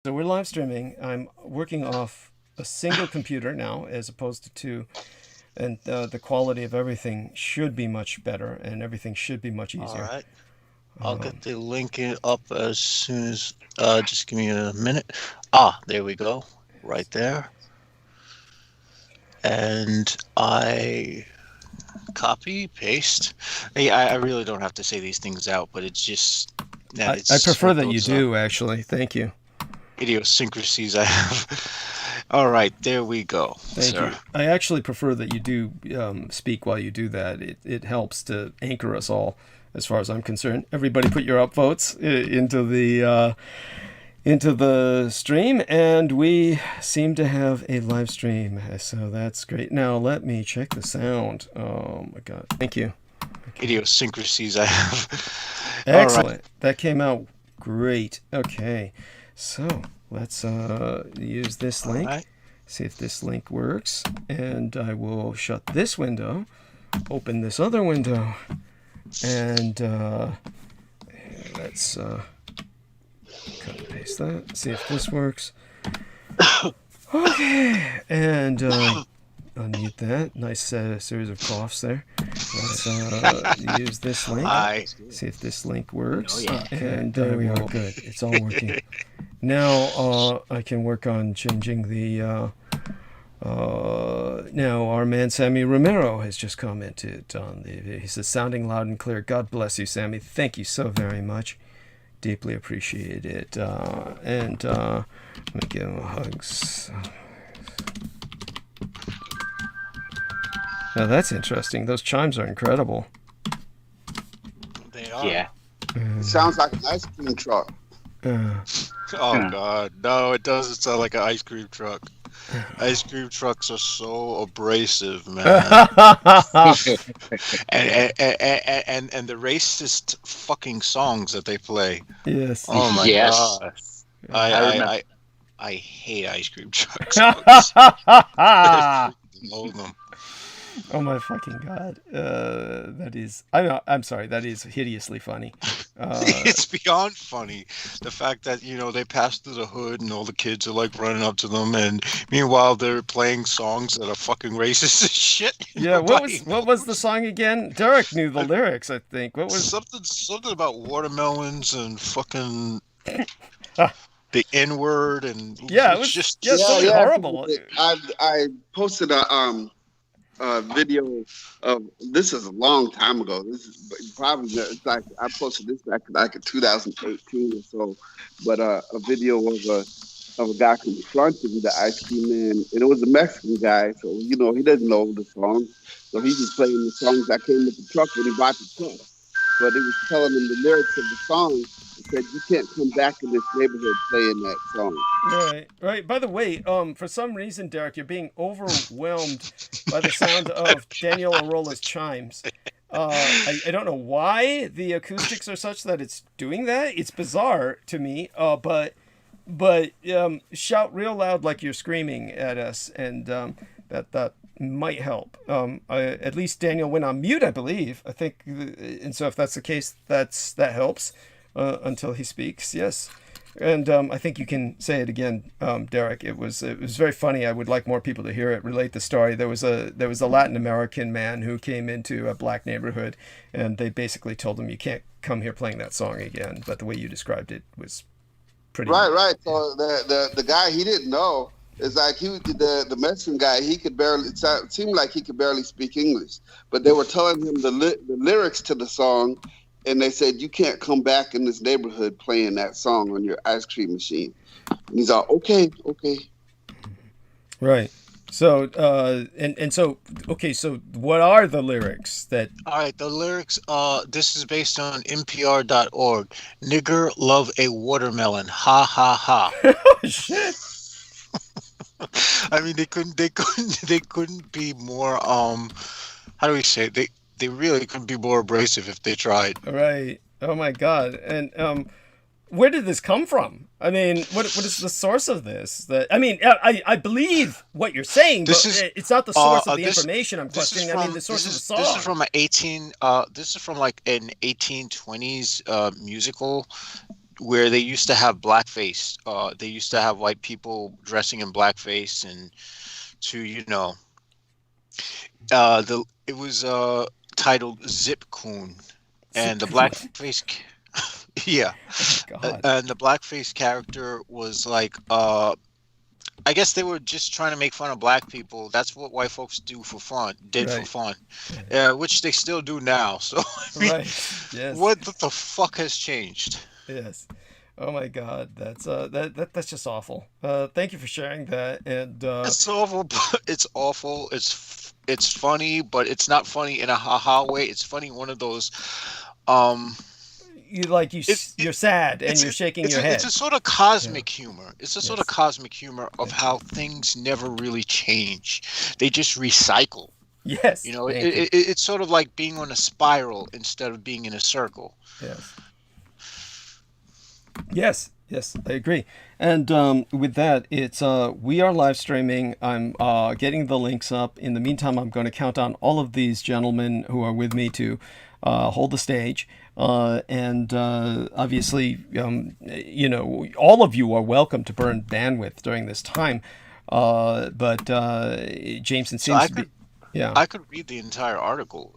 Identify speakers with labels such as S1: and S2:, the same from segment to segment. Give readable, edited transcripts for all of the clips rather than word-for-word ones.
S1: So we're live streaming. I'm working off a single computer now as opposed to two, and the quality of everything should be much better, and everything should be much
S2: All
S1: easier.
S2: right. I'll
S1: Um,
S2: get the link up as soon as just give me a minute. There we go. Right there. And I copy, paste. Yeah, I really don't have to say these things out, but it's just that
S1: I
S2: it's one
S1: prefer
S2: of
S1: that you
S2: those
S1: do, actually. Thank you.
S2: idiosyncrasies I have. All right, there we go,
S1: Thank
S2: sir.
S1: you. I actually prefer that you do speak while you do that. It helps to anchor us all, as far as I'm concerned. Everybody, put your upvotes into the stream, and we seem to have a live stream, so that's great. Now let me check the sound. Oh my god, thank you. Okay,
S2: Idiosyncrasies I have. All right.
S1: excellent, that came out great. Okay, so let's use this
S2: All
S1: link,
S2: right.
S1: see if this link works, and I will shut this window, open this other window, and let's cut and paste that, see if this works. Okay, and unmute that. Nice series of coughs there. Let's use this link.
S2: I
S1: See if this link works.
S2: yeah.
S1: And there we are. Good. It's all working. Now I can work on changing the. Now our man Sammy Romero has just commented on the. He says, "Sounding loud and clear." God bless you, Sammy. Thank you so very much. Deeply appreciate it. And I'm gonna give him hugs. Now that's interesting. Those chimes are incredible.
S2: They are.
S3: Yeah.
S1: Uh,
S4: It sounds like an ice cream truck.
S1: uh,
S2: Oh
S3: Huh.
S2: God, no, it doesn't sound like an ice cream truck. Ice cream trucks are so abrasive, man. And the racist fucking songs that they play.
S1: yes.
S2: Oh my
S3: Yes.
S2: God.
S3: I
S2: I
S3: remember.
S2: I I hate ice cream trucks, folks. I freaking loathe them.
S1: Oh my fucking god. That is. I'm sorry. That is hideously funny. Uh,
S2: It's beyond funny. The fact that, they pass through the hood and all the kids are like running up to them, and meanwhile they're playing songs that are fucking racist as shit.
S1: yeah.
S2: Nobody
S1: What was the
S2: knows.
S1: song again? Derek knew the
S2: I,
S1: lyrics. I think. What was?
S2: something about watermelons and fucking
S1: Ah,
S2: the N word, and
S1: yeah. It
S2: it's
S1: was.
S2: just
S1: Yeah.
S4: Yeah,
S1: Something
S2: just
S4: yeah.
S1: horrible.
S4: I posted a video of this is a long time ago. This is probably it's like I posted this back like in 2018 or so, but a video of a guy confronting the ice cream man, and it was a Mexican guy, so he doesn't know the songs, so he's just playing the songs that came with the truck when he bought the truck. But he was telling him the lyrics of the song. He said, "You can't come back in this neighborhood playing that song."
S1: Right. Right. By the way, for some reason, Derek, you're being overwhelmed by the sound of Daniel Arola's chimes. I don't know why the acoustics are such that it's doing that. It's bizarre to me. But shout real loud like you're screaming at us, and that might help. At least Daniel went on mute, I believe. I think, and so if that's the case, that helps until he speaks. Yes. And I think you can say it again, Derek. It was very funny. I would like more people to hear it. Relate the story. There was a Latin American man who came into a black neighborhood, and they basically told him, "You can't come here playing that song again." But the way you described it was pretty.
S4: Right, right.
S1: Yeah.
S4: So the guy he didn't know is like the Mexican guy. He could barely. It seemed like he could barely speak English, but they were telling him the lyrics to the song, and they said you can't come back in this neighborhood playing that song on your ice cream machine. And he's all okay, okay.
S1: Right. So and so okay. So what are the lyrics that?
S2: all right. The lyrics. This is based on NPR.org. Nigger love a watermelon. Ha ha ha.
S1: Oh shit!
S2: I mean, they couldn't be more. How do we say it? They really couldn't be more abrasive if they tried.
S1: Right. Oh my god. And where did this come from? I mean, what is the source of this? That I mean, I believe what you're saying, but
S2: This is
S1: it's not the source of the
S2: this
S1: information I'm
S2: this is
S1: questioning. I mean,
S2: from
S1: the source of the
S2: this is
S1: song.
S2: from an 18 this is from like an 1820s musical where they used to have blackface. They used to have white people dressing in blackface and to it was titled Zip Coon, and the blackface. Yeah,
S1: Oh God.
S2: and the blackface character was like, I guess they were just trying to make fun of black people. That's what white folks do for fun, did for
S1: Right.
S2: fun, which they still do now. So, I mean,
S1: Right. Yes.
S2: what the fuck has changed?
S1: Yes. Oh my God. That's just awful. Thank you for sharing that. And
S2: It's awful. It's awful. It's funny, but it's not funny in a ha-ha way. It's funny one of those. Um,
S1: you're sad and you're shaking your head.
S2: It's a sort of cosmic humor. It's a sort of cosmic humor of how things never really change. They just recycle.
S1: Yes.
S2: You know,
S1: Thank you.
S2: it's sort of like being on a spiral instead of being in a circle.
S1: Yes. Yes, yes, I agree. And with that, it's we are live streaming. I'm getting the links up. In the meantime, I'm going to count on all of these gentlemen who are with me to hold the stage. And obviously, all of you are welcome to burn bandwidth during this time. But Jameson seems to be. Yeah.
S2: I could read the entire article.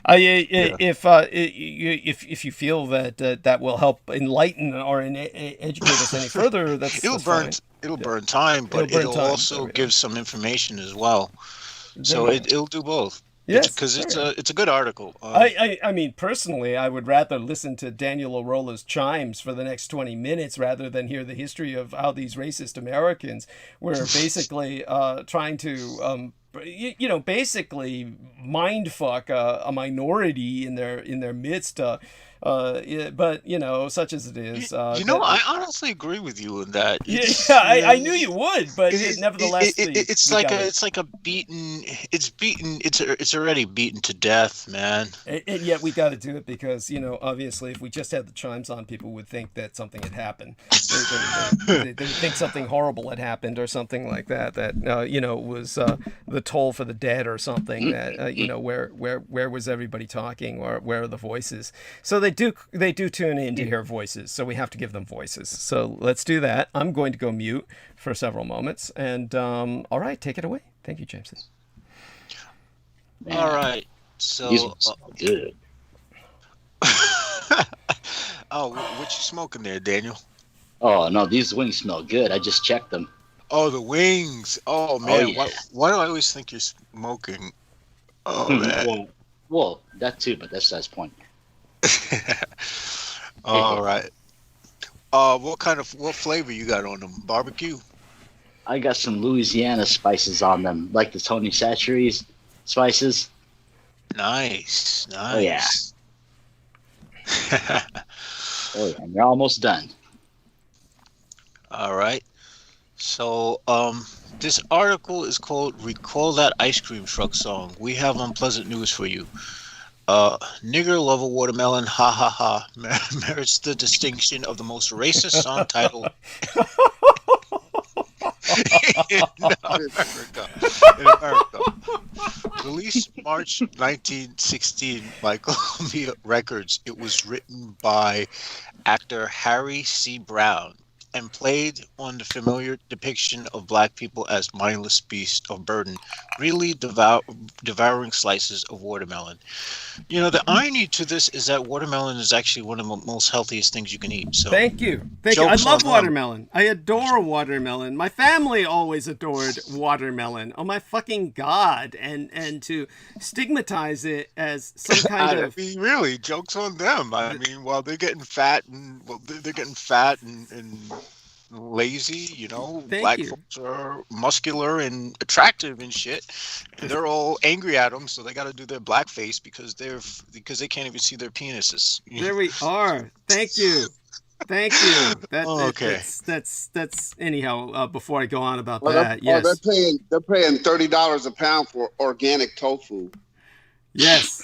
S1: If you feel that that will help enlighten or educate us any further, that's fine.
S2: It'll burn time, but it'll also give some information as well. So it'll do both.
S1: Yes,
S2: because it's a good article.
S1: I mean, personally, I would rather listen to Daniel Orola's chimes for the next 20 minutes rather than hear the history of how these racist Americans were basically trying to, basically mind fuck a minority in their midst. But such as it is.
S2: I honestly agree with you in that.
S1: I knew you would, but nevertheless,
S2: it's like a beaten. It's already beaten to death, man.
S1: And yet we got to do it because obviously, if we just had the chimes on, people would think that something had happened. They would think something horrible had happened or something like that. That was the toll for the dead or something. That where was everybody talking or where are the voices? So they do tune in to hear voices, so we have to give them voices. So let's do that. I'm going to go mute for several moments, and all right, take it away. Thank you, Jameson.
S2: All right, so
S3: these ones smell good.
S2: Oh, what you smoking there, Daniel?
S3: Oh no, these wings smell good. I just checked them.
S2: Oh, the wings. Oh man,
S3: Oh, yeah.
S2: Why do I always think you're smoking? Oh man.
S3: Well, that too, but that's the point.
S2: All right. What flavor you got on them? Barbecue?
S3: I got some Louisiana spices on them, like the Tony Chachere's spices.
S2: Nice.
S3: Oh yeah. Oh yeah, and they're almost done.
S2: All right. So, this article is called "Recall That Ice Cream Truck Song." We have unpleasant news for you. Nigger Love a Watermelon, ha ha ha, merits the distinction of the most racist song title in America. Released March 1916 by Columbia Records, it was written by actor Harry C. Brown and played on the familiar depiction of black people as mindless beasts of burden, really devouring slices of watermelon. The irony to this is that watermelon is actually one of the most healthiest things you can eat. So
S1: Thank you. I love watermelon. I adore watermelon. My family always adored watermelon. Oh my fucking God. And to stigmatize it as some kind of...
S2: I mean, really, joke's on them. I mean, while they're getting fat and lazy, black folks are muscular and attractive and shit, and they're all angry at them, so they got to do their blackface because they can't even see their penises.
S1: There we are. Thank you.
S2: Okay.
S1: That's anyhow. Before I go on about that, yes.
S4: They're paying $30 a pound for organic tofu.
S1: Yes,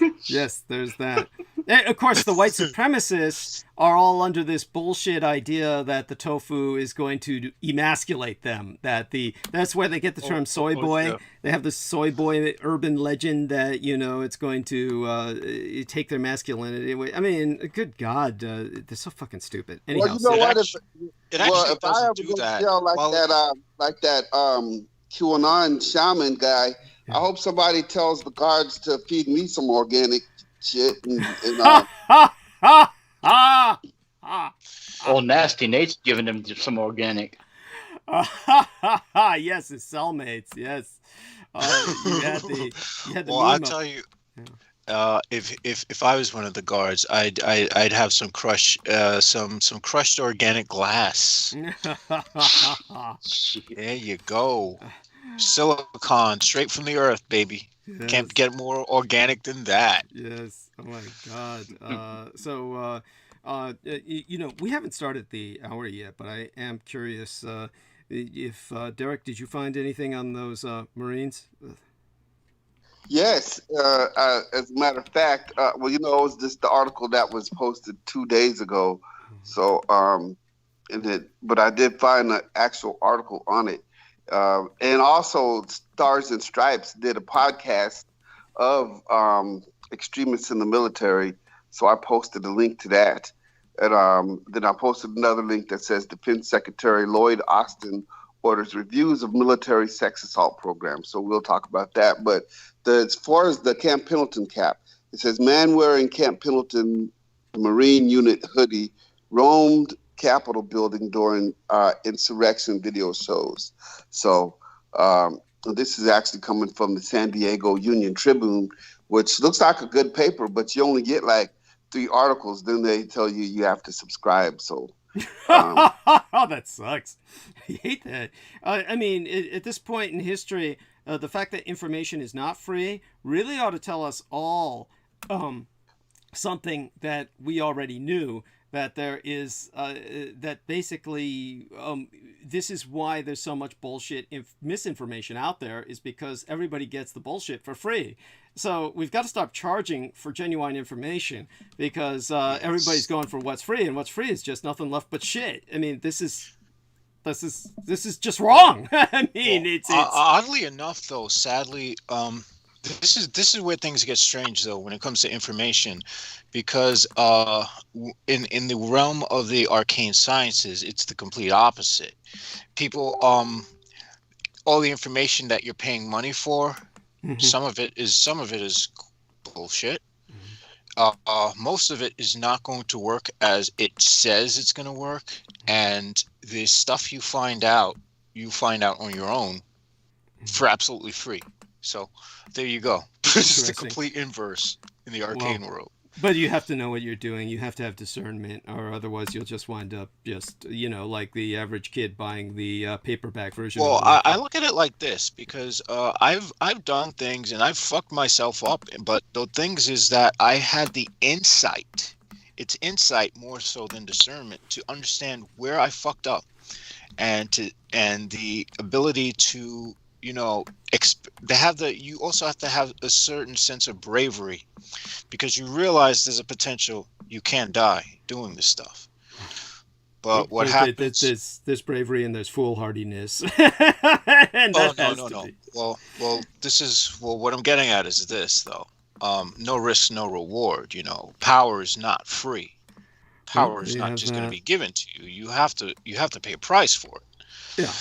S1: there's that. And of course, the white supremacists are all under this bullshit idea that the tofu is going to emasculate them. That's where they get the term soy boy.
S2: Yeah.
S1: They have this soy boy urban legend that it's going to take their masculinity away. I mean, good God, they're so fucking stupid. Anyhow,
S4: Well, you know what?
S2: It actually
S4: If I
S2: doesn't
S4: ever
S2: do
S4: go to
S2: that.
S4: jail like
S2: Well,
S4: that QAnon shaman guy, I hope somebody tells the guards to feed me some organic shit
S3: Old Nasty Nate's giving him some organic.
S1: Yes, his cellmates. Yes, you had the
S2: well, I'll
S1: meme up.
S2: tell you. If I was one of the guards, I'd have some crushed organic glass. There you go. Silicon straight from the earth, baby.
S1: Yes.
S2: Can't get more organic than that.
S1: Yes. Oh my God. So we haven't started the hour yet, but I am curious if Derek, did you find anything on those Marines?
S4: Yes, as a matter of fact, it was just the article that was posted 2 days ago. So, but I did find an actual article on it. And also, Stars and Stripes did a podcast of extremists in the military. So I posted a link to that. And then I posted another link that says Defense Secretary Lloyd Austin orders reviews of military sex assault programs. So we'll talk about that. But as far as the Camp Pendleton cap, it says man wearing Camp Pendleton Marine Unit hoodie roamed Capitol building during insurrection video shows. So this is actually coming from the San Diego Union Tribune, which looks like a good paper, but you only get like 3 articles. Then they tell you have to subscribe. So
S1: oh, that sucks. I hate that. I mean, at this point in history, the fact that information is not free really ought to tell us all something that we already knew, that there is that basically this is why there's so much bullshit misinformation out there, is because everybody gets the bullshit for free. So we've got to stop charging for genuine information, because everybody's going for what's free, and what's free is just nothing left but shit. I mean, this is just wrong. I mean, it's
S2: oddly enough, though, sadly, this is where things get strange, though, when it comes to information, because in the realm of the arcane sciences, it's the complete opposite. People, all the information that you're paying money for, some of it is bullshit. Most of it is not going to work as it says it's going to work, and the stuff you find out on your own for absolutely free. So there you go. This is the complete inverse in the arcane world.
S1: But you have to know what you're doing. You have to have discernment, or otherwise you'll just wind up just, like the average kid buying the paperback version.
S2: Well, I look at it like this, because I've done things and I've fucked myself up. But the things is that I had the insight. It's insight more so than discernment, to understand where I fucked up, and the ability to you also have to have a certain sense of bravery, because you realize there's a potential you can die doing this stuff. But what happens?
S1: There's bravery and there's foolhardiness. And
S2: no. Well, what I'm getting at is this, though. No risk, no reward. Power is not free. Power is not just going to be given to you. You have to pay a price for it.
S1: Yeah.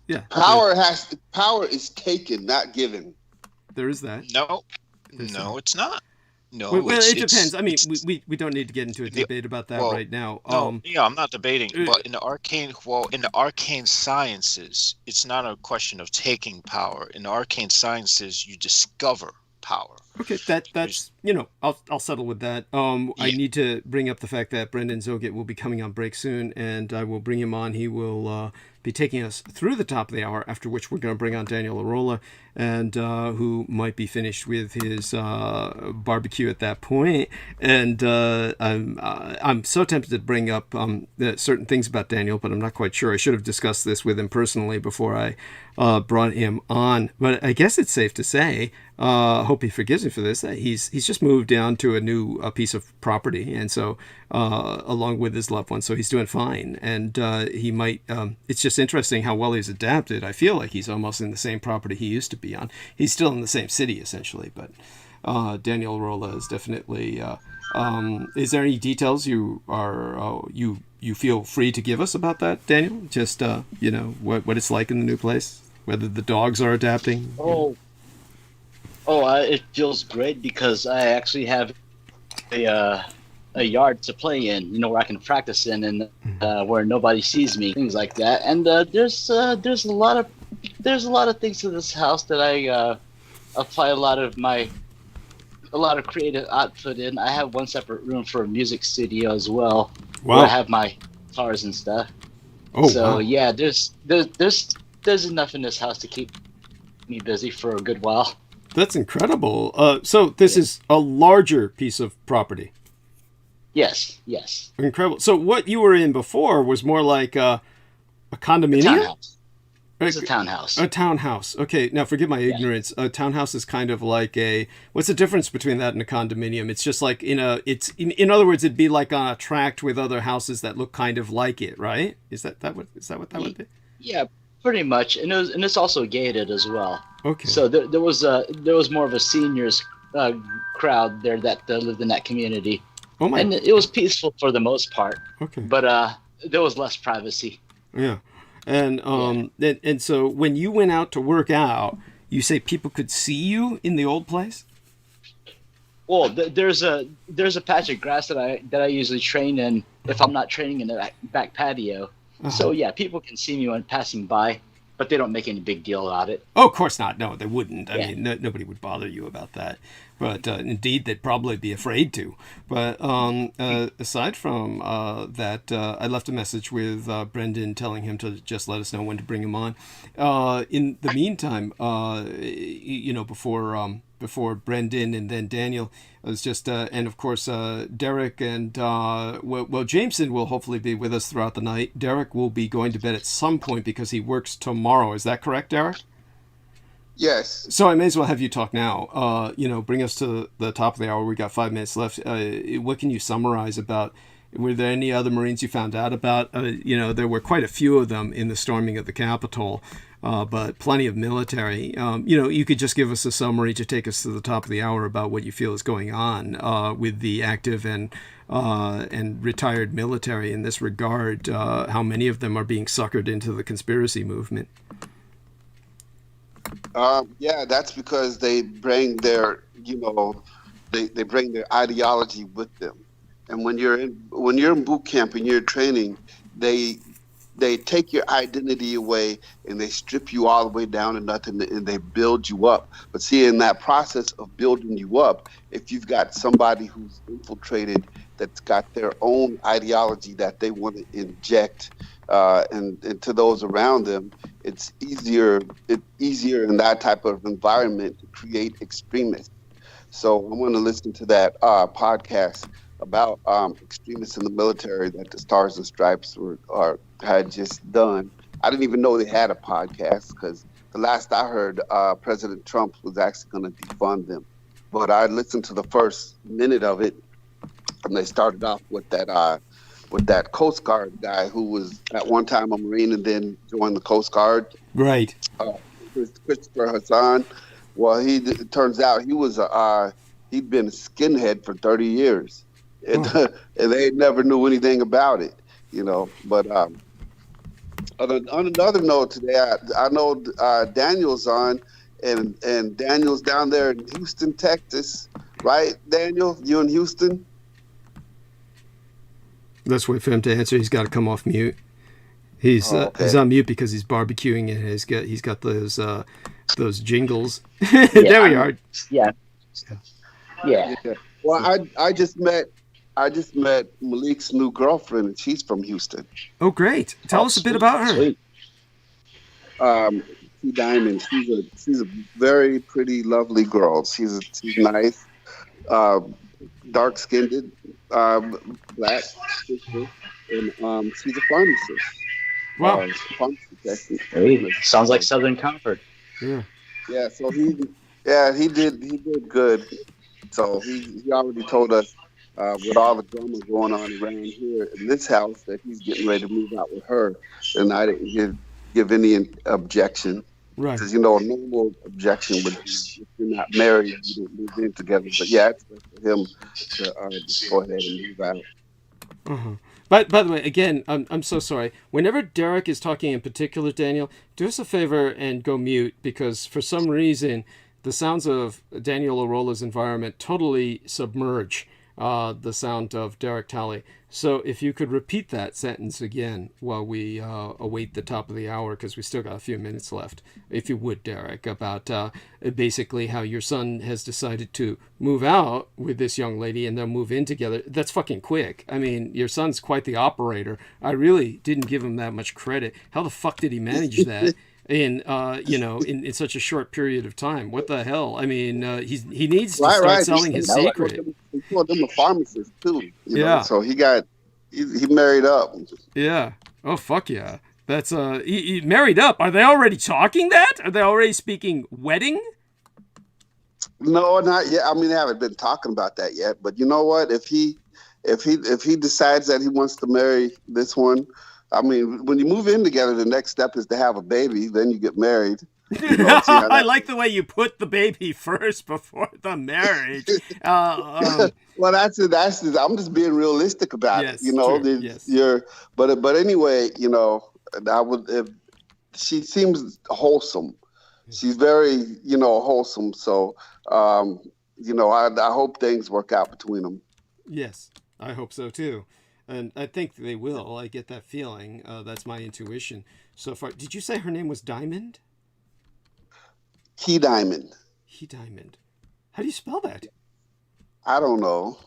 S1: Yeah.
S4: Power is taken, not given.
S1: There is that.
S2: No, it's not. No,
S1: well, it depends. I mean, we don't need to get into a debate about that right now.
S2: I'm not debating. But in the arcane sciences, it's not a question of taking power. In the arcane sciences, you discover power.
S1: Okay, that's I'll settle with that. I need to bring up the fact that Brendan Zoget will be coming on break soon, and I will bring him on. He will be taking us through the top of the hour, after which we're going to bring on Daniel Arola, and who might be finished with his barbecue at that point. And I'm so tempted to bring up certain things about Daniel, but I'm not quite sure. I should have discussed this with him personally before I brought him on. But I guess it's safe to say, hope he forgives me for this, that he's just moved down to a new piece of property, and so along with his loved one, so he's doing fine. And he might. It's just interesting how well he's adapted. I feel like he's almost in the same property he used to be on. He's still in the same city essentially, but Daniel Rolla is definitely. Is there any details you feel free to give us about that, Daniel? Just what it's like in the new place, whether the dogs are adapting.
S3: It feels great because I actually have a yard to play in, where I can practice in, and where nobody sees me, things like that. And there's a lot of things to this house that I apply a lot of creative output in. I have one separate room for a music studio as well, where I have my guitars and stuff. Yeah, there's enough in this house to keep me busy for a good while.
S1: That's incredible. So this is a larger piece of property.
S3: Yes.
S1: Incredible. So what you were in before was more like a condominium?
S3: A townhouse. It's a townhouse.
S1: A townhouse. Okay, now forgive my ignorance. A townhouse is kind of like what's the difference between that and a condominium? It's just like in other words, it'd be like on a tract with other houses that look kind of like it, right? Is that what that would be?
S3: Yeah, pretty much. And it's also gated as well.
S1: Okay.
S3: So there was more of a seniors crowd there that lived in that community.
S1: Oh my!
S3: And it was peaceful for the most part.
S1: Okay.
S3: But there was less privacy.
S1: Yeah. And and so when you went out to work out, you say people could see you in the old place?
S3: Well, there's a patch of grass that I usually train in if I'm not training in the back patio. Uh-huh. So yeah, people can see me when passing by, but they don't make any big deal about it.
S1: Oh, of course not. No, they wouldn't. I mean, nobody would bother you about that. But indeed, they'd probably be afraid to. But aside from that, I left a message with Brendan telling him to just let us know when to bring him on. In the meantime, before Brendan and then Daniel, it was just, and of course, Derek and, Jameson will hopefully be with us throughout the night. Derek will be going to bed at some point because he works tomorrow. Is that correct, Derek?
S4: Yes.
S1: So I may as well have you talk now. Bring us to the top of the hour. We got 5 minutes left. What can you summarize about? Were there any other Marines you found out about? There were quite a few of them in the storming of the Capitol, but plenty of military. You could just give us a summary to take us to the top of the hour about what you feel is going on with the active and retired military in this regard. How many of them are being suckered into the conspiracy movement?
S4: That's because they bring their, they bring their ideology with them. And when you're in boot camp and you're training, they take your identity away and they strip you all the way down to nothing and they build you up. But see, in that process of building you up, if you've got somebody who's infiltrated that's got their own ideology that they want to inject and to those around them, it's easier in that type of environment to create extremists. So I want to listen to that podcast about extremists in the military that the Stars and Stripes had just done. I didn't even know they had a podcast because the last I heard, President Trump was actually going to defund them. But I listened to the first minute of it, and they started off with that Coast Guard guy who was at one time a Marine and then joined the Coast Guard. Right. Christopher Hassan. Well, it turns out he'd been a skinhead for 30 years. And they never knew anything about it, But on another note today, I know Daniel's on, and Daniel's down there in Houston, Texas. Right, Daniel? You in Houston?
S1: Let's wait for him to answer. He's got to come off mute. He's on mute because he's barbecuing and he's got those jingles. There we are.
S3: Yeah.
S4: Well, I just met Malik's new girlfriend, and she's from Houston.
S1: Oh, great! Tell us a bit about her.
S3: Sweet.
S4: Um, T Diamond. She's a very pretty, lovely girl. She's nice, uh, dark skinned, black sister, and she's a pharmacist.
S1: Wow.
S4: Pharmacy technician.
S3: Hey, sounds like Southern Comfort.
S1: Yeah.
S4: Yeah. So he did good. So he already told us with all the drama going on around here in this house that he's getting ready to move out with her, and I didn't give any objection.
S1: Right.
S4: Because a normal objection would be if you're not married, you don't move in together. But yeah, it's best for him to just go ahead and move out.
S1: Uh-huh. But by the way, again, I'm so sorry. Whenever Derek is talking in particular, Daniel, do us a favor and go mute, because for some reason the sounds of Daniel Arola's environment totally submerge the sound of Derek Talley. So if you could repeat that sentence again while we await the top of the hour, because we still got a few minutes left, if you would, Derek, about basically how your son has decided to move out with this young lady and they'll move in together. That's fucking quick. I mean, your son's quite the operator. I really didn't give him that much credit. How the fuck did he manage that? In such a short period of time? What the hell? I mean, he needs to start selling his secret.
S4: He called him a pharmacist too. You know? So he married up.
S1: Yeah. Oh fuck yeah. That's he married up. Are they already talking that? Are they already speaking wedding?
S4: No, not yet. I mean, they haven't been talking about that yet. But you know what? If he decides that he wants to marry this one. I mean, when you move in together, the next step is to have a baby. Then you get married.
S1: I like the way you put the baby first before the marriage.
S4: Well, that's it. I'm just being realistic about it. But anyway, she seems wholesome. She's very, wholesome. So, I hope things work out between them.
S1: Yes, I hope so too. And I think they will. I get that feeling. That's my intuition so far. Did you say her name was Diamond?
S4: Key Diamond.
S1: Key Diamond. How do you spell that?
S4: I don't know.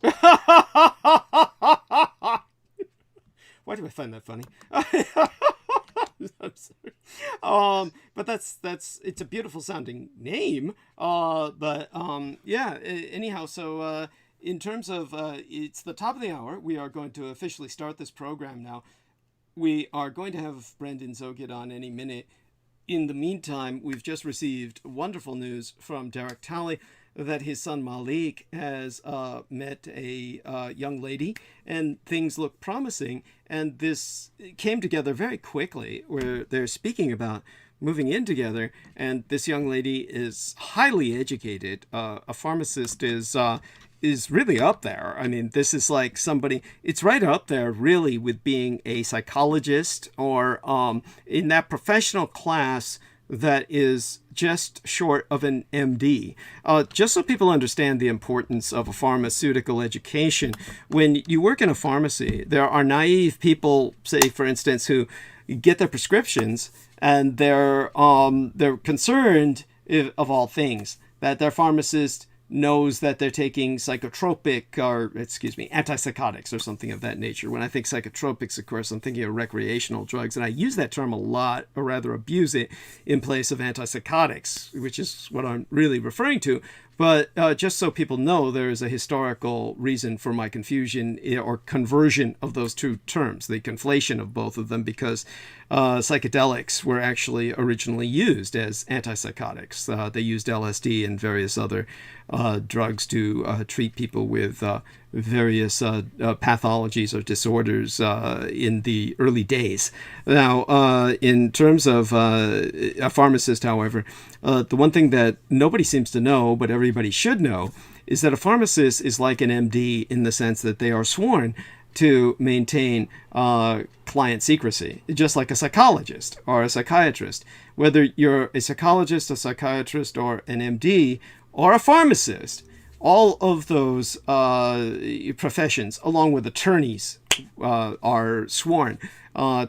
S1: Why do I find that funny? I'm sorry. But it's a beautiful sounding name. Anyhow, so in terms of, it's the top of the hour. We are going to officially start this program now. We are going to have Brendan Zogid on any minute. In the meantime, we've just received wonderful news from Derek Talley that his son Malik has met a young lady, and things look promising. And this came together very quickly, where they're speaking about moving in together, and this young lady is highly educated. A pharmacist is really up there. I mean, this is like somebody, it's right up there really with being a psychologist or in that professional class that is just short of an MD. Just so people understand the importance of a pharmaceutical education, when you work in a pharmacy, there are naive people, say, for instance, who get their prescriptions and they're concerned, of all things, that their pharmacist knows that they're taking antipsychotics or something of that nature. When I think psychotropics, of course, I'm thinking of recreational drugs, and I use that term a lot, or rather abuse it, in place of antipsychotics, which is what I'm really referring to. But just so people know, there is a historical reason for my confusion or conversion of those two terms, the conflation of both of them, because psychedelics were actually originally used as antipsychotics. They used LSD and various other drugs to treat people with various pathologies or disorders in the early days. Now, in terms of a pharmacist, however, the one thing that nobody seems to know, but everybody should know, is that a pharmacist is like an MD in the sense that they are sworn to maintain client secrecy, just like a psychologist or a psychiatrist. Whether you're a psychologist, a psychiatrist, or an MD, or a pharmacist, all of those professions, along with attorneys, are sworn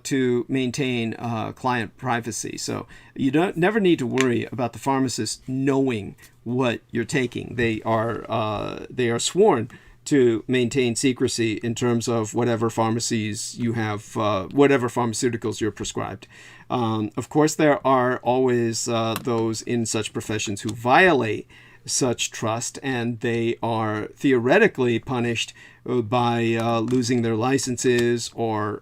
S1: to maintain client privacy. So you never need to worry about the pharmacist knowing what you're taking. They are sworn to maintain secrecy in terms of whatever pharmacies you have, whatever pharmaceuticals you're prescribed. Of course, there are always those in such professions who violate such trust, and they are theoretically punished by losing their licenses or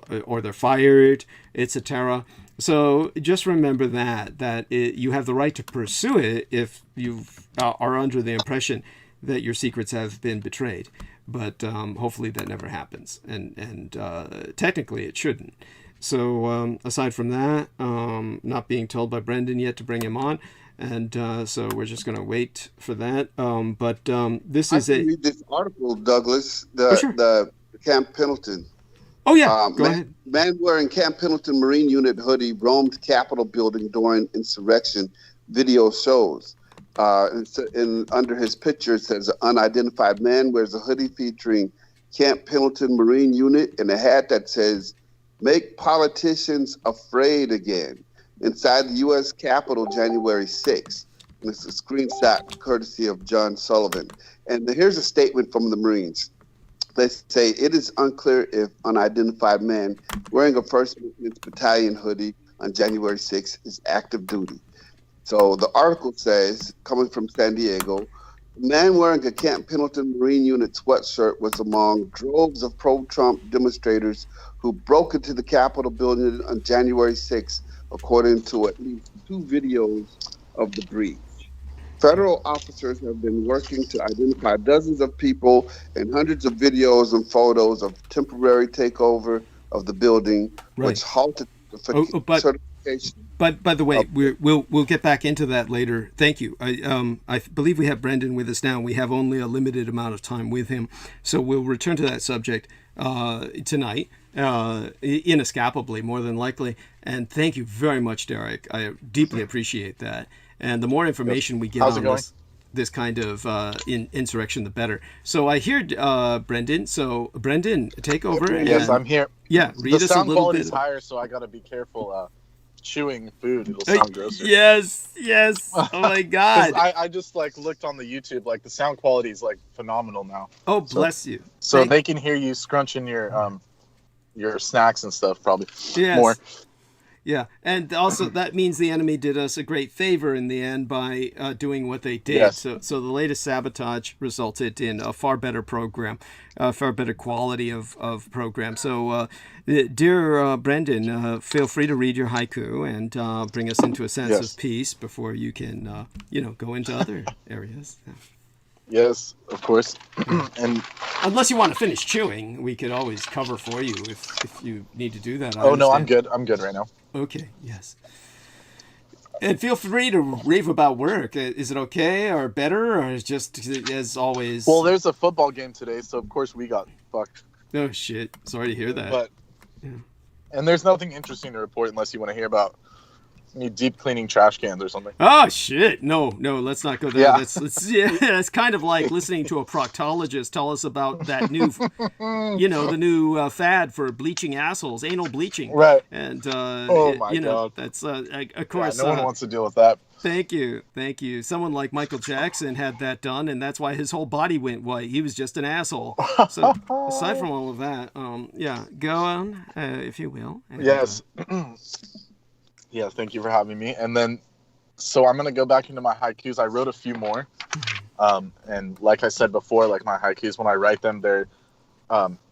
S1: they're fired, etc. So just remember that you have the right to pursue it if you are under the impression that your secrets have been betrayed. But hopefully that never happens, and technically it shouldn't. So aside from that, not being told by Brendan yet to bring him on, and so we're just going to wait for that. But this is
S4: read this article, Douglas,
S1: sure.
S4: the Camp Pendleton.
S1: Oh yeah, go ahead.
S4: Man wearing Camp Pendleton Marine Unit hoodie roamed Capitol building during insurrection. Video shows. Under his picture, it says, unidentified man wears a hoodie featuring Camp Pendleton Marine Unit and a hat that says, "Make politicians afraid again," inside the U.S. Capitol January 6th. And it's a screenshot courtesy of John Sullivan. And here's a statement from the Marines. They say, it is unclear if unidentified man wearing a 1st Maintenance Battalion hoodie on January 6th is active duty. So the article says, coming from San Diego, the man wearing a Camp Pendleton Marine Unit sweatshirt was among droves of pro-Trump demonstrators who broke into the Capitol building on January 6th, according to at least 2 videos of the breach. Federal officers have been working to identify dozens of people and hundreds of videos and photos of temporary takeover of the building,
S1: right,
S4: which halted the certification.
S1: But by the way, we'll get back into that later. Thank you. I believe we have Brendan with us now. We have only a limited amount of time with him, so we'll return to that subject tonight, inescapably, more than likely. And thank you very much, Derek. I deeply appreciate that. And the more information we get on this kind of insurrection, the better. So I hear Brendan. So Brendan, take over.
S5: Yes, I'm here.
S1: Yeah, read us a little bit.
S5: The sound quality is higher, so I got to be careful chewing food. It'll sound grosser.
S1: Yes. Oh my God.
S5: I just looked on the YouTube. The sound quality is phenomenal now.
S1: Oh, bless you.
S5: So they can hear you scrunching your snacks and stuff probably more.
S1: Yeah, and also that means the enemy did us a great favor in the end by doing what they did.
S5: Yes.
S1: So the latest sabotage resulted in a far better program, far better quality of program. So, dear Brendan, feel free to read your haiku and bring us into a sense of peace before you can, go into other areas. Yeah.
S5: Yes, of course. And
S1: unless you want to finish chewing, we could always cover for you if you need to do that.
S5: No, I'm good. I'm good right now.
S1: Okay, yes. And feel free to rave about work. Is it okay or better or is just as always?
S5: Well, there's a football game today, so of course we got fucked.
S1: Oh, shit. Sorry to hear that.
S5: But, and there's nothing interesting to report unless you want to hear about me deep cleaning trash cans or something.
S1: Oh shit! No, let's not go there. Yeah. It's kind of like listening to a proctologist tell us about that new, the new fad for bleaching assholes, anal bleaching.
S5: Right.
S1: And
S5: oh my God,
S1: that's of course.
S5: No one wants to deal with that.
S1: Thank you. Someone like Michael Jackson had that done, and that's why his whole body went white. He was just an asshole. So aside from all of that, go on if you will. And,
S5: yes. Yeah, thank you for having me. And then, so I'm going to go back into my haikus. I wrote a few more. And like I said before, my haikus, when I write them, they're,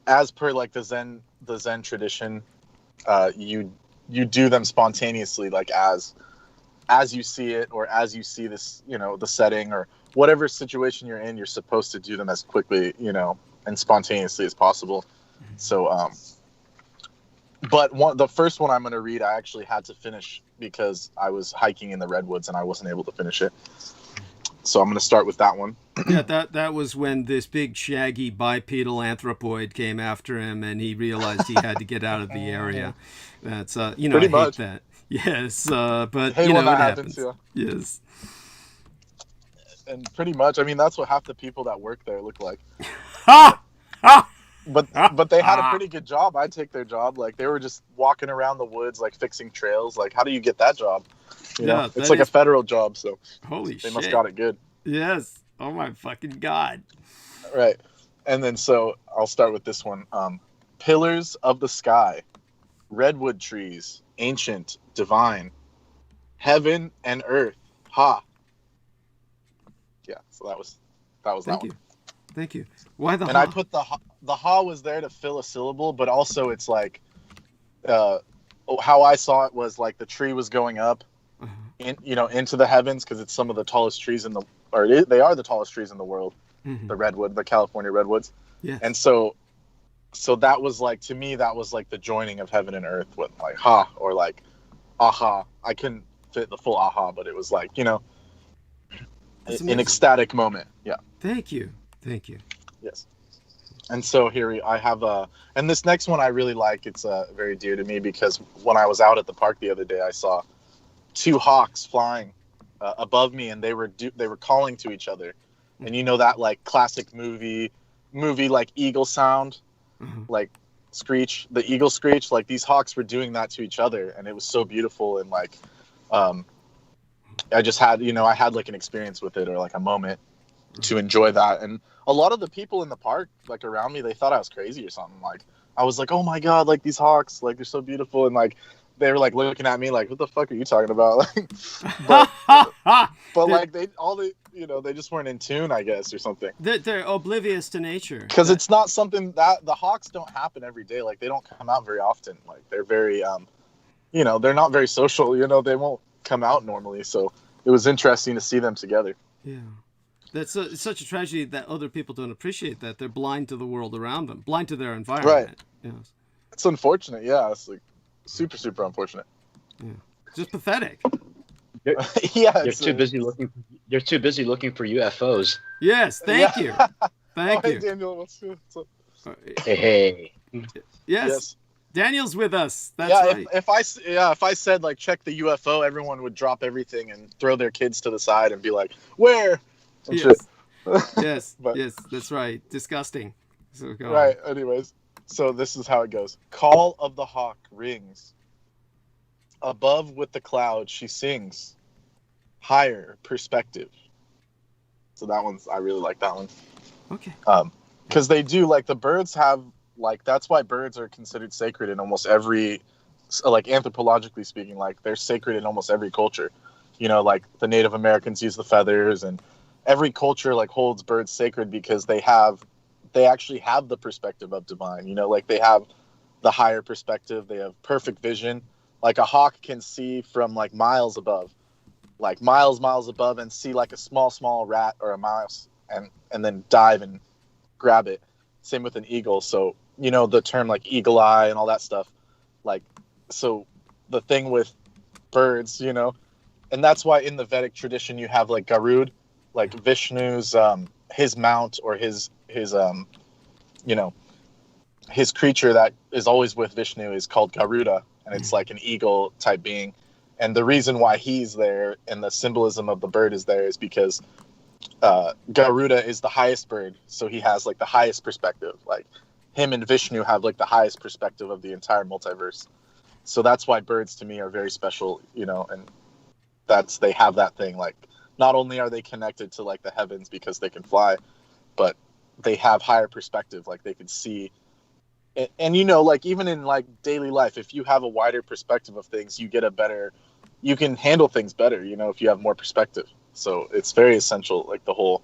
S5: as per the Zen tradition, you do them spontaneously, as you see it, or as you see this, the setting or whatever situation you're in, you're supposed to do them as quickly, and spontaneously as possible. So, but the first one I'm going to read, I actually had to finish because I was hiking in the redwoods and I wasn't able to finish it. So I'm going to start with that one.
S1: Yeah, that was when this big shaggy bipedal anthropoid came after him and he realized he had to get out of the area. That's
S5: pretty
S1: I
S5: much.
S1: hate that. Yes, but
S5: hey,
S1: it
S5: happens.
S1: Yeah. Yes.
S5: And pretty much, that's what half the people that work there look like.
S1: Ha! Ha!
S5: But they had a pretty good job. I'd take their job. They were just walking around the woods, fixing trails. How do you get that job? You know? It's a federal job, so
S1: holy shit.
S5: They must got it good.
S1: Yes. Oh my fucking God.
S5: Right. And then so I'll start with this one. Pillars of the sky, redwood trees, ancient, divine, heaven and earth. Ha. Yeah, so that was
S1: Thank
S5: that
S1: you. Thank you. Why the
S5: one. And
S1: ha?
S5: I put the ha was there to fill a syllable, but also it's like how I saw it was like the tree was going up into the heavens because it's some of the tallest trees they are the tallest trees in the world.
S1: Mm-hmm.
S5: The California redwoods.
S1: Yes.
S5: And so that was like, to me, that was like the joining of heaven and earth with like ha or like aha. I couldn't fit the full aha, but it was like, an ecstatic moment. Yeah.
S1: Thank you.
S5: Yes. And so I have and this next one I really like. It's very dear to me because when I was out at the park the other day, I saw 2 hawks flying above me, and they were calling to each other. And that like classic movie like eagle sound, like screech, the eagle screech, like these hawks were doing that to each other, and it was so beautiful. And like I just had I had like an experience with it, or like a moment to enjoy that. And a lot of the people in the park, like around me, they thought I was crazy or something. Like I was like, oh my god, like these hawks, like they're so beautiful, and like they were like looking at me like, what the fuck are you talking about? but like they just weren't in tune, I guess, or something.
S1: They're oblivious to nature.
S5: Because it's not something that the hawks don't happen every day. Like they don't come out very often. Like they're very, they're not very social. They won't come out normally. So it was interesting to see them together.
S1: Yeah. That's such a tragedy that other people don't appreciate that. They're blind to the world around them, blind to their environment.
S5: Right.
S1: Yes.
S5: It's unfortunate. Yeah. It's like super, super unfortunate.
S1: Yeah. Just pathetic.
S5: Yeah.
S3: You're too busy looking for UFOs.
S1: Yes. Thank you. Thank you.
S5: Hey, Daniel.
S3: Hey.
S1: Yes. Daniel's with us. That's right.
S5: If I said like check the UFO, everyone would drop everything and throw their kids to the side and be like, where?
S1: Yes. Yes. Yes. That's right. Disgusting. So go
S5: right. On. Anyways, so this is how it goes. Call of the hawk rings. Above with the cloud she sings. Higher perspective. So that I really like that one.
S1: Okay.
S5: Because they do, like, the birds have, like, that's why birds are considered sacred in almost every, like, anthropologically speaking, like, they're sacred in almost every culture. Like, the Native Americans use the feathers, and every culture, like, holds birds sacred because they actually have the perspective of divine. Like, they have the higher perspective. They have perfect vision. Like, a hawk can see from, like, miles above. Like, miles above, and see, like, a small rat or a mouse, and then dive and grab it. Same with an eagle. So, the term, like, eagle eye and all that stuff. Like, so the thing with birds, and that's why in the Vedic tradition you have, like, Garud, like Vishnu's, his mount, or his creature that is always with Vishnu is called Garuda, and it's like an eagle type being. And the reason why he's there and the symbolism of the bird is there is because Garuda is the highest bird, so he has like the highest perspective. Like him and Vishnu have like the highest perspective of the entire multiverse. So that's why birds to me are very special, and they have that thing. Like not only are they connected to like the heavens because they can fly, but they have higher perspective. Like they can see. And like even in like daily life, if you have a wider perspective of things, you can handle things better, if you have more perspective. So it's very essential, like the whole,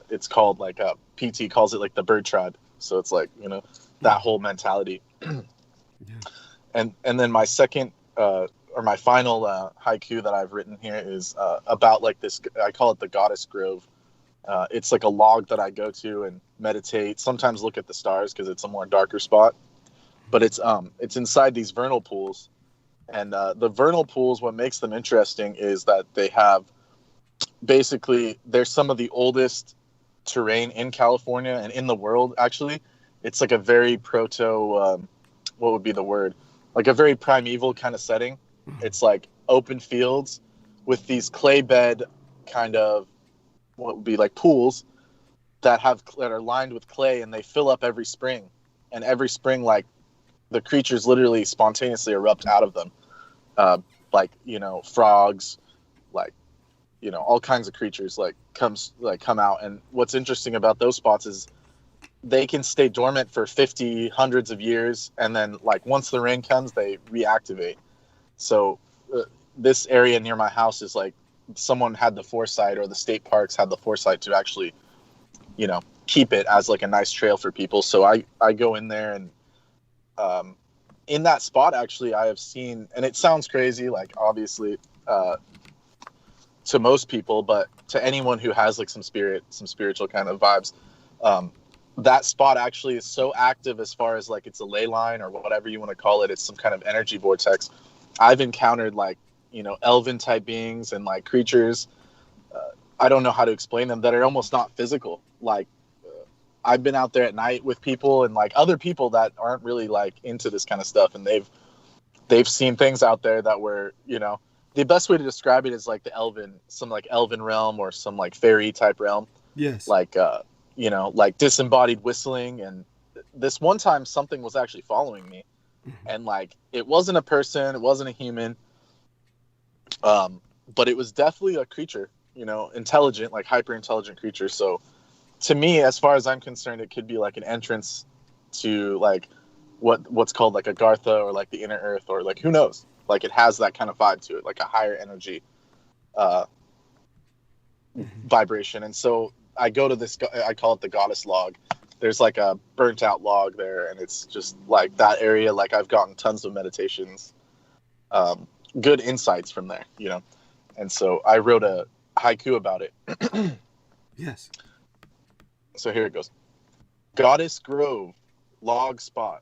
S5: it's called like, PT calls it like the bird tribe. So it's like, that whole mentality.
S1: Yeah.
S5: And then my second, or my final haiku that I've written here is about like this, I call it the Goddess Grove. It's like a log that I go to and meditate, sometimes look at the stars because it's a more darker spot, but it's inside these vernal pools. And the vernal pools, what makes them interesting is that they have, basically, they're some of the oldest terrain in California and in the world, actually. It's like a very what would be the word? Like a very primeval kind of setting. It's like open fields with these clay bed kind of, what would be like pools that are lined with clay, and they fill up every spring. And every spring, like, the creatures literally spontaneously erupt out of them. Like, frogs, like, all kinds of creatures like come out. And what's interesting about those spots is they can stay dormant for 50, hundreds of years, and then like once the rain comes, they reactivate. So this area near my house is like someone had the foresight, or the state parks had the foresight to actually, you know, keep it as like a nice trail for people. So I go in there, and in that spot actually I have seen, and it sounds crazy, like obviously to most people, but to anyone who has like some spiritual kind of vibes, that spot actually is so active as far as like it's a ley line or whatever you want to call it. It's some kind of energy vortex. I've encountered like, you know, elven type beings and like creatures. I don't know how to explain them, that are almost not physical. Like I've been out there at night with people and like other people that aren't really like into this kind of stuff, and they've seen things out there that were, you know, the best way to describe it is like some elven realm or some like fairy type realm.
S1: Yes.
S5: Like you know, like disembodied whistling. And this one time something was actually following me, and like it wasn't a person, it wasn't a human, but it was definitely a creature, you know, intelligent, like hyper intelligent creature. So to me, as far as I'm concerned, it could be like an entrance to like what's called like a Gartha, or like the inner earth, or like who knows, like it has that kind of vibe to it, like a higher energy vibration. And so I go to this, I call it the goddess log. There's like a burnt out log there, and it's just like that area. Like I've gotten tons of meditations, good insights from there, you know? And so I wrote a haiku about it.
S1: Yes.
S5: So here it goes. Goddess Grove, log spot,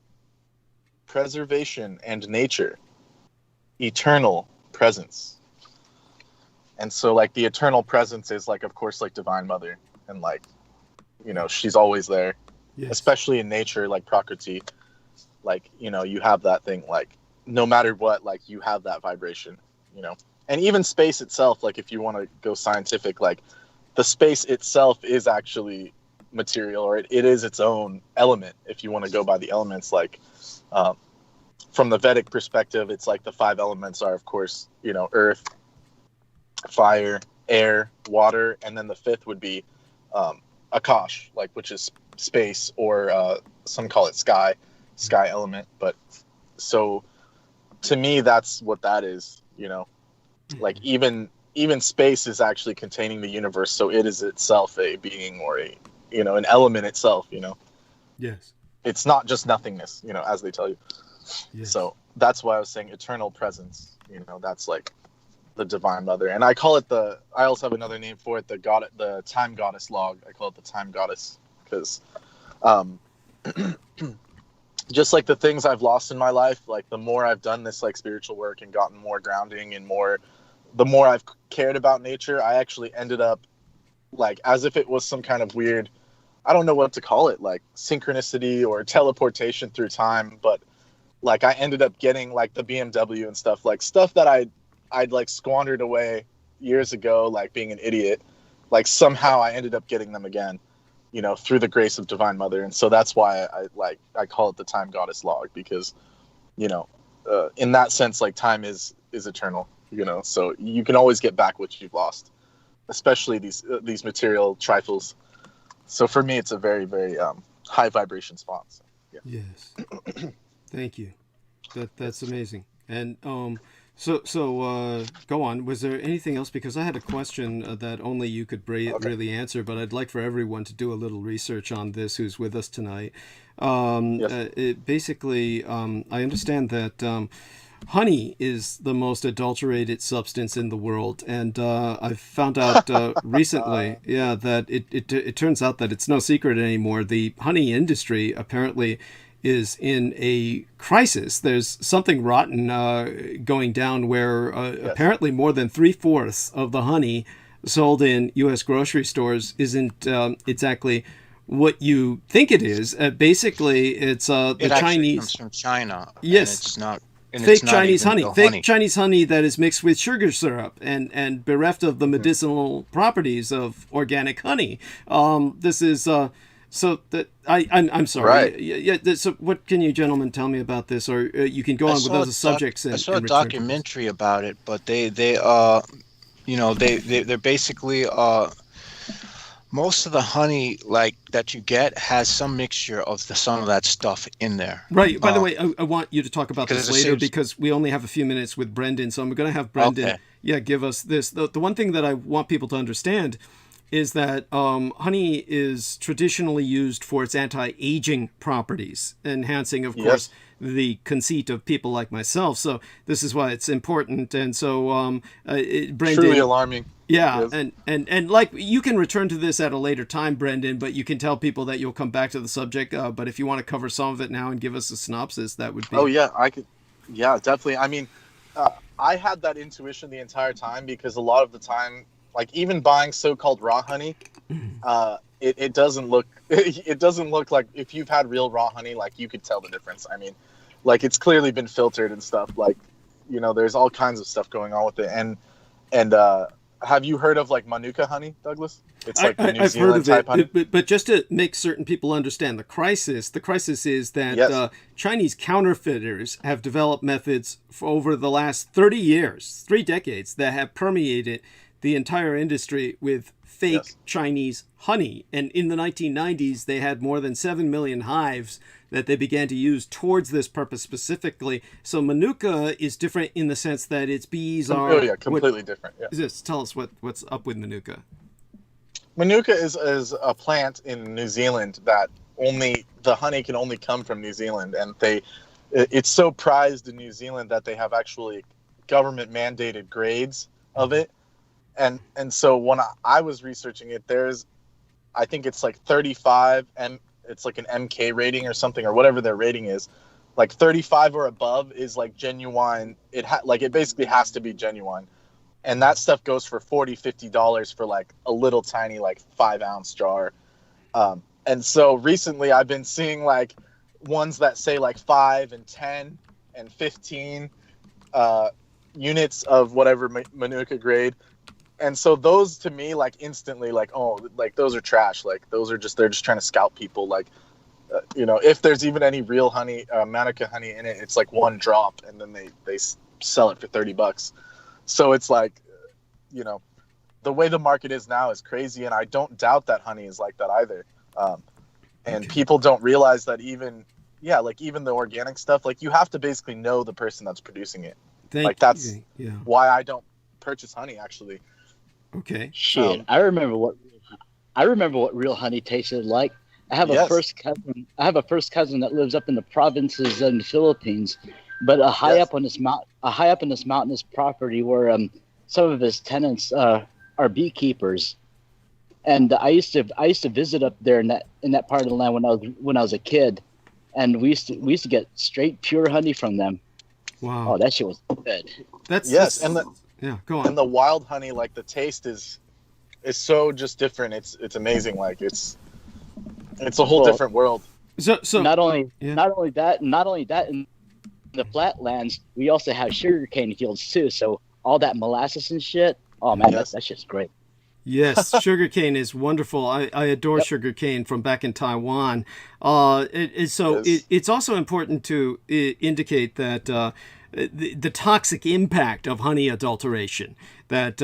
S5: preservation and nature, eternal presence. And so like the eternal presence is like, of course, like Divine Mother. And like, you know, she's always there, yes. Especially in nature, like Prakriti. Like, you know, you have that thing, like no matter what, like you have that vibration, you know. And even space itself, like if you want to go scientific, like the space itself is actually material, or it is its own element. If you want to go by the elements, like from the Vedic perspective, it's like the 5 elements are, of course, you know, earth, fire, air, water, and then the 5th would be Akash, like, which is space, or some call it sky element. But so to me, that's what that is, you know. Like even space is actually containing the universe, so it is itself a being, or a, you know, an element itself, you know. Yes. It's not just nothingness, you know, as they tell you. Yes. So that's why I was saying eternal presence, you know, that's like the Divine Mother. And I call it I also have another name for it, the time goddess log. I call it the time goddess because just like the things I've lost in my life, like the more I've done this like spiritual work and gotten more grounding and the more I've cared about nature, I actually ended up like as if it was some kind of weird, I don't know what to call it, like synchronicity or teleportation through time, but like I ended up getting like the BMW and stuff that I'd like squandered away years ago, like being an idiot. Like somehow I ended up getting them again, you know, through the grace of Divine Mother. And so that's why I call it the time goddess log, because, you know, in that sense, like time is eternal, you know, so you can always get back what you've lost, especially these material trifles. So for me, it's a very, very high vibration spot. So, yeah.
S1: Yes. Thank you. That's amazing. And so go on. Was there anything else? Because I had a question that only you could really answer, but I'd like for everyone to do a little research on this who's with us tonight. Yes. Basically, I understand that honey is the most adulterated substance in the world, and I've found out recently, that it turns out that it's no secret anymore. The honey industry apparently is in a crisis. There's something rotten going down where apparently more than 3/4 of the honey sold in U.S. grocery stores isn't exactly what you think it is. Basically, it's the Chinese.
S6: Comes from China.
S1: Yes,
S6: and it's not. And
S1: fake
S6: it's not
S1: Chinese honey.
S6: honey.
S1: Fake Chinese honey that is mixed with sugar syrup and bereft of the medicinal properties of organic honey. This is. So that I'm sorry.
S5: Right.
S1: Yeah. So what can you gentlemen tell me about this, or you can go on with other subjects?
S6: I saw a documentary about it, but they're basically Most of the honey like that you get has some mixture of some of that stuff in there.
S1: Right. By the way, I want you to talk about this
S6: because it
S1: later
S6: seems-
S1: because we only have a few minutes with Brendan. So I'm going to have Brendan,
S6: Okay.
S1: give us this. The one thing that I want people to understand is that honey is traditionally used for its anti-aging properties, enhancing, of course, the conceit of people like myself. So this is why it's important. And so, Brendan,
S5: Truly alarming.
S1: yeah,
S5: Yes.
S1: and like you can return to this at a later time, Brendan, but you can tell people that you'll come back to the subject. But if you want to cover some of it now and give us a synopsis, that would be.
S5: Oh yeah, I could. Yeah, definitely. I mean, I had that intuition the entire time because a lot of the time, like even buying so-called raw honey, it doesn't look it doesn't look like if you've had real raw honey, like you could tell the difference. I mean, like it's clearly been filtered and stuff. Like, there's all kinds of stuff going on with it. And have you heard of like Manuka honey, Douglas? It's like the New
S1: I've heard
S5: Zealand
S1: of
S5: type honey.
S1: it, but just to make certain people understand the crisis is that
S5: Yes.
S1: Chinese counterfeiters have developed methods for over the last 30 years, 3 decades, that have permeated the entire industry with fake
S5: Yes.
S1: Chinese honey. And in the 1990s, they had more than 7 million hives that they began to use towards this purpose specifically. So Manuka is different in the sense that its bees are...
S5: Oh yeah, completely different. Yeah.
S1: Tell us what's up with Manuka.
S5: Manuka is a plant in New Zealand that the honey can only come from New Zealand, and it's so prized in New Zealand that they have actually government mandated grades of it, and so when I was researching it, I think it's like 35 and it's like an MK rating or something or whatever their rating is, like 35 or above is like genuine. It basically has to be genuine. And that stuff goes for $40-$50 for like a little tiny like 5-ounce jar. And so recently I've been seeing like ones that say like 5 and 10 and 15 units of whatever Manuka grade. And so those to me like instantly like, oh, like those are trash. Like they're just trying to scalp people. Like, if there's even any real honey, Manuka honey in it, it's like one drop and then they sell it for $30. So it's like, the way the market is now is crazy, and I don't doubt that honey is like that either. And people don't realize that even the organic stuff, like you have to basically know the person that's producing it. That's why I don't purchase honey actually.
S1: Okay.
S3: Shit, I remember what real honey tasted like. I have a first cousin that lives up in the provinces in the Philippines, but high up on this mountainous property where some of his tenants are beekeepers, and I used to visit up there in that part of the land when I was a kid, and we used to get straight pure honey from them.
S1: Wow.
S3: Oh, that shit was good.
S1: Go on.
S5: And the wild honey, like the taste is so just different. It's amazing. Like it's a whole different world.
S1: So
S3: not only that, in the flatlands, we also have sugarcane fields too. So all that molasses and shit. Oh man, that shit's great.
S1: Yes, sugarcane is wonderful. I adore sugarcane from back in Taiwan. It's also important to indicate that the toxic impact of honey adulteration. That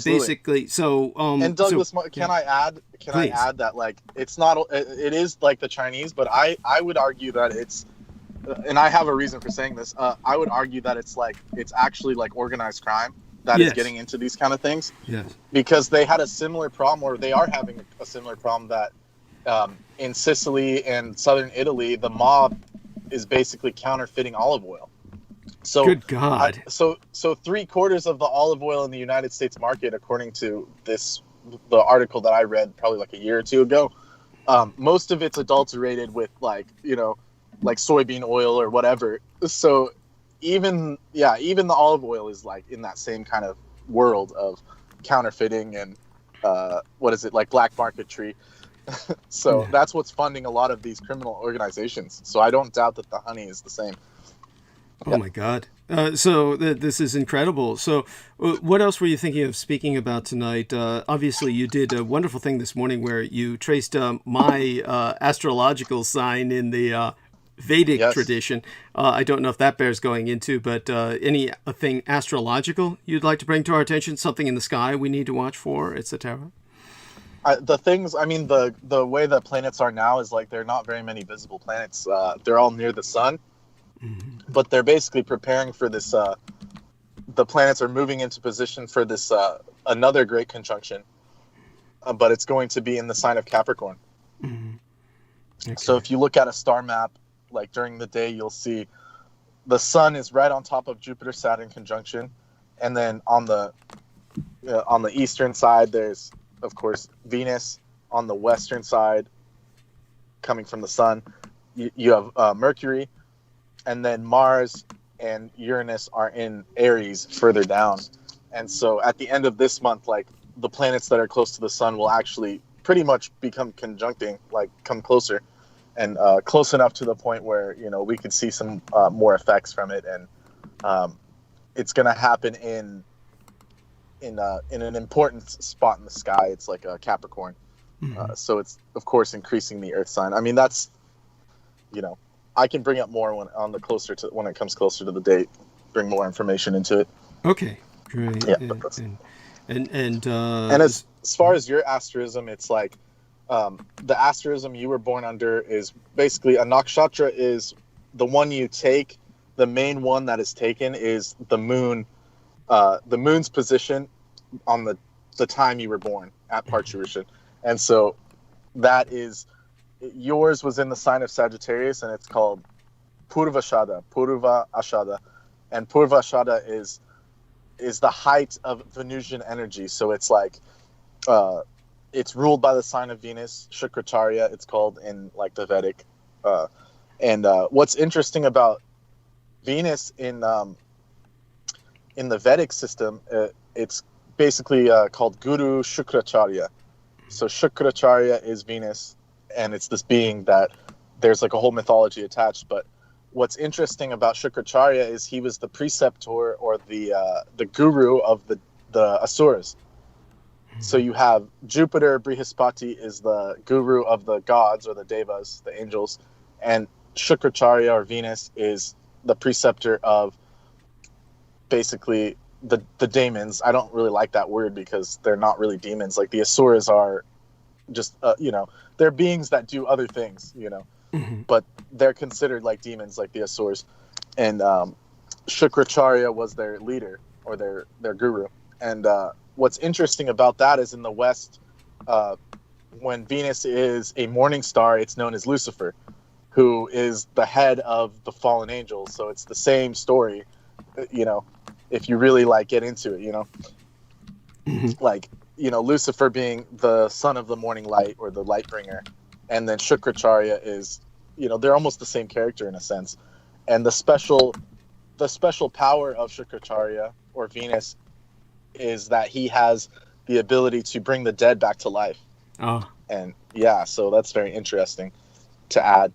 S1: basically. So
S5: and Douglas, can I add that like it is like the Chinese, but I would argue that it's. And I have a reason for saying this. I would argue that it's actually like organized crime that is getting into these kind of things.
S1: Yes.
S5: Because they had a similar problem, or they are having a similar problem that in Sicily and southern Italy, the mob is basically counterfeiting olive oil. So
S1: good God.
S5: So 3/4 of the olive oil in the United States market, according to the article that I read probably like a year or two ago, most of it's adulterated with like soybean oil or whatever. So even the olive oil is like in that same kind of world of counterfeiting and like black marketry. So that's what's funding a lot of these criminal organizations. So I don't doubt that the honey is the same.
S1: Oh my God. This is incredible. So what else were you thinking of speaking about tonight? Obviously, you did a wonderful thing this morning where you traced my astrological sign in the Vedic tradition. I don't know if that bears going into, but anything astrological you'd like to bring to our attention? Something in the sky we need to watch for, etc.?
S5: The way that planets are now is like there are not very many visible planets. They're all near the sun, but they're basically preparing for this. The planets are moving into position for this another great conjunction, but it's going to be in the sign of Capricorn. Okay. So if you look at a star map, like during the day, you'll see the sun is right on top of Jupiter-Saturn conjunction, and then on the eastern side, there's of course Venus. On the western side, coming from the sun, you have Mercury, and then Mars and Uranus are in Aries further down. And so at the end of this month, like the planets that are close to the sun will actually pretty much become conjuncting, like come closer and close enough to the point where, we could see some more effects from it. And it's going to happen in an important spot in the sky. It's like a Capricorn. So it's of course increasing the Earth sign. I mean, that's, I can bring up more when it comes closer to the date, bring more information into it.
S1: Okay, great.
S5: Yeah,
S1: and
S5: as far as your asterism, it's like the asterism you were born under is basically a nakshatra is the one you take. The main one that is taken is the moon. The moon's position on the time you were born at parturition, and so that is. Yours was in the sign of Sagittarius, and it's called Purva Ashada. And Purva Ashada is the height of Venusian energy. So it's like, it's ruled by the sign of Venus, Shukracharya, it's called in like the Vedic. And what's interesting about Venus in the Vedic system, it's basically called Guru Shukracharya. So Shukracharya is Venus, and it's this being that there's like a whole mythology attached. But what's interesting about Shukracharya is he was the preceptor or the guru of the Asuras. So you have Jupiter, Brihaspati is the guru of the gods or the devas, the angels, and Shukracharya or Venus is the preceptor of basically the daemons. I don't really like that word because they're not really demons. Like the Asuras are just they're beings that do other things, but they're considered like demons, like the Asuras. And Shukracharya was their leader or their guru. And what's interesting about that is in the West, when Venus is a morning star, it's known as Lucifer, who is the head of the fallen angels. So it's the same story, if you really like get into it, like, Lucifer being the son of the morning light or the light bringer. And then Shukracharya is, they're almost the same character in a sense. And the special power of Shukracharya or Venus is that he has the ability to bring the dead back to life.
S1: Oh.
S5: And yeah, so that's very interesting to add.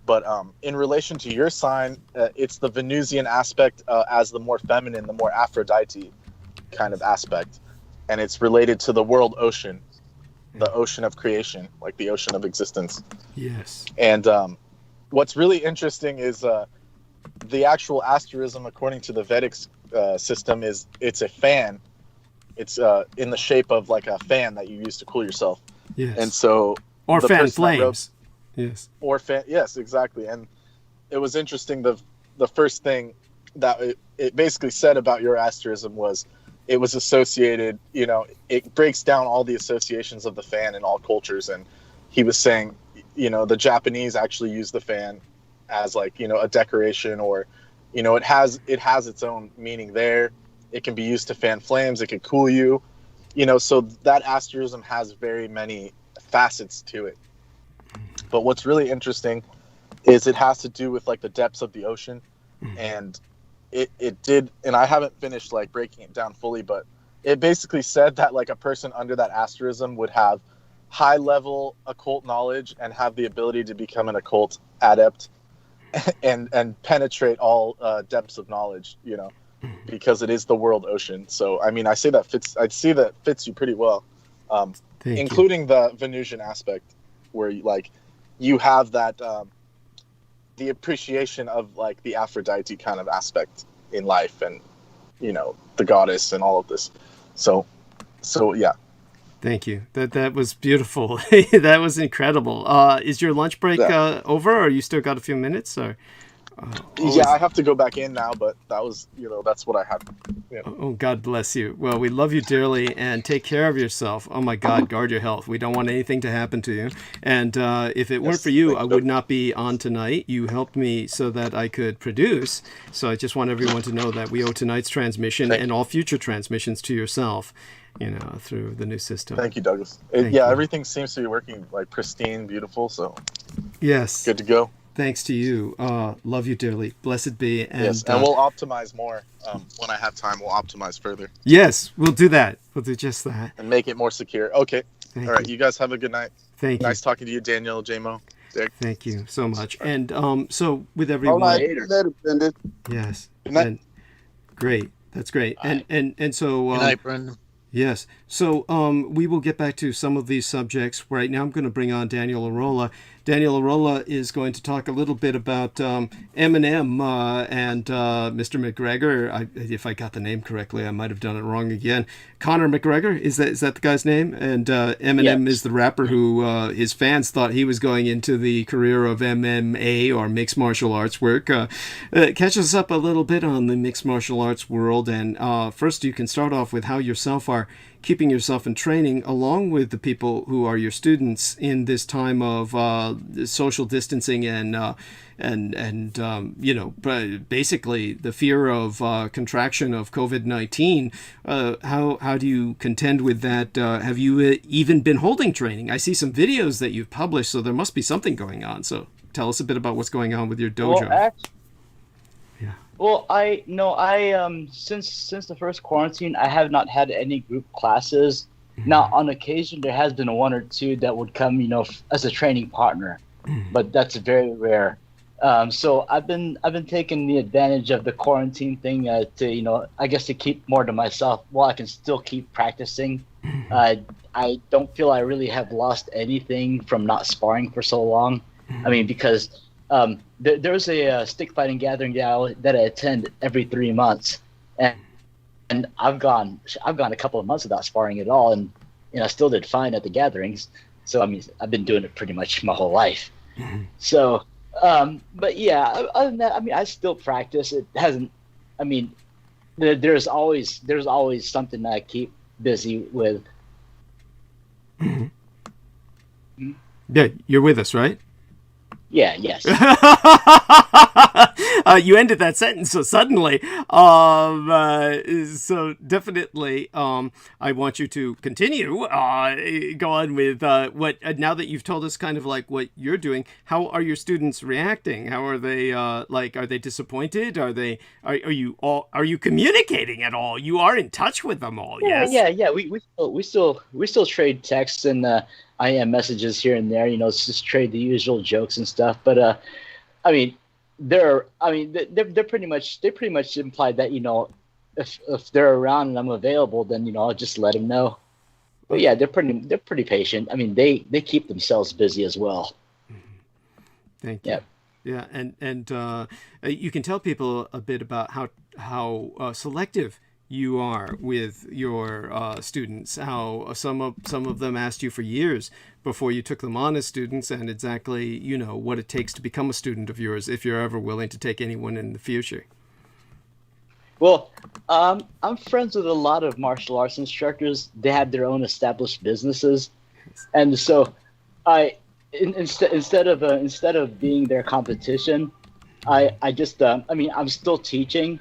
S5: But in relation to your sign, it's the Venusian aspect as the more feminine, the more Aphrodite kind of aspect. And it's related to the world ocean, the ocean of creation, like the ocean of existence.
S1: Yes.
S5: And what's really interesting is the actual asterism, according to the Vedic system, is it's a fan. It's in the shape of like a fan that you use to cool yourself.
S1: Yes.
S5: And so,
S1: or fan flames. Yes.
S5: Or fan. Yes, exactly. And it was interesting. The first thing that it basically said about your asterism was it was associated. It breaks down all the associations of the fan in all cultures. And he was saying, the Japanese actually use the fan as like a decoration, or it has its own meaning there. It can be used to fan flames. It can cool you. So that asterism has very many facets to it. But what's really interesting is it has to do with like the depths of the ocean. And it did, and I haven't finished like breaking it down fully, but it basically said that like a person under that asterism would have high level occult knowledge and have the ability to become an occult adept and penetrate all depths of knowledge, because it is the world ocean. So I mean, I'd see that fits you pretty well, including the Venusian aspect, where you have that the appreciation of like the Aphrodite kind of aspect in life, and the goddess and all of this. So yeah.
S1: Thank you. That was beautiful. That was incredible. Is your lunch break over, or you still got a few minutes? Or
S5: yeah, I have to go back in now, but that was, that's what I had. Yeah.
S1: Oh, God bless you. Well, we love you dearly, and take care of yourself. Oh my God, guard your health. We don't want anything to happen to you. And if it weren't for you, I would not be on tonight. You helped me so that I could produce. So I just want everyone to know that we owe tonight's transmission and all future transmissions to yourself, through the new system.
S5: Thank you, Douglas. Everything seems to be working like pristine, beautiful. So
S1: yes,
S5: good to go.
S1: Thanks to you. Love you dearly. Blessed be. And,
S5: yes, and we'll optimize more. When I have time, we'll optimize further.
S1: Yes, we'll do that. We'll do just that.
S5: And make it more secure. Okay. All right. You guys have a good night.
S1: Thank you.
S5: Nice talking to you, Daniel, JMO. Dick.
S1: Thank you so much. And so with everyone. Yes.
S5: Good night.
S1: Great. That's great. And so.
S6: Good night, Brendan.
S1: Yes. So we will get back to some of these subjects. Right now I'm going to bring on Daniel Arola. Daniel Arola is going to talk a little bit about Eminem and Mr. McGregor. If I got the name correctly, I might have done it wrong again. Conor McGregor, is that the guy's name? And Eminem is the rapper who his fans thought he was going into the career of MMA or mixed martial arts work. Catch us up a little bit on the mixed martial arts world. And first you can start off with how yourself are keeping yourself in training along with the people who are your students in this time of social distancing and basically the fear of contraction of COVID-19. How do you contend with that? Have you even been holding training? I see some videos that you've published, so there must be something going on. So tell us a bit about what's going on with your dojo.
S3: Well, since the first quarantine, I have not had any group classes. Mm-hmm. Now, on occasion, there has been one or two that would come, as a training partner, but that's very rare. So I've been taking the advantage of the quarantine thing to, I guess to keep more to myself while I can still keep practicing. I don't feel I really have lost anything from not sparring for so long. I mean, because there's a stick fighting gathering that I attend every 3 months, and I've gone a couple of months without sparring at all, and I still did fine at the gatherings. So I mean, I've been doing it pretty much my whole life. So, but yeah, other than that, I mean, I still practice. It hasn't. I mean, there's always something that I keep busy with.
S1: Yeah, you're with us, right?
S3: Yeah, yes.
S1: You ended that sentence so suddenly. So definitely, I want you to continue. Go on with what. Now that you've told us kind of like what you're doing, how are your students reacting? How are they? Are they disappointed? Are you communicating at all? You are in touch with them all.
S3: Yeah,
S1: yes.
S3: Yeah. We still trade texts and IM messages here and there. Just trade the usual jokes and stuff. But I mean, they're pretty much implied that if they're around and I'm available, then I'll just let them know. But yeah, they're pretty patient. I mean, they keep themselves busy as well.
S1: Thank you. Yep. Yeah, and you can tell people a bit about how selective you are with your students, how some of them asked you for years before you took them on as students, and exactly what it takes to become a student of yours if you're ever willing to take anyone in the future. Well,
S3: I'm friends with a lot of martial arts instructors. They have their own established businesses, and so instead of being their competition, I just I'm still teaching.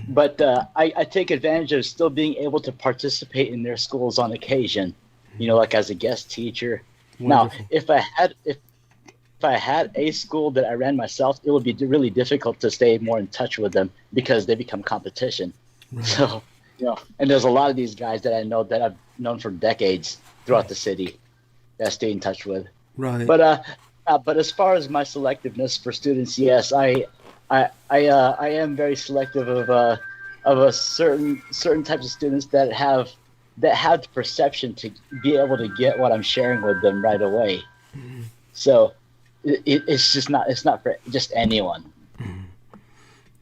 S3: But I take advantage of still being able to participate in their schools on occasion, like as a guest teacher. Wonderful. Now, if I had a school that I ran myself, it would be really difficult to stay more in touch with them because they become competition. Right. So, and there's a lot of these guys that I know that I've known for decades throughout the city that I stay in touch with.
S1: Right.
S3: But as far as my selectiveness for students, yes, I am very selective of a certain types of students that have the perception to be able to get what I'm sharing with them right away. Mm-hmm. So it's not for just anyone.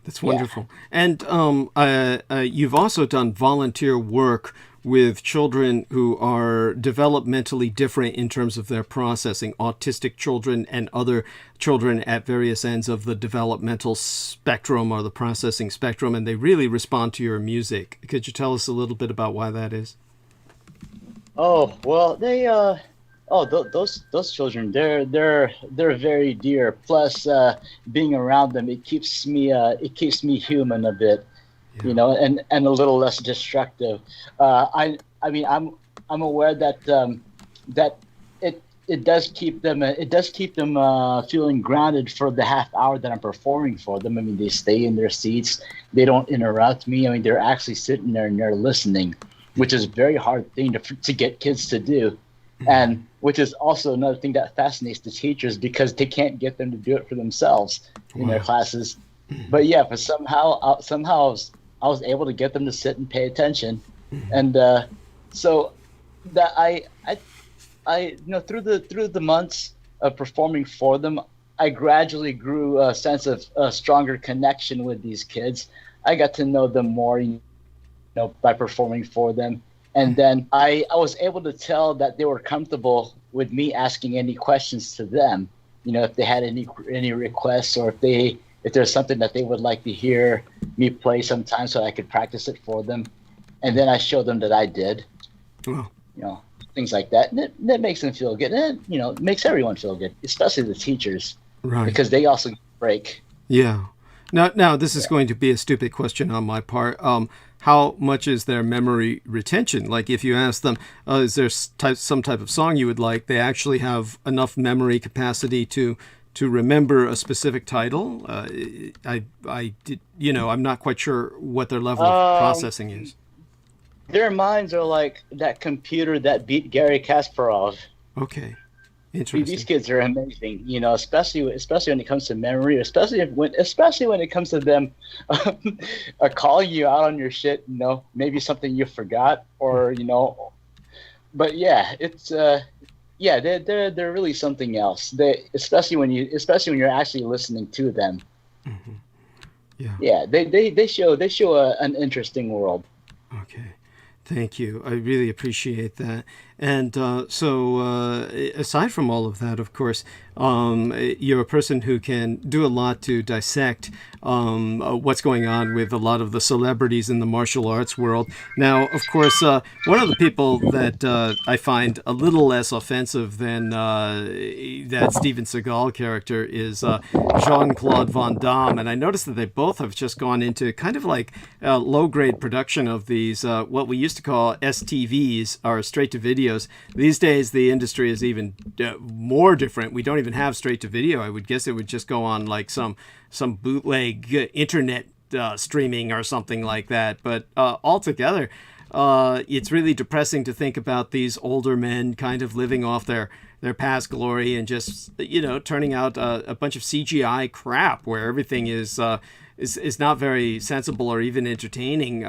S1: That's wonderful. And you've also done volunteer work with children who are developmentally different in terms of their processing, autistic children and other children at various ends of the developmental spectrum or the processing spectrum, and they really respond to your music. Could you tell us a little bit about why that is?
S3: Oh well, those children, they're very dear. Plus, being around them, it keeps me human a bit, you know, and a little less destructive. I mean, I'm aware that that it does keep them feeling grounded for the half hour that I'm performing for them. I mean, they stay in their seats, they don't interrupt me. I mean, they're actually sitting there and they're listening, which is a very hard thing to get kids to do. And which is also another thing that fascinates the teachers, because they can't get them to do it for themselves in their classes. But yeah, but somehow I was able to get them to sit and pay attention. And so that I you know, through the months of performing for them, I gradually grew a sense of a stronger connection with these kids. I got to know them more, you know, by performing for them. And then I was able to tell that they were comfortable with me asking any questions to them, you know, if they had any requests, or if there's something that they would like to hear me play sometime, so I could practice it for them. And then I showed them that I did, you know, things like that. And that makes them feel good. And, you know, it makes everyone feel good, especially the teachers,
S1: Right.
S3: because they also get a break.
S1: Yeah. Now this is going to be a stupid question on my part. How much is their memory retention? Like, if you ask them, is there some type of song you would like, they actually have enough memory capacity to remember a specific title? I did, you know, I'm not quite sure what their level of processing is.
S3: Their minds are like that computer that beat Gary Kasparov.
S1: Okay. Interesting.
S3: These kids are amazing, you know, especially when it comes to memory, especially when it comes to them calling you out on your shit, you know, maybe something you forgot, or, you know, but yeah, it's yeah, they're really something else. Especially when you're actually listening to them.
S1: Yeah.
S3: Yeah, they show an interesting world.
S1: Okay. Thank you. I really appreciate that. And so aside from all of that, of course, you're a person who can do a lot to dissect what's going on with a lot of the celebrities in the martial arts world. Now, of course, one of the people that I find a little less offensive than that Steven Seagal character is Jean-Claude Van Damme. And I noticed that they both have just gone into kind of like low-grade production of these, what we used to call STVs, or straight-to-video. These days, the industry is even more different. We don't even have straight to video. I would guess it would just go on like some bootleg internet streaming or something like that. But altogether, it's really depressing to think about these older men kind of living off their past glory and just, you know, turning out a bunch of CGI crap where everything is not very sensible or even entertaining.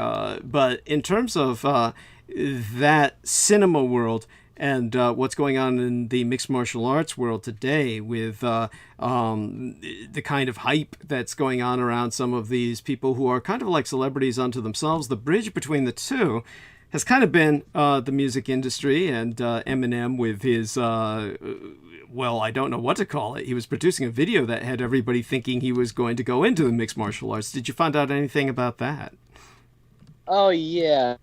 S1: But in terms of that cinema world and what's going on in the mixed martial arts world today, with the kind of hype that's going on around some of these people who are kind of like celebrities unto themselves, the bridge between the two has kind of been the music industry and Eminem with his, well, I don't know what to call it. He was producing a video that had everybody thinking he was going to go into the mixed martial arts. Did you find out anything about that?
S3: Oh, yeah.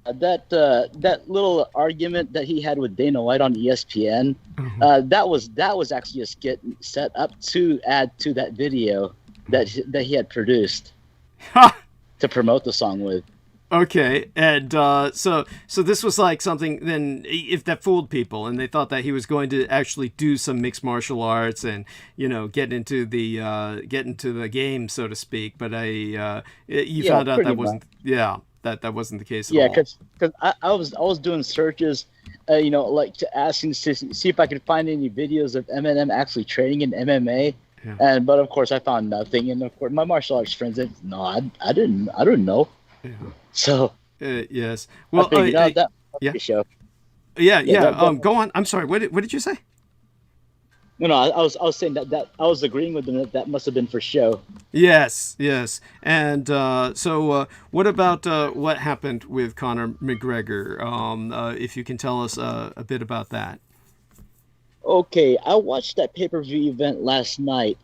S3: That little argument that he had with Dana White on ESPN, that was actually a skit set up to add to that video that he had produced to promote the song with.
S1: Okay, and so this was like something then, if that fooled people and they thought that he was going to actually do some mixed martial arts and, you know, get into the game, so to speak. But you found out that wasn't that wasn't the case at all.
S3: Yeah, because I was doing searches, you know, like to see if I could find any videos of Eminem actually training in MMA. Yeah. But of course I found nothing, and of course my martial arts friends said, no, I didn't know. Yeah. So
S1: yes, well,
S3: I figured,
S1: yeah,
S3: show.
S1: Yeah. Go on. I'm sorry. What did you say?
S3: No, I was saying that I was agreeing with them that must have been for show.
S1: Yes, yes. And what about what happened with Conor McGregor? If you can tell us a bit about that.
S3: Okay, I watched that pay-per-view event last night.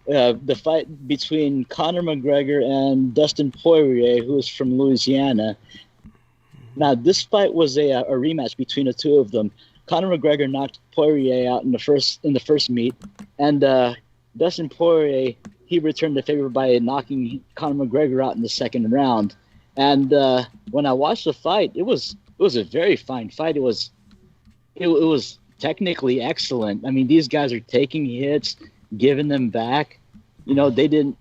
S3: The fight between Conor McGregor and Dustin Poirier, who is from Louisiana. Now, this fight was a rematch between the two of them. Conor McGregor knocked Poirier out in the first meet, and Dustin Poirier, he returned the favor by knocking Conor McGregor out in the second round. And when I watched the fight, it was a very fine fight. It was technically excellent. I mean, these guys are taking hits, giving them back. You know, they didn't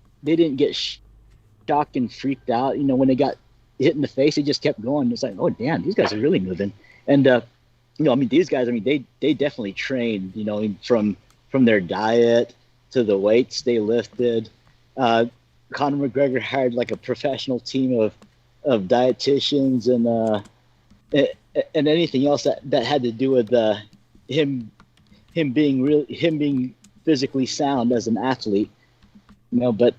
S3: get shocked and freaked out. You know, when they got hit in the face, they just kept going. It's like, oh damn, these guys are really moving. And you know, I mean, these guys, I mean, they definitely trained. You know, from their diet to the weights they lifted. Conor McGregor hired like a professional team of dietitians and anything else that had to do with him being physically sound as an athlete. You know, but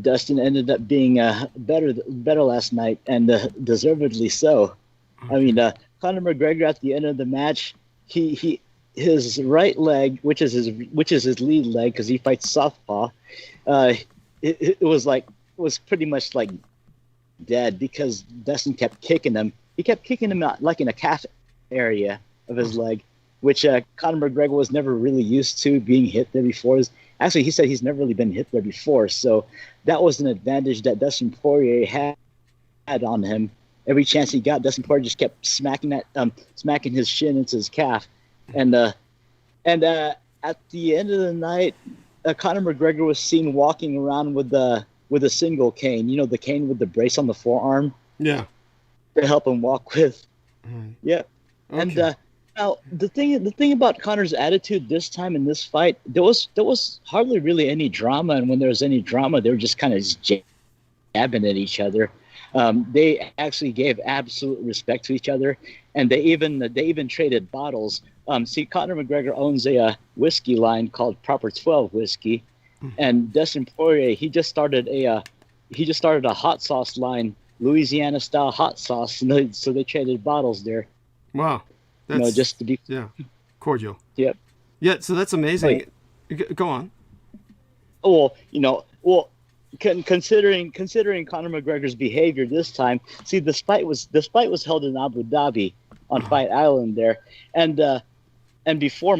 S3: Dustin ended up being better last night, and deservedly so. I mean, Conor McGregor at the end of the match, his right leg, which is his lead leg because he fights southpaw, it was pretty much like dead because Dustin kept kicking him. He kept kicking him out like in a calf area of his leg, which Conor McGregor was never really used to being hit there before. Actually, he said he's never really been hit there before, so that was an advantage that Dustin Poirier had on him. Every chance he got, Dustin Poirier just kept smacking his shin into his calf, and at the end of the night, Conor McGregor was seen walking around with a single cane. You know, the cane with the brace on the forearm.
S1: Yeah.
S3: To help him walk with.
S1: Mm.
S3: Yeah. Okay. And now the thing about Conor's attitude this time in this fight, there was hardly really any drama, and when there was any drama, they were just kind of jabbing at each other. They actually gave absolute respect to each other, and they even traded bottles. See, Conor McGregor owns a whiskey line called Proper 12 whiskey, and Dustin Poirier he just started a hot sauce line, Louisiana style hot sauce, and so they traded bottles there.
S1: Wow, that's,
S3: you know, just to be
S1: cordial.
S3: Yep.
S1: Yeah, so that's amazing. Go on.
S3: Well, you know, considering Conor McGregor's behavior this time, see, this fight was held in Abu Dhabi on Fight Island there, and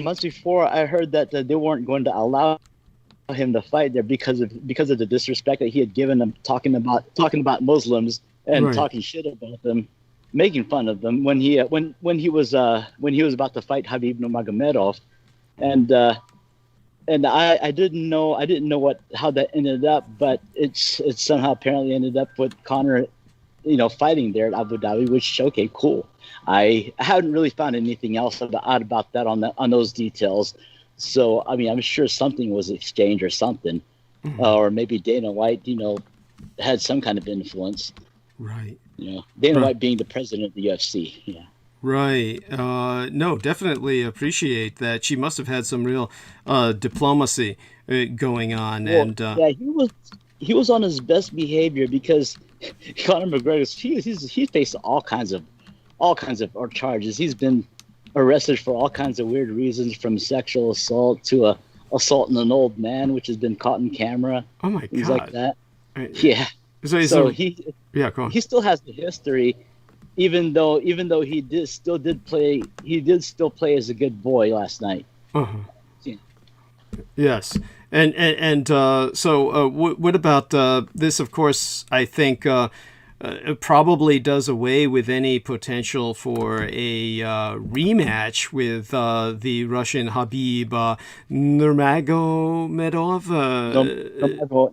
S3: months before, I heard that they weren't going to allow him to fight there because of the disrespect that he had given them, talking about Muslims and talking shit about them, making fun of them when he was about to fight Khabib Nurmagomedov, and I didn't know how that ended up, but it's somehow apparently ended up with Conor, you know, fighting there at Abu Dhabi, which, okay, cool. I haven't really found anything else out about that on those details. So, I mean, I'm sure something was exchanged or something, or maybe Dana White, you know, had some kind of influence.
S1: Right.
S3: You know, Dana White being the president of the UFC. Yeah.
S1: Right. No, definitely appreciate that. She must have had some real diplomacy going on. Well, and
S3: yeah, he was on his best behavior because Conor McGregor, he faced all kinds of charges. He's been arrested for all kinds of weird reasons, from sexual assault to assault on an old man, which has been caught in camera.
S1: Oh my
S3: things
S1: God.
S3: like that. Yeah. So he still has the history, even though he did still play as a good boy last night.
S1: Uh-huh. Yeah. Yes. And so what about this? Of course, I think probably does away with any potential for a rematch with the Russian Khabib Nurmagomedov.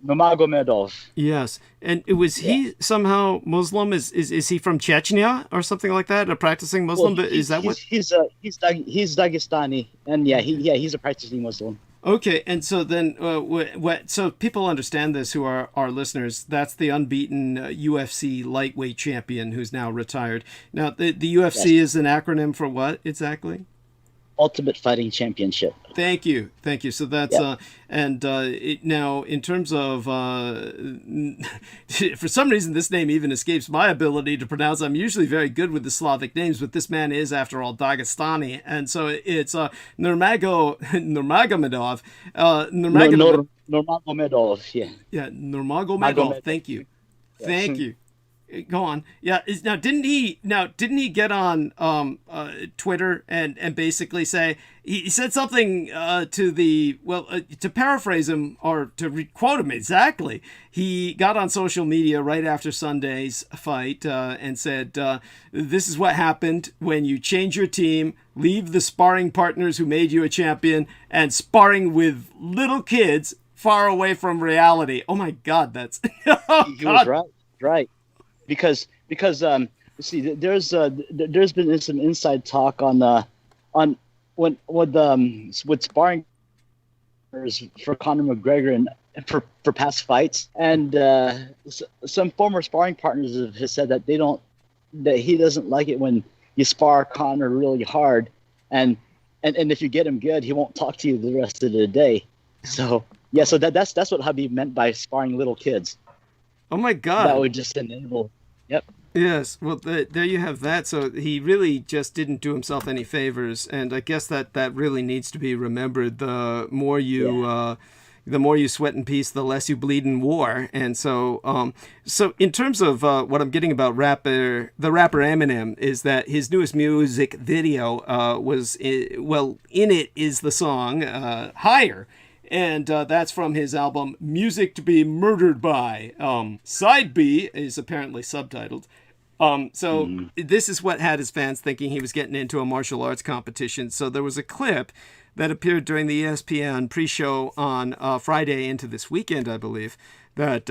S3: Nurmagomedov.
S1: Yes, and was he somehow Muslim? Is he from Chechnya or something like that? A practicing Muslim?
S3: Well,
S1: is that what?
S3: He's Dagestani, and he's a practicing Muslim.
S1: Okay, and so then, so people understand this who are our listeners. That's the unbeaten UFC lightweight champion who's now retired. Now, the UFC is an acronym for what exactly?
S3: Ultimate Fighting Championship.
S1: Thank you. So that's now in terms of for some reason this name even escapes my ability to pronounce. I'm usually very good with the Slavic names, but this man is, after all, Dagestani, and so it's Nurmagomedov.
S3: Nurmagomedov, yeah.
S1: Yeah, Nurmagomedov. Thank you. Thank you. Go on. Yeah. Now, didn't he get on Twitter and basically say, he said something to paraphrase him or to quote him exactly, he got on social media right after Sunday's fight and said, this is what happened when you change your team, leave the sparring partners who made you a champion, and sparring with little kids far away from reality. Oh my God, that's
S3: He was right. Because you see, there's been some inside talk with sparring for Conor McGregor and for past fights, and some former sparring partners have said that he doesn't like it when you spar Conor really hard, and if you get him good, he won't talk to you the rest of the day. So yeah, so that's what Habib meant by sparring little kids.
S1: Oh my God!
S3: That would just enable. Yep.
S1: Yes. Well, there you have that. So he really just didn't do himself any favors, and I guess that really needs to be remembered. The more you sweat in peace, the less you bleed in war. And so, so in terms of what I'm getting about the rapper Eminem is that his newest music video in it is the song "Higher." And that's from his album Music to Be Murdered By. Side B is apparently subtitled. This is what had his fans thinking he was getting into a martial arts competition. So there was a clip that appeared during the ESPN pre-show on Friday into this weekend, I believe, that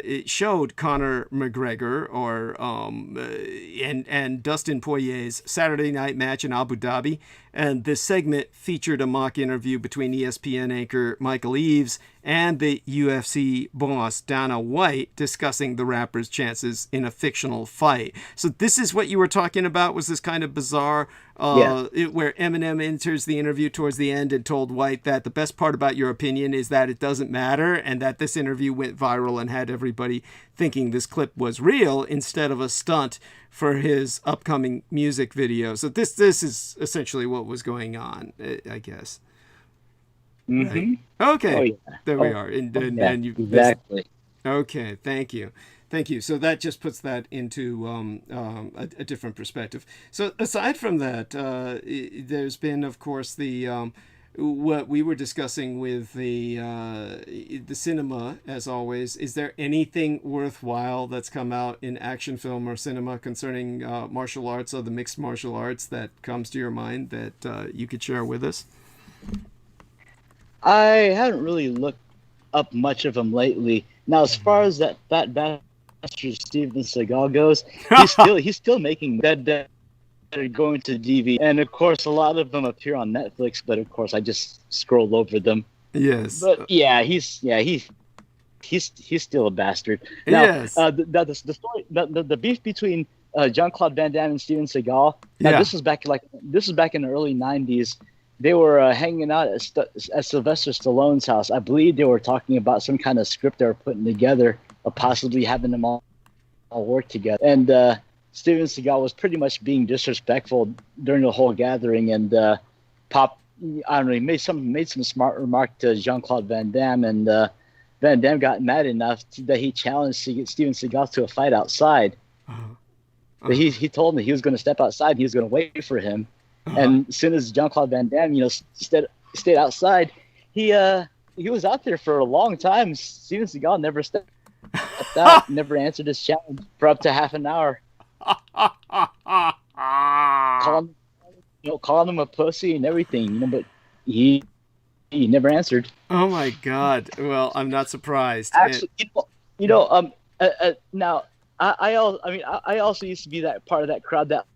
S1: it showed Conor McGregor and Dustin Poirier's Saturday night match in Abu Dhabi. And this segment featured a mock interview between ESPN anchor Michael Eaves and the UFC boss Dana White discussing the rapper's chances in a fictional fight. So this is what you were talking about, was this kind of bizarre where Eminem enters the interview towards the end and told White that the best part about your opinion is that it doesn't matter, and that this interview went viral and had everybody thinking this clip was real instead of a stunt for his upcoming music video. So this is essentially what was going on, I guess.
S3: Mm-hmm.
S1: Right? Okay.
S3: Oh, yeah.
S1: There we are. And you
S3: exactly.
S1: Okay. Thank you. So that just puts that into a different perspective. So aside from that, there's been, of course, the what we were discussing with the cinema, as always. Is there anything worthwhile that's come out in action film or cinema concerning martial arts or the mixed martial arts that comes to your mind that you could share with us?
S3: I haven't really looked up much of them lately. Now, as far as that fat bastard Steven Seagal goes, he's still making that are going to DV, and of course a lot of them appear on Netflix, but of course I just scroll over them.
S1: Yes,
S3: but he's still a bastard. Now,
S1: yes.
S3: The story, the beef between Jean-Claude Van Damme and Steven Seagal. Now, this was back in the early '90s. They were hanging out at Sylvester Stallone's house. I believe they were talking about some kind of script they were putting together, of possibly having them all work together. And Steven Seagal was pretty much being disrespectful during the whole gathering, and he made some smart remark to Jean-Claude Van Damme, and Van Damme got mad enough that he challenged Steven Seagal to a fight outside. But he told me he was going to step outside and he was going to wait for him. And as soon as Jean-Claude Van Damme, stayed outside, he was out there for a long time. Steven Seagal never stepped out, never answered his challenge for up to half an hour. Calling him a pussy and everything, but he never answered.
S1: Oh my God! Well, I'm not surprised.
S3: Actually, now I also used to be that part of that crowd that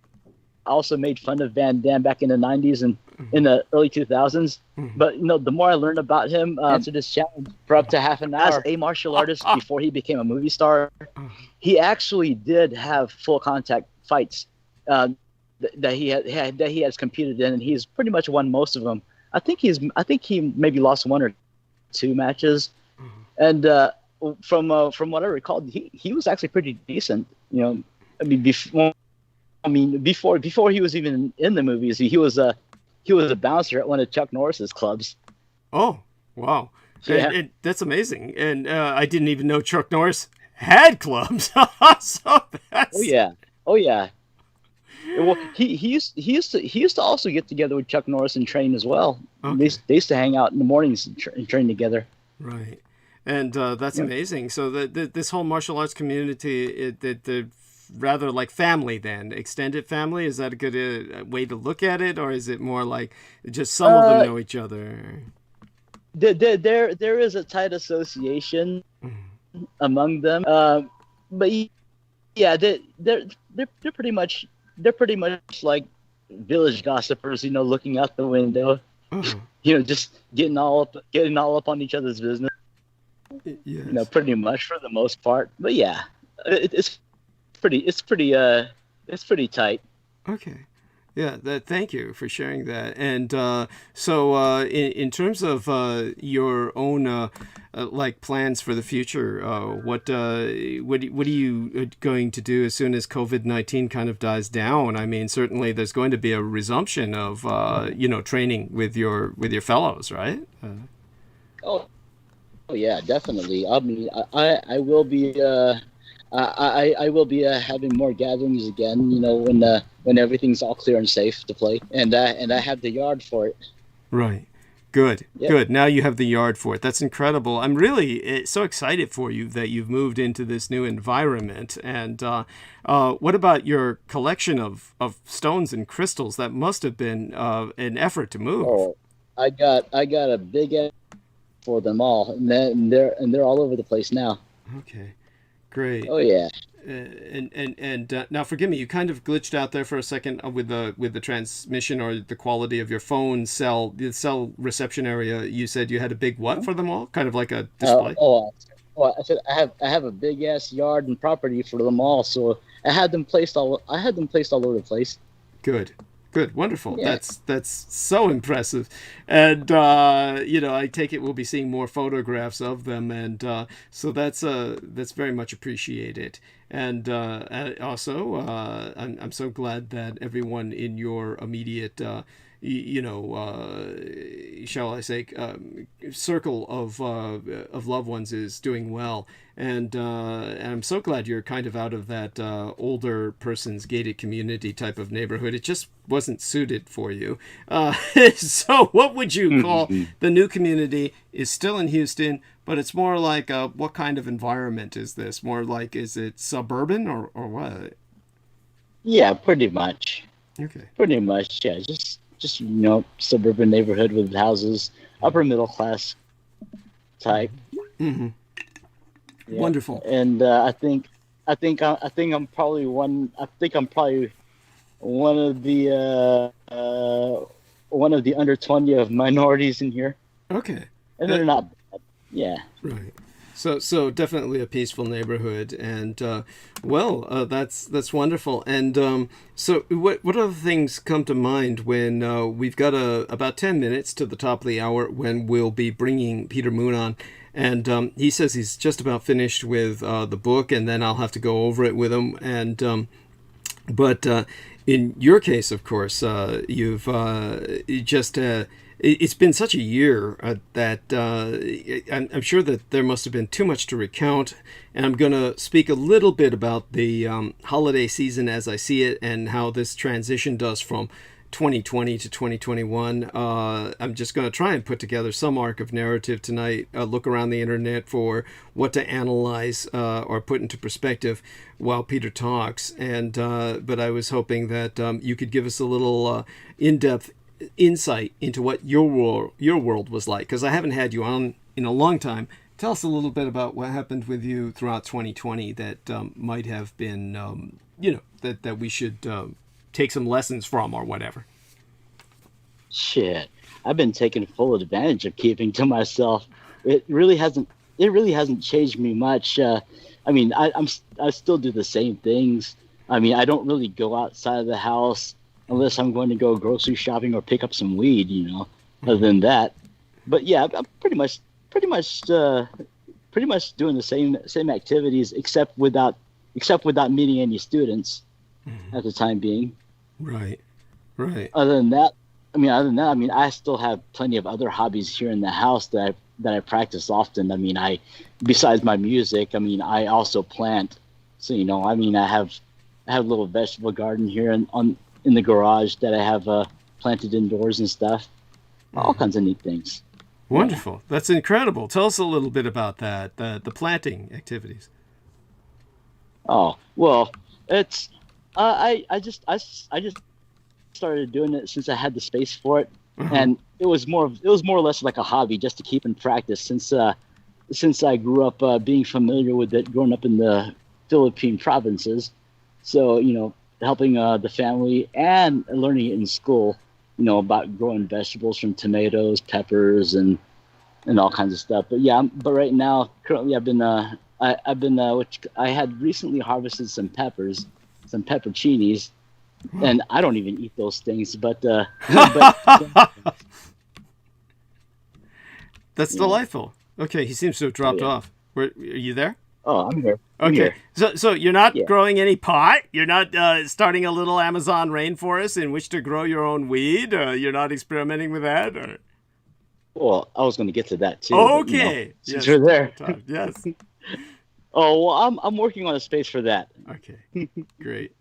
S3: also made fun of Van Damme back in the 90s and in the early 2000s. But the more I learned about him, answered his challenge for up to half an hour. As a martial artist before he became a movie star, he actually did have full contact fights. that he has competed in, and he's pretty much won most of them. I think he maybe lost one or two matches, and from what I recall, he was actually pretty decent. You know, before he was even in the movies, he was a bouncer at one of Chuck Norris's clubs.
S1: Oh, wow.
S3: Yeah.
S1: And that's amazing. And I didn't even know Chuck Norris had clubs. So that's...
S3: Oh yeah. Well, he used to also get together with Chuck Norris and train as well.
S1: Okay.
S3: They used to hang out in the mornings and train together.
S1: Right. And that's amazing. So this whole martial arts community, the rather like family then, extended family, is that a good way to look at it? Or is it more like just some of them know each other?
S3: There is a tight association among them, but yeah, they're pretty much like village gossipers, you know, looking out the window, you know, just getting all up on each other's business.
S1: Yes.
S3: You know, pretty much for the most part. But yeah, it's pretty tight.
S1: Okay. Yeah, thank you for sharing that. And so in terms of your own like plans for the future, what are you going to do as soon as COVID-19 kind of dies down? I mean, certainly there's going to be a resumption of training with your fellows, right?
S3: Oh yeah, definitely. I mean, I will be. I will be having more gatherings again, you know, when everything's all clear and safe to play, and I have the yard for it.
S1: Right. Good.
S3: Yep.
S1: Good. Now you have the yard for it. That's incredible. I'm really so excited for you that you've moved into this new environment. And what about your collection of stones and crystals? That must have been an effort to move.
S3: Oh, I got a big ass for them all, and they're all over the place now.
S1: Okay. Great.
S3: Oh yeah.
S1: And now forgive me, you kind of glitched out there for a second with the transmission or the quality of your phone cell, the cell reception area. You said you had a big what for them all? Kind of like a display?
S3: I said I have a big ass yard and property for them all, so I had them placed all over the place.
S1: Good. Wonderful.
S3: Yeah.
S1: That's so impressive. And I take it we'll be seeing more photographs of them, and so that's very much appreciated. And also I'm so glad that everyone in your immediate shall I say, circle of loved ones is doing well, and I'm so glad you're kind of out of that older person's gated community type of neighborhood. It just wasn't suited for you. So what would you call the new community? Is still in Houston, but it's more like what kind of environment is this? More like, is it suburban or what?
S3: Yeah, pretty much.
S1: Okay.
S3: Pretty much, yeah. Just suburban neighborhood with houses, upper middle class type.
S1: Mm-hmm.
S3: Yeah.
S1: Wonderful.
S3: And I think I'm probably one of the under 20 of minorities in here.
S1: Okay.
S3: And they're not bad. Yeah.
S1: Right. So definitely a peaceful neighborhood, and that's wonderful. And so what other things come to mind when we've got about 10 minutes to the top of the hour when we'll be bringing Peter Moon on, and he says he's just about finished with the book, and then I'll have to go over it with him. And but in your case, of course, you've it's been such a year that I'm sure that there must have been too much to recount, and I'm going to speak a little bit about the holiday season as I see it and how this transition does from 2020 to 2021. I'm just going to try and put together some arc of narrative tonight, look around the internet for what to analyze or put into perspective while Peter talks. And but I was hoping that you could give us a little in-depth insight into what your world was like, because I haven't had you on in a long time. Tell us a little bit about what happened with you throughout 2020 that might have been that we should take some lessons from or whatever.
S3: Shit, I've been taking full advantage of keeping to myself. It really hasn't changed me much. I mean, I still do the same things. I mean, I don't really go outside of the house. unless I'm going to go grocery shopping or pick up some weed, you know. Other than that, but yeah, I'm pretty much doing the same activities, except without meeting any students at the time being.
S1: Right.
S3: Other than that, I mean, I still have plenty of other hobbies here in the house that I practice often. I mean, besides my music, I mean, I also plant. So, you know, I mean, I have a little vegetable garden here in the garage that I have planted indoors and stuff. All kinds of neat things.
S1: Wonderful. Yeah. That's incredible. Tell us a little bit about that, the planting activities.
S3: Oh, well, it's I just started doing it since I had the space for it, and it was more or less like a hobby just to keep in practice since I grew up being familiar with it growing up in the Philippine provinces. So, you know, helping the family and learning it in school, you know, about growing vegetables from tomatoes, peppers, and all kinds of stuff. But yeah, right now, currently, I had recently harvested some peppers, some pepperoncinis, and I don't even eat those things. But
S1: that's delightful. Okay, he seems to have dropped off. Are you there?
S3: Oh, I'm here.
S1: Okay, so you're not growing any pot? You're not starting a little Amazon rainforest in which to grow your own weed? You're not experimenting with that? Or?
S3: Well, I was going to get to that too.
S1: Okay.
S3: But, since you're there.
S1: Yes.
S3: Oh, well, I'm working on a space for that.
S1: Okay, great.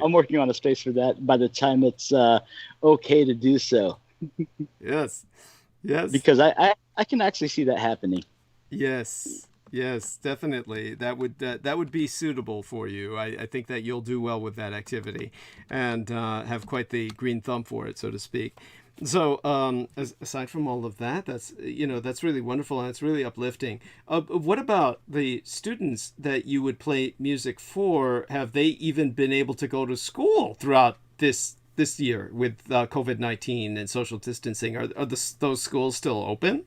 S3: I'm working on a space for that by the time it's okay to do so.
S1: Yes.
S3: Because I can actually see that happening.
S1: Yes, definitely. That would be suitable for you. I think that you'll do well with that activity, and have quite the green thumb for it, so to speak. So, aside from all of that, that's really wonderful, and it's really uplifting. What about the students that you would play music for? Have they even been able to go to school throughout this year with COVID-19 and social distancing? Are those schools still open?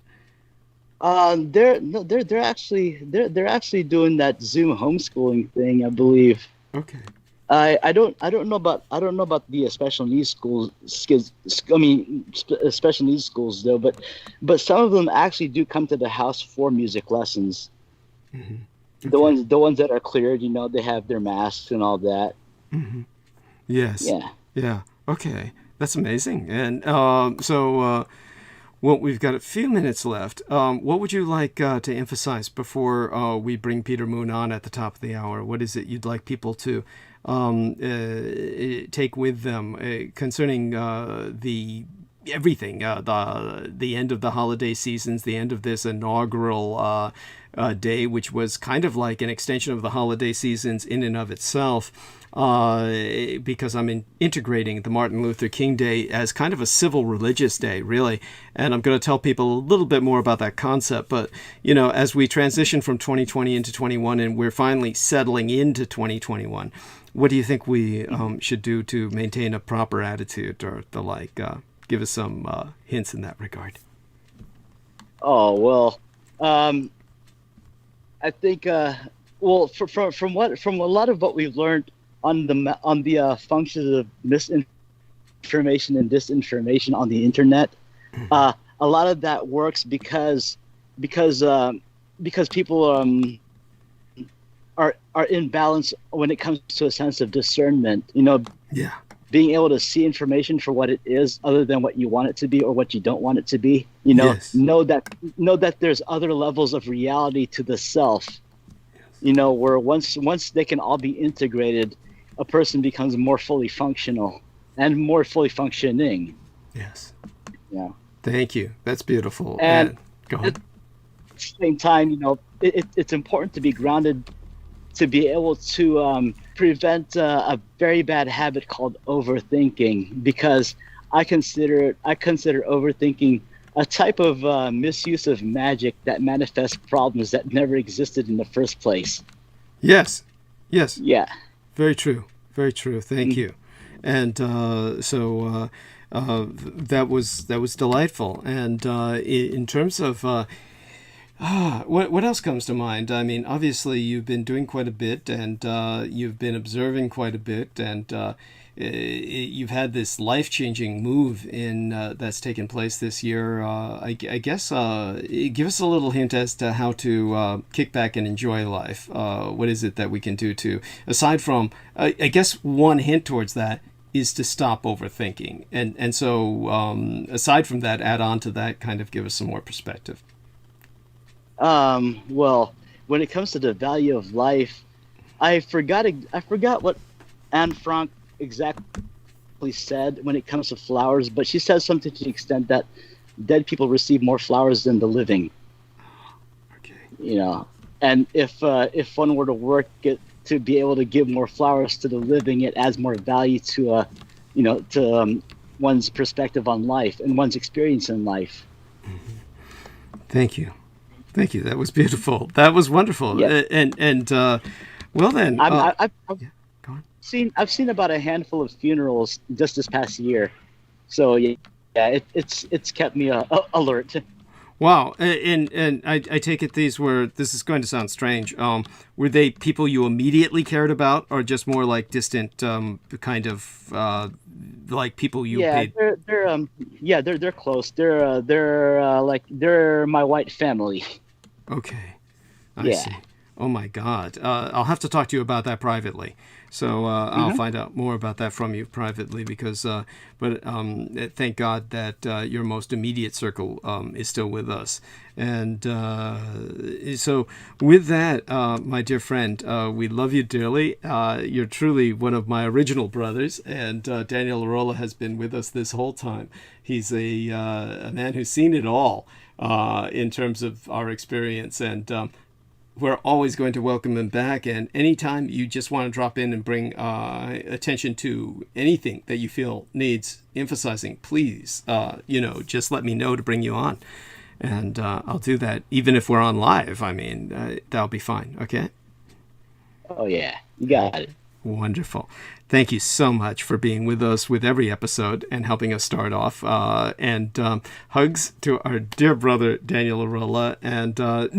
S3: They're actually doing that Zoom homeschooling thing, I believe.
S1: Okay.
S3: I don't know about the special needs schools. Special needs schools though, but some of them actually do come to the house for music lessons. Mm-hmm. Okay. The ones that are cleared, you know, they have their masks and all that.
S1: Mm-hmm. Yes. Yeah. Okay, that's amazing. And well, we've got a few minutes left. What would you like to emphasize before we bring Peter Moon on at the top of the hour? What is it you'd like people to take with them concerning everything, the end of the holiday seasons, the end of this inaugural day, which was kind of like an extension of the holiday seasons in and of itself, because I'm integrating the Martin Luther King Day as kind of a civil religious day, really. And I'm going to tell people a little bit more about that concept. But, you know, as we transition from 2020 into 21 and we're finally settling into 2021, what do you think we should do to maintain a proper attitude or the like? Give us some hints in that regard.
S3: Oh, well, I think, from a lot of what we've learned on the functions of misinformation and disinformation on the internet, a lot of that works because people are in balance when it comes to a sense of discernment. You know, being able to see information for what it is, other than what you want it to be or what you don't want it to be. You know, know that there's other levels of reality to the self. You know, where once they can all be integrated, a person becomes more fully functional and more fully functioning.
S1: Yes.
S3: Yeah.
S1: Thank you. That's beautiful.
S3: And
S1: go ahead.
S3: At the same time, you know, it's important to be grounded, to be able to prevent a very bad habit called overthinking, because I consider overthinking a type of misuse of magic that manifests problems that never existed in the first place.
S1: Yes.
S3: Yeah.
S1: Very true. Thank you. And so that was delightful. And in terms of What else comes to mind? I mean, obviously you've been doing quite a bit, and you've been observing quite a bit, and you've had this life-changing move in that's taken place this year. I guess give us a little hint as to how to kick back and enjoy life. What is it that we can do to, aside from, I guess one hint towards that is to stop overthinking, and so aside from that, add on to that, kind of give us some more perspective.
S3: Well, when it comes to the value of life, I forgot what Anne Frank exactly said when it comes to flowers, but she says something to the extent that dead people receive more flowers than the living.
S1: Okay.
S3: And if one were to work to be able to give more flowers to the living, it adds more value to one's perspective on life and one's experience in life.
S1: Thank you. That was beautiful. That was wonderful.
S3: Yeah.
S1: Well then,
S3: I've
S1: yeah, go on.
S3: seen about a handful of funerals just this past year, so it's kept me alert.
S1: Wow. And I take it this is going to sound strange. Were they people you immediately cared about, or just more like distant, kind of like people you paid?
S3: They're close. They're my white family.
S1: Okay, I see. Oh my God. I'll have to talk to you about that privately. So I'll find out more about that from you privately, because, thank God that your most immediate circle is still with us. And so with that, my dear friend, we love you dearly. You're truly one of my original brothers, and Daniel Arola has been with us this whole time. He's a man who's seen it all in terms of our experience, and we're always going to welcome him back. And anytime you just want to drop in and bring attention to anything that you feel needs emphasizing, please, just let me know to bring you on. And I'll do that, even if we're on live. I mean, that'll be fine. Okay?
S3: Oh, yeah. You got it.
S1: Wonderful. Thank you so much for being with us with every episode and helping us start off. And hugs to our dear brother, Daniel Arola, and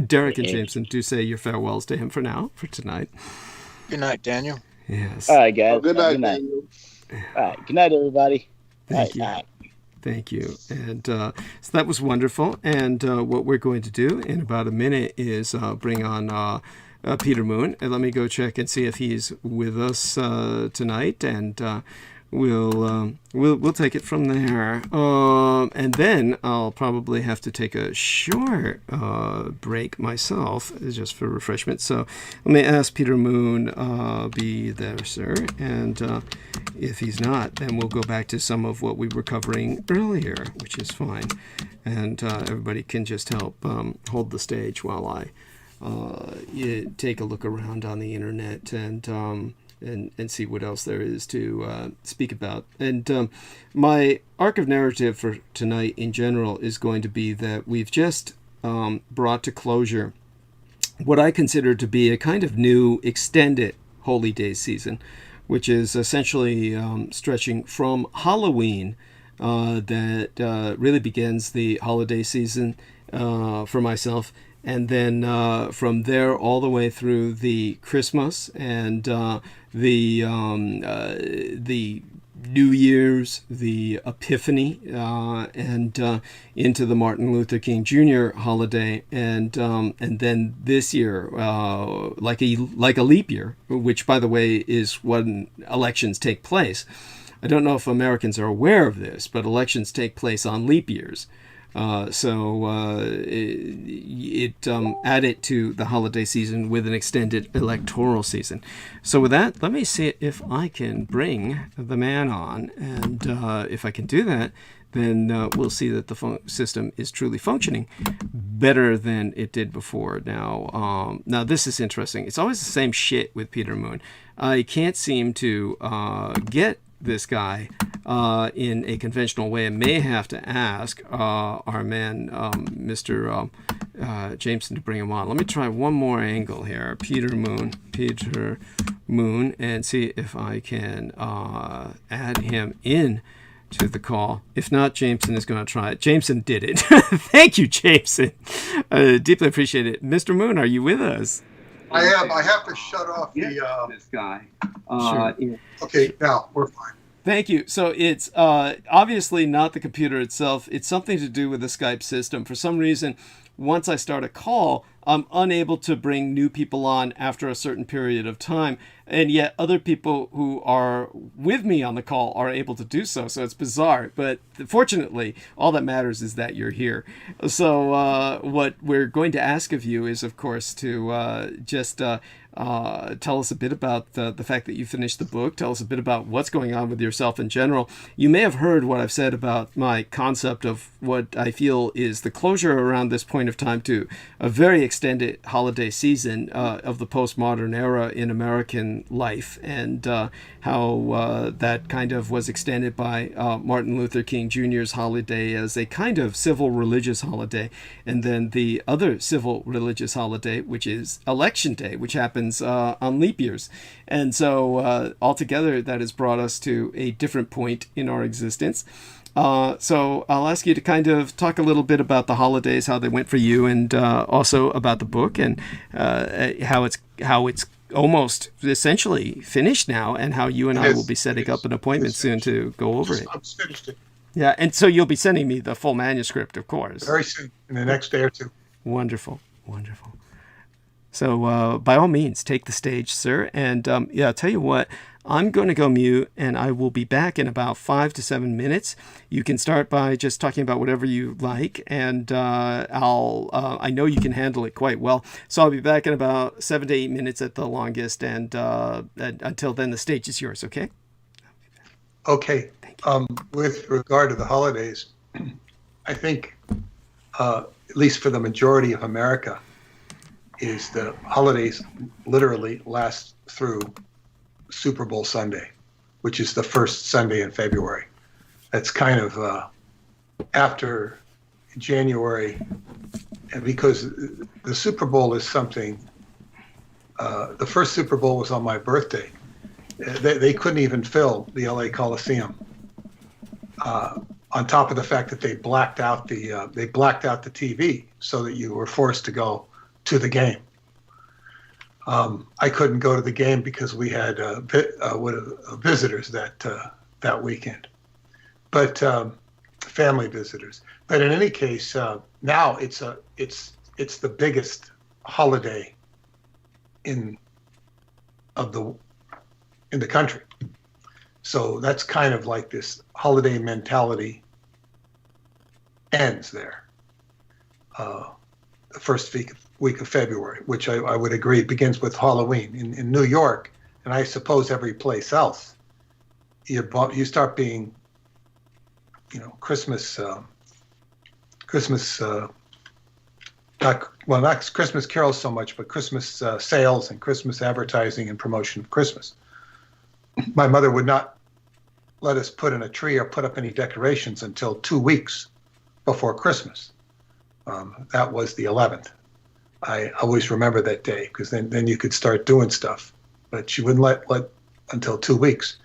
S1: Derek and Jameson. Do say your farewells to him for now, for tonight.
S6: Good night, Daniel.
S1: Yes.
S3: All right, guys.
S4: Oh, good night, Daniel.
S3: All right. Good night, everybody.
S1: Thank you.
S3: Night.
S1: Thank you. And so that was wonderful. And what we're going to do in about a minute is bring on Peter Moon, and let me go check and see if he's with us tonight, and we'll take it from there. And then I'll probably have to take a short break myself, just for refreshment. So let me ask Peter Moon, be there, sir. And if he's not, then we'll go back to some of what we were covering earlier, which is fine. And everybody can just help hold the stage while I you take a look around on the internet and see what else there is to speak about. And my arc of narrative for tonight in general is going to be that we've just brought to closure what I consider to be a kind of new extended Holy Days season, which is essentially stretching from Halloween that really begins the holiday season for myself, and then from there all the way through the Christmas and the New Year's, the Epiphany, and into the Martin Luther King Jr. holiday, and then this year, like a leap year, which by the way is when elections take place. I don't know if Americans are aware of this, but elections take place on leap years. So it added to the holiday season with an extended electoral season. So with that, let me see if I can bring the man on. And if I can do that, then we'll see that the system is truly functioning better than it did before. Now this is interesting. It's always the same shit with Peter Moon. I can't seem to get this guy in a conventional way. I may have to ask our man, Mr. Jameson, to bring him on. Let me try one more angle here. Peter Moon, and see if I can add him in to the call. If not, Jameson is going to try it. Jameson did it. Thank you, Jameson. Deeply appreciate it. Mr. Moon, are you with us?
S7: I am. I have to shut off
S8: this guy.
S1: Sure.
S7: Okay, now we're fine.
S1: Thank you. So it's obviously not the computer itself. It's something to do with the Skype system. For some reason, once I start a call, I'm unable to bring new people on after a certain period of time. And yet other people who are with me on the call are able to do so. So it's bizarre. But fortunately, all that matters is that you're here. So what we're going to ask of you is, of course, to just tell us a bit about the fact that you finished the book. Tell us a bit about what's going on with yourself in general. You may have heard what I've said about my concept of what I feel is the closure around this point of time to a very extended holiday season of the postmodern era in American life, and how that kind of was extended by Martin Luther King Jr.'s holiday as a kind of civil religious holiday, and then the other civil religious holiday, which is Election Day, which happens on leap years. And so altogether, that has brought us to a different point in our existence. So I'll ask you to kind of talk a little bit about the holidays, how they went for you, and also about the book, and how it's almost essentially finished now, and how you and I will be setting up an appointment soon to go over it.
S7: I've finished it.
S1: Yeah, and so you'll be sending me the full manuscript, of course.
S7: Very soon, in the next day or two.
S1: Wonderful, wonderful. So by all means, take the stage, sir. And I'll tell you what, I'm going to go mute, and I will be back in about 5 to 7 minutes. You can start by just talking about whatever you like, and I know you can handle it quite well. So I'll be back in about 7 to 8 minutes at the longest, and until then, the stage is yours, okay?
S7: Okay. With regard to the holidays, I think, at least for the majority of America, is the holidays literally last through Super Bowl Sunday, which is the first Sunday in February. That's kind of after January, and because the Super Bowl is something, the first Super Bowl was on my birthday. They couldn't even fill the LA Coliseum. On top of the fact that they blacked out the TV so that you were forced to go to the game. I couldn't go to the game because we had visitors that weekend, but family visitors. But in any case, now it's the biggest holiday in the country. So that's kind of like this holiday mentality ends there. The first week of February, which I would agree begins with Halloween in New York, and I suppose every place else. You start being, Christmas, not Christmas carols so much, but Christmas sales and Christmas advertising and promotion of Christmas. My mother would not let us put in a tree or put up any decorations until 2 weeks before Christmas. That was the 11th. I always remember that day because then you could start doing stuff, but she wouldn't let until 2 weeks.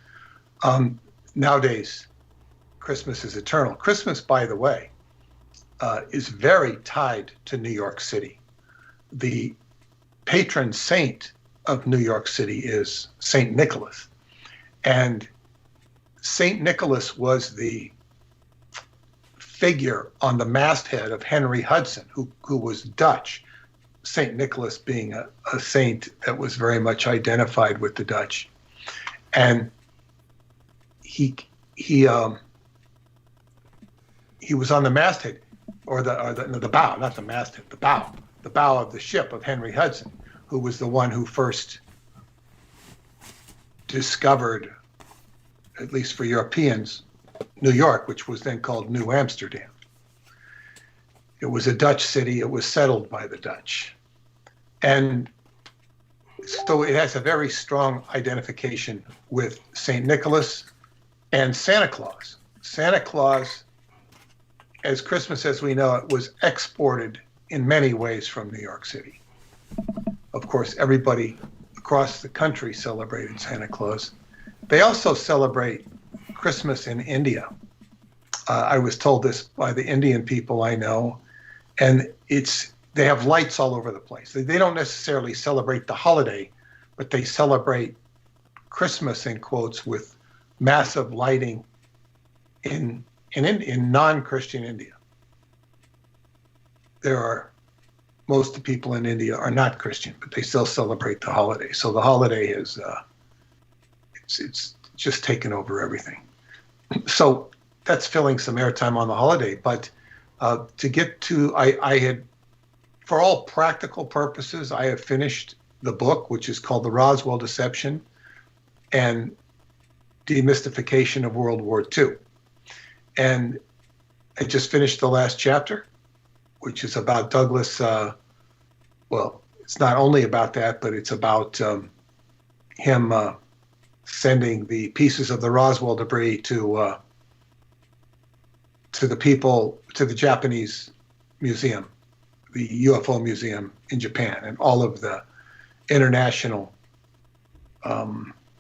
S7: Nowadays, Christmas is eternal. Christmas, by the way, is very tied to New York City. The patron saint of New York City is Saint Nicholas, and Saint Nicholas was the figure on the masthead of Henry Hudson, who was Dutch. Saint Nicholas being a saint that was very much identified with the Dutch, and he was on the masthead, or the bow, not the masthead, the bow of the ship of Henry Hudson, who was the one who first discovered, at least for Europeans, New York, which was then called New Amsterdam. It was a Dutch city. It was settled by the Dutch. And so it has a very strong identification with St. Nicholas and Santa Claus. Santa Claus, as Christmas as we know it, was exported in many ways from New York City. Of course, everybody across the country celebrated Santa Claus. They also celebrate Christmas in India. I was told this by the Indian people I know, and they have lights all over the place. They don't necessarily celebrate the holiday, but they celebrate Christmas in quotes with massive lighting in non-Christian India. Most of the people in India are not Christian, but they still celebrate the holiday. So the holiday is it's just taken over everything. So that's filling some airtime on the holiday. But to get to, I had, for all practical purposes, I have finished the book, which is called The Roswell Deception and Demystification of World War II. And I just finished the last chapter, which is about Douglas. Well, it's not only about that, but it's about him sending the pieces of the Roswell debris to the people, to the Japanese museum, the UFO museum in Japan, and all of the international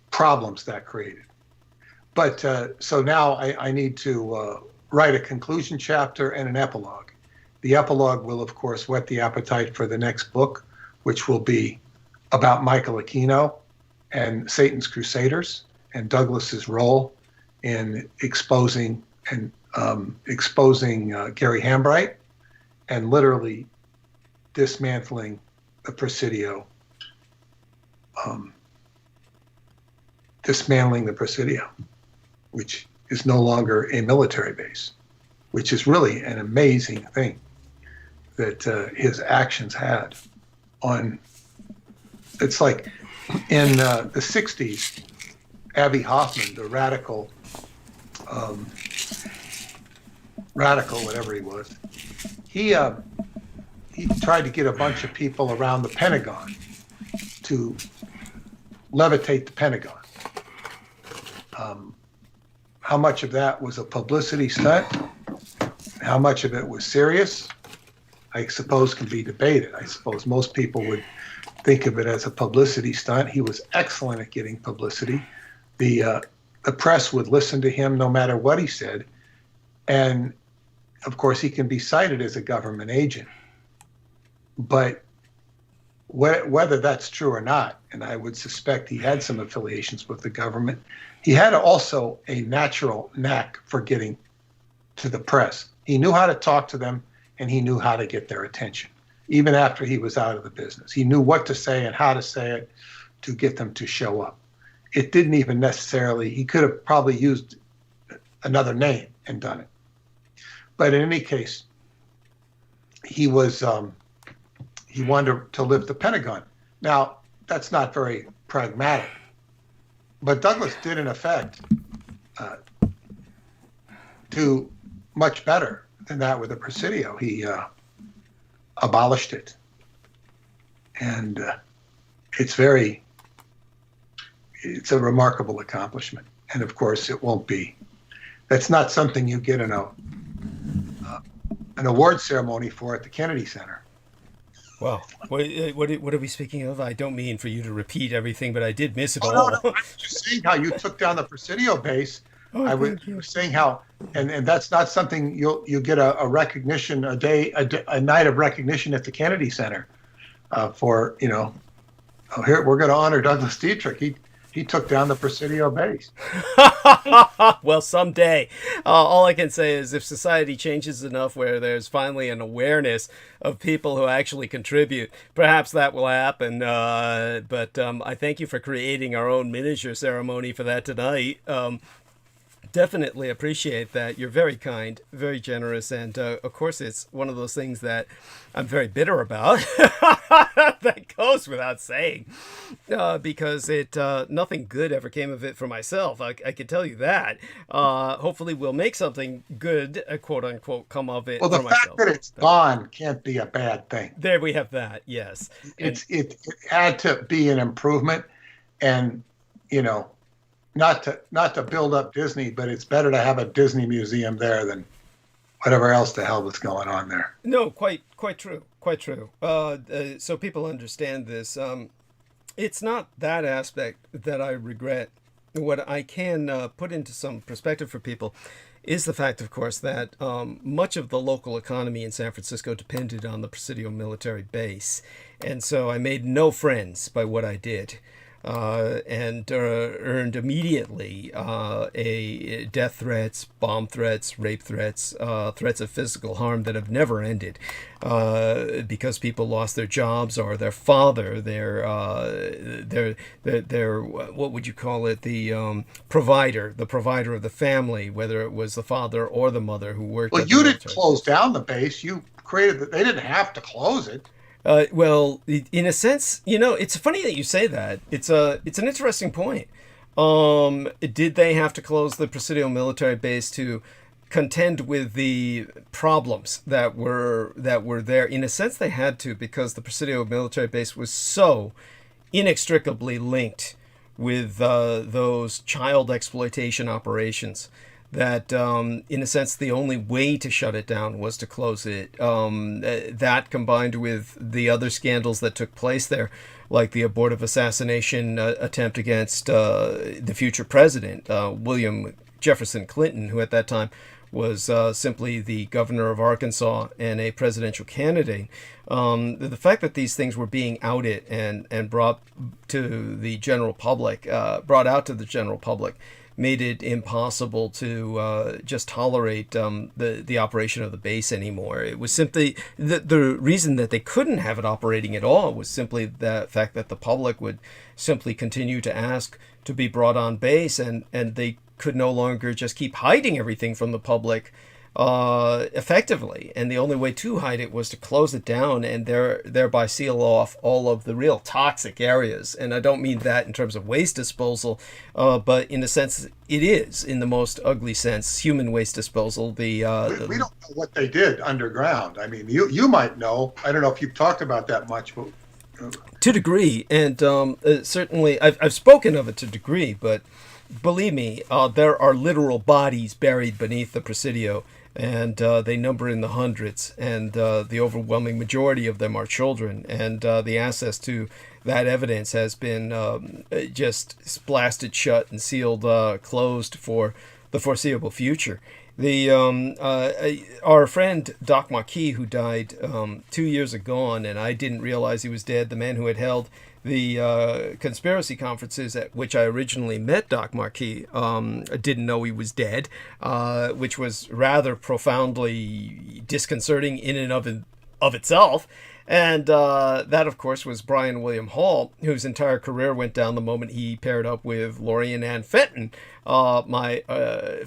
S7: problems that created. But so now I need to write a conclusion chapter and an epilogue. The epilogue will, of course, whet the appetite for the next book, which will be about Michael Aquino and Satan's Crusaders and Douglas's role in exposing Gary Hambright and literally dismantling the Presidio, which is no longer a military base, which is really an amazing thing that his actions had on. It's like in the 60s, Abbie Hoffman, the radical, whatever he was, he tried to get a bunch of people around the Pentagon to levitate the Pentagon. How much of that was a publicity stunt? How much of it was serious? I suppose can be debated. I suppose most people would think of it as a publicity stunt. He was excellent at getting publicity. The press would listen to him no matter what he said. And of course, he can be cited as a government agent. But whether that's true or not, and I would suspect he had some affiliations with the government, he had also a natural knack for getting to the press. He knew how to talk to them, and he knew how to get their attention, even after he was out of the business. He knew what to say and how to say it to get them to show up. It didn't even necessarily, he could have probably used another name and done it. But in any case, he wanted to lift the Pentagon. Now, that's not very pragmatic. But Douglas did, in effect, do much better than that with the Presidio. He abolished it. And it's a remarkable accomplishment. And of course, that's not something you get in an award ceremony for at the Kennedy Center.
S1: Well, what are we speaking of? I don't mean for you to repeat everything, but I did miss it all.
S7: No. I was just saying how you took down the Presidio base. I was saying how, and that's not something you get a recognition, a night of recognition at the Kennedy Center for, here we're going to honor Douglas Dietrich. He took down the Presidio base.
S1: Well, someday. All I can say is if society changes enough where there's finally an awareness of people who actually contribute, perhaps that will happen. But I thank you for creating our own miniature ceremony for that tonight. Definitely appreciate that. You're very kind, very generous, and of course it's one of those things that I'm very bitter about. That goes without saying, because nothing good ever came of it for myself. I can tell you that. Hopefully we'll make something good, quote unquote, come of it.
S7: Well, the
S1: for
S7: fact
S1: myself.
S7: that it's gone can't be a bad thing.
S1: There we have that. Yes,
S7: it had to be an improvement, and not to build up Disney, but it's better to have a Disney museum there than whatever else the hell was going on there.
S1: No, quite true. So people understand this. It's not that aspect that I regret. What I can put into some perspective for people is the fact, of course, that much of the local economy in San Francisco depended on the Presidio military base. And so I made no friends by what I did. And earned immediately death threats, bomb threats, rape threats, threats of physical harm that have never ended, because people lost their jobs or their father, their what would you call it, the provider of the family, whether it was the father or the mother who worked.
S7: Well, you didn't close down the base. You created it. They didn't have to close it.
S1: Well, in a sense, it's funny that you say that. It's an interesting point. Did they have to close the Presidio military base to contend with the problems that were there? In a sense, they had to, because the Presidio military base was so inextricably linked with those child exploitation operations that, in a sense, the only way to shut it down was to close it. That combined with the other scandals that took place there, like the abortive assassination attempt against the future president, William Jefferson Clinton, who at that time was simply the governor of Arkansas and a presidential candidate. The fact that these things were being outed and brought to the general public, made it impossible to just tolerate the operation of the base anymore. It was simply the reason that they couldn't have it operating at all was simply the fact that the public would simply continue to ask to be brought on base, and they could no longer just keep hiding everything from the public effectively. And the only way to hide it was to close it down and thereby seal off all of the real toxic areas. And I don't mean that in terms of waste disposal, but in a sense it is, in the most ugly sense, human waste disposal. We don't
S7: know what they did underground. I mean, you might know. I don't know if you've talked about that much, but
S1: to a degree, and certainly I've spoken of it to a degree, but believe me, there are literal bodies buried beneath the Presidio, and they number in the hundreds, and the overwhelming majority of them are children, and the access to that evidence has been just blasted shut and sealed closed for the foreseeable future. Our friend Doc Marquis, who died 2 years ago, and I didn't realize he was dead, the man who had held the conspiracy conferences at which I originally met Doc Marquis, didn't know he was dead, which was rather profoundly disconcerting in and of itself. And that, of course, was Brian William Hall, whose entire career went down the moment he paired up with Lori Ann Fenton, my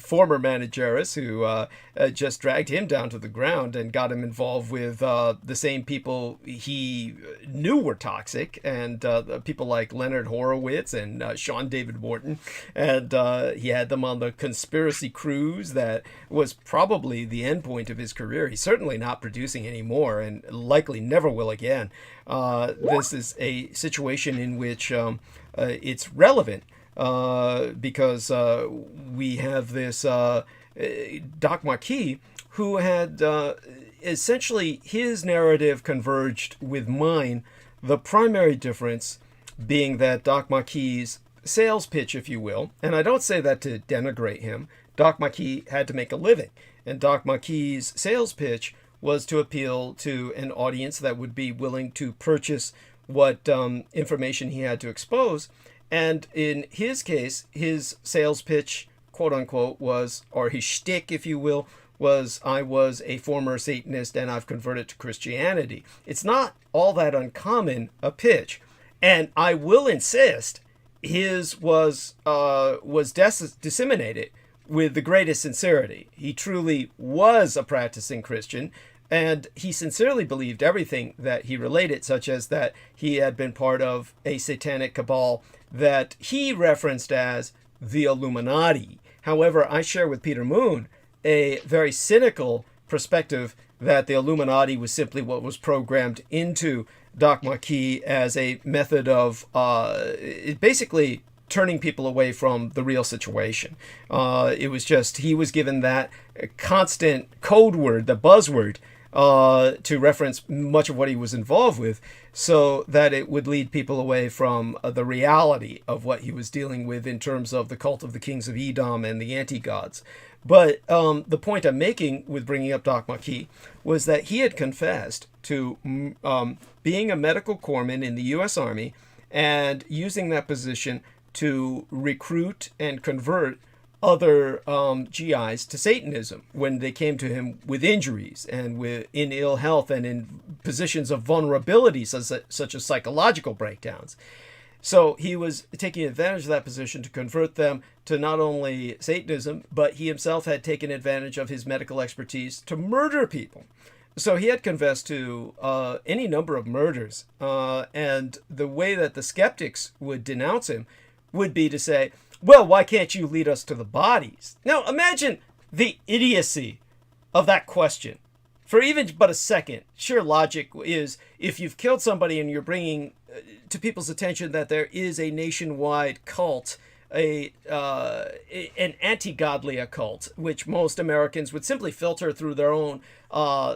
S1: former manageress, who just dragged him down to the ground and got him involved with the same people he knew were toxic, and people like Leonard Horowitz and Sean David Morton. And he had them on the conspiracy cruise that was probably the end point of his career. He's certainly not producing anymore, and likely never will again. This is a situation in which it's relevant, because we have this Doc Marquis, who had essentially his narrative converged with mine, the primary difference being that Doc Marquis' sales pitch, if you will, and I don't say that to denigrate him, Doc Marquis had to make a living, and Doc Marquis' sales pitch was to appeal to an audience that would be willing to purchase what information he had to expose. And in his case, his sales pitch, quote unquote, was, or his shtick, if you will, was, I was a former Satanist and I've converted to Christianity. It's not all that uncommon a pitch. And I will insist, his was disseminated with the greatest sincerity. He truly was a practicing Christian, and he sincerely believed everything that he related, such as that he had been part of a satanic cabal that he referenced as the Illuminati. However, I share with Peter Moon a very cynical perspective that the Illuminati was simply what was programmed into Doc Marquis as a method of basically turning people away from the real situation. It was just, he was given that constant code word, the buzzword, to reference much of what he was involved with, so that it would lead people away from the reality of what he was dealing with in terms of the cult of the kings of Edom and the anti-gods. But the point I'm making with bringing up Doc Maki was that he had confessed to being a medical corpsman in the U.S. Army and using that position to recruit and convert other GIs to Satanism when they came to him with injuries and in ill health and in positions of vulnerability, such as psychological breakdowns. So he was taking advantage of that position to convert them to not only Satanism, but he himself had taken advantage of his medical expertise to murder people. So he had confessed to any number of murders. And the way that the skeptics would denounce him would be to say, well, why can't you lead us to the bodies? Now, imagine the idiocy of that question. For even but a second, sheer logic is if you've killed somebody and you're bringing to people's attention that there is a nationwide cult, an anti-godly occult, which most Americans would simply filter through their own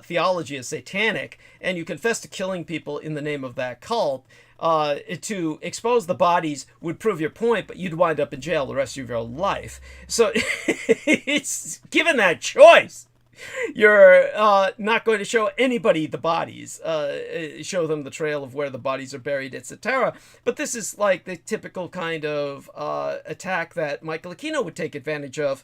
S1: theology as satanic, and you confess to killing people in the name of that cult, to expose the bodies would prove your point, but you'd wind up in jail the rest of your life. So it's given that choice, you're not going to show anybody the bodies, show them the trail of where the bodies are buried, etc. But this is like the typical kind of attack that Michael Aquino would take advantage of,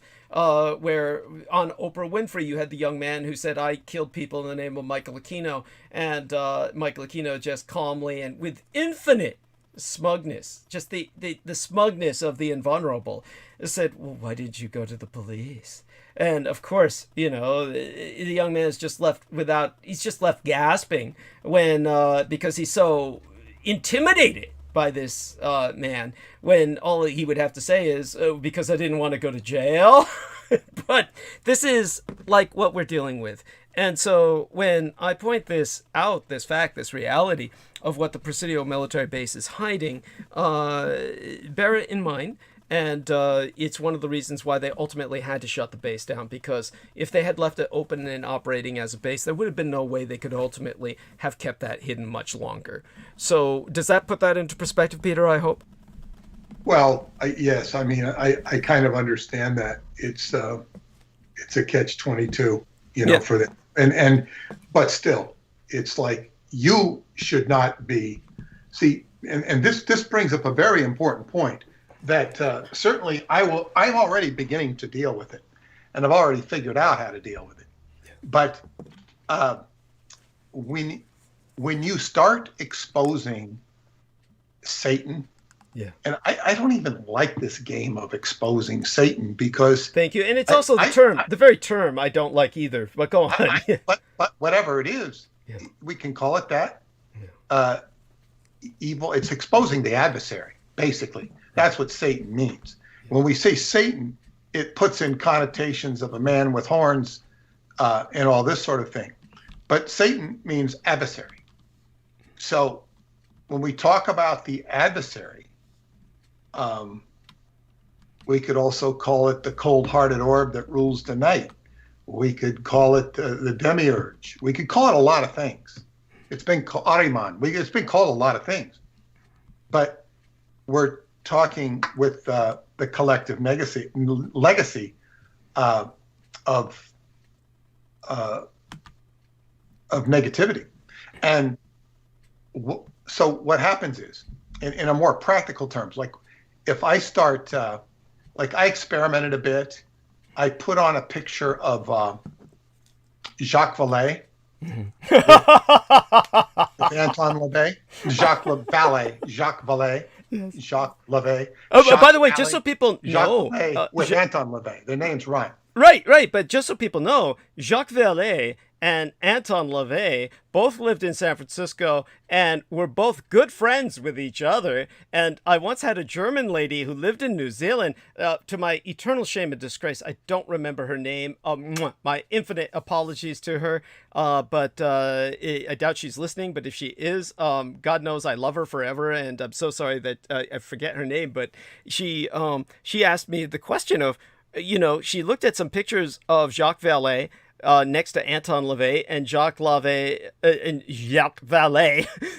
S1: where on Oprah Winfrey you had the young man who said, I killed people in the name of Michael Aquino, and Michael Aquino just calmly and with infinite smugness, just the smugness of the invulnerable, said, well, why didn't you go to the police? And of course, the young man is just left gasping when, because he's so intimidated by this man, when all he would have to say is, because I didn't want to go to jail. But this is like what we're dealing with. And so when I point this out, this fact, this reality of what the Presidio military base is hiding, bear it in mind. And it's one of the reasons why they ultimately had to shut the base down, because if they had left it open and operating as a base, there would have been no way they could ultimately have kept that hidden much longer. So does that put that into perspective, Peter, I hope?
S7: Well, yes. I mean, I kind of understand that. It's a catch-22,
S1: Yeah.
S7: for the but still, it's like you should not be. See, and this brings up a very important point. That certainly I'm already beginning to deal with it, and I've already figured out how to deal with it. But when you start exposing Satan, and I don't even like this game of exposing Satan because
S1: thank you, and it's also the very term I don't like either. But go on.
S7: But whatever it is, we can call it that. Evil. It's exposing the adversary, basically. That's what Satan means. When we say Satan, it puts in connotations of a man with horns and all this sort of thing. But Satan means adversary. So when we talk about the adversary, we could also call it the cold-hearted orb that rules the night. We could call it the demiurge. We could call it a lot of things. It's been called Ahriman. It's been called a lot of things. But we're talking with the collective legacy of negativity, and so what happens is, in a more practical terms, like if I start, like I experimented a bit, I put on a picture of Jacques Vallée. with Anton LaVey, Jacques Vallée. Yes. Jacques LaVey.
S1: By the way, just so people know,
S7: with Anton LaVey, their names rhyme.
S1: Right. But just so people know, Jacques Vallée and Anton LaVey both lived in San Francisco and were both good friends with each other. And I once had a German lady who lived in New Zealand. To my eternal shame and disgrace, I don't remember her name. My infinite apologies to her. But I doubt she's listening. But if she is, God knows I love her forever. And I'm so sorry that I forget her name. But she asked me the question of, she looked at some pictures of Jacques Vallée next to Anton LaVey and Jacques Vallée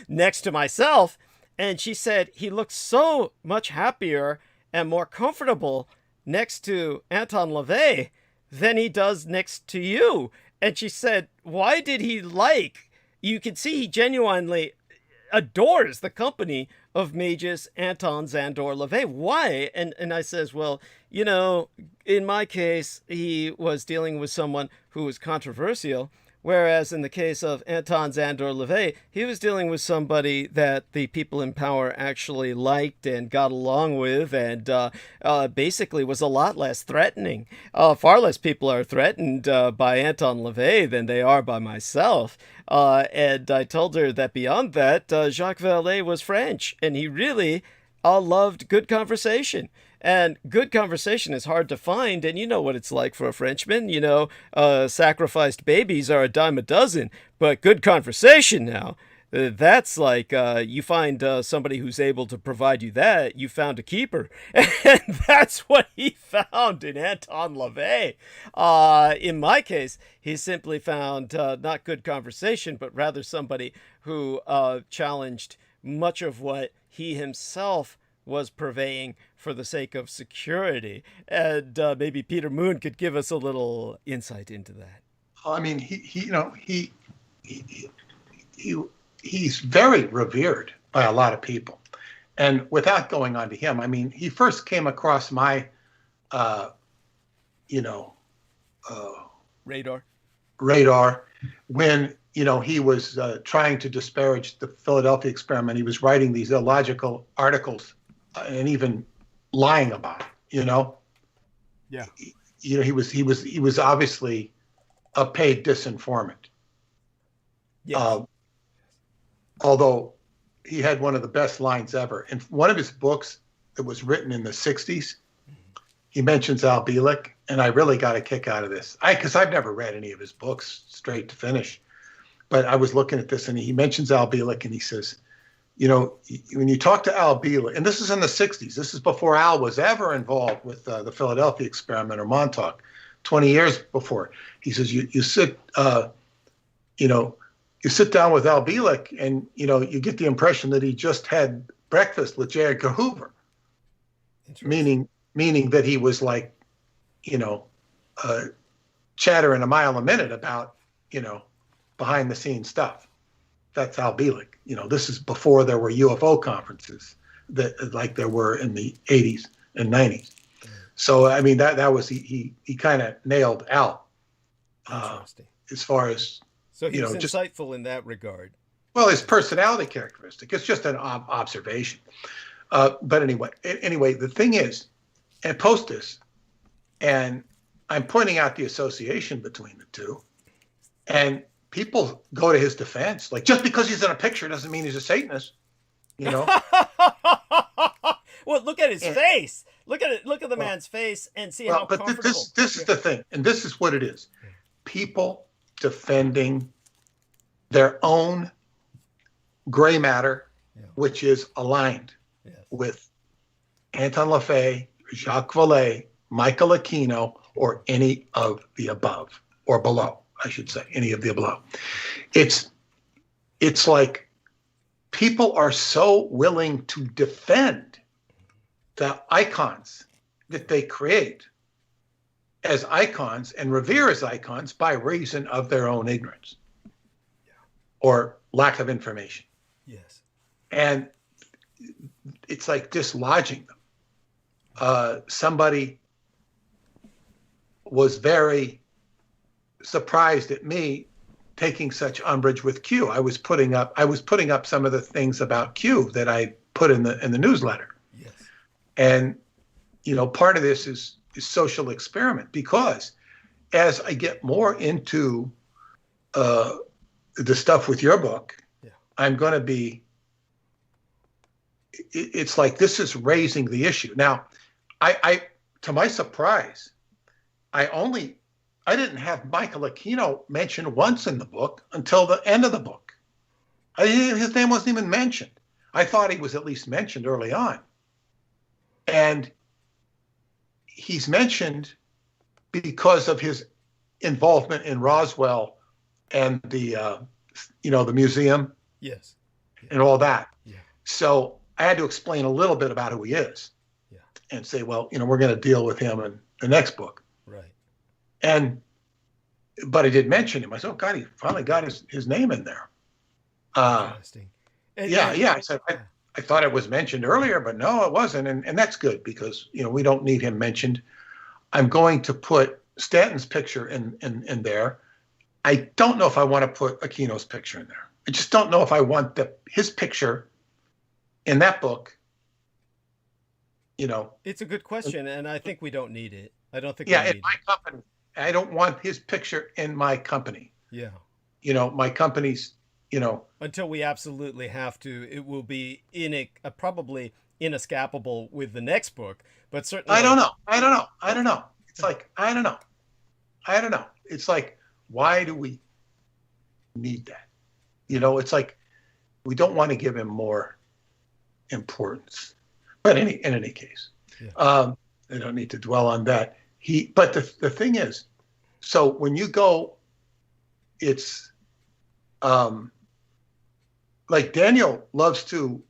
S1: next to myself. And she said he looked so much happier and more comfortable next to Anton LaVey than he does next to you. And she said, why did he like? You can see he genuinely adores the company of Magus, Anton, Zandor, LaVey. Why? And I says, well, you know, in my case, he was dealing with someone who was controversial, whereas in the case of Anton, Zandor, LaVey, he was dealing with somebody that the people in power actually liked and got along with, and basically was a lot less threatening. Far less people are threatened by Anton LaVey than they are by myself. And I told her that beyond that, Jacques Vallée was French, and he really loved good conversation. And good conversation is hard to find, and you know what it's like for a Frenchman. You know, sacrificed babies are a dime a dozen, but good conversation now, that's like you find somebody who's able to provide you that, you found a keeper. And that's what he found in Anton LaVey. In my case, he simply found not good conversation, but rather somebody who challenged much of what he himself was purveying for the sake of security. And maybe Peter Moon could give us a little insight into that.
S7: I mean, he's very revered by a lot of people. And without going on to him, I mean, he first came across my, radar when, he was trying to disparage the Philadelphia experiment. He was writing these illogical articles and even lying about it,
S1: Yeah.
S7: He was obviously a paid disinformant.
S1: Yes.
S7: Although he had one of the best lines ever. In one of his books that was written in the 60s, he mentions Al Bielek, and I really got a kick out of this. Because I've never read any of his books straight to finish. But I was looking at this, and he mentions Al Bielek, and he says, when you talk to Al Bielek, and this is in the 60s, this is before Al was ever involved with the Philadelphia experiment or Montauk, 20 years before. He says, you sit down with Al Bielek, and you get the impression that he just had breakfast with J. Edgar Hoover, meaning that he was like, chattering a mile a minute about, behind the scenes stuff. That's Al Bielek. This is before there were UFO conferences that like there were in the 80s and 90s. So I mean that was he kind of nailed Al as far as.
S1: So he was insightful in that regard.
S7: Well, his personality characteristic. It's just an observation. But anyway, the thing is, and post this, and I'm pointing out the association between the two, and people go to his defense. Like, just because he's in a picture doesn't mean he's a Satanist, Well,
S1: look at his face. Look at it. Look at the man's face and see how comfortable.
S7: But this is the thing, and this is what it is. People defending their own gray matter, which is aligned with Anton LaVey, Jacques Vallée, Michael Aquino, or any of the above, or below, I should say, any of the below. It's like people are so willing to defend the icons that they create as icons and revere as icons by reason of their own ignorance or lack of information.
S1: Yes.
S7: And it's like dislodging them. Somebody was very surprised at me taking such umbrage with Q. I was putting up some of the things about Q that I put in the newsletter.
S1: Yes.
S7: And part of this is social experiment, because as I get more into the stuff with your book, I'm going to be. It's like this is raising the issue. Now, I to my surprise, I didn't have Michael Aquino mentioned once in the book until the end of the book. His name wasn't even mentioned. I thought he was at least mentioned early on. And he's mentioned because of his involvement in Roswell and the the museum
S1: Yes.
S7: and all that.
S1: Yeah.
S7: So I had to explain a little bit about who he is.
S1: Yeah.
S7: And say, well, we're going to deal with him in the next book.
S1: Right.
S7: But I did mention him. I said, oh God, he finally got his name in there.
S1: Interesting.
S7: Yeah. I said, I thought it was mentioned earlier, but no, it wasn't. And that's good because, we don't need him mentioned. I'm going to put Stanton's picture in there. I don't know if I want to put Aquino's picture in there. I just don't know if I want his picture in that book.
S1: It's a good question, and I think we don't need it. I don't think.
S7: Yeah,
S1: we need
S7: in my company, I don't want his picture in my company.
S1: Yeah.
S7: My company's.
S1: Until we absolutely have to, it will be probably inescapable with the next book. But certainly,
S7: I don't know. It's like I don't know. It's like, why do we need that? It's like we don't want to give him more importance. But in any case,
S1: yeah.
S7: I don't need to dwell on that. But the thing is, so when you go, it's like Daniel loves to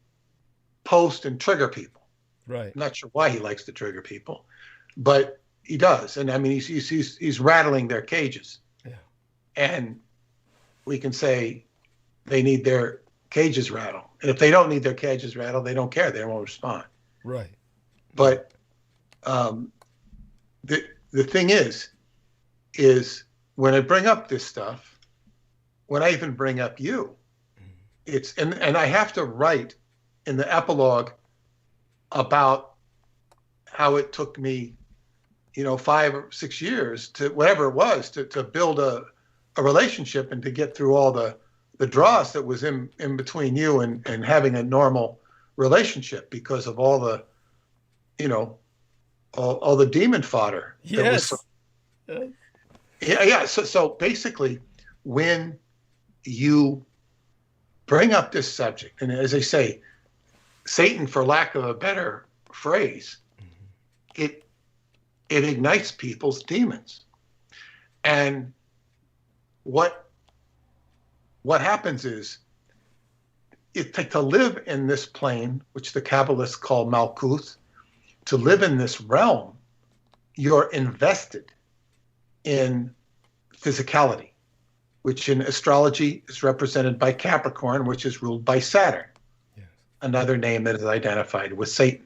S7: post and trigger people.
S1: Right.
S7: I'm not sure why he likes to trigger people, but he does. And I mean, he's rattling their cages.
S1: Yeah.
S7: And we can say they need their cages rattled. And if they don't need their cages rattled, they don't care. They won't respond.
S1: Right.
S7: But the thing is when I bring up this stuff, when I even bring up you, it's and I have to write in the epilogue about how it took me, 5 or 6 years to whatever it was to build a relationship and to get through all the dross that was in between you and having a normal relationship because of all the, all the demon fodder.
S1: Yes.
S7: Yeah. So basically, when you bring up this subject, and as I say, Satan, for lack of a better phrase, it ignites people's demons. And what happens is, to live in this plane, which the Kabbalists call Malkuth, to live in this realm, you're invested in physicality, which in astrology is represented by Capricorn, which is ruled by Saturn.
S1: Yes.
S7: Another name that is identified with Satan.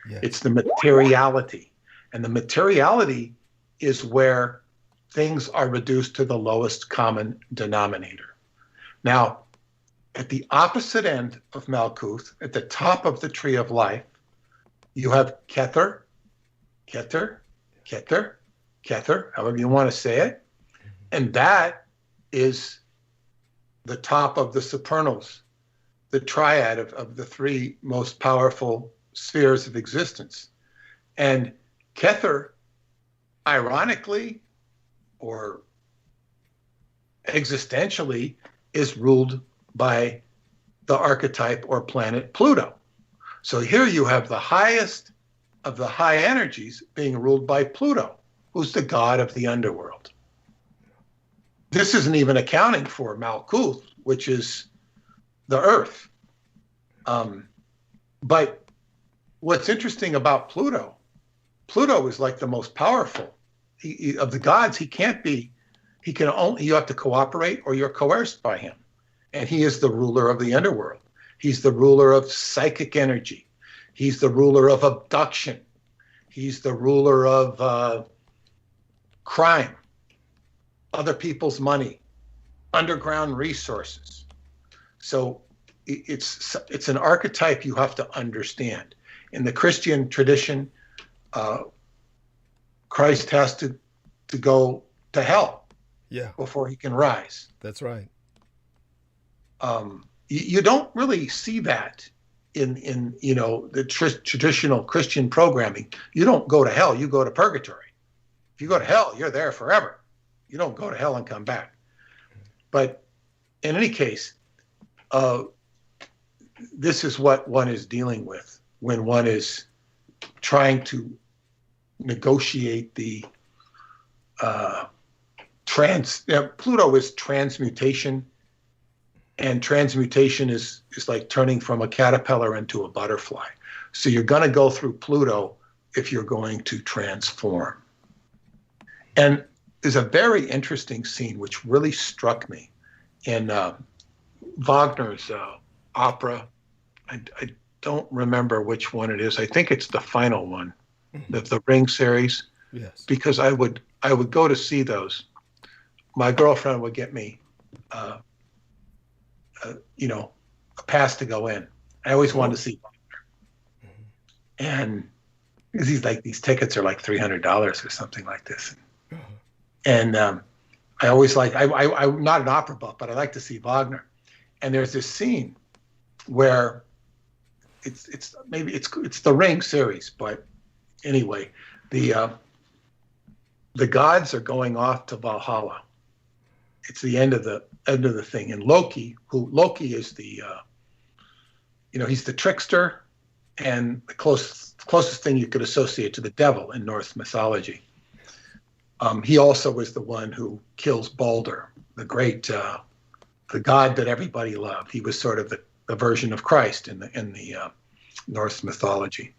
S1: Yes.
S7: It's the materiality. And the materiality is where things are reduced to the lowest common denominator. Now, at the opposite end of Malkuth, at the top of the tree of life, you have Kether, however you want to say it. And that is the top of the supernals, the triad of the three most powerful spheres of existence. And Kether, ironically or existentially, is ruled by the archetype or planet Pluto. So here you have the highest of the high energies being ruled by Pluto, who's the god of the underworld. This isn't even accounting for Malkuth, which is the earth. But what's interesting about Pluto is like the most powerful of the gods. You have to cooperate or you're coerced by him. And he is the ruler of the underworld. He's the ruler of psychic energy. He's the ruler of abduction. He's the ruler of crime, other people's money, underground resources. So it's an archetype you have to understand. In the Christian tradition, Christ has to go to hell before he can rise.
S1: That's right.
S7: You don't really see that in the traditional Christian programming. You don't go to hell, you go to purgatory. If you go to hell, you're there forever. You don't go to hell and come back. But in any case, this is what one is dealing with when one is trying to negotiate the Pluto is transmutation, and transmutation is like turning from a caterpillar into a butterfly. So you're going to go through Pluto if you're going to transform. And there's a very interesting scene which really struck me in Wagner's opera. I don't remember which one it is. I think it's the final one, the Ring series.
S1: Yes.
S7: Because I would go to see those. My girlfriend would get me, a pass to go in. I always wanted to see Wagner. And he's like, these tickets are like $300 or something like this. And I always I'm not an opera buff, but I like to see Wagner. And there's this scene where it's the Ring series, but anyway, the gods are going off to Valhalla. It's the end of the thing. And Loki is the he's the trickster and the closest thing you could associate to the devil in Norse mythology. He also was the one who kills Balder, the great the god that everybody loved. He was sort of the version of Christ in the Norse mythology.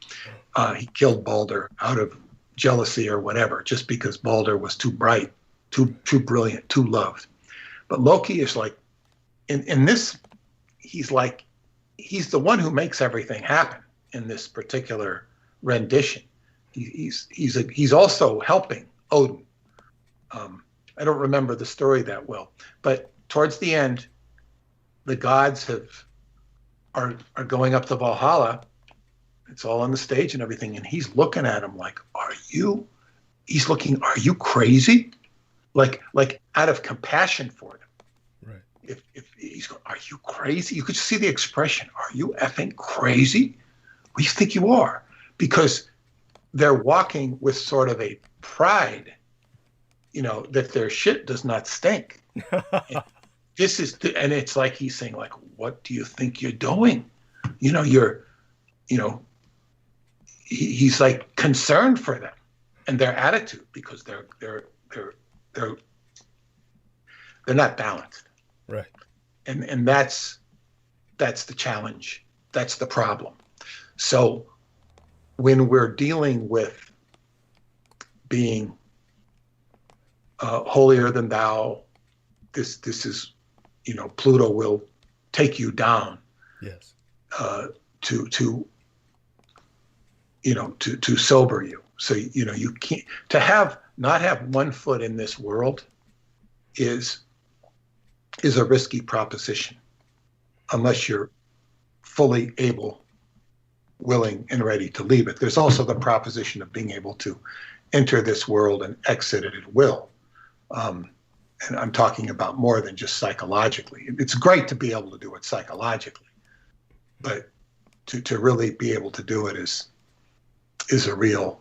S7: He killed Balder out of jealousy or whatever, just because Balder was too bright, too brilliant, too loved. But Loki is like, in this, he's the one who makes everything happen in this particular rendition. He's also helping Odin. I don't remember the story that well, but towards the end, the gods are going up to Valhalla. It's all on the stage and everything, and he's looking at him like, are you crazy? Like out of compassion for them.
S1: Right.
S7: If he's going, are you crazy? You could see the expression, are you effing crazy? What do you think you are? Because they're walking with sort of a pride, that their shit does not stink. And it's like he's saying, like, what do you think you're doing? He's like concerned for them and their attitude, because they're not balanced.
S1: Right.
S7: And that's the challenge. That's the problem. So when we're dealing with being holier than thou, this is, Pluto will take you down.
S1: Yes.
S7: To sober you. So, you can't, not have one foot in this world is a risky proposition, unless you're fully able, willing, and ready to leave it. There's also the proposition of being able to enter this world and exit it at will. And I'm talking about more than just psychologically. It's great to be able to do it psychologically, but to really be able to do it is a real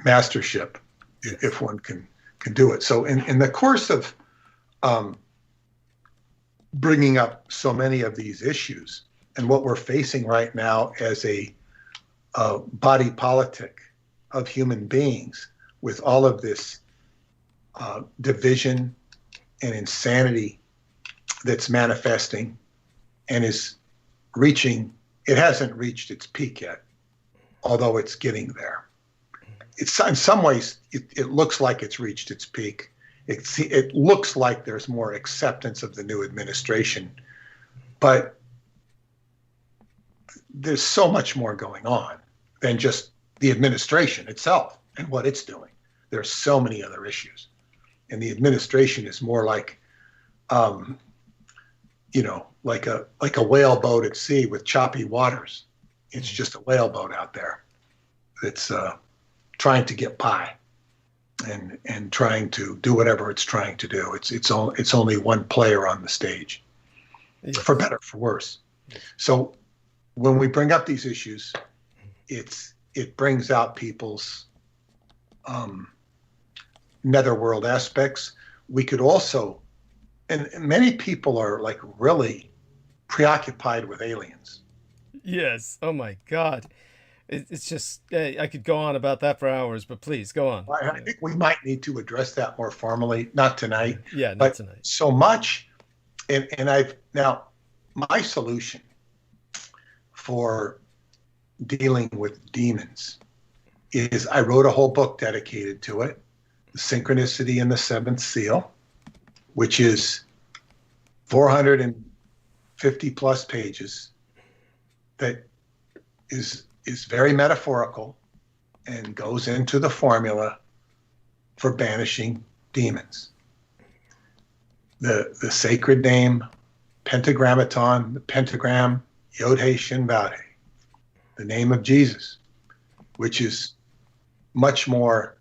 S7: mastership, if one can do it. So in the course of bringing up so many of these issues, and what we're facing right now as a body politic of human beings, with all of this division and insanity that's manifesting and is reaching, it hasn't reached its peak yet, although it's getting there. It's, in some ways, it looks like it's reached its peak. It looks like there's more acceptance of the new administration, but there's so much more going on than just the administration itself and what it's doing. There's so many other issues, and the administration is more like, like a whaleboat at sea with choppy waters. It's just a whaleboat out there that's trying to get by and trying to do whatever it's trying to do. It's only one player on the stage,
S1: Yes.
S7: for better, for worse. So when we bring up these issues, it brings out people's netherworld aspects. We could also, and many people are like really preoccupied with aliens.
S1: Yes. Oh my God. It's just I could go on about that for hours, but please go on.
S7: I think we might need to address that more formally, not tonight.
S1: Yeah, not
S7: but
S1: tonight.
S7: So much, and I've now my solution for dealing with demons is I wrote a whole book dedicated to it, The Synchronicity and the Seventh Seal, which is 450 plus pages that is very metaphorical and goes into the formula for banishing demons. The sacred name, Pentagrammaton, the pentagram, Yod He Shin Vav He, the name of Jesus, which is much more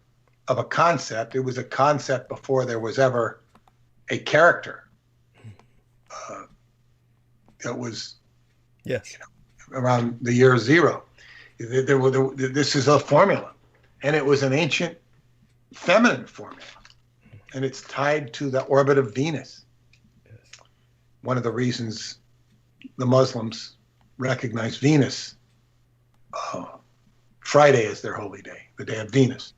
S7: of a concept. It was a concept before there was ever a character. That was around the year zero. This is a formula, and it was an ancient feminine formula, and it's tied to the orbit of Venus. One of the reasons the Muslims recognize Venus, Friday is their holy day, the day of Venus,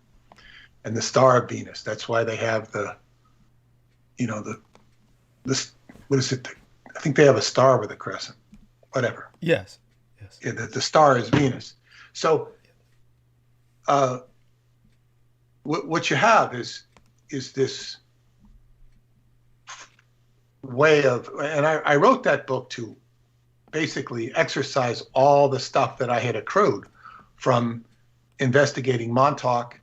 S7: and the star of Venus. That's why they have what is it? I think they have a star with a crescent, whatever.
S1: Yes.
S7: Yeah, the star is Venus. So what you have is this way of, and I wrote that book to basically exercise all the stuff that I had accrued from investigating Montauk,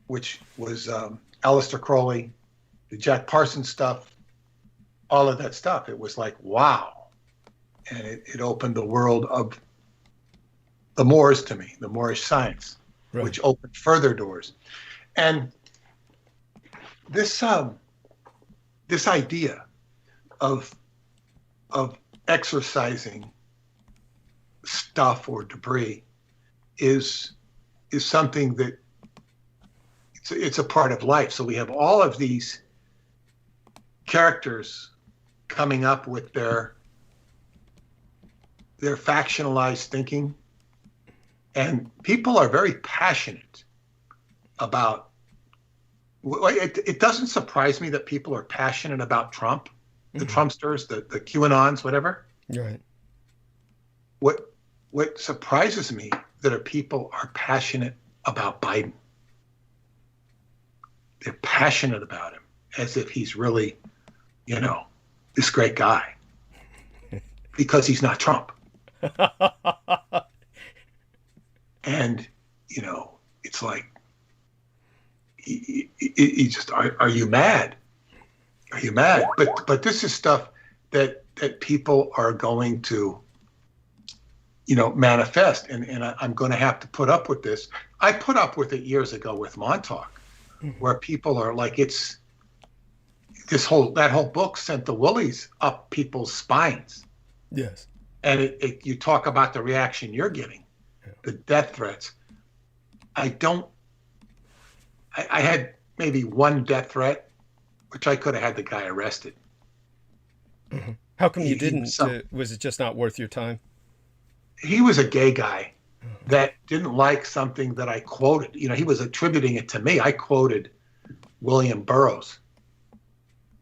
S7: which was Aleister Crowley, the Jack Parsons stuff, all of that stuff. It was like, wow. And it opened the world of the Moors to me, the Moorish science, right, which opened further doors. And this idea of exercising stuff or debris is something that it's a part of life. So we have all of these characters coming up with their factionalized thinking, and people are very passionate about it. Doesn't surprise me that people are passionate about Trump, the Trumpsters, the QAnons, whatever.
S1: Right.
S7: What surprises me that people are passionate about Biden. They're passionate about him as if he's really, this great guy, because he's not Trump. And, it's like, you just, are you mad? Are you mad? But this is stuff that people are going to, manifest. And I'm going to have to put up with this. I put up with it years ago with Montauk, where people are like, that whole book sent the willies up people's spines.
S1: Yes.
S7: And you talk about the reaction you're getting, the death threats. I had maybe one death threat, which I could have had the guy arrested.
S1: Mm-hmm. How come you didn't? Was it just not worth your time?
S7: He was a gay guy that didn't like something that I quoted. He was attributing it to me. I quoted William Burroughs.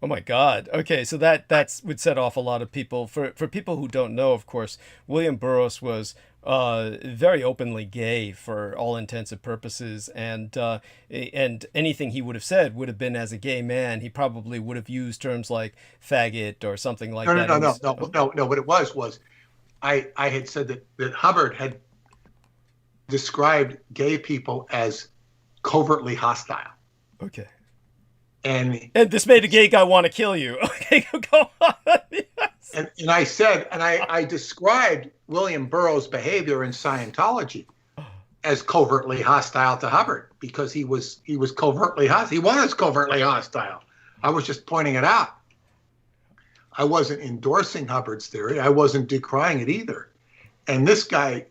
S1: Oh my God. Okay, so that would set off a lot of people. For people who don't know, of course, William Burroughs was very openly gay for all intents and purposes, and anything he would have said would have been as a gay man. He probably would have used terms like faggot or something like that.
S7: No. What it was I had said that Hubbard had described gay people as covertly hostile.
S1: Okay.
S7: And
S1: this made a gay guy want to kill you. Okay, go on. Yes.
S7: And I said, and I described William Burroughs' behavior in Scientology as covertly hostile to Hubbard, because he was covertly hostile. He was covertly hostile. I was just pointing it out. I wasn't endorsing Hubbard's theory. I wasn't decrying it either. And this guy,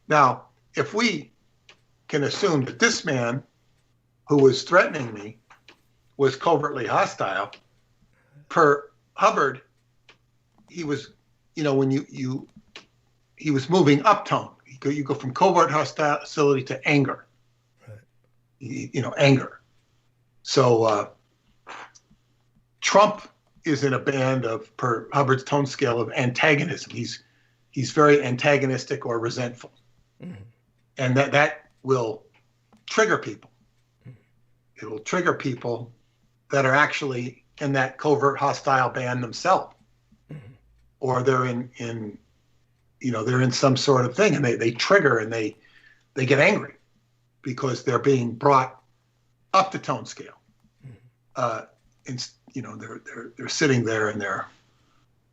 S7: now, if we can assume that this man who was threatening me was covertly hostile, per Hubbard, he was, when he was moving uptone. He You go from covert hostility to anger. Right. Anger. So Trump is in a band of, per Hubbard's tone scale, of antagonism. He's very antagonistic or resentful, and that will trigger people. It will trigger people that are actually in that covert hostile band themselves, or they're in they're in some sort of thing, and they trigger and they get angry because they're being brought up the tone scale. They're sitting there and they're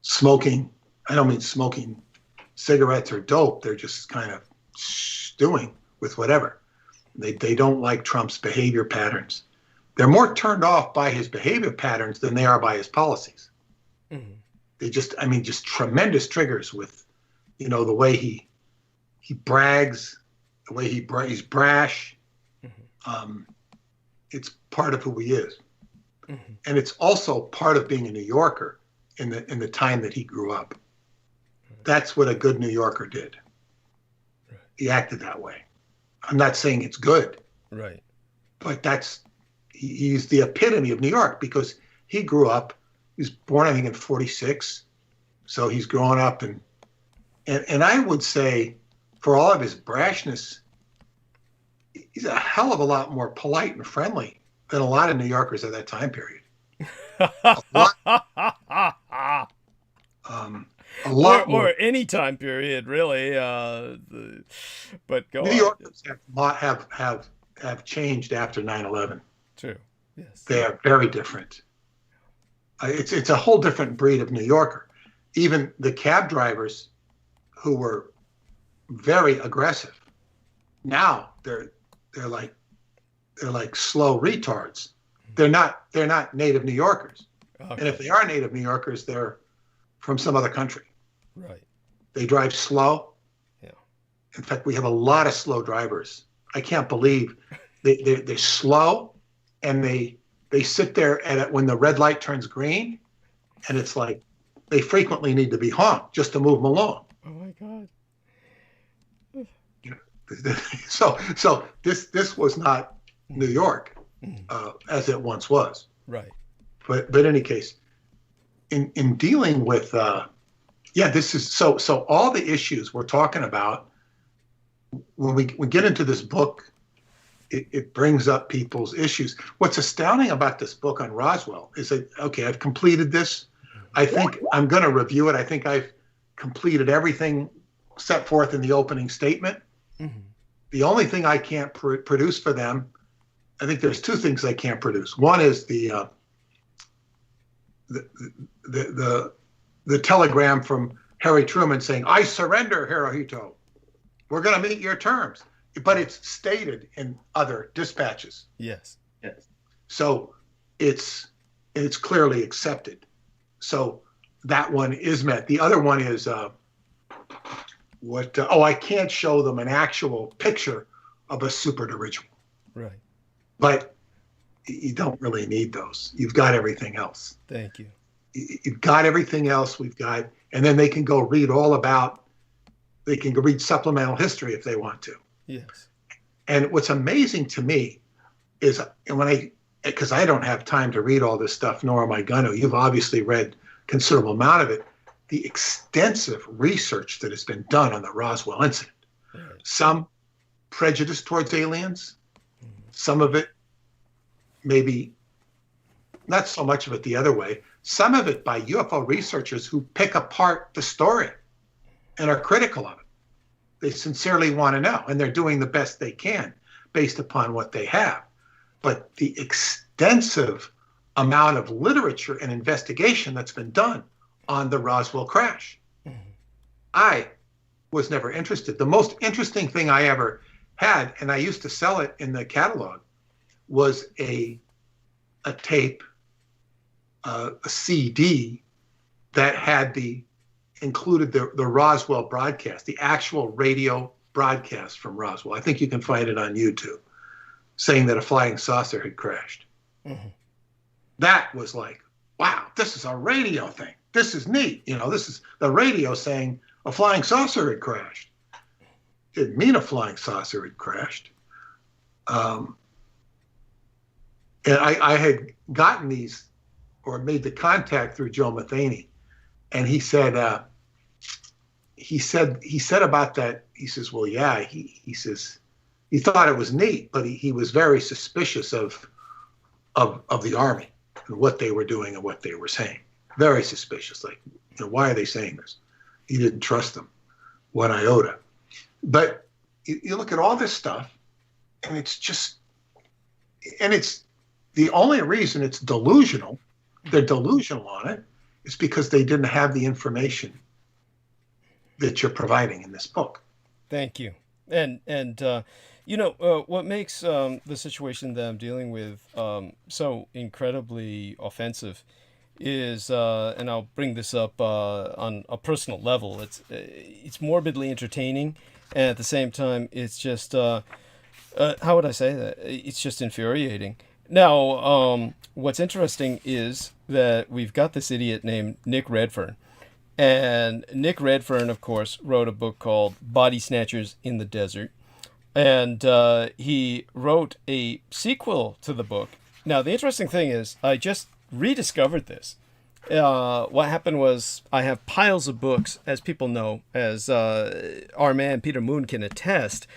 S7: smoking. I don't mean smoking cigarettes or dope. They're just kind of stewing with whatever. They don't like Trump's behavior patterns. They're more turned off by his behavior patterns than they are by his policies. They just tremendous triggers with, the way he brags, the way he's brash. It's part of who he is. And it's also part of being a New Yorker in the time that he grew up. That's what a good New Yorker did. He acted that way. I'm not saying it's good.
S1: Right.
S7: But he's the epitome of New York, because he grew up, he was born, I think, in 46. So he's grown up and I would say, for all of his brashness, he's a hell of a lot more polite and friendly than a lot of New Yorkers at that time period. A lot more.
S1: Or any time period, really. But go
S7: New
S1: on.
S7: Yorkers have changed after 9/11.
S1: True. Yes.
S7: They are very different. It's a whole different breed of New Yorker. Even the cab drivers, who were very aggressive, now they're like slow retards. They're not native New Yorkers. Okay. And if they are native New Yorkers, they're from some other country.
S1: Right.
S7: They drive slow.
S1: Yeah.
S7: In fact, we have a lot of slow drivers. I can't believe they're slow, and they sit there when the red light turns green, and it's like they frequently need to be honked just to move them along.
S1: Oh my God.
S7: So this was not New York as it once was.
S1: Right.
S7: But in any case, in dealing with this is so all the issues we're talking about, when we get into this book, it brings up people's issues. What's astounding about this book on Roswell is that, okay, I've completed this. I think I'm going to review it. I think I've completed everything set forth in the opening statement. The only thing I can't produce for them, I think there's two things I can't produce. One is the telegram from Harry Truman saying, "I surrender, Hirohito. We're going to meet your terms." But it's stated in other dispatches.
S1: Yes.
S7: So it's clearly accepted. So that one is met. The other one is I can't show them an actual picture of a super dirigible.
S1: Right.
S7: But you don't really need those. You've got everything else.
S1: Thank you.
S7: You've got everything else we've got, and then they can go read they can go read supplemental history if they want to.
S1: Yes.
S7: And what's amazing to me is, because I don't have time to read all this stuff, nor am I going to. You've obviously read a considerable amount of it. The extensive research that has been done on the Roswell incident. Right. Some prejudice towards aliens, some of it maybe not so much of it the other way, some of it by UFO researchers who pick apart the story and are critical of it. They sincerely want to know, and they're doing the best they can based upon what they have. But the extensive amount of literature and investigation that's been done on the Roswell crash, I was never interested. The most interesting thing I ever had, and I used to sell it in the catalog, was a tape, a CD that had included the Roswell broadcast, the actual radio broadcast from Roswell. I think you can find it on YouTube, saying that a flying saucer had crashed. That was like, wow, this is a radio thing. This is neat. This is the radio saying a flying saucer had crashed. didn't mean a flying saucer had crashed. And I had gotten these, or made the contact through Joe Matheny, and he said about that. He says, well, yeah. He says he thought it was neat, but he was very suspicious of the Army and what they were doing and what they were saying. Very suspicious. Like, why are they saying this? He didn't trust them one iota. But you look at all this stuff, and it's the only reason it's delusional, they're delusional on it, is because they didn't have the information that you're providing in this book.
S1: Thank you. And what makes the situation that I'm dealing with so incredibly offensive is, and I'll bring this up on a personal level, it's morbidly entertaining, and at the same time, it's just, how would I say that? It's just infuriating. Now, what's interesting is that we've got this idiot named Nick Redfern. And Nick Redfern, of course, wrote a book called Body Snatchers in the Desert. And he wrote a sequel to the book. Now, the interesting thing is, I just rediscovered this. What happened was, I have piles of books, as people know, as our man Peter Moon can attest.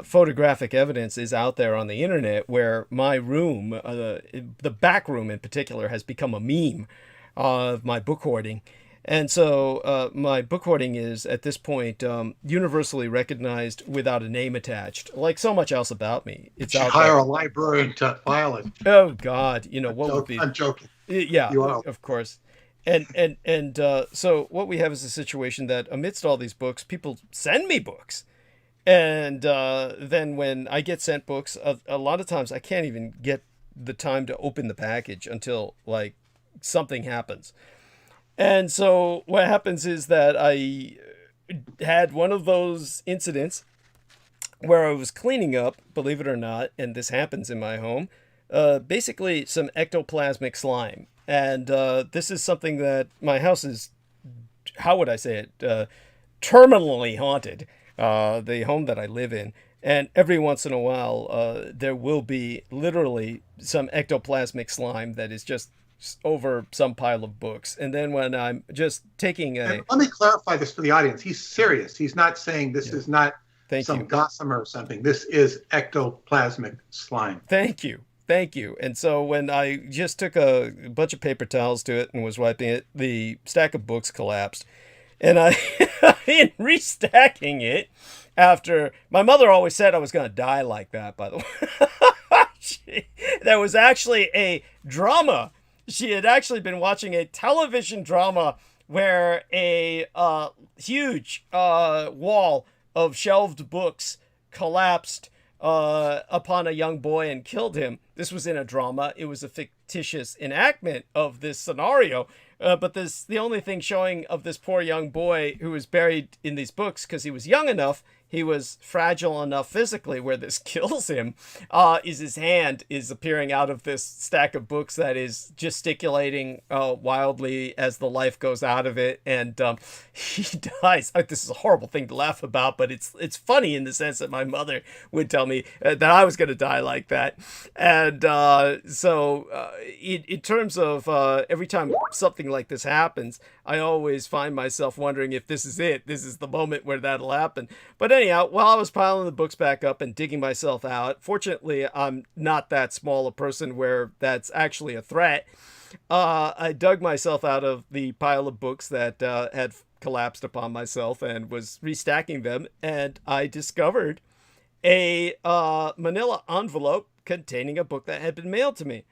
S1: Photographic evidence is out there on the internet where my room, the back room in particular, has become a meme of my book hoarding. And so my book hoarding is, at this point, universally recognized without a name attached, like so much else about me. It's
S7: you should hire a librarian to file it.
S1: Oh, God. What would be...
S7: I'm joking.
S1: Yeah, of course. And so what we have is a situation that amidst all these books, people send me books. And then when I get sent books, a lot of times I can't even get the time to open the package until, like, something happens. And so what happens is that I had one of those incidents where I was cleaning up, believe it or not, and this happens in my home, basically some ectoplasmic slime. And this is something that my house is, how would I say it, terminally haunted, the home that I live in. And every once in a while, there will be literally some ectoplasmic slime that is just over some pile of books. And then when I'm just taking
S7: let me clarify this for the audience. He's serious. He's not saying this is not some gossamer or something. This is ectoplasmic slime.
S1: Thank you. And so when I just took a bunch of paper towels to it and was wiping it, the stack of books collapsed. And I, in restacking it, after, my mother always said I was going to die like that, by the way. There was actually a drama. She had actually been watching a television drama where a huge wall of shelved books collapsed upon a young boy and killed him. This was in a drama. It was a fictitious enactment of this scenario. But the only thing showing of this poor young boy who was buried in these books, because he was young enough, he was fragile enough physically where this kills him, is his hand is appearing out of this stack of books that is gesticulating wildly as the life goes out of it, and he dies. This is a horrible thing to laugh about, but it's funny in the sense that my mother would tell me that I was going to die like that. And so in terms of every time something like this happens, I always find myself wondering if this is it. This is the moment where that'll happen. But anyhow, while I was piling the books back up and digging myself out, fortunately, I'm not that small a person where that's actually a threat. I dug myself out of the pile of books that had collapsed upon myself and was restacking them, and I discovered a manila envelope containing a book that had been mailed to me.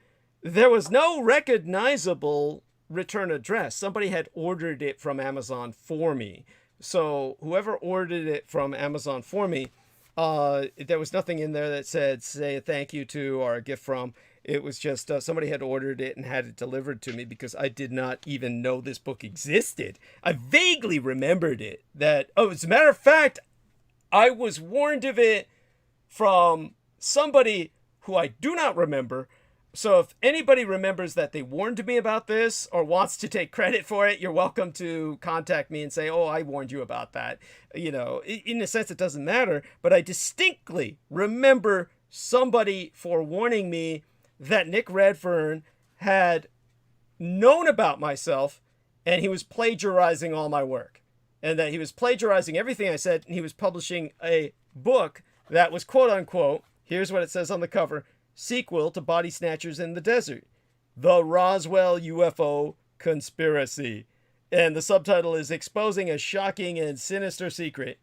S1: There was no recognizable return address. Somebody had ordered it from Amazon for me. So whoever ordered it from Amazon for me, there was nothing in there that said, say a thank you to or a gift from. It was just somebody had ordered it and had it delivered to me because I did not even know this book existed. I vaguely remembered it. As a matter of fact, I was warned of it from somebody who I do not remember, So if anybody remembers that they warned me about this or wants to take credit for it, you're welcome to contact me and say, oh, I warned you about that. You know, in a sense, it doesn't matter. But I distinctly remember somebody forewarning me that Nick Redfern had known about myself and he was plagiarizing all my work. And that he was plagiarizing everything I said, and he was publishing a book that was, quote unquote, here's what it says on the cover, sequel to Body Snatchers in the Desert, The Roswell UFO Conspiracy. And the subtitle is Exposing a Shocking and Sinister Secret.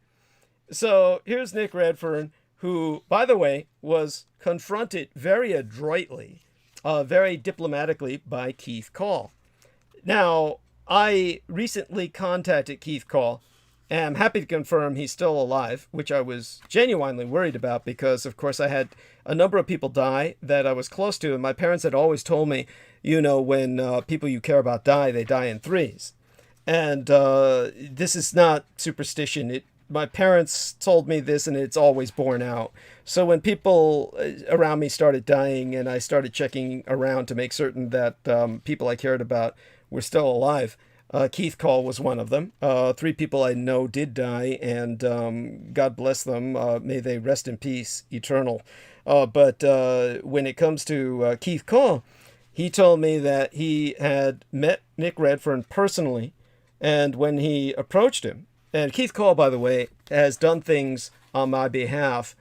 S1: So here's Nick Redfern, who, by the way, was confronted very adroitly, very diplomatically by Keith Call. Now, I recently contacted Keith Call, and I'm happy to confirm he's still alive, which I was genuinely worried about because, of course, I had a number of people die that I was close to, and my parents had always told me, you know, when people you care about die, they die in threes. And this is not superstition. My parents told me this, and it's always borne out. So when people around me started dying, and I started checking around to make certain that people I cared about were still alive, Keith Call was one of them. 3 people I know did die, and God bless them. May they rest in peace, eternal. But when it comes to Keith Call, he told me that he had met Nick Redfern personally, and when he approached him, and Keith Call, by the way, has done things on my behalf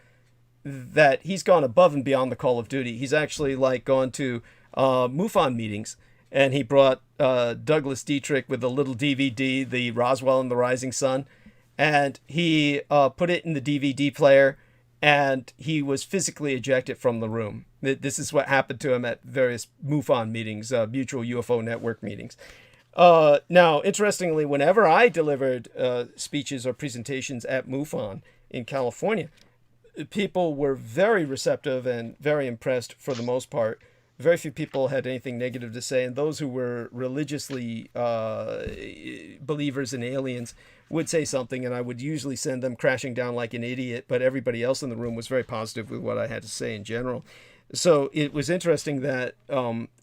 S1: that he's gone above and beyond the call of duty. He's actually like gone to MUFON meetings, and he brought Douglas Dietrich with a little DVD, the Roswell and the Rising Sun, and he put it in the DVD player, and he was physically ejected from the room. This is what happened to him at various MUFON meetings, Mutual UFO Network meetings. Now, interestingly, whenever I delivered speeches or presentations at MUFON in California, people were very receptive and very impressed for the most part. Very few people had anything negative to say, and those who were religiously believers in aliens would say something, and I would usually send them crashing down like an idiot, but everybody else in the room was very positive with what I had to say in general. So it was interesting that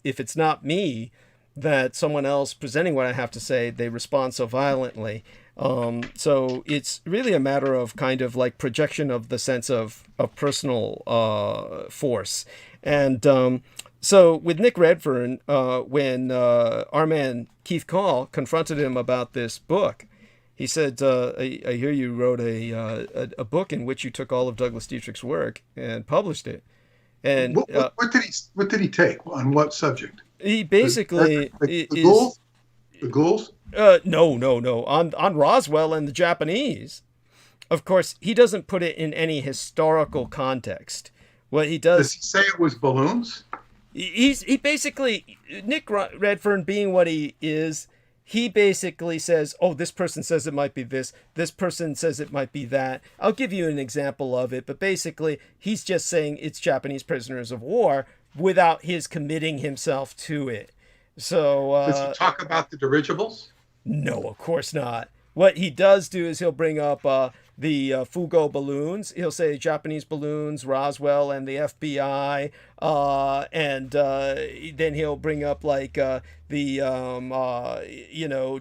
S1: if it's not me, that someone else presenting what I have to say, they respond so violently. So it's really a matter of kind of like projection of the sense of personal force. And so with Nick Redfern, when our man Keith Call confronted him about this book, he said, I hear you wrote a book in which you took all of Douglas Dietrich's work and published it. And
S7: what did he take on what subject?
S1: He basically
S7: the ghouls? The ghouls?
S1: No. On Roswell and the Japanese. Of course, he doesn't put it in any historical context. What he does
S7: he say it was balloons?
S1: He basically, Nick Redfern being what he is, he basically says, oh, this person says it might be this person says it might be that. I'll give you an example of it, but basically he's just saying it's Japanese prisoners of war without his committing himself to it. So
S7: does he talk about the dirigibles?
S1: No, of course not. What he does do is he'll bring up the Fugo balloons. He'll say Japanese balloons, Roswell, and the FBI. And then he'll bring up like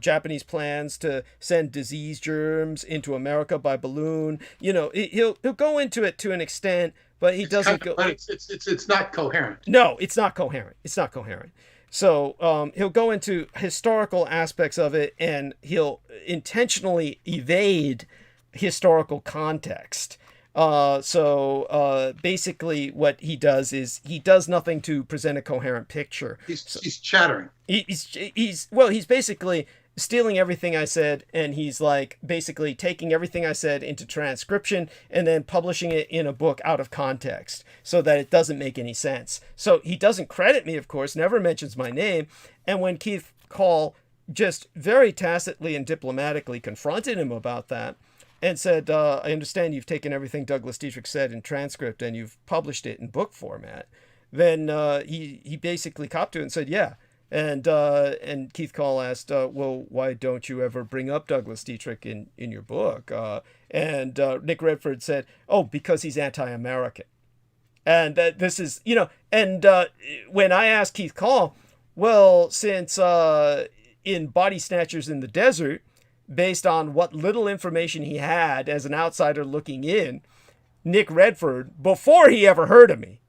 S1: Japanese plans to send disease germs into America by balloon. He'll go into it to an extent, but he doesn't go.
S7: It's not coherent.
S1: No, it's not coherent. It's not coherent. So he'll go into historical aspects of it, and he'll intentionally evade historical context. So basically what he does is he does nothing to present a coherent picture.
S7: He's chattering.
S1: He's basically stealing everything I said, and he's like basically taking everything I said into transcription and then publishing it in a book out of context so that it doesn't make any sense. So he doesn't credit me, of course, never mentions my name. And when Keith Call just very tacitly and diplomatically confronted him about that and said, I understand you've taken everything Douglas Dietrich said in transcript and you've published it in book format, then he basically copped to it and said, yeah. And Keith Call asked, well, why don't you ever bring up Douglas Dietrich in your book? And Nick Redfern said, oh, because he's anti-American. And that this is, and when I asked Keith Call, well, since in Body Snatchers in the Desert, based on what little information he had as an outsider looking in, Nick Redford, before he ever heard of me,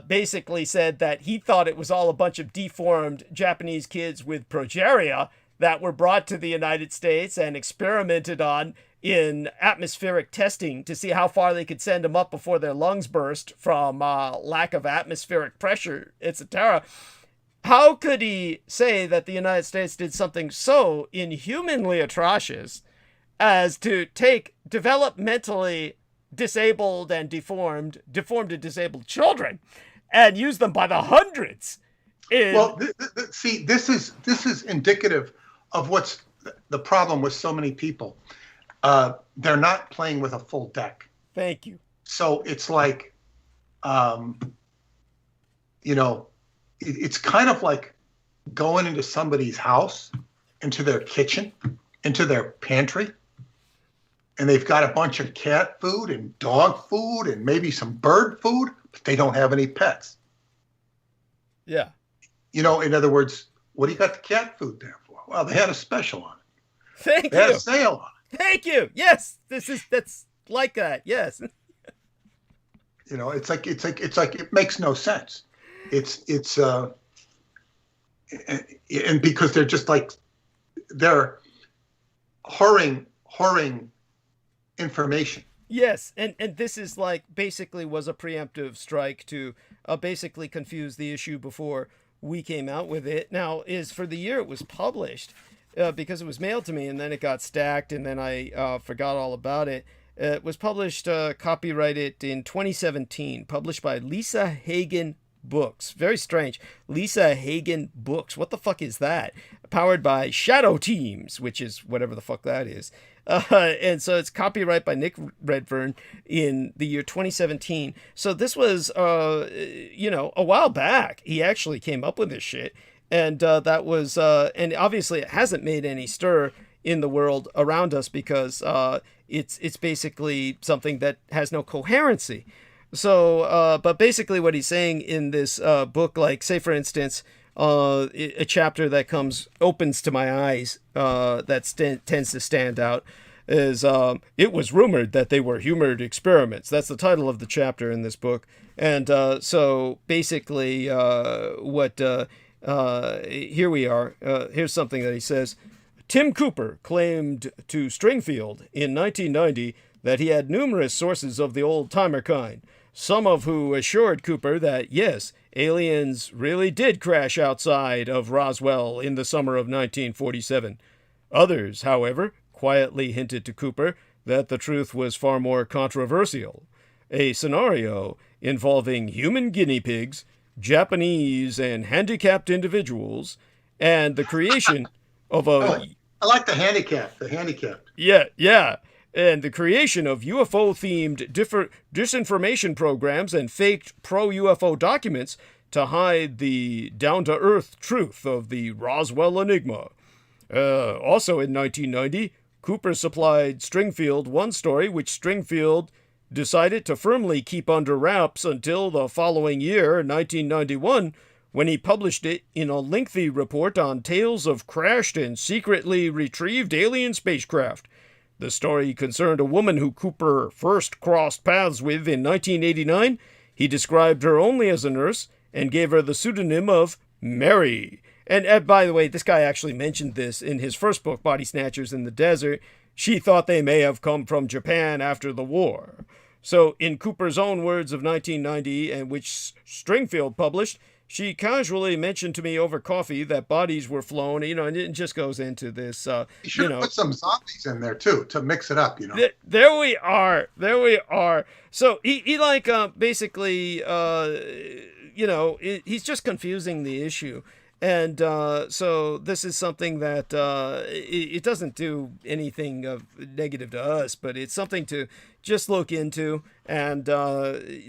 S1: basically said that he thought it was all a bunch of deformed Japanese kids with progeria that were brought to the United States and experimented on in atmospheric testing to see how far they could send them up before their lungs burst from lack of atmospheric pressure, etc. How could he say that the United States did something so inhumanly atrocious as to take developmentally disabled and deformed and disabled children and use them by the hundreds?
S7: Well, see, this is indicative of what's the problem with so many people. They're not playing with a full deck.
S1: Thank you.
S7: So it's like, it's kind of like going into somebody's house, into their kitchen, into their pantry, and they've got a bunch of cat food and dog food and maybe some bird food, but they don't have any pets.
S1: Yeah.
S7: In other words, what do you got the cat food there for? Well, they had a special on it.
S1: Thank
S7: They had
S1: you.
S7: a sale on it.
S1: Thank you. Yes, that's like that. Yes.
S7: It's like it makes no sense. It's and because they're just like they're whoring information.
S1: Yes, and this is like basically was a preemptive strike to basically confuse the issue before we came out with it. Now, is for the year it was published, because it was mailed to me and then it got stacked and then I forgot all about it. It was published, copyrighted in 2017, published by Lisa Hagen Books. Very strange. Lisa Hagen Books. What the fuck is that? Powered by Shadow Teams, which is whatever the fuck that is. And so it's copyright by Nick Redfern in the year 2017. So this was, a while back. He actually came up with this shit. And that was, and obviously it hasn't made any stir in the world around us because it's basically something that has no coherency. So, but basically what he's saying in this book, like, say, for instance, a chapter that opens to my eyes that tends to stand out is it was rumored that they were humored experiments. That's the title of the chapter in this book. And so basically here we are. Here's something that he says. Tim Cooper claimed to Stringfield in 1990 that he had numerous sources of the old-timer kind, some of who assured Cooper that, yes, aliens really did crash outside of Roswell in the summer of 1947. Others, however, quietly hinted to Cooper that the truth was far more controversial. A scenario involving human guinea pigs, Japanese and handicapped individuals, and the creation of a...
S7: I like the handicapped.
S1: Yeah. And the creation of UFO-themed disinformation programs and faked pro-UFO documents to hide the down-to-earth truth of the Roswell Enigma. Also in 1990, Cooper supplied Stringfield one story which Stringfield decided to firmly keep under wraps until the following year, 1991, when he published it in a lengthy report on tales of crashed and secretly retrieved alien spacecraft. The story concerned a woman who Cooper first crossed paths with in 1989. He described her only as a nurse and gave her the pseudonym of Mary. And by the way, this guy actually mentioned this in his first book, Body Snatchers in the Desert. She thought they may have come from Japan after the war. So in Cooper's own words of 1990, and which Stringfield published, she casually mentioned to me over coffee that bodies were flown, and it just goes into this,
S7: You should put some zombies in there, too, to mix it up,
S1: There we are. So he basically, he's just confusing the issue. And so this is something that it doesn't do anything of negative to us, but it's something to just look into and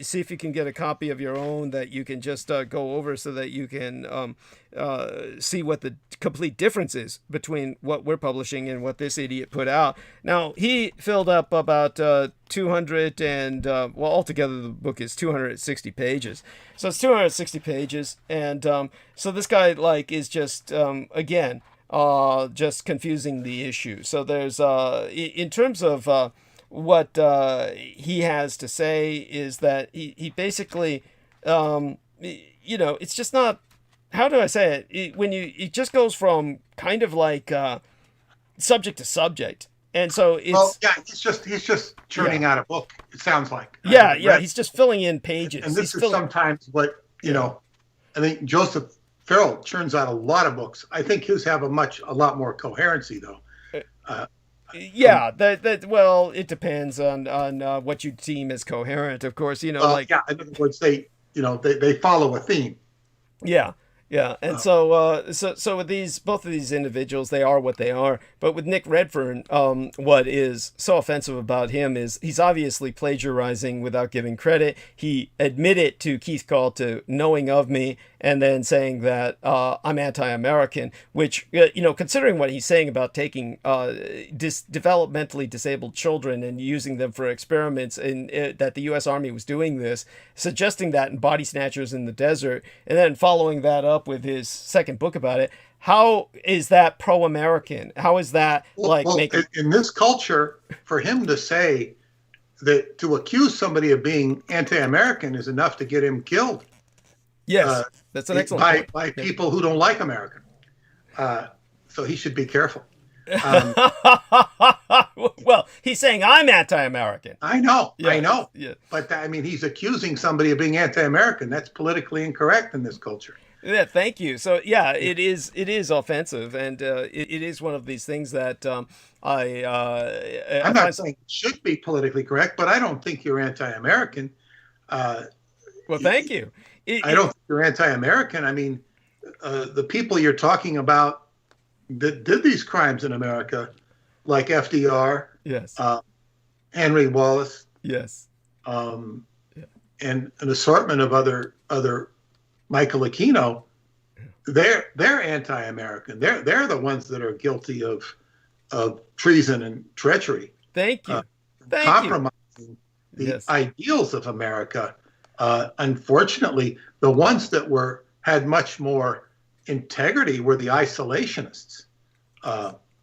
S1: see if you can get a copy of your own that you can just go over so that you can see what the complete difference is between what we're publishing and what this idiot put out. Now, he filled up about 200 and, well, altogether the book is 260 pages. So it's 260 pages. And so this guy, like, is just, again, just confusing the issue. So there's, in terms of what he has to say is that he basically, it's just not, how do I say it? It just goes from kind of like subject to subject. And so it's...
S7: Well, yeah, he's just churning out a book, it sounds like.
S1: Yeah, he's just filling in pages.
S7: And this is sometimes what, I think Joseph Farrell churns out a lot of books. I think his have a lot more coherency, though.
S1: Yeah, well, it depends on what you deem as coherent, of course.
S7: in other words, they follow a theme.
S1: Yeah, and so with both of these individuals, they are what they are. But with Nick Redfern, what is so offensive about him is he's obviously plagiarizing without giving credit. He admitted to Keith Call to knowing of me and then saying that I'm anti-American, which, considering what he's saying about taking developmentally disabled children and using them for experiments, and that the U.S. Army was doing this, suggesting that in Body Snatchers in the Desert, and then following that up with his second book about it, how is that pro-American? How is that
S7: in this culture, for him to say that to accuse somebody of being anti-American is enough to get him killed?
S1: Yes, that's an excellent point.
S7: By people who don't like America. So he should be careful.
S1: Well, he's saying I'm anti-American.
S7: I know.
S1: Yeah.
S7: But he's accusing somebody of being anti-American. That's politically incorrect in this culture.
S1: Yeah, thank you. So yeah, it is offensive, and it is one of these things that
S7: I'm not saying it should be politically correct, but I don't think you're anti-American.
S1: Well, thank you.
S7: I don't think you're anti-American. The people you're talking about that did these crimes in America, like FDR,
S1: yes,
S7: Henry Wallace,
S1: yes,
S7: and an assortment of other Michael Aquino, they're anti-American. They're the ones that are guilty of treason and treachery.
S1: Thank you.
S7: Compromising the ideals of America. Unfortunately, the ones that had much more integrity were the isolationists.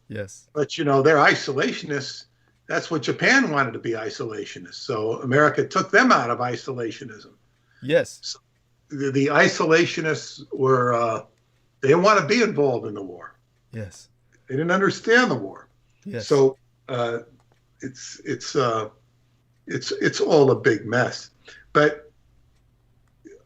S1: Yes.
S7: But they're isolationists. That's what Japan wanted to be, isolationists. So America took them out of isolationism.
S1: Yes.
S7: So the isolationists were they didn't want to be involved in the war.
S1: Yes.
S7: They didn't understand the war.
S1: Yes.
S7: So it's all a big mess. But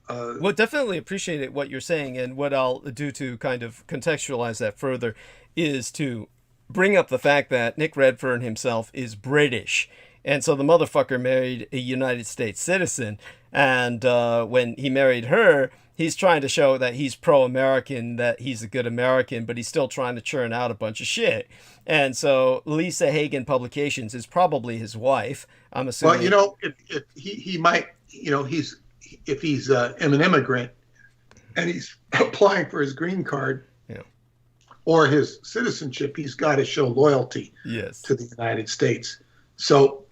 S1: well, definitely appreciate what you're saying, and what I'll do to kind of contextualize that further is to bring up the fact that Nick Redfern himself is British. And so the motherfucker married a United States citizen. And when he married her, he's trying to show that he's pro-American, that he's a good American, but he's still trying to churn out a bunch of shit. And so Lisa Hagen Publications is probably his wife, I'm assuming.
S7: Well, if he might, if he's an immigrant and he's applying for his green card, or his citizenship, he's got to show loyalty to the United States. So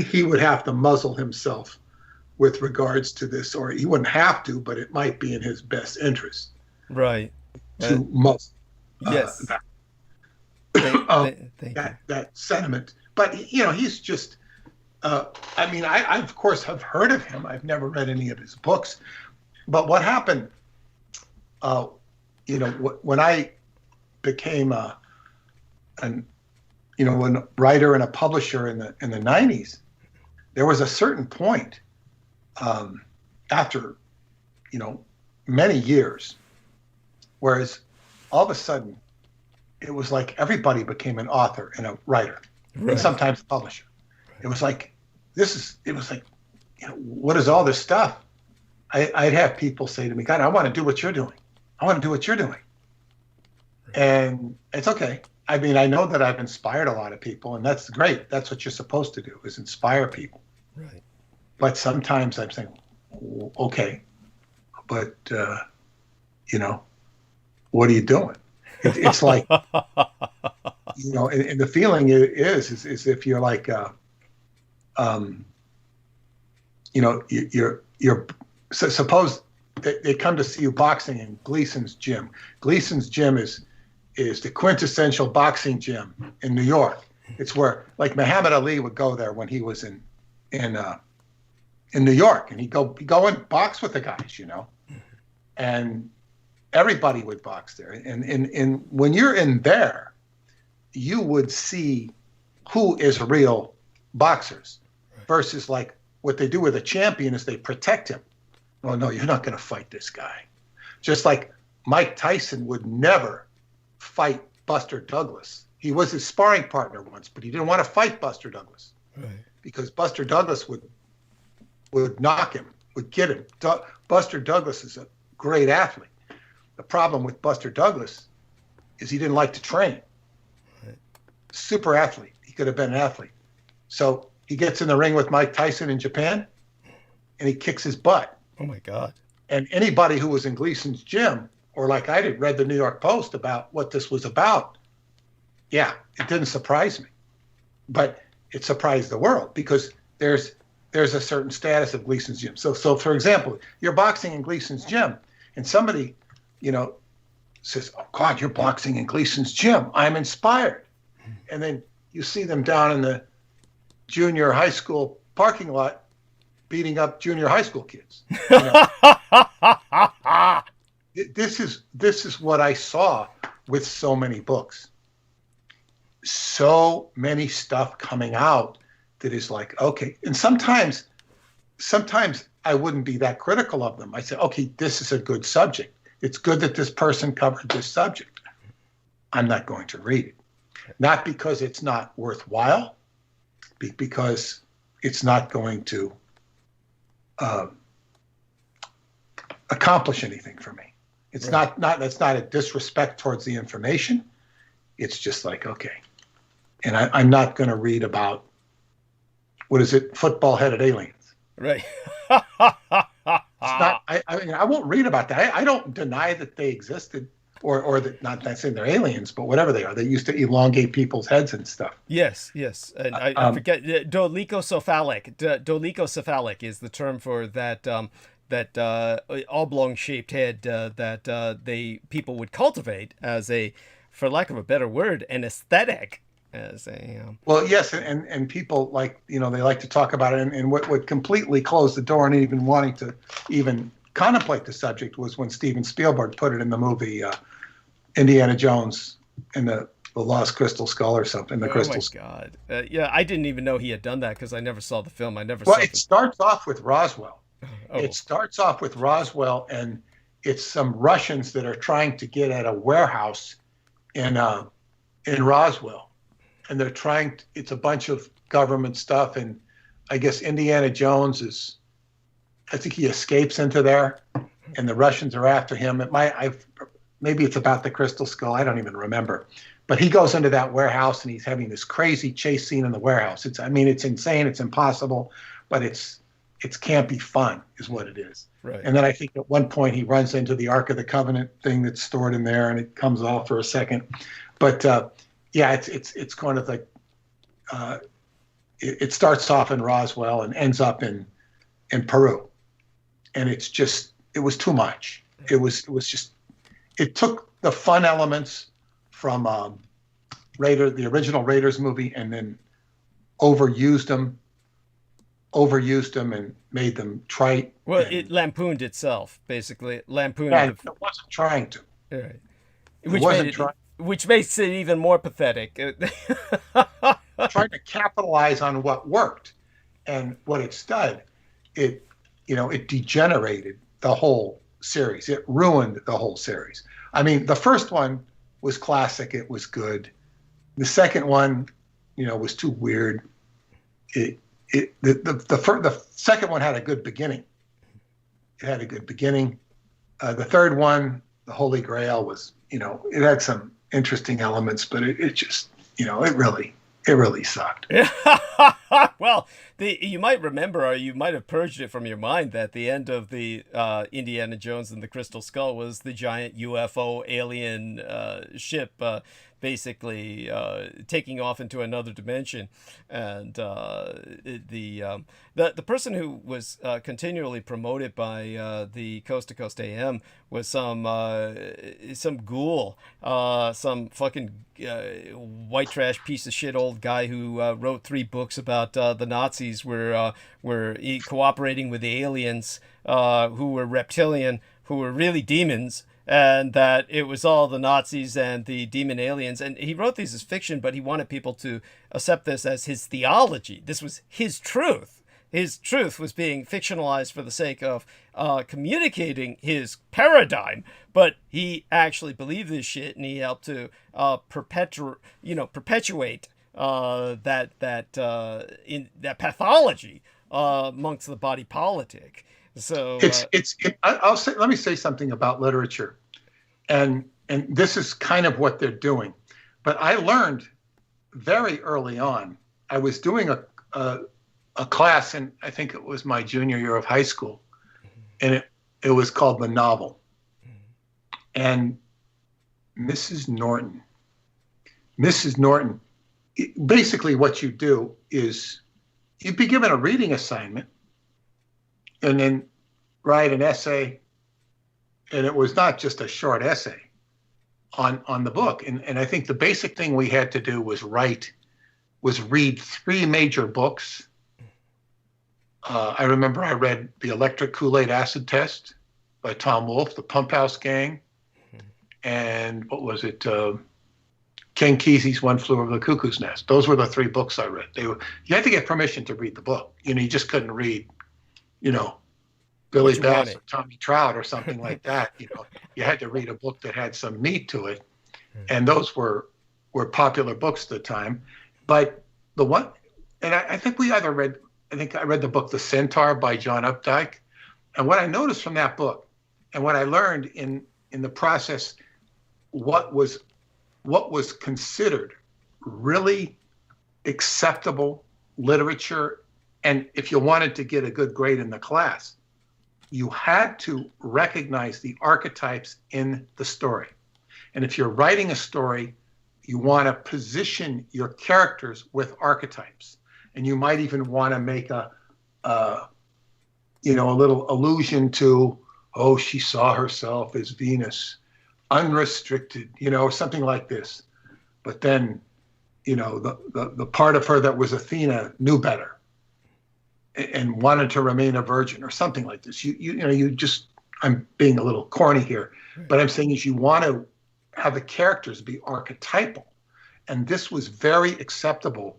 S7: he would have to muzzle himself with regards to this, or he wouldn't have to, but it might be in his best interest.
S1: Right.
S7: To muzzle that sentiment. But, he's just, I of course have heard of him. I've never read any of his books. But what happened, when I became a writer and a publisher in the 90s, there was a certain point after many years, whereas all of a sudden it was like everybody became an author and a writer, and sometimes a publisher. It was like what is all this stuff? I'd have people say to me, God, I want to do what you're doing. I want to do what you're doing. And it's okay. I mean, I know that I've inspired a lot of people, and that's great. That's what you're supposed to do, is inspire people.
S1: Right.
S7: But sometimes I'm saying, okay, but you know, what are you doing? It's like, you know, and the feeling is if you're like, you know, you're so suppose they come to see you boxing in Gleason's gym. Gleason's gym is the quintessential boxing gym in New York. It's where, like, Muhammad Ali would go there when he was in New York, and he'd go and box with the guys, you know, and everybody would box there. And when you're in there, you would see who is real boxers versus, like, what they do with a champion is they protect him. Oh, no, you're not going to fight this guy. Just like Mike Tyson would never fight Buster Douglas. He was his sparring partner once, but he didn't want to fight Buster Douglas. Right. Because Buster Douglas would knock him, would get him. Buster Douglas is a great athlete. The problem with Buster Douglas is he didn't like to train. Right. Super athlete. He could have been an athlete. So he gets in the ring with Mike Tyson in Japan, and he kicks his butt.
S1: Oh, my God.
S7: And anybody who was in Gleason's gym, or like I did, read the New York Post about what this was about, yeah, it didn't surprise me. But it surprised the world because there's a certain status of Gleason's gym. So for example, you're boxing in Gleason's gym, and somebody, you know, says, "Oh God, you're boxing in Gleason's gym. I'm inspired." And then you see them down in the junior high school parking lot beating up junior high school kids. You know? This is what I saw with so many books. So many stuff coming out that is like, okay. And sometimes I wouldn't be that critical of them. I say, okay, this is a good subject. It's good that this person covered this subject. I'm not going to read it. Not because it's not worthwhile, because it's not going to accomplish anything for me. It's right. That's not a disrespect towards the information. It's just like, okay. And I'm not going to read about, what is it, football-headed aliens.
S1: Right.
S7: It's not, I mean, I won't read about that. I don't deny that they existed, or that, not saying they're aliens, but whatever they are. They used to elongate people's heads and stuff.
S1: Yes. And I forget, dolichocephalic. Dolichocephalic is the term for that oblong-shaped head that people would cultivate as a, for lack of a better word, an aesthetic. As a
S7: well, yes, and people, like, you know, they like to talk about it, and what completely closed the door on even wanting to even contemplate the subject was when Steven Spielberg put it in the movie Indiana Jones and the Lost Crystal Skull or something. The Crystal Skull.
S1: Oh my God! Yeah, I didn't even know he had done that because I never saw the film.
S7: Well, it starts off with Roswell. Oh. It starts off with Roswell, and it's some Russians that are trying to get at a warehouse in Roswell. And they're trying, it's a bunch of government stuff. And I guess Indiana Jones I think he escapes into there, and the Russians are after him. Maybe it's about the Crystal Skull. I don't even remember. But he goes into that warehouse, and he's having this crazy chase scene in the warehouse. It's insane. It's impossible, but it can't be fun is what it is.
S1: Right.
S7: And then I think at one point he runs into the Ark of the Covenant thing that's stored in there, and it comes off for a second. But, yeah, it's kind of like it starts off in Roswell and ends up in Peru, and it was too much. It was just, it took the fun elements from the original Raiders movie, and then overused them and made them trite.
S1: Well, it lampooned itself, basically.
S7: It wasn't trying to.
S1: Right. Which makes it even more pathetic.
S7: Trying to capitalize on what worked, and what it's done, it degenerated the whole series. It ruined the whole series. I mean, the first one was classic. It was good. The second one, was too weird. The second one had a good beginning. It had a good beginning. The third one, the Holy Grail, was, it interesting elements, but it just, it really sucked.
S1: Well, you might remember, or you might have purged it from your mind, that the end of the Indiana Jones and the Crystal Skull was the giant UFO alien ship basically taking off into another dimension, and the person who was continually promoted by the Coast to Coast AM was some ghoul, some fucking white trash piece of shit old guy who wrote 3 books about the Nazis were cooperating with the aliens who were reptilian, who were really demons, and that it was all the Nazis and the demon aliens. And he wrote these as fiction, but he wanted people to accept this as his theology. This was his truth. His truth was being fictionalized for the sake of communicating his paradigm, but he actually believed this shit, and he helped to perpetuate that pathology amongst the body politic. So
S7: let me say something about literature, and this is kind of what they're doing. But I learned very early on. I was doing a class, and I think it was my junior year of high school, and it was called The Novel. And Mrs. Norton, basically what you do is you'd be given a reading assignment and then write an essay. And it was not just a short essay on the book. And I think the basic thing we had to do was read 3 major books. I remember I read The Electric Kool-Aid Acid Test by Tom Wolfe, The Pump House Gang, and what was it? Ken Kesey's One Flew Over the Cuckoo's Nest. Those were the 3 books I read. You had to get permission to read the book. You just couldn't read, Billy Bass or Tommy Trout or something like that. You had to read a book that had some meat to it, and those were popular books at the time. But the one, and I think I read the book The Centaur by John Updike, and what I noticed from that book, and what I learned in the process, what was considered really acceptable literature, and if you wanted to get a good grade in the class, you had to recognize the archetypes in the story. And if you're writing a story, you want to position your characters with archetypes. And you might even want to make a little allusion to, she saw herself as Venus, unrestricted, something like this. But then, the part of her that was Athena knew better and wanted to remain a virgin or something like this. I'm being a little corny here, but I'm saying is you want to have the characters be archetypal. And this was very acceptable,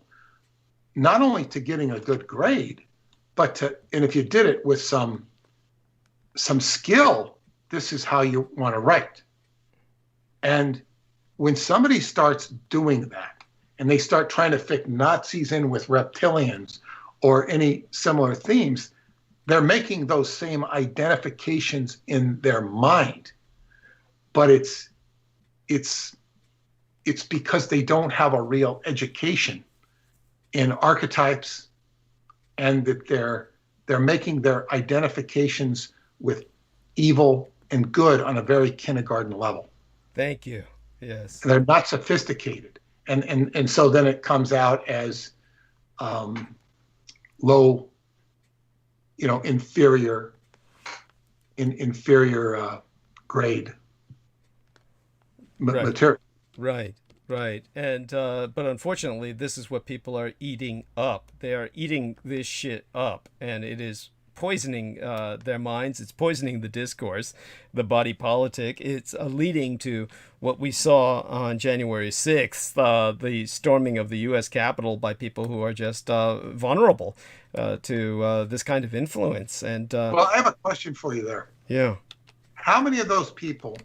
S7: not only to getting a good grade, but and if you did it with some skill, this is how you want to write. And when somebody starts doing that, and they start trying to fit Nazis in with reptilians or any similar themes, they're making those same identifications in their mind. But it's because they don't have a real education in archetypes, and that they're making their identifications with evil and good on a very kindergarten level.
S1: Thank you. Yes.
S7: And they're not sophisticated. And so then it comes out as low, inferior grade material.
S1: Right. And but unfortunately, this is what people are eating up. They are eating this shit up, and it is poisoning their minds. It's poisoning the discourse, the body politic. It's leading to what we saw on January 6th, the storming of the U.S. Capitol by people who are just vulnerable to this kind of influence. And
S7: well, I have a question for you there.
S1: Yeah.
S7: How many of those people,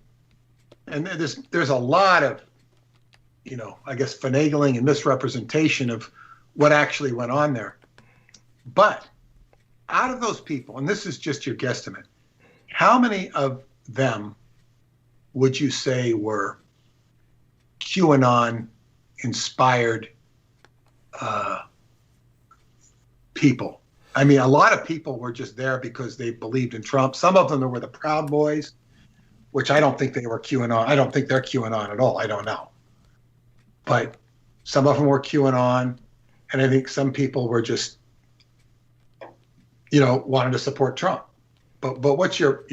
S7: and there's a lot of, I guess, finagling and misrepresentation of what actually went on there. But out of those people, and this is just your guesstimate, how many of them would you say were QAnon inspired people. I mean, a lot of people were just there because they believed in Trump. Some of them were the Proud Boys, which I don't think they were QAnon. I don't think they're QAnon at all. I don't know. But some of them were QAnon, and I think some people were just, wanted to support Trump. But what's your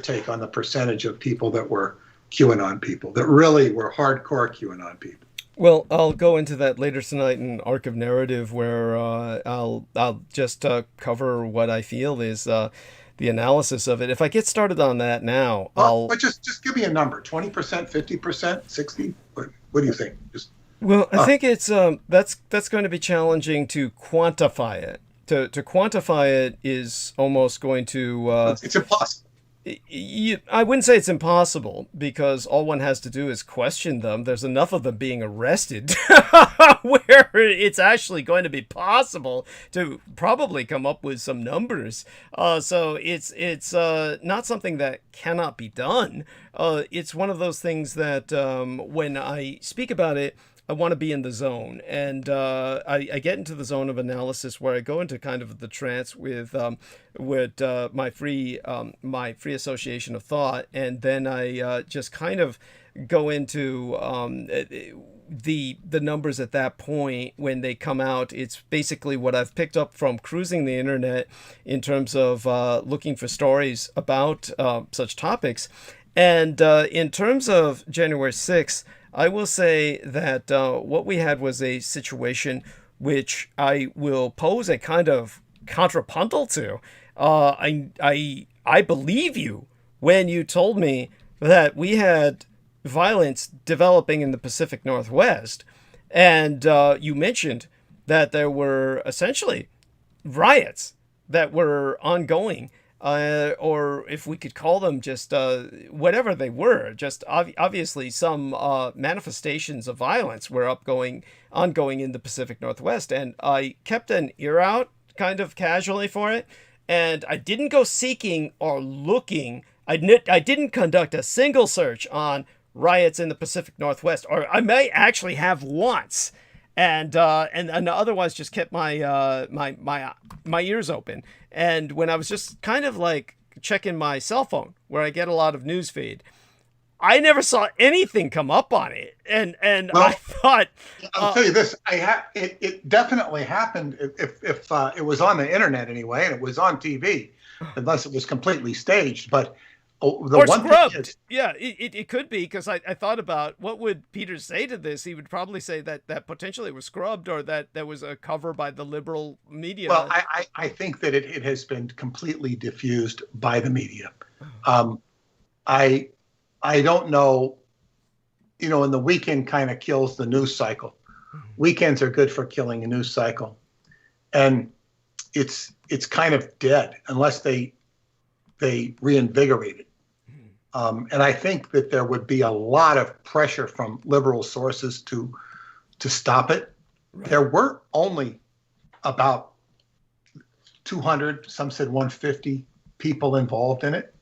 S7: take on the percentage of people that were QAnon people, that really were hardcore QAnon people?
S1: Well, I'll go into that later tonight in Arc of Narrative, where I'll just cover what I feel is the analysis of it. If I get started on that now,
S7: but just give me a number: 20%, 50%, 60%. What do you think?
S1: I think it's that's going to be challenging to quantify it. To quantify it is almost going to
S7: it's impossible.
S1: I wouldn't say it's impossible, because all one has to do is question them. There's enough of them being arrested where it's actually going to be possible to probably come up with some numbers. So it's not something that cannot be done. It's one of those things that when I speak about it, I want to be in the zone, and I get into the zone of analysis where I go into kind of the trance with my free association of thought, and then I just kind of go into the numbers at that point when they come out. It's basically what I've picked up from cruising the internet in terms of looking for stories about such topics, and in terms of January 6th. I will say that what we had was a situation which I will pose a kind of contrapuntal to. I believe you when you told me that we had violence developing in the Pacific Northwest, and you mentioned that there were essentially riots that were ongoing. Or if we could call them just whatever they were, just obviously some manifestations of violence were ongoing in the Pacific Northwest. And I kept an ear out kind of casually for it. And I didn't go seeking or looking. I didn't conduct a single search on riots in the Pacific Northwest, or I may actually have once. And otherwise just kept my my ears open. And when I was just kind of like checking my cell phone, where I get a lot of news feed, I never saw anything come up on it. And well, I thought,
S7: I'll tell you this: it definitely happened if it was on the internet anyway, and it was on TV, unless it was completely staged. But the
S1: or
S7: one
S1: scrubbed. Yeah, it could be, because I thought about what would Peter say to this. He would probably say that potentially it was scrubbed, or that there was a cover by the liberal media.
S7: Well, I think that it has been completely diffused by the media. I don't know, and the weekend kind of kills the news cycle. Weekends are good for killing a news cycle, and it's kind of dead unless they reinvigorate it. And I think that there would be a lot of pressure from liberal sources to stop it. Right. There were only about 200, some said 150 people involved in it.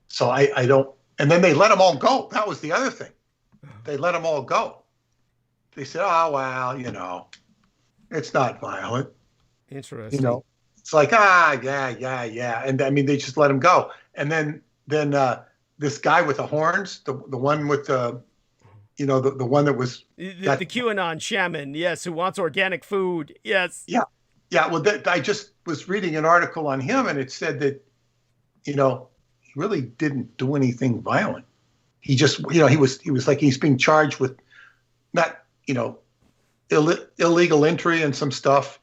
S7: So I don't, and then they let them all go. That was the other thing. They let them all go. They said, oh, well, it's not violent.
S1: Interesting.
S7: It's like, yeah. And I mean, they just let him go. And then this guy with the horns, the one with the one that was
S1: the QAnon shaman, yes, who wants organic food, yes.
S7: Yeah. Well, I just was reading an article on him, and it said that, he really didn't do anything violent. He just, he was like, he's being charged with not, illegal entry and some stuff.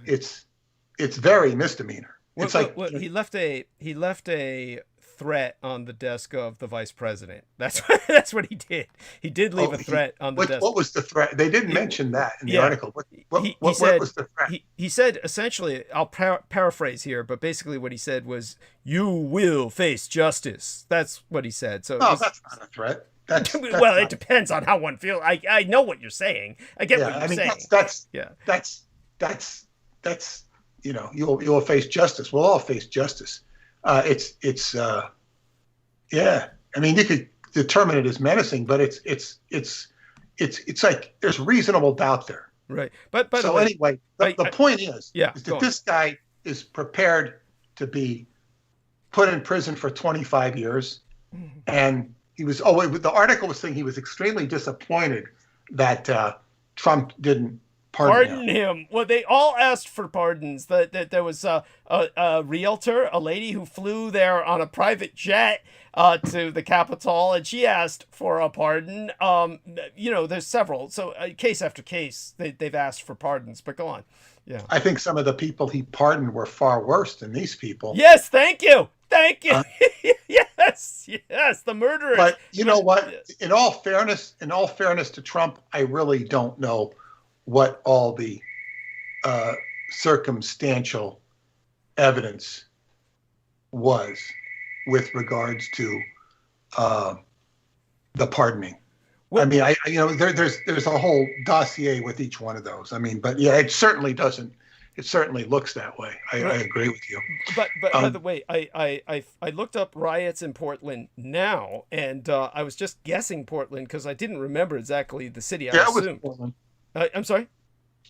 S7: It's very misdemeanor. It's
S1: he left a threat on the desk of the vice president. That's what he did. He did leave a threat on the desk.
S7: What was the threat? They didn't mention that in the article. What was the threat?
S1: He said, essentially, I'll paraphrase here, but basically what he said was, "You will face justice." That's what he said. So
S7: that's not a threat. That's
S1: well, it depends on how one feels. I know what you're saying. I get what you're saying.
S7: That's you'll face justice. We'll all face justice. I mean, you could determine it as menacing, but it's it's like there's reasonable doubt there.
S1: Right. But by the
S7: So
S1: way,
S7: anyway, the point is
S1: yeah,
S7: that this guy is prepared to be put in prison for 25 years. And he was, the article was saying he was extremely disappointed that Trump didn't pardon
S1: him. Well, they all asked for pardons. That there was a realtor, a lady who flew there on a private jet to the Capitol, and she asked for a pardon. There's several. So case after case, they've asked for pardons. But go on. Yeah.
S7: I think some of the people he pardoned were far worse than these people.
S1: Yes, thank you. Yes, the murderers.
S7: But you know what? Yes. In all fairness to Trump, I really don't know what all the circumstantial evidence was with regards to the pardoning. Well, I mean, there's a whole dossier with each one of those. I mean, but yeah, it certainly doesn't. It certainly looks that way. I agree with you.
S1: But by the way, I looked up riots in Portland now, and I was just guessing Portland because I didn't remember exactly the city. I assumed.
S7: It was Portland.
S1: I'm sorry?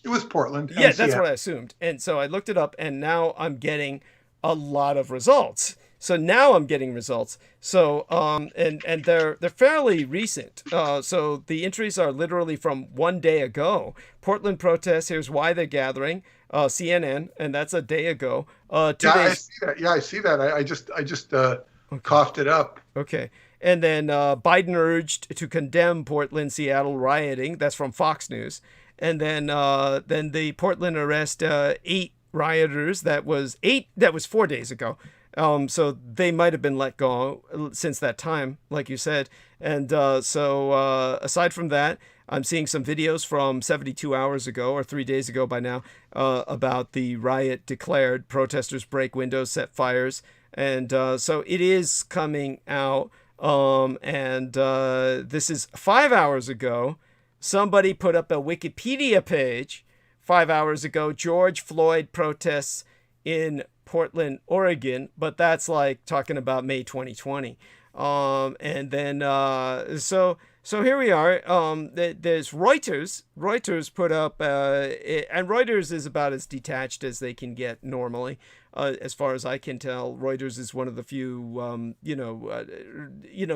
S7: It was Portland.
S1: Yeah, that's what I assumed. And so I looked it up, and now I'm getting a lot of results. So now I'm getting results. So and they're fairly recent. So the entries are literally from 1 day ago. Portland protests. Here's why they're gathering. CNN, and that's a day ago. 2 days.
S7: I see that. Yeah, I see that. I just coughed it up.
S1: Okay. And then Biden urged to condemn Portland, Seattle rioting. That's from Fox News. And then the Portland arrest 8 rioters. That was 4 days ago. So they might have been let go since that time, like you said. And so aside from that, I'm seeing some videos from 72 hours ago or 3 days ago by now about the riot declared. Protesters break windows, set fires. And so it is coming out. And this is 5 hours ago. Somebody put up a Wikipedia page 5 hours ago. George Floyd protests in Portland, Oregon, but that's like talking about May 2020. And then so here we are. There's Reuters. Reuters put up, and Reuters is about as detached as they can get normally, as far as I can tell. Reuters is one of the few,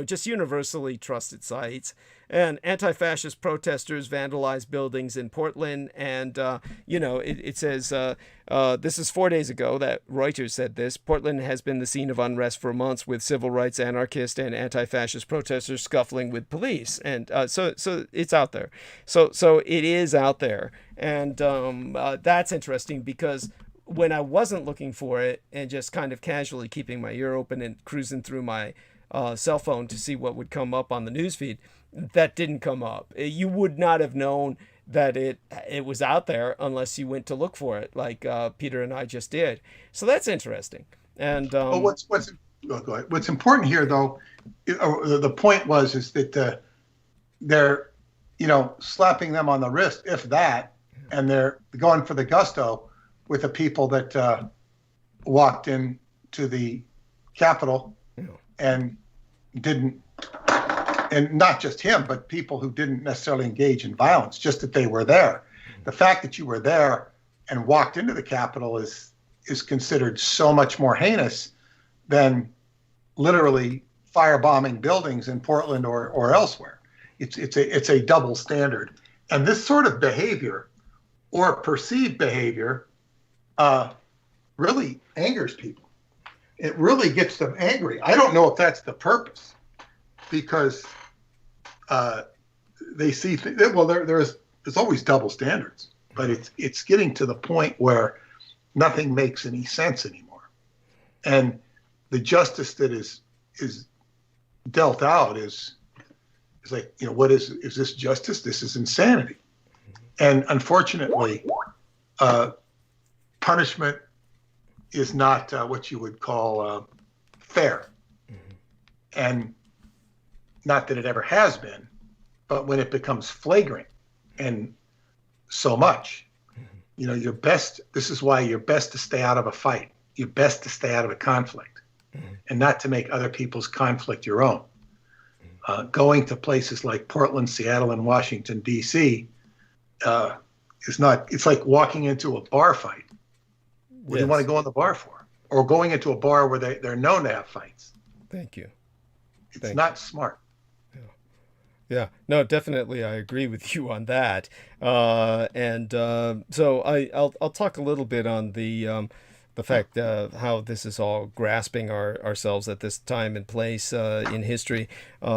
S1: just universally trusted sites. And anti-fascist protesters vandalized buildings in Portland, and it says this is 4 days ago that Reuters said this. Portland has been the scene of unrest for months, with civil rights anarchist and anti-fascist protesters scuffling with police, and so it's out there. So it is out there, and that's interesting because when I wasn't looking for it and just kind of casually keeping my ear open and cruising through my cell phone to see what would come up on the newsfeed, that didn't come up. You would not have known that it was out there unless you went to look for it, like Peter and I just did. So that's interesting. And
S7: what's important here, though, the point is that they're slapping them on the wrist, if that, and they're going for the gusto with the people that walked in to the Capitol and didn't. And not just him, but people who didn't necessarily engage in violence, just that they were there. The fact that you were there and walked into the Capitol is considered so much more heinous than literally firebombing buildings in Portland or elsewhere. It's a double standard. And this sort of behavior or perceived behavior really angers people. It really gets them angry. I don't know if that's the purpose, because they see there's always double standards, but it's getting to the point where nothing makes any sense anymore, and the justice that is dealt out is like, what is this justice? This is insanity. And unfortunately, punishment is not what you would call fair, and not that it ever has been, but when it becomes flagrant and so much, you're best. This is why you're best to stay out of a fight. You're best to stay out of a conflict, and not to make other people's conflict your own. going to places like Portland, Seattle, and Washington, D.C. Is not, it's like walking into a bar fight. What do you want to go in the bar for? Or going into a bar where they're known to have fights.
S1: Thank you.
S7: It's not smart.
S1: Yeah, no, definitely, I agree with you on that. So I'll talk a little bit on the fact how this is all grasping ourselves at this time and place in history,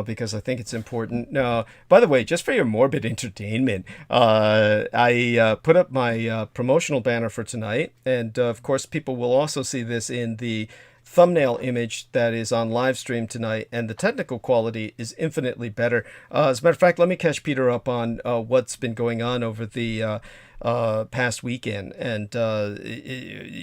S1: because I think it's important. By the way, just for your morbid entertainment, I put up my promotional banner for tonight, and of course, people will also see this in the thumbnail image that is on live stream tonight, and the technical quality is infinitely better. As a matter of fact, let me catch Peter up on what's been going on over the past weekend, and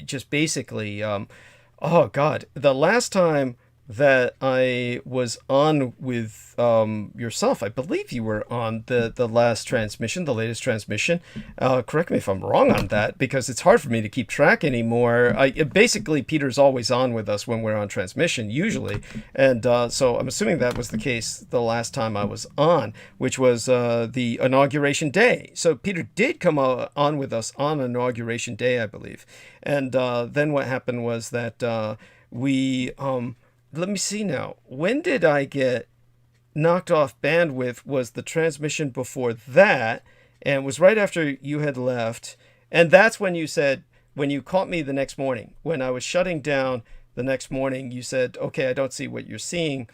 S1: just basically, oh God, the last time that I was on with yourself, I believe you were on the last transmission, the latest transmission. Correct me if I'm wrong on that, because it's hard for me to keep track anymore. Basically, Peter's always on with us when we're on transmission, usually. And so I'm assuming that was the case the last time I was on, which was the inauguration day. So Peter did come on with us on inauguration day, I believe. And then what happened was that we... let me see now. When did I get knocked off bandwidth? Was the transmission before that, and it was right after you had left. And that's when you said, when you caught me the next morning, when I was shutting down the next morning, you said, okay, I don't see what you're saying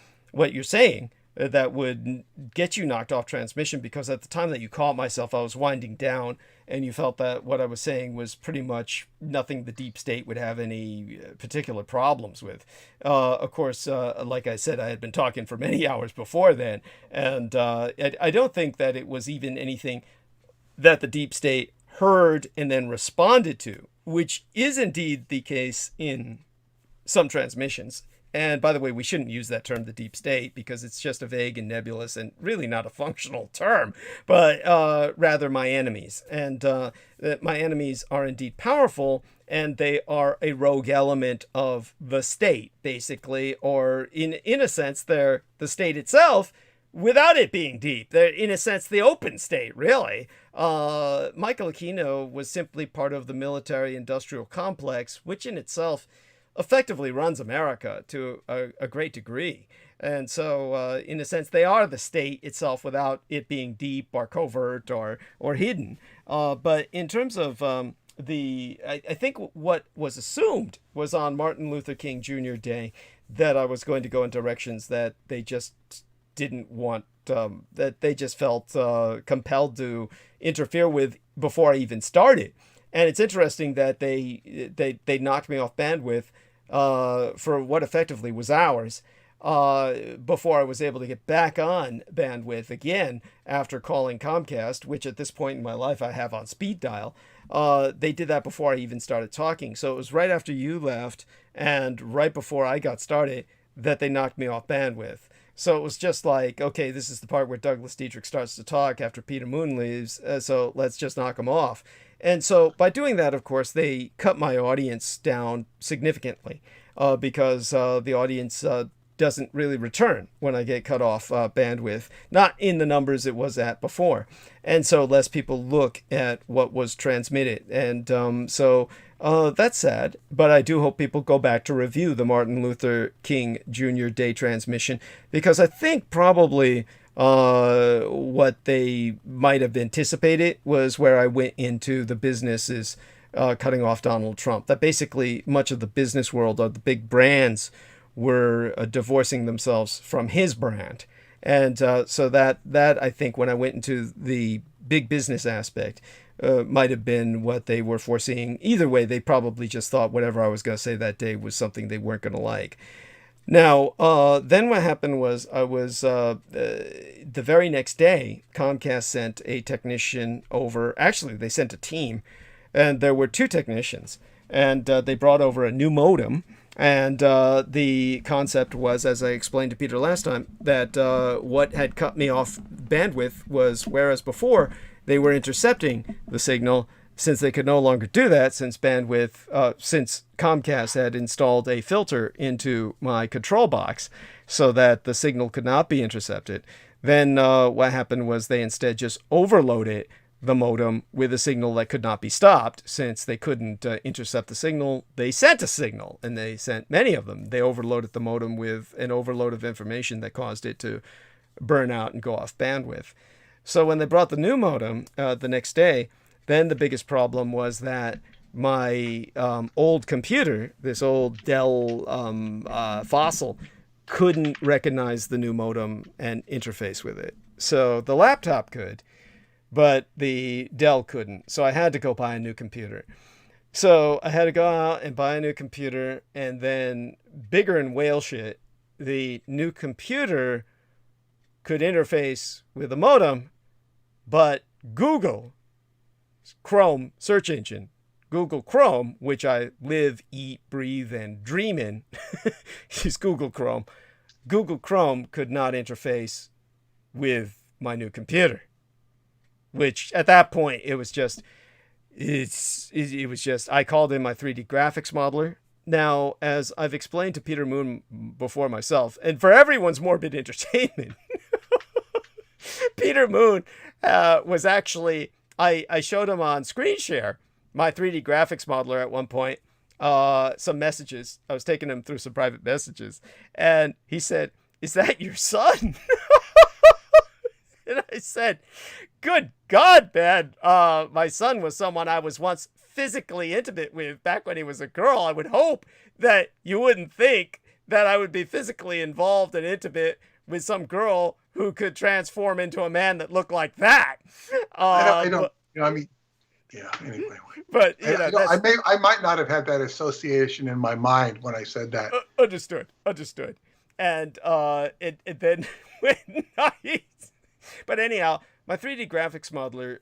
S1: that would get you knocked off transmission, because at the time that you caught myself, I was winding down, and you felt that what I was saying was pretty much nothing the deep state would have any particular problems with. Of course, like I said, I had been talking for many hours before then, and I don't think that it was even anything that the deep state heard and then responded to, which is indeed the case in some transmissions. And by the way, we shouldn't use that term, the deep state, because it's just a vague and nebulous and really not a functional term, but rather my enemies. And my enemies are indeed powerful, and they are a rogue element of the state, basically, or in a sense, they're the state itself without it being deep. They're, in a sense, the open state, really. Michael Aquino was simply part of the military-industrial complex, which in itself effectively runs America to a great degree. And so, in a sense, they are the state itself without it being deep or covert or hidden. But in terms of I think what was assumed was on Martin Luther King Jr. Day that I was going to go in directions that they just didn't want, that they just felt compelled to interfere with before I even started. And it's interesting that they knocked me off bandwidth for what effectively was hours before I was able to get back on bandwidth again after calling Comcast, which at this point in my life I have on speed dial. They did that before I even started talking. So it was right after you left and right before I got started that they knocked me off bandwidth. So it was just like, okay, this is the part where Douglas Dietrich starts to talk after Peter Moon leaves, so let's just knock him off. And so by doing that, of course, they cut my audience down significantly because the audience doesn't really return when I get cut off bandwidth, not in the numbers it was at before. And so less people look at what was transmitted. And so that's sad, but I do hope people go back to review the Martin Luther King Jr. Day transmission, because I think probably what they might have anticipated was where I went into the businesses cutting off Donald Trump. That basically much of the business world, or the big brands, were divorcing themselves from his brand. And so that I think when I went into the big business aspect might have been what they were foreseeing. Either way, they probably just thought whatever I was going to say that day was something they weren't going to like. Now, then what happened was I was, the very next day, Comcast sent a technician over. Actually, they sent a team, and there were two technicians, and they brought over a new modem. And the concept was, as I explained to Peter last time, that what had cut me off bandwidth was, whereas before they were intercepting the signal, since they could no longer do that, since Comcast had installed a filter into my control box. so that the signal could not be intercepted. Then what happened was they instead just overloaded the modem with a signal that could not be stopped. Since they couldn't intercept the signal, they sent a signal, and they sent many of them. They overloaded the modem with an overload of information that caused it to burn out and go off bandwidth. So when they brought the new modem the next day, then the biggest problem was that my old computer, this old Dell Fossil, couldn't recognize the new modem and interface with it. So the laptop could, but the Dell couldn't. So I had to go buy a new computer. So I had to go out and buy a new computer, and then bigger and whale shit, the new computer could interface with the modem, but Google Chrome search engine, Google Chrome, which I live, eat, breathe, and dream in, is Google Chrome. Google Chrome could not interface with my new computer, which at that point it was just I called in my 3D graphics modeler. Now, as I've explained to Peter Moon before myself, and for everyone's morbid entertainment, Peter Moon was actually, I showed him on screen share my 3D graphics modeler at one point, some messages. I was taking him through some private messages, and he said, "Is that your son?" And I said, "Good God, man. My son was someone I was once physically intimate with back when he was a girl. I would hope that you wouldn't think that I would be physically involved and intimate with some girl who could transform into a man that looked like that."
S7: I don't you know, I mean, yeah, anyway.
S1: But, you know,
S7: I might not have had that association in my mind when I said that.
S1: Understood. And it then when but anyhow, my 3D graphics modeler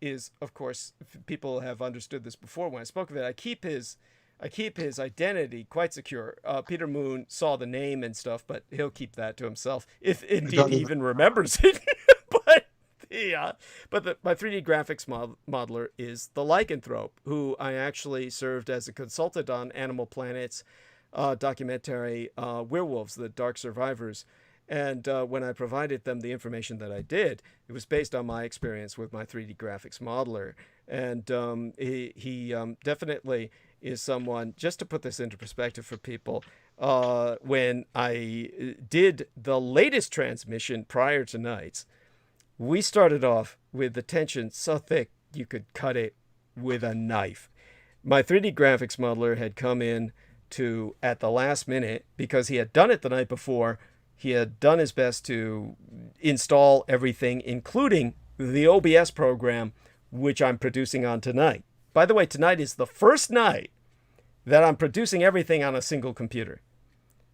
S1: is, of course, people have understood this before when I spoke of it. I keep his identity quite secure. Peter Moon saw the name and stuff, but he'll keep that to himself if indeed he even remembers it. But my 3D graphics modeler is the Lycanthrope, who I actually served as a consultant on Animal Planet's documentary Werewolves, the Dark Survivors. And when I provided them the information that I did, it was based on my experience with my 3D graphics modeler. And he definitely is someone, just to put this into perspective for people, when I did the latest transmission prior to tonight's, we started off with the tension so thick you could cut it with a knife. My 3D graphics modeler had come in at the last minute because he had done it the night before. He had done his best to install everything, including the OBS program, which I'm producing on tonight. By the way, tonight is the first night that I'm producing everything on a single computer.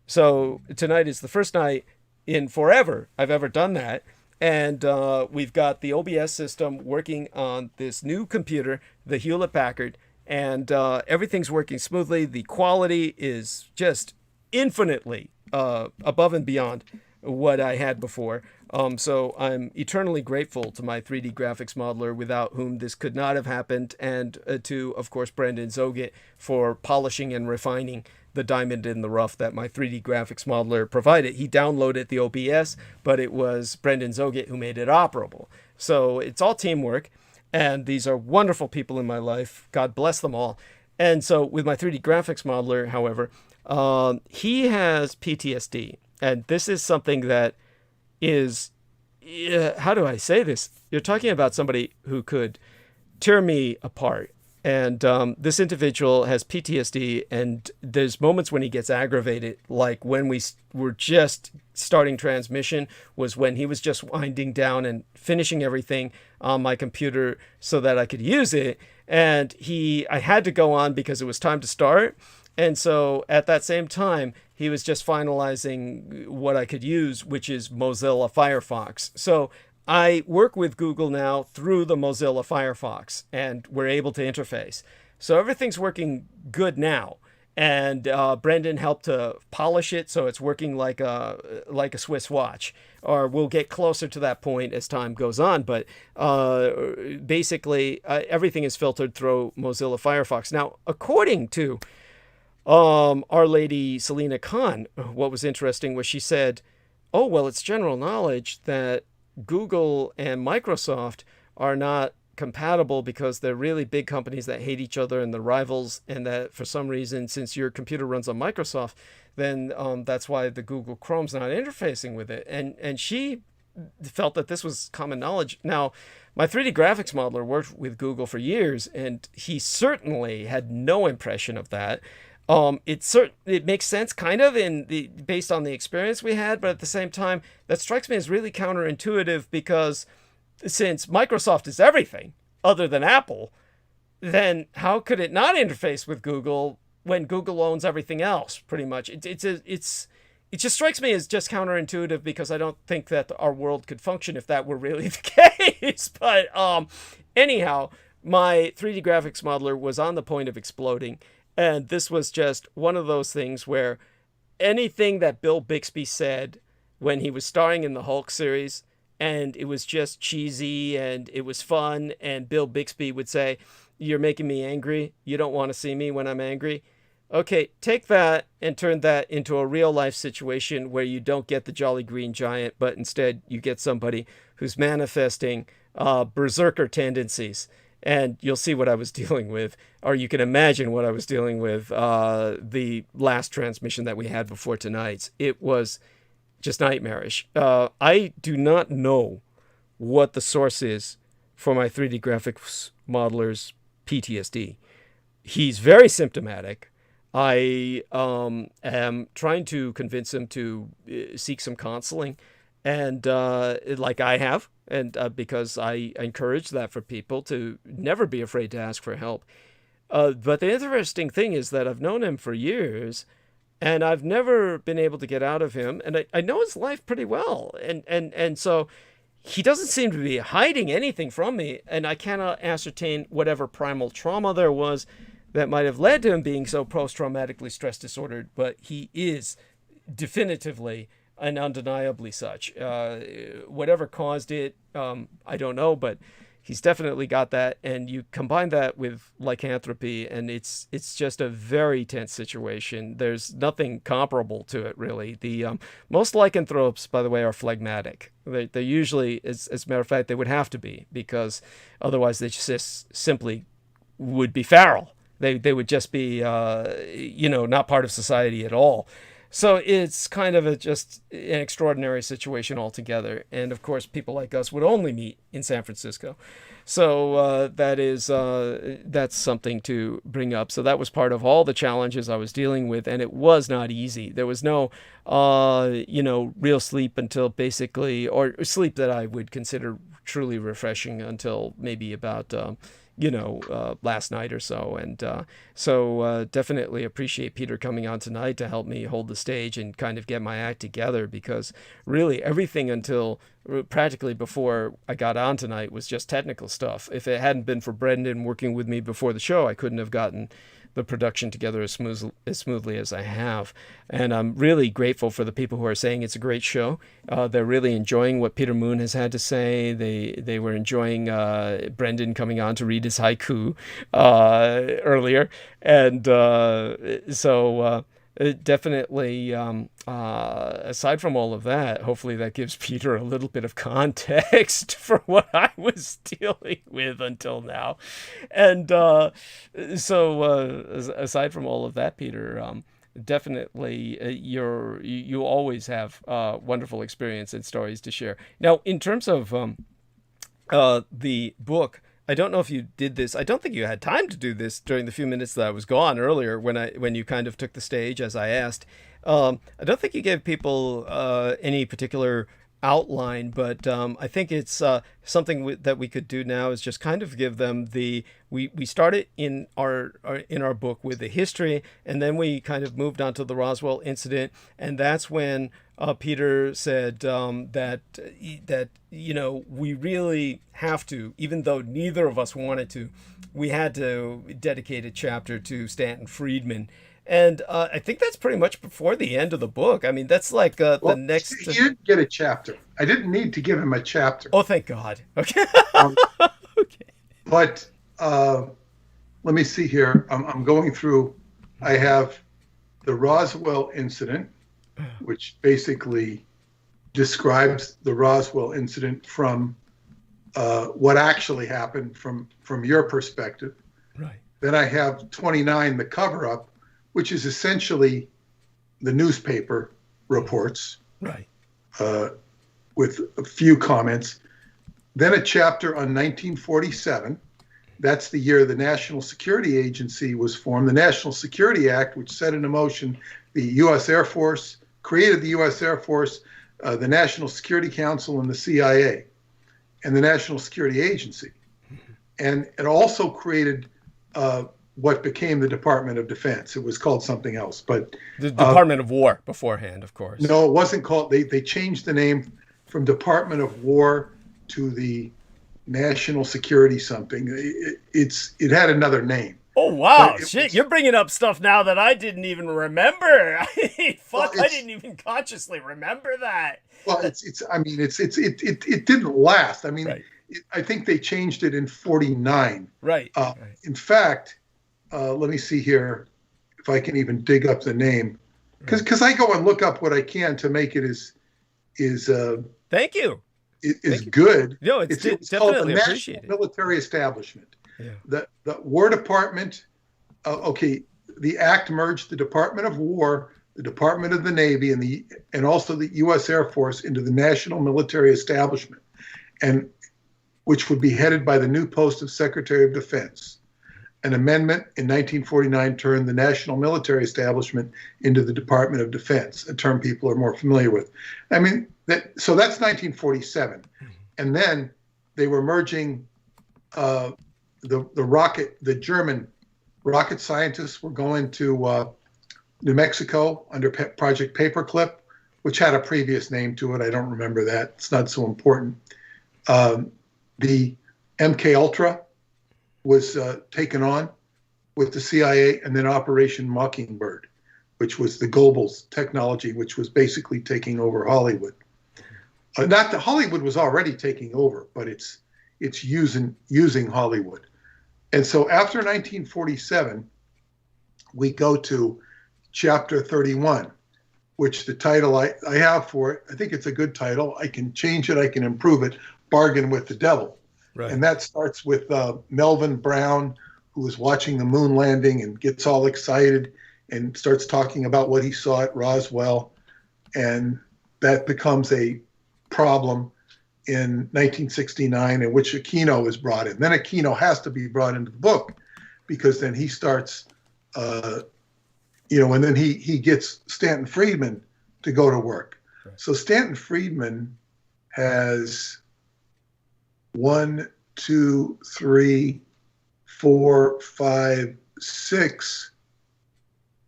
S1: So tonight is the first night in forever I've ever done that. And we've got the OBS system working on this new computer, the Hewlett-Packard, and everything's working smoothly. The quality is just infinitely above and beyond what I had before. So I'm eternally grateful to my 3D graphics modeler, without whom this could not have happened, and to, of course, Brendan Zogit for polishing and refining the diamond in the rough that my 3D graphics modeler provided. He downloaded the OBS, but it was Brendan Zogit who made it operable. So it's all teamwork, and these are wonderful people in my life. God bless them all. And so with my 3D graphics modeler, however, he has PTSD. And this is something that is, how do I say this? You're talking about somebody who could tear me apart. And this individual has PTSD, and there's moments when he gets aggravated, like when we were just starting transmission, was when he was just winding down and finishing everything on my computer so that I could use it. And I had to go on because it was time to start. And so at that same time, he was just finalizing what I could use, which is Mozilla Firefox. So I work with Google now through the Mozilla Firefox, and we're able to interface. So everything's working good now. And Brendan helped to polish it so it's working like a Swiss watch. Or we'll get closer to that point as time goes on. But basically, everything is filtered through Mozilla Firefox. Now, according to Our lady Selena Khan, what was interesting was she said, oh, well, it's general knowledge that Google and Microsoft are not compatible because they're really big companies that hate each other and the rivals, and that for some reason, since your computer runs on Microsoft, then that's why the Google Chrome's not interfacing with it. And she felt that this was common knowledge. Now, my 3D graphics modeler worked with Google for years, and he certainly had no impression of that. It makes sense kind of based on the experience we had, but at the same time, that strikes me as really counterintuitive because since Microsoft is everything other than Apple, then how could it not interface with Google when Google owns everything else? Pretty much, it just strikes me as just counterintuitive because I don't think that our world could function if that were really the case. But anyhow, my 3D graphics modeler was on the point of exploding. And this was just one of those things where anything that Bill Bixby said when he was starring in the Hulk series, and it was just cheesy and it was fun, and Bill Bixby would say, "You're making me angry. You don't want to see me when I'm angry." Okay, take that and turn that into a real life situation where you don't get the Jolly Green Giant, but instead you get somebody who's manifesting berserker tendencies. And you'll see what I was dealing with, or you can imagine what I was dealing with the last transmission that we had before tonight's. It was just nightmarish. I do not know what the source is for my 3D graphics modeler's PTSD. He's very symptomatic. I am trying to convince him to seek some counseling, and like I have. And because I encourage that for people to never be afraid to ask for help. But the interesting thing is that I've known him for years, and I've never been able to get out of him. And I know his life pretty well. And so he doesn't seem to be hiding anything from me. And I cannot ascertain whatever primal trauma there was that might have led to him being so post-traumatically stress disordered. But he is definitively and undeniably such. Whatever caused it, I don't know, but he's definitely got that. And you combine that with lycanthropy, and it's just a very tense situation. There's nothing comparable to it, really. The most lycanthropes, by the way, are phlegmatic. They usually, as a matter of fact, they would have to be, because otherwise they just simply would be feral. They would just be, not part of society at all. So it's kind of just an extraordinary situation altogether. And of course, people like us would only meet in San Francisco. So that's something to bring up. So that was part of all the challenges I was dealing with. And it was not easy. There was no, real sleep until basically, or sleep that I would consider truly refreshing until maybe about, last night or so. And so definitely appreciate Peter coming on tonight to help me hold the stage and kind of get my act together, because really everything until practically before I got on tonight was just technical stuff. If it hadn't been for Brendan working with me before the show, I couldn't have gotten the production together as smoothly as I have. And I'm really grateful for the people who are saying it's a great show. They're really enjoying what Peter Moon has had to say. They were enjoying Brendan coming on to read his haiku earlier. And so definitely, aside from all of that, hopefully that gives Peter a little bit of context for what I was dealing with until now. And aside from all of that, Peter, definitely you always have wonderful experience and stories to share. Now, in terms of the book, I don't know if you did this. I don't think you had time to do this during the few minutes that I was gone earlier when you kind of took the stage as I asked. I don't think you gave people any particular outline, but I think it's something that we could do now is just kind of give them we started in our book with the history, and then we kind of moved on to the Roswell incident, and that's when Peter said that we really have to, even though neither of us wanted to, we had to dedicate a chapter to Stanton Friedman. And I think that's pretty much before the end of the book. I mean, that's like the next.
S7: You didn't get a chapter. I didn't need to give him a chapter.
S1: Oh, thank God. Okay.
S7: Okay. But let me see here. I'm going through. I have the Roswell incident, which basically describes the Roswell incident from what actually happened from your perspective.
S1: Right.
S7: Then I have 29, the cover-up, which is essentially the newspaper reports.
S1: Right.
S7: With a few comments. Then a chapter on 1947. That's the year the National Security Agency was formed. The National Security Act, which set into motion the U.S. Air Force, created the U.S. Air Force, the National Security Council, and the CIA, and the National Security Agency. And it also created what became the Department of Defense. It was called something else, but
S1: the Department of War beforehand, of course.
S7: No, it wasn't called. They changed the name from Department of War to the National Security something. It had another name.
S1: Oh wow! Shit, you're bringing up stuff now that I didn't even remember. Fuck, I didn't even consciously remember that.
S7: Well, it didn't last. I mean,
S1: right.
S7: I think they changed it in 49.
S1: Right. Right.
S7: In fact, let me see here if I can even dig up the name, because I go and look up what I can to make it is
S1: thank you.
S7: Is good.
S1: No, it's definitely appreciated.
S7: National Military Establishment.
S1: Yeah.
S7: The War Department. The Act merged the Department of War, the Department of the Navy, and also the U.S. Air Force into the National Military Establishment, and which would be headed by the new post of Secretary of Defense. An amendment in 1949 turned the National Military Establishment into the Department of Defense, a term people are more familiar with. I mean, so that's 1947. And then they were merging the German rocket scientists were going to New Mexico under Project Paperclip, which had a previous name to it. I don't remember that. It's not so important. The MK Ultra was taken on with the CIA, and then Operation Mockingbird, which was the Goebbels technology, which was basically taking over Hollywood. Not that Hollywood was already taking over, but it's using Hollywood. And so after 1947, we go to chapter 31, which the title I have for it, I think it's a good title. I can change it, I can improve it, Bargain with the Devil. Right. And that starts with Melvin Brown, who is watching the moon landing and gets all excited and starts talking about what he saw at Roswell. And that becomes a problem in 1969, in which Aquino is brought in. Then Aquino has to be brought into the book, because then he starts, and then he gets Stanton Friedman to go to work. Right. So Stanton Friedman has 1, 2, 3, 4, 5, 6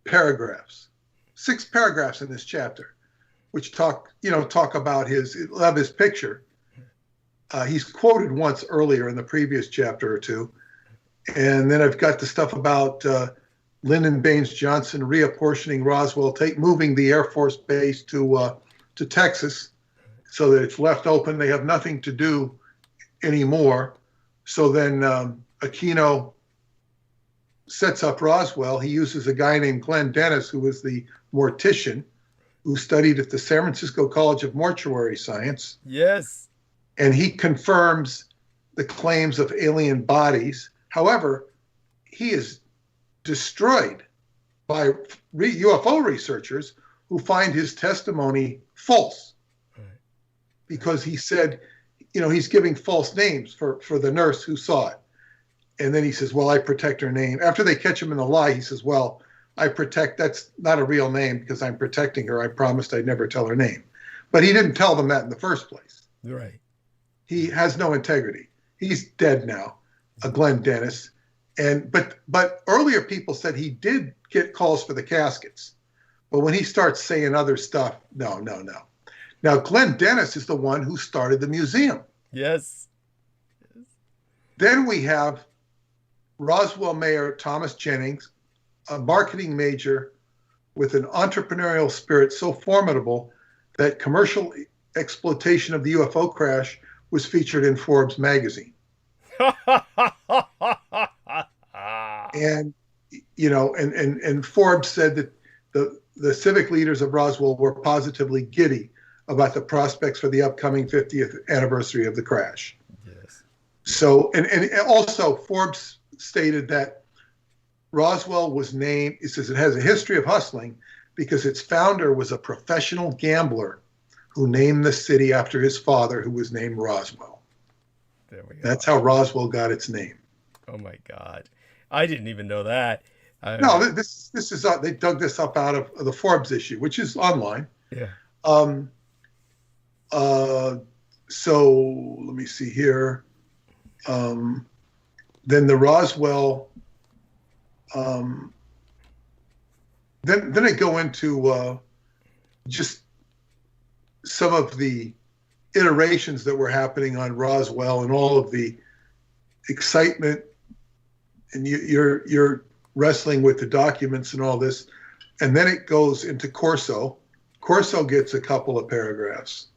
S7: paragraphs. 6 paragraphs in this chapter, which talk about his picture. He's quoted once earlier in the previous chapter or two. And then I've got the stuff about Lyndon Baines Johnson reapportioning Roswell, moving the Air Force Base to Texas so that it's left open. They have nothing to do anymore. So then Aquino sets up Roswell. He uses a guy named Glenn Dennis, who was the mortician who studied at the San Francisco College of Mortuary Science.
S1: Yes.
S7: And he confirms the claims of alien bodies. However, he is destroyed by UFO researchers who find his testimony false. Right. Because he said, he's giving false names for the nurse who saw it. And then he says, well, I protect her name. After they catch him in the lie, he says, well, that's not a real name because I'm protecting her. I promised I'd never tell her name. But he didn't tell them that in the first place.
S1: Right.
S7: He has no integrity. He's dead now, Glenn Dennis. But earlier people said he did get calls for the caskets. But when he starts saying other stuff, no. Now, Glenn Dennis is the one who started the museum.
S1: Yes.
S7: Then we have Roswell Mayor Thomas Jennings, a marketing major with an entrepreneurial spirit so formidable that commercial exploitation of the UFO crash was featured in Forbes magazine. And Forbes said that the civic leaders of Roswell were positively giddy about the prospects for the upcoming 50th anniversary of the crash.
S1: Yes.
S7: So, and also Forbes stated that Roswell was named, it says it has a history of hustling because its founder was a professional gambler who named the city after his father, who was named Roswell.
S1: There we go.
S7: That's how Roswell got its name.
S1: Oh my God. I didn't even know that.
S7: No, this is they dug this up out of the Forbes issue, which is online.
S1: Yeah.
S7: So let me see here. Then the Roswell. Then I go into just some of the iterations that were happening on Roswell and all of the excitement, and you're wrestling with the documents and all this, and then it goes into Corso. Corso gets a couple of paragraphs.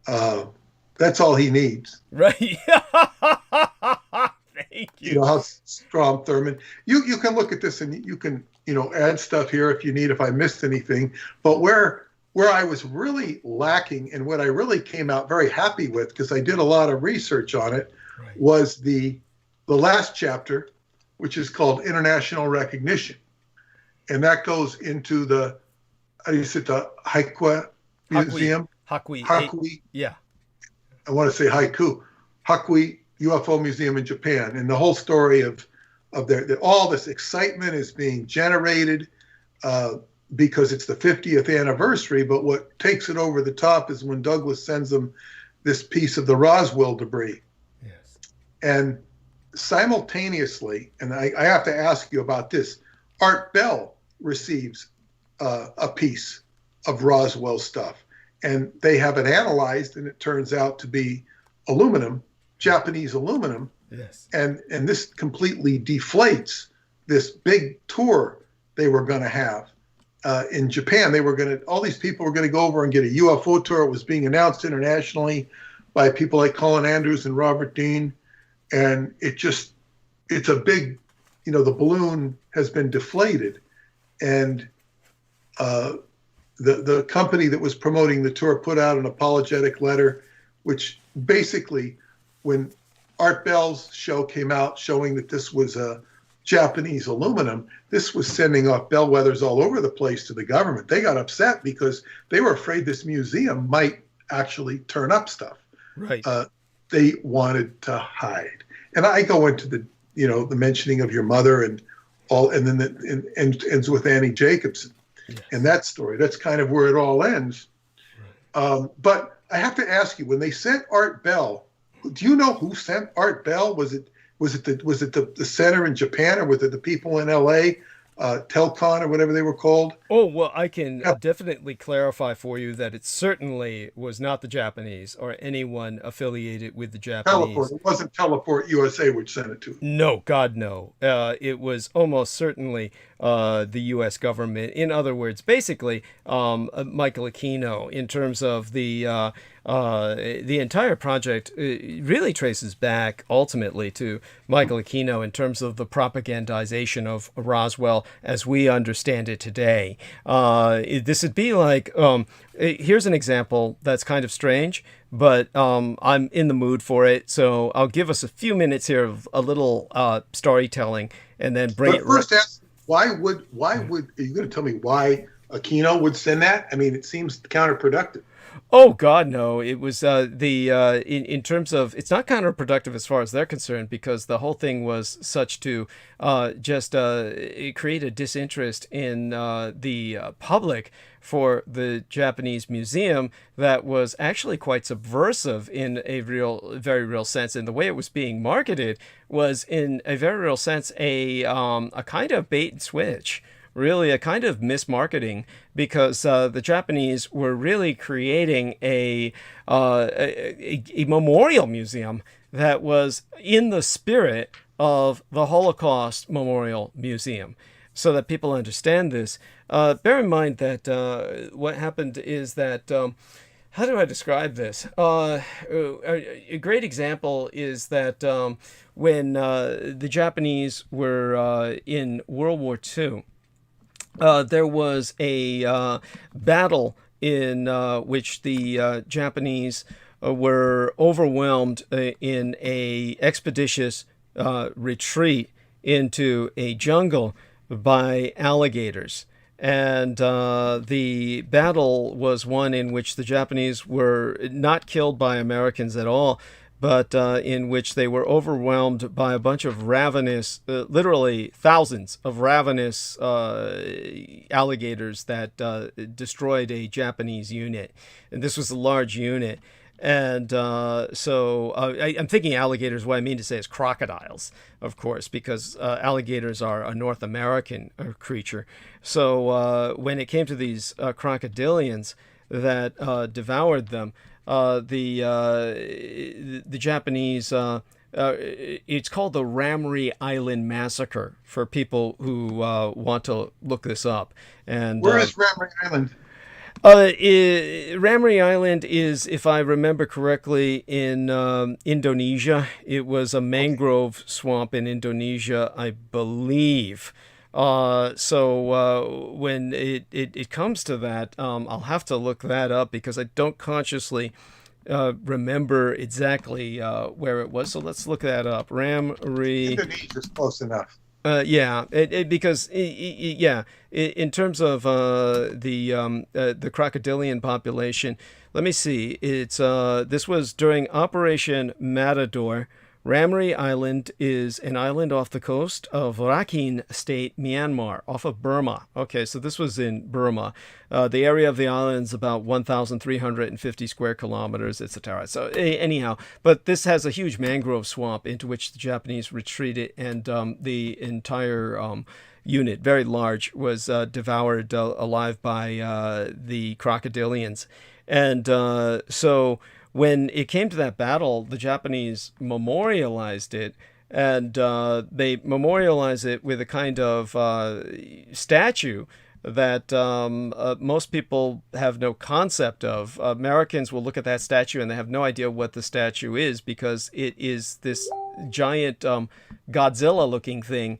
S7: That's all he needs.
S1: Right. Thank you.
S7: You know how Strom Thurmond. You can look at this and you can add stuff here if you need, if I missed anything. But where I was really lacking and what I really came out very happy with, because I did a lot of research on it,
S1: Right.
S7: was the last chapter, which is called International Recognition. And that goes into the, how do you say, the Haiku Museum?
S1: Hakui. Yeah.
S7: I want to say haiku. Hakui UFO Museum in Japan. And the whole story of all this excitement is being generated because it's the 50th anniversary. But what takes it over the top is when Douglas sends them this piece of the Roswell debris.
S1: Yes.
S7: And simultaneously, and I have to ask you about this, Art Bell receives a piece of Roswell stuff. And they have it analyzed, and it turns out to be aluminum, Japanese aluminum.
S1: Yes.
S7: And this completely deflates this big tour they were going to have in Japan. All these people were going to go over and get a UFO tour. It was being announced internationally by people like Colin Andrews and Robert Dean. And it's a big, the balloon has been deflated. And the company that was promoting the tour put out an apologetic letter, which basically, when Art Bell's show came out showing that this was a Japanese aluminum, this was sending off bellwethers all over the place to the government. They got upset because they were afraid this museum might actually turn up stuff.
S1: Right.
S7: They wanted to hide. And I go into the mentioning of your mother and all, and then it ends with Annie Jacobson. Yes. And that story. That's kind of where it all ends. Right. But I have to ask you, when they sent Art Bell, do you know who sent Art Bell? Was it the center in Japan, or was it the people in L.A., Telcon or whatever they were called?
S1: Oh, well, I can definitely clarify for you that it certainly was not the Japanese or anyone affiliated with the Japanese.
S7: Teleport. It wasn't Teleport USA which sent it to.
S1: No, God, no. It was almost certainly the U.S. government. In other words, basically, Michael Aquino, in terms of the entire project, really traces back ultimately to Michael Aquino in terms of the propagandization of Roswell as we understand it today. This would be like, here's an example that's kind of strange, but I'm in the mood for it, so I'll give us a few minutes here of a little storytelling, and then bring it.
S7: First, ask, why would are you going to tell me why Aquino would send that? I mean, it seems counterproductive.
S1: Oh God, no! It was in terms of, it's not counterproductive as far as they're concerned, because the whole thing was such to just create a disinterest in the public for the Japanese museum that was actually quite subversive in a very real sense. And the way it was being marketed was, in a very real sense, a kind of bait and switch. Really a kind of mismarketing, because the Japanese were really creating a memorial museum that was in the spirit of the Holocaust Memorial Museum. So that people understand this, bear in mind that what happened is that, how do I describe this? A great example is that when the Japanese were in World War II, there was a battle in which the Japanese were overwhelmed in a expeditious retreat into a jungle by alligators. And the battle was one in which the Japanese were not killed by Americans at all, but in which they were overwhelmed by a bunch of ravenous, literally thousands of ravenous alligators that destroyed a Japanese unit. And this was a large unit. And I'm thinking alligators. What I mean to say is crocodiles, of course, because alligators are a North American creature. So when it came to these crocodilians that devoured them, the Japanese, it's called the Ramree Island Massacre for people who want to look this up. And
S7: where is Ramree Island?
S1: Ramree Island is, if I remember correctly, in Indonesia. It was a mangrove swamp in Indonesia, I believe. So when it comes to that, I'll have to look that up because I don't consciously remember exactly where it was. So let's look that up. Ramree.
S7: Indonesia's close enough.
S1: Yeah, because in terms of the crocodilian population, let me see. It's this was during Operation Matador. Ramree Island is an island off the coast of Rakhine State, Myanmar, off of Burma. Okay, so this was in Burma. The area of the island is about 1,350 square kilometers, etc. So anyhow, but this has a huge mangrove swamp into which the Japanese retreated, and the entire unit, very large, was devoured alive by the crocodilians. And so when it came to that battle, the Japanese memorialized it, and they memorialize it with a kind of statue that most people have no concept of. Americans will look at that statue and they have no idea what the statue is, because it is this giant Godzilla-looking thing,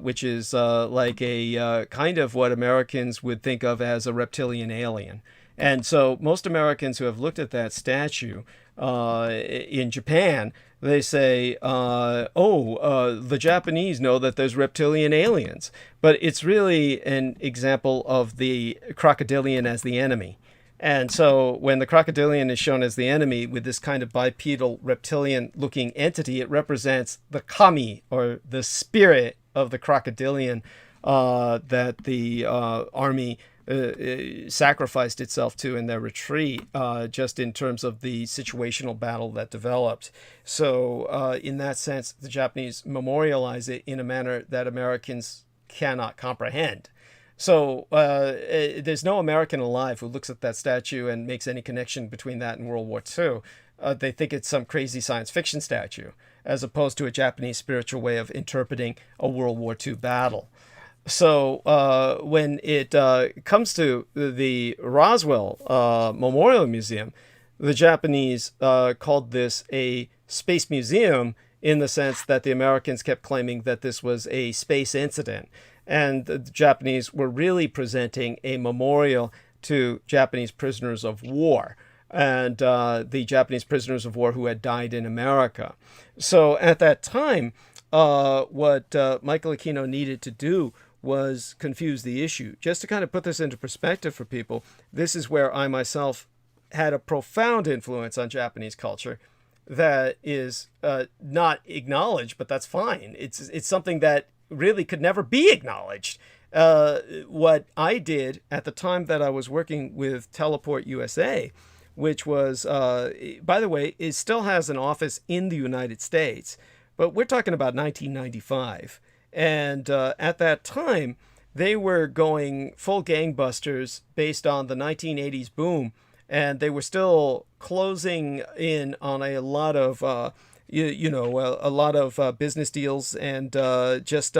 S1: which is like a kind of what Americans would think of as a reptilian alien. And so most Americans who have looked at that statue in Japan, they say, the Japanese know that there's reptilian aliens. But it's really an example of the crocodilian as the enemy. And so when the crocodilian is shown as the enemy with this kind of bipedal reptilian-looking entity, it represents the kami, or the spirit of the crocodilian that the army sacrificed itself to in their retreat, just in terms of the situational battle that developed. So in that sense, the Japanese memorialize it in a manner that Americans cannot comprehend. So there's no American alive who looks at that statue and makes any connection between that and World War II. They think it's some crazy science fiction statue, as opposed to a Japanese spiritual way of interpreting a World War II battle. So when it comes to the Roswell Memorial Museum, the Japanese called this a space museum, in the sense that the Americans kept claiming that this was a space incident. And the Japanese were really presenting a memorial to Japanese prisoners of war, and the Japanese prisoners of war who had died in America. So at that time, what Michael Aquino needed to do was confuse the issue. Just to kind of put this into perspective for people, this is where I myself had a profound influence on Japanese culture that is not acknowledged, but that's fine. It's something that really could never be acknowledged. What I did at the time that I was working with Teleport USA, which was, by the way, it still has an office in the United States, but we're talking about 1995. And at that time, they were going full gangbusters based on the 1980s boom, and they were still closing in on a lot of a lot of business deals, and just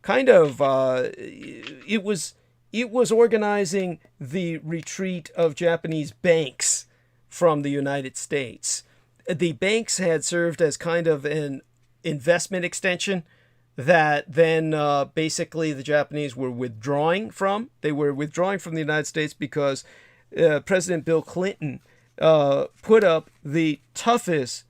S1: kind of it was organizing the retreat of Japanese banks from the United States. The banks had served as kind of an investment extension that then basically the Japanese were withdrawing from. They were withdrawing from the United States because President Bill Clinton put up the toughest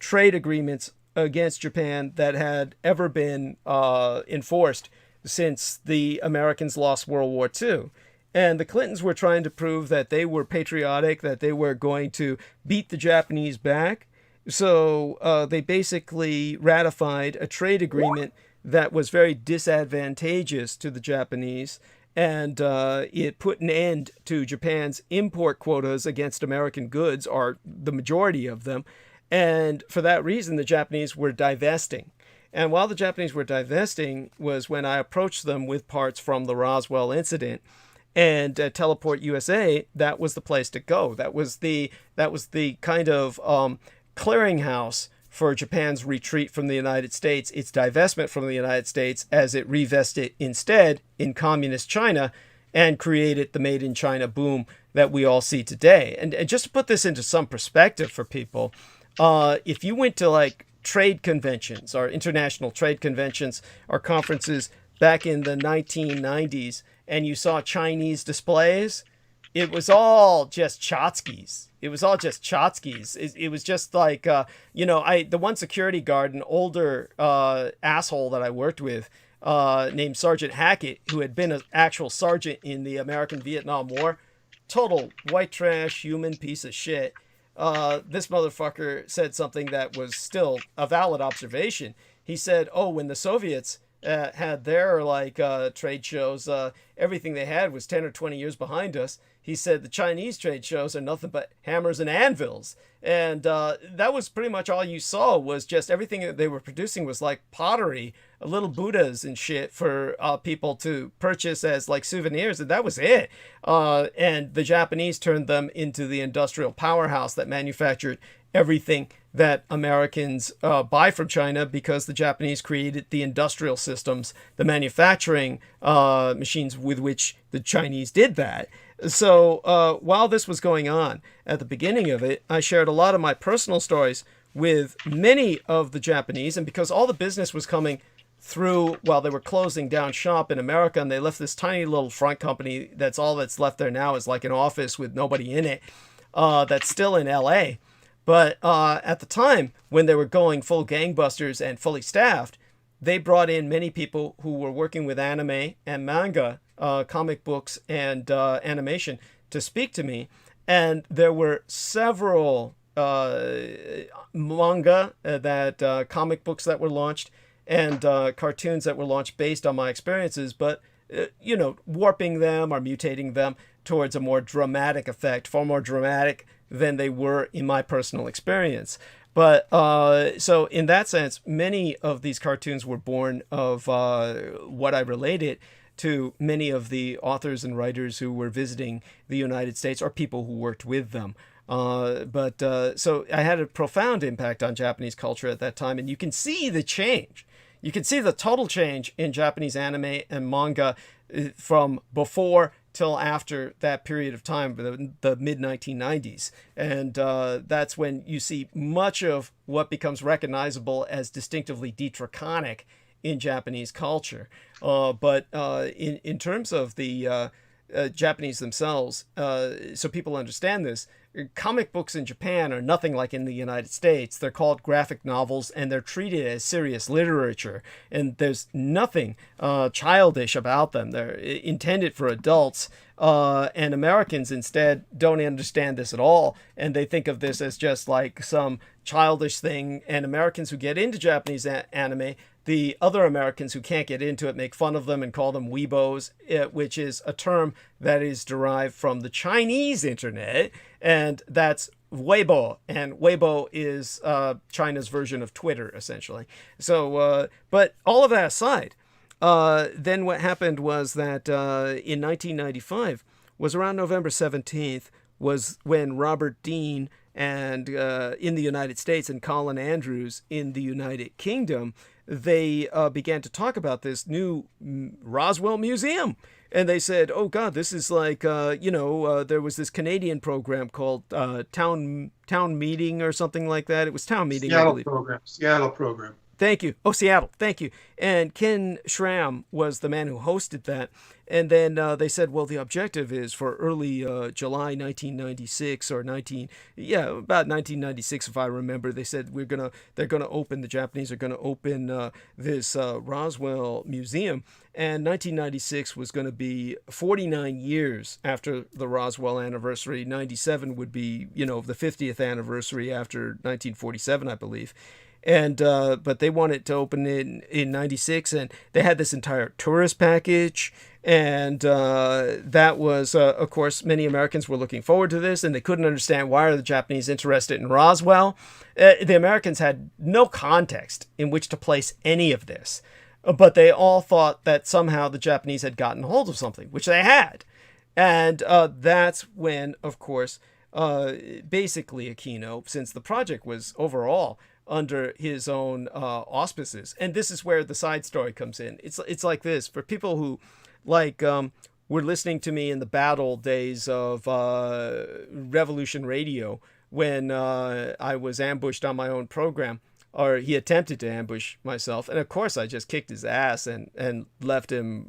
S1: trade agreements against Japan that had ever been enforced since the Americans lost World War II. And the Clintons were trying to prove that they were patriotic, that they were going to beat the Japanese back. So they basically ratified a trade agreement that was very disadvantageous to the Japanese, and it put an end to Japan's import quotas against American goods, or the majority of them. And for that reason, the Japanese were divesting. And while the Japanese were divesting was when I approached them with parts from the Roswell incident. And Teleport USA, that was the place to go. That was the kind of clearinghouse for Japan's retreat from the United States, its divestment from the United States, as it revested instead in communist China and created the Made in China boom that we all see today. And just to put this into some perspective for people, if you went to like trade conventions or international trade conventions or conferences back in the 1990s and you saw Chinese displays, it was all just tchotchkes. It was all just tchotchkes. It was just like, the one security guard, an older asshole that I worked with, named Sergeant Hackett, who had been an actual sergeant in the American Vietnam War, total white trash, human piece of shit. This motherfucker said something that was still a valid observation. He said, when the Soviets had their trade shows, everything they had was 10 or 20 years behind us. He said the Chinese trade shows are nothing but hammers and anvils. And that was pretty much all you saw, was just everything that they were producing was like pottery, little Buddhas and shit for people to purchase as like souvenirs. And that was it. And the Japanese turned them into the industrial powerhouse that manufactured everything that Americans buy from China, because the Japanese created the industrial systems, the manufacturing machines with which the Chinese did that. So while this was going on at the beginning of it, I shared a lot of my personal stories with many of the Japanese, and because all the business was coming through while they were closing down shop in America, and they left this tiny little front company, that's all that's left there now, is like an office with nobody in it, that's still in LA. But at the time, when they were going full gangbusters and fully staffed, they brought in many people who were working with anime and manga, comic books and animation, to speak to me. And there were several manga, comic books that were launched, and cartoons that were launched based on my experiences, but warping them or mutating them towards a more dramatic effect, far more dramatic than they were in my personal experience. But so in that sense, many of these cartoons were born of what I related to many of the authors and writers who were visiting the United States, or people who worked with them. So I had a profound impact on Japanese culture at that time, and you can see the change. You can see the total change in Japanese anime and manga from before till after that period of time, the mid-1990s. And that's when you see much of what becomes recognizable as distinctively detraconic in Japanese culture. But in terms of the Japanese themselves, so people understand this, comic books in Japan are nothing like in the United States. They're called graphic novels, and they're treated as serious literature. And there's nothing childish about them. They're intended for adults. And Americans instead don't understand this at all. And they think of this as just like some childish thing. And Americans who get into Japanese anime, the other Americans who can't get into it make fun of them and call them weebos, which is a term that is derived from the Chinese internet, and that's Weibo, and Weibo is China's version of Twitter, essentially. So, but all of that aside, then what happened was that in 1995, was around November 17th, was when Robert Dean and in the United States and Colin Andrews in the United Kingdom, they began to talk about this new Roswell Museum. And they said, oh, God, this is like, there was this Canadian program called Town Meeting or something like that. It was Town Meeting.
S7: Seattle program.
S1: Thank you. Oh, Seattle. Thank you. And Ken Schramm was the man who hosted that. And then they said, well, the objective is for early July 1996 or about 1996, if I remember. They said they're gonna open, the Japanese are gonna open this Roswell Museum. And 1996 was going to be 49 years after the Roswell anniversary. 97 would be, the 50th anniversary after 1947, I believe. And but they wanted to open it in 96, and they had this entire tourist package. And that was, of course, many Americans were looking forward to this, and they couldn't understand why are the Japanese interested in Roswell. The Americans had no context in which to place any of this. But they all thought that somehow the Japanese had gotten hold of something, which they had. And that's when, of course, basically Aquino, since the project was overall under his own auspices. And this is where the side story comes in. It's like this. For people who, were listening to me in the bad old days of Revolution Radio, when I was ambushed on my own program, or he attempted to ambush myself. And of course, I just kicked his ass and left him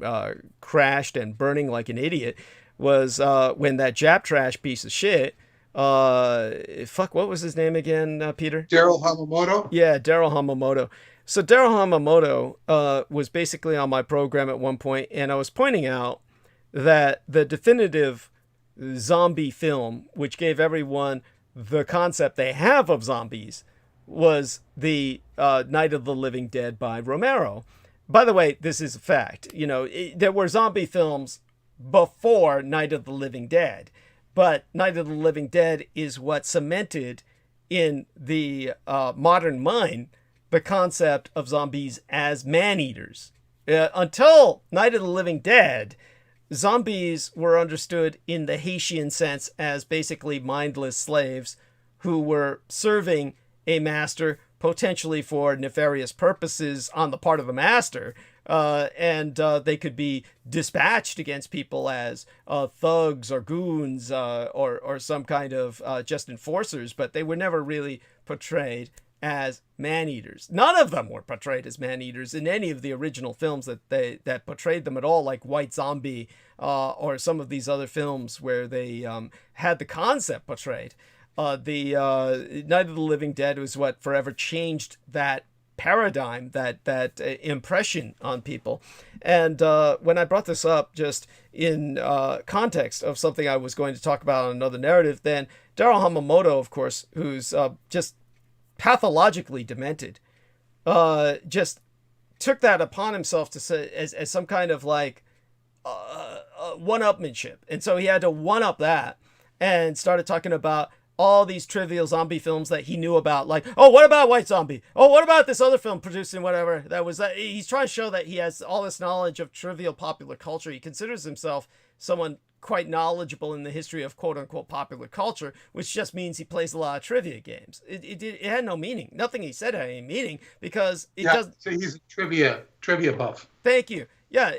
S1: crashed and burning like an idiot, was when that Jap trash piece of shit, what was his name again, Peter?
S7: Daryl Hamamoto?
S1: Yeah, Daryl Hamamoto. So Daryl Hamamoto was basically on my program at one point, and I was pointing out that the definitive zombie film, which gave everyone the concept they have of zombies, was the Night of the Living Dead by Romero. By the way, this is a fact. There were zombie films before Night of the Living Dead, but Night of the Living Dead is what cemented in the modern mind the concept of zombies as man-eaters. Until Night of the Living Dead, zombies were understood in the Haitian sense as basically mindless slaves who were serving a master, potentially for nefarious purposes on the part of the master, and they could be dispatched against people as thugs or goons or some kind of just enforcers, but they were never really portrayed as man-eaters. None of them were portrayed as man-eaters in any of the original films that portrayed them at all, like White Zombie or some of these other films where they had the concept portrayed. The Night of the Living Dead was what forever changed that paradigm, that impression on people. And when I brought this up just in context of something I was going to talk about on another narrative, then Daryl Hamamoto, of course, who's just pathologically demented, just took that upon himself to say as some kind of one-upmanship. And so he had to one-up that and started talking about all these trivial zombie films that he knew about, like, oh, what about White Zombie? Oh, what about this other film produced in whatever? He's trying to show that he has all this knowledge of trivial popular culture. He considers himself someone quite knowledgeable in the history of quote-unquote popular culture, which just means he plays a lot of trivia games. It had no meaning. Nothing he said had any meaning, because it doesn't...
S7: So he's a trivia buff.
S1: Thank you. Yeah,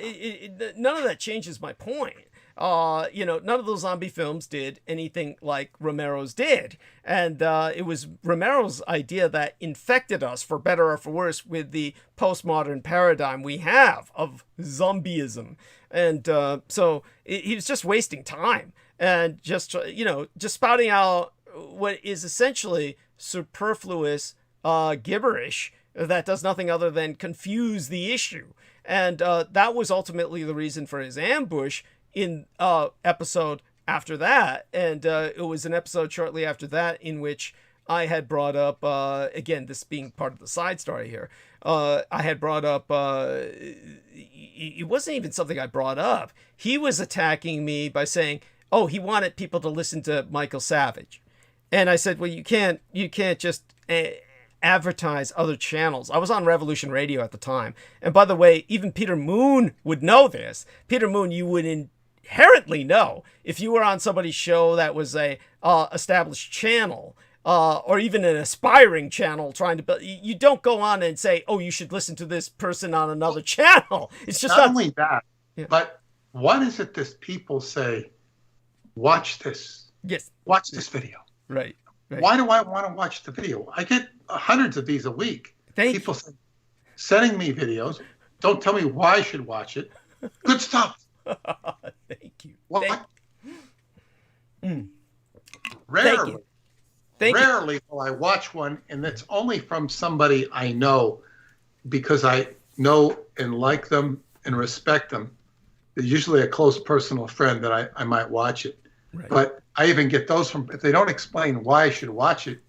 S1: none of that changes my point. None of those zombie films did anything like Romero's did. And it was Romero's idea that infected us, for better or for worse, with the postmodern paradigm we have of zombieism. And so he was just wasting time and just spouting out what is essentially superfluous gibberish that does nothing other than confuse the issue. And that was ultimately the reason for his ambush in episode after that. And it was an episode shortly after that in which I had brought up, again, this being part of the side story here, I had brought up, it wasn't even something I brought up. He was attacking me by saying, oh, he wanted people to listen to Michael Savage. And I said, well, you can't just advertise other channels. I was on Revolution Radio at the time. And by the way, even Peter Moon would know this. Peter Moon, you would inherently know if you were on somebody's show that was a established channel, or even an aspiring channel trying to build. You don't go on and say, oh, you should listen to this person on another channel. It's just
S7: not only that, but what is it that people say, watch this.
S1: Yes.
S7: Watch this video.
S1: Right.
S7: Why do I want to watch the video? I get hundreds of these a week. People say, sending me videos. Don't tell me why I should watch it. Good stuff.
S1: Thank you.
S7: What?
S1: Thank
S7: Rarely,
S1: you. Thank you.
S7: rarely will I watch one, and it's only from somebody I know, because I know and like them and respect them. There's usually a close personal friend that I might watch it.
S1: Right.
S7: But I even get those from, if they don't explain why I should watch it,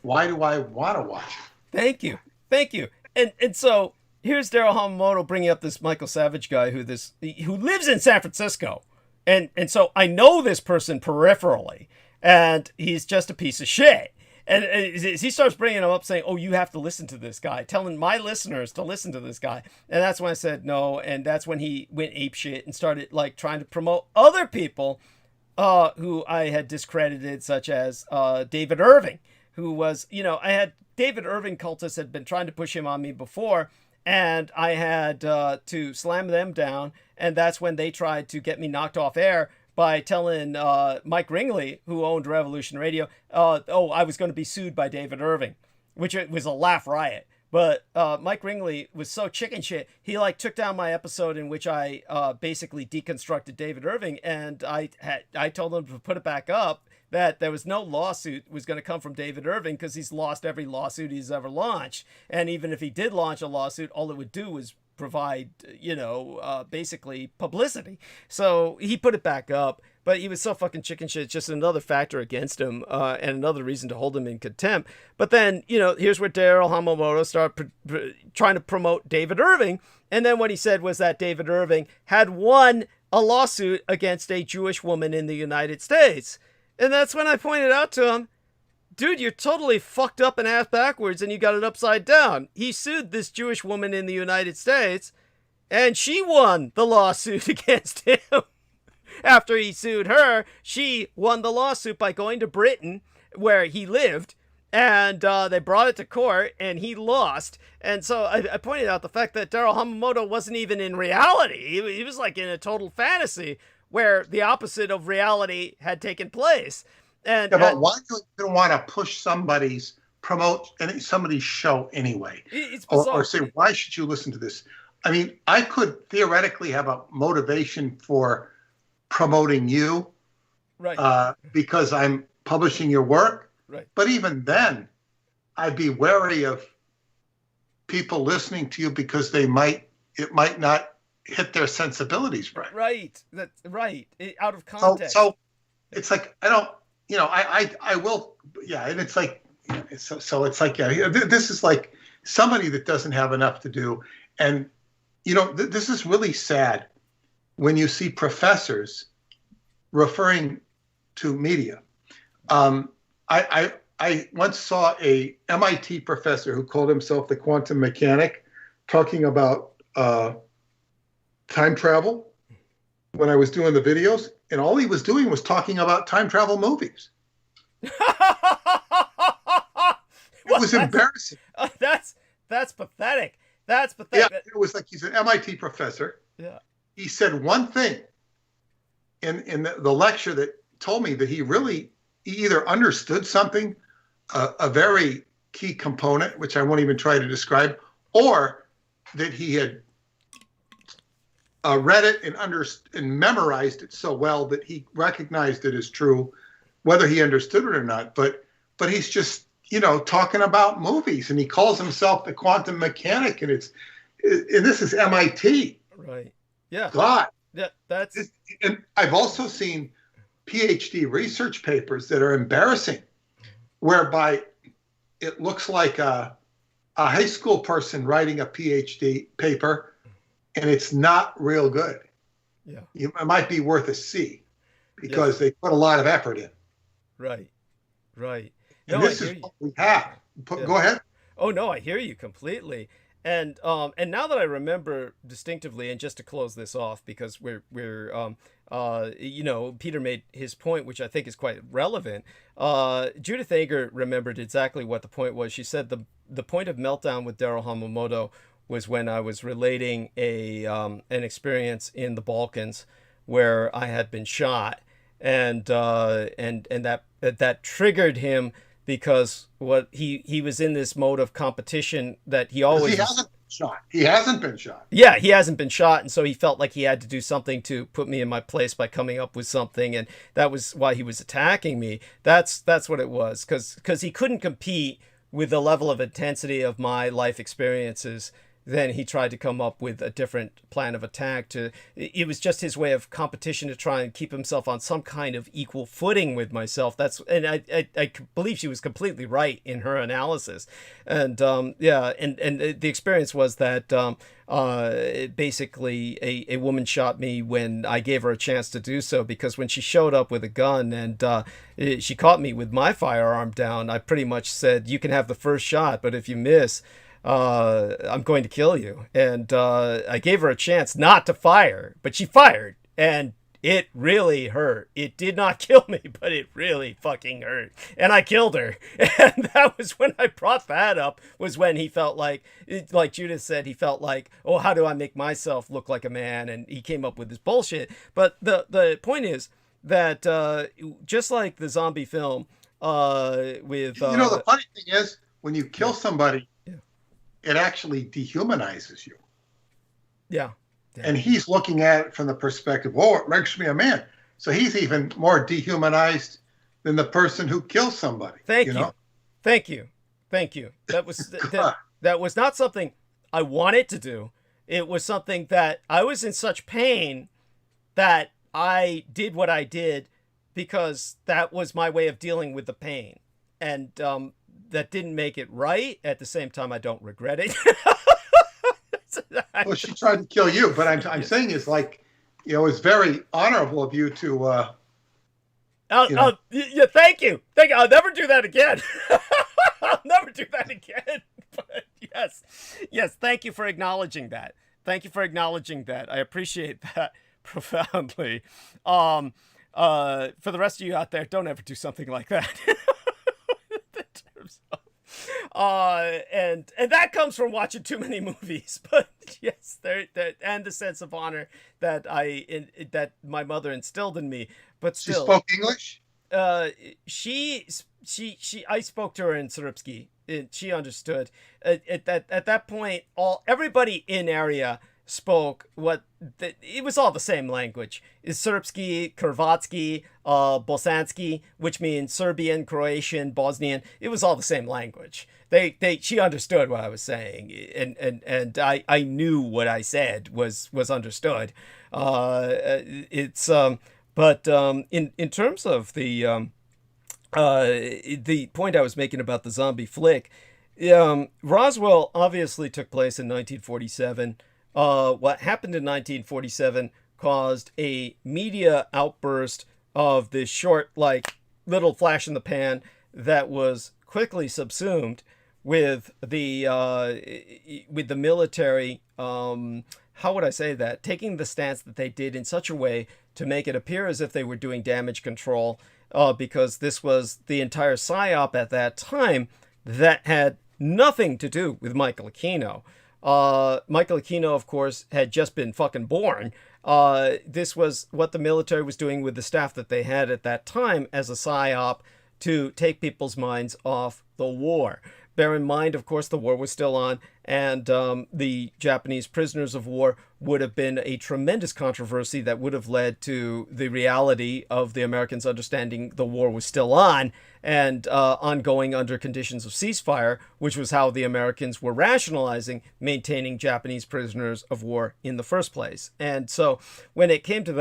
S7: why do I want to watch it?
S1: Thank you. Thank you. And so here's Daryl Hamamoto bringing up this Michael Savage guy who lives in San Francisco. And so I know this person peripherally, and he's just a piece of shit. And as he starts bringing him up saying, oh, you have to listen to this guy, telling my listeners to listen to this guy. And that's when I said no. And that's when he went apeshit and started like trying to promote other people who I had discredited, such as David Irving, who was, I had David Irving cultists had been trying to push him on me before, and I had to slam them down. And that's when they tried to get me knocked off air by telling Mike Ringley, who owned Revolution Radio, I was going to be sued by David Irving, which it was a laugh riot. But Mike Ringley was so chicken shit, he like took down my episode in which I basically deconstructed David Irving, and I told him to put it back up, that there was no lawsuit was going to come from David Irving because he's lost every lawsuit he's ever launched. And even if he did launch a lawsuit, all it would do was provide, basically publicity. So he put it back up, but he was so fucking chicken shit. It's just another factor against him and another reason to hold him in contempt. But then, here's where Daryl Hamamoto started trying to promote David Irving. And then what he said was that David Irving had won a lawsuit against a Jewish woman in the United States. And that's when I pointed out to him, dude, you're totally fucked up and ass backwards and you got it upside down. He sued this Jewish woman in the United States and she won the lawsuit against him. After he sued her, she won the lawsuit by going to Britain where he lived, and they brought it to court and he lost. And so I pointed out the fact that Daryl Hamamoto wasn't even in reality. He was like in a total fantasy where the opposite of reality had taken place. And
S7: but why do you even want to push somebody's show anyway?
S1: It's
S7: or say, why should you listen to this? I mean, I could theoretically have a motivation for promoting you,
S1: right?
S7: Because I'm publishing your work.
S1: Right.
S7: But even then, I'd be wary of people listening to you because it might not hit their sensibilities right.
S1: Right. That's right. Out of context.
S7: So it's like, I don't, I will, yeah. And it's like, so it's like, yeah, this is like somebody that doesn't have enough to do. And, this is really sad when you see professors referring to media. I once saw a MIT professor who called himself the quantum mechanic talking about time travel when I was doing the videos, and all he was doing was talking about time travel movies. It was embarrassing.
S1: That's pathetic. That's pathetic.
S7: Yeah, it was like he's an MIT professor.
S1: Yeah.
S7: He said one thing in the lecture that told me that he either understood something, a very key component, which I won't even try to describe, or that he had read it and memorized it so well that he recognized it as true, whether he understood it or not. But he's just, talking about movies, and he calls himself the quantum mechanic, and this is MIT.
S1: Right. Yeah.
S7: God.
S1: Yeah.
S7: And I've also seen PhD research papers that are embarrassing, whereby it looks like a high school person writing a PhD paper, and it's not real good.
S1: Yeah.
S7: It might be worth a C because they put a lot of effort in.
S1: Right. Right.
S7: And this is what we have. Go ahead.
S1: Oh no, I hear you completely. And now that I remember distinctively, and just to close this off, because we're Peter made his point, which I think is quite relevant. Judith Ager remembered exactly what the point was. She said the point of meltdown with Daryl Hamamoto was when I was relating an experience in the Balkans where I had been shot, and that triggered him because what he was in this mode of competition that he always
S7: shot. He hasn't been shot.
S1: Yeah, he hasn't been shot, and so he felt like he had to do something to put me in my place by coming up with something, and that was why he was attacking me. That's what it was, because he couldn't compete with the level of intensity of my life experiences. Then he tried to come up with a different plan of attack. It was just his way of competition to try and keep himself on some kind of equal footing with myself. And I believe she was completely right in her analysis. And the experience was that basically a woman shot me when I gave her a chance to do so, because when she showed up with a gun and she caught me with my firearm down, I pretty much said, "You can have the first shot, but if you miss, I'm going to kill you." And I gave her a chance not to fire, but she fired, and it really hurt. It did not kill me, but it really fucking hurt, and I killed her. And that was when I brought that up, was when he felt like Judith said, he felt like, oh, how do I make myself look like a man? And he came up with this bullshit. But the point is that just like the zombie film with
S7: the funny thing is, when you kill somebody, it actually dehumanizes you.
S1: Yeah.
S7: And he's looking at it from the perspective, oh, it makes me a man. So he's even more dehumanized than the person who kills somebody.
S1: Thank you. Thank you. That was that was not something I wanted to do. It was something that I was in such pain that I did what I did because that was my way of dealing with the pain. And that didn't make it right. At the same time, I don't regret it.
S7: Well, she tried to kill you, but I'm saying it's like, it's very honorable of you to.
S1: Yeah, thank you. I'll never do that again. I'll never do that again. But yes, thank you for acknowledging that. I appreciate that profoundly. For the rest of you out there, don't ever do something like that. And that comes from watching too many movies. But yes, there and the sense of honor that that my mother instilled in me. But still,
S7: she spoke English.
S1: I spoke to her in Serbsky. She understood. At that point, everybody in area spoke it was all the same language. Is Serbsky, Hrvatski, Bosanski, which means Serbian, Croatian, Bosnian. It was all the same language. She understood what I was saying, and I knew what I said was understood. But in terms of the point I was making about the zombie flick, Roswell obviously took place in 1947. What happened in 1947 caused a media outburst of this short, little flash in the pan that was quickly subsumed with the military. How would I say that? Taking the stance that they did in such a way to make it appear as if they were doing damage control, because this was the entire psyop at that time that had nothing to do with Michael Aquino. Michael Aquino, of course, had just been fucking born. This was what the military was doing with the staff that they had at that time as a psyop to take people's minds off the war. Bear in mind, of course, the war was still on, and the Japanese prisoners of war would have been a tremendous controversy that would have led to the reality of the Americans understanding the war was still on and ongoing under conditions of ceasefire, which was how the Americans were rationalizing maintaining Japanese prisoners of war in the first place. And so when it came to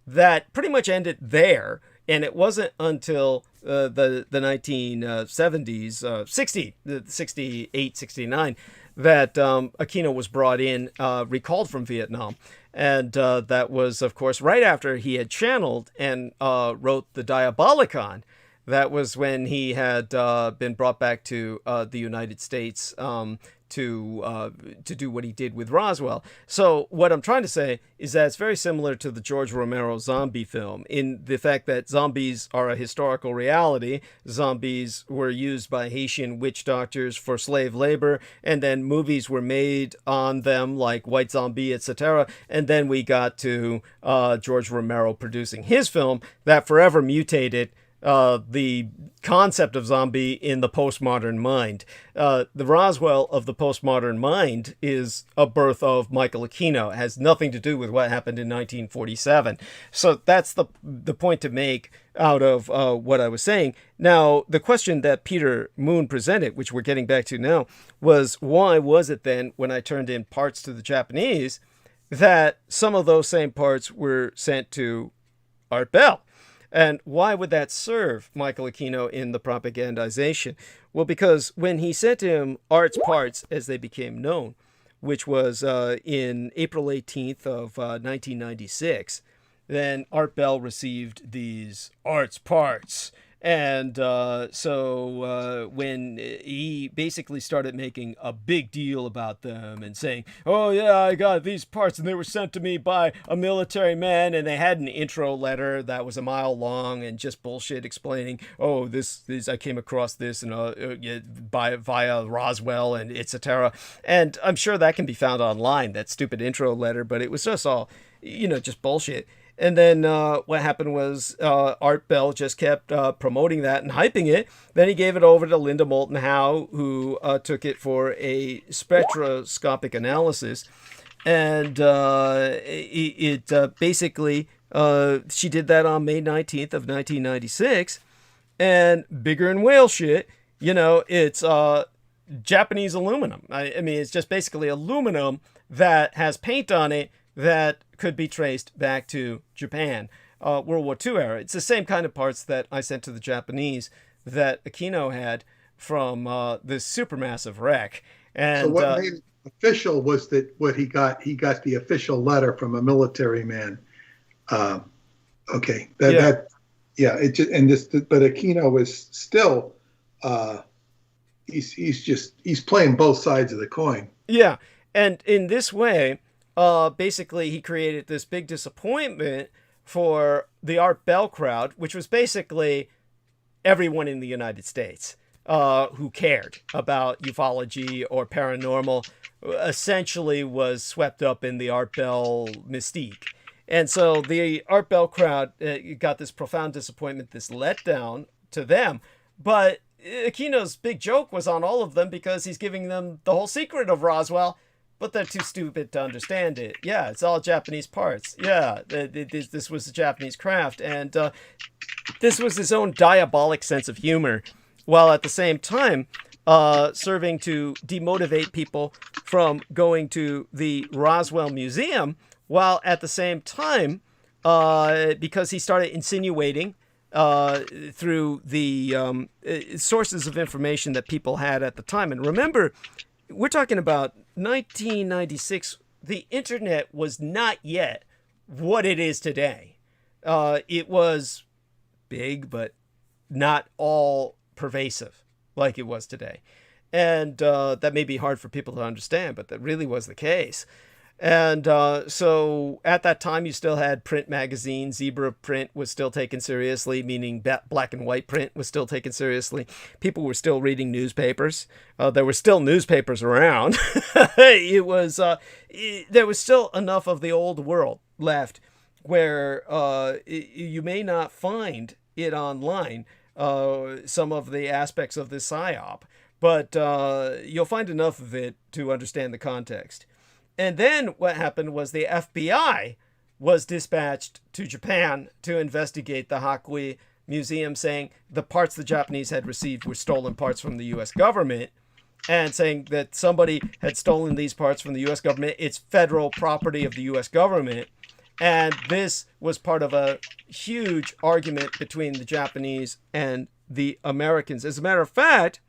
S1: that pretty much ended there. And it wasn't until the 1970s, 68, 69, that Aquino was brought in, recalled from Vietnam. And that was, of course, right after he had channeled and wrote the Diabolicon. That was when he had been brought back to the United States to do what he did with Roswell. So what I'm trying to say is that it's very similar to the George Romero zombie film in the fact that zombies are a historical reality. Zombies were used by Haitian witch doctors for slave labor, and then movies were made on them like White Zombie, etc. And then we got to George Romero producing his film that forever mutated the concept of zombie in the postmodern mind. The Roswell of the postmodern mind is a birth of Michael Aquino. It has nothing to do with what happened in 1947. So that's the point to make out of what I was saying. Now, the question that Peter Moon presented, which we're getting back to now, was why was it then, when I turned in parts to the Japanese, that some of those same parts were sent to Art Bell? And why would that serve Michael Aquino in the propagandization? Well, because when he sent him Art's parts, as they became known, which was in April 18th of 1996, then Art Bell received these Art's parts. And so when he basically started making a big deal about them and saying, oh, yeah, I got these parts and they were sent to me by a military man, and they had an intro letter that was a mile long and just bullshit explaining, oh, this I came across this and via Roswell and etc. And I'm sure that can be found online, that stupid intro letter, but it was just all, just bullshit. And then what happened was Art Bell just kept promoting that and hyping it. Then he gave it over to Linda Moulton Howe, who took it for a spectroscopic analysis. And it basically, she did that on May 19th of 1996. And bigger than whale shit, it's Japanese aluminum. I mean, it's just basically aluminum that has paint on it that could be traced back to Japan, World War II era. It's the same kind of parts that I sent to the Japanese that Aquino had from this supermassive wreck. And
S7: so what made it official was that what he got the official letter from a military man. Okay, but Aquino is still he's playing both sides of the coin.
S1: Yeah, and in this way, basically, he created this big disappointment for the Art Bell crowd, which was basically everyone in the United States who cared about ufology or paranormal, essentially was swept up in the Art Bell mystique. And so the Art Bell crowd got this profound disappointment, this letdown to them. But Aquino's big joke was on all of them because he's giving them the whole secret of Roswell. But they're too stupid to understand it. Yeah, it's all Japanese parts. Yeah, this was the Japanese craft. And this was his own diabolic sense of humor, while at the same time serving to demotivate people from going to the Roswell Museum, while at the same time, because he started insinuating through the sources of information that people had at the time. And remember, we're talking about 1996. The internet was not yet what it is today. It was big, but not all pervasive like it was today. And that may be hard for people to understand, but that really was the case. And so at that time, you still had print magazines. Zebra print was still taken seriously, meaning black and white print was still taken seriously. People were still reading newspapers. There were still newspapers around. There was still enough of the old world left where you may not find it online, some of the aspects of this psyop, but you'll find enough of it to understand the context. And then what happened was the FBI was dispatched to Japan to investigate the Hakui Museum, saying the parts the Japanese had received were stolen parts from the U.S. government, and saying that somebody had stolen these parts from the U.S. government. It's federal property of the U.S. government. And this was part of a huge argument between the Japanese and the Americans. As a matter of fact,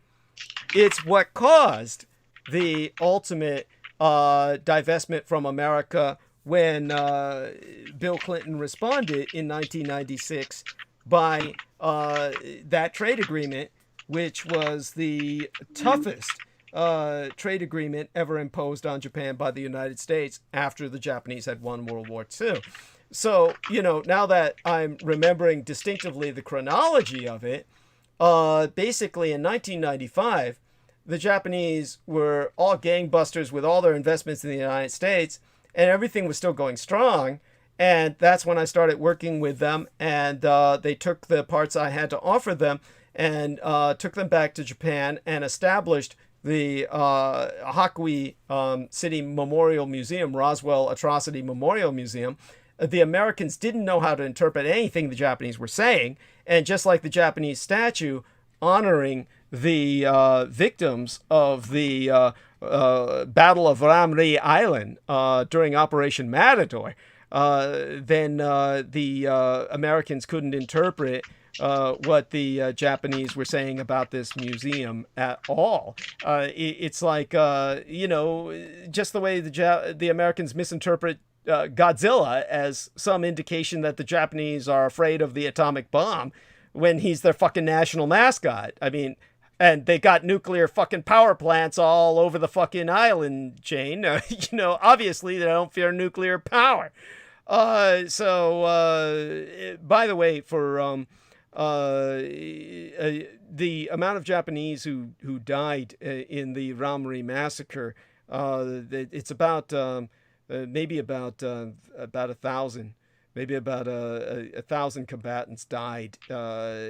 S1: it's what caused the ultimate divestment from America when Bill Clinton responded in 1996 by that trade agreement, which was the toughest trade agreement ever imposed on Japan by the United States after the Japanese had won World War II. So, now that I'm remembering distinctively the chronology of it, basically in 1995, the Japanese were all gangbusters with all their investments in the United States, and everything was still going strong. And that's when I started working with them, and they took the parts I had to offer them and took them back to Japan and established the Hakui City Memorial Museum, Roswell Atrocity Memorial Museum. The Americans didn't know how to interpret anything the Japanese were saying, and just like the Japanese statue honoring the victims of the Battle of Ramri Island during Operation Matador, then the Americans couldn't interpret what the Japanese were saying about this museum at all. It's like, just the way the Americans misinterpret Godzilla as some indication that the Japanese are afraid of the atomic bomb when he's their fucking national mascot. I mean, and they got nuclear fucking power plants all over the fucking island chain. Obviously they don't fear nuclear power. By the way, for the amount of Japanese who died in the Ramri massacre, it's about maybe about 1,000. Maybe about 1,000 combatants died,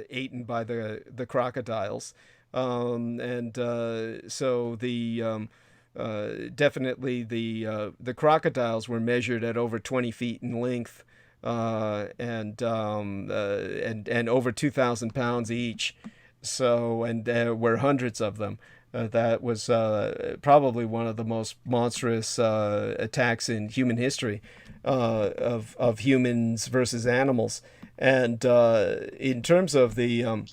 S1: eaten by the crocodiles, so definitely the crocodiles were measured at over 20 feet in length, and over 2,000 pounds each. So, and there were hundreds of them. That was probably one of the most monstrous attacks in human history, of humans versus animals. And in terms of the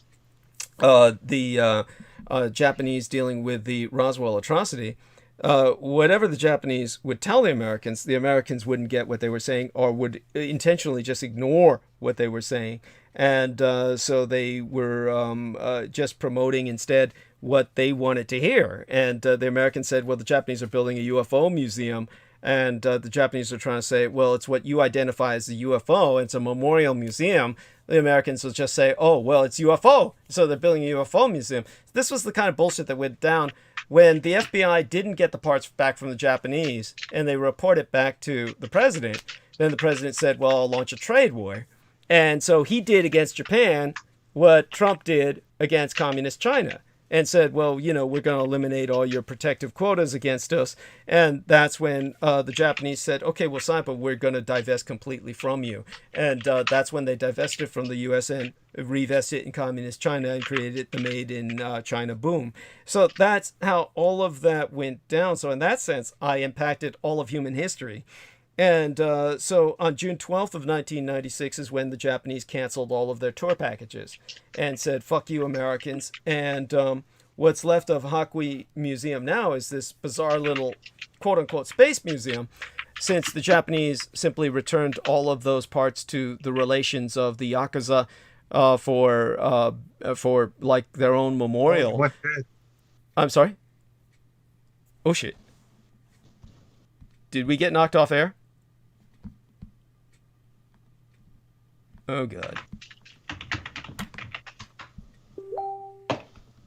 S1: Japanese dealing with the Roswell atrocity, whatever the Japanese would tell the Americans wouldn't get what they were saying, or would intentionally just ignore what they were saying. And so they were just promoting instead what they wanted to hear. And the Americans said, well, the Japanese are building a UFO museum. And the Japanese are trying to say, well, it's what you identify as a UFO. It's a memorial museum. The Americans will just say, oh, well, it's UFO. So they're building a UFO museum. This was the kind of bullshit that went down when the FBI didn't get the parts back from the Japanese and they report it back to the president. Then the president said, well, I'll launch a trade war. And so he did against Japan what Trump did against communist China, and said, well, we're going to eliminate all your protective quotas against us. And that's when the Japanese said, okay, well, fine, but we're going to divest completely from you. And that's when they divested from the U.S. and revested in communist China and created the Made in China boom. So that's how all of that went down. So in that sense, I impacted all of human history. And so on June 12th of 1996 is when the Japanese canceled all of their tour packages and said, fuck you, Americans. And what's left of Hakui Museum now is this bizarre little quote-unquote space museum, since the Japanese simply returned all of those parts to the relations of the Yakuza for like their own memorial.
S7: What?
S1: I'm sorry? Oh, shit. Did we get knocked off air? Oh, God.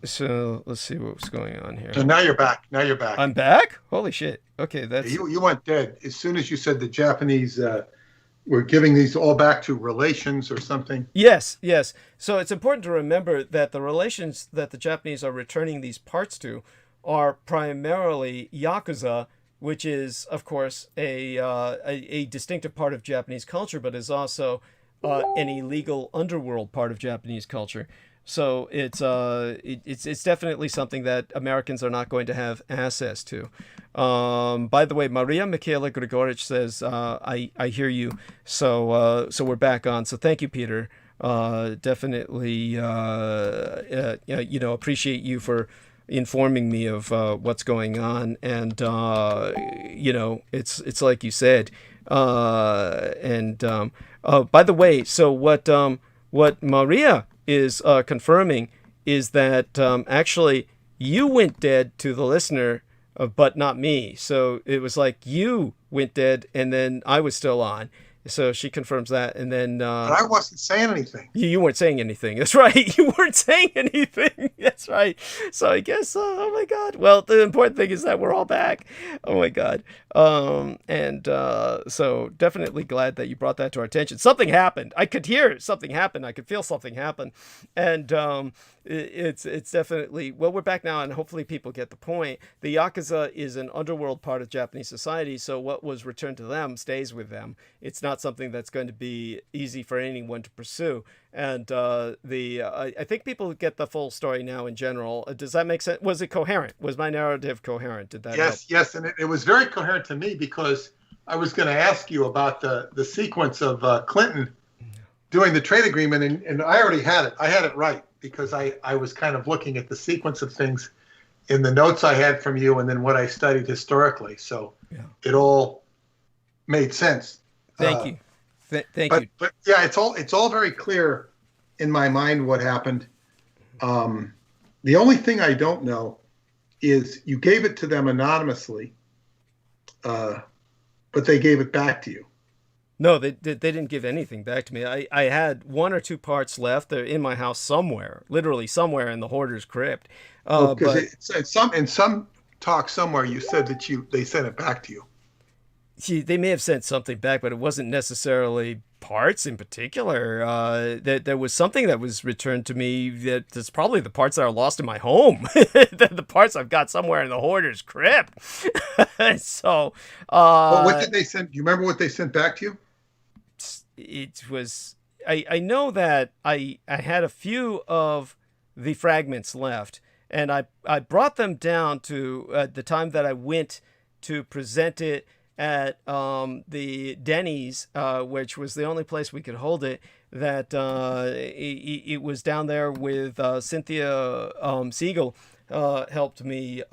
S1: So let's see what's going on here.
S7: So now you're back.
S1: I'm back? Holy shit. Okay, that's...
S7: You went dead as soon as you said the Japanese were giving these all back to relations or something.
S1: Yes. So it's important to remember that the relations that the Japanese are returning these parts to are primarily Yakuza, which is, of course, a distinctive part of Japanese culture, but is also an illegal underworld part of Japanese culture. So it's definitely something that Americans are not going to have access to. By the way, Maria Michaela Grigorich says, I hear you. So we're back on. So thank you, Peter. Definitely, appreciate you for informing me of what's going on. And, it's like you said. By the way, so what Maria is confirming is that actually you went dead to the listener, but not me. So it was like you went dead and then I was still on. So she confirms that, and then
S7: But I wasn't saying anything.
S1: you weren't saying anything. That's right. You weren't saying anything. That's right. So I guess, oh my God. Well, the important thing is that we're all back. Oh my God. So definitely glad that you brought that to our attention. Something happened. I could hear something happen. I could feel something happen. And it's definitely, well, we're back now, and hopefully people get the point. The Yakuza is an underworld part of Japanese society, so what was returned to them stays with them. It's not something that's going to be easy for anyone to pursue. And I think people get the full story now in general. Does that make sense? Was it coherent? Was my narrative coherent? Did that help?
S7: Yes, and it was very coherent to me, because I was going to ask you about the sequence of Clinton doing the trade agreement, and I already had it. I had it right, because I was kind of looking at the sequence of things in the notes I had from you, and then what I studied historically. So it all made sense.
S1: Thank you. Thank you.
S7: But yeah, it's all very clear in my mind what happened. The only thing I don't know is you gave it to them anonymously, but they gave it back to you.
S1: No, they didn't give anything back to me. I had 1 or 2 parts left. They're in my house somewhere, literally somewhere in the hoarder's crypt.
S7: Because in some talk somewhere you said that they sent it back to you.
S1: They may have sent something back, but it wasn't necessarily parts in particular. There was something that was returned to me that's probably the parts that are lost in my home. The parts I've got somewhere in the hoarder's crypt. So,
S7: what did they send? Do you remember what they sent back to you?
S1: It was, I know that I had a few of the fragments left, and I brought them down to the time that I went to present it at the Denny's, which was the only place we could hold it, that it was down there with Cynthia Siegel. Helped me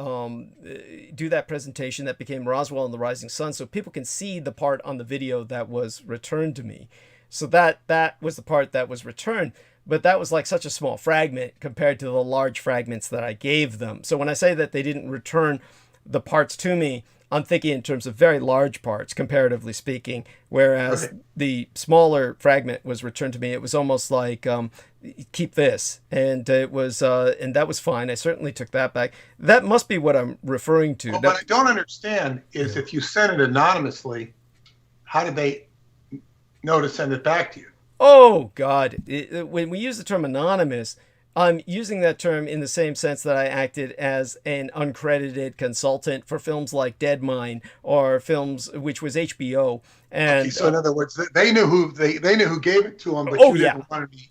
S1: do that presentation that became Roswell and the Rising Sun, so people can see the part on the video that was returned to me. So that was the part that was returned, but that was like such a small fragment compared to the large fragments that I gave them. So when I say that they didn't return the parts to me, I'm thinking in terms of very large parts, comparatively speaking, whereas the smaller fragment was returned to me. It was almost like, keep this. And it was, and that was fine. I certainly took that back. That must be what I'm referring to.
S7: Well, what I don't understand is if you sent it anonymously, how did they know to send it back to you?
S1: Oh, God. When we use the term anonymous, I'm using that term in the same sense that I acted as an uncredited consultant for films like Dead Mine or films which was HBO. And
S7: okay, so in other words, they knew who gave it to them, but you didn't want any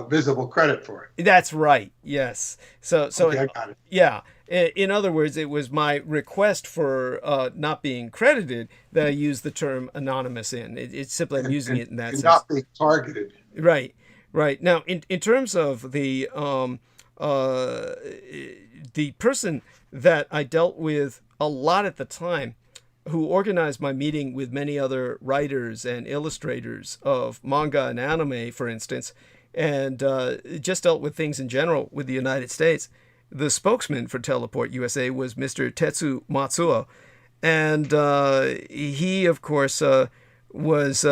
S7: visible credit for it.
S1: That's right. Yes. So
S7: okay, I got it.
S1: Yeah. In other words, it was my request for not being credited that I used the term anonymous in. It's simply I'm using it in that sense.
S7: Not being targeted.
S1: Right. Right. Now, in terms of the person that I dealt with a lot at the time, who organized my meeting with many other writers and illustrators of manga and anime, for instance, and just dealt with things in general with the United States, the spokesman for Teleport USA was Mr. Tetsu Matsuo. And he, of course, was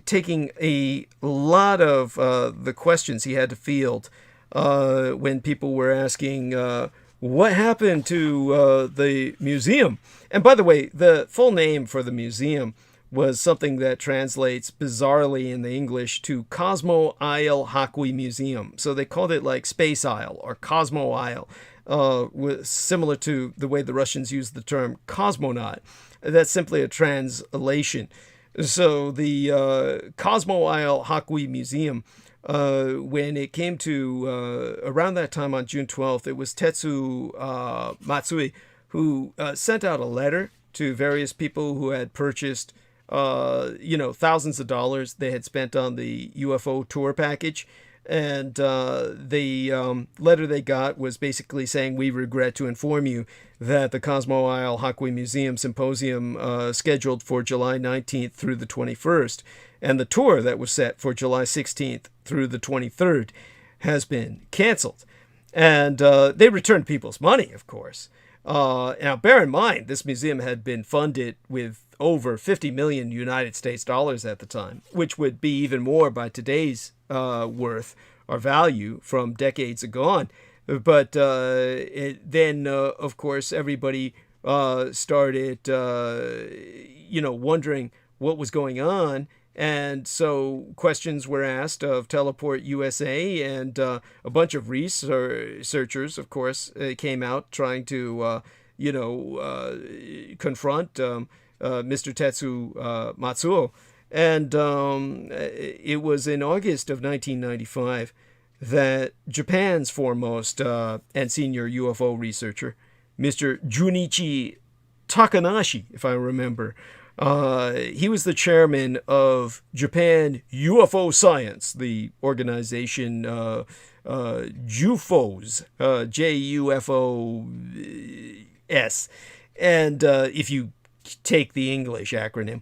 S1: taking a lot of the questions he had to field when people were asking what happened to the museum. And by the way, the full name for the museum was something that translates bizarrely in the English to Cosmo Isle Hakui Museum. So they called it like Space Isle or Cosmo Isle, similar to the way the Russians use the term cosmonaut. That's simply a translation. So the Cosmo Isle Hakui Museum, when it came to around that time on June 12th, it was Tetsu Matsui who sent out a letter to various people who had purchased thousands of dollars they had spent on the UFO tour package. And the letter they got was basically saying, we regret to inform you that the Cosmo Isle Hakui Museum Symposium scheduled for July 19th through the 21st, and the tour that was set for July 16th through the 23rd has been canceled. And they returned people's money, of course. Now, bear in mind, this museum had been funded with over 50 million United States dollars at the time, which would be even more by today's worth or value from decades ago. But then, of course, everybody started, wondering what was going on. And so questions were asked of Teleport USA, and a bunch of researchers, of course, came out trying to, confront Mr. Tetsu Matsuo. And it was in August of 1995 that Japan's foremost and senior UFO researcher, Mr. Junichi Takanashi, if I remember, he was the chairman of Japan UFO Science, the organization JUFOS, JUFOS, and if you take the English acronym.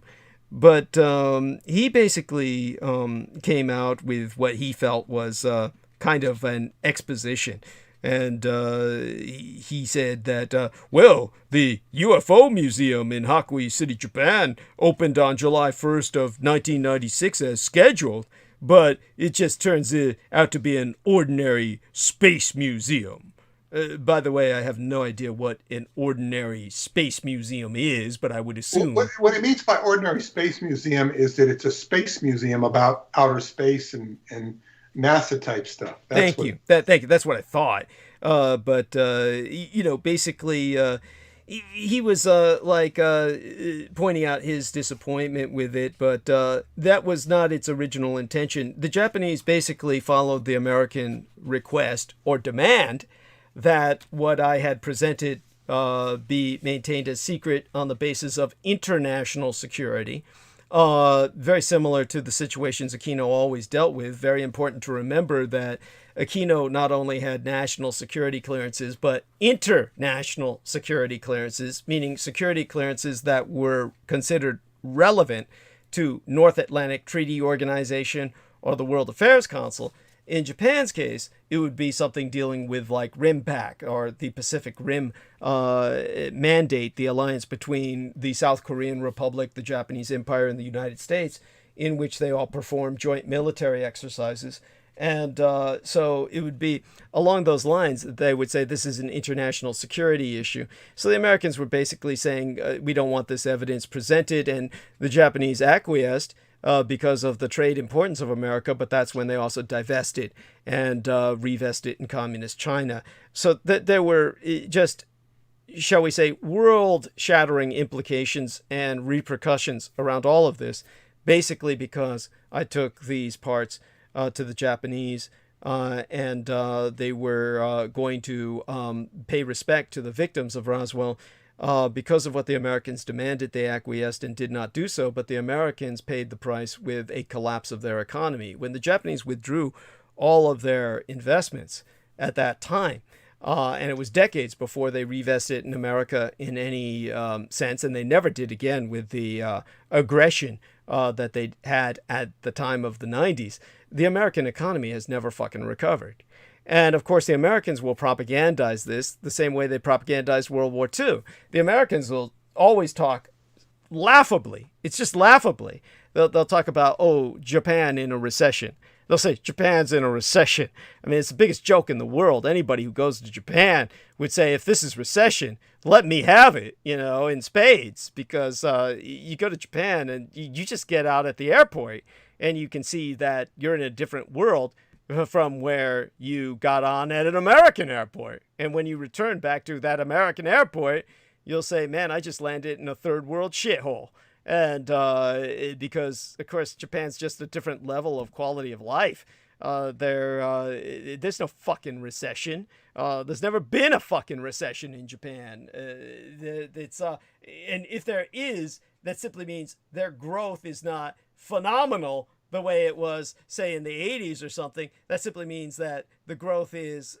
S1: But he basically came out with what he felt was kind of an exposition. And he said that, the UFO Museum in Hakui City, Japan, opened on July 1st of 1996 as scheduled, but it just turns out to be an ordinary space museum. By the way, I have no idea what an ordinary space museum is, but I would assume...
S7: What it means by ordinary space museum is that it's a space museum about outer space and NASA type stuff.
S1: Thank you. That's what I thought. But basically, he was pointing out his disappointment with it, but that was not its original intention. The Japanese basically followed the American request or demand that what I had presented be maintained as secret on the basis of international security. Very similar to the situations Aquino always dealt with. Very important to remember that Aquino not only had national security clearances, but international security clearances, meaning security clearances that were considered relevant to North Atlantic Treaty Organization or the World Affairs Council. In Japan's case, it would be something dealing with like RIMPAC or the Pacific Rim mandate, the alliance between the South Korean Republic, the Japanese Empire, and the United States, in which they all perform joint military exercises. And so it would be along those lines that they would say this is an international security issue. So the Americans were basically saying, we don't want this evidence presented, and the Japanese acquiesced. Because of the trade importance of America, but that's when they also divested and revested in communist China. So there were just, shall we say, world-shattering implications and repercussions around all of this, basically because I took these parts to the Japanese and they were going to pay respect to the victims of Roswell. Because of what the Americans demanded, they acquiesced and did not do so, but the Americans paid the price with a collapse of their economy. When the Japanese withdrew all of their investments at that time, and it was decades before they revested in America in any sense, and they never did again with the aggression that they had at the time of the 90s, the American economy has never fucking recovered. And, of course, the Americans will propagandize this the same way they propagandized World War II. The Americans will always talk laughably. It's just laughably. They'll talk about, Japan in a recession. They'll say, Japan's in a recession. I mean, it's the biggest joke in the world. Anybody who goes to Japan would say, if this is recession, let me have it, in spades. Because you go to Japan and you just get out at the airport and you can see that you're in a different world from where you got on at an American airport. And when you return back to that American airport, you'll say, man, I just landed in a third world shithole. And because, of course, Japan's just a different level of quality of life. There's no fucking recession. There's never been a fucking recession in Japan. And if there is, that simply means their growth is not phenomenal the way it was, say, in the 80s or something. That simply means that the growth is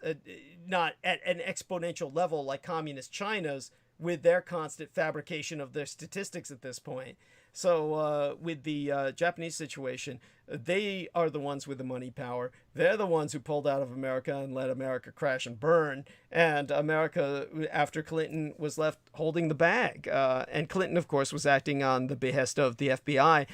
S1: not at an exponential level like communist China's, with their constant fabrication of their statistics at this point. So with the Japanese situation, they are the ones with the money power. They're the ones who pulled out of America and let America crash and burn. And America, after Clinton, was left holding the bag. And Clinton, of course, was acting on the behest of the FBI,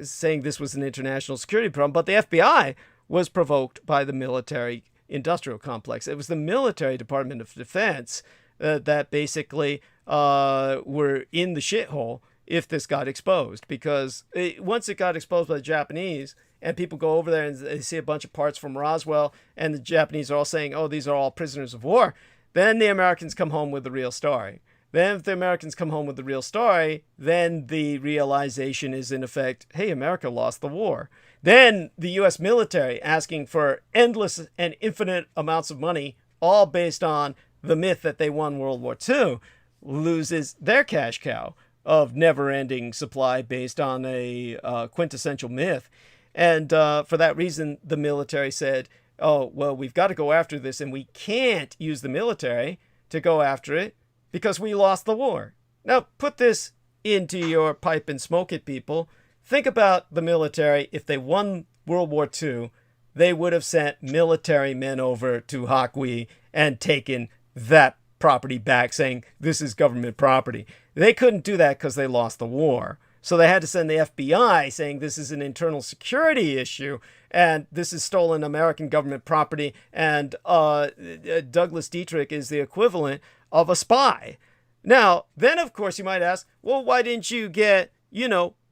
S1: saying this was an international security problem. But the FBI was provoked by the military industrial complex. It was the military Department of Defense that basically were in the shithole if this got exposed, because once it got exposed by the Japanese and people go over there and they see a bunch of parts from Roswell and the Japanese are all saying, oh, these are all prisoners of war, then the Americans come home with the real story. Then if the Americans come home with the real story, then the realization is in effect, hey, America lost the war. Then the U.S. military asking for endless and infinite amounts of money, all based on the myth that they won World War II, loses their cash cow of never-ending supply based on a quintessential myth. And for that reason, the military said, oh, well, we've got to go after this, and we can't use the military to go after it because we lost the war. Now, put this into your pipe and smoke it, people. Think about the military. If they won World War II, they would have sent military men over to Hakui and taken that property back, saying this is government property. They couldn't do that because they lost the war. So they had to send the FBI saying this is an internal security issue and this is stolen American government property. And Douglas Dietrich is the equivalent of a spy. Now, then, of course, you might ask, well, why didn't you get,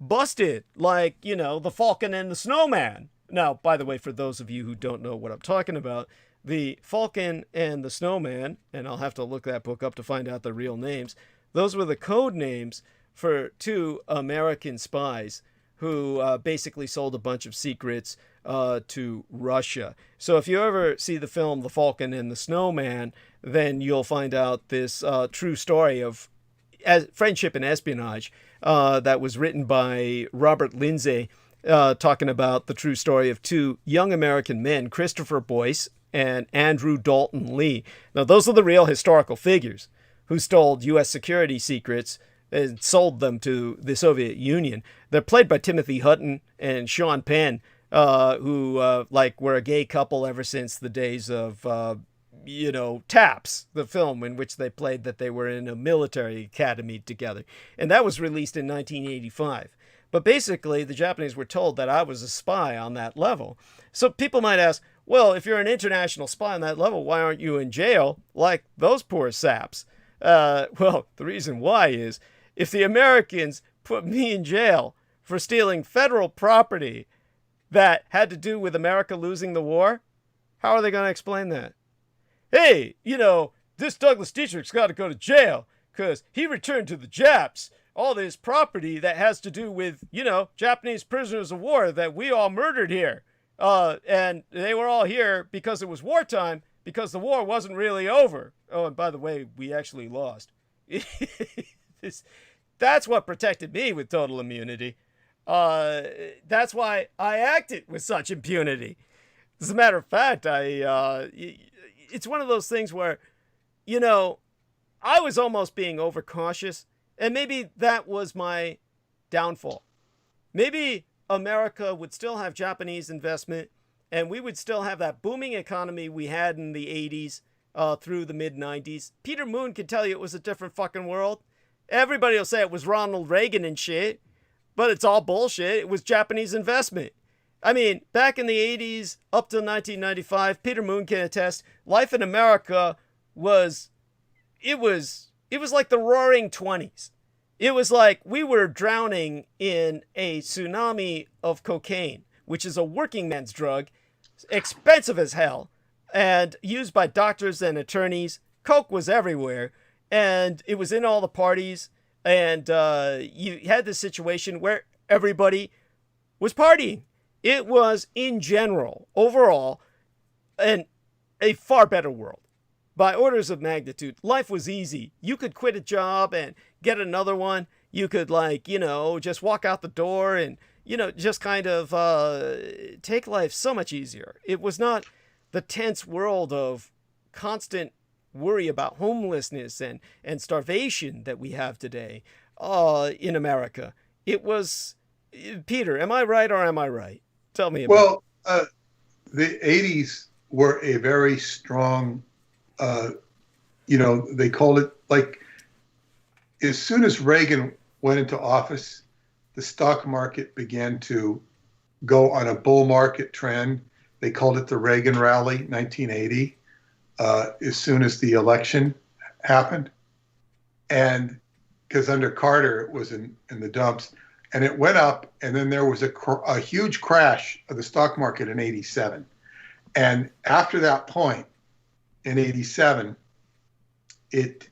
S1: busted like, the Falcon and the Snowman? Now, by the way, for those of you who don't know what I'm talking about, the Falcon and the Snowman, and I'll have to look that book up to find out the real names, those were the code names for two American spies who basically sold a bunch of secrets to Russia. So if you ever see the film The Falcon and the Snowman, then you'll find out this true story of friendship and espionage that was written by Robert Lindsay, talking about the true story of two young American men, Christopher Boyce and Andrew Dalton Lee. Now, those are the real historical figures who stole U.S. security secrets and sold them to the Soviet Union. They're played by Timothy Hutton and Sean Penn, who were a gay couple ever since the days of, Taps, the film in which they played that they were in a military academy together. And that was released in 1985. But basically, the Japanese were told that I was a spy on that level. So people might ask, well, if you're an international spy on that level, why aren't you in jail like those poor saps? Well, the reason why is if the Americans put me in jail for stealing federal property that had to do with America losing the war, how are they going to explain that? Hey, this Douglas Dietrich's got to go to jail because he returned to the Japs all this property that has to do with, Japanese prisoners of war that we all murdered here. And they were all here because it was wartime, because the war wasn't really over. Oh, and by the way, we actually lost. That's what protected me with total immunity. That's why I acted with such impunity. As a matter of fact, it's one of those things where, I was almost being overcautious, and maybe that was my downfall. Maybe America would still have Japanese investment, and we would still have that booming economy we had in the 80s through the mid-90s. Peter Moon could tell you it was a different fucking world. Everybody will say it was Ronald Reagan and shit, but it's all bullshit. It was Japanese investment. I mean, back in the 80s up to 1995, Peter Moon can attest, life in America was like the roaring 20s. It was like we were drowning in a tsunami of cocaine, which is a working man's drug, expensive as hell, and used by doctors and attorneys. Coke was everywhere, and it was in all the parties, and you had this situation where everybody was partying. It was, in general, overall, a far better world. By orders of magnitude, life was easy. You could quit a job and get another one. You could, just walk out the door and, just kind of take life so much easier. It was not the tense world of constant worry about homelessness and starvation that we have today in America. It was, Peter, am I right or am I right? Tell me about it.
S7: Well, the 80s were a very strong, they called it like, as soon as Reagan went into office, the stock market began to go on a bull market trend. They called it the Reagan Rally, 1980, as soon as the election happened. And because under Carter, it was in the dumps. And it went up, and then there was a huge crash of the stock market in 87. And after that point, in 87, it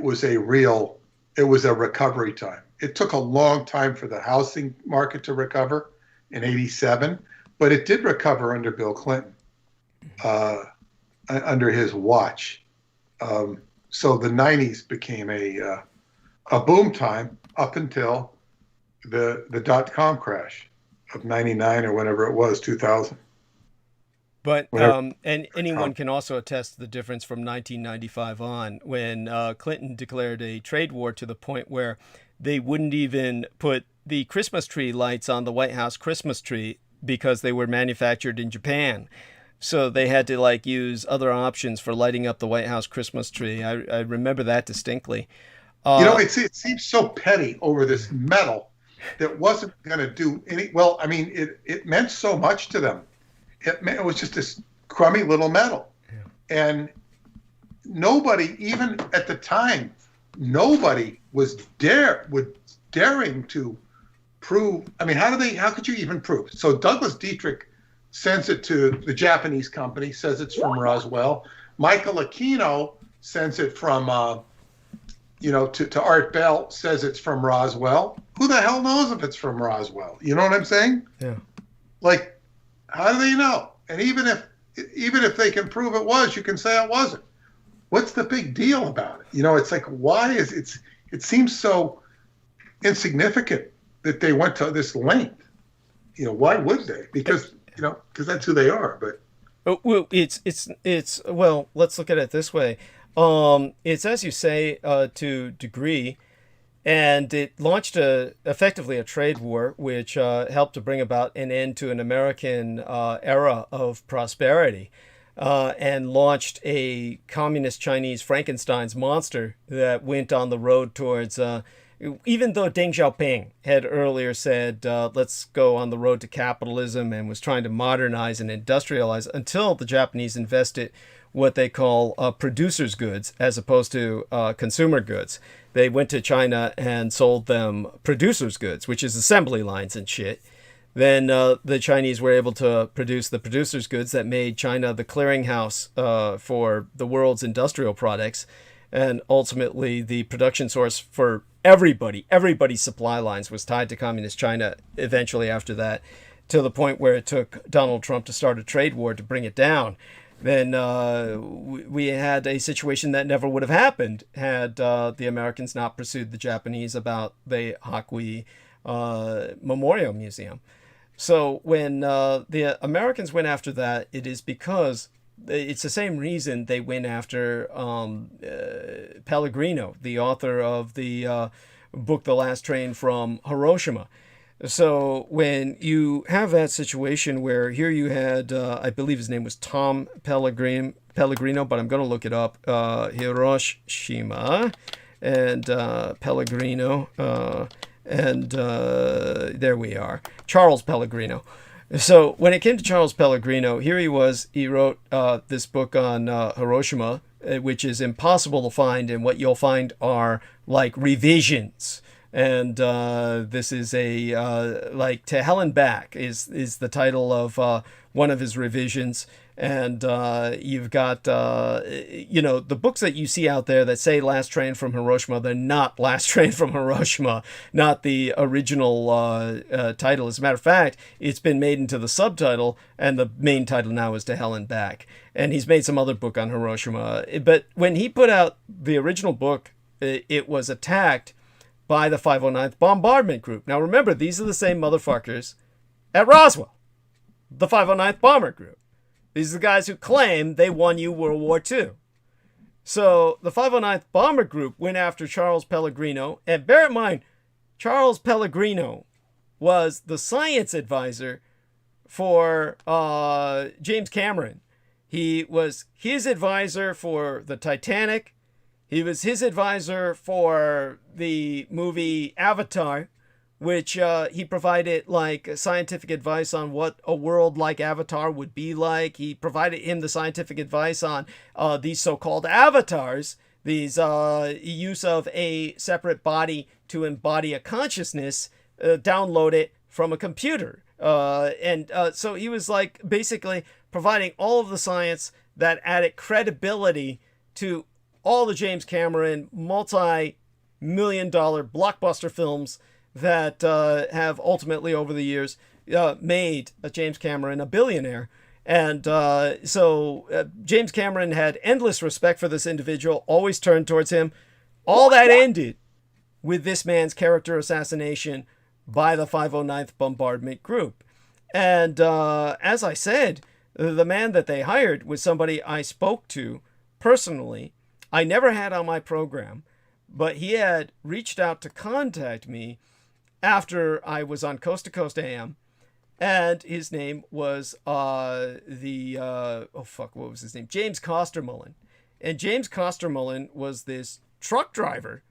S7: was a recovery time. It took a long time for the housing market to recover in 87, but it did recover under Bill Clinton, under his watch. So the 90s became a boom time up until the dot-com crash of 99 or whenever it was, 2000.
S1: But and anyone can also attest to the difference from 1995 on, when Clinton declared a trade war to the point where they wouldn't even put the Christmas tree lights on the White House Christmas tree because they were manufactured in Japan. So they had to use other options for lighting up the White House Christmas tree. I remember that distinctly.
S7: It seems so petty over this metal that wasn't going to do any. Well, I mean, it meant so much to them. It was just this crummy little metal, and nobody, even at the time, nobody was daring to prove. I mean, how could you even prove? So Douglas Dietrich sends it to the Japanese company, says it's from Roswell. Michael Aquino sends it from, to Art Bell, says it's from Roswell. Who the hell knows if it's from Roswell? You know what I'm saying? Yeah. How do they know? And even if they can prove it was, you can say it wasn't. What's the big deal about it? It's like, why is it seems so insignificant that they went to this length. Why would they? Because that's who they are. But
S1: well, let's look at it this way. It's, as you say, to degree, and it launched effectively a trade war, which helped to bring about an end to an American era of prosperity, and launched a communist Chinese Frankenstein's monster that went on the road towards, even though Deng Xiaoping had earlier said, let's go on the road to capitalism, and was trying to modernize and industrialize, until the Japanese invested what they call producers' goods as opposed to consumer goods. They went to China and sold them producers' goods, which is assembly lines and shit. Then the Chinese were able to produce the producers' goods that made China the clearinghouse for the world's industrial products, and ultimately the production source for everybody. Everybody's supply lines was tied to communist China eventually after that, to the point where it took Donald Trump to start a trade war to bring it down. Then we had a situation that never would have happened had the Americans not pursued the Japanese about the Hakui Memorial Museum. So when the Americans went after that, it is because it's the same reason they went after Pellegrino, the author of the book The Last Train from Hiroshima. So when you have that situation where here you had, I believe his name was Tom Pellegrino, but I'm going to look it up, Hiroshima, and Pellegrino, and there we are, Charles Pellegrino. So when it came to Charles Pellegrino, here he was, he wrote this book on Hiroshima, which is impossible to find, and what you'll find are revisions. And this is a To Hell and Back is the title of one of his revisions. And you've got the books that you see out there that say Last Train from Hiroshima, they're not Last Train from Hiroshima, not the original title. As a matter of fact, it's been made into the subtitle, and the main title now is To Hell and Back. And he's made some other book on Hiroshima, but when he put out the original book, it was attacked by the 509th Bombardment Group. Now remember, these are the same motherfuckers at Roswell, the 509th Bomber Group. These are the guys who claim they won you World War II. So the 509th Bomber Group went after Charles Pellegrino. And bear in mind, Charles Pellegrino was the science advisor for James Cameron. He was his advisor for the Titanic. He was his advisor for the movie Avatar, which he provided like scientific advice on what a world like Avatar would be like. He provided him the scientific advice on these so-called avatars, these use of a separate body to embody a consciousness, download it from a computer. So he was like basically providing all of the science that added credibility to all the James Cameron multi-million-dollar blockbuster films that have ultimately over the years made James Cameron a billionaire. And so James Cameron had endless respect for this individual, always turned towards him. All that ended with this man's character assassination by the 509th Bombardment Group. And as I said, the man that they hired was somebody I spoke to personally. I never had on my program, but he had reached out to contact me after I was on Coast to Coast AM. And his name was what was his name? James Costermullen. And James Costermullen was this truck driver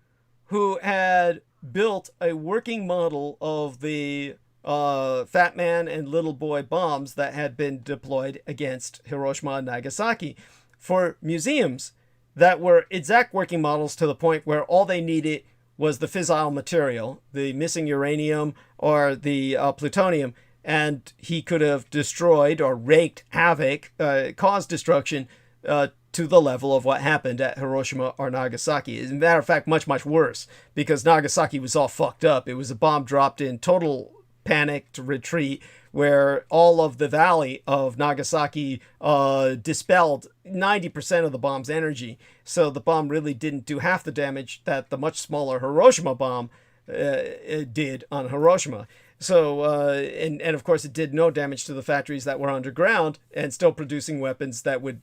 S1: who had built a working model of the Fat Man and Little Boy bombs that had been deployed against Hiroshima and Nagasaki for museums that were exact working models to the point where all they needed was the fissile material, the missing uranium or the plutonium, and he could have destroyed or wreaked havoc, caused destruction to the level of what happened at Hiroshima or Nagasaki. As a matter of fact, much, much worse, because Nagasaki was all fucked up. It was a bomb dropped in total panicked retreat where all of the valley of Nagasaki dispelled 90% of the bomb's energy. So the bomb really didn't do half the damage that the much smaller Hiroshima bomb did on Hiroshima. So, and of course it did no damage to the factories that were underground and still producing weapons that would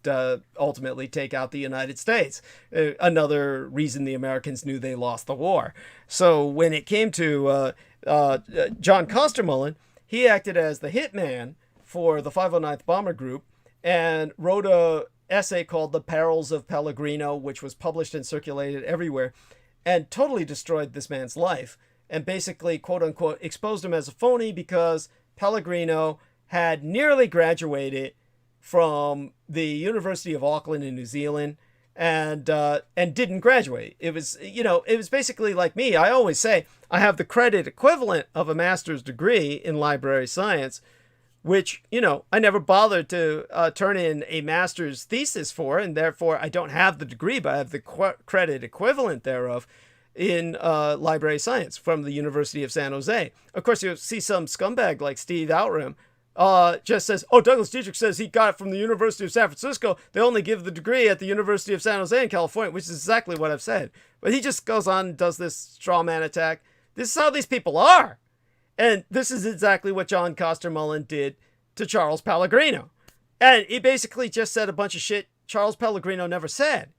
S1: ultimately take out the United States. Another reason the Americans knew they lost the war. So when it came to John Costermullen, he acted as the hitman for the 509th Bomber Group and wrote a essay called The Perils of Pellegrino, which was published and circulated everywhere, and totally destroyed this man's life. And basically, quote unquote, exposed him as a phony because Pellegrino had nearly graduated from the University of Auckland in New Zealand and didn't graduate. It was basically like me. I always say I have the credit equivalent of a master's degree in library science, which, I never bothered to turn in a master's thesis for, and therefore I don't have the degree, but I have the credit equivalent thereof in library science from the University of San Jose. Of course, you'll see some scumbag like Steve Outram just says, Douglas Dietrich says he got it from the University of San Francisco. They only give the degree at the University of San Jose in California, which is exactly what I've said. But he just goes on and does this straw man attack. This is how these people are. And this is exactly what John Costermullen did to Charles Pellegrino. And he basically just said a bunch of shit Charles Pellegrino never said.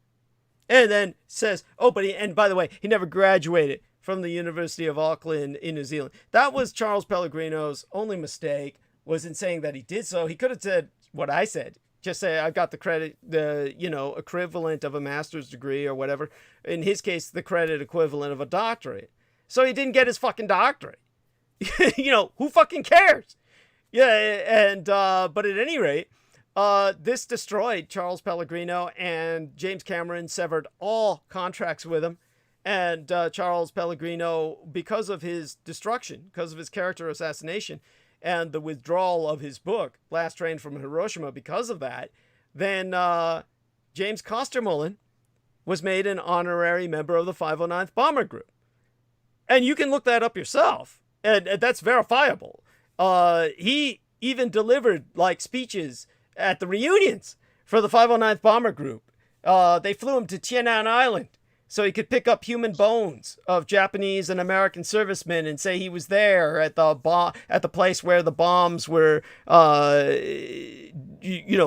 S1: And then says, and by the way, he never graduated from the University of Auckland in New Zealand. That was Charles Pellegrino's only mistake, was in saying that he did so. He could have said what I said. Just say, I got the credit, equivalent of a master's degree or whatever. In his case, the credit equivalent of a doctorate. So he didn't get his fucking doctorate. Who fucking cares? Yeah, and, but at any rate, this destroyed Charles Pellegrino, and James Cameron severed all contracts with him. And Charles Pellegrino, because of his destruction, because of his character assassination, and the withdrawal of his book, Last Train from Hiroshima, because of that, then James Costermullen was made an honorary member of the 509th Bomber Group. And you can look that up yourself, and that's verifiable. He even delivered speeches at the reunions for the 509th Bomber Group. They flew him to Tainan Island so he could pick up human bones of Japanese and American servicemen and say he was there at the place where the bombs were,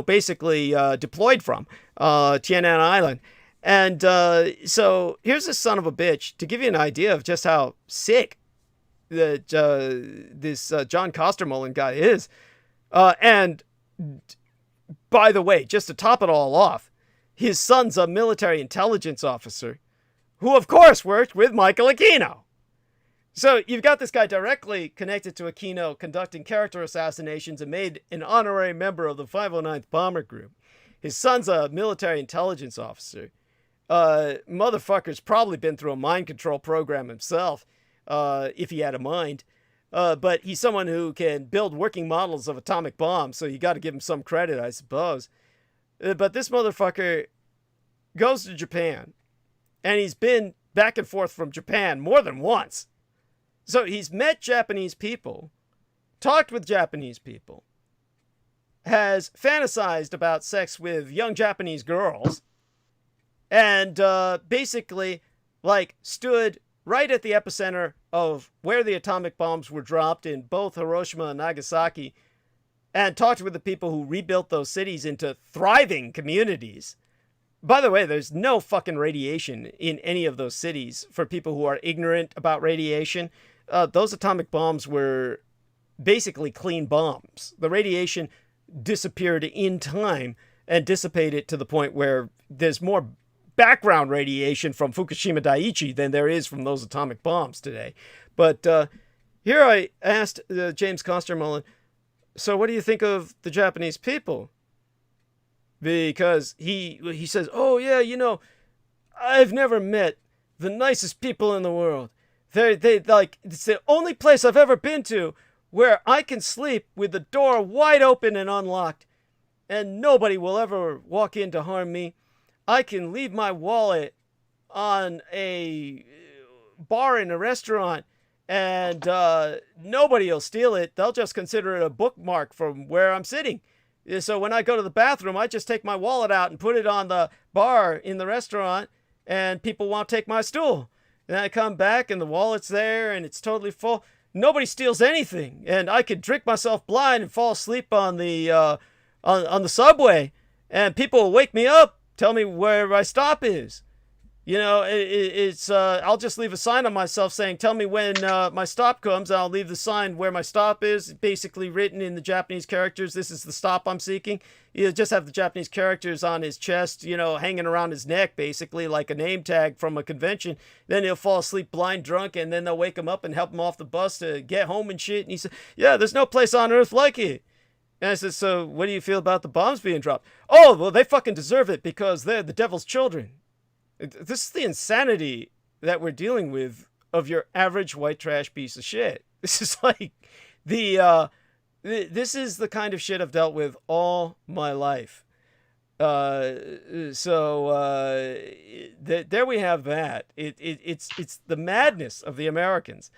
S1: basically deployed from, Tainan Island. And so here's this son of a bitch to give you an idea of just how sick that this John Costermullen guy is. And by the way, just to top it all off, his son's a military intelligence officer who, of course, worked with Michael Aquino. So you've got this guy directly connected to Aquino conducting character assassinations and made an honorary member of the 509th Bomber Group. His son's a military intelligence officer. Motherfucker's probably been through a mind control program himself, if he had a mind. But he's someone who can build working models of atomic bombs, so you got to give him some credit, I suppose. But this motherfucker goes to Japan, and he's been back and forth from Japan more than once. So he's met Japanese people, talked with Japanese people, has fantasized about sex with young Japanese girls, and basically, like, stood right at the epicenter of where the atomic bombs were dropped in both Hiroshima and Nagasaki, and talked with the people who rebuilt those cities into thriving communities. By the way, there's no fucking radiation in any of those cities for people who are ignorant about radiation. Those atomic bombs were basically clean bombs. The radiation disappeared in time and dissipated to the point where there's more background radiation from Fukushima Daiichi than there is from those atomic bombs today. But here I asked James Costermullen, so what do you think of the Japanese people? Because he says, oh yeah, you know, I've never met the nicest people in the world. They like, it's the only place I've ever been to where I can sleep with the door wide open and unlocked, and nobody will ever walk in to harm me. I can leave my wallet on a bar in a restaurant, and nobody will steal it. They'll just consider it a bookmark from where I'm sitting. So when I go to the bathroom, I just take my wallet out and put it on the bar in the restaurant, and people won't take my stool. And I come back and the wallet's there and it's totally full. Nobody steals anything, and I could drink myself blind and fall asleep on the on the subway, and people will wake me up, tell me where my stop is. You know, it's I'll just leave a sign on myself saying, tell me when my stop comes, and I'll leave the sign where my stop is, basically written in the Japanese characters, this is the stop I'm seeking. You just have the Japanese characters on his chest, you know, hanging around his neck, basically, like a name tag from a convention. Then he'll fall asleep blind drunk, and then they'll wake him up and help him off the bus to get home and shit. And he said, yeah, there's no place on earth like it. And I said, so what do you feel about the bombs being dropped? Oh, well, they fucking deserve it because they're the devil's children. This is the insanity that we're dealing with of your average white trash piece of shit. This is like this is the kind of shit I've dealt with all my life. There we have that. It's the madness of the Americans.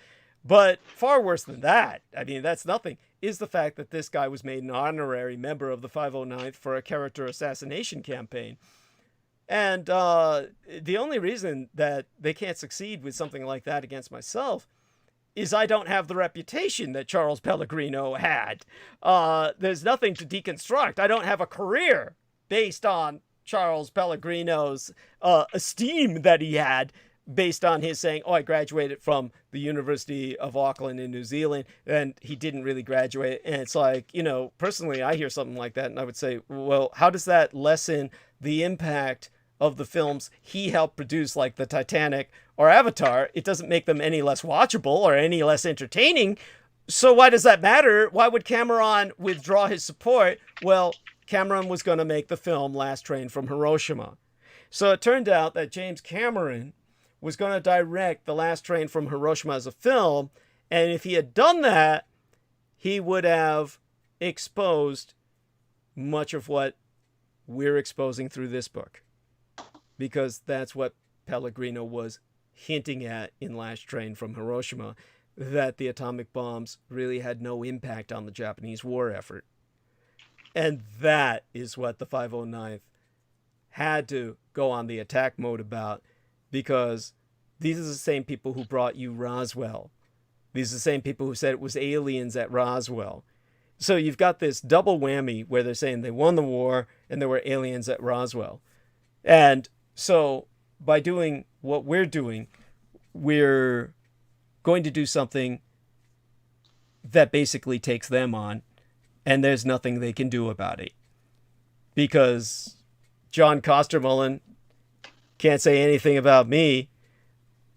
S1: But far worse than that, I mean, that's nothing, is the fact that this guy was made an honorary member of the 509th for a character assassination campaign. And the only reason that they can't succeed with something like that against myself is I don't have the reputation that Charles Pellegrino had. There's nothing to deconstruct. I don't have a career based on Charles Pellegrino's esteem that he had, based on his saying, oh, I graduated from the University of Auckland in New Zealand, and he didn't really graduate. And it's like, you know, personally, I hear something like that, and I would say, well, how does that lessen the impact of the films he helped produce, like the Titanic or Avatar? It doesn't make them any less watchable or any less entertaining. So why does that matter? Why would Cameron withdraw his support? Well, Cameron was going to make the film Last Train from Hiroshima. So it turned out that James Cameron was going to direct The Last Train from Hiroshima as a film, and if he had done that, he would have exposed much of what we're exposing through this book, because that's what Pellegrino was hinting at in Last Train from Hiroshima, that the atomic bombs really had no impact on the Japanese war effort. And that is what the 509th had to go on the attack mode about, because these are the same people who brought you Roswell. These are the same people who said it was aliens at Roswell. So you've got this double whammy where they're saying they won the war and there were aliens at Roswell. And So by doing what we're doing, we're going to do something that basically takes them on, and there's nothing they can do about it. Because John Costermullen can't say anything about me,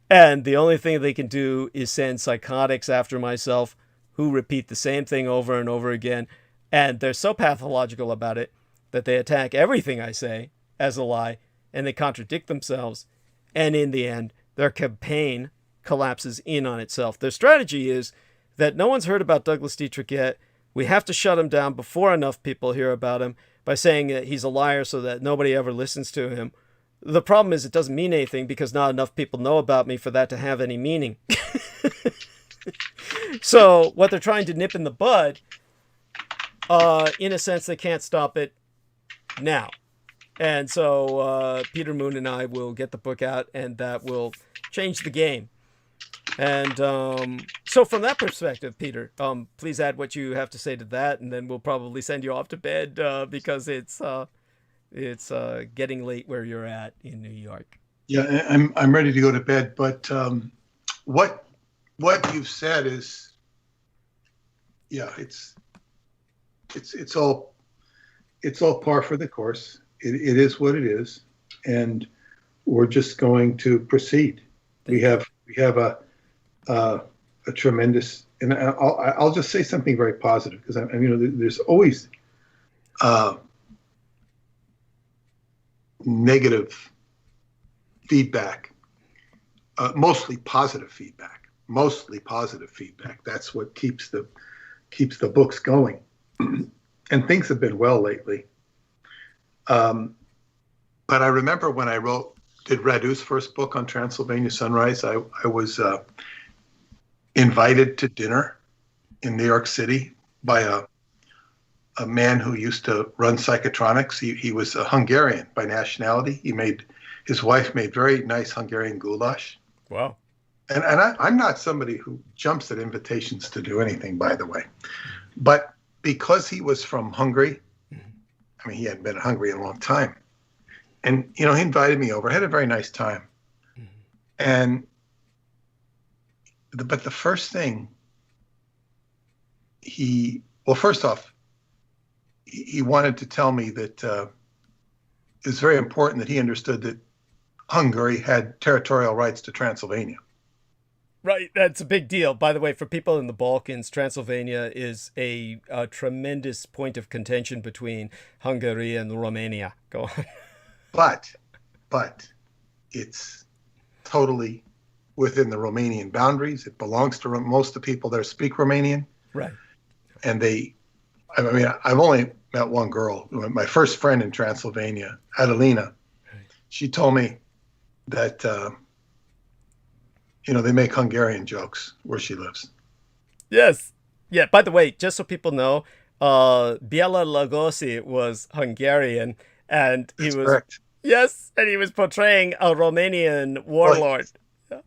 S1: and the only thing they can do is send psychotics after myself who repeat the same thing over and over again, and they're so pathological about it that they attack everything I say as a lie, and they contradict themselves, and in the end, their campaign collapses in on itself. Their strategy is that no one's heard about Douglas Dietrich yet. We have to shut him down before enough people hear about him by saying that he's a liar so that nobody ever listens to him. The problem is it doesn't mean anything because not enough people know about me for that to have any meaning. So what they're trying to nip in the bud, in a sense, they can't stop it now. And so Peter Moon and I will get the book out, and that will change the game. And so from that perspective, Peter, please add what you have to say to that, and then we'll probably send you off to bed because it's getting late where you're at in New York.
S7: Yeah, I'm ready to go to bed. But what you've said is, yeah, it's all par for the course. It is what it is, and we're just going to proceed. We have a tremendous, and I'll just say something very positive because there's always negative feedback, mostly positive feedback. That's what keeps the books going, and things have been well lately. But I remember when I did Radu's first book on Transylvania Sunrise, I was invited to dinner in New York City by a man who used to run Psychotronics. He was a Hungarian by nationality. His wife made very nice Hungarian goulash.
S1: Wow.
S7: And I'm not somebody who jumps at invitations to do anything, by the way. But because he was from Hungary, I mean, he hadn't been in Hungary in a long time. And, he invited me over. I had a very nice time. But the first thing first off, he wanted to tell me that it's very important that he understood that Hungary had territorial rights to Transylvania.
S1: Right, that's a big deal. By the way, for people in the Balkans, Transylvania is a tremendous point of contention between Hungary and Romania. Go on.
S7: But it's totally within the Romanian boundaries. It belongs to most of the people there speak Romanian.
S1: Right.
S7: And I've only met one girl. My first friend in Transylvania, Adelina, she told me that, they make Hungarian jokes where she lives. Yes.
S1: Yeah, by the way, just so people know, Bela Lugosi was Hungarian, and
S7: That's correct.
S1: Yes, and he was portraying a Romanian warlord.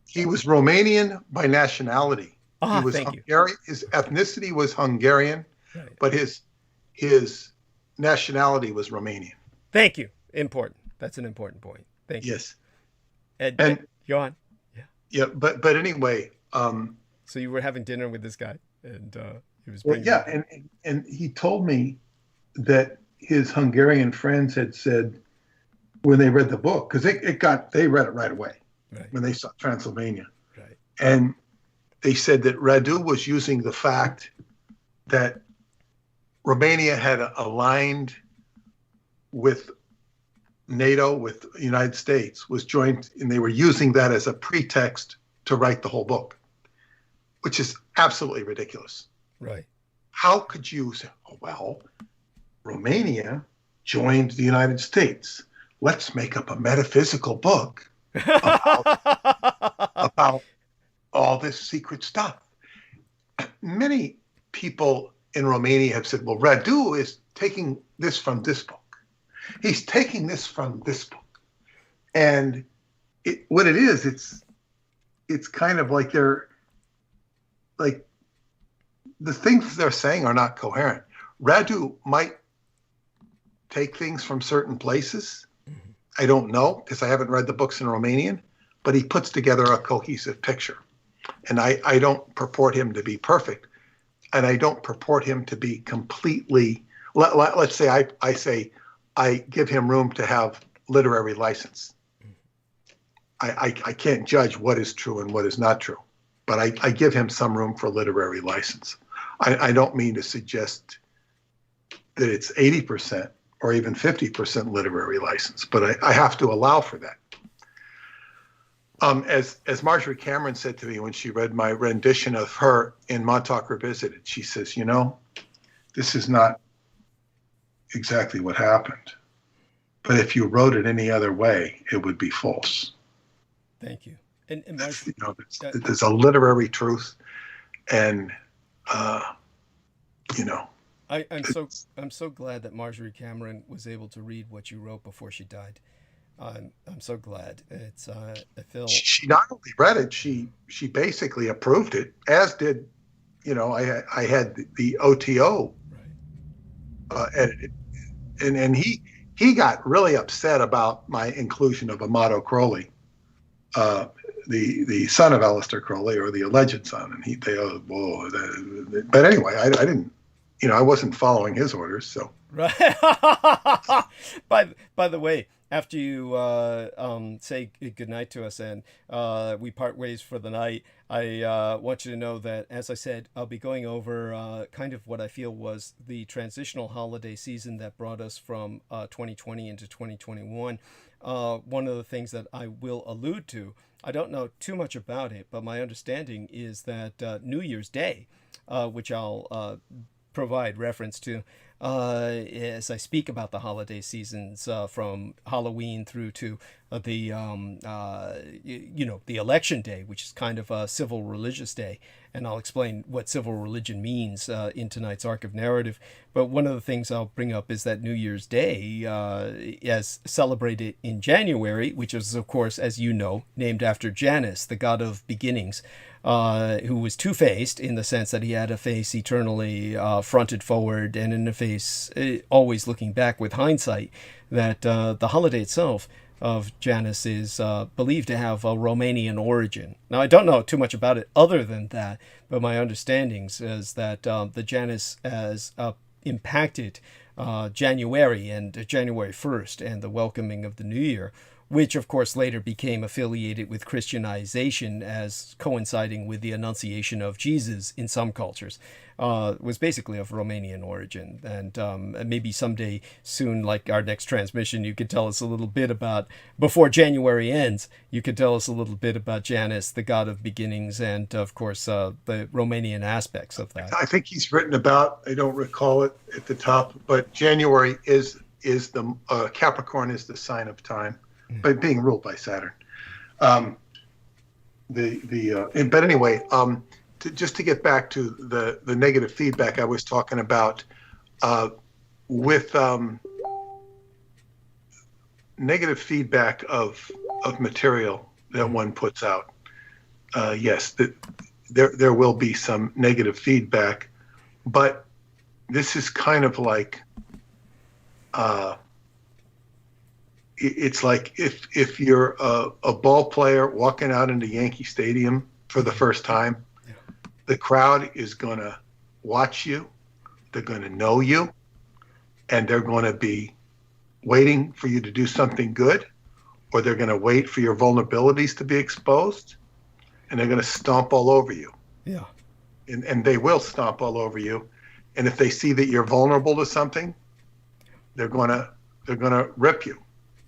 S7: He was Romanian by nationality.
S1: Ah,
S7: he was
S1: thank you.
S7: His ethnicity was Hungarian,
S1: right.
S7: But his nationality was Romanian.
S1: Thank you. Important. That's an important point. Thank you.
S7: Yes.
S1: And go on.
S7: Yeah, but anyway.
S1: So you were having dinner with this guy, and he was.
S7: And he told me that his Hungarian friends had said when they read the book, because they read it right away, right, when they saw Transylvania,
S1: right,
S7: and they said that Radu was using the fact that Romania had aligned with NATO, with the United States, was joined, and they were using that as a pretext to write the whole book, which is absolutely ridiculous.
S1: Right.
S7: How could you say, oh, well, Romania joined the United States. Let's make up a metaphysical book about all this secret stuff. Many people in Romania have said, well, Radu is taking this from this book. He's taking this from this book. And what it is, it's kind of like they're like the things they're saying are not coherent. Radu might take things from certain places I don't know because I haven't read the books in Romanian, but he puts together a cohesive picture. And I don't purport him to be perfect, and I don't purport him to be completely, let's say I give him room to have literary license. I can't judge what is true and what is not true, but I give him some room for literary license. I don't mean to suggest that it's 80% or even 50% literary license, but I have to allow for that. As Marjorie Cameron said to me when she read my rendition of her in Montauk Revisited, she says, you know, this is not exactly what happened, but if you wrote it any other way, it would be false.
S1: Thank you. And Marjorie,
S7: you know, there's a literary truth, and you know.
S1: I'm so glad that Marjorie Cameron was able to read what you wrote before she died. I'm so glad. It's I feel
S7: she not only read it, she basically approved it, as did, you know, I had the OTO edited, and he got really upset about my inclusion of Amato Crowley, the son of Aleister Crowley, or the alleged son, and but anyway, I didn't, you know, I wasn't following his orders, so.
S1: Right. By the way, after you say goodnight to us and we part ways for the night, I want you to know that, as I said, I'll be going over kind of what I feel was the transitional holiday season that brought us from 2020 into 2021. One of the things that I will allude to, I don't know too much about it, but my understanding is that New Year's Day, which I'll provide reference to as I speak about the holiday seasons, from Halloween through to the election day, which is kind of a civil religious day, and I'll explain what civil religion means in tonight's arc of narrative. But one of the things I'll bring up is that New Year's Day, as celebrated in January, which is, of course, as you know, named after Janus, the god of beginnings, who was two-faced in the sense that he had a face eternally fronted forward and in a face always looking back with hindsight, that the holiday itself of Janus is believed to have a Romanian origin. Now, I don't know too much about it other than that, but my understanding is that the Janus has impacted January and January 1st and the welcoming of the New Year, which of course later became affiliated with Christianization as coinciding with the Annunciation of Jesus in some cultures, was basically of Romanian origin. And maybe someday soon, like our next transmission, you could tell us a little bit about, before January ends, you could tell us a little bit about Janus, the god of beginnings, and of course the Romanian aspects of that.
S7: I think he's written about, I don't recall it at the top, but January is the Capricorn is the sign of time, by being ruled by Saturn. But anyway, just to get back to the negative feedback I was talking about, with negative feedback of material that one puts out, yes, there will be some negative feedback, but this is kind of like, it's like if you're a ball player walking out into Yankee Stadium for the first time, the crowd is going to watch you, they're going to know you, and they're going to be waiting for you to do something good, or they're going to wait for your vulnerabilities to be exposed, and they're going to stomp all over you.
S1: Yeah.
S7: And they will stomp all over you. And if they see that you're vulnerable to something, they're going to rip you.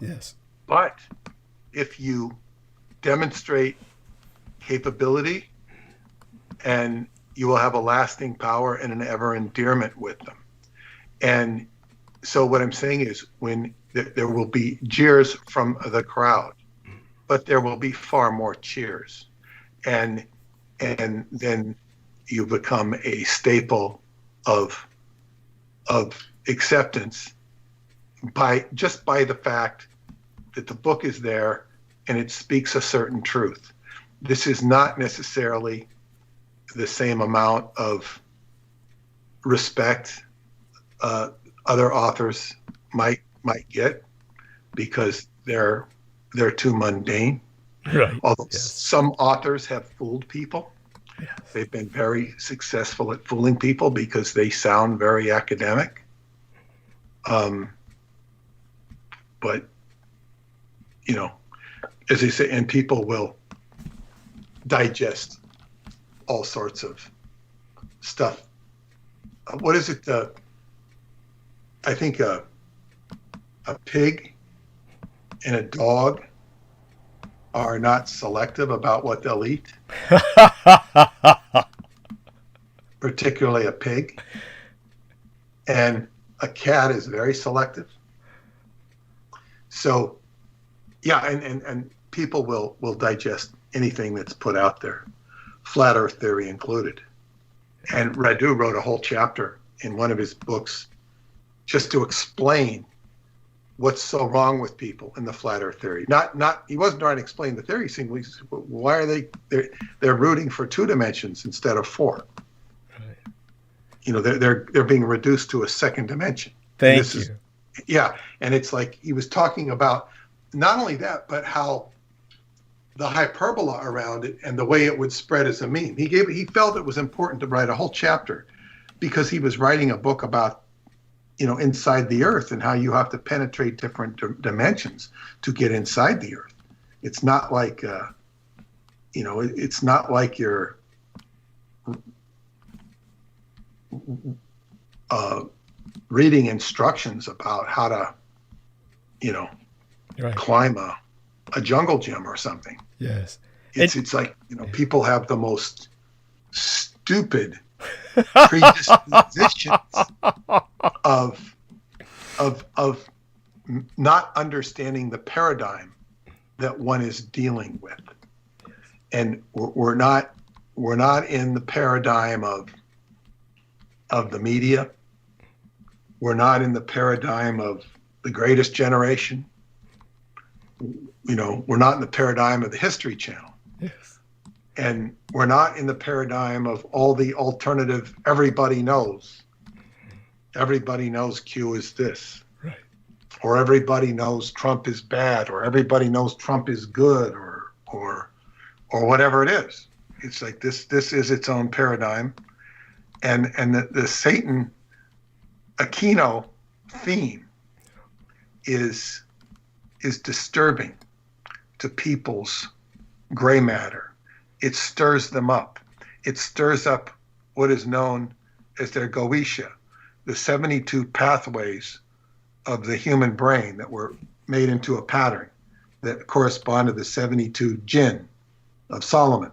S1: Yes.
S7: But if you demonstrate capability, and you will have a lasting power and an ever endearment with them. And so what I'm saying is, when there will be jeers from the crowd, but there will be far more cheers. And then you become a staple of acceptance by the fact that the book is there and it speaks a certain truth. This is not necessarily the same amount of respect other authors might get, because they're too mundane.
S1: Right.
S7: Although
S1: Yes.
S7: some authors have fooled people.
S1: Yes.
S7: They've been very successful at fooling people because they sound very academic. But, you know, as they say, and people will digest all sorts of stuff. What is it? I think a pig and a dog are not selective about what they'll eat, particularly a pig. And a cat is very selective. So, yeah, and people will digest anything that's put out there, flat earth theory included. And Radu wrote a whole chapter in one of his books just to explain what's so wrong with people in the flat earth theory. Not he wasn't trying to explain the theory. He said, why are they're rooting for 2 dimensions instead of 4?
S1: Right.
S7: You know, they're being reduced to a second dimension.
S1: Thank you.
S7: Yeah, and it's like he was talking about not only that, but how the hyperbola around it and the way it would spread as a meme. He felt it was important to write a whole chapter because he was writing a book about, you know, inside the earth and how you have to penetrate different dimensions to get inside the earth. It's not like, you know, it's not like you're reading instructions about how to, you know,
S1: Right.
S7: climb a jungle gym or something.
S1: Yes.
S7: It's like, you know, people have the most stupid predispositions of not understanding the paradigm that one is dealing with. And we're not in the paradigm of the media. We're not in the paradigm of the Greatest Generation. You know, we're not in the paradigm of the History Channel.
S1: Yes.
S7: And we're not in the paradigm of all the alternative, everybody knows. Everybody knows Q is this.
S1: Right.
S7: Or everybody knows Trump is bad, or everybody knows Trump is good, or whatever it is. It's like this is its own paradigm. And the Satan Aquino theme is disturbing to people's gray matter. It stirs them up. It stirs up what is known as their Goetia, the 72 pathways of the human brain that were made into a pattern that correspond to the 72 jinn of Solomon.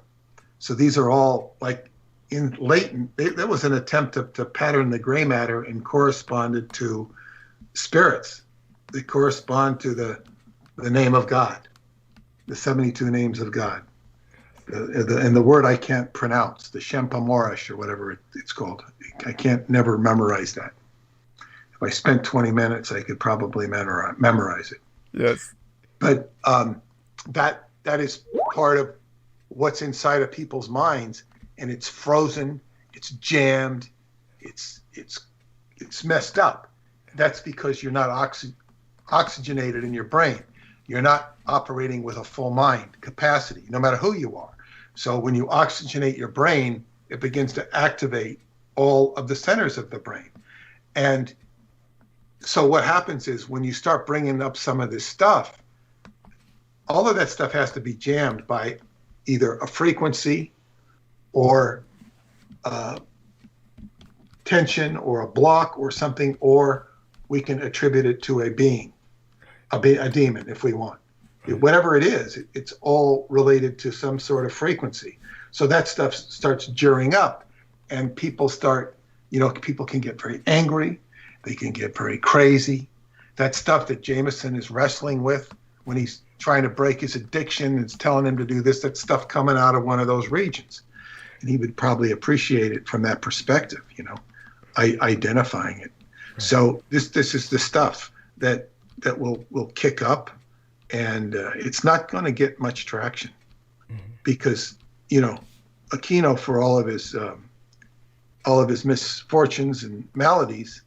S7: So these are all like in latent. There was an attempt to pattern the gray matter and corresponded to spirits. They correspond to the name of God, the 72 names of God. And the word I can't pronounce, the Shempamorish or whatever it's called. I can't never memorize that. If I spent 20 minutes, I could probably memorize it.
S1: Yes.
S7: But that is part of what's inside of people's minds, and it's frozen, it's jammed, it's messed up. That's because you're not oxygenated in your brain. You're not operating with a full mind capacity, no matter who you are. So when you oxygenate your brain, it begins to activate all of the centers of the brain. And so what happens is when you start bringing up some of this stuff, all of that stuff has to be jammed by either a frequency or tension or a block or something, or we can attribute it to a being, a demon if we want. Whatever it is, it's all related to some sort of frequency. So that stuff starts jarring up, and people start, people can get very angry. They can get very crazy. That stuff that Jameson is wrestling with when he's trying to break his addiction, it's telling him to do this, that stuff coming out of one of those regions. And he would probably appreciate it from that perspective, identifying it. Right. So this is the stuff that will kick up, and it's not going to get much traction because, Aquino, for all of his misfortunes and maladies,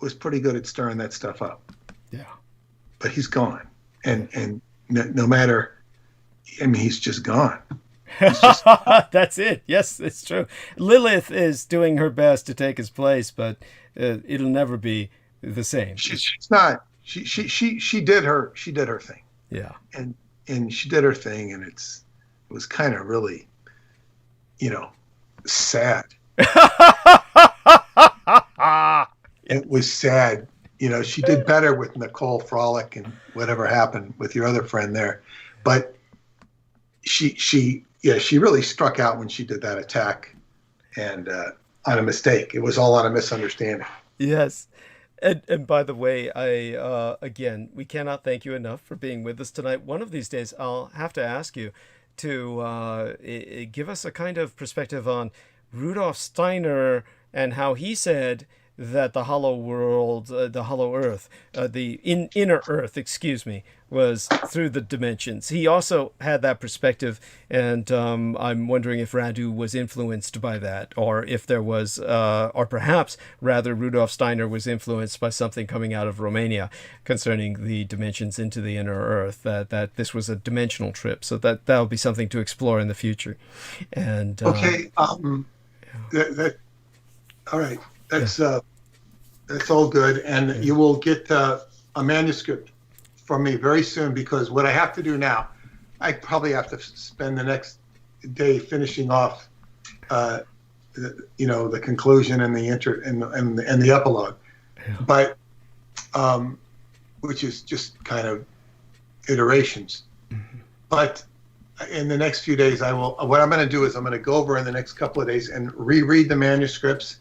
S7: was pretty good at stirring that stuff up.
S1: Yeah.
S7: But he's gone. and no matter, I mean, he's just gone.
S1: That's it. Yes, it's true. Lilith is doing her best to take his place, but it'll never be the same.
S7: She's not. She did her thing.
S1: Yeah.
S7: And she did her thing, and it was kind of really, sad. It was sad. She did better with Nicole Frolic and whatever happened with your other friend there, but she really struck out when she did that attack, and on a mistake. It was all on a misunderstanding.
S1: Yes. And by the way, again, we cannot thank you enough for being with us tonight. One of these days, I'll have to ask you to give us a kind of perspective on Rudolf Steiner and how he said that the hollow world, the hollow earth, the inner earth, was through the dimensions. He also had that perspective, and I'm wondering if Radu was influenced by that, or if there was, or perhaps rather Rudolf Steiner was influenced by something coming out of Romania concerning the dimensions into the inner earth, that this was a dimensional trip. So that'll be something to explore in the future. And
S7: okay, all right. That's all good, and you will get a manuscript from me very soon, because what I have to do now, I probably have to spend the next day finishing off, the conclusion and the and the epilogue, but which is just kind of iterations. But in the next few days, what I'm going to do is I'm going to go over in the next couple of days and reread the manuscripts,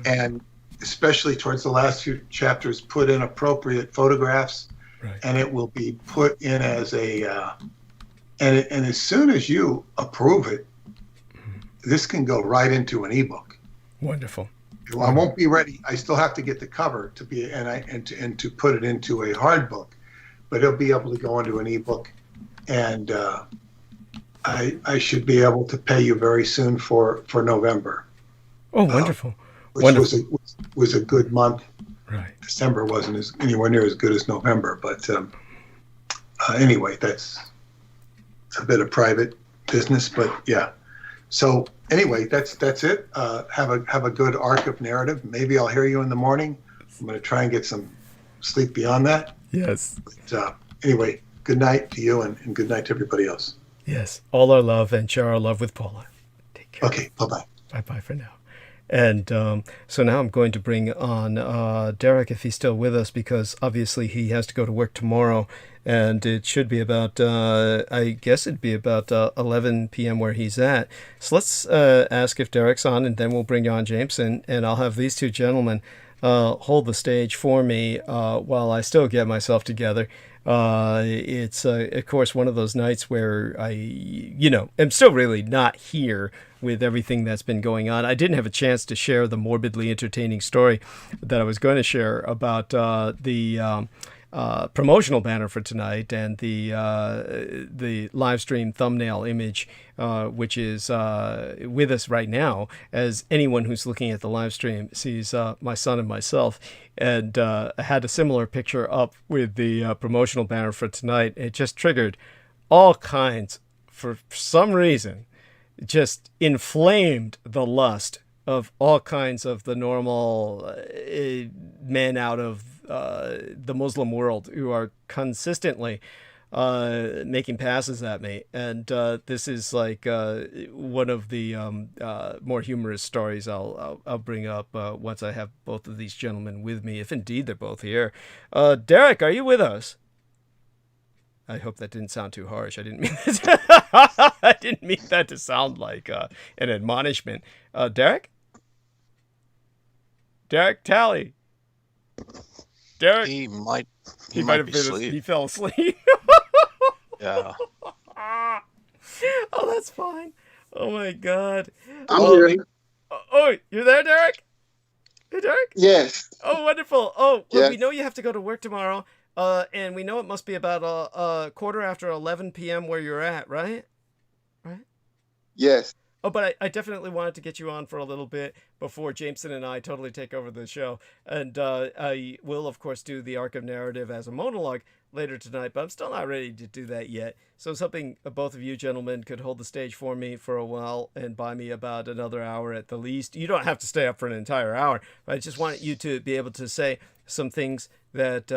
S7: and especially towards the last few chapters, put in appropriate photographs, right. And it will be put in as and as soon as you approve it, this can go right into an ebook.
S1: Wonderful.
S7: I won't be ready. I still have to get the cover to be and to put it into a hard book, but it'll be able to go into an ebook, and I should be able to pay you very soon for November.
S1: Oh, wonderful.
S7: Which was a good month.
S1: Right.
S7: December wasn't anywhere near as good as November, but anyway, it's a bit of private business, but yeah. So anyway, that's it. Have a good arc of narrative. Maybe I'll hear you in the morning. I'm going to try and get some sleep beyond that.
S1: Yes.
S7: But anyway, good night to you, and good night to everybody else.
S1: Yes. All our love, and share our love with Paula. Take care.
S7: Okay. Bye-bye.
S1: Bye-bye for now. And so now I'm going to bring on Derek, if he's still with us, because obviously he has to go to work tomorrow, and it should be about, I guess it'd be about 11 p.m. where he's at. So let's ask if Derek's on, and then we'll bring on Jameson, and I'll have these two gentlemen hold the stage for me while I still get myself together. It's, of course, one of those nights where I, am still really not here with everything that's been going on. I didn't have a chance to share the morbidly entertaining story that I was going to share about the promotional banner for tonight and the live stream thumbnail image, which is with us right now, as anyone who's looking at the live stream sees my son and myself. And I had a similar picture up with the promotional banner for tonight. It just triggered all kinds, for some reason, just inflamed the lust of all kinds of the normal men out of the Muslim world who are consistently making passes at me. And this is like one of the more humorous stories I'll bring up once I have both of these gentlemen with me, if indeed they're both here. Derek, are you with us? I hope that didn't sound too harsh. I didn't mean that. I didn't mean that to sound like an admonishment. Derek? Derek Talley. Derek?
S6: He might
S1: He
S6: be asleep.
S1: He fell asleep.
S6: Yeah.
S1: Oh, that's fine. Oh my God.
S4: I'm here.
S1: Oh, you're there, Derek? Hey, Derek?
S4: Yes.
S1: Oh, wonderful. Oh, well,
S4: Yes.
S1: we know you have to go to work tomorrow. And we know it must be about a quarter after 11 p.m. where you're at, right? Right?
S4: Yes.
S1: Oh, but I definitely wanted to get you on for a little bit before Jameson and I totally take over the show. And I will, of course, do the arc of narrative as a monologue. later tonight, but I'm still not ready to do that yet. So I was hoping both of you gentlemen could hold the stage for me for a while and buy me about another hour at the least. You don't have to stay up for an entire hour, but I just want you to be able to say some things that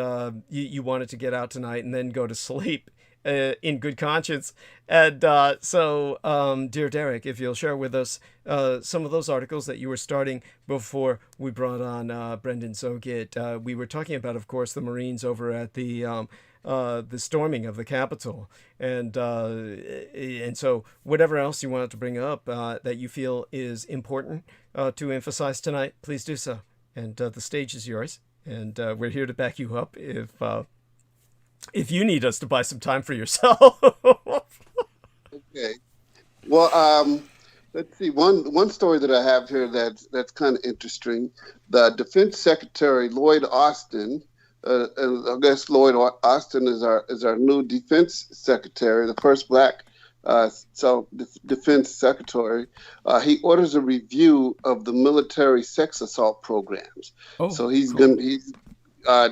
S1: you wanted to get out tonight and then go to sleep in good conscience. And dear Derek, if you'll share with us some of those articles that you were starting before we brought on Brendan Zogit. We were talking about, of course, the Marines over at the storming of the Capitol, and so whatever else you wanted to bring up that you feel is important to emphasize tonight, please do so. And the stage is yours, and we're here to back you up if you need us to buy some time for yourself.
S4: Okay. Well, let's see. One story that I have here that's kind of interesting. The Defense Secretary Lloyd Austin. I guess Lloyd Austin is our new Defense Secretary, the first black Defense Secretary. He orders a review of the military sex assault programs. Oh, so he's cool. He's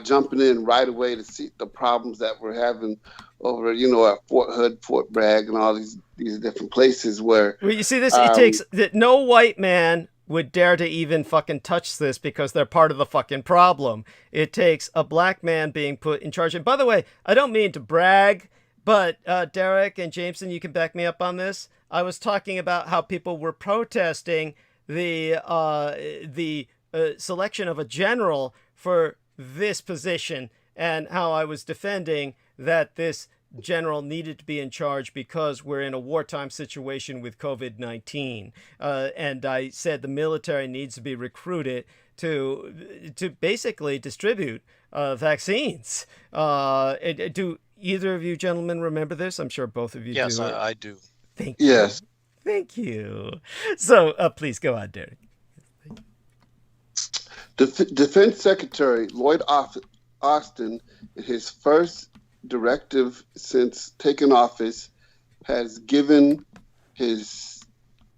S4: jumping in right away to see the problems that we're having over, at Fort Hood, Fort Bragg, and all these different places where. Well,
S1: you see this. It takes that no white man would dare to even fucking touch this because they're part of the fucking problem. It takes a black man being put in charge. And by the way, I don't mean to brag, but Derek and Jameson, you can back me up on this. I was talking about how people were protesting the selection of a general for this position, and how I was defending that this general needed to be in charge because we're in a wartime situation with COVID-19. And I said the military needs to be recruited to basically distribute vaccines. Do either of you gentlemen remember this? I'm sure both of you do.
S6: Yes, I do.
S1: Thank you.
S4: Yes.
S1: Thank you. So please go on, Derek.
S4: Defense Secretary Lloyd Austin, in his first directive since taking office, has given his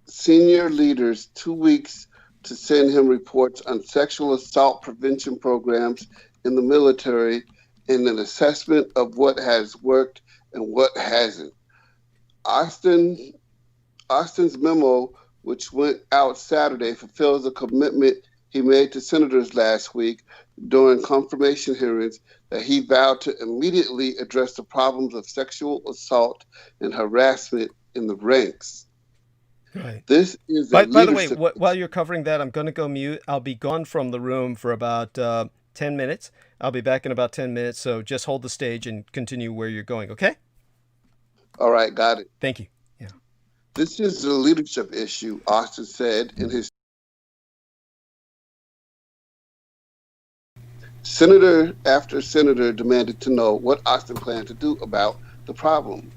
S4: senior leaders 2 weeks to send him reports on sexual assault prevention programs in the military and an assessment of what has worked and what hasn't. Austin's memo, which went out Saturday, fulfills a commitment he made to senators last week during confirmation hearings that he vowed to immediately address the problems of sexual assault and harassment in the ranks.
S1: Right.
S4: This is
S1: by the way, while you're covering that, I'm going to go mute. I'll be gone from the room for about 10 minutes. I'll be back in about 10 minutes, so just hold the stage and continue where you're going, okay?
S4: All right, got it.
S1: Thank you. Yeah.
S4: This is a leadership issue, Austin said in his Senator after senator demanded to know what Austin planned to do about the problem,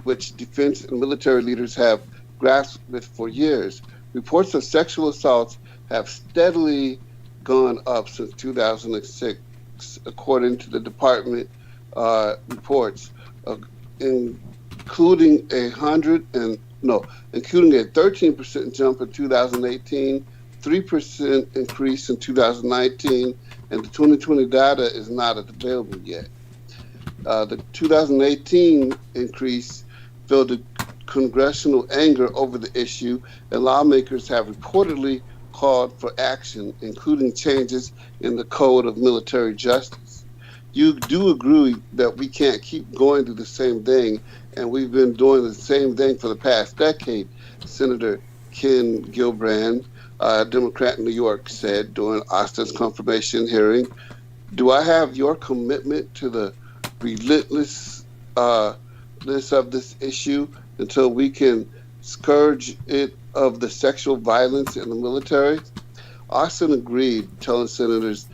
S4: which defense and military leaders have grasped with for years. Reports of sexual assaults have steadily gone up since 2006, according to the department reports, including a 13% jump in 2018, 3% increase in 2019, and the 2020 data is not available yet. The 2018 increase fueled congressional anger over the issue, and lawmakers have reportedly called for action, including changes in the Code of Military Justice. You do agree that we can't keep going through the same thing, and we've been doing the same thing for the past decade, Senator Ken Gillibrand, Democrat in New York, said during Austin's confirmation hearing. Do I have your commitment to the relentlessness of this issue until we can scourge it of the sexual violence in the military? Austin agreed, telling senators,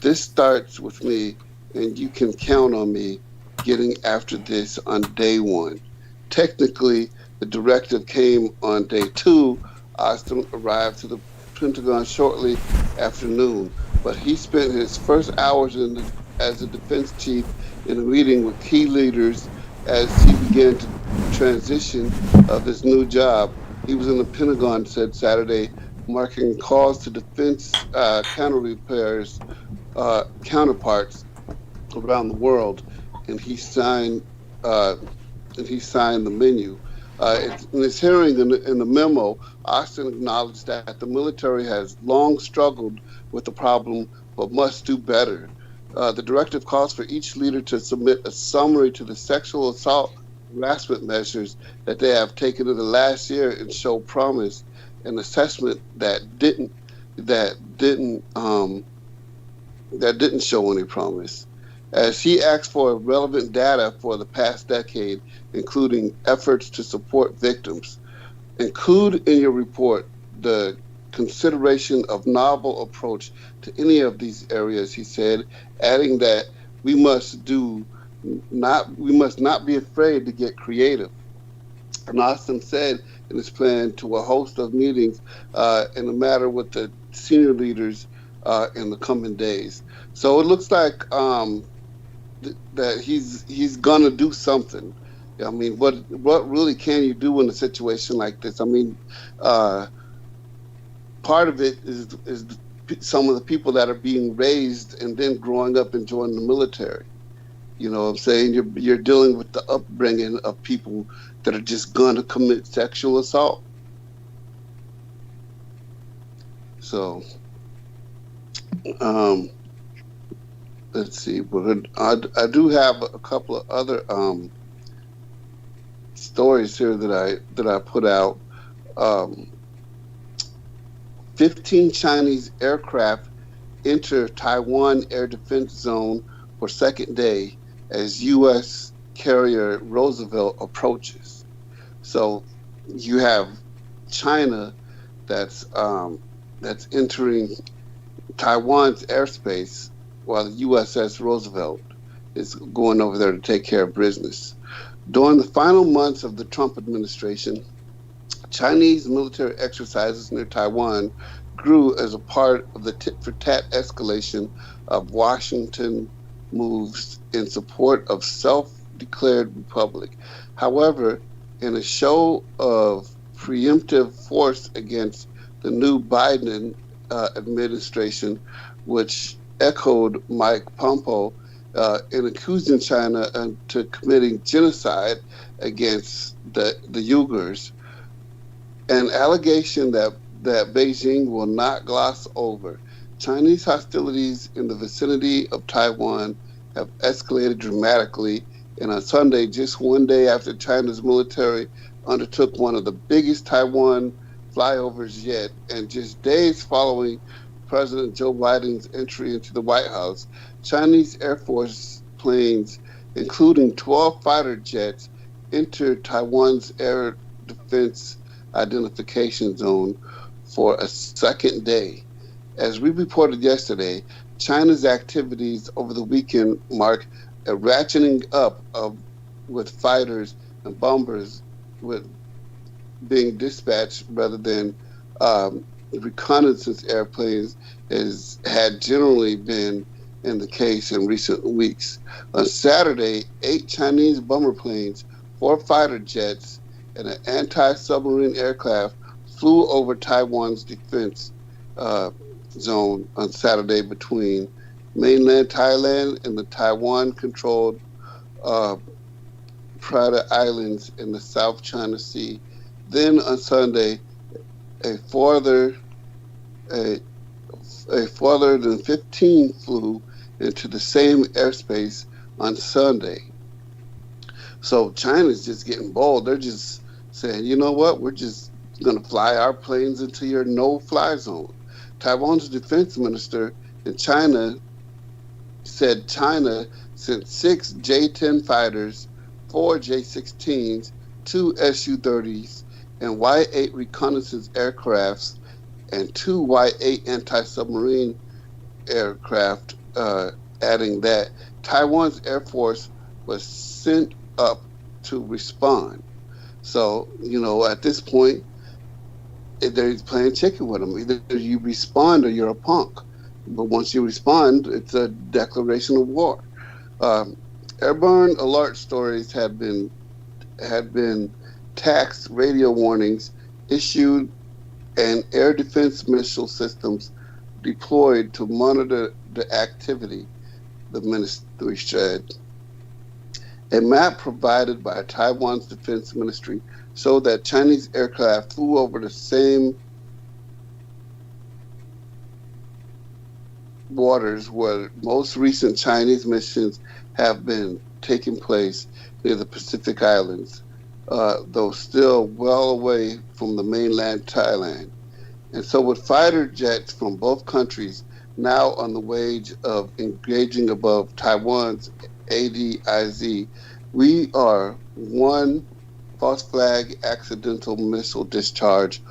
S4: this starts with me, and you can count on me getting after this on day one. Technically, the directive came on day two. Austin arrived to the Pentagon shortly after noon, but he spent his first hours as a defense chief in a meeting with key leaders as he began to transition of his new job. He was in the Pentagon, said Saturday, marking calls to defense counterparts around the world. and he signed uh, the menu. In his hearing in the memo, Austin acknowledged that the military has long struggled with the problem, but must do better. The directive calls for each leader to submit a summary to the sexual assault harassment measures that they have taken in the last year and show promise. An assessment that didn't um, that didn't show any promise. As he asked for relevant data for the past decade, including efforts to support victims. Include in your report the consideration of novel approach to any of these areas, he said, adding that we must not be afraid to get creative. And Austin said in his plan to a host of meetings in the matter with the senior leaders in the coming days. So it looks like that he's gonna do something. I mean, what really can you do in a situation like this? I mean, part of it is some of the people that are being raised and then growing up and joining the military. You know what I'm saying? You're dealing with the upbringing of people that are just gonna commit sexual assault. So, let's see. But I do have a couple of other stories here that I put out. 15 Chinese aircraft enter Taiwan air defense zone for second day as U.S. carrier Roosevelt approaches. So you have China that's entering Taiwan's airspace while the USS Roosevelt is going over there to take care of business. During the final months of the Trump administration, Chinese military exercises near Taiwan grew as a part of the tit-for-tat escalation of Washington moves in support of self-declared republic. However, in a show of preemptive force against the new Biden administration, which echoed Mike Pompeo in accusing China to committing genocide against the Uyghurs, an allegation that Beijing will not gloss over. Chinese hostilities in the vicinity of Taiwan have escalated dramatically, and on Sunday, just one day after China's military undertook one of the biggest Taiwan flyovers yet, and just days following President Joe Biden's entry into the White House, Chinese Air Force planes, including 12 fighter jets, entered Taiwan's air defense identification zone for a second day. As we reported yesterday, China's activities over the weekend mark a ratcheting up with fighters and bombers being dispatched rather than reconnaissance airplanes as had generally been in the case in recent weeks. On Saturday, 8 Chinese bomber planes, 4 fighter jets, and an anti-submarine aircraft flew over Taiwan's defense zone on Saturday between mainland Thailand and the Taiwan-controlled Prada Islands in the South China Sea. Then on Sunday, a farther than 15 flew into the same airspace on Sunday. So China's just getting bold. They're just saying, you know what, we're just going to fly our planes into your no-fly zone. Taiwan's defense minister in China said China sent 6 J-10 fighters, 4 J-16s, 2 Su-30s, and Y-8 reconnaissance aircrafts, and 2 Y-8 anti-submarine aircraft, adding that Taiwan's Air Force was sent up to respond. So, you know, at this point, they're playing chicken with them. Either you respond or you're a punk. But once you respond, it's a declaration of war. Airborne alert stories had been taxed radio warnings issued and air defense missile systems deployed to monitor the activity, the ministry said. A map provided by Taiwan's defense ministry showed that Chinese aircraft flew over the same waters where most recent Chinese missions have been taking place near the Pacific Islands, though still well away from the mainland Thailand. And so, with fighter jets from both countries now on the wage of engaging above Taiwan's ADIZ, we are one false flag accidental missile discharge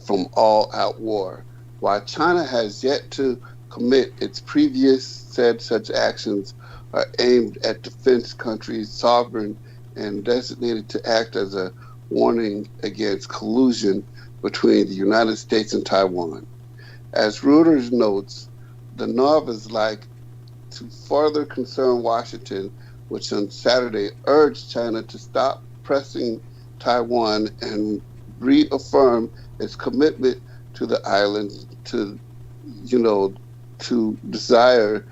S4: from all out war. While China has yet to commit, its previous said such actions are aimed at defense countries sovereign and designated to act as a warning against collusion between the United States and Taiwan. As Reuters notes, the NOV is like to further concern Washington, which on Saturday urged China to stop pressing Taiwan and reaffirm its commitment to the island to desire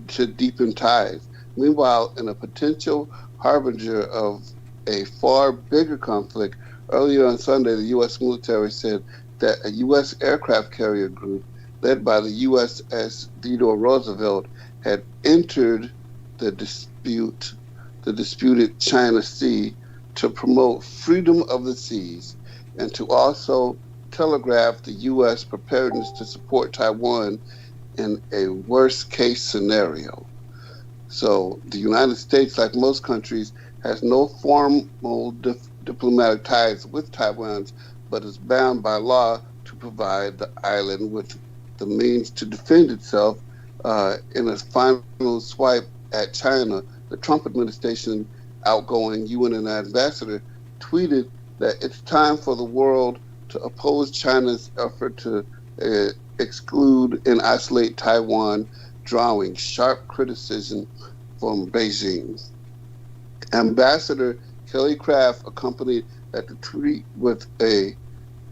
S4: to deepen ties. Meanwhile, in a potential harbinger of a far bigger conflict, earlier on Sunday, the U.S. military said that a U.S. aircraft carrier group led by the USS Theodore Roosevelt had entered the disputed China Sea to promote freedom of the seas and to also telegraph the U.S. preparedness to support Taiwan in a worst-case scenario. So the United States, like most countries, has no formal diplomatic ties with Taiwan, but is bound by law to provide the island with the means to defend itself in a final swipe at China. The Trump administration outgoing UN ambassador tweeted that it's time for the world to oppose China's effort to exclude and isolate Taiwan, drawing sharp criticism from Beijing. Ambassador Kelly Craft accompanied at the tweet with a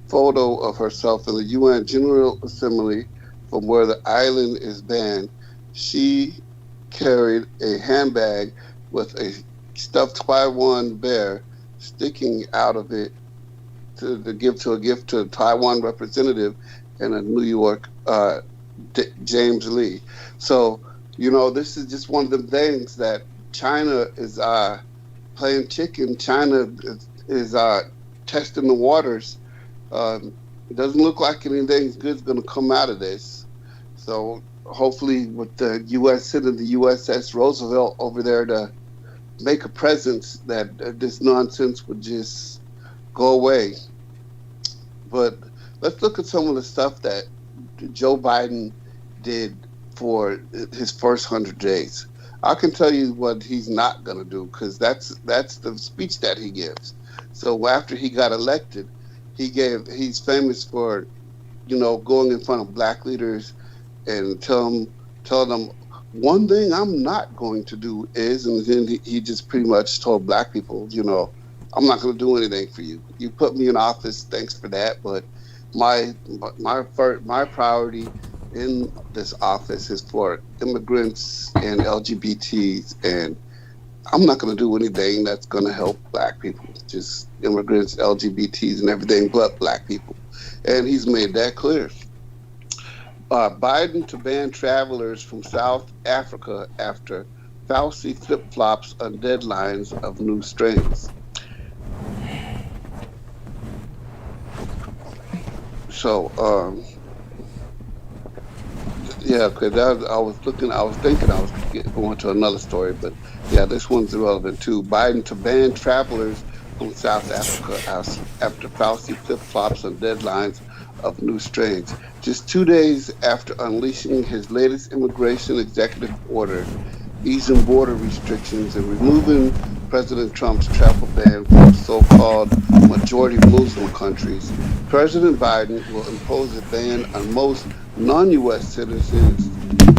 S4: photo of herself in the UN General Assembly from where the island is banned. She carried a handbag with a stuffed Taiwan bear sticking out of it to give to a Taiwan representative in New York, James Lee. So, this is just one of the things that China is playing chicken. China is testing the waters. It doesn't look like anything good's going to come out of this. So hopefully with the U.S. sending the USS Roosevelt over there to make a presence, that this nonsense would just go away. But let's look at some of the stuff that Joe Biden did for his first 100 days. I can tell you what he's not going to do, because that's the speech that he gives. So after he got elected, he's famous for, going in front of black leaders and tell them one thing I'm not going to do is, and then he just pretty much told black people, I'm not going to do anything for you. You put me in office, thanks for that, but my priority in this office is for immigrants and LGBTs, and I'm not going to do anything that's going to help black people, just immigrants, LGBTs, and everything but black people. And he's made that clear. Biden to ban travelers from South Africa after Fauci flip-flops on deadlines of new strains. So, yeah, because I was thinking I was going to another story, but yeah, this one's irrelevant too. Biden to ban travelers from South Africa after Fauci flip-flops on deadlines of new strains. Just 2 days after unleashing his latest immigration executive order, easing border restrictions and removing President Trump's travel ban from so-called majority Muslim countries, President Biden will impose a ban on most non-U.S. citizens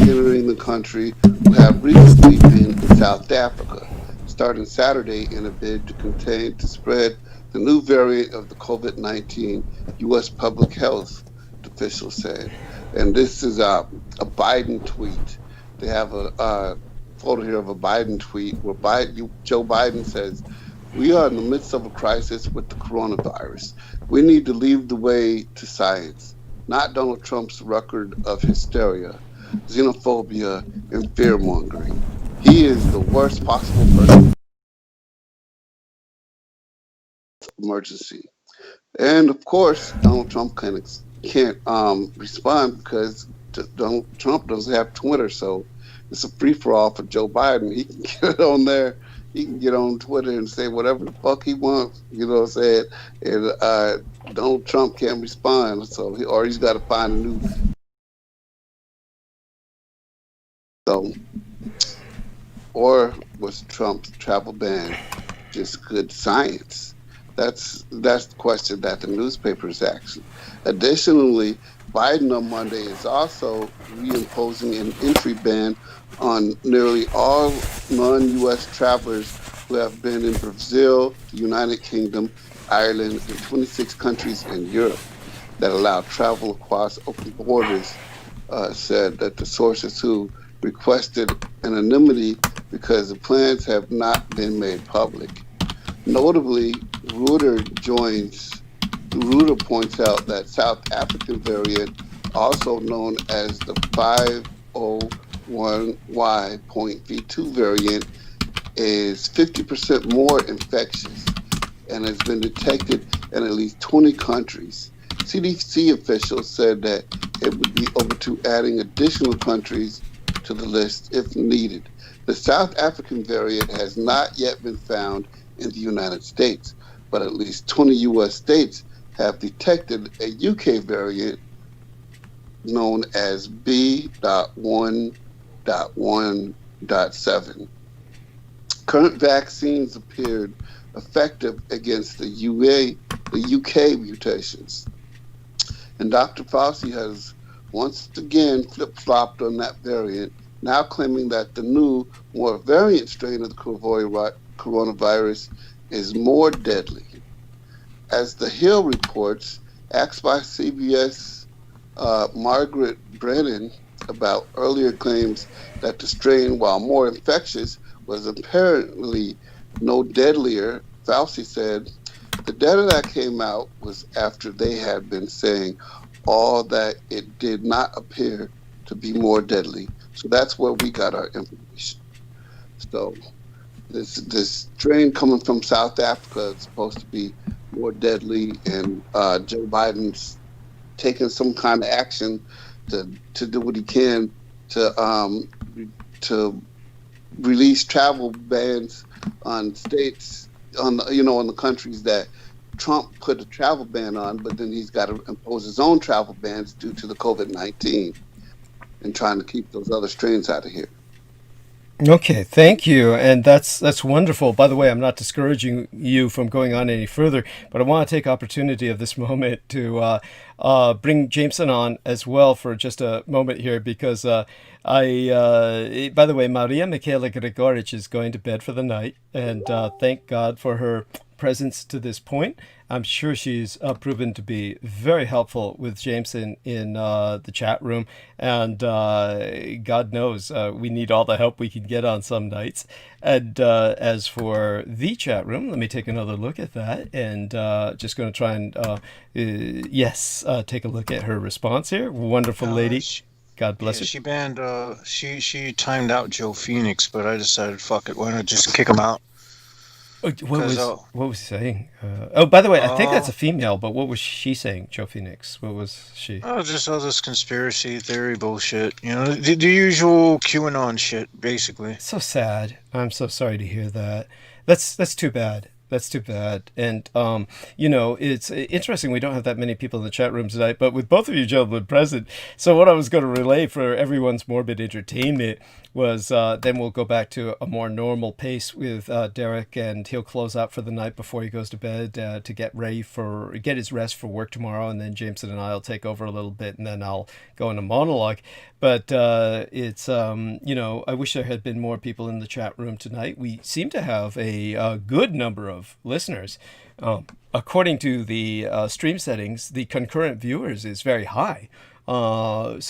S4: entering the country who have recently been in South Africa, starting Saturday in a bid to spread the new variant of the COVID-19, U.S. public health officials said. And this is a Biden tweet. They have a photo here of a Biden tweet where Joe Biden says, "We are in the midst of a crisis with the coronavirus. We need to lead the way to science, not Donald Trump's record of hysteria, xenophobia, and fear-mongering. He is the worst possible person emergency." And of course, Donald Trump can't respond because Donald Trump doesn't have Twitter, so it's a free for all for Joe Biden. He can get on there, he can get on Twitter and say whatever the fuck he wants, you know what I'm saying? And Donald Trump can't respond, so he's got to find a new. So, or was Trump's travel ban just good science? That's the question that the newspapers ask. Additionally, Biden on Monday is also reimposing an entry ban on nearly all non-U.S. travelers who have been in Brazil, the United Kingdom, Ireland, and 26 countries in Europe that allow travel across open borders, said that the sources who requested anonymity because the plans have not been made public. Notably, Reuters points out that South African variant, also known as the 501Y.V2 variant, is 50% more infectious and has been detected in at least 20 countries. CDC officials said that it would be open to adding additional countries to the list if needed. The South African variant has not yet been found in the United States, but at least 20 U.S. states have detected a UK variant known as B.1.1.7. Current vaccines appeared effective against the UK mutations. And Dr. Fauci has once again flip-flopped on that variant, now claiming that the new, more variant strain of the coronavirus is more deadly. As The Hill reports, asked by CBS Margaret Brennan about earlier claims that the strain, while more infectious, was apparently no deadlier, Fauci said, "The data that came out was after they had been saying all that it did not appear to be more deadly. So that's where we got our information." So this strain coming from South Africa is supposed to be more deadly, and Joe Biden's taking some kind of action to do what he can to release travel bans on states, on the countries that Trump put a travel ban on, but then he's got to impose his own travel bans due to the COVID-19 and trying to keep those other strains out of here.
S1: Okay, thank you, and that's wonderful. By the way, I'm not discouraging you from going on any further, but I want to take opportunity of this moment to bring Jameson on as well for just a moment here, because by the way, Maria Michaela Grigorich is going to bed for the night, and thank God for her presence to this point. I'm sure she's proven to be very helpful with Jameson in the chat room, and God knows we need all the help we can get on some nights. And as for the chat room, let me take another look at that, and just going to try and take a look at her response here. Wonderful lady. God bless her.
S6: She banned. She timed out Joe Phoenix, but I decided, fuck it, why not just kick him out?
S1: What was he saying? By the way, I think that's a female, but what was she saying, Joe Phoenix? What was she?
S6: Oh, just all this conspiracy theory bullshit. You know, the usual QAnon shit, basically.
S1: So sad. I'm so sorry to hear that. That's too bad. That's too bad. And, it's interesting we don't have that many people in the chat room tonight, but with both of you gentlemen present, so what I was going to relay for everyone's morbid entertainment was then we'll go back to a more normal pace with Derek, and he'll close out for the night before he goes to bed to get his rest for work tomorrow, and then Jameson and I will take over a little bit, and then I'll go into monologue. But it's, I wish there had been more people in the chat room tonight. We seem to have a good number of listeners. According to the stream settings, the concurrent viewers is very high. Happy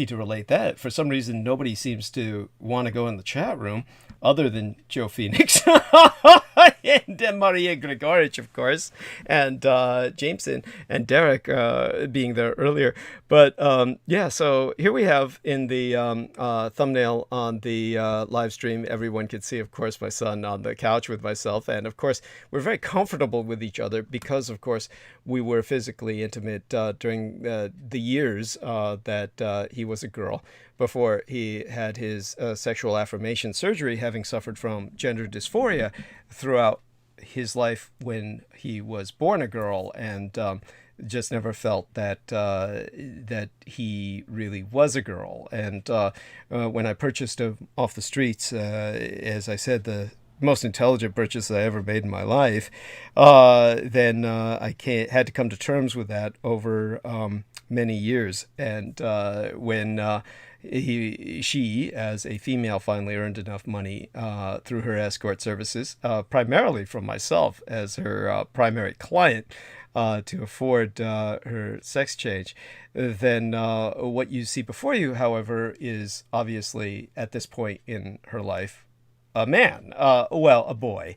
S1: to relate that. For some reason, nobody seems to want to go in the chat room other than Joe Phoenix and Maria Gregorich, of course, and Jameson and Derek being there earlier. But so here we have in the thumbnail on the live stream, everyone could see, of course, my son on the couch with myself. And of course, we're very comfortable with each other because, of course, we were physically intimate during the years that he was a girl, before he had his sexual affirmation surgery, having suffered from gender dysphoria throughout his life when he was born a girl, and just never felt that that he really was a girl. And when I purchased him off the streets, as I said, the most intelligent purchase I ever made in my life, then I had to come to terms with that over many years. And when she, as a female, finally earned enough money through her escort services, primarily from myself as her primary client, to afford her sex change, then what you see before you, however, is obviously, at this point in her life, a man, a boy.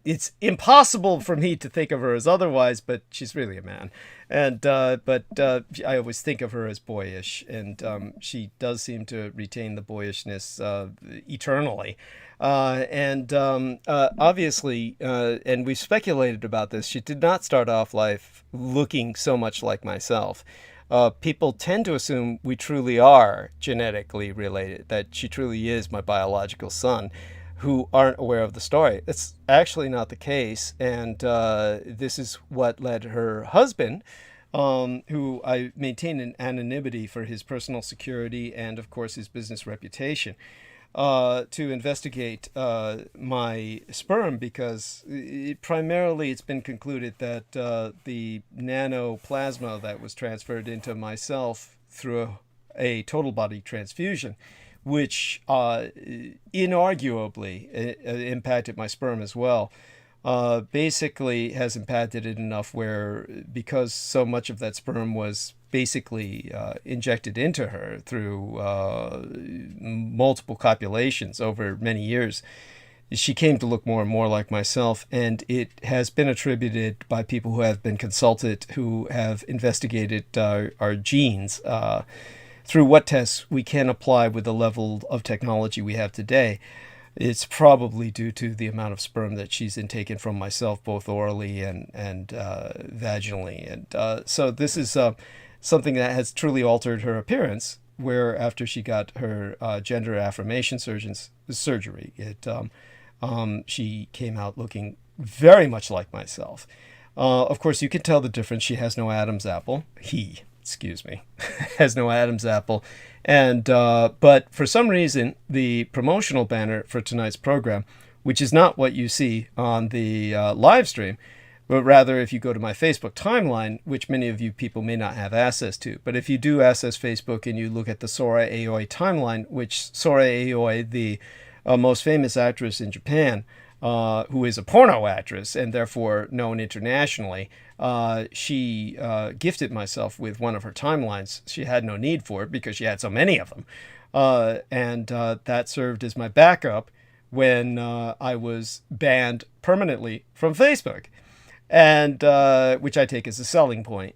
S1: It's impossible for me to think of her as otherwise, but she's really a man. And but I always think of her as boyish, and she does seem to retain the boyishness eternally. Obviously, and we've speculated about this, she did not start off life looking so much like myself. People tend to assume we truly are genetically related, that she truly is my biological son, who aren't aware of the story. It's actually not the case, and this is what led her husband, who I maintain an anonymity for his personal security and, of course, his business reputation, to investigate my sperm, because primarily it's been concluded that the nanoplasma that was transferred into myself through a total body transfusion, which inarguably impacted my sperm as well, basically has impacted it enough where, because so much of that sperm was basically injected into her through multiple copulations over many years, she came to look more and more like myself. And it has been attributed by people who have been consulted, who have investigated our genes through what tests we can apply with the level of technology we have today. It's probably due to the amount of sperm that she's intaken from myself, both orally and vaginally. And so this is something that has truly altered her appearance, where after she got her gender affirmation surgery, she came out looking very much like myself. Of course, you can tell the difference. She has no Adam's apple. Has no Adam's apple. And but for some reason, the promotional banner for tonight's program, which is not what you see on the live stream, but rather if you go to my Facebook timeline, which many of you people may not have access to. But if you do access Facebook and you look at the Sora Aoi timeline, which Sora Aoi, the most famous actress in Japan, who is a porno actress and therefore known internationally, she gifted myself with one of her timelines. She had no need for it because she had so many of them. And that served as my backup when I was banned permanently from Facebook, and which I take as a selling point.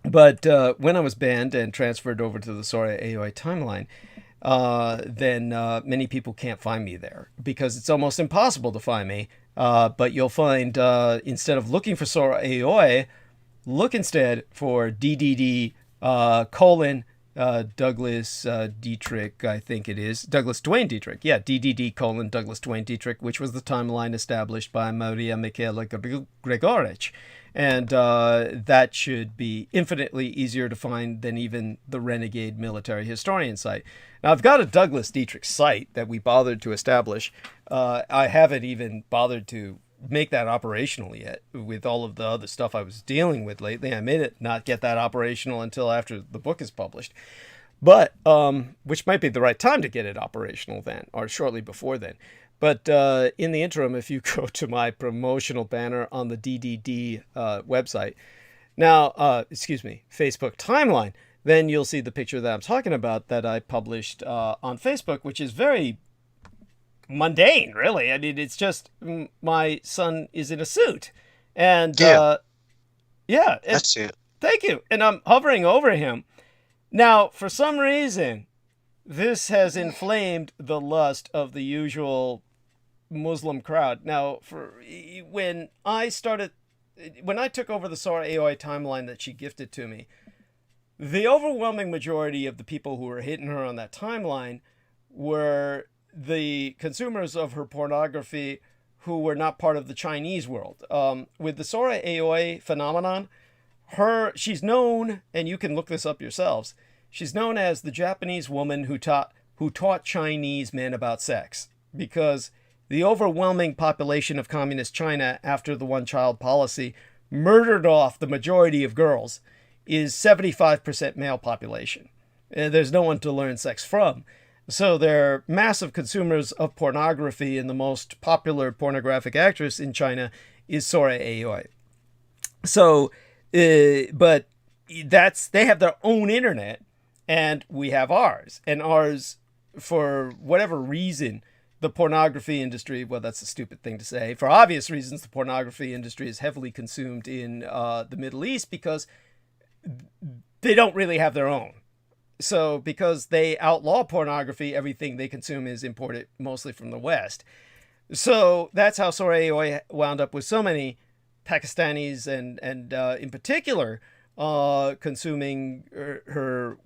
S1: But when I was banned and transferred over to the Sora Aoi timeline, then many people can't find me there because it's almost impossible to find me. But you'll find, instead of looking for Sora Aoi, look instead for DDD Douglas Dietrich, I think it is. Douglas Dwayne Dietrich. Yeah, DDD Douglas Dwayne Dietrich, which was the timeline established by Maria Michaela Gregorich. And that should be infinitely easier to find than even the Renegade Military Historian site. Now, I've got a Douglas Dietrich site that we bothered to establish. I haven't even bothered to make that operational yet with all of the other stuff I was dealing with lately. I may not get that operational until after the book is published. But, which might be the right time to get it operational then, or shortly before then. But in the interim, if you go to my promotional banner on the DDD website, Now, excuse me, Facebook timeline, then you'll see the picture that I'm talking about that I published on Facebook, which is very mundane, really. I mean, it's just my son is in a suit. And yeah,
S6: That's it.
S1: thank you. And I'm hovering over him. Now, for some reason, this has inflamed the lust of the usual Muslim crowd. Now, when I took over the Sora AOI timeline that she gifted to me, the overwhelming majority of the people who were hitting her on that timeline were the consumers of her pornography who were not part of the Chinese world. With the Sora AOI phenomenon, she's known, and you can look this up yourselves, she's known as the Japanese woman who taught Chinese men about sex, because the overwhelming population of communist China after the one-child policy murdered off the majority of girls is 75% male population. And there's no one to learn sex from. So they're massive consumers of pornography, and the most popular pornographic actress in China is Sora Aoi. So, but they have their own internet, and we have ours. And ours, for whatever reason, the pornography industry, well, that's a stupid thing to say. For obvious reasons, the pornography industry is heavily consumed in the Middle East because they don't really have their own. So because they outlaw pornography, everything they consume is imported mostly from the West. So that's how Sora Aoi wound up with so many Pakistanis and in particular consuming her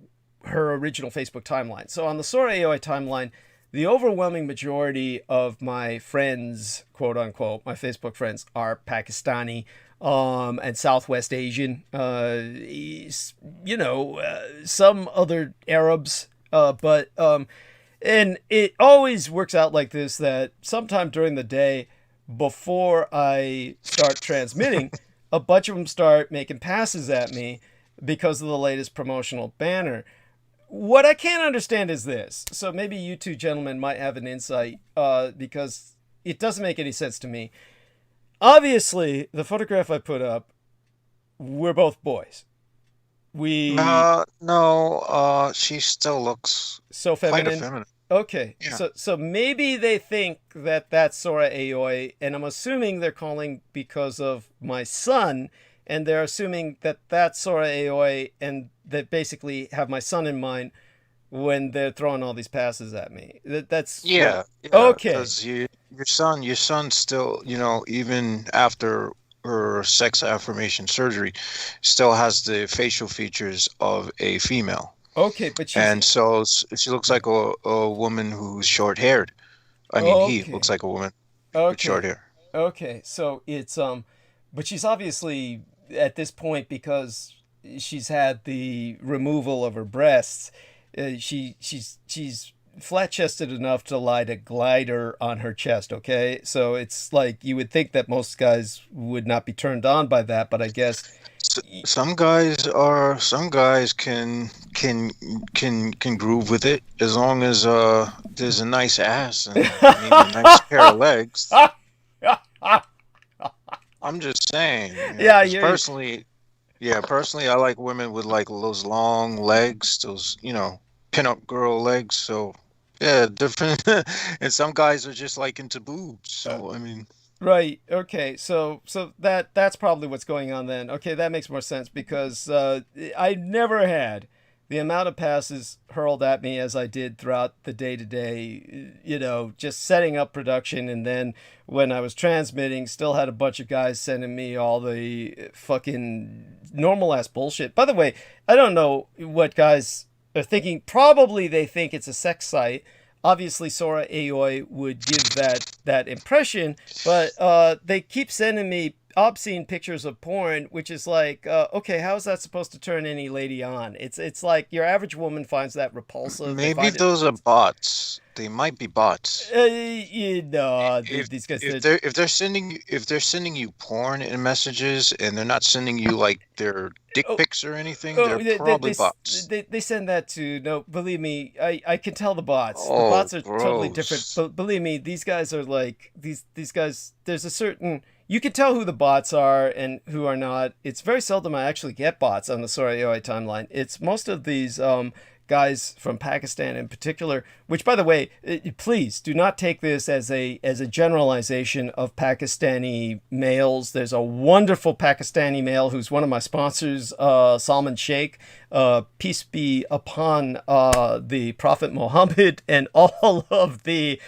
S1: original Facebook timeline. So on the Sora Aoi timeline, the overwhelming majority of my friends, quote unquote, my Facebook friends, are Pakistani and Southwest Asian, some other Arabs, and it always works out like this, that sometime during the day before I start transmitting, a bunch of them start making passes at me because of the latest promotional banner. What I can't understand is this. So maybe you two gentlemen might have an insight, because it doesn't make any sense to me. Obviously, the photograph I put up, we're both boys.
S6: No, she still looks
S1: So
S6: quite
S1: feminine.
S6: effeminate.
S1: Okay,
S6: Yeah.
S1: so maybe they think that that's Sora Aoi, and I'm assuming they're calling because of my son, and they're assuming that that's Sora Aoi, and they basically have my son in mind when they're throwing all these passes at me. That's
S6: Yeah,
S1: Okay.
S6: because your son still, even after her sex affirmation surgery, still has the facial features of a female.
S1: Okay, but
S6: And so she looks like a woman who's short-haired. I mean, he
S1: Okay.
S6: looks like a woman with short hair.
S1: Okay, so it's but she's obviously at this point, because she's had the removal of her breasts, she's flat-chested enough to light a glider on her chest. Okay, so it's like you would think that most guys would not be turned on by that, but I guess
S6: Some guys can groove with it as long as there's a nice ass and maybe a nice pair of legs. I'm just saying.
S1: Yeah,
S6: 'cause personally, I like women with like those long legs, those pinup girl legs. So yeah, different. And some guys are just like into boobs. So I mean.
S1: Right. Okay. So that's probably what's going on then. Okay, that makes more sense, because I never had the amount of passes hurled at me as I did throughout the day-to-day, just setting up production, and then when I was transmitting, still had a bunch of guys sending me all the fucking normal-ass bullshit. By the way, I don't know what guys are thinking. Probably they think it's a sex site. Obviously, Sora Aoi would give that impression, but they keep sending me obscene pictures of porn, which is like, okay, how is that supposed to turn any lady on? It's like your average woman finds that repulsive.
S6: Maybe those are bots. They might be bots.
S1: These guys.
S6: If they're sending you porn in messages and they're not sending you like their dick pics or anything, they're probably bots.
S1: They send that to, no, believe me, I can tell the bots. The
S6: Oh,
S1: bots are totally
S6: gross.
S1: different. But believe me, these guys are like these guys. There's a certain you can tell who the bots are and who are not. It's very seldom I actually get bots on the Sorry AI timeline. It's most of these guys from Pakistan in particular, which, by the way, please do not take this as a generalization of Pakistani males. There's a wonderful Pakistani male who's one of my sponsors, Salman Sheikh. Peace be upon the Prophet Muhammad and all of the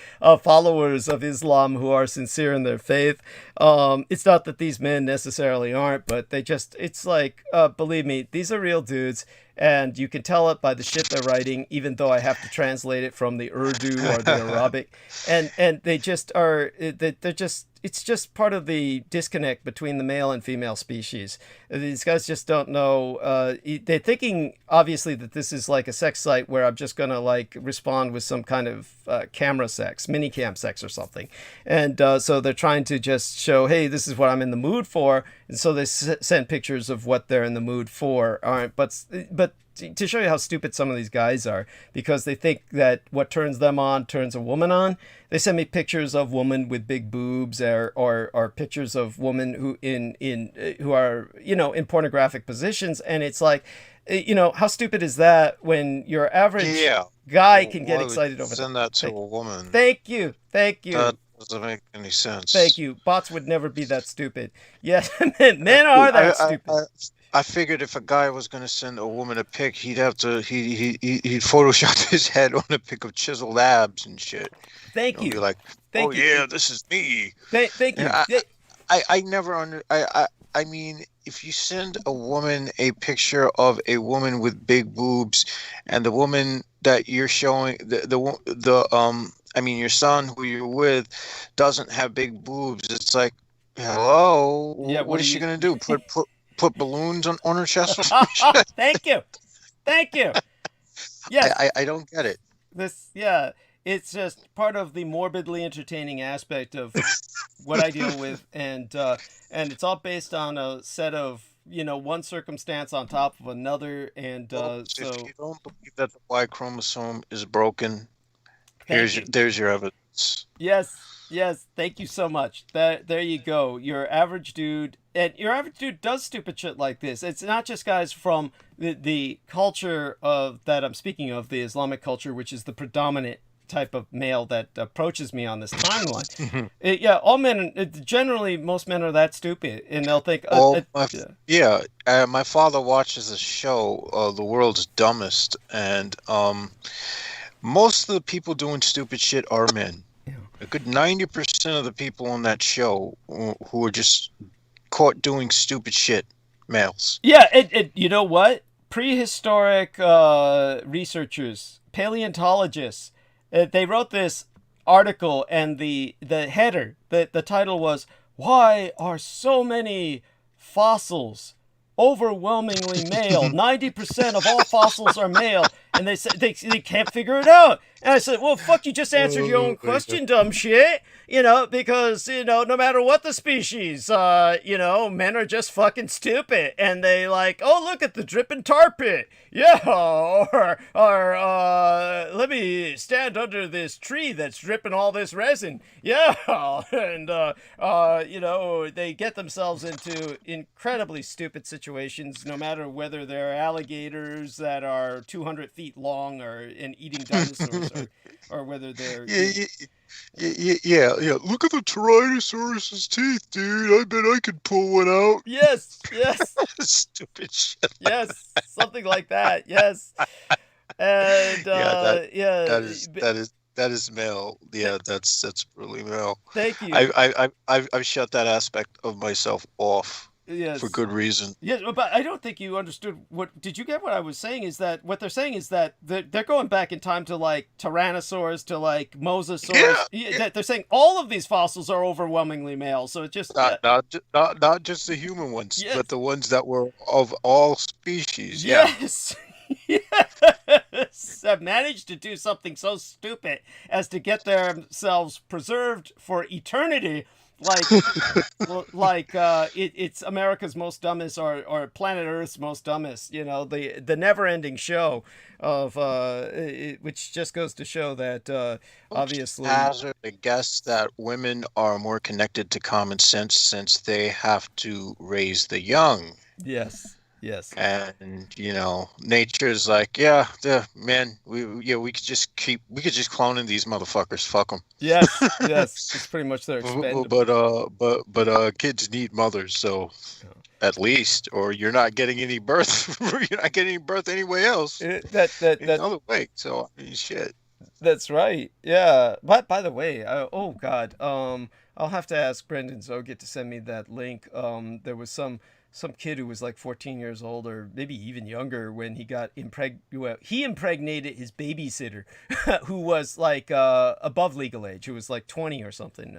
S1: followers of Islam who are sincere in their faith. It's not that these men necessarily aren't, but it's like, believe me, these are real dudes. And you can tell it by the shit they're writing, even though I have to translate it from the Urdu or the Arabic. And they just are, it's just part of the disconnect between the male and female species. These guys just don't know. They're thinking, obviously, that this is like a sex site where I'm just going to like respond with some kind of camera sex, mini cam sex or something. And so they're trying to just show, hey, this is what I'm in the mood for. And so they send pictures of what they're in the mood for. All right, but to show you how stupid some of these guys are, because they think that what turns them on turns a woman on. They send me pictures of women with big boobs, or pictures of women who are in pornographic positions, and it's like, how stupid is that when your average guy can get excited over that?
S6: Send that to a woman.
S1: Thank you.
S6: That doesn't make any sense.
S1: Thank you. Bots would never be that stupid. Yes, men are that stupid.
S6: I figured if a guy was going to send a woman a pic, he'd Photoshop his head on a pic of chiseled abs and shit.
S1: Thank you.
S6: Be like,
S1: Thank you.
S6: Yeah, this is me.
S1: Thank you.
S6: I never I mean, if you send a woman a picture of a woman with big boobs, and the woman that you're showing, your son who you're with doesn't have big boobs, it's like, hello,
S1: yeah,
S6: what is she gonna do? Put balloons on her chest?
S1: Thank you. Yes.
S6: I don't get it.
S1: It's just part of the morbidly entertaining aspect of what I deal with, and it's all based on a set of one circumstance on top of another, and
S6: if you don't believe that the Y chromosome is broken, there's your evidence.
S1: Yes, thank you so much. There you go. Your average dude does stupid shit like this. It's not just guys from the culture that I'm speaking of, the Islamic culture, which is the predominant type of male that approaches me on this timeline. All men, generally, most men are that stupid, and they'll think,
S6: my father watches a show, The World's Dumbest, and most of the people doing stupid shit are men. A good 90% of the people on that show who are just caught doing stupid shit, males.
S1: Yeah, you know what? Prehistoric researchers, paleontologists, they wrote this article, and the header, the title was, "Why are so many fossils overwhelmingly male? 90% of all fossils are male." And they said they can't figure it out. And I said, well, fuck, you just answered your own question, dumb shit. Because, no matter what the species, men are just fucking stupid. And they like, oh, look at the dripping tar pit. Yeah, or let me stand under this tree that's dripping all this resin. Yeah, and, they get themselves into incredibly stupid situations, no matter whether they're alligators that are 200 feet long and eating dinosaurs, or whether they're...
S6: Yeah. Look at the Tyrannosaurus's teeth, dude. I bet I could pull one out.
S1: Yes.
S6: Stupid shit.
S1: Yes, something like that. Yes. And
S6: that is male. Yeah, that's really male.
S1: Thank you.
S6: I've shut that aspect of myself off.
S1: Yes.
S6: For good reason.
S1: Yes, but I don't think you understood did you get what I was saying? Is that what they're saying is that they're going back in time to like Tyrannosaurs, to like Mosasaurus. Yeah. They're saying all of these fossils are overwhelmingly male. So it just
S6: not just the human ones, yes, but the ones that were of all species.
S1: Yes. Yes. Have managed to do something so stupid as to get themselves preserved for eternity It's America's Most Dumbest or Planet Earth's Most Dumbest. You know, the never-ending show of which just goes to show that obviously.
S6: Hazard to guess that women are more connected to common sense since they have to raise the young.
S1: Yes. Yes.
S6: And nature's like, yeah, man, we could just cloning these motherfuckers. Fuck them.
S1: Yes. It's pretty much their expendable.
S6: But kids need mothers, so at least, or you're not getting any birth. You're not getting any birth anywhere else. Another way. So I mean, shit.
S1: That's right. Yeah. But by the way, oh God, I'll have to ask Brendan Zoget to send me that link. There was some kid who was like 14 years old or maybe even younger when he got he impregnated his babysitter who was like above legal age, who was like 20 or something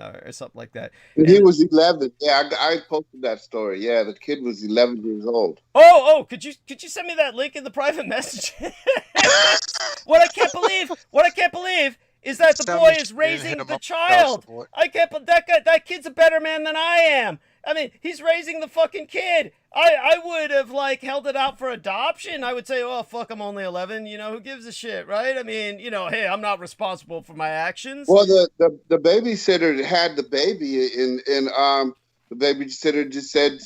S1: like that.
S4: And he was 11. Yeah, I posted that story. Yeah, the kid was 11 years old.
S1: Oh, could you send me that link in the private message? What I can't believe is that the boy is raising the child. I can't. That kid's a better man than I am. I mean, he's raising the fucking kid. I would have like held it out for adoption. I would say, oh fuck, I'm only 11. You know, who gives a shit, right? I mean, hey, I'm not responsible for my actions.
S4: Well, the babysitter had the baby, and the babysitter just said,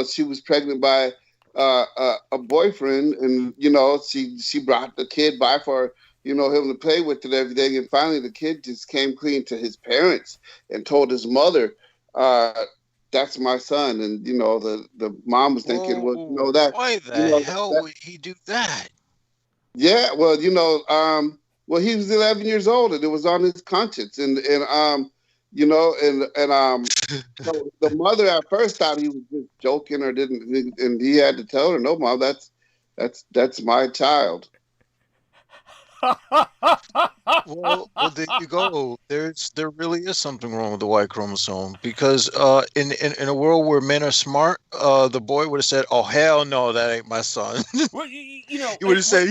S4: she was pregnant by a boyfriend, and she brought the kid by for him to play with and everything, and finally the kid just came clean to his parents and told his mother, that's my son. And the mom was thinking, that
S6: why the hell would he do that?
S4: Yeah, well, well, he was 11 years old and it was on his conscience, and so the mother at first thought he was just joking or didn't, and he had to tell her, no, Mom, that's my child.
S6: Well, there you go. There really is something wrong with the Y chromosome, because in a world where men are smart, the boy would have said, "Oh hell no, that ain't my son."
S1: Well,
S6: he would have said,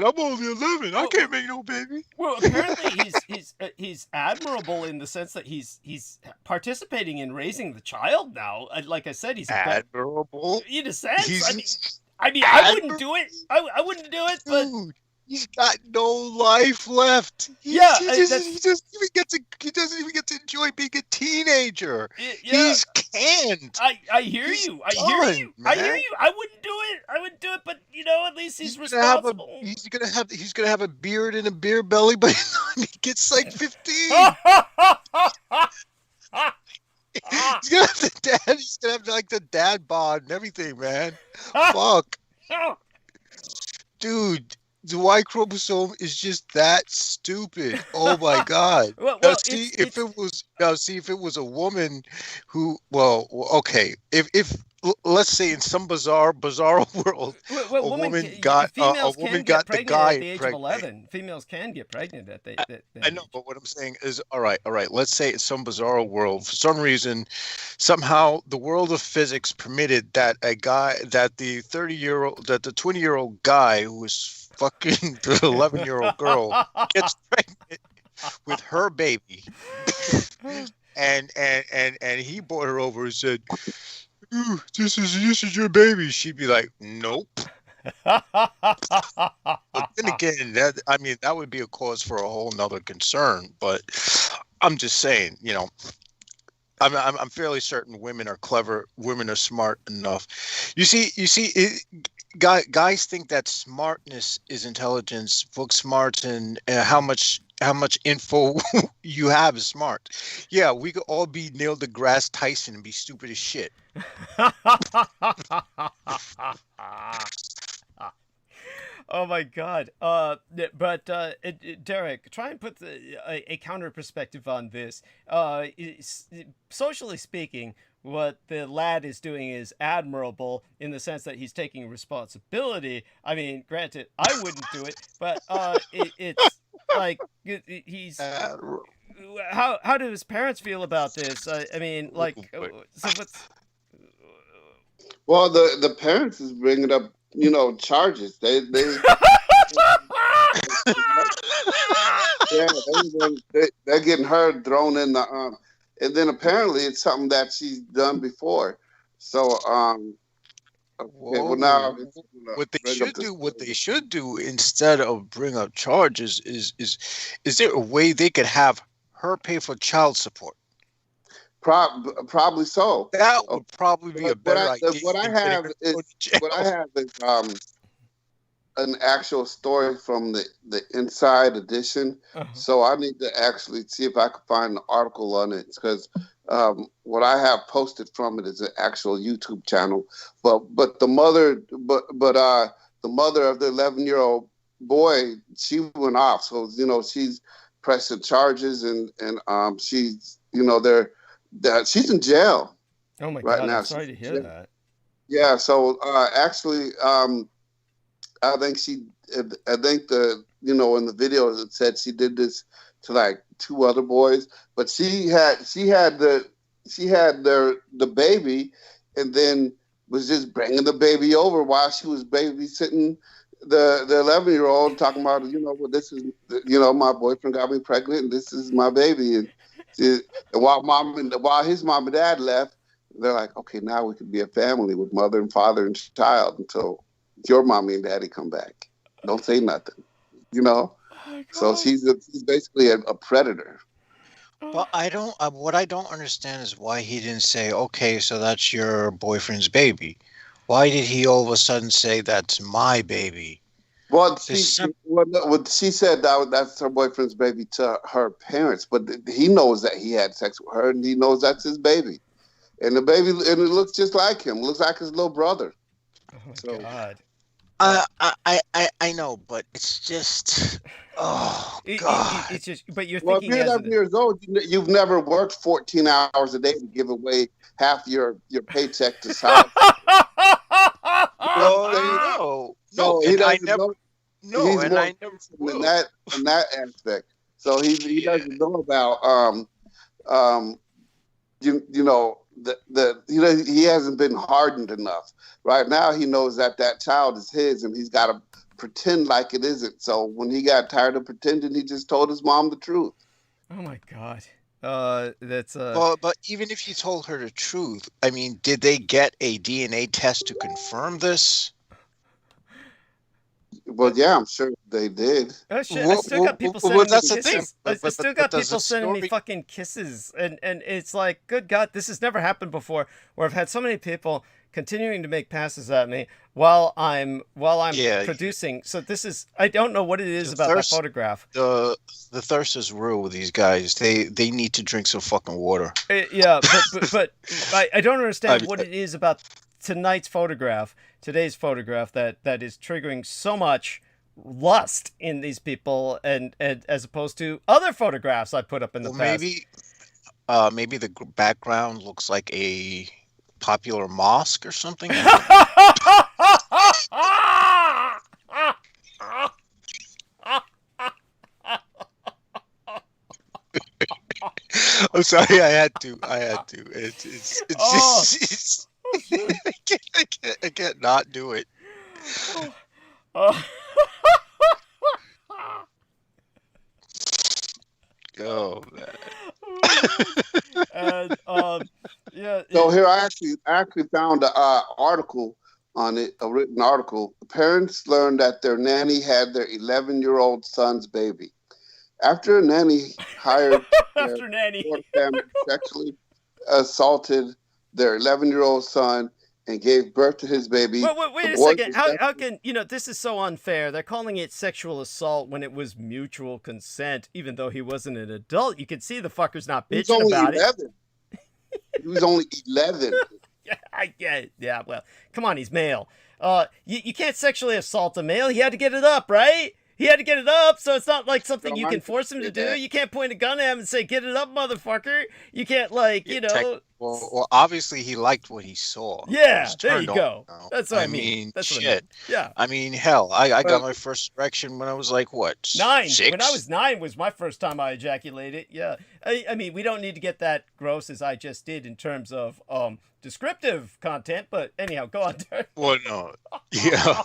S6: "I'm only 11. I can't make no baby."
S1: Well, apparently he's admirable in the sense that he's participating in raising the child now. Like I said, he's
S6: admirable
S1: in a sense. I mean, I wouldn't do it. I wouldn't do it, but.
S6: Dude. He's got no life left. He doesn't even get to enjoy being a teenager.
S1: Yeah.
S6: He's canned.
S1: I hear you. I hear you. I wouldn't do it, but at least he's responsible.
S6: He's gonna have a beard and a beer belly, but he gets like 15. He's gonna have the dad. He's gonna have like the dad bod and everything, man. Fuck, dude. The Y chromosome is just that stupid. Oh my God! If it was a woman who, okay, if let's say in some bizarre world, a woman got the guy
S1: at the age of 11. Females can get pregnant at that
S6: I know, but what I'm saying is, all right. Let's say in some bizarre world, for some reason, somehow the world of physics permitted that the 20-year-old guy who was fucking the 11-year-old girl gets pregnant with her baby, and he brought her over and said, "Ooh, this is your baby." She'd be like, "Nope." But then again, that would be a cause for a whole nother concern. But I'm just saying, I'm fairly certain women are clever. Women are smart enough. You see, guys think that smartness is intelligence. Book smarts and how much info you have is smart. Yeah, we could all be Neil deGrasse Tyson and be stupid as shit.
S1: Oh my God! But Derek, try and put a counter perspective on this. Socially speaking, what the lad is doing is admirable in the sense that he's taking responsibility. I mean, granted, I wouldn't do it, but it's like he's. How do his parents feel about this? I mean, like, so what's?
S4: Well, the parents is bringing up, charges. They're getting her thrown in the and then apparently it's something that she's done before. So okay, well now
S6: Whoa.
S4: it's gonna
S6: What they
S4: bring up
S6: should
S4: this.
S6: do, instead of bring up charges is there a way they could have her pay for child support?
S4: Probably so.
S6: That
S4: Okay,
S6: would probably be a
S4: what
S6: better
S4: I
S6: idea
S4: what I
S6: than getting
S4: have
S6: her to
S4: is
S6: go to jail.
S4: what I have is an actual story from the Inside Edition.
S1: Uh-huh.
S4: So I need to actually see if I can find the article on it because what I have posted from it is an actual YouTube channel. But the mother the mother of the 11-year-old boy, she went off. So she's pressing charges and she's she's in jail
S1: Oh my
S4: right
S1: God,
S4: now.
S1: I'm sorry to hear that.
S4: Yeah. So actually. I think in the video it said she did this to like 2 other boys, but she had the baby, and then was just bringing the baby over while she was babysitting the 11-year-old, talking about well, this is my boyfriend got me pregnant and this is my baby, and while his mom and dad left, they're like, okay, now we could be a family with mother and father and child until your mommy and daddy come back. Don't say nothing,
S1: Oh
S4: So
S1: God.
S4: she's basically a predator.
S6: But what I don't understand is why he didn't say, okay, so that's your boyfriend's baby. Why did he all of a sudden say that's my baby?
S4: Well,
S6: There's some,
S4: she said that's her boyfriend's baby to her parents, but he knows that he had sex with her, and he knows that's his baby, and it looks just like him. It looks like his little brother.
S1: Oh my
S4: So-
S1: God.
S6: I know, but it's just, oh God.
S1: It's just, but you're
S4: Well, if
S1: thinking
S4: you're
S1: as
S4: 11 years old, you've never worked 14 hours a day to give away half your paycheck to child.
S6: No,
S4: So he
S6: and I
S4: doesn't
S6: never,
S4: know.
S6: no,
S4: He's
S6: and
S4: more
S6: I never
S4: in
S6: will.
S4: that aspect. So he doesn't know about he hasn't been hardened enough. Right now he knows that child is his, and he's got to pretend like it isn't. So when he got tired of pretending, he just told his mom the truth.
S1: Oh my God. That's
S6: But even if you told her the truth, I mean, did they get a DNA test to confirm this?
S4: Well, yeah, I'm sure they did.
S1: Oh shit! I still got people
S6: Well,
S1: sending me
S6: that's the thing.
S1: kisses. I still got
S6: does the
S1: people sending me
S6: story-
S1: fucking kisses, and it's like, good God, this has never happened before. Where I've had so many people continuing to make passes at me while I'm
S6: Yeah.
S1: producing. So this is, I don't know what it is
S6: The
S1: about that
S6: thirst-
S1: photograph.
S6: The thirst is real with these guys. They need to drink some fucking water.
S1: Yeah, but I don't understand
S6: I-
S1: what it is about today's photograph that is triggering so much lust in these people, and as opposed to other photographs I put up in the
S6: Well,
S1: past.
S6: maybe the background looks like a popular mosque or something. I'm sorry, I had to. It's
S1: Oh.
S6: just I can't not do it.
S1: Oh.
S6: Oh man.
S1: And yeah.
S4: So here I actually found an article on it, a written article. Parents learned that their nanny had their 11-year-old son's baby. After a nanny hired
S1: After nanny.
S4: Florida family sexually assaulted their 11-year-old son and gave birth to his baby.
S1: Wait
S4: the
S1: a
S4: boy
S1: second.
S4: was
S1: How can, this is so unfair. They're calling it sexual assault when it was mutual consent, even though he wasn't an adult. You can see the fucker's not
S4: He was
S1: bitching
S4: only
S1: about
S4: 11. He was only 11.
S1: it. Yeah, well, come on, he's male. You can't sexually assault a male. He had to get it up, right? He had to get it up, so it's not like something you can force him to do. You can't point a gun at him and say, "Get it up, motherfucker." You can't,
S6: Well, obviously he liked what he saw. He
S1: Yeah,
S6: was
S1: there you
S6: turned
S1: go.
S6: on, you know?
S1: That's what I mean. That's what I mean.
S6: shit.
S1: Yeah.
S6: I mean, hell, I got my first erection when I was like, what?
S1: 9.
S6: 6?
S1: When I was 9 was my first time I ejaculated. Yeah. I mean, we don't need to get that gross as I just did in terms of descriptive content, but anyhow, go on, Derek.
S6: Well, no. Yeah.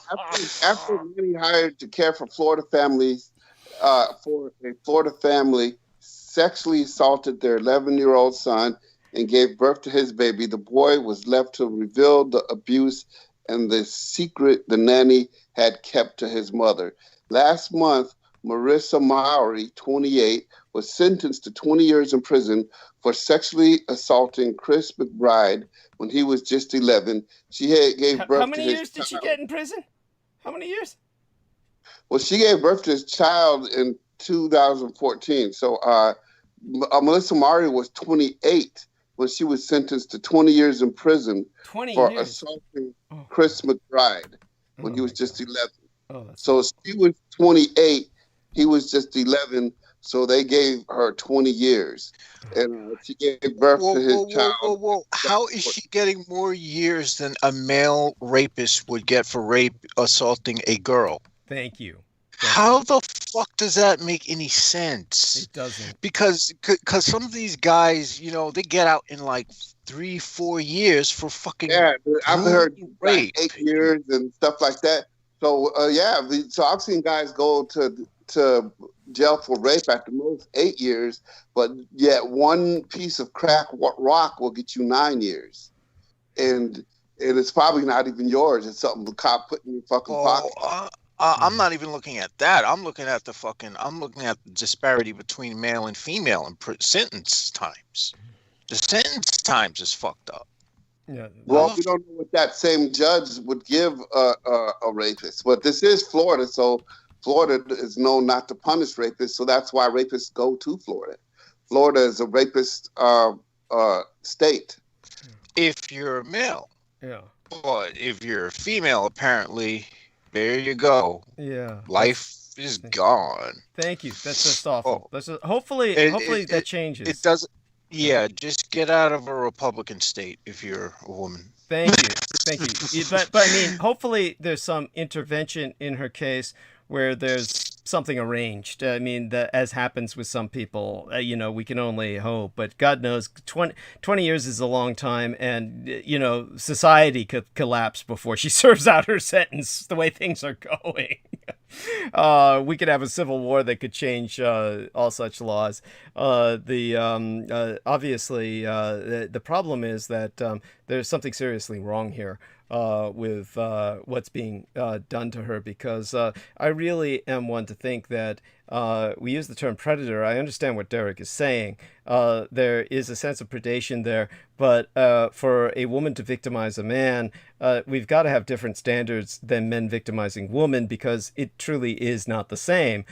S4: After Nanny hired to care for Florida families, for a Florida family sexually assaulted their 11-year-old son and gave birth to his baby. The boy was left to reveal the abuse and the secret the nanny had kept to his mother. Last month, Marissa Mowry, 28, was sentenced to 20 years in prison for sexually assaulting Chris McBride when he was just 11. She gave birth
S1: How
S4: to
S1: many
S4: his
S1: years did she
S4: child.
S1: get in prison? How many years?
S4: Well, she gave birth to his child in 2014. So Melissa Mowry was 28 when she was sentenced to 20 years in prison
S1: 20
S4: for
S1: years.
S4: assaulting Chris McBride when he was just 11.
S1: Oh, that's
S4: So she was 28, he was just 11, so they gave her 20 years. And she gave birth to his child.
S6: How is she getting more years than a male rapist would get for rape assaulting a girl?
S1: Thank you.
S6: How the fuck does that make any sense?
S1: It doesn't.
S6: Because some of these guys, you know, they get out in like 3-4 years for fucking
S4: I've heard
S6: rape.
S4: like 8 years and stuff like that. So so I've seen guys go to jail for rape at the most 8 years, but yet one piece of crack rock will get you 9 years, and it's probably not even yours. It's something the cop put in your fucking pocket.
S6: I'm not even looking at that. I'm looking at the disparity between male and female in sentence times. The sentence times is fucked up.
S1: Yeah.
S4: Well, we don't know what that same judge would give a rapist, but this is Florida, so Florida is known not to punish rapists, so that's why rapists go to Florida. Florida is a rapist state.
S6: If you're a male.
S1: Yeah.
S6: But if you're a female, apparently, there you go.
S1: Yeah.
S6: Life is gone.
S1: Thank you. That's just awful. Hopefully that changes.
S6: It does. Yeah, just get out of a Republican state if you're a woman.
S1: Thank you. But I mean, hopefully there's some intervention in her case where there's something arranged. I mean, as happens with some people, we can only hope. But God knows, 20 years is a long time, and, society could collapse before she serves out her sentence the way things are going. We could have a civil war that could change all such laws. Obviously, the problem is that there's something seriously wrong here with what's being done to her, because I really am one to think that we use the term predator. I understand what Derek is saying. There is a sense of predation there, but for a woman to victimize a man, we've got to have different standards than men victimizing women, because it truly is not the same.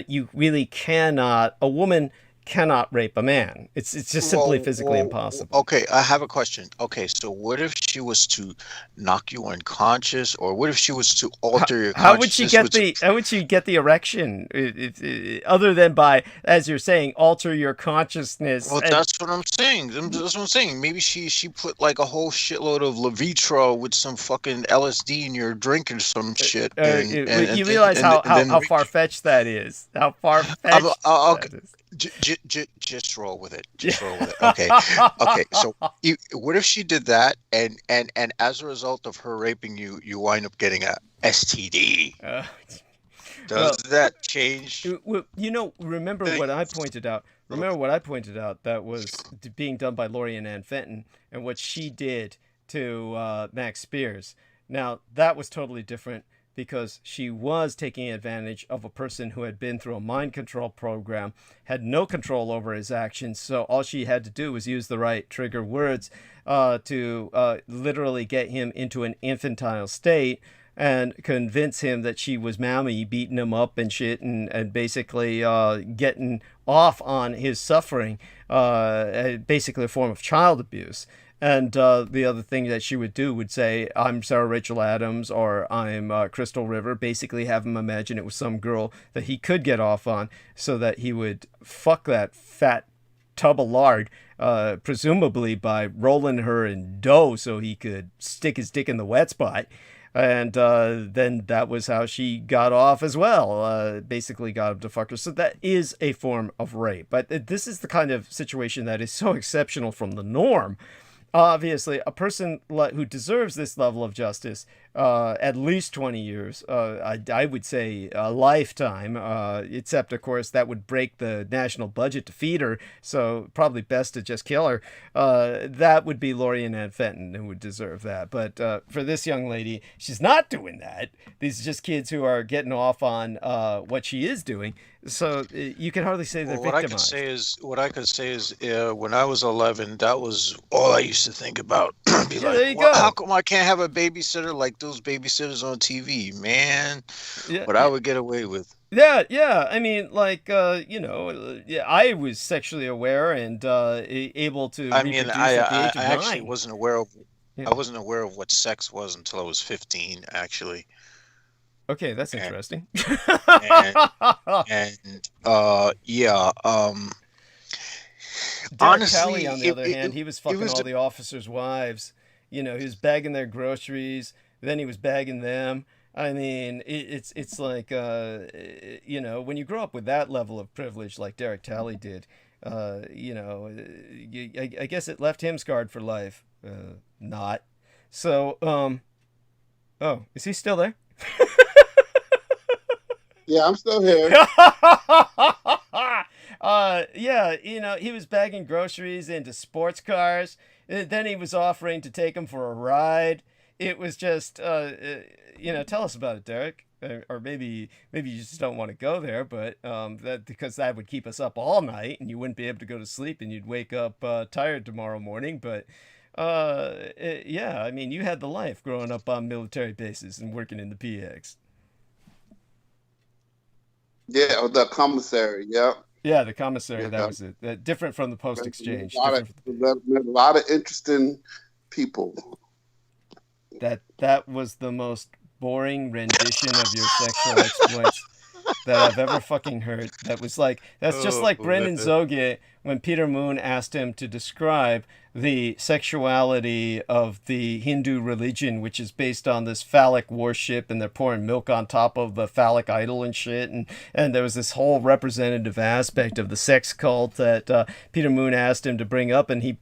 S1: You really cannot, a woman cannot rape a man. It's just simply physically impossible.
S6: Okay, I have a question. Okay, so what if she was to knock you unconscious, or what if she was to alter your consciousness?
S1: How would she get the erection, other than by, as you're saying, alter your consciousness?
S6: Well, that's what I'm saying. That's what I'm saying. Maybe she put like a whole shitload of Levitra with some fucking LSD in your drink or some shit.
S1: You realize how far-fetched that is. How far-fetched that is.
S6: Just roll with it. Okay. So what if she did that, and as a result of her raping you, you wind up getting a STD? Does that change?
S1: Remember what I pointed out. That was being done by Lori Ann Fenton, and what she did to Max Spears. Now that was totally different, because she was taking advantage of a person who had been through a mind control program, had no control over his actions, so all she had to do was use the right trigger words to literally get him into an infantile state and convince him that she was Mammy, beating him up and shit, and basically getting off on his suffering, basically a form of child abuse. And the other thing that she would do would say, I'm Sarah Rachel Adams, or I'm Crystal River, basically have him imagine it was some girl that he could get off on, so that he would fuck that fat tub of lard, presumably by rolling her in dough so he could stick his dick in the wet spot. And then that was how she got off as well, basically got him to fuck her. So that is a form of rape. But this is the kind of situation that is so exceptional from the norm. Obviously, a person who deserves this level of justice at least 20 years. I would say a lifetime, except, of course, that would break the national budget to feed her, so probably best to just kill her. That would be Lori and Ann Fenton who would deserve that. But for this young lady, she's not doing that. These are just kids who are getting off on what she is doing. So you can hardly say they're
S6: Well, what I
S1: victimized.
S6: could say is, when I was 11, that was all I used to think about. Be
S1: Yeah,
S6: like,
S1: there you
S6: well,
S1: go.
S6: how come I can't have a babysitter like those babysitters on TV, man?
S1: Yeah,
S6: What I would get away with.
S1: yeah. I mean, like, yeah, I was sexually aware and able to
S6: I
S1: reproduce
S6: mean,
S1: at the
S6: I
S1: age of
S6: actually
S1: 9.
S6: wasn't aware of.
S1: Yeah.
S6: I wasn't aware of what sex was until I was 15, actually.
S1: Okay, that's
S6: And-
S1: interesting.
S6: And yeah,
S1: Derek
S6: honestly,
S1: Talley, on the other
S6: it-
S1: hand, he was fucking
S6: was
S1: all
S6: the-
S1: the officers' wives. He was bagging their groceries. Then he was bagging them. I mean, it's like, when you grow up with that level of privilege like Derek Talley did, I guess it left him scarred for life. Not. So, oh, is he still there?
S4: Yeah, I'm still here.
S1: Yeah, he was bagging groceries into sports cars. Then he was offering to take him for a ride. It was just, tell us about it, Derek. Or maybe you just don't want to go there, but because that would keep us up all night, and you wouldn't be able to go to sleep, and you'd wake up tired tomorrow morning. But yeah, I mean, you had the life growing up on military bases and working in the PX.
S4: Yeah, the commissary. Yeah.
S1: Yeah, the commissary.
S4: Yeah.
S1: That was it. Different from the post exchange.
S4: A lot of interesting people.
S1: That was the most boring rendition of your sexual exploits that I've ever fucking heard. That's just like Brendan Zoget when Peter Moon asked him to describe the sexuality of the Hindu religion, which is based on this phallic worship, and they're pouring milk on top of the phallic idol and shit, and there was this whole representative aspect of the sex cult that Peter Moon asked him to bring up, and he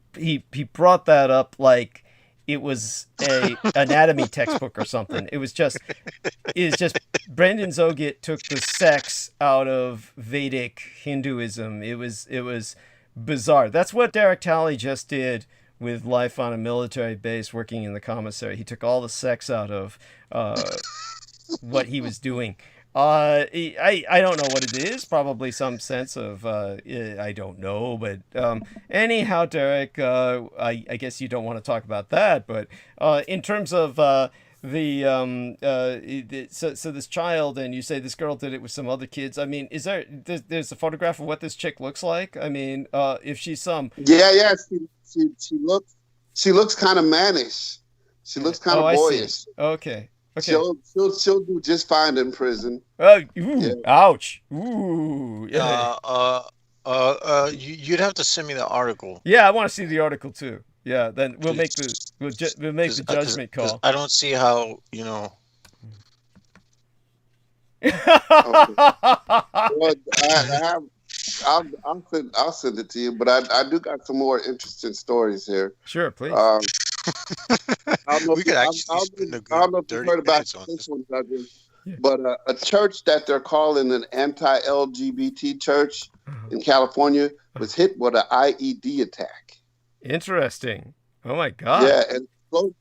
S1: brought that up like it was a anatomy textbook or something. It was just Brendan Zoget took the sex out of Vedic Hinduism. It was bizarre. That's what Derek Talley just did with life on a military base working in the commissary. He took all the sex out of what he was doing. I don't know what it is. Probably some sense of I don't know, but anyhow, Derek, I guess you don't want to talk about that. But in terms of so this child, and you say this girl did it with some other kids. I mean, there's a photograph of what this chick looks like? I mean, if she's some
S4: Yeah. She looks kind of mannish. She looks kind of boyish.
S1: Okay.
S4: She'll do just fine in prison.
S1: Ooh,
S4: Yeah.
S1: Ouch. Ooh. Yeah.
S6: You'd have to send me the article.
S1: Yeah, I want to see the article too. Yeah, then we'll make the judgment call.
S6: I don't see how,
S4: Well, I'll send it to you, but I do got some more interesting stories here.
S1: Sure, please.
S4: I don't know
S6: We
S4: if
S6: could
S4: you- I-
S6: actually
S4: I don't
S6: spend a
S4: I don't know
S6: good
S4: if you've
S6: 30
S4: heard about
S6: minutes on
S4: this
S6: this.
S4: one, Douglas,
S1: Yeah.
S4: but a church that they're calling an anti-LGBT church in California was hit with an IED attack.
S1: Interesting. Oh my God.
S4: Yeah,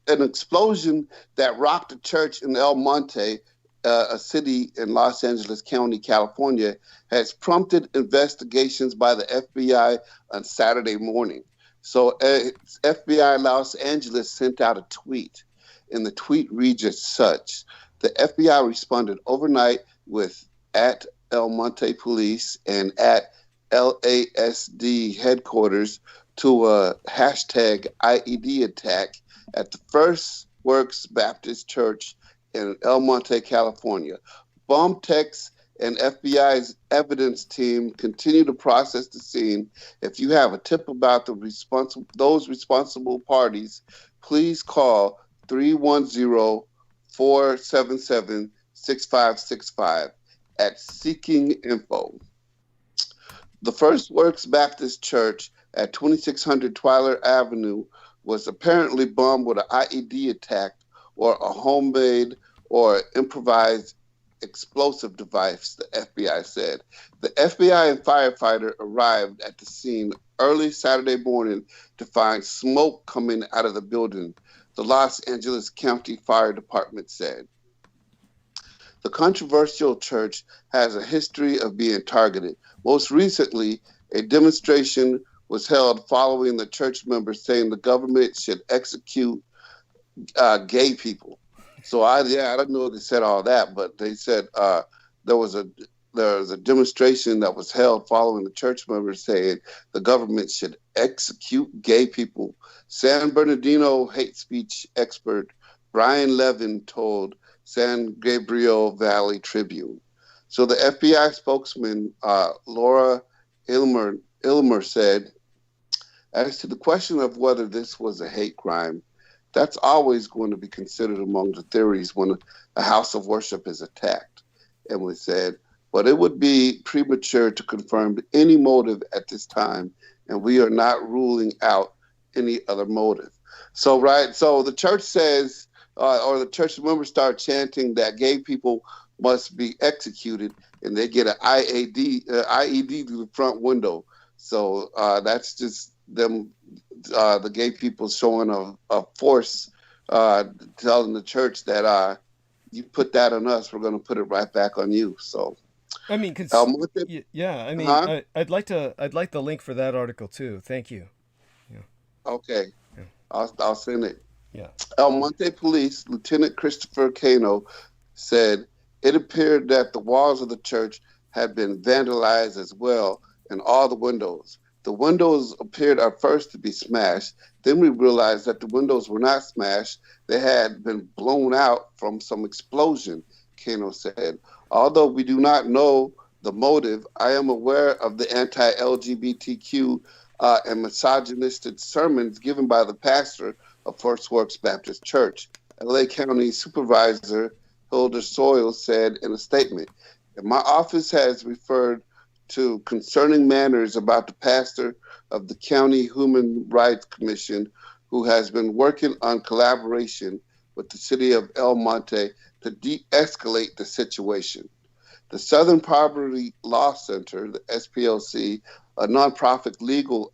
S4: an explosion that rocked a church in El Monte, a city in Los Angeles County, California, has prompted investigations by the FBI on Saturday morning. So FBI Los Angeles sent out a tweet, and the tweet reads as such. The FBI responded overnight with at El Monte Police and at LASD headquarters to a hashtag IED attack at the First Works Baptist Church in El Monte, California. Bomb techs and FBI's evidence team continue to process the scene. If you have a tip about those responsible parties, please call 310-477-6565 at Seeking Info. The First Works Baptist Church at 2600 Twyler Avenue was apparently bombed with an IED attack or a homemade or improvised explosive device, the FBI said. The FBI and firefighter arrived at the scene early Saturday morning to find smoke coming out of the building, the Los Angeles County Fire Department said. The controversial church has a history of being targeted. Most recently, a demonstration was held following the church members saying the government should execute gay people. So I don't know if they said all that, but they said there was a demonstration that was held following the church members saying the government should execute gay people. San Bernardino hate speech expert Brian Levin told San Gabriel Valley Tribune. So the FBI spokesman Laura Ilmer said, as to the question of whether this was a hate crime, that's always going to be considered among the theories when a house of worship is attacked. And we said, but it would be premature to confirm any motive at this time, and we are not ruling out any other motive. So the church says, or the church members start chanting that gay people must be executed, and they get an IED through the front window. So that's just them, the gay people showing a force, telling the church that you put that on us, we're going to put it right back on you. So,
S1: I mean, I'd like the link for that article too. Thank you. Yeah.
S4: Okay.
S1: Yeah.
S4: I'll send it.
S1: Yeah.
S4: El Monte Police Lieutenant Christopher Cano said it appeared that the walls of the church had been vandalized as well, and all the windows. The windows appeared at first to be smashed. Then we realized that the windows were not smashed. They had been blown out from some explosion, Cano said. Although we do not know the motive, I am aware of the anti-LGBTQ and misogynistic sermons given by the pastor of First Works Baptist Church. LA County Supervisor Hilda Soyle said in a statement, my office has referred to concerning matters about the pastor of the County Human Rights Commission, who has been working on collaboration with the city of El Monte to de-escalate the situation. The Southern Poverty Law Center, the SPLC, a nonprofit legal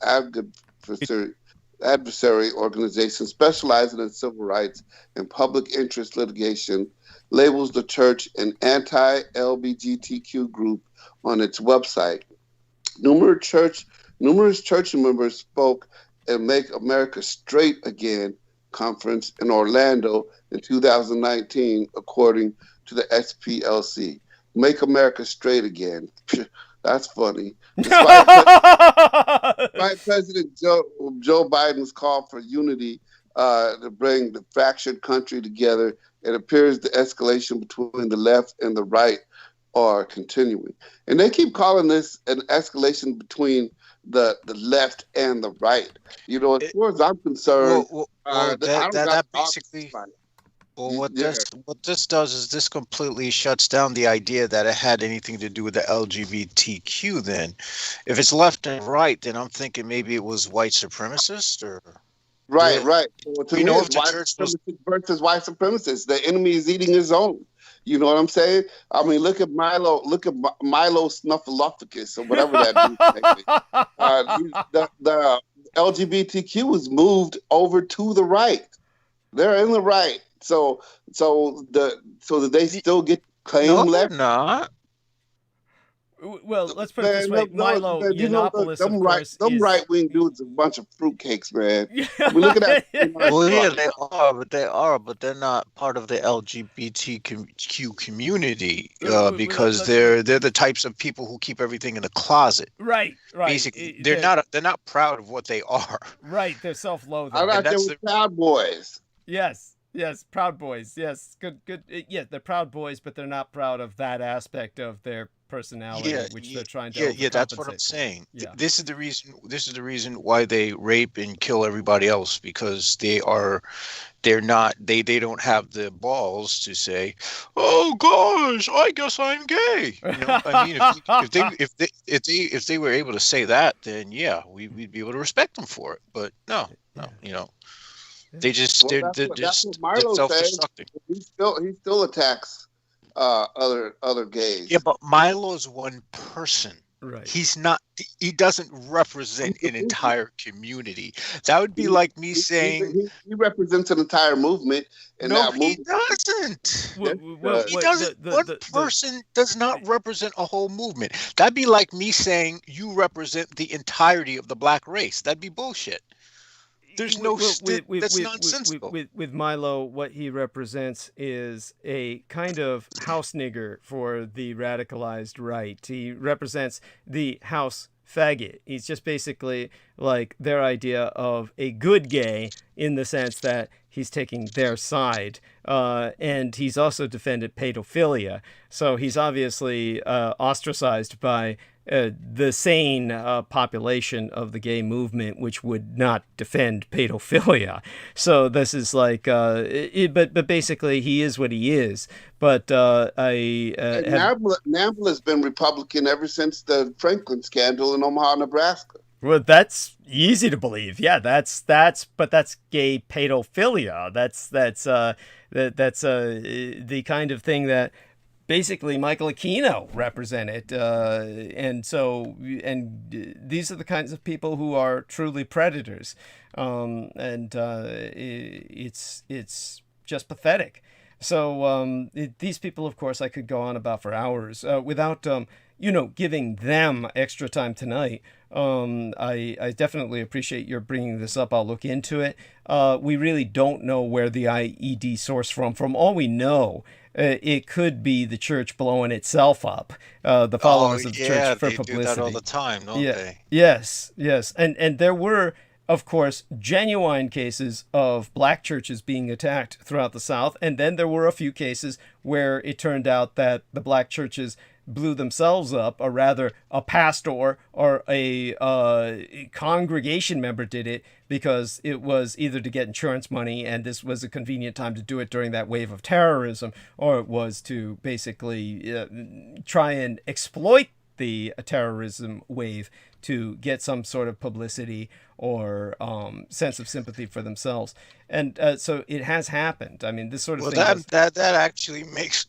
S4: adversary organization specializing in civil rights and public interest litigation, labels the church an anti-LGBTQ group on its website. Numerous church members spoke at Make America Straight Again conference in Orlando in 2019, according to the SPLC. Make America Straight Again. That's funny. Despite President Joe Biden's call for unity to bring the fractured country together, it appears the escalation between the left and the right are continuing. And they keep calling this an escalation between the left and the right. You know, as far as I'm concerned,
S6: that basically. Well, what this does is this completely shuts down the idea that it had anything to do with the LGBTQ. Then, if it's left and right, then I'm thinking maybe it was white supremacist or.
S4: Right. So to me,
S6: if
S4: it's
S6: the
S4: white
S6: church
S4: supremacist versus white supremacist. The enemy is eating his own. You know what I'm saying? I mean, look at Milo Snuffleupagus or whatever that means. The LGBTQ was moved over to the right. They're in the right. So that they still get claim left?
S6: Not.
S1: Well, let's put it this way. Milo Yiannopoulos,
S4: them
S1: of course,
S4: them right-wing dudes are a bunch of fruitcakes, man. I mean, look at that.
S6: Well, yeah, but they're not part of the LGBTQ community because they're the types of people who keep everything in a closet.
S1: Right.
S6: Basically, they're not proud of what they are.
S1: Right, they're self-loathing.
S4: I thought they were Proud Boys.
S1: Yes, Proud Boys. Yes, good. Yeah, they're Proud Boys, but they're not proud of that aspect of their personality, which they're trying to.
S6: Yeah, that's what I'm saying.
S1: Yeah.
S6: This is the reason why they rape and kill everybody else, because they don't have the balls to say, "Oh gosh, I guess I'm gay." You know, I mean, if they were able to say that, then yeah, we'd be able to respect them for it. But no, you know. They just
S4: Well,
S6: they're
S4: that's
S6: just
S4: what Milo says.
S6: self-destructing.
S4: He still attacks other gays.
S6: Yeah, but Milo's one person.
S1: Right.
S6: He's not. He doesn't represent an entire community. That would be like me saying,
S4: he represents an entire movement, and
S6: "No,
S4: that
S6: he
S4: movement.
S6: doesn't. He
S1: Wait,
S6: doesn't. One person does not represent a whole movement. That'd be like me saying you represent the entirety of the black race. That'd be bullshit. There's no. That's nonsensical.
S1: With Milo, what he represents is a kind of house nigger for the radicalized right. He represents the house faggot. He's just basically like their idea of a good gay in the sense that he's taking their side. And he's also defended pedophilia. So he's obviously ostracized by the sane population of the gay movement, which would not defend pedophilia. So this is like, but basically he is what he is. But
S4: Nambla has been Republican ever since the Franklin scandal in Omaha, Nebraska.
S1: Well, that's easy to believe. Yeah, that's gay pedophilia. That's the kind of thing that basically Michael Aquino represented, and these are the kinds of people who are truly predators, it's just pathetic. So these people, of course, I could go on about for hours without giving them extra time tonight. I definitely appreciate your bringing this up. I'll look into it. We really don't know where the IED sourced from. From all we know, it could be the church blowing itself up. The followers of the church for publicity.
S6: They do that all the time, don't they?
S1: Yes. And there were, of course, genuine cases of black churches being attacked throughout the South. And then there were a few cases where it turned out that the black churches blew themselves up, or rather a pastor or a congregation member did it because it was either to get insurance money and this was a convenient time to do it during that wave of terrorism, or it was to basically try and exploit the terrorism wave to get some sort of publicity or sense of sympathy for themselves. And so it has happened. I mean, this sort of thing.
S6: That actually makes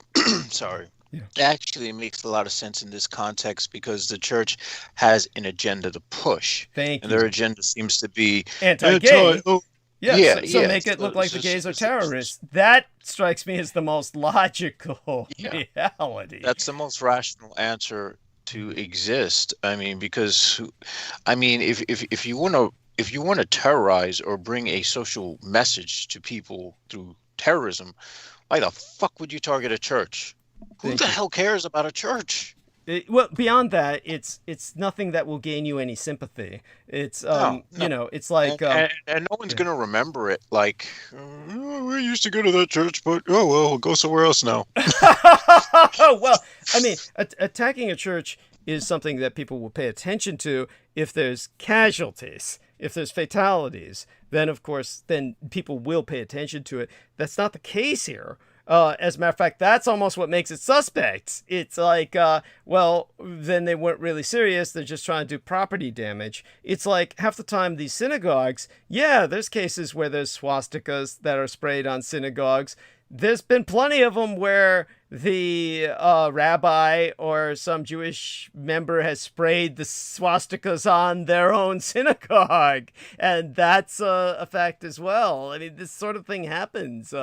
S6: sorry.
S1: Yeah.
S6: It actually makes a lot of sense in this context because the church has an agenda to push.
S1: Thank
S6: and
S1: you.
S6: their agenda seems to be
S1: anti-gay. So
S6: yeah.
S1: Make it look like the gays are terrorists. That strikes me as the most logical reality.
S6: That's the most rational answer to exist. I mean, because if you want to terrorize or bring a social message to people through terrorism, why the fuck would you target a church? Who the hell cares about a church?
S1: Well, beyond that, it's nothing that will gain you any sympathy. It's
S6: No.
S1: it's like
S6: and no one's gonna remember it. Like we used to go to that church, but we'll go somewhere else now.
S1: Well, I mean, attacking a church is something that people will pay attention to if there's casualties, if there's fatalities. Then, of course, people will pay attention to it. That's not the case here. As a matter of fact, that's almost what makes it suspect. It's like, then they weren't really serious. They're just trying to do property damage. It's like half the time these synagogues, there's cases where there's swastikas that are sprayed on synagogues. There's been plenty of them where the rabbi or some Jewish member has sprayed the swastikas on their own synagogue. And that's a fact as well. I mean, this sort of thing happens.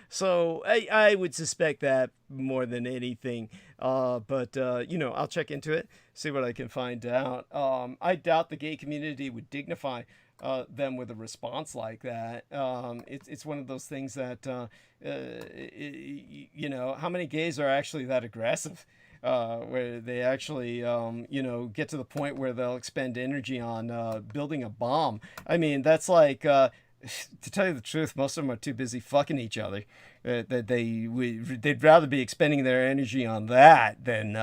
S1: So I would suspect that more than anything. But I'll check into it, see what I can find out. I doubt the gay community would dignify them with a response like that. It's one of those things that, how many gays are actually that aggressive? Where they actually, get to the point where they'll expend energy on building a bomb. I mean, that's like, to tell you the truth, most of them are too busy fucking each other. They'd rather be expending their energy on that than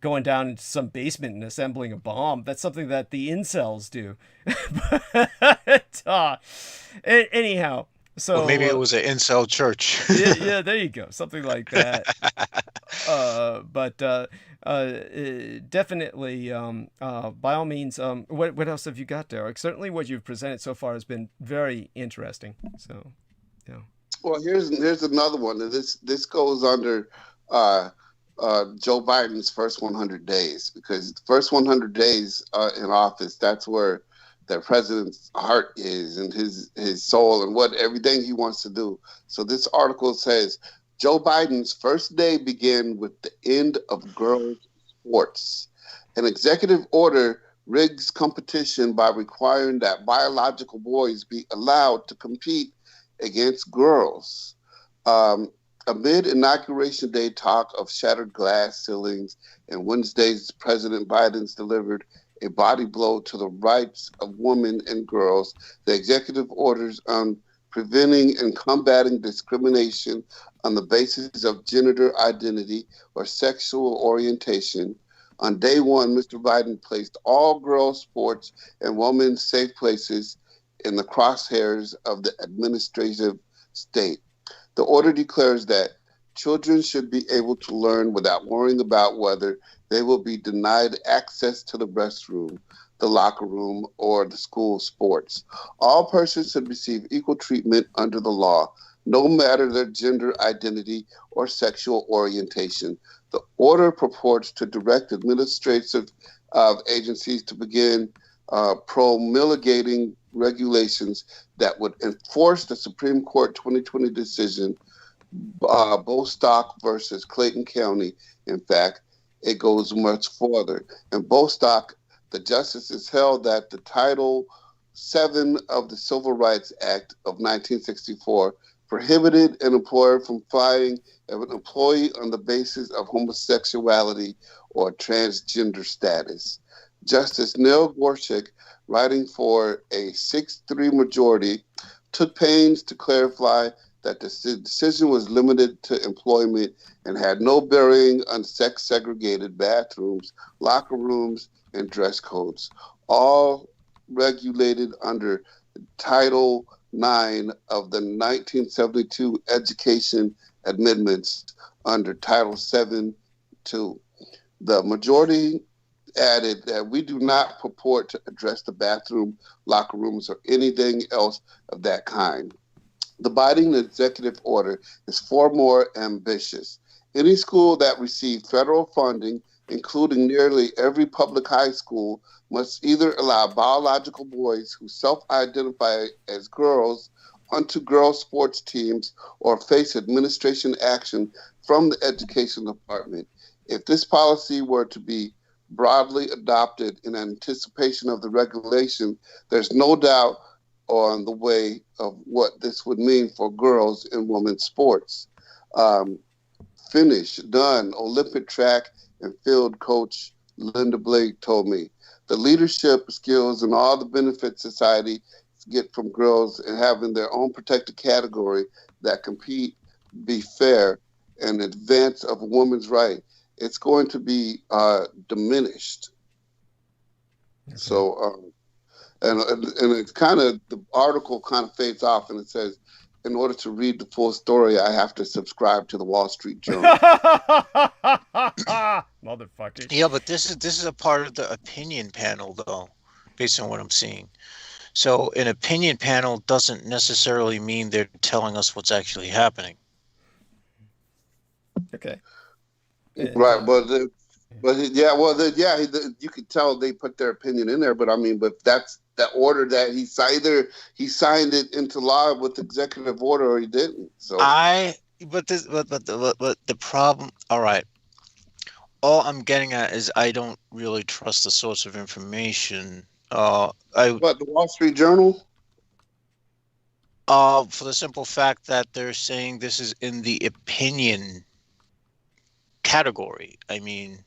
S1: going down into some basement and assembling a bomb. That's something that the incels do. But, anyhow, so
S6: maybe it was an incel church.
S1: yeah, there you go, something like that. Definitely, by all means, what else have you got, Derek? Certainly, what you've presented so far has been very interesting. So, yeah.
S4: Well, here's another one. This goes under Joe Biden's first 100 days, because the first 100 days in office, that's where the president's heart is, and his soul, and what everything he wants to do. So this article says Joe Biden's first day began with the end of girls' sports. An executive order rigs competition by requiring that biological boys be allowed to compete against girls. Amid Inauguration Day talk of shattered glass ceilings and Wednesday's President Biden's delivered a body blow to the rights of women and girls, the executive orders on preventing and combating discrimination on the basis of gender identity or sexual orientation. On day one, Mr. Biden placed all girls' sports and women's safe places in the crosshairs of the administrative state. The order declares that children should be able to learn without worrying about whether they will be denied access to the restroom, the locker room, or the school sports. All persons should receive equal treatment under the law, no matter their gender identity or sexual orientation. The order purports to direct administrative agencies to begin promulgating regulations that would enforce the Supreme Court 2020 decision, Bostock versus Clayton County. In fact, it goes much further. In Bostock, the justices held that the Title VII of the Civil Rights Act of 1964 prohibited an employer from firing an employee on the basis of homosexuality or transgender status. Justice Neil Gorsuch, writing for a 6-3 majority, took pains to clarify that the decision was limited to employment and had no bearing on sex-segregated bathrooms, locker rooms, and dress codes, all regulated under Title IX of the 1972 Education Amendments under Title VII II. The majority added that we do not purport to address the bathroom, locker rooms, or anything else of that kind. The Biden executive order is far more ambitious. Any school that receives federal funding, including nearly every public high school, must either allow biological boys who self-identify as girls onto girls' sports teams or face administration action from the education department. If this policy were to be broadly adopted in anticipation of the regulation, there's no doubt on the way of what this would mean for girls in women's sports. Done. Olympic track and field coach Linda Blake told me. The leadership skills and all the benefits society get from girls and having their own protected category that compete, be fair, and advance of a woman's right, it's going to be diminished. Okay. So, and it's kind of, the article kind of fades off and it says, in order to read the full story, I have to subscribe to the Wall Street Journal.
S1: Motherfucker.
S6: Yeah, but this is a part of the opinion panel, though, based on what I'm seeing. So an opinion panel doesn't necessarily mean they're telling us what's actually happening.
S1: Okay.
S4: Right, you could tell they put their opinion in there, but I mean, but that's the order that he signed it into law with executive order, or he didn't. So
S6: but the problem. All right, all I'm getting at is I don't really trust the source of information.
S4: The Wall Street Journal?
S6: For the simple fact that they're saying this is in the opinion category. I mean,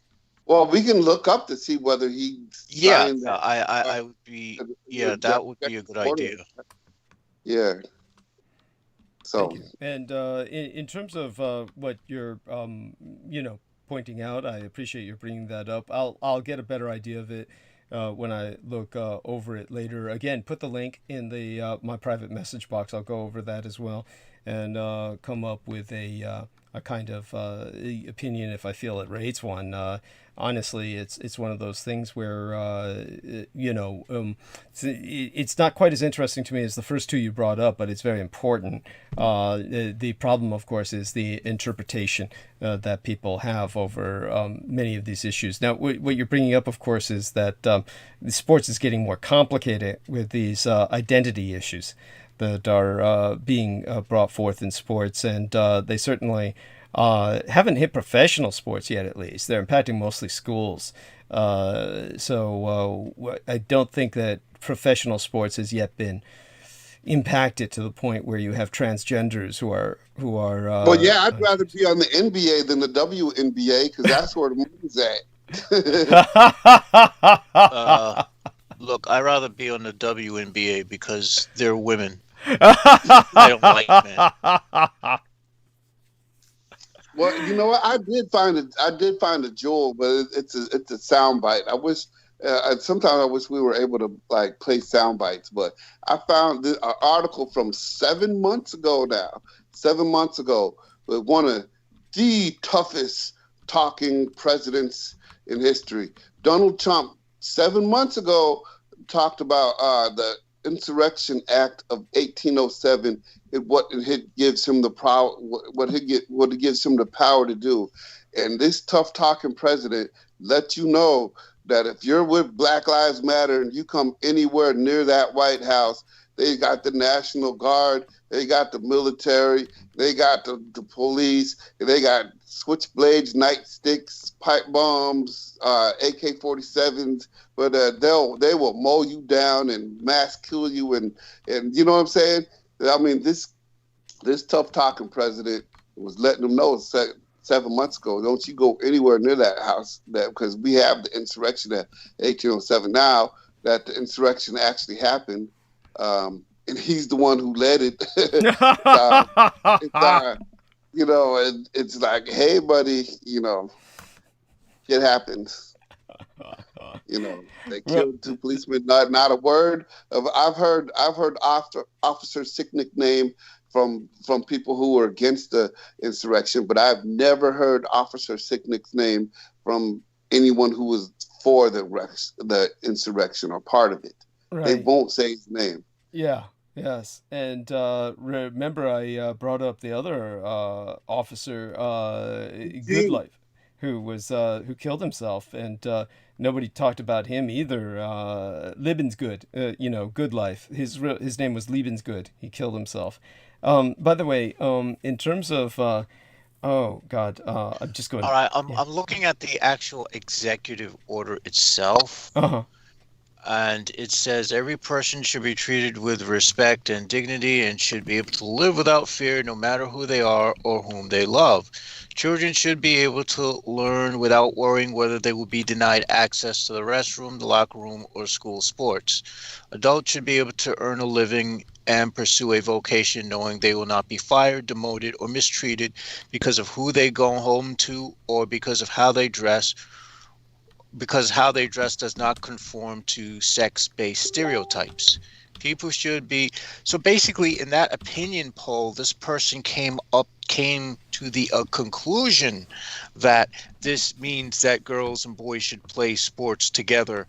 S4: well, we can look up to see whether he signed that.
S6: I would be, that would be a good idea.
S4: Yeah. So,
S1: and in terms of what you're pointing out, I appreciate you bringing that up. I'll get a better idea of it when I look over it later. Again, put the link in the my private message box. I'll go over that as well and come up with a a kind of opinion if I feel it rates one. Honestly, it's one of those things where it's not quite as interesting to me as the first two you brought up, but it's very important. The problem, of course, is the interpretation that people have over many of these issues. Now, what you're bringing up, of course, is that the sports is getting more complicated with these identity issues that are being brought forth in sports, and they certainly haven't hit professional sports yet, at least. They're impacting mostly schools. So I don't think that professional sports has yet been impacted to the point where you have transgenders who are.
S4: Well, yeah, I'd rather be on the NBA than the WNBA because that's where the money's at.
S2: Look, I'd rather be on the WNBA because they're women. I don't like men.
S4: Well, you know what? I did find a jewel, but it's a soundbite. I wish sometimes I wish we were able to like play sound bites, but I found an article from 7 months ago now. 7 months ago, with one of the toughest talking presidents in history. Donald Trump, 7 months ago, talked about the Insurrection Act of 1807 and what it gives him the power, what it gives him the power to do. And this tough talking president let you know that if you're with Black Lives Matter and you come anywhere near that White House, they got the National Guard, they got the military, they got the police, they got switchblades, nightsticks, pipe bombs, AK-47s, but they will mow you down and mass kill you, and you know what I'm saying? I mean, this tough talking president was letting them know 7 months ago, don't you go anywhere near that house, because we have the insurrection at 1807 now. That the insurrection actually happened, and he's the one who led it. And it's like, hey, buddy, it happens. They killed two policemen. Not a word of. I've heard Officer Sicknick name from people who were against the insurrection, but I've never heard Officer Sicknick's name from anyone who was for the insurrection or part of it. Right. They won't say his name.
S1: Yeah. Yes, and remember I brought up the other officer, Goodlife, who killed himself, and nobody talked about him either. Lebensgood, Goodlife. His name was Lebensgood. He killed himself. By the way, in terms of, I'm just going.
S2: All right, I'm looking at the actual executive order itself.
S1: Uh-huh.
S2: And it says every person should be treated with respect and dignity and should be able to live without fear no matter who they are or whom they love. Children should be able to learn without worrying whether they will be denied access to the restroom, the locker room, or school sports. Adults should be able to earn a living and pursue a vocation knowing they will not be fired, demoted, or mistreated because of who they go home to or because of how they dress, because how they dress does not conform to sex-based stereotypes. People should be... So basically, in that opinion poll, this person came to the conclusion that this means that girls and boys should play sports together.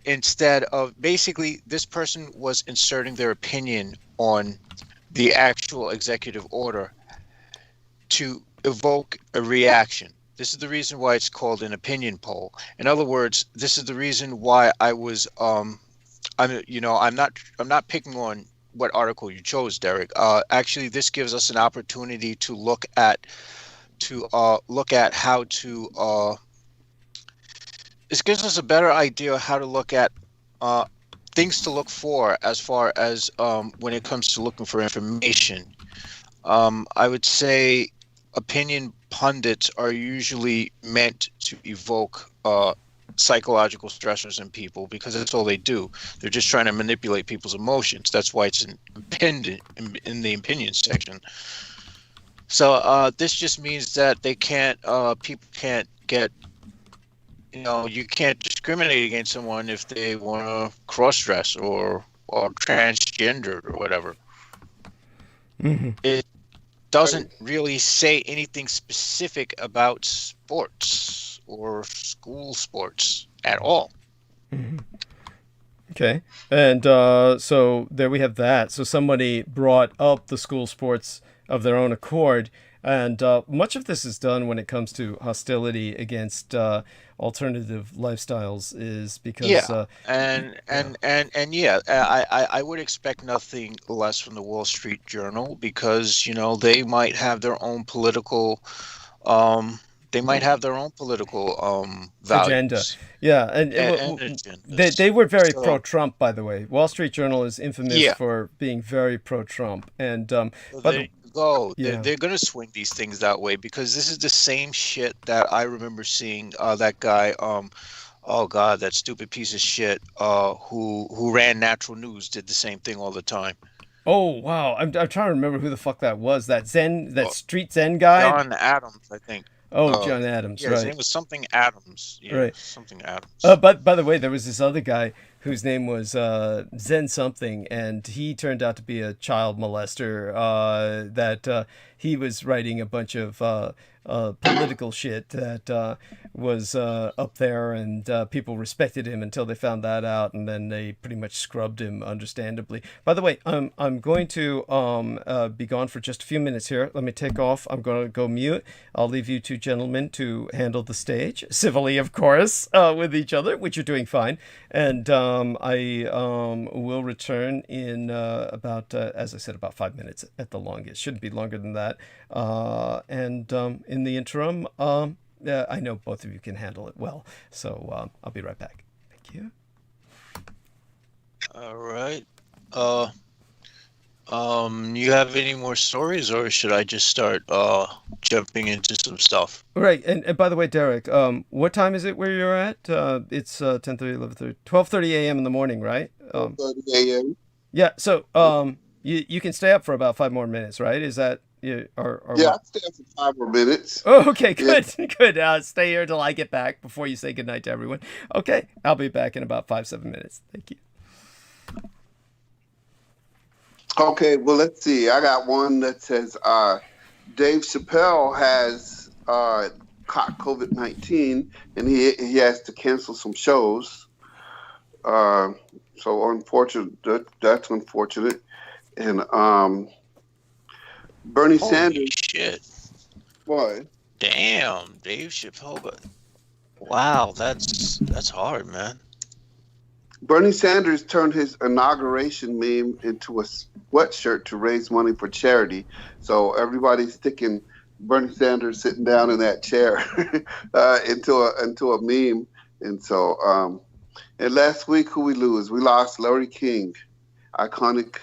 S2: Instead of... Basically, this person was inserting their opinion on the actual executive order to evoke a reaction. This is the reason why it's called an opinion poll. In other words, this is the reason why I was I'm not picking on what article you chose, Derek. Actually, this gives us an opportunity to look at how to this gives us a better idea of how to look at things to look for as far as when it comes to looking for information. I would say opinion pundits are usually meant to evoke psychological stressors in people because that's all they do. They're just trying to manipulate people's emotions. That's why it's in the opinion section. So this just means that people can't get, you can't discriminate against someone if they want to cross-dress or transgendered or whatever.
S1: Mm-hmm.
S2: It
S6: doesn't really say anything specific about sports or school sports at all.
S1: Mhm. Okay. And so there we have that. So somebody brought up the school sports of their own accord. And much of this is done when it comes to hostility against alternative lifestyles is because
S6: Yeah, and yeah, I would expect nothing less from the Wall Street Journal because they might have their own political um they might have their own political
S1: agenda.
S6: values
S1: Yeah, and
S6: and
S1: they
S6: agendas.
S1: were very
S6: So
S1: pro-Trump, by the way. Wall Street Journal is infamous
S6: yeah,
S1: for being very pro-Trump. And
S6: so
S1: but
S6: there you go.
S1: yeah.
S6: They're gonna swing these things that way because this is the same shit that I remember seeing that guy oh God, that stupid piece of shit who ran Natural News did the same thing all the time.
S1: Oh wow, I'm trying to remember who the fuck that was. That
S6: Uh,
S1: street Zen guy.
S6: John Adams, I think.
S1: Oh, John Adams,
S6: Yeah, his
S1: right.
S6: name was something Adams. Yeah,
S1: Right.
S6: something Adams.
S1: But by the way, there was this other guy whose name was Zen something, and he turned out to be a child molester. That he was writing a bunch of political shit that was up there, and people respected him until they found that out, and then they pretty much scrubbed him, understandably. By the way, I'm going to be gone for just a few minutes here. Let me take off. I'm going to go mute. I'll leave you two gentlemen to handle the stage, civilly, of course, with each other, which you're doing fine. And I will return in about, as I said, about 5 minutes at the longest. Shouldn't be longer than that. And in the interim, I know both of you can handle it well. So I'll be right back. Thank you.
S6: All right. You have any more stories, or should I just start jumping into some stuff?
S1: Right, and by the way, Derek, what time is it where you're at? It's 10:30, 11:30, 12:30 a.m. in the morning, right?
S4: 30 a.m.
S1: Yeah. So you can stay up for about 5 more minutes, right? Is that you or
S4: Yeah, I
S1: what?
S4: stay up for 5 more minutes.
S1: Oh, okay,
S4: Yeah.
S1: good, good. Stay here till I get back before you say goodnight to everyone. Okay, I'll be back in about 5-7 minutes. Thank you.
S4: Okay, well, let's see. I got one that says Dave Chappelle has caught COVID-19 and he has to cancel some shows. So unfortunate. That's unfortunate. And Bernie
S6: Holy
S4: Sanders.
S6: shit!
S4: What?
S6: Damn, Dave Chappelle. Wow, that's hard, man.
S4: Bernie Sanders turned his inauguration meme into a sweatshirt to raise money for charity. So everybody's sticking Bernie Sanders sitting down in that chair into a meme. And so, and last week, who we lose? We lost Larry King, iconic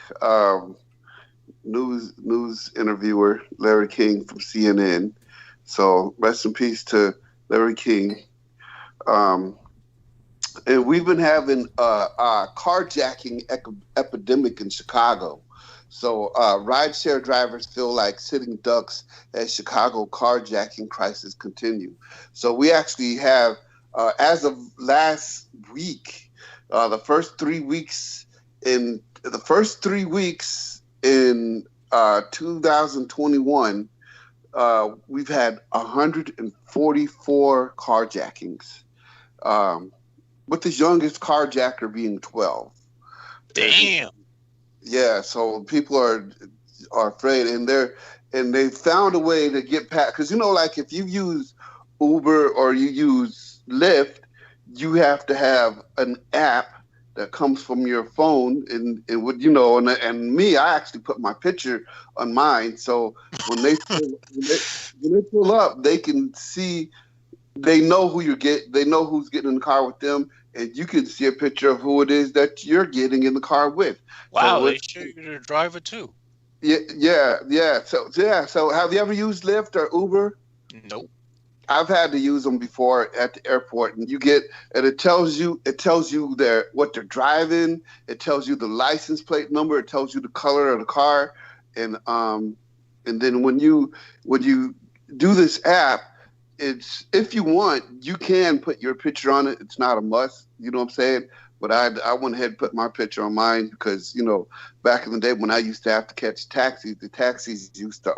S4: news interviewer Larry King from CNN. So rest in peace to Larry King. And we've been having a carjacking epidemic in Chicago. So rideshare drivers feel like sitting ducks as Chicago carjacking crisis continue. So we actually have, as of last week, the first 3 weeks in 2021, we've had 144 carjackings. With the youngest carjacker being 12.
S6: Damn.
S4: Yeah, so people are afraid, and they found a way to get past. Because like if you use Uber or you use Lyft, you have to have an app that comes from your phone, and would and me, I actually put my picture on mine, so when they pull up, they can see. They know they know who's getting in the car with them, and you can see a picture of who it is that you're getting in the car with.
S6: Wow,
S4: So
S6: they show you the driver too.
S4: Yeah. So have you ever used Lyft or Uber?
S6: Nope.
S4: I've had to use them before at the airport, and it tells you what they're driving. It tells you the license plate number. It tells you the color of the car, and then when you do this app, it's, if you want, you can put your picture on it. It's not a must, you know what I'm saying? But I went ahead and put my picture on mine because, you know, back in the day when I used to have to catch taxis, the taxis used to,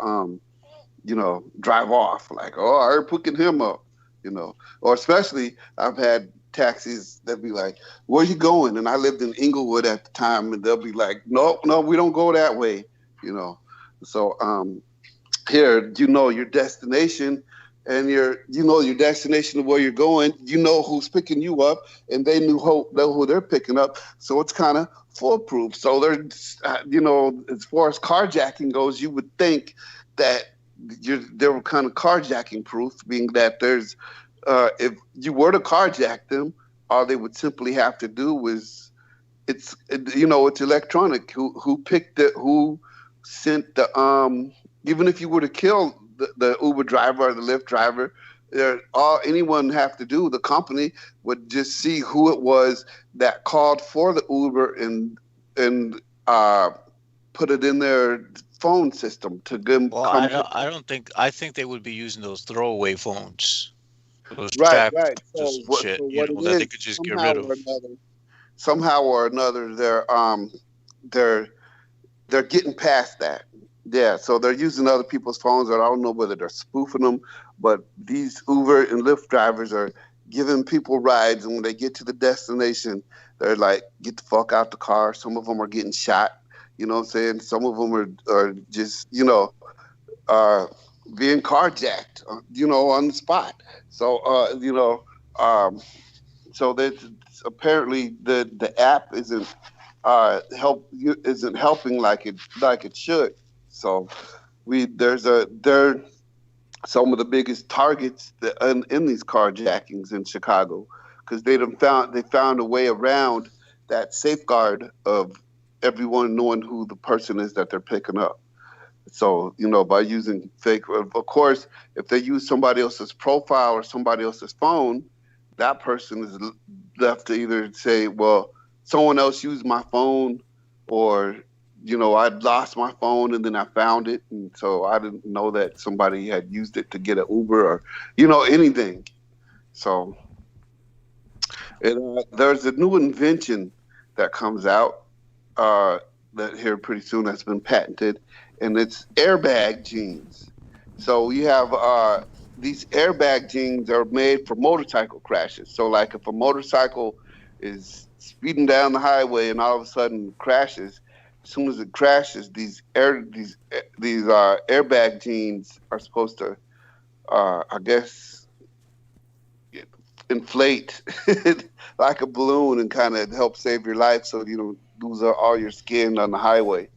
S4: you know, drive off like, oh, I heard picking him up, you know, or especially I've had taxis that be like, where you going? And I lived in Inglewood at the time, and they'll be like, no, we don't go that way, you know. So here, you know your destination, and you know your destination of where you're going. You know who's picking you up, and they know who they're picking up. So it's kind of foolproof. So there's, you know, as far as carjacking goes, you would think that they're kind of carjacking proof, being that there's, if you were to carjack them, all they would simply have to do was, it's electronic. Who picked it? Who sent the even if you were to kill the Uber driver or the Lyft driver, anyone have to do, the company would just see who it was that called for the Uber and put it in their phone system to give them.
S6: Well, I think they would be using those throwaway phones. Those
S4: Right.
S6: just some shit, you know, that they could just get rid of.
S4: Somehow or another, they're getting past that. Yeah, so they're using other people's phones, and I don't know whether they're spoofing them, but these Uber and Lyft drivers are giving people rides, and when they get to the destination, they're like, get the fuck out the car. Some of them are getting shot, you know what I'm saying? Some of them are just, you know, being carjacked, you know, on the spot. So, you know, so that apparently the app isn't helping like it should. So they're some of the biggest targets in these carjackings in Chicago, because they found a way around that safeguard of everyone knowing who the person is that they're picking up. So, you know, by using fake, of course, if they use somebody else's profile or somebody else's phone, that person is left to either say, well, someone else used my phone, or, you know, I lost my phone and then I found it, and so I didn't know that somebody had used it to get an Uber, or, you know, anything. So there's a new invention that comes out that here pretty soon that's been patented, and it's airbag jeans. So you have these airbag jeans are made for motorcycle crashes. So like if a motorcycle is speeding down the highway and all of a sudden crashes, as soon as it crashes, these airbag jeans are supposed to, I guess, inflate like a balloon and kind of help save your life, so you don't lose all your skin on the highway.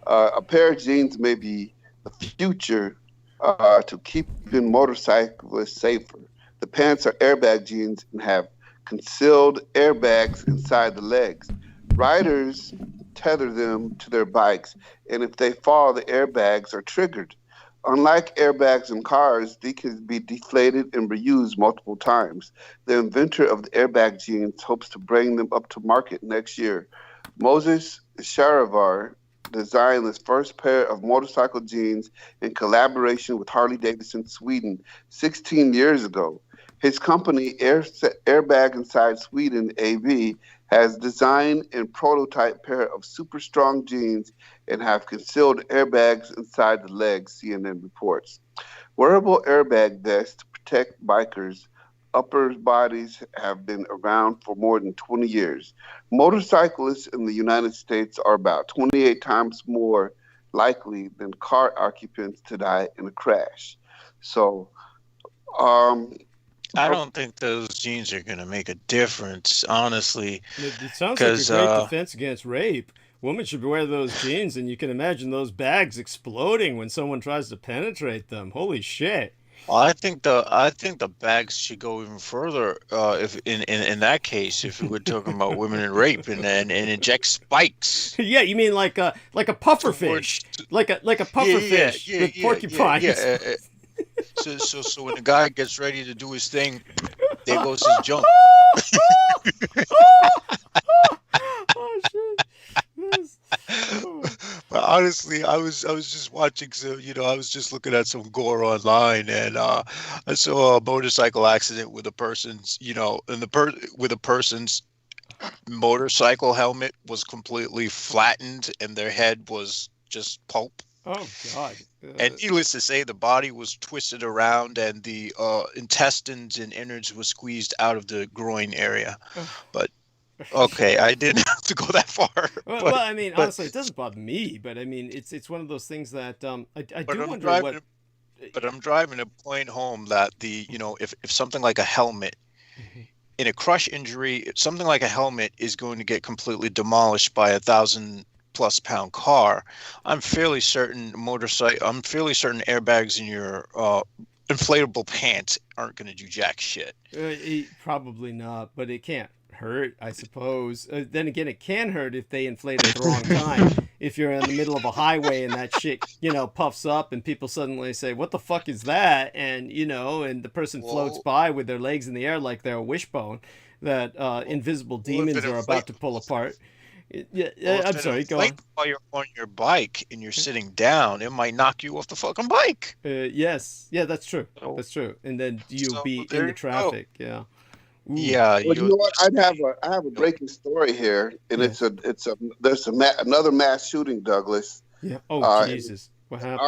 S4: A pair of jeans may be the future to keeping motorcyclists safer. The pants are airbag jeans and have concealed airbags inside the legs. Riders tether them to their bikes, and if they fall, the airbags are triggered. Unlike airbags in cars, they can be deflated and reused multiple times. The inventor of the airbag jeans hopes to bring them up to market next year. Moses Sharavar designed this first pair of motorcycle jeans in collaboration with Harley-Davidson Sweden 16 years ago. His company, Airbag Inside Sweden AV, has designed and prototype pair of super strong jeans and have concealed airbags inside the legs, CNN reports. Wearable airbag vests to protect bikers' upper bodies have been around for more than 20 years. Motorcyclists in the United States are about 28 times more likely than car occupants to die in a crash. So,
S6: I don't think those jeans are going to make a difference, honestly.
S1: It sounds like a great defense against rape. Women should wear those jeans, and you can imagine those bags exploding when someone tries to penetrate them. Holy shit!
S6: I think the bags should go even further. If in that case, if we're talking about women and rape, and inject spikes.
S1: Yeah, you mean like a puffer fish, like a puffer fish with porcupines.
S6: So when the guy gets ready to do his thing, there goes his junk.
S1: Oh shit! Yes.
S6: But honestly, I was just watching some, I was just looking at some gore online, and I saw a motorcycle accident with a person's, with a person's motorcycle helmet was completely flattened and their head was just pulp.
S1: Oh God.
S6: And needless to say, the body was twisted around and the intestines and innards were squeezed out of the groin area. But okay, I didn't have to go that far.
S1: Well, I mean, honestly, it doesn't bother me, but I mean, it's one of those things that I do wonder what.
S6: But I'm driving a point home that if something like a helmet, in a crush injury, something like a helmet is going to get completely demolished by 1,000+ pound car. I'm fairly certain airbags in your inflatable pants aren't going to do jack shit.
S1: Probably not, but it can't hurt, I suppose. Then again, it can hurt if they inflate at the wrong time. If you're in the middle of a highway and that shit, puffs up and people suddenly say, "What the fuck is that?" And and the person floats by with their legs in the air like they're a wishbone that invisible demons are about to pull apart. I'm sorry, go on.
S6: While you're on your bike and you're sitting down, it might knock you off the fucking bike.
S1: Yes. Yeah, that's true. That's true. And then you'll be in the traffic. Yeah. Ooh.
S6: Yeah.
S4: Well, you know what? I have a breaking story here, and there's another mass shooting, Douglas.
S1: Yeah. Oh, Jesus. What happened?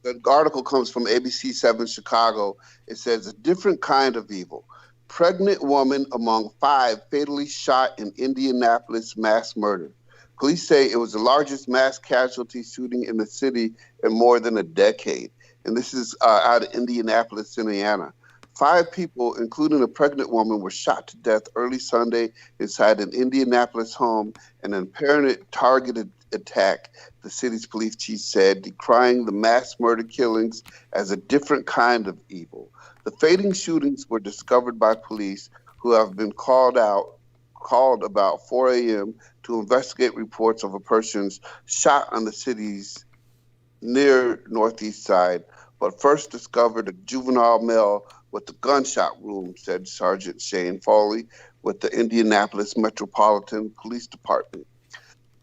S4: The article comes from ABC7 Chicago. It says a different kind of evil. Pregnant woman among 5 fatally shot in Indianapolis mass murder. Police say it was the largest mass casualty shooting in the city in more than a decade. And this is out of Indianapolis, Indiana. 5 people, including a pregnant woman, were shot to death early Sunday inside an Indianapolis home in an apparent targeted attack, the city's police chief said, decrying the mass murder killings as a different kind of evil. The fatal shootings were discovered by police, who have been called about 4 a.m. to investigate reports of a person shot on the city's near northeast side, but first discovered a juvenile male with a gunshot wound, said Sergeant Shane Foley with the Indianapolis Metropolitan Police Department.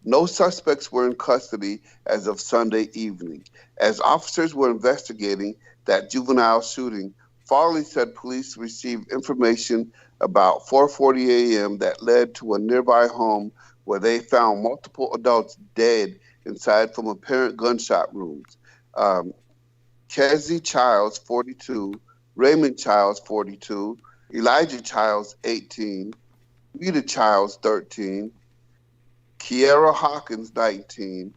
S4: No suspects were in custody as of Sunday evening. As officers were investigating that juvenile shooting, Foley said police received information about 4:40 a.m. that led to a nearby home where they found multiple adults dead inside from apparent gunshot wounds. Kezzy Childs, 42, Raymond Childs, 42, Elijah Childs, 18, Rita Childs, 13, Kiera Hawkins, 19,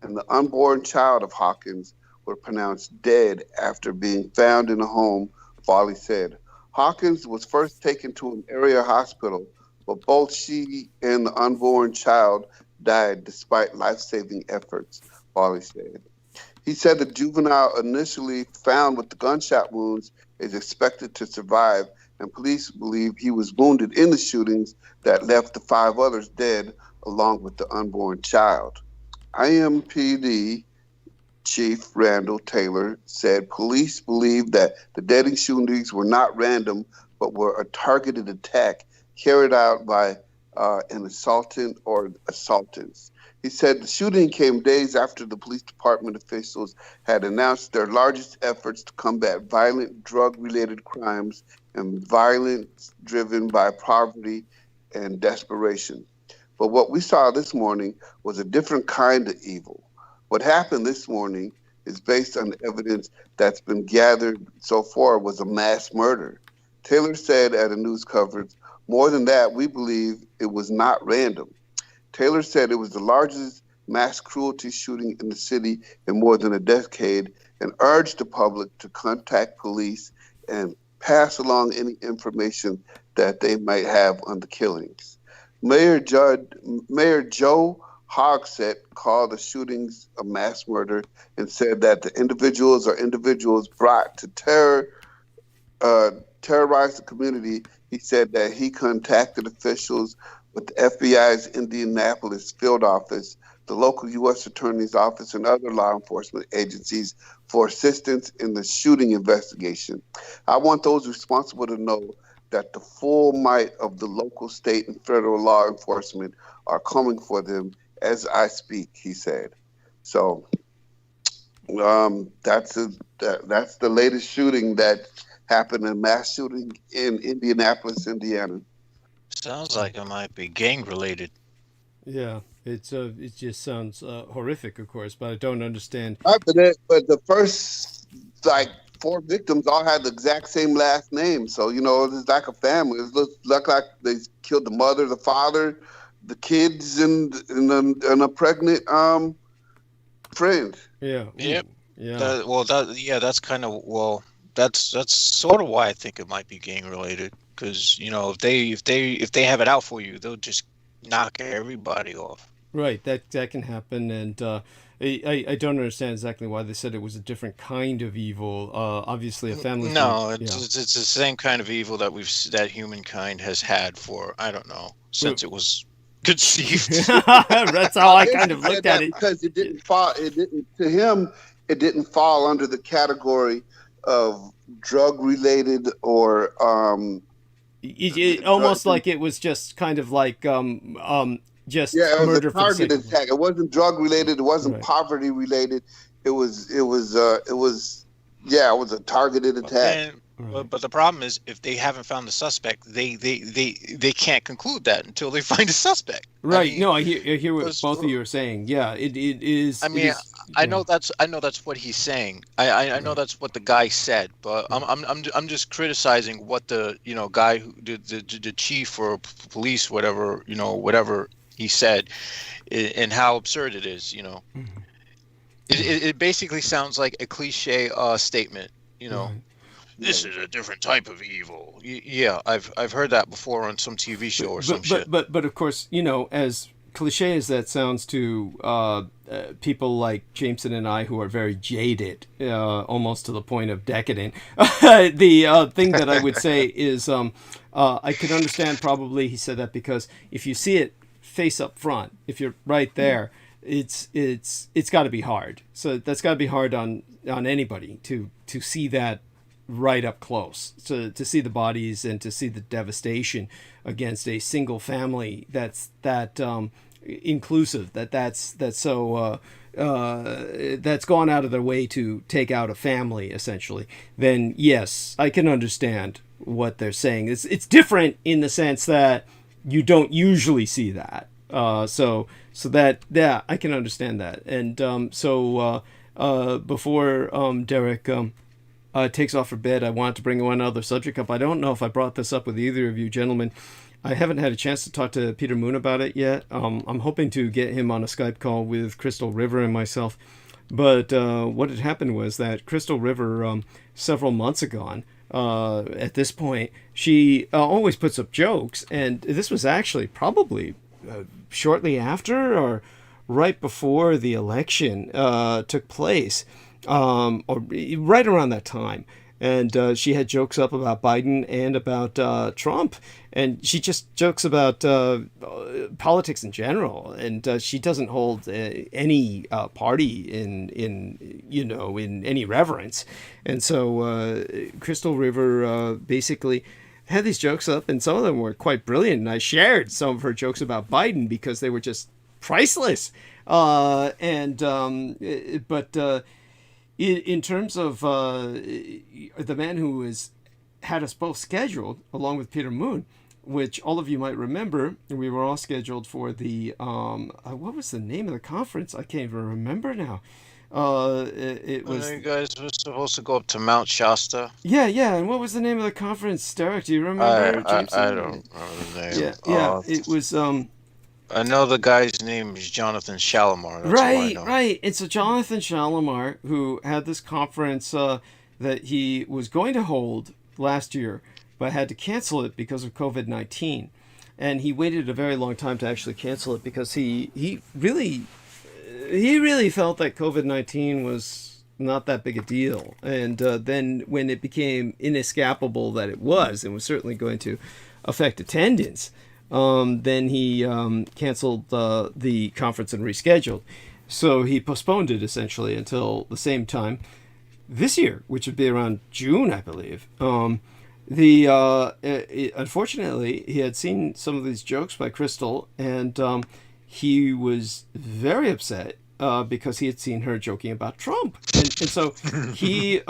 S4: and the unborn child of Hawkins were pronounced dead after being found in a home, Foley said. Hawkins was first taken to an area hospital, but both she and the unborn child died despite life-saving efforts, Foley said. He said the juvenile initially found with the gunshot wounds is expected to survive, and police believe he was wounded in the shootings that left the 5 others dead, along with the unborn child. IMPD Chief Randall Taylor said police believe that the deadly shootings were not random, but were a targeted attack carried out by an assaultant or assaultants. He said the shooting came days after the police department officials had announced their largest efforts to combat violent drug-related crimes and violence driven by poverty and desperation. But what we saw this morning was a different kind of evil. What happened this morning is based on the evidence that's been gathered so far was a mass murder. Taylor said at a news coverage, more than that, we believe it was not random. Taylor said it was the largest mass cruelty shooting in the city in more than a decade and urged the public to contact police and pass along any information that they might have on the killings. Mayor Joe Hogsett called the shootings a mass murder and said that the individuals brought to terrorize the community. He said that he contacted officials with the FBI's Indianapolis field office, the local U.S. Attorney's Office, and other law enforcement agencies for assistance in the shooting investigation. I want those responsible to know that the full might of the local, state, and federal law enforcement are coming for them as I speak, he said. So that's the latest shooting that happened, a mass shooting in Indianapolis, Indiana.
S6: Sounds like it might be gang related.
S1: Yeah, it just sounds horrific, of course, but I don't understand.
S4: After that, but the first like 4 victims all had the exact same last name, so you know it's like a family. It looked like they killed the mother, the father, the kids, and a pregnant friend.
S1: Yeah.
S6: Yep.
S1: Yeah.
S6: That's kind of that's sort of why I think it might be gang related. Because if they have it out for you, they'll just knock everybody off.
S1: Right, that can happen, and I don't understand exactly why they said it was a different kind of evil. Obviously, a family.
S6: No,
S1: thing,
S6: it's the same kind of evil that humankind has had for, I don't know, since it was conceived.
S1: That's how I kind of looked at it.
S4: Because it didn't fall. It didn't to him. It didn't fall under the category of drug related or
S1: almost like it was just kind of like just
S4: yeah, it was
S1: murder
S4: a
S1: for the sake
S4: target
S1: of
S4: attack. It wasn't drug related. It wasn't
S1: Right.
S4: poverty related. It was a targeted attack.
S6: But the problem is, if they haven't found the suspect, they can't conclude that until they find a suspect.
S1: Right.
S6: I mean,
S1: No, I hear what both of you are saying. Yeah, it is.
S6: I mean,
S1: it is,
S6: I know that's what he's saying. I know that's what the guy said, but I'm just criticizing what the guy who the chief or police, whatever whatever he said, and how absurd it is.
S1: Mhm.
S6: It basically sounds like a cliche statement.
S1: Right.
S6: This is a different type of evil. Yeah, I've heard that before on some TV show or some shit.
S1: But of course, as cliche as that sounds to people like Jameson and I, who are very jaded, almost to the point of decadent, the thing that I would say is I could understand probably he said that because if you see it face up front, if you're right there, it's got to be hard. So that's got to be hard on anybody to see that right up close, to see the bodies and to see the devastation against a single family that's inclusive, that's so that's gone out of their way to take out a family essentially, then yes, I can understand what they're saying. It's different in the sense that you don't usually see that. So that, yeah, I can understand that. And before Derek takes off for bed, I wanted to bring one other subject up. I don't know if I brought this up with either of you gentlemen. I haven't had a chance to talk to Peter Moon about it yet. I'm hoping to get him on a Skype call with Crystal River and myself. But what had happened was that Crystal River, several months ago, at this point, she always puts up jokes. And this was actually probably shortly after or right before the election took place. Or right around that time. And she had jokes up about Biden and about Trump. And she just jokes about politics in general. And she doesn't hold any party in any reverence. And so Crystal River basically had these jokes up, and some of them were quite brilliant. And I shared some of her jokes about Biden because they were just priceless. In terms of the man who had us both scheduled, along with Peter Moon, which all of you might remember, we were all scheduled for the, what was the name of the conference? I can't even remember now. It was...
S6: You guys were supposed to go up to Mount Shasta.
S1: Yeah, and what was the name of the conference, Derek? Do you remember?
S6: I don't remember the name.
S1: Yeah, it was...
S6: I know the guy's name is Jonathan Shalimar. That's all I know.
S1: Right. It's a Jonathan Shalimar who had this conference that he was going to hold last year, but had to cancel it because of COVID-19. And he waited a very long time to actually cancel it because he really felt that COVID-19 was not that big a deal. And then when it became inescapable that it was certainly going to affect attendance, then he canceled the conference and rescheduled. So he postponed it essentially until the same time this year, which would be around June, I believe. Unfortunately, he had seen some of these jokes by Crystal, and he was very upset because he had seen her joking about Trump, and so he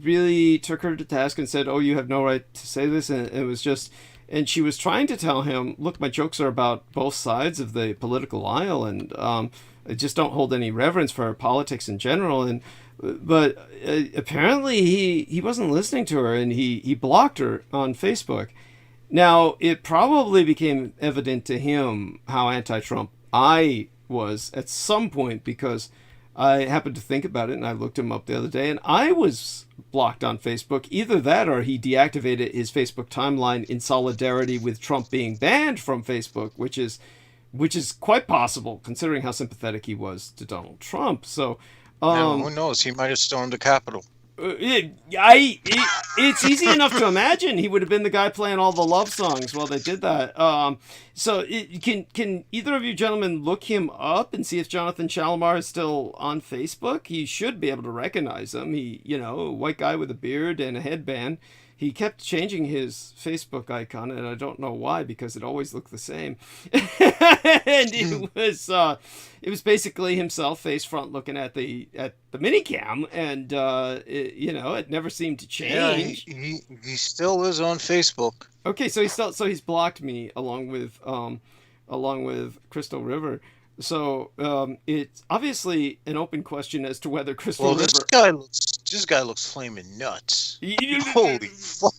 S1: really took her to task and said, "Oh, you have no right to say this," and it was just. and she was trying to tell him, look, my jokes are about both sides of the political aisle, and I just don't hold any reverence for politics in general. And but apparently he wasn't listening to her, and he blocked her on Facebook. Now, it probably became evident to him how anti-Trump I was at some point, because I happened to think about it, and I looked him up the other day, and I was blocked on Facebook. Either that, or he deactivated his Facebook timeline in solidarity with Trump being banned from Facebook, which is quite possible considering how sympathetic he was to Donald Trump. So,
S6: Who knows? He might have stormed the Capitol.
S1: It's easy enough to imagine he would have been the guy playing all the love songs while they did that. So can either of you gentlemen look him up and see if Jonathan Shalimar is still on Facebook? You should be able to recognize him. He, a white guy with a beard and a headband. He kept changing his Facebook icon, and I don't know why, because it always looked the same. And it was basically himself face front looking at the minicam, and it never seemed to change.
S6: Yeah, he still is on Facebook.
S1: Okay, so he's blocked me along with Crystal River. So it's obviously an open question as to whether Crystal River.
S6: This guy looks flaming nuts. Holy fuck!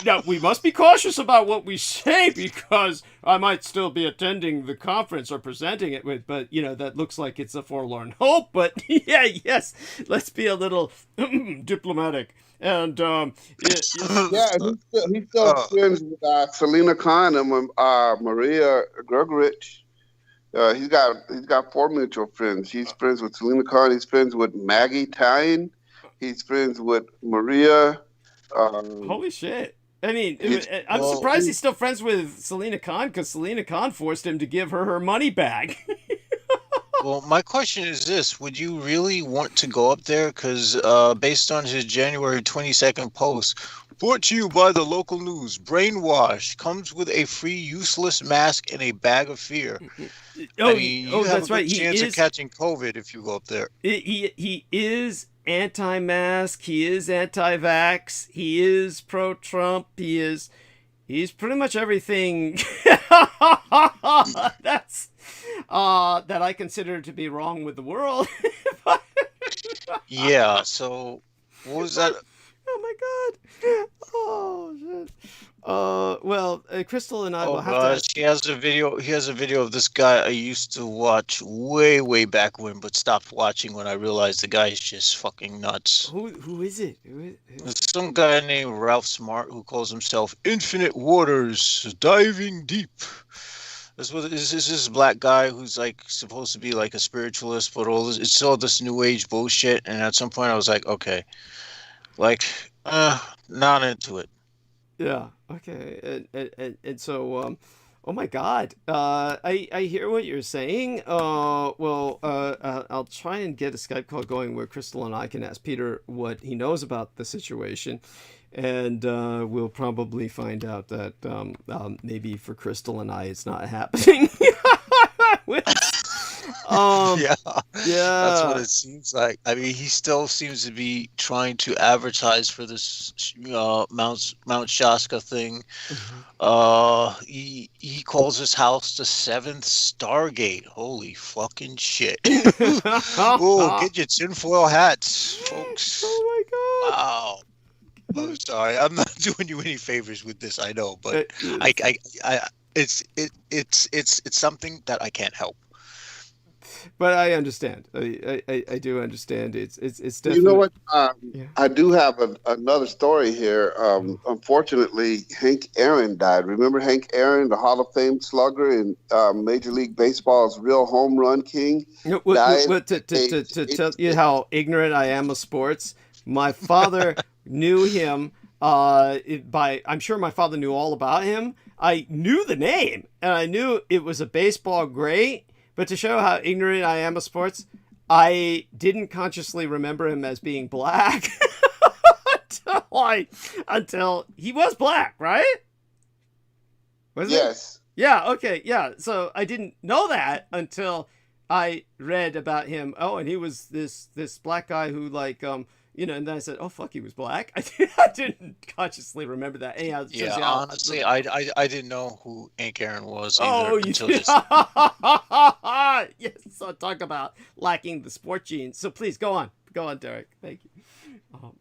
S1: Now we must be cautious about what we say, because I might still be attending the conference or presenting it with. But that looks like it's a forlorn hope. But yes, let's be a little diplomatic. And
S4: he's still friends with Selena Khan and Maria Gergerich. He's got 4 mutual friends. He's friends with Selena Khan. He's friends with Maggie Tyne. He's friends with Maria.
S1: Holy shit! I mean, I'm surprised he's still friends with Selena Khan, because Selena Khan forced him to give her money back.
S6: Well, my question is this: would you really want to go up there? Because based on his January 22nd post, brought to you by the local news, Brainwash comes with a free useless mask and a bag of fear. You have
S1: that's
S6: a
S1: right.
S6: good chance of catching COVID if you go up there.
S1: He is anti-mask. He is anti-vax. He is pro-Trump. He's pretty much everything that's that I consider to be wrong with the world.
S6: Yeah. So what was that?
S1: Oh my god! Oh shit! Well, Crystal and I will have to.
S6: He has a video of this guy I used to watch way back when, but stopped watching when I realized the guy is just fucking nuts.
S1: Who is it?
S6: There's some guy named Ralph Smart who calls himself Infinite Waters, diving deep. This is this black guy who's like supposed to be like a spiritualist, but it's all this new age bullshit. And at some point, I was like, okay, not into it.
S1: Yeah. Okay. And so, oh my God. I hear what you're saying. I'll try and get a Skype call going where Crystal and I can ask Peter what he knows about the situation. And we'll probably find out that maybe for Crystal and I, it's not happening.
S6: Yeah, that's what it seems like. I mean, he still seems to be trying to advertise for this Mount Shasta thing. Mm-hmm. He calls his house the 7th Stargate. Holy fucking shit! Oh, get your tinfoil hats, folks.
S1: Oh my god!
S6: Wow. I'm sorry, I'm not doing you any favors with this. I know, but it's something that I can't help.
S1: But I understand. I do understand. It's definitely.
S4: You know what? I do have another story here. Unfortunately, Hank Aaron died. Remember Hank Aaron, the Hall of Fame slugger and Major League Baseball's real home run king?
S1: To tell you how ignorant I am of sports, my father knew him I'm sure my father knew all about him. I knew the name, and I knew it was a baseball great. But to show how ignorant I am of sports, I didn't consciously remember him as being black until he was black, right? Was
S4: yes.
S1: It? Yeah. Okay. Yeah. So I didn't know that until I read about him. Oh, and he was this black guy who and then I said, oh, fuck, he was black. I didn't consciously remember that. Anyhow, it shows
S6: Yeah,
S1: you how,
S6: honestly, I didn't know who Hank Aaron was either
S1: oh, you
S6: until just.
S1: yes, so talk about lacking the sport genes. So please go on, Derek. Thank you.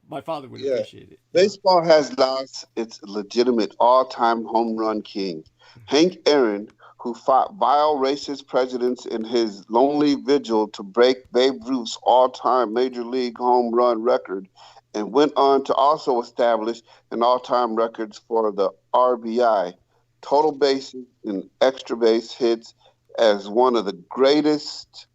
S1: My father would
S4: Yeah.
S1: appreciate it.
S4: Baseball has lost its legitimate all-time home run king. Hank Aaron, who fought vile racist presidents in his lonely vigil to break Babe Ruth's all-time major league home run record, and went on to also establish an all-time records for the RBI, total bases and extra base hits, as one of the greatest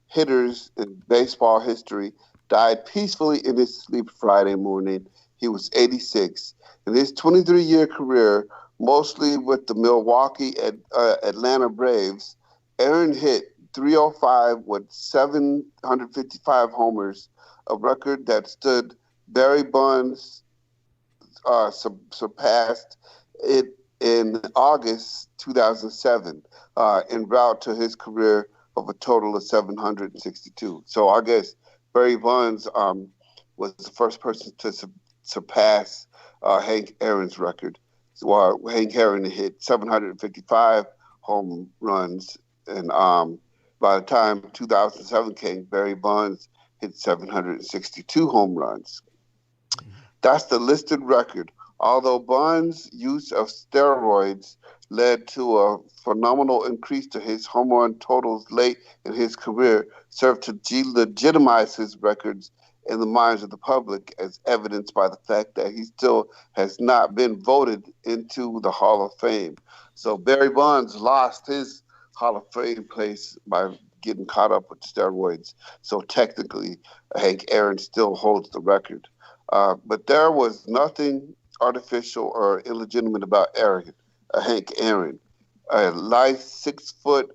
S4: hitters in baseball history, died peacefully in his sleep Friday morning. He was 86. In his 23-year career, mostly with the Milwaukee Atlanta Braves, Aaron hit .305 with 755 homers, a record that stood Barry Bonds surpassed it in August 2007, en route to his career of a total of 762. So I guess Barry Bonds was the first person to surpass Hank Aaron's record. So, Hank Aaron hit 755 home runs, and by the time 2007 came, Barry Bonds hit 762 home runs. That's the listed record. Although Bonds' use of steroids led to a phenomenal increase to his home run totals late in his career, served to legitimize his records in the minds of the public, as evidenced by the fact that he still has not been voted into the Hall of Fame. So Barry Bonds lost his Hall of Fame place by getting caught up with steroids. So technically, Hank Aaron still holds the record. But there was nothing artificial or illegitimate about Hank Aaron, a light 6-foot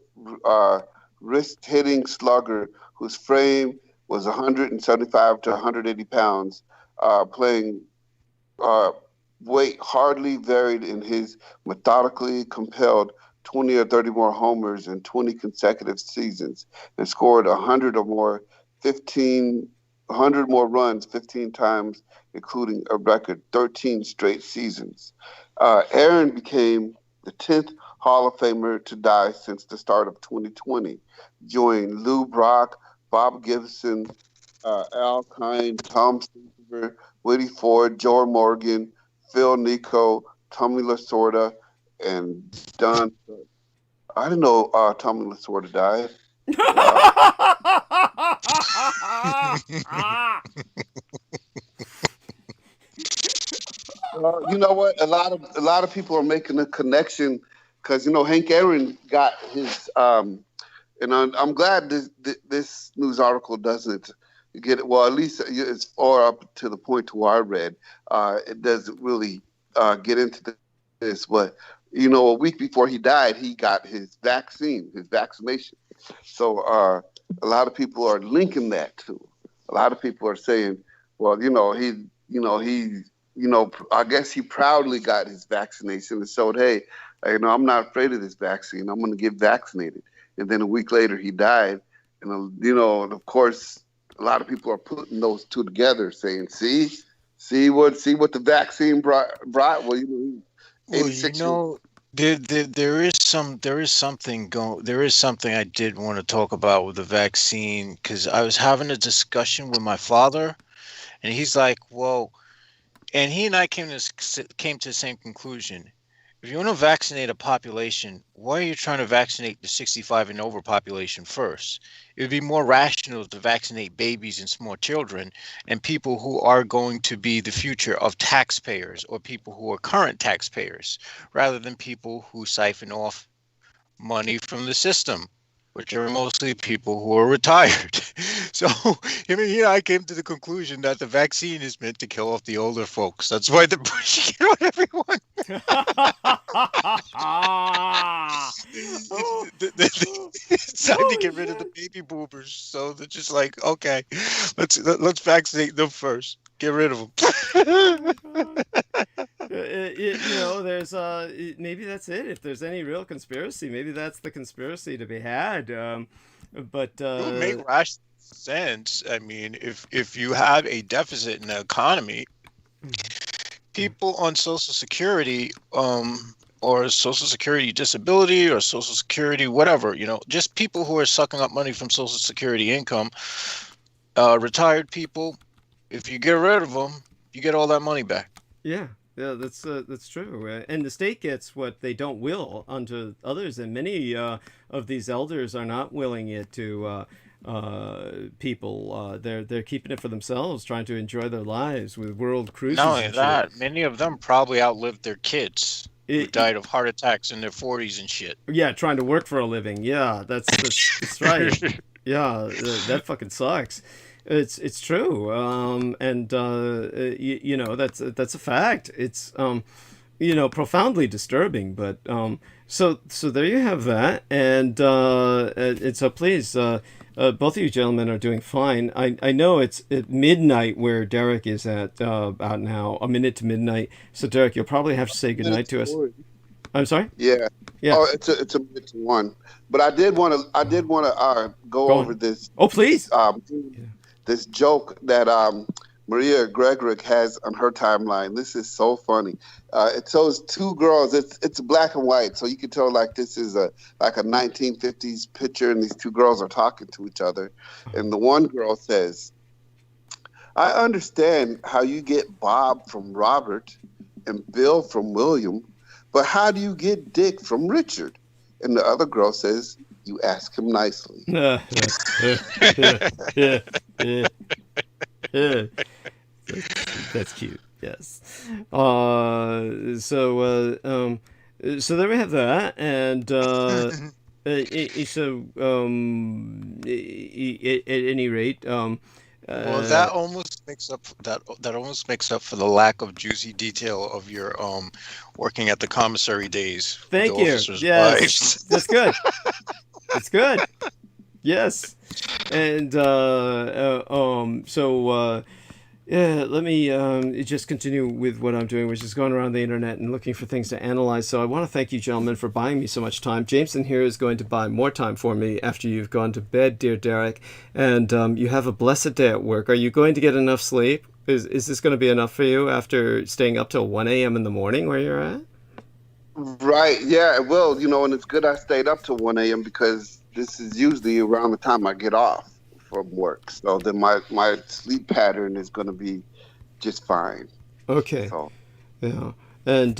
S4: wrist-hitting slugger whose frame was 175 to 180 pounds, playing weight hardly varied in his methodically compelled 20 or 30 more homers in 20 consecutive seasons, and scored 100 more runs 15 times, including a record 13 straight seasons. Aaron became the 10th Hall of Famer to die since the start of 2020, joining Lou Brock, Bob Gibson, Al Kine, Tom Seaver, Woody Ford, Joe Morgan, Phil Nico, Tommy Lasorda, and Don. I didn't know Tommy Lasorda died. You know what? A lot of people are making a connection because Hank Aaron got his. And I'm glad this news article doesn't get it. Well, at least it's far up to the point to where I read. It doesn't really get into this, but a week before he died, he got his vaccination. So a lot of people are linking that to. A lot of people are saying, well, I guess he proudly got his vaccination and showed, hey, I'm not afraid of this vaccine. I'm going to get vaccinated. And then a week later, he died. And, of course, a lot of people are putting those two together, saying, see what the vaccine brought. Well,
S6: There is something I did want to talk about with the vaccine, because I was having a discussion with my father, and he's like, well, and he and I came to the same conclusion. If you want to vaccinate a population, why are you trying to vaccinate the 65 and over population first? It would be more rational to vaccinate babies and small children and people who are going to be the future of taxpayers, or people who are current taxpayers, rather than people who siphon off money from the system, which are mostly people who are retired. So him and I came to the conclusion that the vaccine is meant to kill off the older folks. That's why they're pushing it on everyone. It's time to get rid of the baby boomers. So they're just like, okay, let's vaccinate them first. Get rid of them.
S1: There's maybe that's it. If there's any real conspiracy, maybe that's the conspiracy to be had. But
S6: It would make sense. I mean, if you have a deficit in the economy, people on Social Security, or Social Security disability or Social Security, whatever, just people who are sucking up money from Social Security income, retired people, if you get rid of them, you get all that money back.
S1: Yeah, that's true. And the state gets what they don't will unto others, and many of these elders are not willing it to people. They're keeping it for themselves, trying to enjoy their lives with world cruises.
S6: Not only
S1: and
S6: that,
S1: shit.
S6: many of them probably outlived their kids who
S1: It-
S6: died of heart attacks in their 40s and shit.
S1: Yeah, trying to work for a living. Yeah, that's right. Yeah, that fucking sucks. It's true. And that's a fact. It's profoundly disturbing. But so there you have that. And so please, both of you gentlemen are doing fine. I know it's at midnight where Derek is at about now, a minute to midnight. So Derek, you'll probably have to say goodnight to us. I'm sorry.
S4: Yeah.
S1: Yeah.
S4: Oh, it's a minute to one. But I did want to go over
S1: on.
S4: this.
S1: Oh, please.
S4: This joke that Maria Gregorick has on her timeline. This is so funny. It shows two girls. It's black and white, so you can tell like this is a 1950s picture, and these two girls are talking to each other. And the one girl says, "I understand how you get Bob from Robert and Bill from William, but how do you get Dick from Richard?" And the other girl says, "You ask him nicely."
S1: That's cute. Yes. So there we have that, and at any rate,
S6: Well, that almost makes up for the lack of juicy detail of your working at the commissary days. with
S1: Thank
S6: the
S1: you.
S6: officers'
S1: Yes,
S6: wives.
S1: that's good. That's good. Yes, and yeah, let me just continue with what I'm doing, which is going around the internet and looking for things to analyze. So I want to thank you, gentlemen, for buying me so much time. Jameson here is going to buy more time for me after you've gone to bed, dear Derek, and you have a blessed day at work. Are you going to get enough sleep? Is this going to be enough for you after staying up till 1 a.m. in the morning where you're at?
S4: Right. Yeah. Well, and it's good I stayed up till 1 a.m. because this is usually around the time I get off from work. So then my sleep pattern is going to be just fine.
S1: Okay.
S4: So.
S1: Yeah. And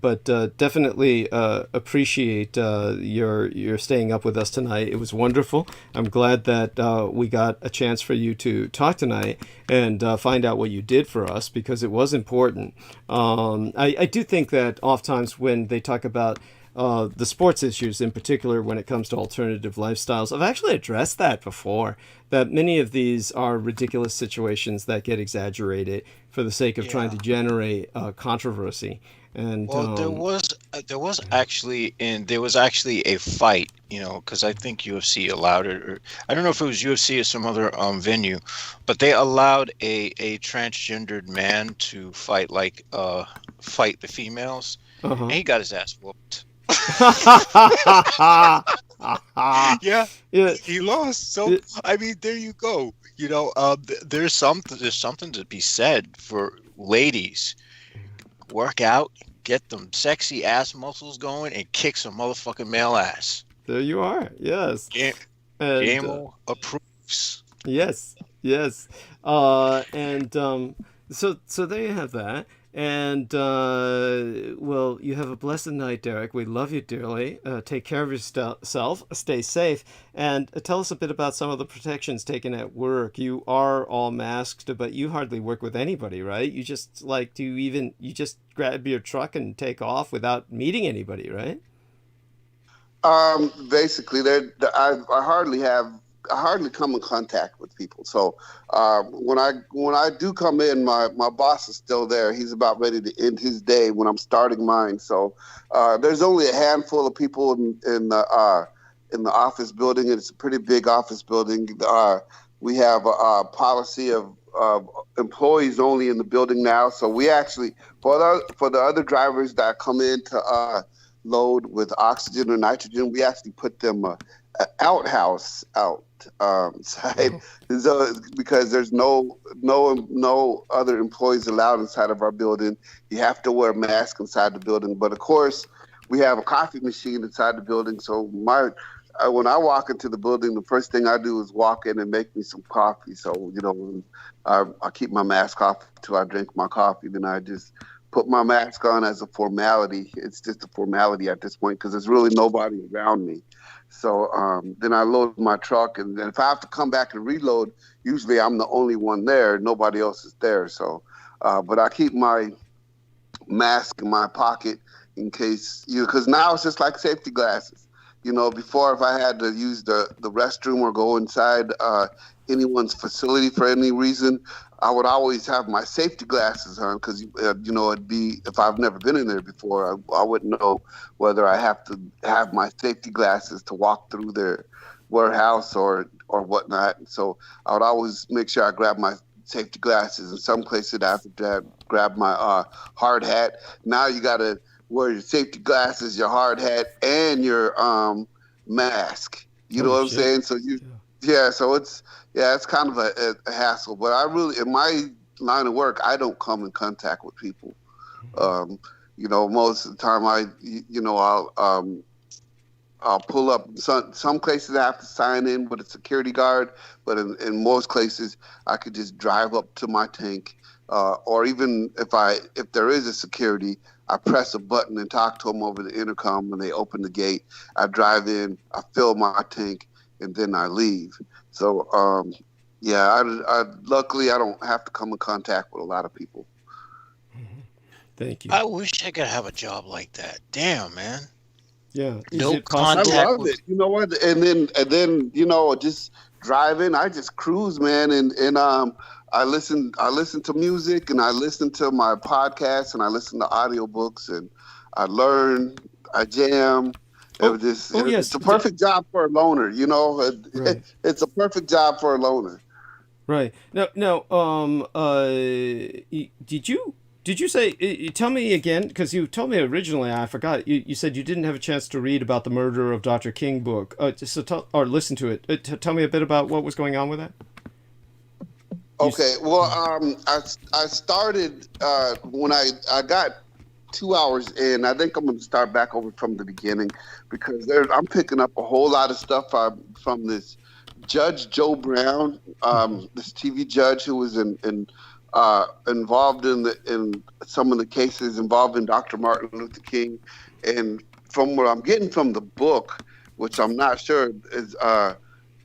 S1: but definitely appreciate your staying up with us tonight. It was wonderful. I'm glad that we got a chance for you to talk tonight and find out what you did for us, because it was important. I do think that oftentimes when they talk about the sports issues in particular when it comes to alternative lifestyles, I've actually addressed that before, that many of these are ridiculous situations that get exaggerated for the sake of trying to generate controversy. And
S6: Well, there was actually a fight, because I think UFC allowed it, or I don't know if it was UFC or some other venue, but they allowed a transgendered man to fight the females, and he got his ass whooped. Yeah, he lost. So I mean, there you go. There's something to be said for ladies. Work out, get them sexy ass muscles going, and kick some motherfucking male ass.
S1: There you are. Yes.
S6: Gamo approves.
S1: Yes. So there you have that. And, well, you have a blessed night, Derek. We love you dearly. Take care of yourself. Stay safe. And tell us a bit about some of the protections taken at work. You are all masked, but you hardly work with anybody, right? You just, you just grab your truck and take off without meeting anybody, right?
S4: Basically, I hardly come in contact with people. So when I do come in, my boss is still there. He's about ready to end his day when I'm starting mine. So there's only a handful of people in the office building, and it's a pretty big office building. We have a policy of employees only in the building now. So we actually, for the other drivers that come in to load with oxygen or nitrogen, we actually put them outhouse outside, so, because there's no other employees allowed inside of our building. You have to wear a mask inside the building. But of course, we have a coffee machine inside the building. So when I walk into the building, the first thing I do is walk in and make me some coffee. So I keep my mask off until I drink my coffee. Then I just put my mask on as a formality. It's just a formality at this point because there's really nobody around me. So then I load my truck, and then if I have to come back and reload, usually I'm the only one there. Nobody else is there. So, but I keep my mask in my pocket in case, because now it's just like safety glasses. Before, if I had to use the restroom or go inside anyone's facility for any reason, I would always have my safety glasses on because, it'd be, if I've never been in there before, I wouldn't know whether I have to have my safety glasses to walk through their warehouse or whatnot. So I would always make sure I grab my safety glasses. In some places, I have to grab my hard hat. Now you got to wear your safety glasses, your hard hat, and your mask. You know what I'm saying? So so it's kind of a hassle. But I really, in my line of work, I don't come in contact with people. Most of the time I'll pull up. Some places I have to sign in with a security guard, but in most places I could just drive up to my tank, or even if there is a security, I press a button and talk to them over the intercom when they open the gate. I drive in, I fill my tank, and then I leave. So, luckily I don't have to come in contact with a lot of people.
S1: Thank you.
S6: I wish I could have a job like that. Damn, man.
S1: Yeah.
S6: No contact.
S4: I love it. You know what? And then just driving, I just cruise, man, and I listen to music, and I listen to my podcasts, and I listen to audiobooks, and I learn, I jam. It's a perfect job for a loner, Right. It's a perfect job for a loner.
S1: Right. Now, did you say, tell me again, because you told me originally, I forgot, you said you didn't have a chance to read about the Murder of Dr. King book, or listen to it. Tell me a bit about what was going on with that.
S4: Okay, well, I started when I got 2 hours in. I think I'm going to start back over from the beginning because I'm picking up a whole lot of stuff from this Judge Joe Brown, this TV judge who was involved in some of the cases involving Dr. Martin Luther King. And from what I'm getting from the book, which I'm not sure, is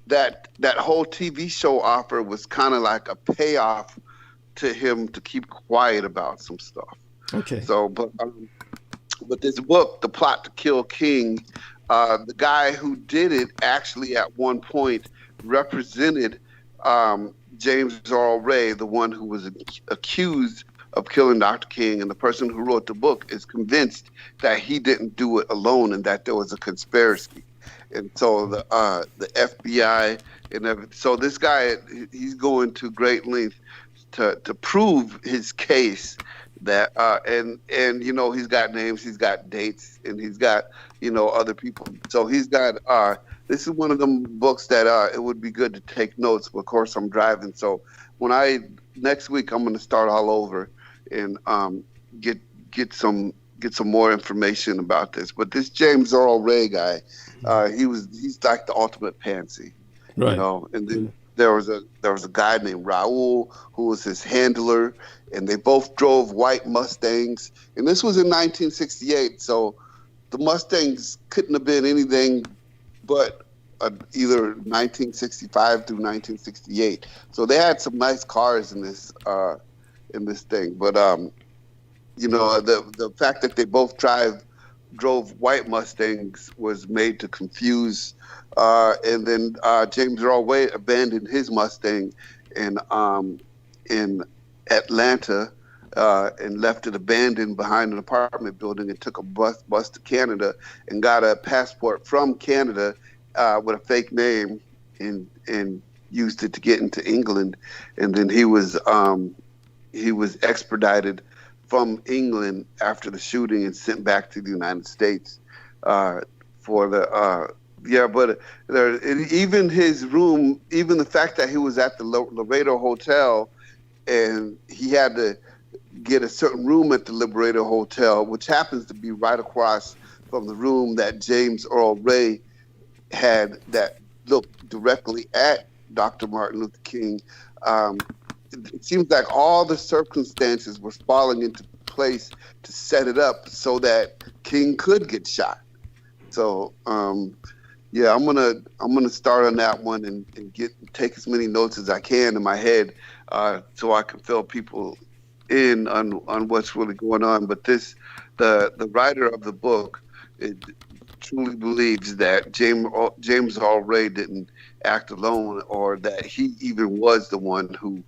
S4: that whole TV show offer was kind of like a payoff to him to keep quiet about some stuff.
S1: Okay.
S4: So, but this book, The Plot to Kill King, the guy who did it actually at one point represented James Earl Ray, the one who was accused of killing Dr. King, and the person who wrote the book is convinced that he didn't do it alone and that there was a conspiracy. And so the FBI so this guy, he's going to great lengths to prove his case that and he's got names, he's got dates, and he's got other people. So he's got this is one of them books that it would be good to take notes. But of course, I'm driving, so next week I'm going to start all over and get some more information about this. But this James Earl Ray guy, he's like the ultimate pansy,
S1: right?
S4: And then there was a guy named Raul who was his handler, and they both drove white Mustangs. And this was in 1968, so the Mustangs couldn't have been anything but either 1965 through 1968. So they had some nice cars in this thing. But the fact that they both drove white Mustangs was made to confuse. And then James Earl Ray abandoned his Mustang in Atlanta and left it abandoned behind an apartment building and took a bus to Canada and got a passport from Canada with a fake name and used it to get into England. And then he was extradited from England after the shooting and sent back to the United States for Yeah, but even his room, even the fact that he was at the Laredo Hotel and he had to get a certain room at the Liberator Hotel, which happens to be right across from the room that James Earl Ray had that looked directly at Dr. Martin Luther King. It seems like all the circumstances were falling into place to set it up so that King could get shot. So, yeah, I'm gonna start on that one and take as many notes as I can in my head, so I can fill people in on what's really going on. But the writer of the book truly believes that James Earl Ray didn't act alone, or that he even was the one who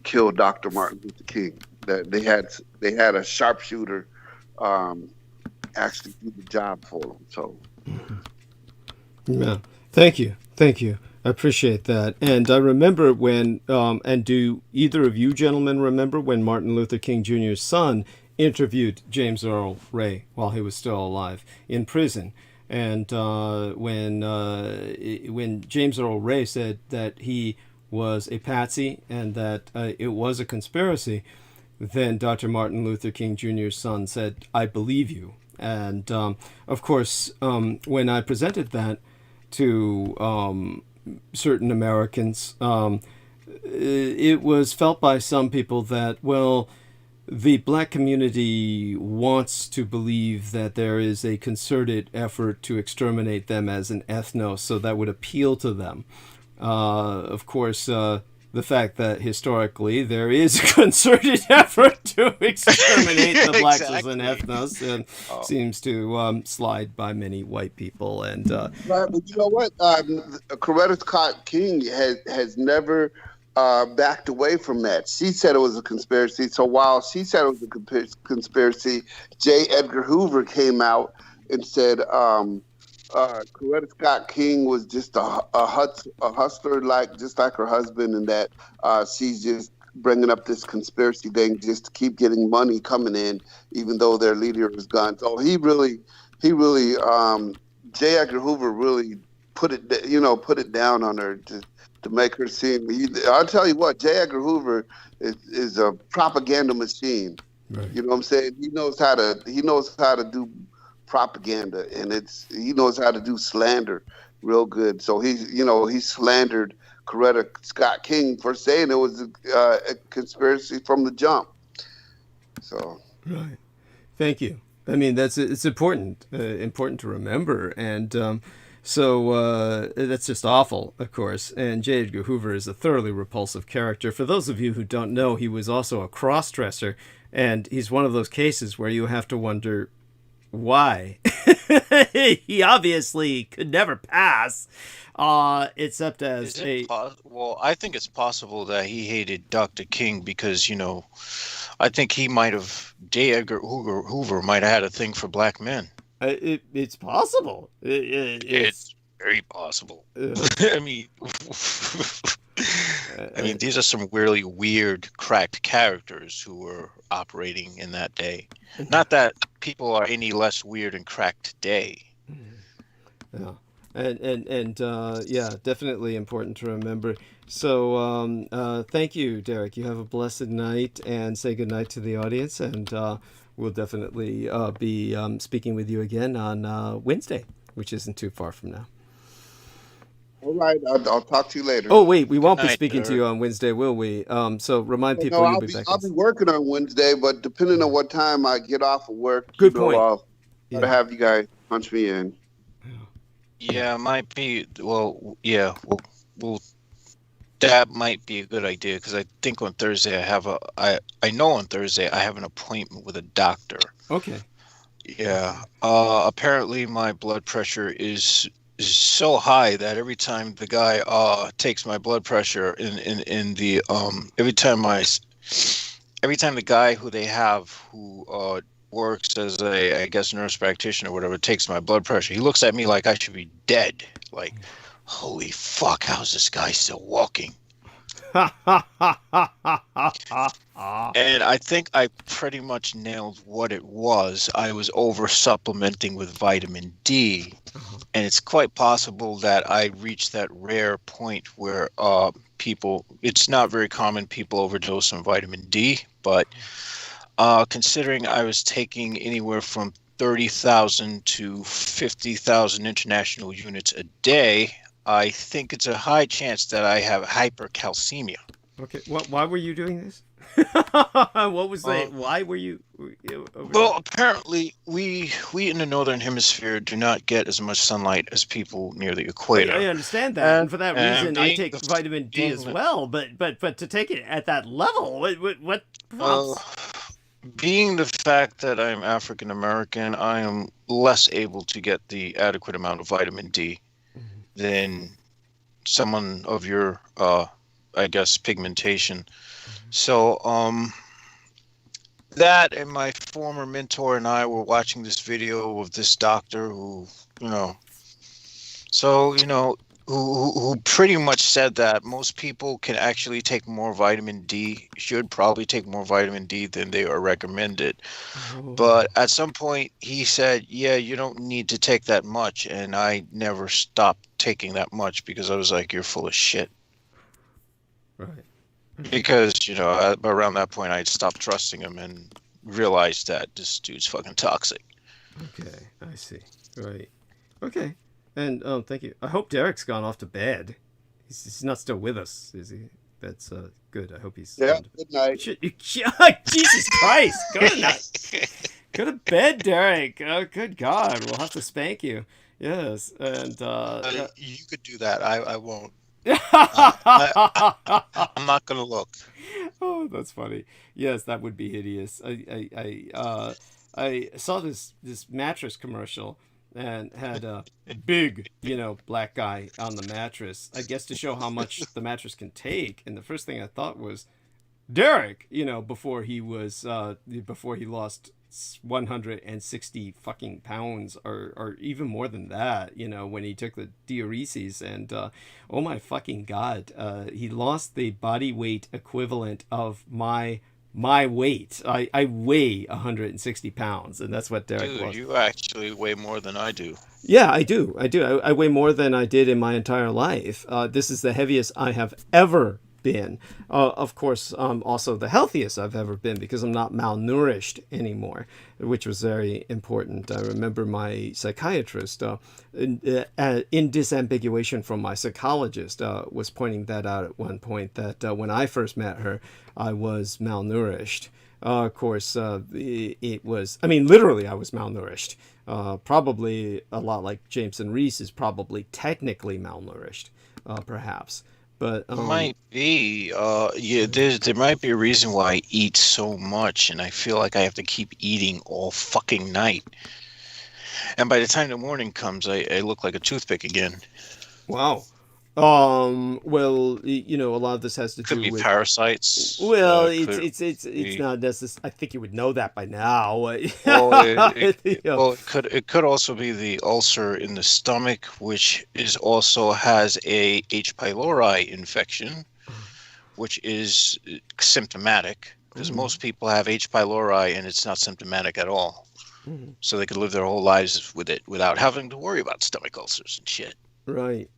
S4: killed Dr. Martin Luther King. That they had a sharpshooter actually do the job for him. So.
S1: Yeah, thank you. I appreciate that. And I remember when, and do either of you gentlemen remember when Martin Luther King Jr.'s son interviewed James Earl Ray while he was still alive in prison? And when James Earl Ray said that he was a patsy and that it was a conspiracy, then Dr. Martin Luther King Jr.'s son said, "I believe you." And of course, when I presented that to certain Americans, it was felt by some people that, well, the black community wants to believe that there is a concerted effort to exterminate them as an ethnos, so that would appeal to them. Of course, the fact that historically there is a concerted effort to exterminate the blacks as an ethnos and seems to slide by many white people. And
S4: right, but you know what? Coretta Scott King has never backed away from that. She said it was a conspiracy. So while she said it was a conspiracy, J. Edgar Hoover came out and said Coretta Scott King was just a hustler, just like her husband, and that she's just bringing up this conspiracy thing just to keep getting money coming in, even though their leader is gone. So he really, J. Edgar Hoover really put it down on her to make her seem. I'll tell you what, J. Edgar Hoover is a propaganda machine.
S1: Right.
S4: You know what I'm saying? He knows how to do propaganda, and he knows how to do slander real good. So he slandered Coretta Scott King for saying it was a conspiracy from the jump. So
S1: right, thank you. I mean, it's important to remember, and so that's just awful, of course. And J. Edgar Hoover is a thoroughly repulsive character. For those of you who don't know, he was also a cross-dresser, and he's one of those cases where you have to wonder why. He obviously could never pass, except as
S6: well, I think it's possible that he hated Dr. King because, I think he might have, J. Edgar Hoover might have had a thing for black men.
S1: It's possible.
S6: It's very possible. I mean, these are some really weird, cracked characters who were operating in that day. Not that people are any less weird and cracked today.
S1: Yeah, and yeah, definitely important to remember. So thank you, Derek. You have a blessed night, and say good night to the audience, and we'll definitely be speaking with you again on Wednesday, which isn't too far from now.
S4: All right, I'll talk to you later.
S1: Oh wait, we won't be speaking to you on Wednesday, will we? So remind people you'll be back.
S4: I'll be working on Wednesday, but depending on what time I get off of work,
S1: good point.
S4: I'll have you guys punch me in.
S6: Yeah, might be. Well, yeah, we'll that might be a good idea because I think on Thursday I know on Thursday I have an appointment with a doctor.
S1: Okay.
S6: Yeah. Apparently my blood pressure is so high that every time the guy takes my blood pressure in the every time the guy who they have who works as I guess nurse practitioner or whatever takes my blood pressure, he looks at me like I should be dead. Like, holy fuck, how's this guy still walking? And I think I pretty much nailed what it was. I was over supplementing with vitamin D. And it's quite possible that I reached that rare point where people, it's not very common people overdose on vitamin D, but considering I was taking anywhere from 30,000 to 50,000 international units a day, I think it's a high chance that I have hypercalcemia.
S1: Okay, why were you doing this? What was the? Why were you?
S6: Well, apparently, we in the northern hemisphere do not get as much sunlight as people near the equator.
S1: I understand that, and for that reason, I take
S6: the-
S1: vitamin D as well. But to take it at that level, what prompts?
S6: Being the fact that I'm African American, I am less able to get the adequate amount of vitamin D than someone of your, I guess, pigmentation. So, that and my former mentor and I were watching this video of this doctor who, who pretty much said that most people can actually take more vitamin D, should probably take more vitamin D than they are recommended. But at some point he said, yeah, you don't need to take that much. And I never stopped taking that much because I was like, you're full of shit.
S1: Right.
S6: Because, around that point I had stopped trusting him and realized that this dude's fucking toxic.
S1: Okay, I see. Right. Okay. And thank you. I hope Derek's gone off to bed. He's not still with us, is he? That's good. I hope he's.
S4: Yeah. Good night.
S1: Jesus Christ! Go to bed, Derek. Oh, good God! We'll have to spank you. Yes, and
S6: you could do that. I won't. I'm not gonna look.
S1: Oh, that's funny. Yes, that would be hideous. I saw this mattress commercial and had a big, black guy on the mattress. I guess to show how much the mattress can take. And the first thing I thought was Derek, before he lost 160 fucking pounds or even more than that, when he took the diureses. And oh my fucking God, he lost the body weight equivalent of my weight. I weigh 160 pounds, and that's what Derek
S6: Dude,
S1: lost.
S6: you actually weigh more than I do.
S1: Yeah, I do. I weigh more than I did in my entire life. This is the heaviest I have ever been. Of course, also the healthiest I've ever been because I'm not malnourished anymore, which was very important. I remember my psychiatrist, in disambiguation from my psychologist, was pointing that out at one point, that when I first met her, I was malnourished. Of course, it was, literally I was malnourished. Probably a lot like Jameson Reese is probably technically malnourished, perhaps. But
S6: might be. There might be a reason why I eat so much, and I feel like I have to keep eating all fucking night. And by the time the morning comes, I look like a toothpick again.
S1: Wow. Well, a lot of this has to
S6: Could
S1: do
S6: be
S1: with
S6: parasites.
S1: Well, it's not necessary. I think you would know that by now.
S6: Well, it could also be the ulcer in the stomach, which also has a H. pylori infection, which is symptomatic because most people have H. pylori and it's not symptomatic at all. So they could live their whole lives with it without having to worry about stomach ulcers and shit.
S1: Right.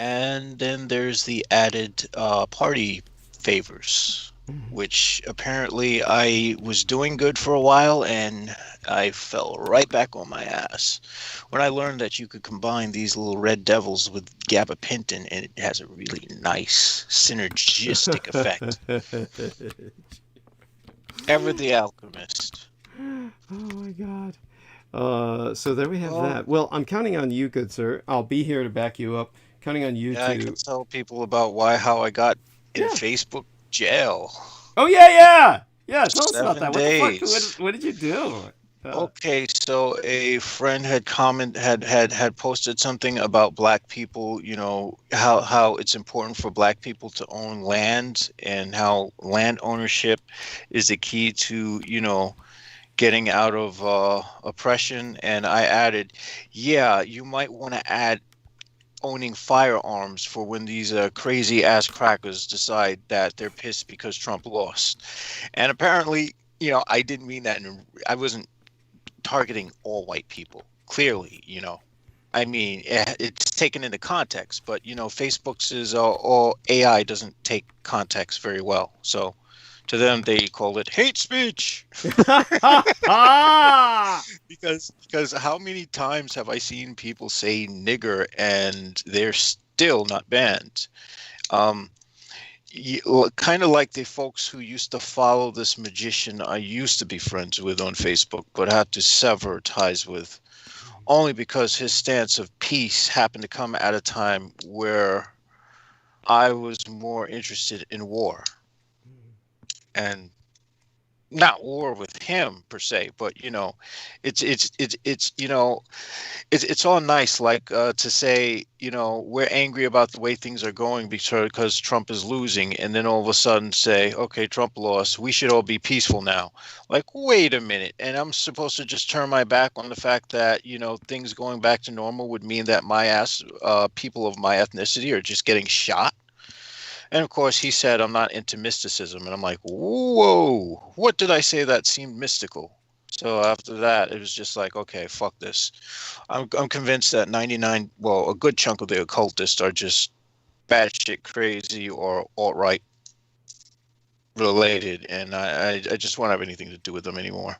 S6: And then there's the added party favors, which apparently I was doing good for a while, and I fell right back on my ass when I learned that you could combine these little red devils with gabapentin, and it has a really nice synergistic effect. Ever the alchemist.
S1: Oh my God. So there we have that. Well, I'm counting on you, good sir. I'll be here to back you up. Counting on you
S6: I can tell people about how I got in Facebook jail.
S1: Oh yeah. Tell us about
S6: 7
S1: that.
S6: days.
S1: What did you do?
S6: Okay, so a friend had had posted something about black people. How it's important for black people to own land, and how land ownership is the key to getting out of oppression. And I added, yeah, you might want to add owning firearms for when these crazy ass crackers decide that they're pissed because Trump lost. And apparently, I didn't mean that. I wasn't targeting all white people. Clearly, I mean, it's taken into context, but Facebook's is all AI doesn't take context very well. So to them, they call it hate speech. because how many times have I seen people say nigger and they're still not banned? Kind of like the folks who used to follow this magician I used to be friends with on Facebook, but had to sever ties with, only because his stance of peace happened to come at a time where I was more interested in war. And not war with him per se, but it's all nice, like to say, we're angry about the way things are going because Trump is losing, and then all of a sudden say, okay, Trump lost, we should all be peaceful now. Like, wait a minute, and I'm supposed to just turn my back on the fact that things going back to normal would mean that my people of my ethnicity are just getting shot? And of course, he said, I'm not into mysticism. And I'm like, whoa, what did I say that seemed mystical? So after that, it was just like, okay, fuck this. I'm convinced that a good chunk of the occultists are just batshit crazy or alt-right related. And I just won't have anything to do with them anymore.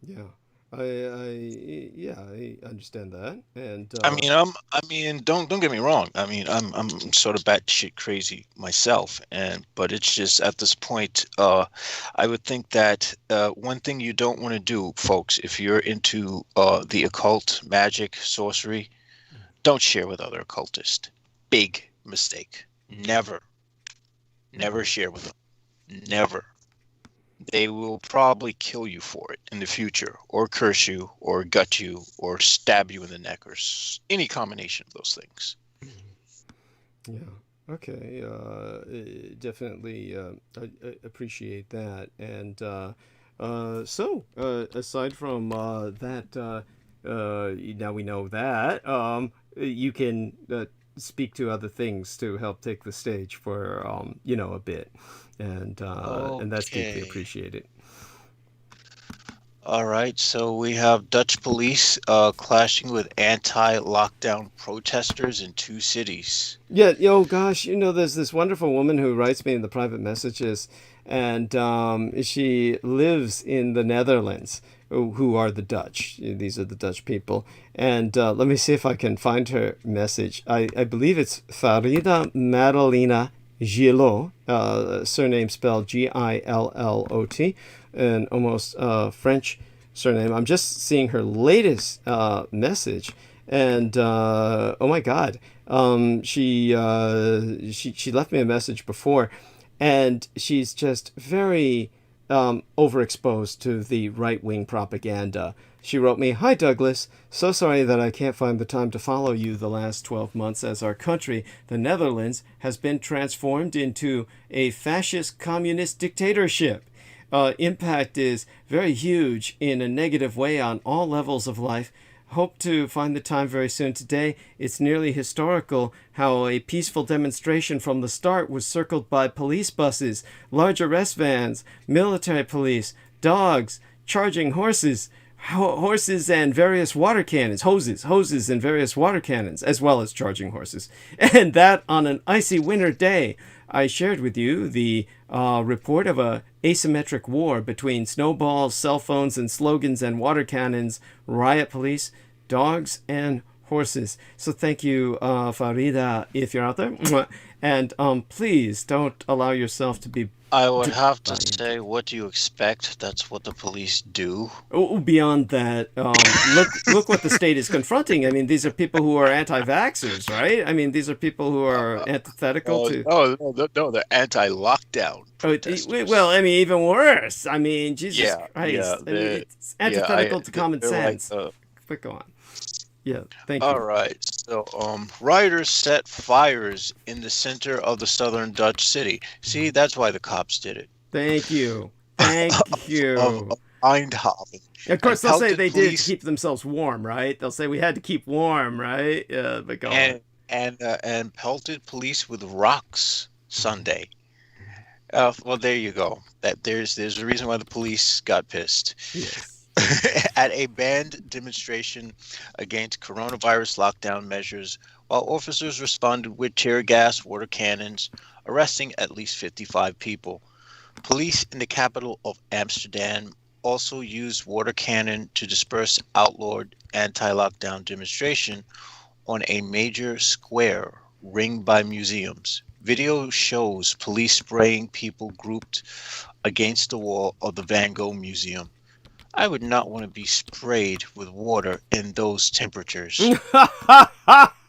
S1: Yeah. I understand that, and
S6: don't get me wrong. I mean, I'm sort of batshit crazy myself, but it's just at this point, I would think that one thing you don't want to do, folks, if you're into the occult, magic, sorcery, don't share with other occultists. Big mistake. Never share with them. Never. They will probably kill you for it in the future, or curse you, or gut you, or stab you in the neck, or any combination of those things.
S1: Yeah. Okay. Definitely I appreciate that. And so aside from that, now we know that you can speak to other things to help take the stage for a bit. And that's deeply appreciated.
S6: All right, so we have Dutch police clashing with anti-lockdown protesters in 2 cities.
S1: Yeah, gosh, there's this wonderful woman who writes me in the private messages, and she lives in the Netherlands, who are the Dutch. These are the Dutch people. And let me see if I can find her message. I believe it's Farida Madalena Gillot, surname spelled Gillot, an almost French surname. I'm just seeing her latest message, and oh my God, she left me a message before, and she's just very overexposed to the right-wing propaganda. She wrote me, "Hi Douglas, so sorry that I can't find the time to follow you the last 12 months as our country, the Netherlands, has been transformed into a fascist communist dictatorship. Impact is very huge in a negative way on all levels of life. Hope to find the time very soon. Today, it's nearly historical how a peaceful demonstration from the start was circled by police buses, large arrest vans, military police, dogs, charging horses, and various water cannons, hoses and various water cannons, as well as charging horses. And that on an icy winter day. I shared with you the report of a asymmetric war between snowballs, cell phones and slogans and water cannons, riot police, dogs and horses. So thank you, Farida, if you're out there. And please don't allow yourself to be...
S6: I would have to say, what do you expect? That's what the police do.
S1: Oh, beyond that, look what the state is confronting. I mean, these are people who are anti-vaxxers, right? I mean, these are people who are antithetical to...
S6: No, they're anti-lockdown protesters.
S1: Well, I mean, even worse. I mean, Jesus Christ.
S6: Yeah,
S1: I mean, it's antithetical to common sense. But go on. Yeah, thank you.
S6: All right. So, rioters set fires in the center of the southern Dutch city. See, that's why the cops did it.
S1: Thank you. Thank
S2: of
S1: you.
S2: Eindhoven.
S1: Of course,
S2: And
S1: they'll say
S2: pelted
S1: they did to
S2: police
S1: keep themselves warm, right? They'll say we had to keep warm, right? Yeah, but go on.
S2: and pelted police with rocks Sunday. Well, there you go. There's a reason why the police got pissed.
S1: Yes.
S2: At a banned demonstration against coronavirus lockdown measures, while officers responded with tear gas, water cannons, arresting at least 55 people. Police in the capital of Amsterdam also used water cannon to disperse outlawed anti-lockdown demonstration on a major square ringed by museums. Video shows police spraying people grouped against the wall of the Van Gogh Museum. I would not want to be sprayed with water in those temperatures.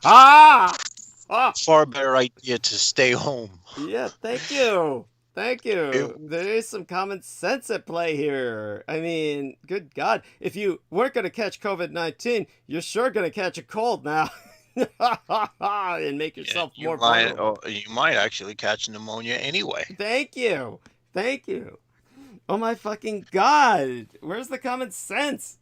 S2: Far better idea to stay home.
S1: Yeah, thank you. Thank you.
S2: It-
S1: There is some common sense at play here. I mean, good God. If you weren't going to catch COVID-19, you're sure going to catch a cold now. And make yourself more vulnerable.
S2: You might actually catch pneumonia anyway.
S1: Thank you. Thank you. Oh my fucking God. Where's the common sense?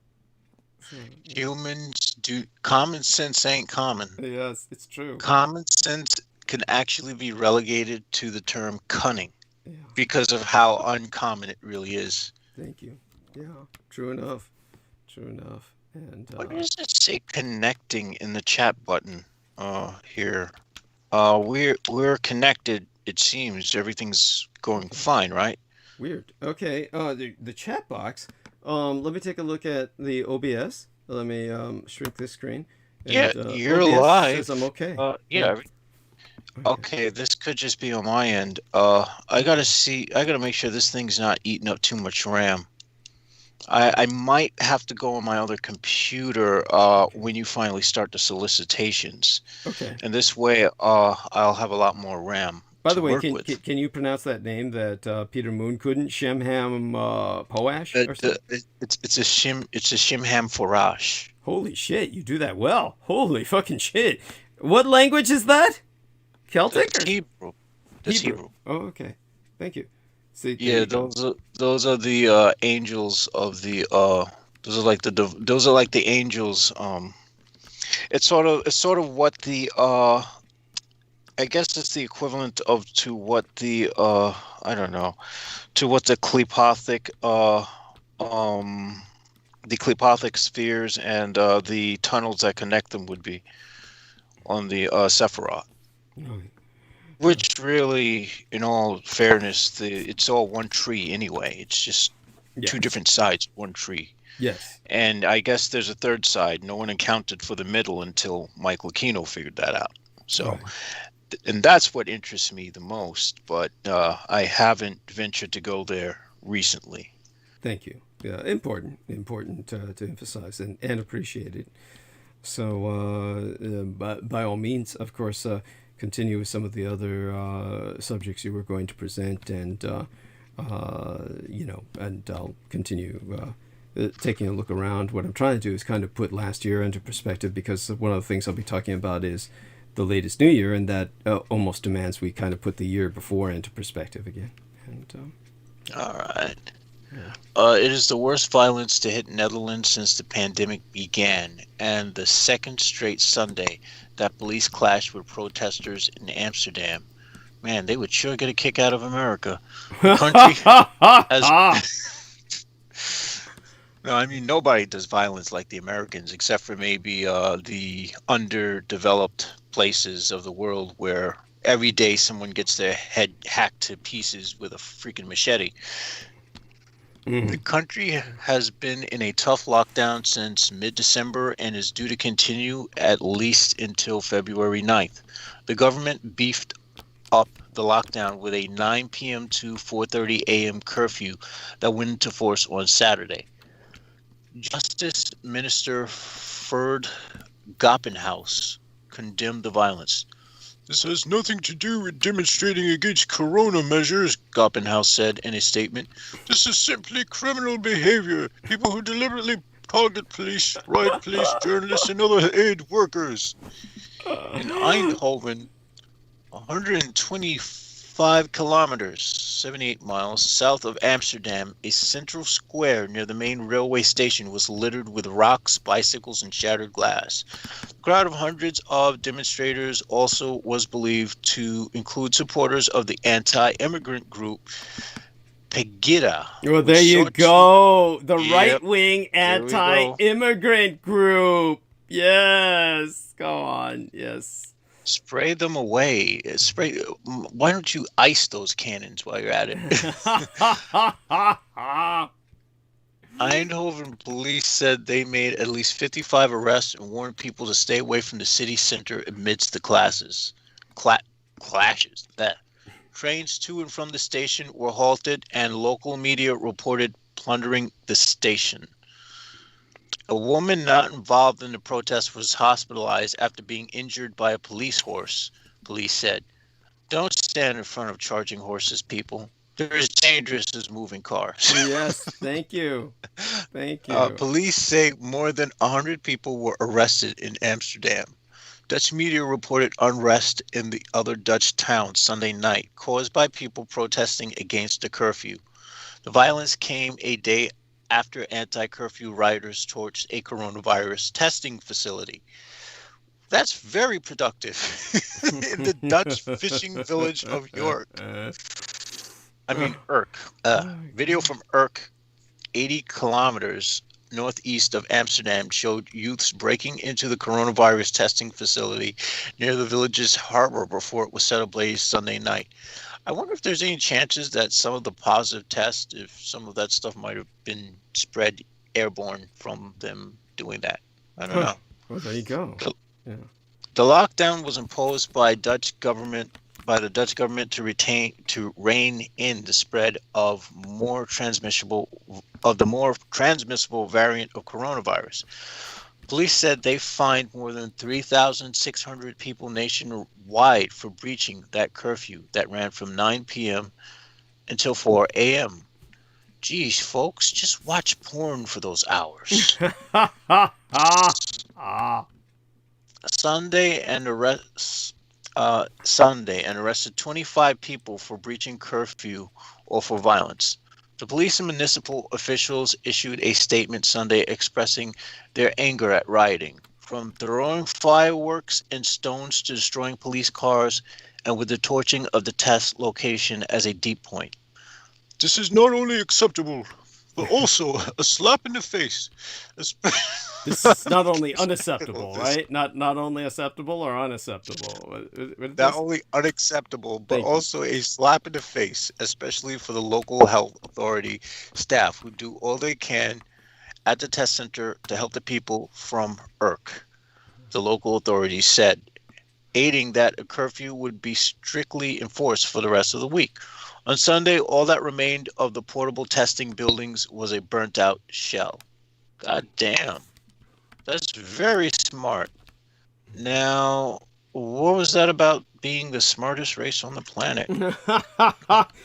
S2: Humans do common sense ain't common.
S1: Yes, it's true.
S2: Common sense can actually be relegated to the term cunning
S1: Yeah,
S2: because of how uncommon it really is.
S1: thank you. Yeah, true enough. True enough. And
S2: What does it say connecting in the chat button here? We're connected, it seems. Everything's going fine, right?
S1: weird. Okay, the chat box. Let me take a look at the OBS. Let me shrink this screen.
S2: Yeah,
S1: And,
S2: you're
S1: OBS
S2: live.
S1: says I'm okay.
S2: Yeah.
S1: Okay.
S2: Okay, this could just be on my end. I gotta make sure this thing's not eating up too much RAM. I might have to go on my other computer when you finally start the solicitations.
S1: Okay.
S2: And this way I'll have a lot more RAM
S1: By
S2: to
S1: the way,
S2: work with.
S1: can you pronounce that name that Peter Moon couldn't? Shemham Poash or something?
S2: It's a Shimham Forage.
S1: Holy shit, you do that well. Holy fucking shit. What language is that? Celtic?
S2: It's
S1: Or?
S2: Hebrew. It's Hebrew.
S1: Oh, okay. Thank you. See,
S2: Yeah, those are the angels of the those are like the angels. It's sort of what the I guess it's the equivalent to what the I don't know, to what the Klipothic spheres and the tunnels that connect them would be on the Sephiroth.
S1: Oh,
S2: Which really, in all fairness, it's all one tree anyway. It's just
S1: yeah.
S2: two different sides, one tree.
S1: Yes.
S2: And I guess there's a third side. No one accounted for the middle until Mike Lucchino figured that out. So,
S1: Right.
S2: And that's what interests me the most. But I haven't ventured to go there recently.
S1: Thank you. Yeah, important to emphasize and appreciate it. So, by all means, of course, continue with some of the other subjects you were going to present, and and I'll continue taking a look around. What I'm trying to do is kind of put last year into perspective, because one of the things I'll be talking about is the latest new year, and that almost demands we kind of put the year before into perspective again. And
S2: All right.
S1: Yeah.
S2: It is the worst violence to hit Netherlands since the pandemic began, and the second straight Sunday that police clashed with protesters in Amsterdam. Man, they would sure get a kick out of America. The country has... No, I mean, nobody does violence like the Americans, except for maybe the underdeveloped places of the world where every day someone gets their head hacked to pieces with a freaking machete. The country has been in a tough lockdown since mid-December and is due to continue at least until February 9th. The government beefed up the lockdown with a 9 p.m. to 4:30 a.m. curfew that went into force on Saturday. Justice Minister Ferd Goppenhaus condemned the violence. This has nothing to do with demonstrating against corona measures, Goppenhaus said in a statement. This is simply criminal behavior. People who deliberately target police, riot police, journalists, and other aid workers. In Eindhoven, 120 25 kilometers, 78 miles, south of Amsterdam, a central square near the main railway station was littered with rocks, bicycles, and shattered glass. A crowd of hundreds of demonstrators also was believed to include supporters of the anti-immigrant group Pegida.
S1: Well, there you go. The
S2: Yep,
S1: right-wing
S2: there we go.
S1: anti-immigrant group. Yes. Go on. Yes.
S2: Spray them away. Why don't you ice those cannons while you're at it? Eindhoven police said they made at least 55 arrests and warned people to stay away from the city center amidst the clashes. Trains to and from the station were halted, and local media reported plundering the station. A woman not involved in the protest was hospitalized after being injured by a police horse, police said. Don't stand in front of charging horses, people. They're as dangerous as moving cars.
S1: Yes, thank you. Thank you.
S2: Police say more than 100 people were arrested in Amsterdam. Dutch media reported unrest in the other Dutch towns Sunday night, caused by people protesting against the curfew. The violence came a day after anti-curfew rioters torched a coronavirus testing facility. That's very productive in the Dutch fishing village of York. Urk. Video from Urk, 80 kilometers northeast of Amsterdam, showed youths breaking into the coronavirus testing facility near the village's harbor before it was set ablaze Sunday night. I wonder if there's any chances that some of the positive tests, if some of that stuff might have been spread airborne from them doing that. I don't know.
S1: Well, there you go.
S2: The lockdown was imposed by the Dutch government to rein in the spread of the more transmissible variant of coronavirus. Police said they fined more than 3,600 people nationwide for breaching that curfew that ran from 9 p.m. until 4 a.m. Geez, folks, just watch porn for those hours. Sunday and arrested 25 people for breaching curfew or for violence. The police and municipal officials issued a statement Sunday expressing their anger at rioting, from throwing fireworks and stones to destroying police cars, and with the torching of the test location as a deep point. This is not only acceptable, but also a slap in the face.
S1: This is not only unacceptable, right? Not only acceptable or unacceptable.
S2: Not only unacceptable, but also a slap in the face, especially for the local health authority staff who do all they can at the test center to help the people from Urk, the local authorities said, aiding that a curfew would be strictly enforced for the rest of the week. On Sunday, all that remained of the portable testing buildings was a burnt-out shell. God damn. That's very smart. Now, what was that about being the smartest race on the planet?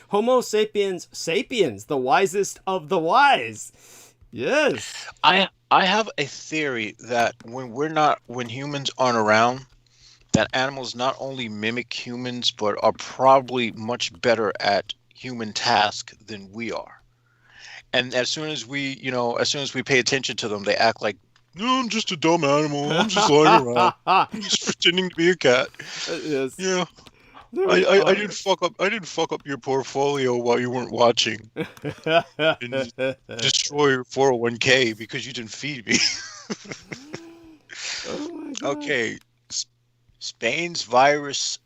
S1: Homo sapiens sapiens, the wisest of the wise. Yes.
S2: I have a theory that when humans aren't around, that animals not only mimic humans, but are probably much better at human tasks than we are. And as soon as we pay attention to them, they act like, no, I'm just a dumb animal. I'm just lying around. I'm just pretending to be a cat.
S1: Yes.
S2: Yeah. I didn't fuck up your portfolio while you weren't watching. And destroy your 401k because you didn't feed me.
S1: Oh my God.
S2: Okay. Spain's virus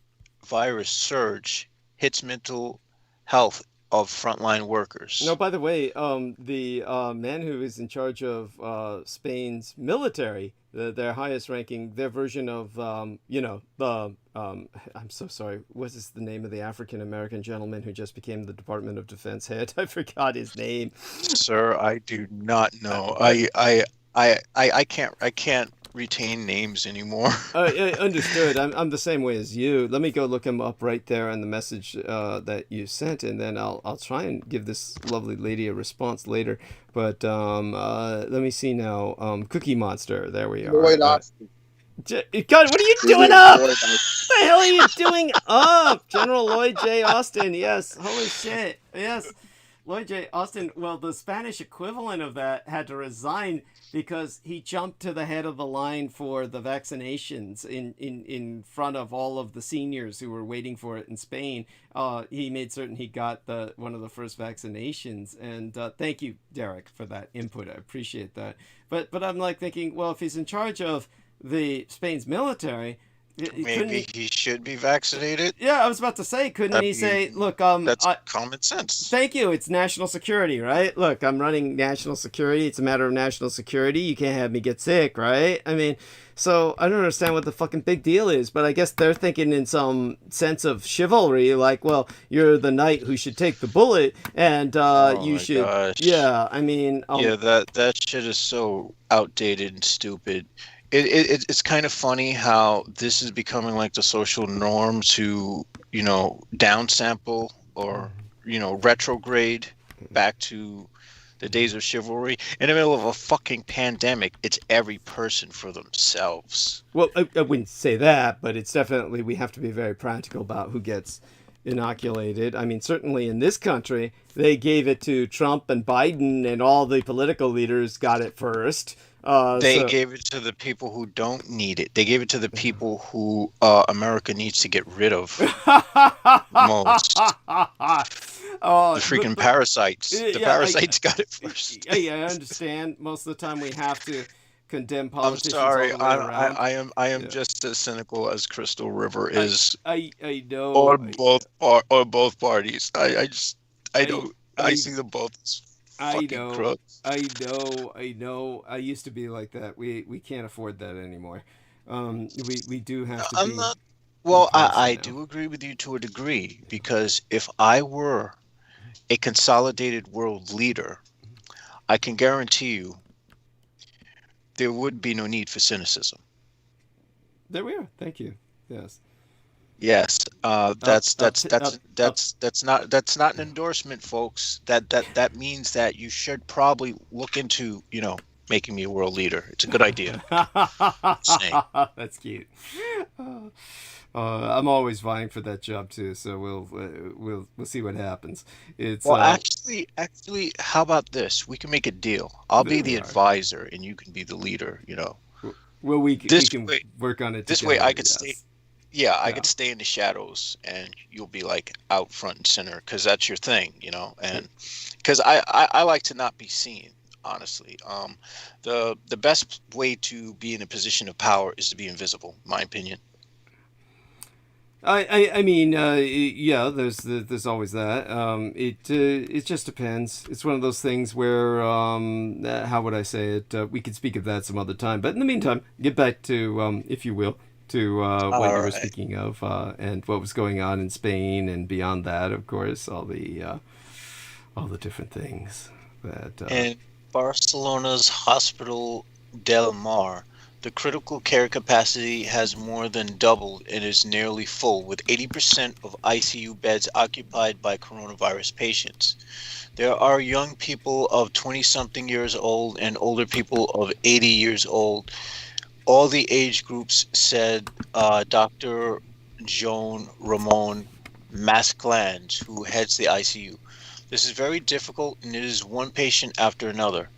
S2: surge hits mental health of frontline workers.
S1: No, by the way, the man who is in charge of Spain's military, their highest ranking, their version of, I'm so sorry, what is the name of the African-American gentleman who just became the Department of Defense head? I forgot his name.
S2: Sir, I do not know. I can't retain names anymore.
S1: Understood. I'm the same way as you. Let me go look him up right there in the message that you sent, and then I'll try and give this lovely lady a response later. But let me see now. Cookie Monster. There we are.
S4: Lloyd Austin.
S1: God, what are you doing up? What the hell are you doing up? General Lloyd J. Austin, yes. Holy shit. Yes. Lloyd J. Austin, well, the Spanish equivalent of that had to resign because he jumped to the head of the line for the vaccinations in front of all of the seniors who were waiting for it in Spain. He made certain he got one of the first vaccinations. And thank you, Derek, for that input. I appreciate that. But I'm like thinking, well, if he's in charge of the Spain's military,
S6: maybe he should be vaccinated.
S1: Yeah, I was about to say, couldn't he say, look,
S6: that's common sense.
S1: Thank you. It's national security, right? Look, I'm running national security. It's a matter of national security. You can't have me get sick, right? I mean, so I don't understand what the fucking big deal is, but I guess they're thinking in some sense of chivalry, like, well, you're the knight who should take the bullet, and you should. Gosh. Yeah, I mean,
S6: yeah, that shit is so outdated and stupid. It's kind of funny how this is becoming like the social norm to, downsample or, retrograde back to the days of chivalry. In the middle of a fucking pandemic, it's every person for themselves.
S1: Well, I wouldn't say that, but it's definitely, we have to be very practical about who gets inoculated. I mean, certainly in this country, they gave it to Trump and Biden, and all the political leaders got it first.
S6: They gave it to the people who don't need it. They gave it to the people who America needs to get rid of most. The freaking parasites. The parasites got it first.
S1: I understand. Most of the time we have to condemn politicians.
S6: I'm sorry.
S1: All the way around.
S6: I am just as cynical as Crystal River is.
S1: I know.
S6: Or both parties. I see them both as fucking crooks.
S1: I know. I used to be like that. We can't afford that anymore. We do have to be.
S6: Well, I do agree with you to a degree, because if I were a consolidated world leader, I can guarantee you there would be no need for cynicism.
S1: There we are. Thank you. Yes.
S6: Yes, that's not an endorsement, folks. That means that you should probably look into, making me a world leader. It's a good idea.
S1: That's cute. I'm always vying for that job too, so we'll see what happens.
S6: Actually, how about this? We can make a deal. I'll be the advisor, and you can be the leader.
S1: Well, we can work on it.
S6: This way, I could stay. Yeah, I could stay in the shadows, and you'll be like out front and center, because that's your thing, and because I like to not be seen, honestly. The best way to be in a position of power is to be invisible, in my opinion.
S1: I mean, yeah, there's always that. It just depends. It's one of those things where, how would I say it? We could speak of that some other time, but in the meantime, get back to, if you will, to what you were speaking of, and what was going on in Spain, and beyond that, of course, all the different things that.
S6: In Barcelona's Hospital del Mar, the critical care capacity has more than doubled and is nearly full, with 80% of ICU beds occupied by coronavirus patients. There are young people of 20-something years old and older people of 80 years old. All the age groups, said Dr. Joan Ramon Masclans, who heads the ICU. This is very difficult, and it is one patient after another.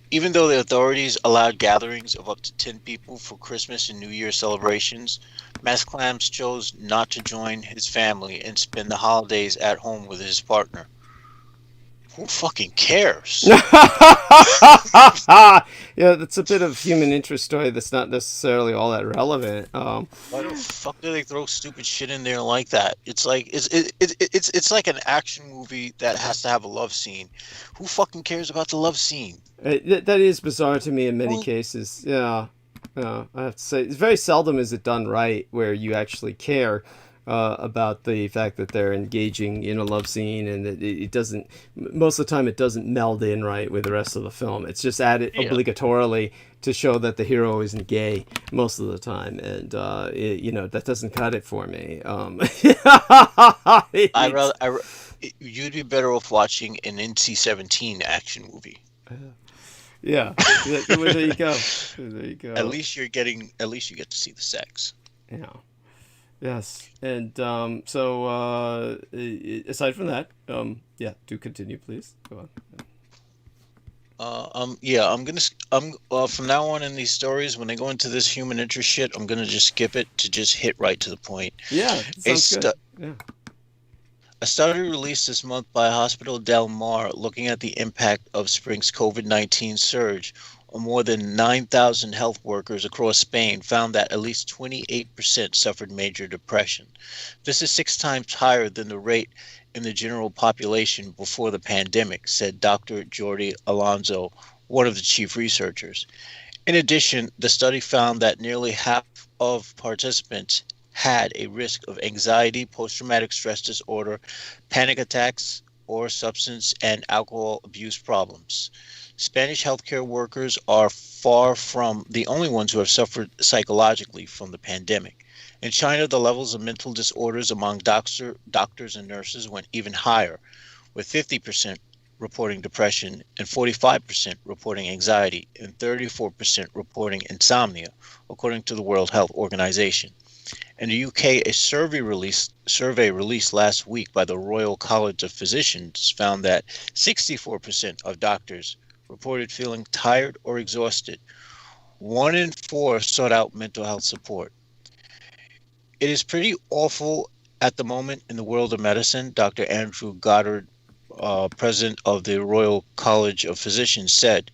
S6: Even though the authorities allowed gatherings of up to 10 people for Christmas and New Year celebrations, Masclans chose not to join his family and spend the holidays at home with his partner. Who fucking cares?
S1: Yeah, that's a bit of human interest story that's not necessarily all that relevant.
S6: Why the fuck do they throw stupid shit in there like that? It's like it's like an action movie that has to have a love scene. Who fucking cares about the love scene?
S1: That is bizarre to me in many cases. Yeah, I have to say, it's very seldom is it done right where you actually care about the fact that they're engaging in a love scene, and it doesn't, most of the time it doesn't meld in right with the rest of the film. It's just added obligatorily to show that the hero isn't gay most of the time, and that doesn't cut it for me.
S6: You'd be better off watching an NC-17 action movie.
S1: Yeah. Well, there you go. There you go.
S2: At least you get to see the sex.
S1: Yeah. Yes. And aside from that, yeah, do continue, please. Go on.
S2: Yeah, from now on in these stories, when they go into this human interest shit, I'm gonna just skip it to just hit right to the point.
S1: Yeah,
S2: A,
S1: sounds good. Yeah.
S2: a study released this month by Hospital Del Mar looking at the impact of spring's COVID-19 surge on more than 9,000 health workers across Spain found that at least 28% suffered major depression. This is 6 times higher than the rate in the general population before the pandemic, said Dr. Jordi Alonso, one of the chief researchers. In addition, the study found that nearly half of participants had a risk of anxiety, post-traumatic stress disorder, panic attacks, or substance and alcohol abuse problems. Spanish healthcare workers are far from the only ones who have suffered psychologically from the pandemic. In China, the levels of mental disorders among doctors and nurses went even higher, with 50% reporting depression and 45% reporting anxiety and 34% reporting insomnia, according to the World Health Organization. In the UK, a survey released last week by the Royal College of Physicians found that 64% of doctors reported feeling tired or exhausted. 1 in 4 sought out mental health support. It is pretty awful at the moment in the world of medicine, Dr. Andrew Goddard, president of the Royal College of Physicians, said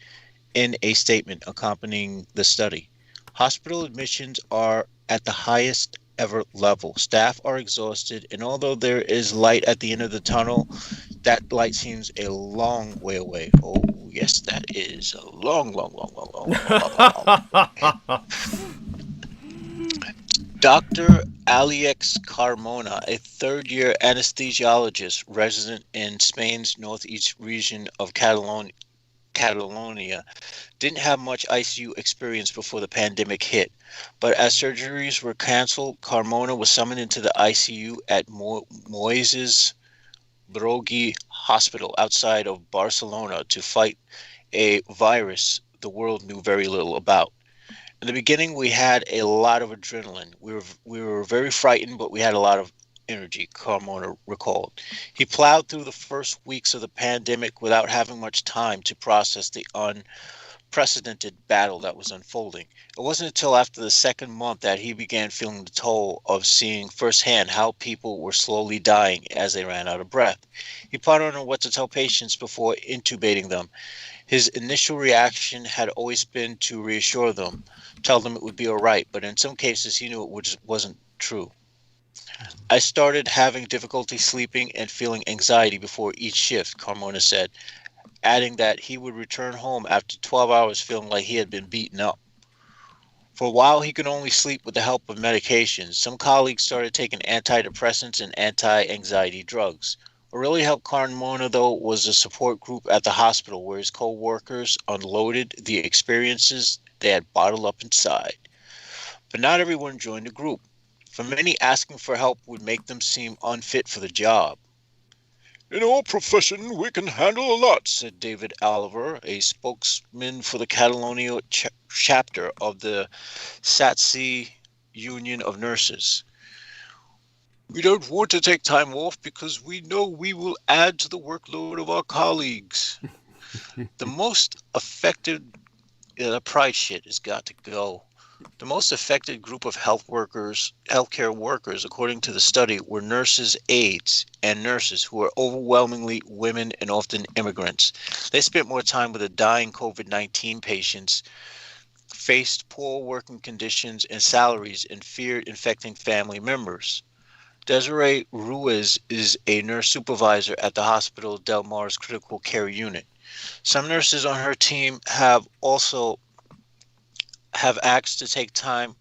S2: in a statement accompanying the study. Hospital admissions are at the highest ever level. Staff are exhausted, and although there is light at the end of the tunnel, that light seems a long way away. Oh, yes, that is a long, long, long, long, long, long, long. Dr. Alex Carmona, a third-year anesthesiologist resident in Spain's northeast region of Catalonia, didn't have much ICU experience before the pandemic hit. But as surgeries were canceled, Carmona was summoned into the ICU at Moisés Broggi Hospital outside of Barcelona to fight a virus the world knew very little about. In the beginning, we had a lot of adrenaline. We were very frightened, but we had a lot of energy, Carmona recalled. He plowed through the first weeks of the pandemic without having much time to process the unprecedented battle that was unfolding. It wasn't until after the second month that he began feeling the toll of seeing firsthand how people were slowly dying as they ran out of breath. He pondered on what to tell patients before intubating them. His initial reaction had always been to reassure them, tell them it would be all right, but in some cases he knew it wasn't true. I started having difficulty sleeping and feeling anxiety before each shift, Carmona said, adding that he would return home after 12 hours feeling like he had been beaten up. For a while, he could only sleep with the help of medications. Some colleagues started taking antidepressants and anti-anxiety drugs. What really helped Carmona, though, was a support group at the hospital where his co-workers unloaded the experiences they had bottled up inside. But not everyone joined the group. For many, asking for help would make them seem unfit for the job. In our profession, we can handle a lot, said David Oliver, a spokesman for the Catalonia chapter of the SATSI Union of Nurses. We don't want to take time off because we know we will add to the workload of our colleagues. The most affected, the pride shit has got to go. The most affected group of healthcare workers, according to the study, were nurses, aides, and nurses who were overwhelmingly women and often immigrants. They spent more time with the dying COVID-19 patients, faced poor working conditions and salaries, and feared infecting family members. Desiree Ruiz is a nurse supervisor at the Hospital Del Mar's critical care unit. Some nurses on her team have asked to take time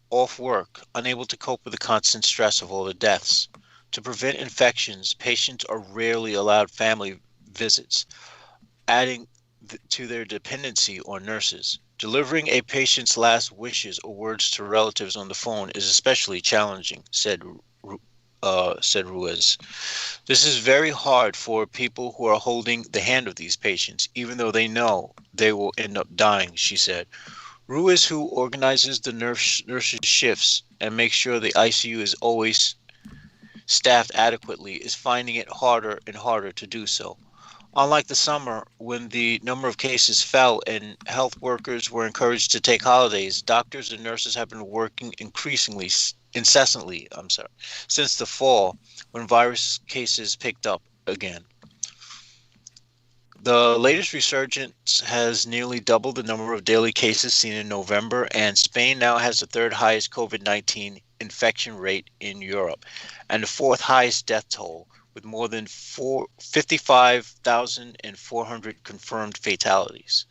S2: off work, unable to cope with the constant stress of all the deaths. To prevent infections, patients are rarely allowed family visits, adding to their dependency on nurses. Delivering a patient's last wishes or words to relatives on the phone is especially challenging, said
S6: said Ruiz. This is very hard for people who are holding the hand of these patients, even though they know they will end up dying, she said. Ruiz, who organizes the nurses' shifts and makes sure the ICU is always staffed adequately, is finding it harder and harder to do so. Unlike the summer, when the number of cases fell and health workers were encouraged to take holidays, doctors and nurses have been working incessantly, since the fall, when virus cases picked up again. The latest resurgence has nearly doubled the number of daily cases seen in November, and Spain now has the third highest COVID-19 infection rate in Europe and the fourth highest death toll, with more than 55,400 confirmed fatalities.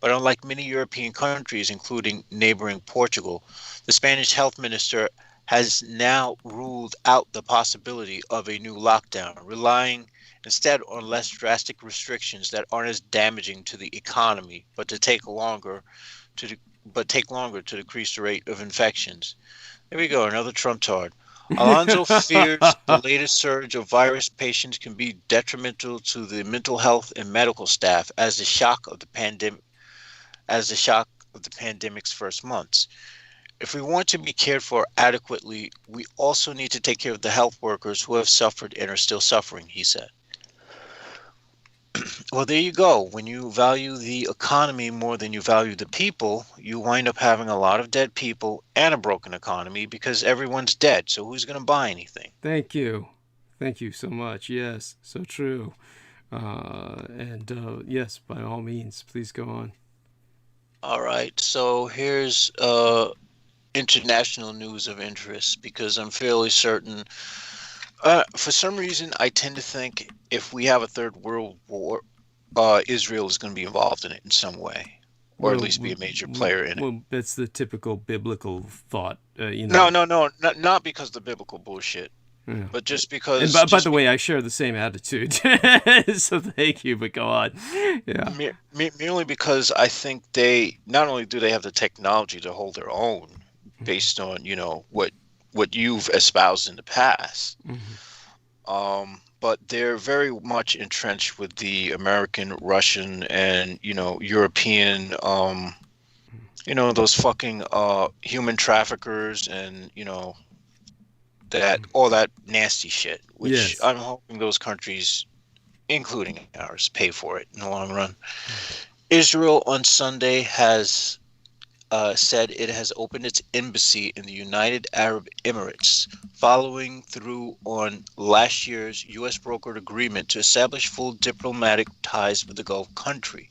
S6: But unlike many European countries, including neighboring Portugal, the Spanish health minister has now ruled out the possibility of a new lockdown, relying instead on less drastic restrictions that aren't as damaging to the economy, but take longer to decrease the rate of infections. There we go, another Trump tard. Alonso fears the latest surge of virus patients can be detrimental to the mental health and medical staff as the shock of the pandemic's first months. If we want to be cared for adequately, we also need to take care of the health workers who have suffered and are still suffering, he said. Well, there you go. When you value the economy more than you value the people, you wind up having a lot of dead people and a broken economy because everyone's dead. So who's going to buy anything?
S1: Thank you. Thank you so much. Yes, so true. Yes, by all means, please go on.
S6: All right. So here's international news of interest, because I'm fairly certain. For some reason, I tend to think if we have a third world war, Israel is going to be involved in it in some way, or at least be a major player in it.
S1: Well, that's the typical biblical thought,
S6: No, not because of the biblical bullshit, but just because.
S1: And by the way, I share the same attitude, so thank you. But go on. Yeah.
S6: Merely because I think they not only do they have the technology to hold their own, based on what you've espoused in the past. But they're very much entrenched with the American, Russian, and European, those fucking human traffickers, and that all that nasty shit. Which yes. I'm hoping those countries, including ours, pay for it in the long run. Israel on Sunday has said it has opened its embassy in the United Arab Emirates, following through on last year's U.S. brokered agreement to establish full diplomatic ties with the Gulf country.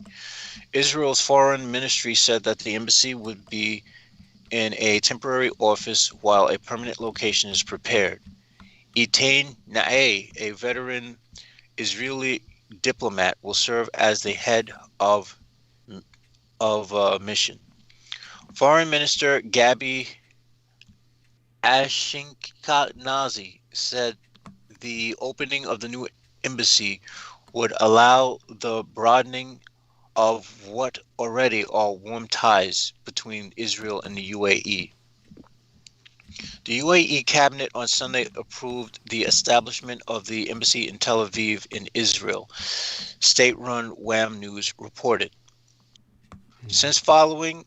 S6: Israel's foreign ministry said that the embassy would be in a temporary office while a permanent location is prepared. Etain Naeh, a veteran Israeli diplomat, will serve as the head of mission. Foreign Minister Gabi Ashkenazi said the opening of the new embassy would allow the broadening of what already are warm ties between Israel and the UAE. The UAE cabinet on Sunday approved the establishment of the embassy in Tel Aviv in Israel, state-run WAM News reported. Since following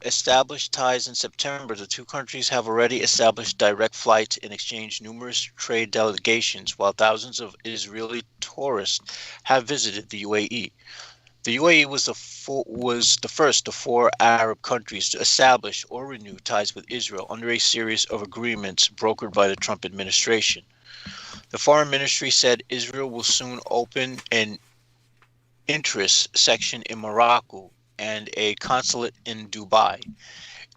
S6: established ties in September, the two countries have already established direct flights and exchanged numerous trade delegations, while thousands of Israeli tourists have visited the UAE. The UAE was the first of four Arab countries to establish or renew ties with Israel under a series of agreements brokered by the Trump administration. The Foreign Ministry said Israel will soon open an interest section in Morocco and a consulate in Dubai.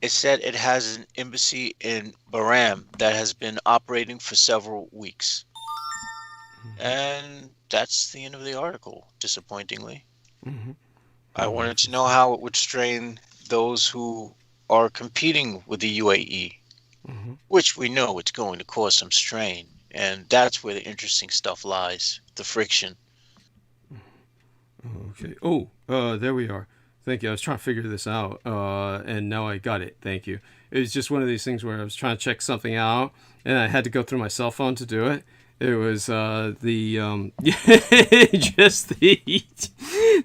S6: It said it has an embassy in Bahrain that has been operating for several weeks. And that's the end of the article, disappointingly. I wanted to know how it would strain those who are competing with the UAE, which we know it's going to cause some strain. And that's where the interesting stuff lies, the friction.
S1: Okay. There we are. Thank you. I was trying to figure this out, and now I got it. Thank you. It was just one of these things where I was trying to check something out, and I had to go through my cell phone to do it. It was just the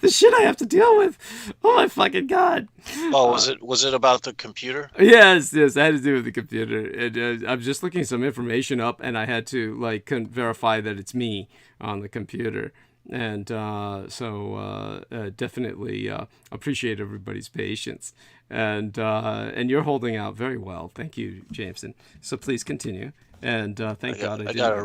S1: shit I have to deal with. Oh my fucking god!
S6: Oh, was it about the computer?
S1: Yes, I had to do with the computer. And, I'm just looking some information up, and I had to verify that it's me on the computer. And definitely appreciate everybody's patience. And you're holding out very well. Thank you, Jameson. So please continue. And thank God
S6: I got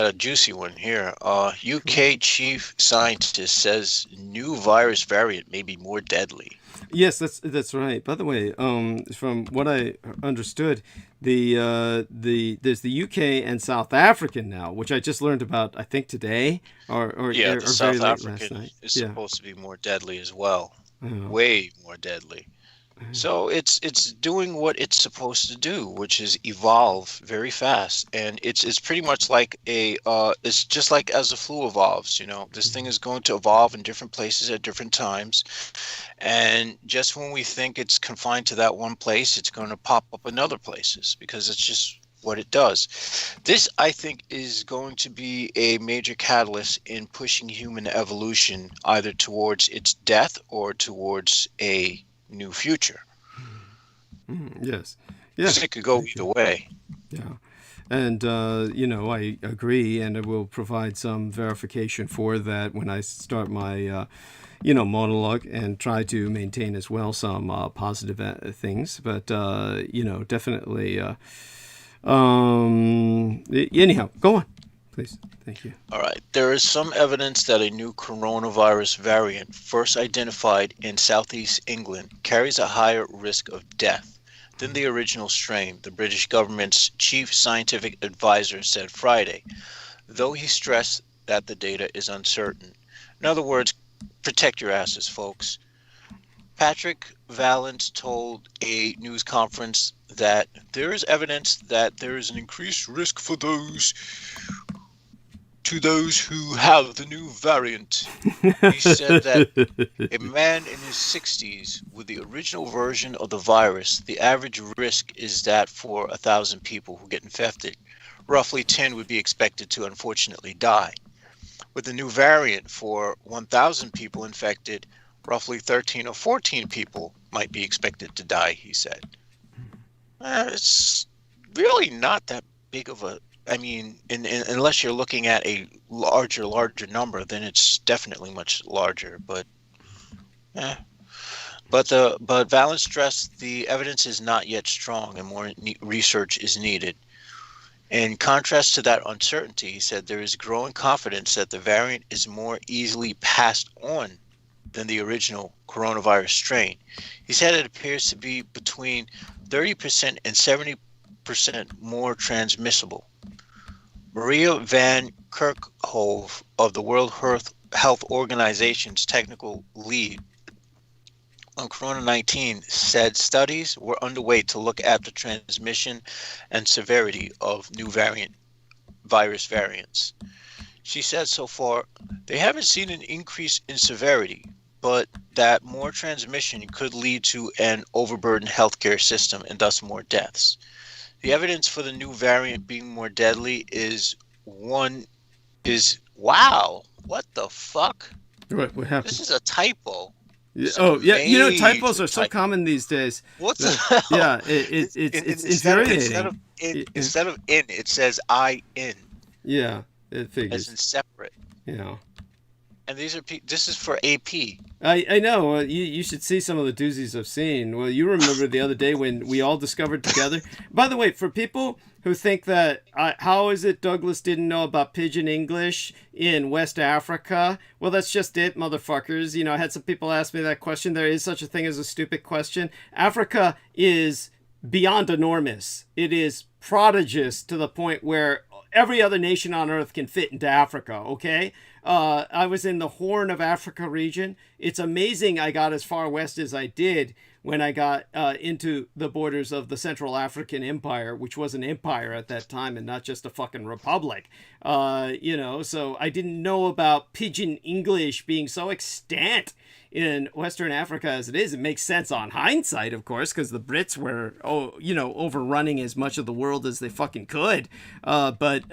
S6: a juicy one here. UK chief scientist says new virus variant may be more deadly.
S1: Yes, that's right. By the way, from what I understood, there's the UK and South African now, which I just learned about. I think today or
S6: the South
S1: very late last
S6: African
S1: night.
S6: is supposed to be more deadly as well. Way more deadly. So it's doing what it's supposed to do, which is evolve very fast, and it's pretty much like it's just like as the flu evolves. This thing is going to evolve in different places at different times, and just when we think it's confined to that one place, it's going to pop up in other places because it's just what it does. This, I think, is going to be a major catalyst in pushing human evolution either towards its death or towards a new future.
S1: Yes.
S6: It could go either way.
S1: Yeah. And, I agree, and I will provide some verification for that when I start my, monologue and try to maintain as well some positive things. But, definitely, anyhow, go on, please. Thank you.
S6: All right. There is some evidence that a new coronavirus variant, first identified in southeast England, carries a higher risk of death than the original strain, the British government's chief scientific advisor said Friday, though he stressed that the data is uncertain. In other words, protect your asses, folks. Patrick Vallance told a news conference that there is evidence that there is an increased risk for those who have the new variant. He said that a man in his 60s with the original version of the virus, the average risk is that for 1,000 people who get infected, roughly 10 would be expected to unfortunately die. With the new variant, for 1,000 people infected, roughly 13 or 14 people might be expected to die, he said. It's really not that big of a... unless you're looking at a larger number, then it's definitely much larger. But Vallance stressed the evidence is not yet strong and more research is needed. In contrast to that uncertainty, he said there is growing confidence that the variant is more easily passed on than the original coronavirus strain. He said it appears to be between 30% and 70% more transmissible. Maria van Kerkhove of the World Health Organization's technical lead on Corona-19 said studies were underway to look at the transmission and severity of new virus variants. She said so far, they haven't seen an increase in severity, but that more transmission could lead to an overburdened healthcare system and thus more deaths. The evidence for the new variant being more deadly is wow, what the fuck?
S1: What happened?
S6: This is a typo.
S1: Yeah. Typos are so common these days.
S6: What the hell?
S1: Yeah, it's infuriating.
S6: Instead of in, it says I-in.
S1: Yeah, it figures.
S6: As in separate.
S1: Yeah.
S6: And this is for AP.
S1: I know. You should see some of the doozies I've seen. Well, you remember the other day when we all discovered together. By the way, for people who think that, how is it Douglas didn't know about Pidgin English in West Africa? Well, that's just it, motherfuckers. I had some people ask me that question. There is such a thing as a stupid question. Africa is beyond enormous. It is prodigious to the point where every other nation on earth can fit into Africa, okay? I was in the Horn of Africa region. It's amazing I got as far west as I did when I got into the borders of the Central African Empire, which was an empire at that time and not just a fucking republic. So I didn't know about Pidgin English being so extant in Western Africa as it is. It makes sense on hindsight, of course, because the Brits were, overrunning as much of the world as they fucking could. But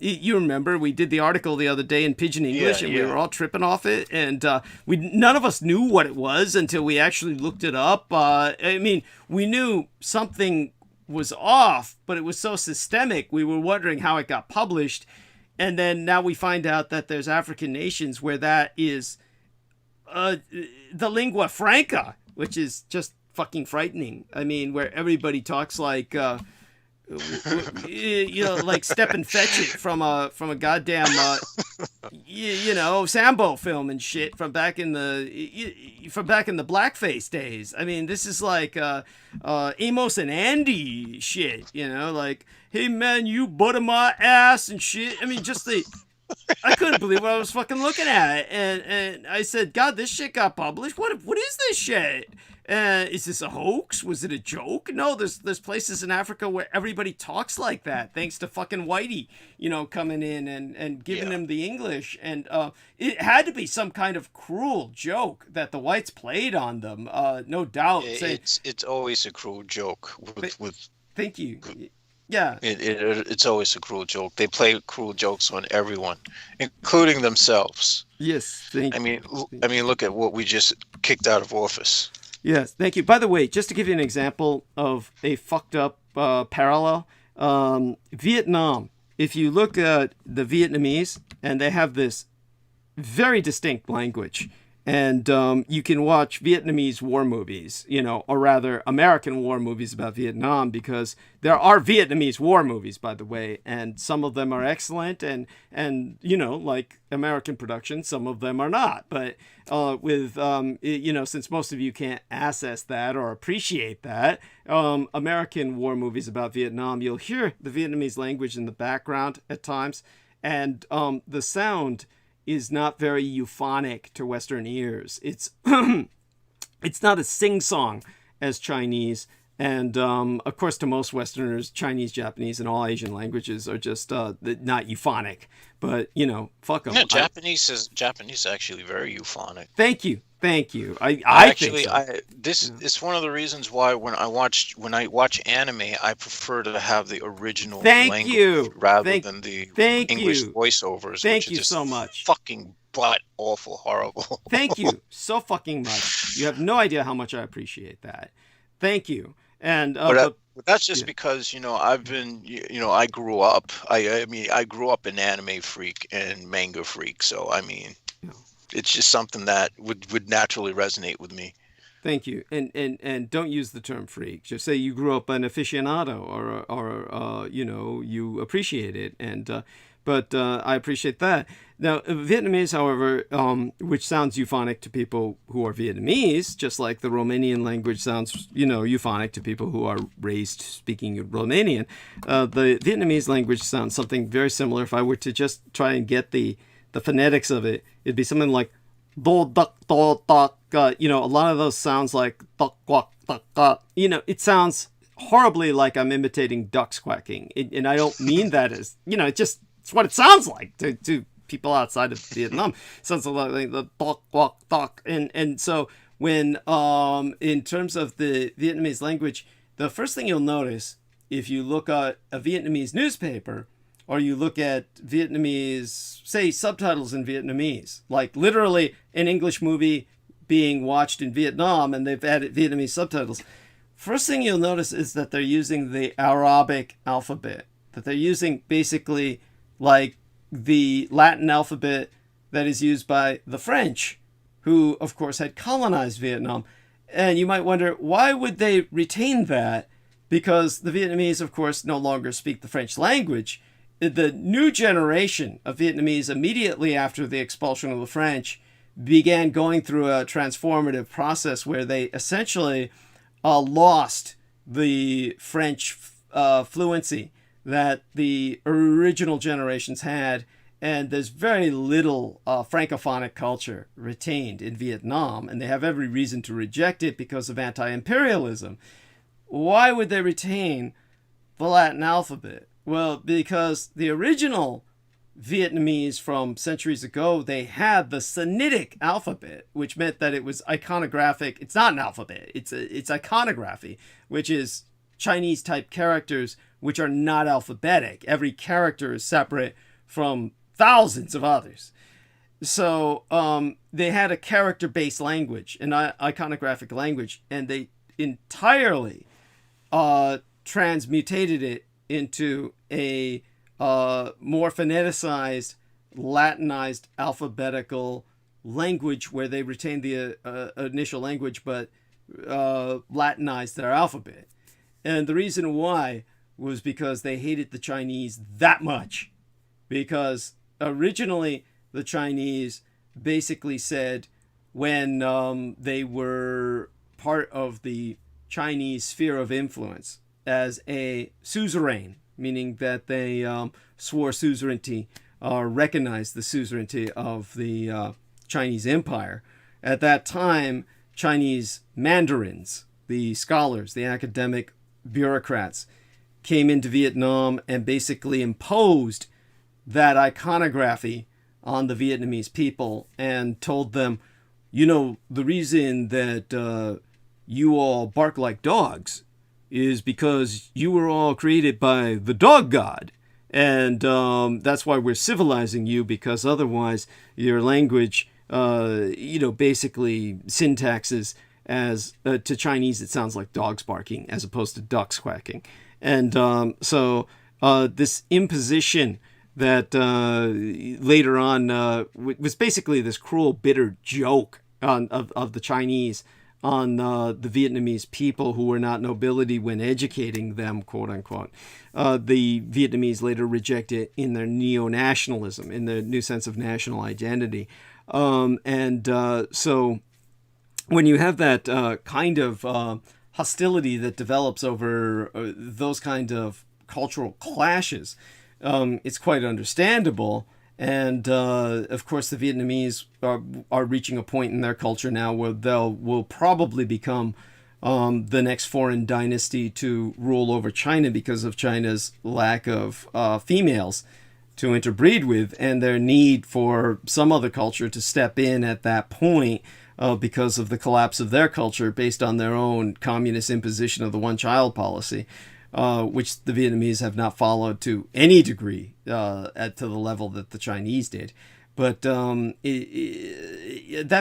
S1: you remember we did the article the other day in Pidgin English, and we were all tripping off it, and none of us knew what it was until we actually looked it up. We knew something was off, but it was so systemic, we were wondering how it got published. And then now we find out that there's African nations where that is the lingua franca, which is just fucking frightening. I mean, where everybody talks like, like Step and Fetch It from a goddamn, Sambo film and shit from back in the blackface days. I mean, this is like Amos and Andy shit, like, hey man, you butter my ass and shit. I mean, I couldn't believe what I was fucking looking at, and I said, God, this shit got published. What is this shit? Is this a hoax? Was it a joke? No, there's places in Africa where everybody talks like that, thanks to fucking Whitey, coming in and giving them the English. And it had to be some kind of cruel joke that the whites played on them, no doubt.
S6: It's always a cruel joke with
S1: Thank you. Yeah.
S6: It's always a cruel joke. They play cruel jokes on everyone, including themselves.
S1: Yes. Thank you.
S6: I mean, look at what we just kicked out of office.
S1: Yes, thank you. By the way, just to give you an example of a fucked up parallel, Vietnam, if you look at the Vietnamese, and they have this very distinct language, and you can watch Vietnamese war movies, or rather American war movies about Vietnam, because there are Vietnamese war movies, by the way, and some of them are excellent, and like American production, some of them are not. But since most of you can't access that or appreciate that, American war movies about Vietnam, you'll hear the Vietnamese language in the background at times, and the sound is not very euphonic to Western ears. It's it's not as sing-song as Chinese. And, of course, to most Westerners, Chinese, Japanese, and all Asian languages are just not euphonic. But, fuck them.
S6: Yeah, Japanese is actually very euphonic.
S1: Thank you.
S6: It's one of the reasons why when I watch anime, I prefer to have the original language rather than the English voiceovers.
S1: Thank you so much.
S6: Fucking butt awful horrible.
S1: Thank you so fucking much. You have no idea how much I appreciate that. Thank you. And
S6: but that's just because I've been I grew up. I grew up an anime freak and manga freak. So I mean. It's just something that would naturally resonate with me.
S1: Thank you. And don't use the term freak. Just say you grew up an aficionado or you appreciate it. But I appreciate that. Now, Vietnamese, however, which sounds euphonic to people who are Vietnamese, just like the Romanian language sounds, euphonic to people who are raised speaking Romanian, the Vietnamese language sounds something very similar. If I were to just try and get the phonetics of it, it'd be something like do duck do duck. A lot of those sounds like duck quack duck duck. It sounds horribly like I'm imitating ducks quacking, and I don't mean that as it's what it sounds like to people outside of Vietnam. It sounds like the duck quack duck, and so when in terms of the Vietnamese language, the first thing you'll notice if you look at a Vietnamese newspaper, or you look at Vietnamese, say, subtitles in Vietnamese, like literally an English movie being watched in Vietnam and they've added Vietnamese subtitles. First thing you'll notice is that they're using the Arabic alphabet, that they're using basically like the Latin alphabet that is used by the French, who, of course, had colonized Vietnam. And you might wonder, why would they retain that? Because the Vietnamese, of course, no longer speak the French language. The new generation of Vietnamese, immediately after the expulsion of the French, began going through a transformative process where they essentially lost the French fluency that the original generations had, and there's very little francophonic culture retained in Vietnam, and they have every reason to reject it because of anti-imperialism. Why would they retain the Latin alphabet? Well, because the original Vietnamese from centuries ago, they had the Sinitic alphabet, which meant that it was iconographic. It's not an alphabet. It's iconography, which is Chinese type characters which are not alphabetic. Every character is separate from thousands of others. So they had a character-based language, an iconographic language, and they entirely transmutated it into a more phoneticized, Latinized, alphabetical language where they retained the initial language but Latinized their alphabet. And the reason why was because they hated the Chinese that much. Because originally the Chinese basically said when they were part of the Chinese sphere of influence as a suzerain, meaning that they swore suzerainty or recognized the suzerainty of the Chinese Empire. At that time, Chinese mandarins, the scholars, the academic bureaucrats, came into Vietnam and basically imposed that iconography on the Vietnamese people and told them, you know, the reason that you all bark like dogs is because you were all created by the dog god. And that's why we're civilizing you, because otherwise your language, basically syntaxes as to Chinese, it sounds like dogs barking as opposed to ducks quacking. And so this imposition that later on was basically this cruel, bitter joke of the Chinese on the Vietnamese people who were not nobility when educating them, quote unquote. The Vietnamese later reject it in their neo-nationalism, in their new sense of national identity. So when you have that kind of hostility that develops over those kind of cultural clashes, it's quite understandable. And of course, the Vietnamese are reaching a point in their culture now where will probably become the next foreign dynasty to rule over China because of China's lack of females to interbreed with, and their need for some other culture to step in at that point because of the collapse of their culture based on their own communist imposition of the one-child policy, which the Vietnamese have not followed to any degree to the level that the Chinese did. But that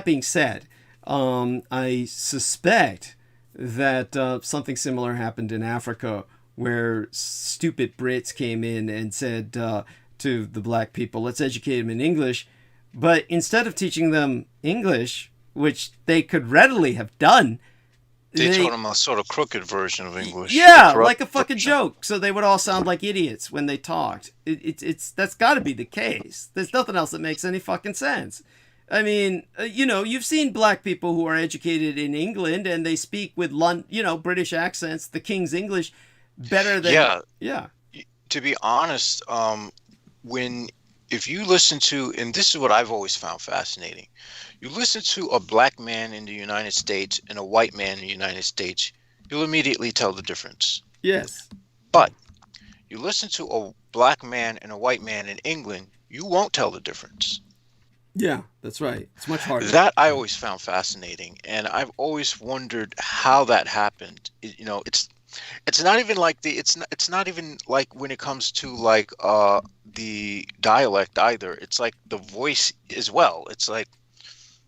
S1: being said, I suspect that something similar happened in Africa, where stupid Brits came in and said to the black people, let's educate them in English. But instead of teaching them English, which they could readily have done,
S6: they taught them a sort of crooked version of English.
S1: Yeah, like a fucking joke. So they would all sound like idiots when they talked. It's that's got to be the case. There's nothing else that makes any fucking sense. I mean, you've seen black people who are educated in England and they speak with British accents, the King's English, better than yeah.
S6: To be honest, if you listen to, and this is what I've always found fascinating, you listen to a black man in the United States and a white man in the United States, you'll immediately tell the difference.
S1: Yes.
S6: But you listen to a black man and a white man in England, you won't tell the difference.
S1: Yeah, that's right. It's much harder.
S6: That I always found fascinating, and I've always wondered how that happened. It's not even like it's not even like when it comes to like the dialect either. It's like the voice as well. It's like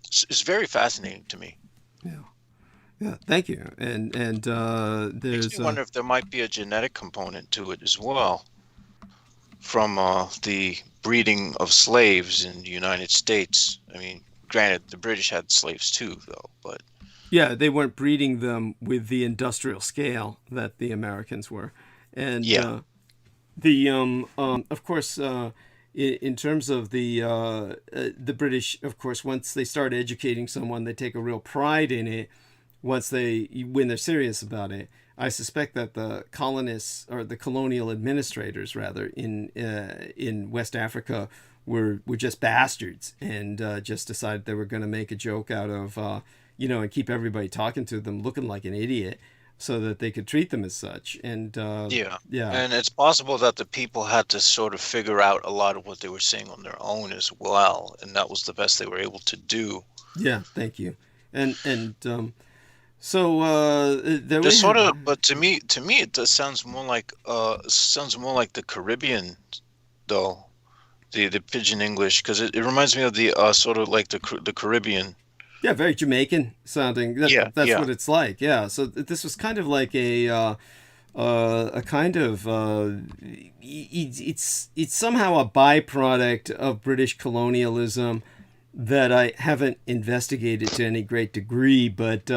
S6: it's very fascinating to me.
S1: Yeah. Thank you. And there's.
S6: Makes me wonder if there might be a genetic component to it as well, from the breeding of slaves in the United States. I mean, granted, the British had slaves too, though, but.
S1: Yeah, they weren't breeding them with the industrial scale that the Americans were, and of course, in terms of the British, of course, once they start educating someone, they take a real pride in it. When they're serious about it, I suspect that the colonists or the colonial administrators, rather, in West Africa were just bastards and just decided they were going to make a joke out of. And keep everybody talking to them looking like an idiot. so that they could treat them as such. And
S6: Yeah.
S1: yeah,
S6: And it's possible that the people had to sort of figure out a lot of what they were saying on their own as well, and that was the best they were able to do.
S1: yeah, thank you. And so there we
S6: Just sort
S1: have.
S6: of, but to me, it does sounds more like the Caribbean, though, the pidgin English, because it reminds me of the sort of like the Caribbean.
S1: Yeah, very Jamaican sounding.
S6: Yeah,
S1: That's
S6: yeah.
S1: what it's like. Yeah. So this was kind of like a kind of it's somehow a byproduct of British colonialism that I haven't investigated to any great degree, but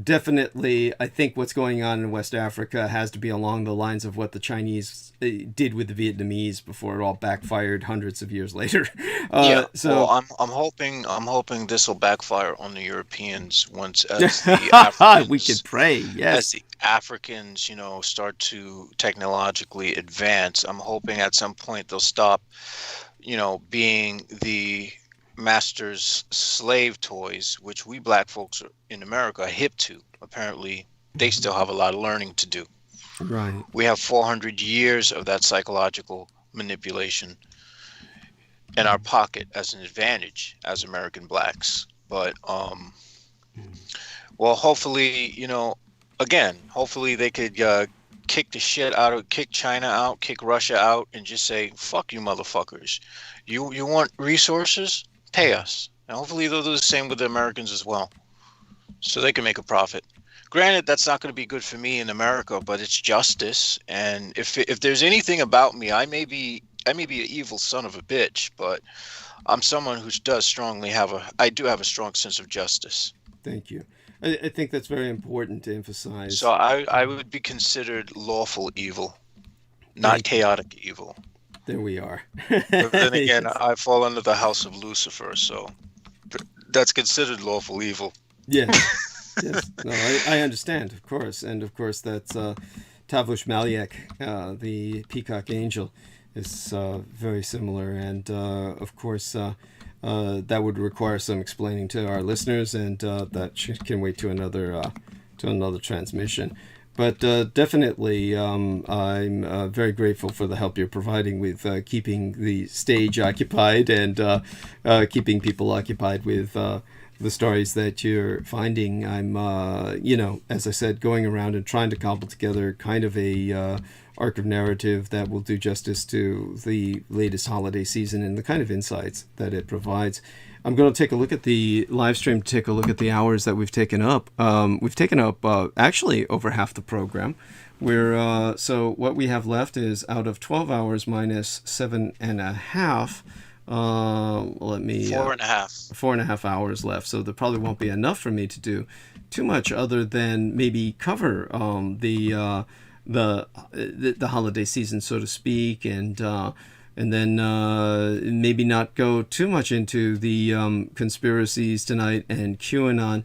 S1: definitely I think what's going on in West Africa has to be along the lines of what the Chinese did with the Vietnamese before it all backfired hundreds of years later.
S6: Yeah.
S1: So
S6: Well, I'm hoping this will backfire on the Europeans once as the Africans
S1: we could pray.
S6: as
S1: Yes.
S6: the Africans, start to technologically advance. I'm hoping at some point they'll stop, being the master's slave toys, which we black folks in America are hip to. Apparently, they still have a lot of learning to do.
S1: Right.
S6: We have 400 years of that psychological manipulation in our pocket as an advantage as American blacks. But, well, hopefully, hopefully they could kick China out, kick Russia out, and just say, fuck you motherfuckers. You want resources? Pay us. And hopefully they'll do the same with the Americans as well, so they can make a profit. Granted, that's not going to be good for me in America, but it's justice. And if there's anything about me, I may be an evil son of a bitch, but I'm someone who does I do have a strong sense of justice.
S1: Thank you. I think that's very important to emphasize.
S6: So I would be considered lawful evil, not
S1: Thank you.
S6: chaotic evil.
S1: There we are.
S6: But then again, I fall under the house of Lucifer, so that's considered lawful evil.
S1: Yes. Yes. No, I understand, of course. And of course, that's Tavush Malyak, the peacock angel, is very similar. And of course, that would require some explaining to our listeners, and that can wait to another transmission. But definitely, I'm very grateful for the help you're providing with keeping the stage occupied and keeping people occupied with the stories that you're finding. I'm, as I said, going around and trying to cobble together kind of a arc of narrative that will do justice to the latest holiday season and the kind of insights that it provides. I'm going to take a look at the live stream, take a look at the hours that we've taken up. We've taken up actually over half the program. So what we have left is out of 12 hours minus 7.5. Let me
S6: 4.5.
S1: 4.5 hours left. So there probably won't be enough for me to do too much other than maybe cover the holiday season, so to speak, and then maybe not go too much into the conspiracies tonight and QAnon,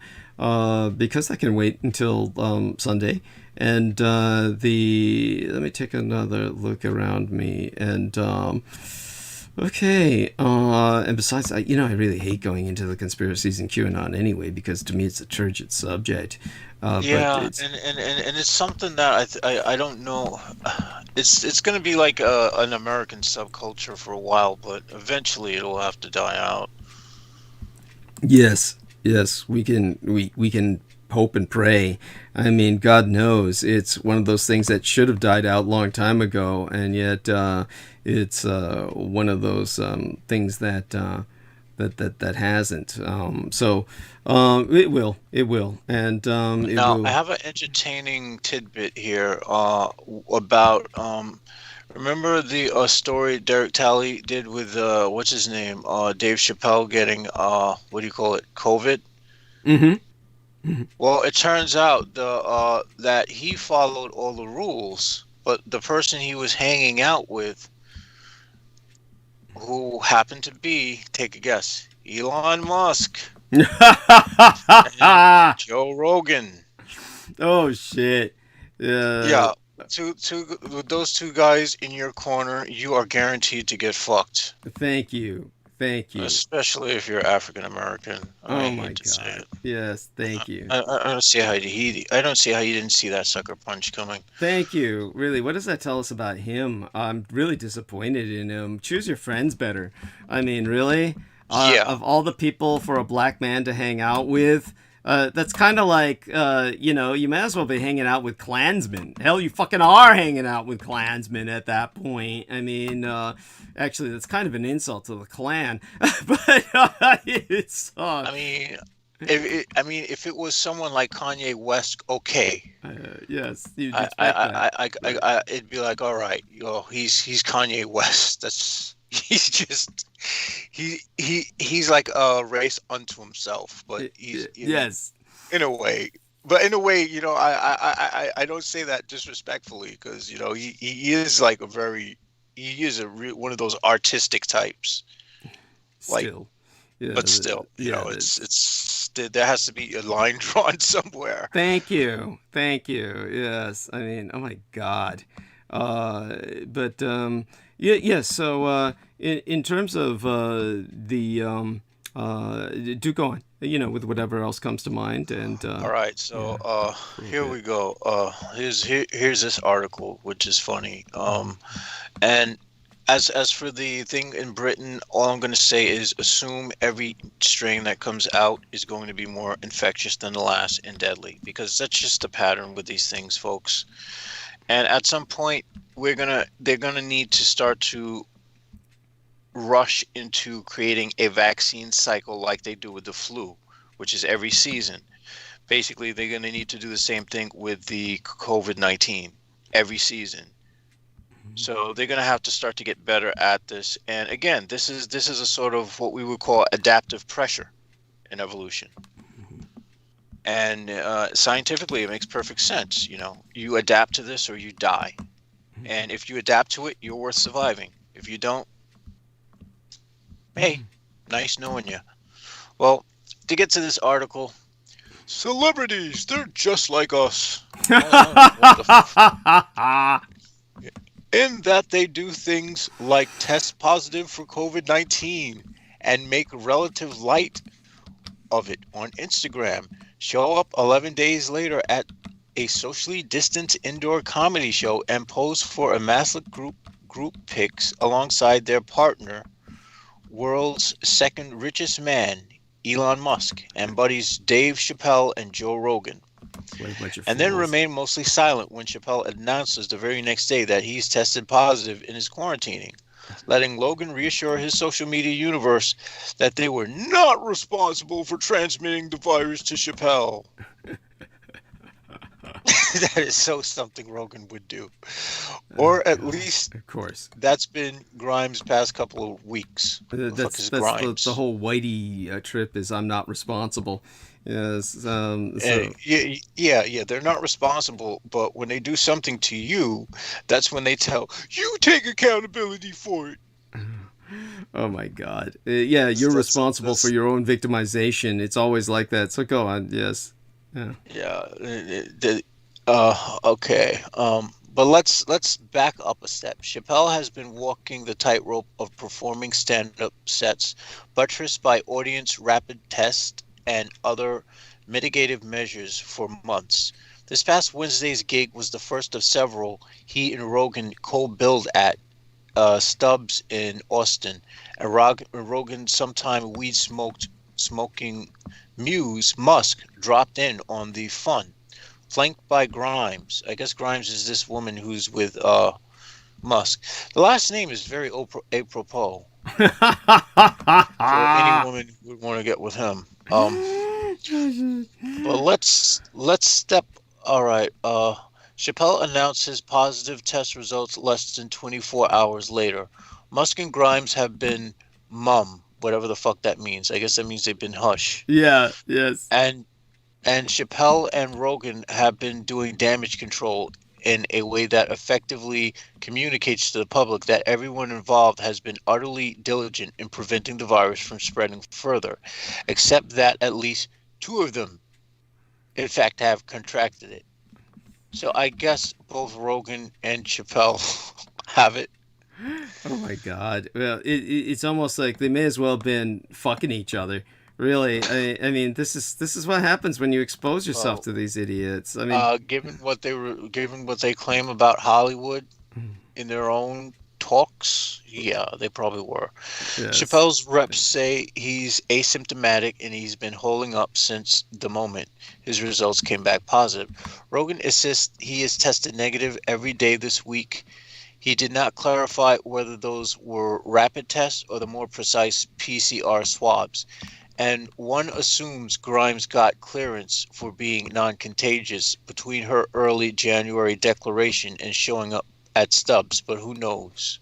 S1: because I can wait until Sunday. And let me take another look around me. And okay. And besides, I really hate going into the conspiracies and QAnon anyway, because to me it's a turgid subject.
S6: Yeah,
S1: But it's,
S6: and it's something that I don't know. It's going to be like an American subculture for a while, but eventually it'll have to die out.
S1: yes, we can hope and pray. I mean, God knows it's one of those things that should have died out a long time ago, and yet it's one of those things that hasn't. So it will, and it
S6: Now,
S1: will.
S6: I have an entertaining tidbit here about remember the story Derek Talley did with what's his name, Dave Chappelle getting what do you call it, COVID?
S1: Mm-hmm.
S6: Well, it turns out that he followed all the rules, but the person he was hanging out with, who happened to be, take a guess, Elon Musk and Joe Rogan.
S1: Oh shit.
S6: Yeah, with those two guys in your corner, you are guaranteed to get fucked.
S1: Thank you. Thank you.
S6: Especially if you're African American.
S1: Oh
S6: I
S1: my
S6: hate to say
S1: God.
S6: it.
S1: Yes, thank you.
S6: I don't see how I don't see how you didn't see that sucker punch coming.
S1: Thank you. Really, what does that tell us about him? I'm really disappointed in him. Choose your friends better. I mean, really?
S6: Yeah.
S1: Of all the people for a black man to hang out with, that's kind of like, you may as well be hanging out with Klansmen. Hell, you fucking are hanging out with Klansmen at that point. I mean, actually, that's kind of an insult to the Klan. But it's...
S6: if it was someone like Kanye West, okay.
S1: Yes, you'd expect that.
S6: It'd be like, all right, he's Kanye West. He's like a race unto himself. But
S1: yes,
S6: in a way. But in a way, I don't say that disrespectfully because he is like one of those artistic types.
S1: Still.
S6: But still, it's there has to be a line drawn somewhere.
S1: Thank you. Yes, I mean, oh my God. So in terms of do go on. With whatever else comes to mind. And
S6: all right, so here we go. Here's this article, which is funny. And as for the thing in Britain, all I'm going to say is assume every strain that comes out is going to be more infectious than the last and deadly, because that's just the pattern with these things, folks. And at some point, they're gonna need to start to rush into creating a vaccine cycle like they do with the flu, which is every season. Basically, they're going to need to do the same thing with the COVID-19 every season. So they're going to have to start to get better at this. And again, this is a sort of what we would call adaptive pressure in evolution. And scientifically, it makes perfect sense. You adapt to this or you die. And if you adapt to it, you're worth surviving. If you don't, hey, nice knowing you. Well, to get to this article, celebrities, they're just like us. In that they do things like test positive for COVID-19 and make relative light of it on Instagram, show up 11 days later at a socially distanced indoor comedy show and pose for a massive group pics alongside their partner, world's second richest man, Elon Musk, and buddies Dave Chappelle and Joe Rogan. And then remain mostly silent when Chappelle announces the very next day that he's tested positive in his quarantining, letting Logan reassure his social media universe that they were not responsible for transmitting the virus to Chappelle. That is so something Rogan would do. Or at least,
S1: of course,
S6: that's been Grimes' past couple of weeks.
S1: That's the whole Whitey trip is I'm not responsible. Yes.
S6: Yeah, they're not responsible, but when they do something to you, that's when they tell you take accountability for it.
S1: Oh my God. You're responsible for your own victimization. It's always like that. So go on. Yes.
S6: Okay. But let's back up a step. Chappelle has been walking the tightrope of performing stand-up sets, buttressed by audience rapid tests and other mitigative measures for months. This past Wednesday's gig was the first of several he and Rogan co-billed at Stubbs in Austin, and Rogan sometime smoking muse Musk dropped in on the fun, flanked by Grimes. I guess Grimes is this woman who's with Musk. The last name is very apropos for any woman who would want to get with him. But let's step. All right. Chappelle announced his positive test results less than 24 hours later. Musk and Grimes have been mum, whatever the fuck that means. I guess that means they've been hush.
S1: Yeah. Yes.
S6: And Chappelle and Rogan have been doing damage control in a way that effectively communicates to the public that everyone involved has been utterly diligent in preventing the virus from spreading further, except that at least two of them, in fact, have contracted it. So I guess both Rogan and Chappelle have it.
S1: Oh my God. Well, it's almost like they may as well have been fucking each other. Really, I mean, this is what happens when you expose yourself
S6: Well,
S1: to these idiots. I mean,
S6: given what they claim about Hollywood in their own talks, yeah, they probably were.
S1: yes.
S6: Chappelle's reps say he's asymptomatic and he's been holding up since the moment his results came back positive. Rogan insists he is tested negative every day this week. He did not clarify whether those were rapid tests or the more precise PCR swabs. And one assumes Grimes got clearance for being non-contagious between her early January declaration and showing up at Stubbs, but who knows?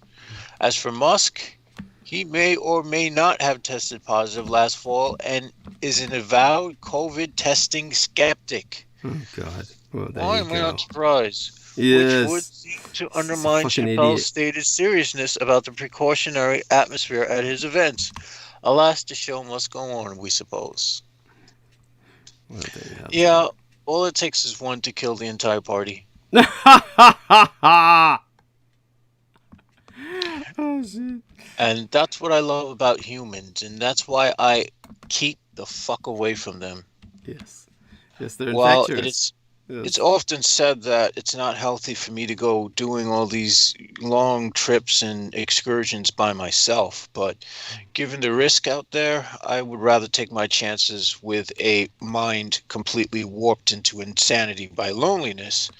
S6: As for Musk, he may or may not have tested positive last fall and is an avowed COVID testing skeptic.
S1: Oh God. Well, there
S6: Why
S1: you
S6: am I
S1: go.
S6: not surprised?
S1: Yes.
S6: Which would seem to undermine
S1: fucking
S6: Chappelle's
S1: idiot.
S6: stated seriousness about the precautionary atmosphere at his events. Alas, the show must go on, we suppose.
S1: Well, there you have it.
S6: Yeah, all it takes is one to kill the entire party.
S1: Oh shit.
S6: And that's what I love about humans, and that's why I keep the fuck away from them.
S1: Yes. Yes, they're
S6: While
S1: infectious.
S6: it's often said that it's not healthy for me to go doing all these long trips and excursions by myself, but given the risk out there, I would rather take my chances with a mind completely warped into insanity by loneliness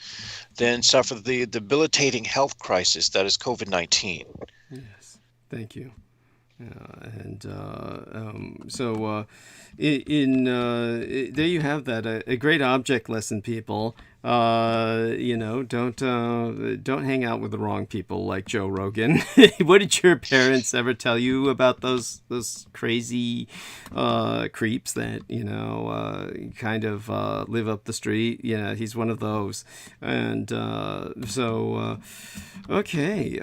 S6: than suffer the debilitating health crisis that is COVID-19.
S1: Yes. Thank you. And so there you have that, a great object lesson, people. Don't hang out with the wrong people like Joe Rogan. What did your parents ever tell you about those crazy creeps that kind of live up the street? Yeah, he's one of those. And okay,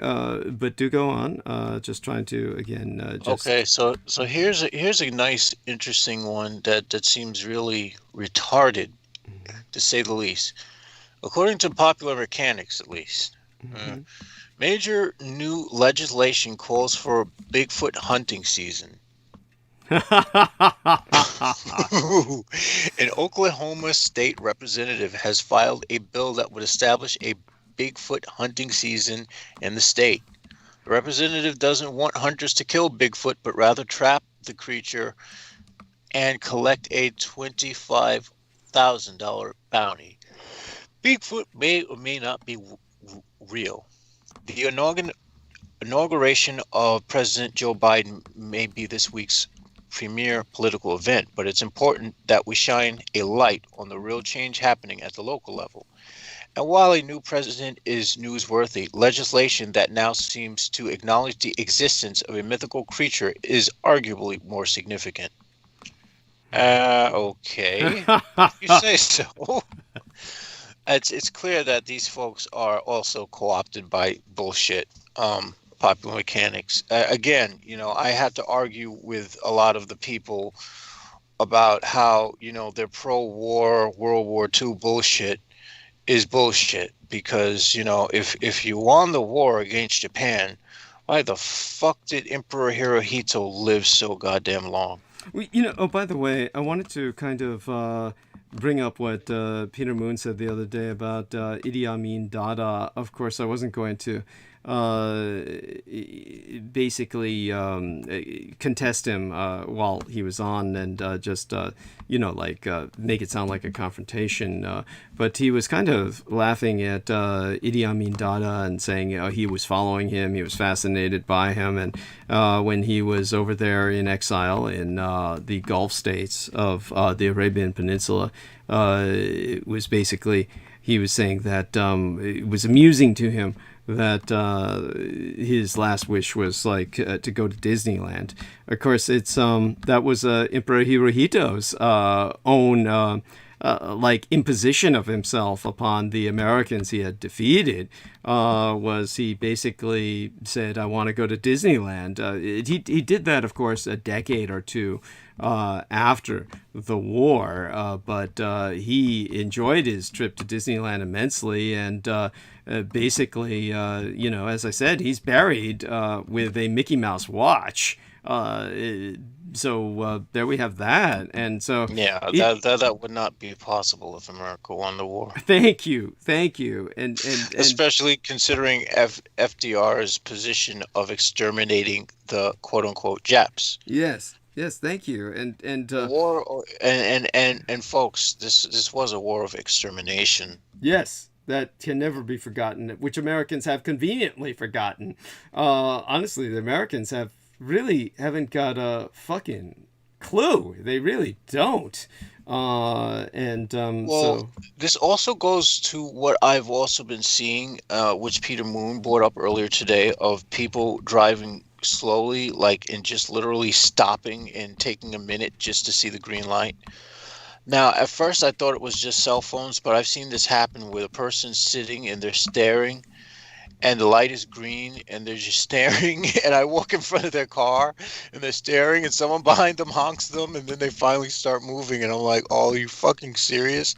S1: but do go on. Just trying to again.
S6: Okay, so here's a nice, interesting one that seems really retarded, to say the least. According to Popular Mechanics, at least, major new legislation calls for a Bigfoot hunting season. An Oklahoma state representative has filed a bill that would establish a Bigfoot hunting season in the state. The representative doesn't want hunters to kill Bigfoot, but rather trap the creature and collect a $25,000 bounty. Bigfoot may or may not be real. The inauguration of President Joe Biden may be this week's premier political event, but it's important that we shine a light on the real change happening at the local level. And while a new president is newsworthy, legislation that now seems to acknowledge the existence of a mythical creature is arguably more significant. Okay. You say so. It's clear that these folks are also co-opted by bullshit, Popular Mechanics. Again, I had to argue with a lot of the people about how, their pro-war, World War II bullshit is bullshit. Because, if you won the war against Japan, why the fuck did Emperor Hirohito live so goddamn long?
S1: Oh, by the way, I wanted to kind of bring up what Peter Moon said the other day about Idi Amin Dada. Of course, I wasn't going to basically contest him while he was on and just make it sound like a confrontation, but he was kind of laughing at Idi Amin Dada and saying he was following him, he was fascinated by him, and when he was over there in exile in the Gulf states of the Arabian Peninsula, it was basically, he was saying that it was amusing to him that his last wish was to go to Disneyland. Of course, it's that was Emperor Hirohito's own like imposition of himself upon the Americans he had defeated was he basically said, "I want to go to Disneyland." He did that, of course, a decade or two after the war, but he enjoyed his trip to Disneyland immensely, and basically, you know, as I said, he's buried with a Mickey Mouse watch. So there we have that, and so
S6: Yeah, that would not be possible if America won the war.
S1: Thank you, and
S6: Especially considering FDR's position of exterminating the quote unquote Japs.
S1: yes, thank you, and
S6: War and folks, this was a war of extermination.
S1: yes, that can never be forgotten, which Americans have conveniently forgotten. Honestly, the Americans haven't got a fucking clue. They really don't. So
S6: this also goes to what I've also been seeing, which Peter Moon brought up earlier today, of people driving slowly, like, and just literally stopping and taking a minute just to see the green light. Now, at first I thought it was just cell phones, but I've seen this happen with a person sitting and they're staring, and the light is green and they're just staring, and I walk in front of their car and they're staring, and someone behind them honks them, and then they finally start moving, and I'm like, oh, are you fucking serious?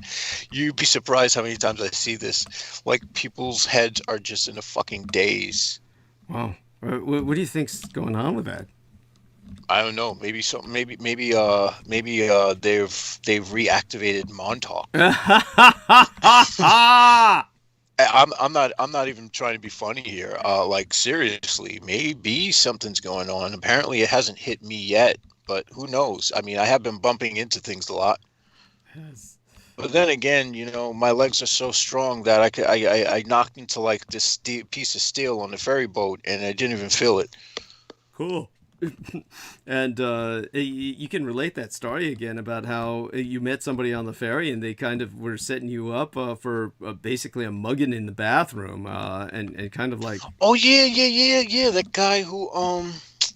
S6: You'd be surprised how many times I see this. Like, people's heads are just in a fucking daze.
S1: wow. What do you think's going on with that?
S6: I don't know. Maybe something. Maybe they've reactivated Montauk. I'm not even trying to be funny here. Like, seriously, maybe something's going on. Apparently, it hasn't hit me yet, but who knows? I mean, I have been bumping into things a lot.
S1: Yes.
S6: But then again, you know, my legs are so strong that I knocked into like this piece of steel on the ferry boat, and I didn't even feel it.
S1: Cool. And you can relate that story again about how you met somebody on the ferry and they kind of were setting you up for basically a mugging in the bathroom, and kind of like,
S6: oh yeah, that guy who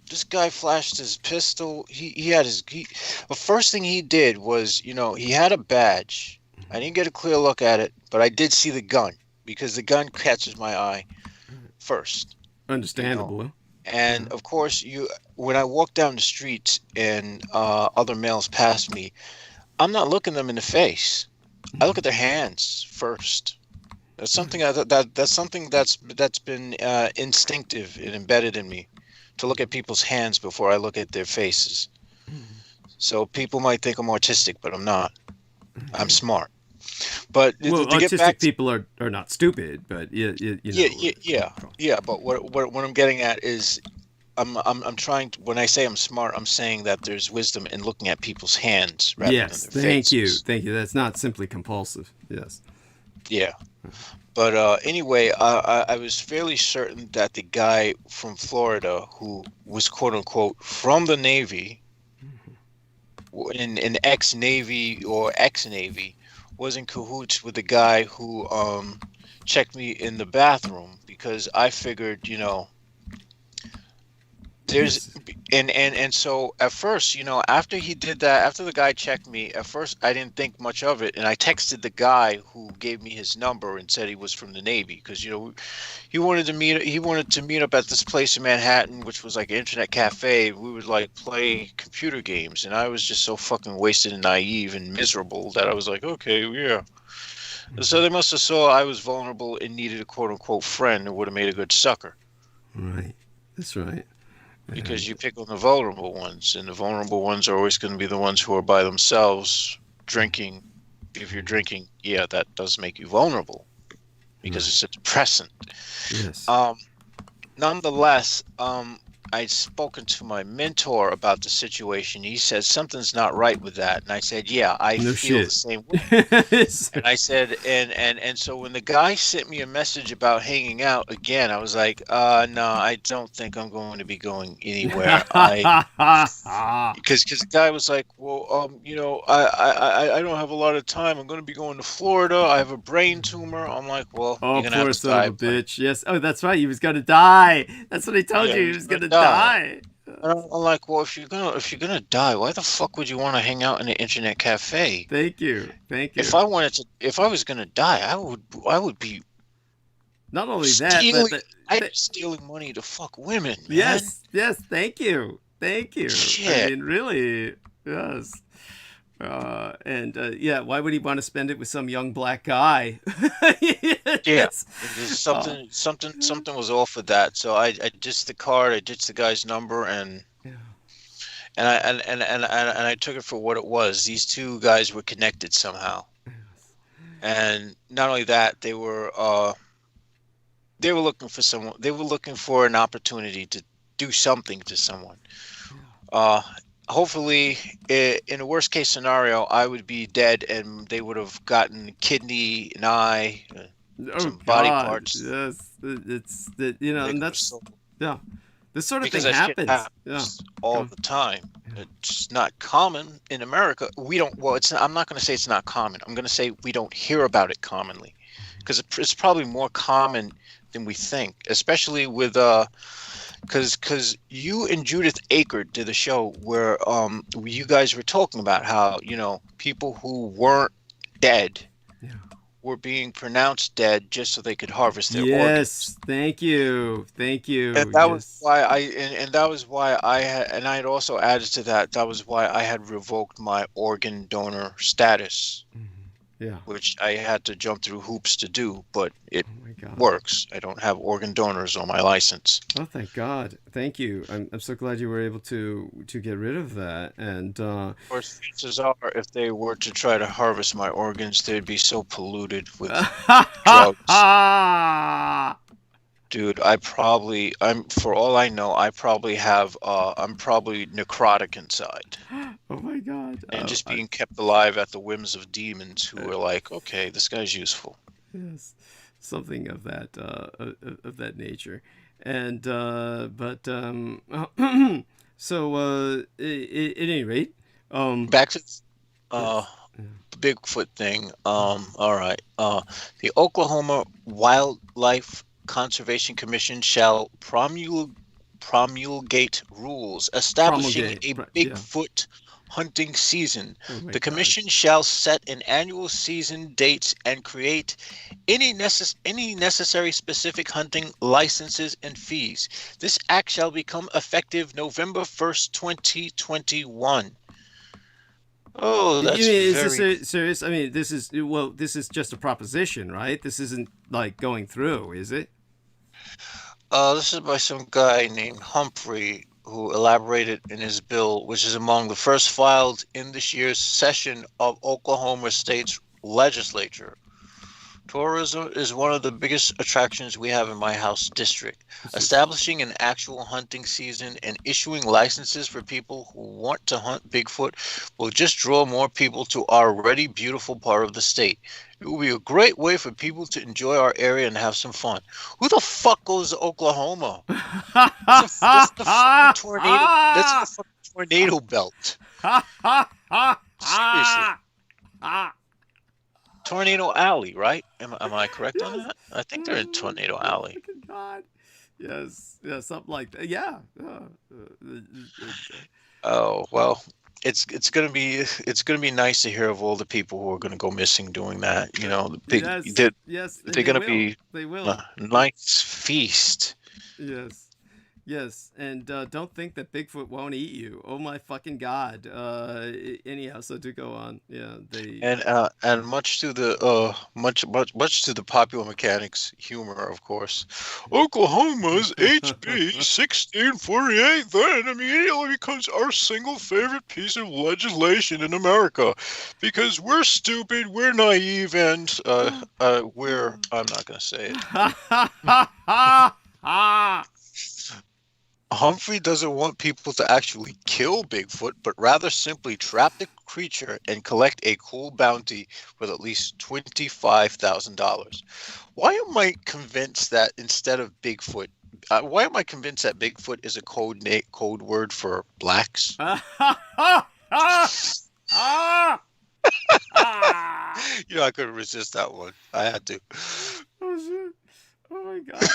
S6: this guy flashed his pistol. The first thing he did was, you know, he had a badge. I didn't get a clear look at it, but I did see the gun, because the gun catches my eye first.
S1: understandable.
S6: You know? And of course, when I walk down the streets and other males pass me, I'm not looking them in the face. I look at their hands first. That's something that's been instinctive and embedded in me, to look at people's hands before I look at their faces. So people might think I'm autistic, but I'm not. I'm smart. But
S1: Well,
S6: to get
S1: autistic
S6: back to,
S1: people are not stupid, but you know.
S6: yeah. But what I'm getting at is, I'm trying to, when I say I'm smart, I'm saying that there's wisdom in looking at people's hands rather
S1: Yes,
S6: than their faces.
S1: thank you. That's not simply compulsive. Yes.
S6: Yeah. But anyway, I was fairly certain that the guy from Florida who was quote unquote from the Navy, in ex-Navy or ex-Navy, was in cahoots with the guy who checked me in the bathroom, because I figured, you know, there's and so at first, you know, after he did that, after the guy checked me, at first I didn't think much of it, and I texted the guy who gave me his number and said he was from the Navy, because, you know, he wanted to meet up at this place in Manhattan, which was like an internet cafe. We would like play computer games, and I was just so fucking wasted and naive and miserable that I was like, okay, yeah. So they must have saw I was vulnerable and needed a quote unquote friend, and would have made a good sucker.
S1: Right. That's right.
S6: Because you pick on the vulnerable ones, and the vulnerable ones are always going to be the ones who are by themselves drinking. If you're drinking, yeah, that does make you vulnerable, because it's a depressant.
S1: Yes.
S6: Nonetheless, I'd spoken to my mentor about the situation. He said something's not right with that, and I said, yeah, I feel the same way. And I said, and so when the guy sent me a message about hanging out again, I was like, no, I don't think I'm going to be going anywhere. Because the guy was like, well, you know, I don't have a lot of time. I'm going to be going to Florida. I have a brain tumor. I'm like, well,
S1: Oh,
S6: you're going to
S1: poor
S6: have to
S1: son
S6: die.
S1: of a bitch. Yes. Oh, that's right. He was going to die. That's what I told you. He was going to die.
S6: And I'm like, well, if you're gonna die, why the fuck would you want to hang out in an internet cafe?
S1: Thank you. Thank you.
S6: If I was gonna die, I would be
S1: Not only that, but
S6: stealing money to fuck women, man.
S1: yes. Thank you.
S6: Shit.
S1: I mean, really, yes. Yeah, why would he want to spend it with some young black guy?
S6: Yeah, something was off with that. So I ditched the card, I ditched the guy's number, and I took it for what it was. These two guys were connected somehow, and not only that, they were looking for someone. They were looking for an opportunity to do something to someone. Hopefully, in a worst case scenario, I would be dead, and they would have gotten kidney, an eye, some body parts.
S1: Yes, it's that, you know, and that's yeah. This sort of
S6: Because
S1: thing
S6: that shit
S1: happens.
S6: all the time. It's not common in America. We don't. Well, it's. I'm not going to say it's not common. I'm going to say we don't hear about it commonly, because it's probably more common than we think, especially with because you and Judith Aker did a show where you guys were talking about how, you know, people who weren't dead were being pronounced dead just so they could harvest their organs.
S1: Thank you.
S6: And that was why that was why I had, and I had also added to that. That was why I had revoked my organ donor status.
S1: Yeah.
S6: Which I had to jump through hoops to do, but it works. I don't have organ donors on my license.
S1: Oh, thank God. Thank you. I'm so glad you were able to get rid of that. And
S6: of course, chances are, if they were to try to harvest my organs, they'd be so polluted with drugs. Dude, for all I know, I'm probably necrotic inside.
S1: Oh my God.
S6: And just being kept alive at the whims of demons who are like, okay, this guy's useful.
S1: Yes. Something of that nature. And so at any rate,
S6: back to the Bigfoot thing. All right. The Oklahoma Wildlife Conservation Commission shall promulgate rules establishing a Bigfoot hunting season. The commission shall set an annual season dates and create any necessary specific hunting licenses and fees. This act shall become effective November 1st, 2021. Oh, that's
S1: is this serious? I mean, this is just a proposition, right? This isn't like going through, is it?
S6: This is by some guy named Humphrey, who elaborated in his bill, which is among the first filed in this year's session of Oklahoma State's legislature. Tourism is one of the biggest attractions we have in my house district. Establishing an actual hunting season and issuing licenses for people who want to hunt Bigfoot will just draw more people to our already beautiful part of the state. It will be a great way for people to enjoy our area and have some fun. Who the fuck goes to Oklahoma? That's the fucking tornado. That's the fucking tornado belt. Seriously. Tornado Alley, right? Am I correct on that? I think they're in Tornado Alley.
S1: God. Yes, something like that. Yeah.
S6: Oh well, it's gonna be nice to hear of all the people who are gonna go missing doing that. You know, they're gonna be a nice feast. Yes, and don't think that Bigfoot won't eat you. Oh my fucking God. Anyhow, so to go on, and much to the much to the popular mechanics humor, of course. Oklahoma's HB 1648 then immediately becomes our single favorite piece of legislation in America, because we're stupid, we're naive, and we're I'm not gonna say it. Humphrey doesn't want people to actually kill Bigfoot, but rather simply trap the creature and collect a cool bounty with at least $25,000. Why am I convinced that instead of Bigfoot, why am I convinced that Bigfoot is a code word for blacks? You know, I couldn't resist that one. I had to.
S1: Oh, shit. Oh my god,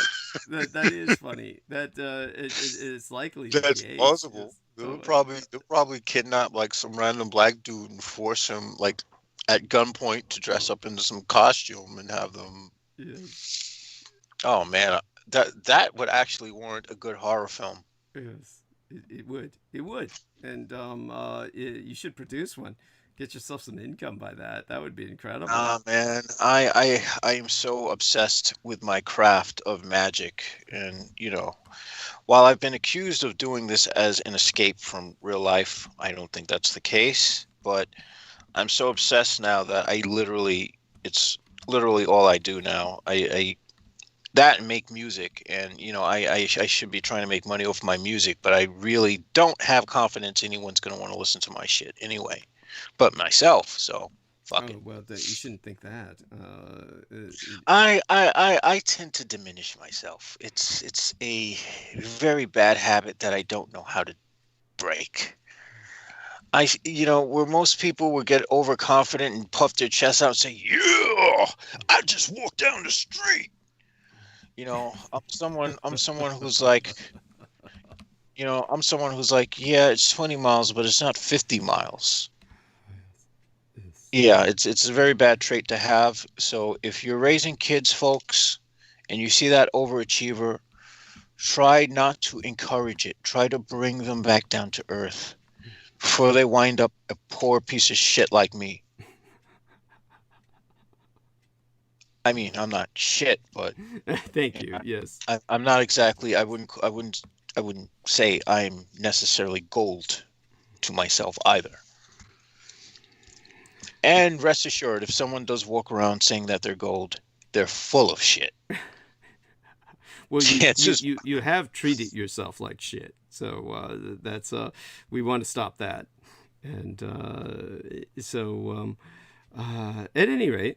S1: that is funny. That it's likely the
S6: That's
S1: case.
S6: possible.
S1: Yes.
S6: They'll
S1: Oh my
S6: probably
S1: god.
S6: they'll probably kidnap like some random black dude and force him like at gunpoint to dress up into some costume and have them.
S1: Yes.
S6: Oh man, that would actually warrant a good horror film.
S1: Yes. It would. It would. And you should produce one. Get yourself some income by that. That would be incredible.
S6: Ah man, I am so obsessed with my craft of magic, and while I've been accused of doing this as an escape from real life, I don't think that's the case. But I'm so obsessed now that it's literally all I do now. I that and make music, and I should be trying to make money off my music, but I really don't have confidence anyone's gonna want to listen to my shit anyway, but myself. So fuck
S1: Oh
S6: it.
S1: well, you shouldn't think that.
S6: I tend to diminish myself. It's a very bad habit that I don't know how to break. Where most people would get overconfident and puff their chest out and say, "Yeah, I just walked down the street." I'm someone who's like, yeah, it's 20 miles, but it's not 50 miles.
S1: Yes.
S6: Yeah, it's a very bad trait to have. So if you're raising kids, folks, and you see that overachiever, try not to encourage it. Try to bring them back down to earth before they wind up a poor piece of shit like me. I mean, I'm not shit, but
S1: Thank you. Yes.
S6: I'm not exactly. I wouldn't say I'm necessarily gold to myself either. And rest assured, if someone does walk around saying that they're gold, they're full of shit.
S1: Well,
S6: Yeah, it's just
S1: you have treated yourself like shit, so that's we want to stop that, and at any rate,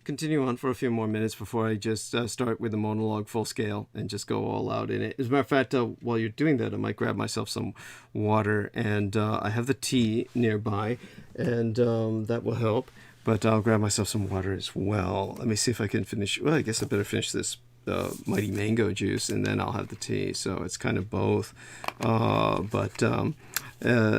S1: continue on for a few more minutes before I just start with the monologue full scale and just go all out in it. As a matter of fact, while you're doing that, I might grab myself some water, and I have the tea nearby, and that will help. But I'll grab myself some water as well. Let me see if I can finish. Well, I guess I better finish this mighty mango juice, and then I'll have the tea. So it's kind of both. I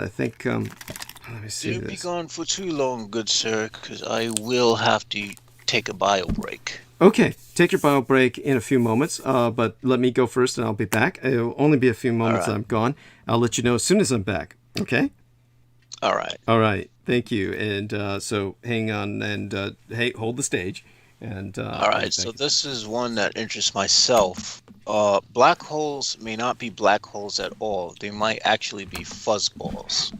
S1: think. Let me see
S6: don't be
S1: this.
S6: gone for too long, good sir, because I will have to take a bio break.
S1: Okay, take your bio break in a few moments. But let me go first, and I'll be back. It'll only be a few moments.
S6: All right.
S1: I'm gone. I'll let you know as soon as I'm back. Okay.
S6: All right.
S1: All right. Thank you. And so hang on and hey, hold the stage. And
S6: All right. So this is one that interests myself. Black holes may not be black holes at all. They might actually be fuzzballs.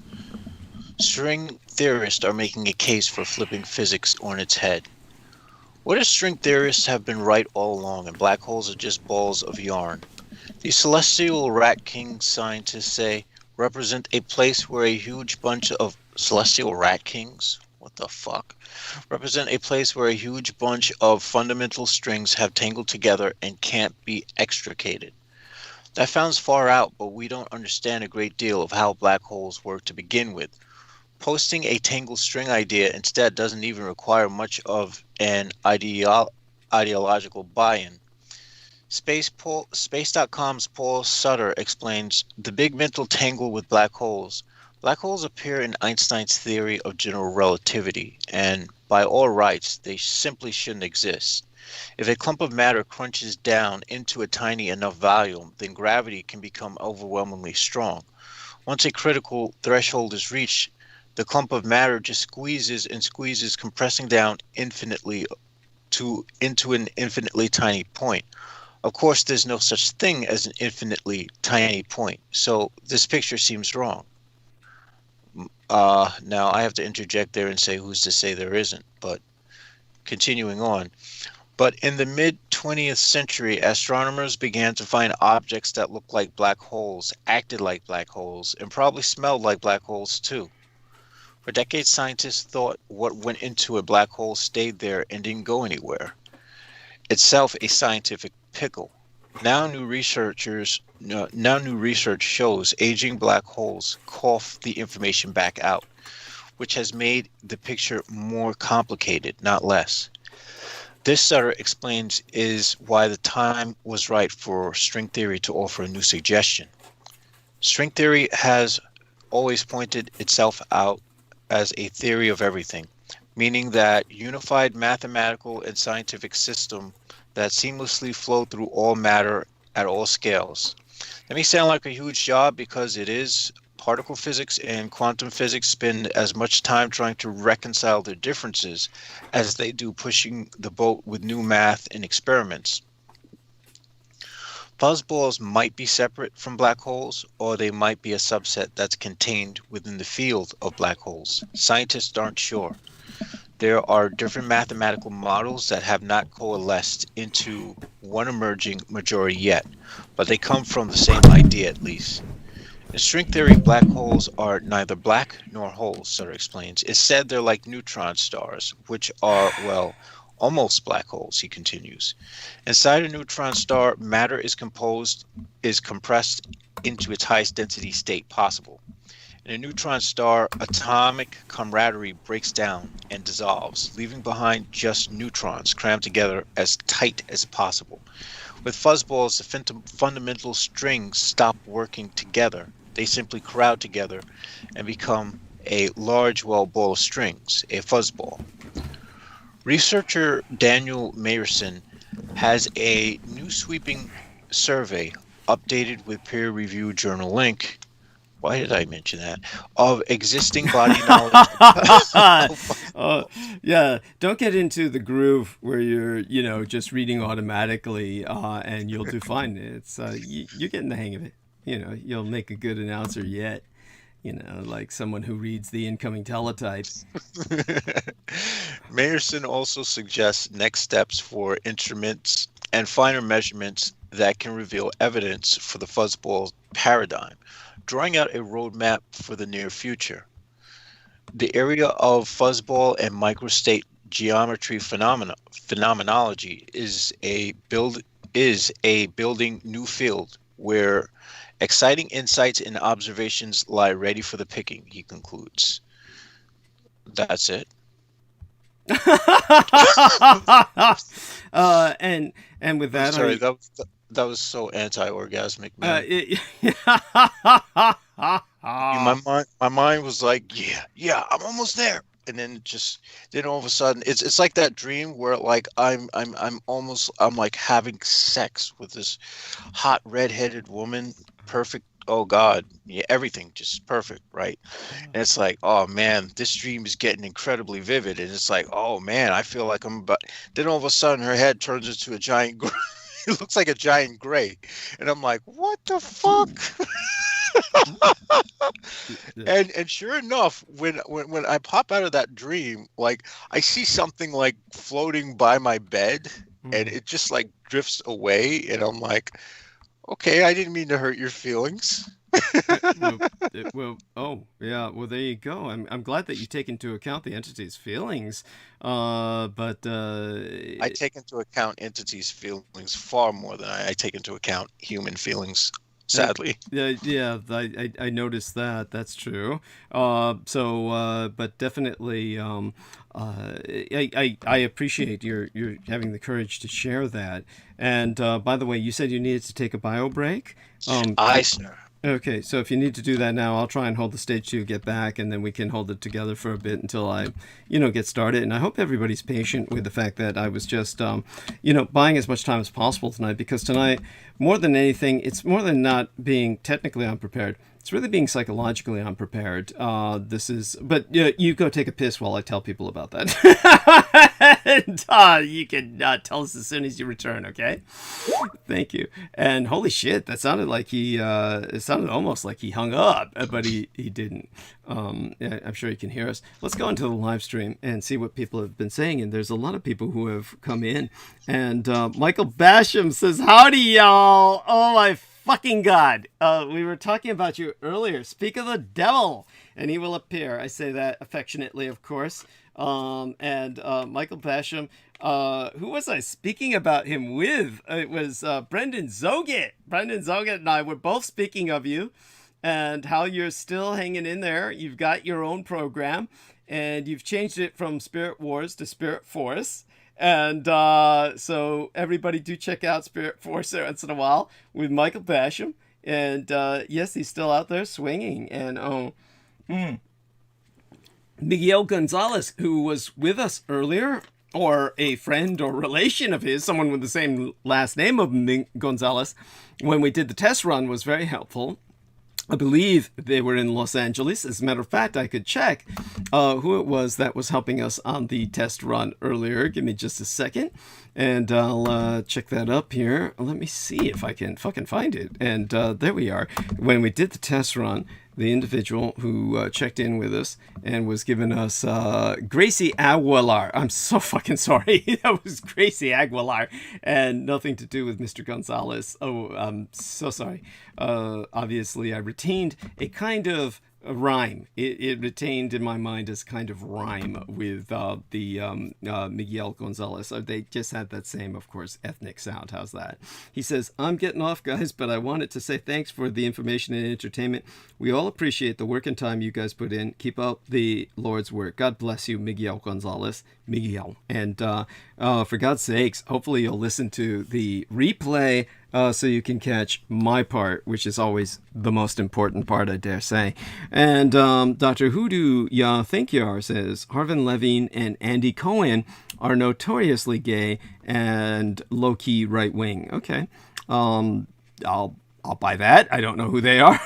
S6: String theorists are making a case for flipping physics on its head. What if string theorists have been right all along and black holes are just balls of yarn? The celestial rat king scientists say represent a place where a huge bunch of celestial rat kings? What the fuck? Represent a place where a huge bunch of fundamental strings have tangled together and can't be extricated. That sounds far out, but we don't understand a great deal of how black holes work to begin with. Posting a tangled string idea instead doesn't even require much of an ideological buy-in. Space.com's Paul Sutter explains the big mental tangle with black holes. Black holes appear in Einstein's theory of general relativity, and by all rights, they simply shouldn't exist. If a clump of matter crunches down into a tiny enough volume, then gravity can become overwhelmingly strong. Once a critical threshold is reached, the clump of matter just squeezes and squeezes, compressing down infinitely into an infinitely tiny point. Of course, there's no such thing as an infinitely tiny point, so this picture seems wrong. Now, I have to interject there and say who's to say there isn't, but continuing on. But in the mid-20th century, astronomers began to find objects that looked like black holes, acted like black holes, and probably smelled like black holes too. For decades, scientists thought what went into a black hole stayed there and didn't go anywhere. Itself a scientific pickle. Now new research shows aging black holes cough the information back out, which has made the picture more complicated, not less. This, Sutter explains, is why the time was right for string theory to offer a new suggestion. String theory has always pointed itself out as a theory of everything, meaning that unified mathematical and scientific system that seamlessly flow through all matter at all scales. That may sound like a huge job because it is. Particle physics and quantum physics spend as much time trying to reconcile their differences as they do pushing the boat with new math and experiments. Fuzzballs might be separate from black holes, or they might be a subset that's contained within the field of black holes. Scientists aren't sure. There are different mathematical models that have not coalesced into one emerging majority yet, but they come from the same idea at least. In string theory, black holes are neither black nor holes, Sutter explains. Instead, they're like neutron stars, which are, well, almost black holes, he continues. Inside a neutron star, matter is compressed into its highest density state possible. In a neutron star, atomic camaraderie breaks down and dissolves, leaving behind just neutrons crammed together as tight as possible. With fuzzballs, the fundamental strings stop working together. They simply crowd together and become a large, ball of strings, a fuzzball. Researcher Daniel Mayerson has a new sweeping survey updated with peer-reviewed journal link. Why did I mention that? Of existing body knowledge.
S1: Yeah, don't get into the groove where you're, just reading automatically, and you'll do fine. It's you're getting the hang of it. You'll make a good announcer yet. Like someone who reads the incoming teletype.
S6: Mayerson also suggests next steps for instruments and finer measurements that can reveal evidence for the fuzzball paradigm, drawing out a roadmap for the near future. The area of fuzzball and microstate geometry phenomenology is a building new field where exciting insights and observations lie ready for the picking, he concludes. That's it.
S1: And with that,
S6: sorry, that was so anti-orgasmic, man. My mind was like, yeah, I'm almost there, and then all of a sudden, it's like that dream where like I'm like having sex with this hot redheaded woman, perfect. Oh God, yeah, everything just perfect, right? And it's like, oh man, this dream is getting incredibly vivid, and it's like, oh man, I feel like I'm about. Then all of a sudden, her head turns into a giant. It looks like a giant gray, and I'm like, what the fuck? And sure enough, when I pop out of that dream, like I see something like floating by my bed, and it just like drifts away, and I'm like, okay, I didn't mean to hurt your feelings.
S1: Well, there you go. I'm glad that you take into account the entity's feelings, but
S6: I take into account entities' feelings far more than I take into account human feelings. Sadly.
S1: I noticed that. That's true. But definitely, I appreciate your having the courage to share that. And by the way, you said you needed to take a bio break.
S6: Aye, sir.
S1: Okay, so if you need to do that now, I'll try and hold the stage till you get back, and then we can hold it together for a bit until I, get started. And I hope everybody's patient with the fact that I was just, buying as much time as possible tonight, because tonight, more than anything, it's more than not being technically unprepared. It's really being psychologically unprepared. But you go take a piss while I tell people about that. And you can tell us as soon as you return, okay? Thank you. And holy shit, that sounded like it sounded almost like he hung up, but he didn't. I'm sure you can hear us. Let's go into the live stream and see what people have been saying. And there's a lot of people who have come in. And Michael Basham says, howdy, y'all. Oh, my fucking God. We were talking about you earlier. Speak of the devil, and he will appear. I say that affectionately, of course. And Michael Basham, who was I speaking about him with? It was Brendan Zoget. Brendan Zoget and I were both speaking of you and how you're still hanging in there. You've got your own program. and you've changed it from Spirit Wars to Spirit Force. And so everybody do check out Spirit Force once in a while with Michael Basham. And yes, he's still out there swinging. And Miguel Gonzalez, who was with us earlier, or a friend or relation of his, someone with the same last name of Gonzalez, when we did the test run, was very helpful. I believe they were in Los Angeles. As a matter of fact, I could check who it was that was helping us on the test run earlier. Give me just a second, and I'll check that up here. Let me see if I can fucking find it. And there we are. When we did the test run, the individual who checked in with us and was giving us Gracie Aguilar. I'm so fucking sorry. That was Gracie Aguilar and nothing to do with Mr. Gonzalez. Oh, I'm so sorry. Obviously, I retained a kind of a rhyme. It retained in my mind as kind of rhyme with the Miguel Gonzalez. They just had that same, of course, ethnic sound. How's that? He says, I'm getting off, guys, but I wanted to say thanks for the information and entertainment. We all appreciate the work and time you guys put in. Keep up the Lord's work. God bless you, Miguel Gonzalez. Miguel. And for God's sakes, hopefully you'll listen to the replay so you can catch my part, which is always the most important part, I dare say. And Dr. Who Do Ya Think You Are says, Harvin Levine and Andy Cohen are notoriously gay and low-key right-wing. Okay. I'll buy that. I don't know who they are.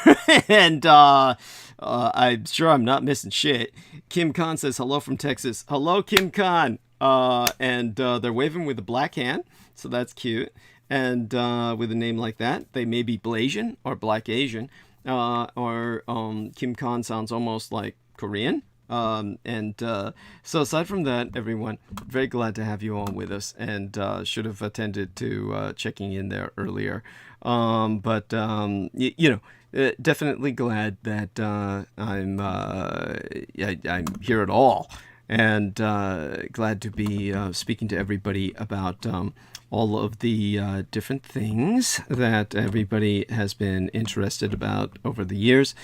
S1: And I'm sure I'm not missing shit. Kim Khan says, hello from Texas. Hello, Kim Khan. And they're waving with a black hand, so that's cute. And with a name like that, they may be Blasian or Black Asian, or Kim Khan sounds almost like Korean. So aside from that, everyone, very glad to have you all with us, and should have attended to checking in there earlier. Definitely glad that I'm here at all, and glad to be speaking to everybody about all of the different things that everybody has been interested about over the years.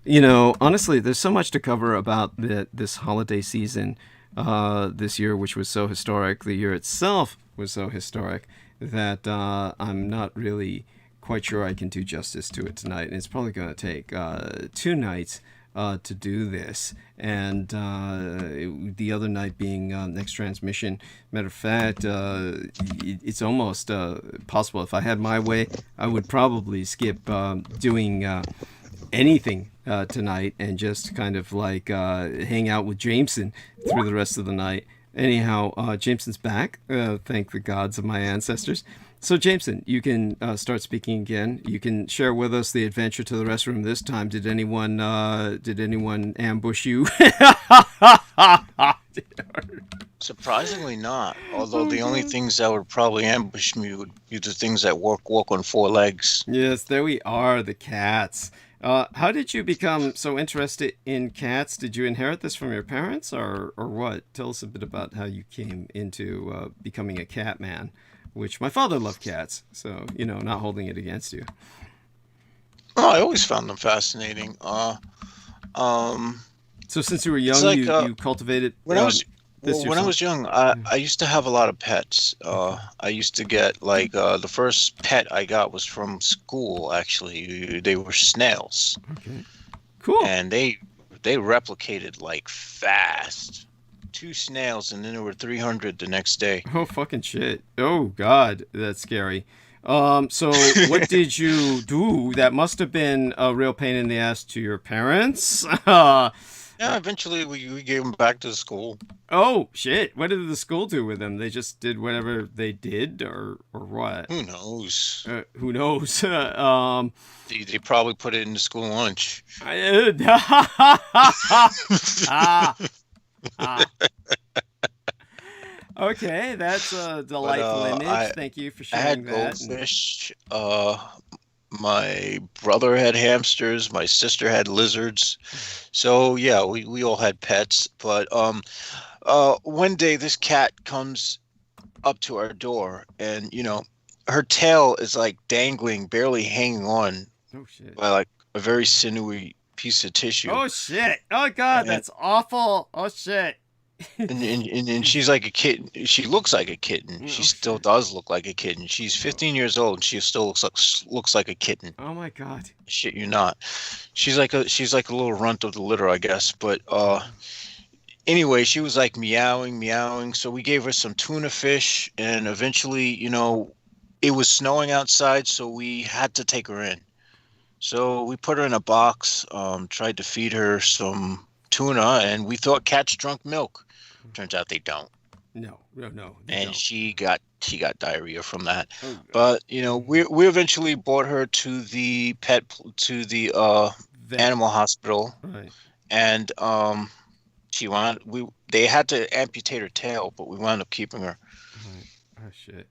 S1: You know, honestly, there's so much to cover about this holiday season this year, which was so historic. The year itself was so historic that I'm not really quite sure I can do justice to it tonight. And it's probably going to take 2 nights to do this, and the other night being next transmission. Matter of fact, it's almost possible. If I had my way, I would probably skip doing anything tonight and just kind of like hang out with Jameson through the rest of the night. Anyhow, Jameson's back. Thank the gods of my ancestors. So, Jameson, you can start speaking again. You can share with us the adventure to the restroom this time. Did anyone ambush you?
S6: Surprisingly not. Although the only things that would probably ambush me would be the things that walk on 4 legs.
S1: Yes, there we are, the cats. How did you become so interested in cats? Did you inherit this from your parents, or what? Tell us a bit about how you came into becoming a cat man. Which my father loved cats, so, you know, not holding it against you.
S6: Oh, I always found them fascinating.
S1: So since you were young,
S6: like,
S1: you cultivated
S6: when I was young, I used to have a lot of pets. I used to get, like, the first pet I got was from school, actually. They were snails.
S1: Okay. Cool.
S6: And they replicated, like, fast. 2 snails, and then there were 300 the next day.
S1: Oh, fucking shit. Oh, God, that's scary. So what did you do? That must have been a real pain in the ass to your parents.
S6: Yeah, eventually we gave them back to the school.
S1: Oh, shit. What did the school do with them? They just did whatever they did, or what?
S6: Who knows?
S1: Who knows?
S6: They probably put it in the school lunch.
S1: Okay, that's a delightful image. Thank you for sharing that.
S6: I had goldfish. My brother had hamsters. My sister had lizards. So yeah, we all had pets. But one day this cat comes up to our door, and you know, her tail is like dangling, barely hanging on
S1: Oh shit!
S6: by like a very sinewy piece of tissue.
S1: Oh shit! Oh god, that's awful! Oh shit!
S6: And she's like a kitten. She looks like a kitten. She still does look like a kitten. She's 15 years old and she still looks like a kitten.
S1: Oh my god!
S6: Shit, you're not. She's like a little runt of the litter, I guess. But anyway, she was like meowing. So we gave her some tuna fish, and eventually, it was snowing outside, so we had to take her in. So we put her in a box, tried to feed her some tuna, and we thought cats drunk milk. Turns out they don't.
S1: No.
S6: And she got diarrhea from that.
S1: Oh,
S6: but we eventually brought her to the animal hospital,
S1: right.
S6: and they had to amputate her tail, but we wound up keeping her.
S1: Right. Oh shit!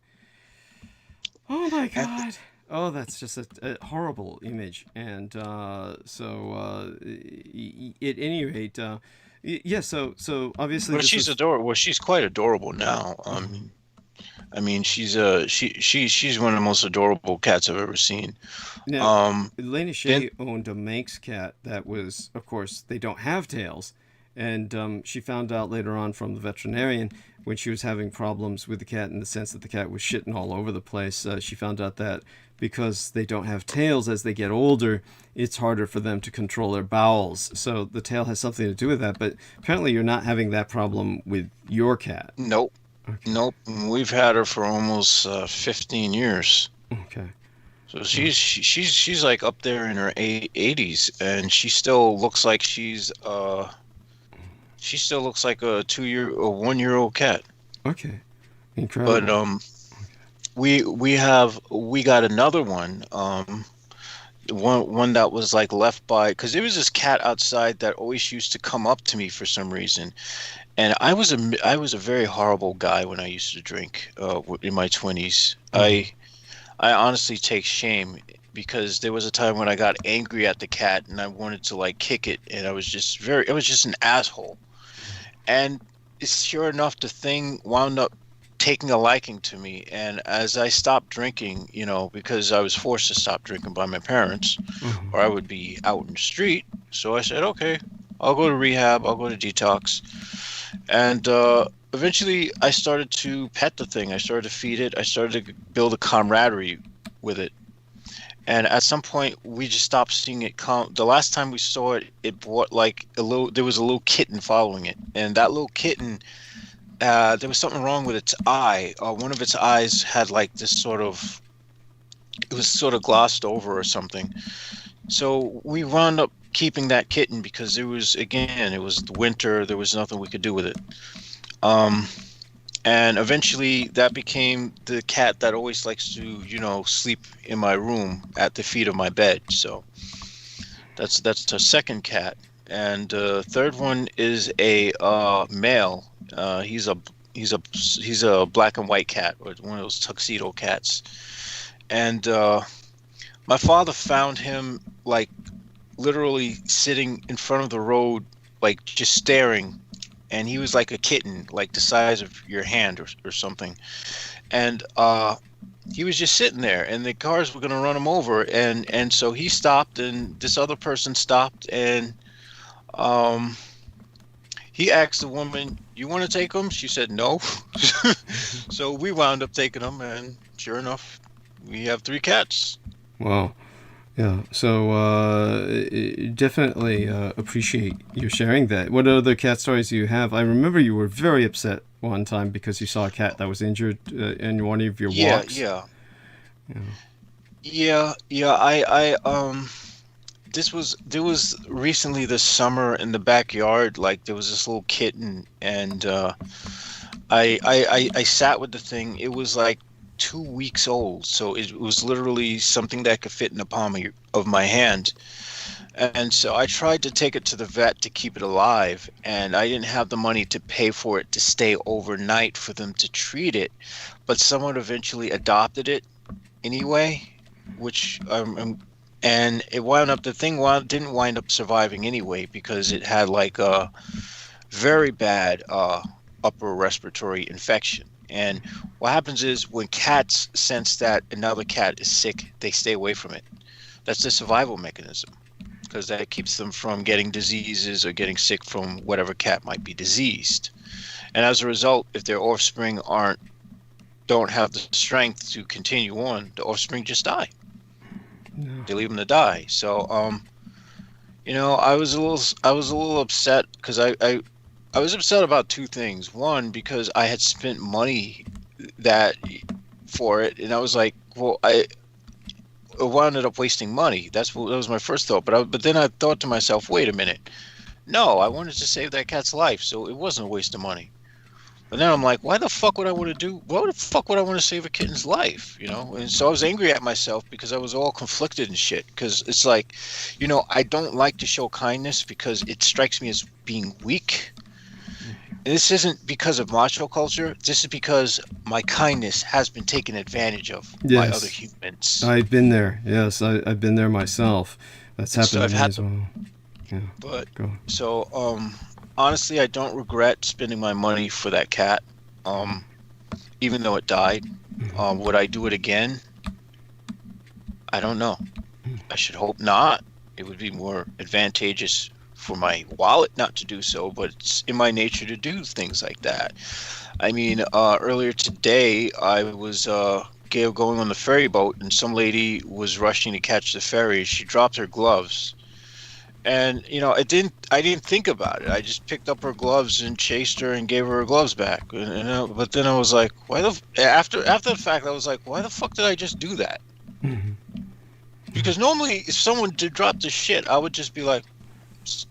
S1: Oh my god! Oh, that's just a horrible image. And at any rate, yeah. So obviously,
S6: But she's adorable. Well, she's quite adorable now. I mean, she's one of the most adorable cats I've ever seen.
S1: Now, Elena Shea owned a Manx cat that was, of course, they don't have tails. And she found out later on from the veterinarian when she was having problems with the cat in the sense that the cat was shitting all over the place. She found out that because they don't have tails as they get older, it's harder for them to control their bowels. So the tail has something to do with that. But apparently you're not having that problem with your cat.
S6: Nope. Okay. Nope. We've had her for almost 15 years.
S1: Okay.
S6: So she's like up there in her 80s, and she still looks like she still looks like a 1-year-old cat.
S1: Okay. Incredible.
S6: But we got another one. One that was like left by, because there was this cat outside that always used to come up to me for some reason, and I was a very horrible guy when I used to drink in my 20s. Mm-hmm. I honestly take shame, because there was a time when I got angry at the cat and I wanted to like kick it, and I was just an asshole. And sure enough, the thing wound up taking a liking to me. And as I stopped drinking, because I was forced to stop drinking by my parents, mm-hmm. or I would be out in the street. So I said, okay, I'll go to rehab. I'll go to detox. And eventually I started to pet the thing. I started to feed it. I started to build a camaraderie with it. And at some point, we just stopped seeing it come. The last time we saw it, it brought there was a little kitten following it. And that little kitten, there was something wrong with its eye. One of its eyes had it was sort of glossed over or something. So we wound up keeping that kitten because it was the winter. There was nothing we could do with it. And eventually that became the cat that always likes to, sleep in my room at the feet of my bed. So that's the second cat. And the third one is a male. He's a black and white cat, or one of those tuxedo cats. And my father found him literally sitting in front of the road, just staring. And he was like a kitten, like the size of your hand or something. And he was just sitting there, and the cars were going to run him over. And so he stopped, and this other person stopped, and he asked the woman, "You want to take him?" She said no. So we wound up taking him, and sure enough, we have 3 cats.
S1: Wow. Yeah, so definitely appreciate you sharing that. What other cat stories do you have? I remember you were very upset one time because you saw a cat that was injured in one of your walks.
S6: Yeah. I there was recently this summer in the backyard. There was this little kitten, and I sat with the thing. It was 2 weeks old, so it was literally something that could fit in the palm of my hand. And so I tried to take it to the vet to keep it alive, and I didn't have the money to pay for it to stay overnight for them to treat it, but someone eventually adopted it anyway, which and it wound up, the thing didn't wind up surviving anyway, because it had a very bad upper respiratory infection. And what happens is when cats sense that another cat is sick, they stay away from it. That's their survival mechanism. because that keeps them from getting diseases or getting sick from whatever cat might be diseased. And as a result, if their offspring don't have the strength to continue on, the offspring just die.
S1: No.
S6: They leave them to die. So, I was a little upset because I was upset about two things. One, because I had spent money for it, and I was like, well, I wound up wasting money. That was my first thought. But then I thought to myself, wait a minute. No, I wanted to save that cat's life, so it wasn't a waste of money. But then I'm like, why the fuck would I want to do? Why the fuck would I want to save a kitten's life? And so I was angry at myself because I was all conflicted and shit. Because it's like, I don't like to show kindness because it strikes me as being weak. And this isn't because of macho culture. This is because my kindness has been taken advantage of by other humans.
S1: I've been there. Yes, I've been there myself. That's happened to me as well. Yeah.
S6: But honestly, I don't regret spending my money for that cat, even though it died. Would I do it again? I don't know. I should hope not. It would be more advantageous for my wallet not to do so, but it's in my nature to do things like that. I mean, earlier today, I was going on the ferry boat, and some lady was rushing to catch the ferry. She dropped her gloves. And I didn't think about it. I just picked up her gloves and chased her and gave her gloves back. But then I was like, after the fact, I was like, why the fuck did I just do that?
S1: Mm-hmm.
S6: Because normally, if someone did drop the shit, I would just be like,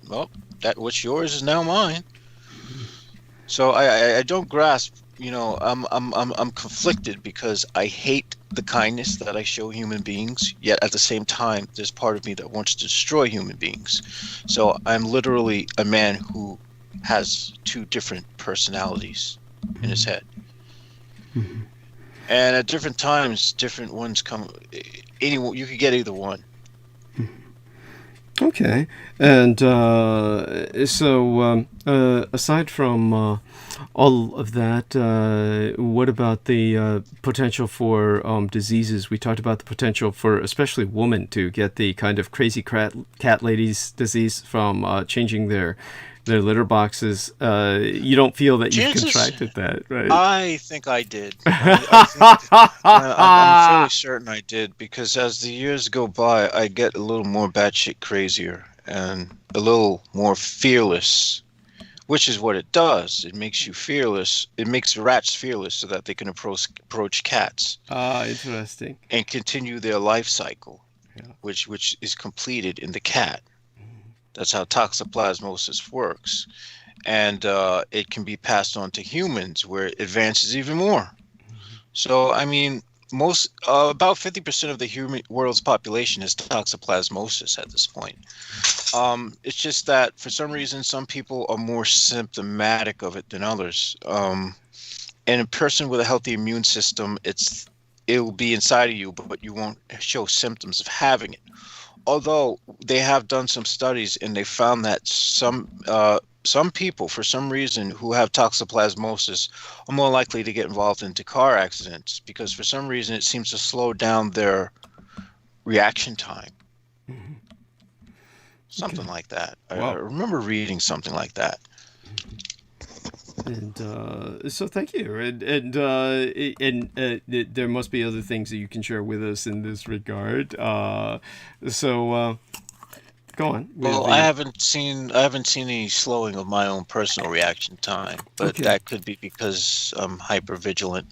S6: well, that what's yours is now mine. So I don't grasp. I'm conflicted because I hate the kindness that I show human beings, yet at the same time, there's part of me that wants to destroy human beings. So I'm literally a man who has two different personalities in his head.
S1: Mm-hmm.
S6: And at different times, different ones come. You could get either one.
S1: Okay. And so aside from all of that, what about the potential for diseases? We talked about the potential for especially women to get the kind of crazy cat ladies disease from changing their litter boxes. You don't feel that you've contracted that, right?
S6: I think I did. I'm fairly certain I did, because as the years go by, I get a little more batshit crazier and a little more fearless, which is what it does. It makes you fearless. It makes rats fearless so that they can approach cats.
S1: Ah, interesting.
S6: And continue their life cycle, which is completed in the cat. That's how toxoplasmosis works. And it can be passed on to humans, where it advances even more. So, I mean, about 50% of the human world's population has toxoplasmosis at this point. It's just that for some reason, some people are more symptomatic of it than others. And a person with a healthy immune system, it will be inside of you, but you won't show symptoms of having it. Although they have done some studies and they found that some people, for some reason, who have toxoplasmosis are more likely to get involved into car accidents, because for some reason it seems to slow down their reaction time.
S1: Mm-hmm.
S6: Something like that.
S1: Wow.
S6: I remember reading something like that.
S1: And so thank you. And there must be other things that you can share with us in this regard. So go on.
S6: Well, I haven't seen any slowing of my own personal reaction time, but that could be because I'm hyper vigilant.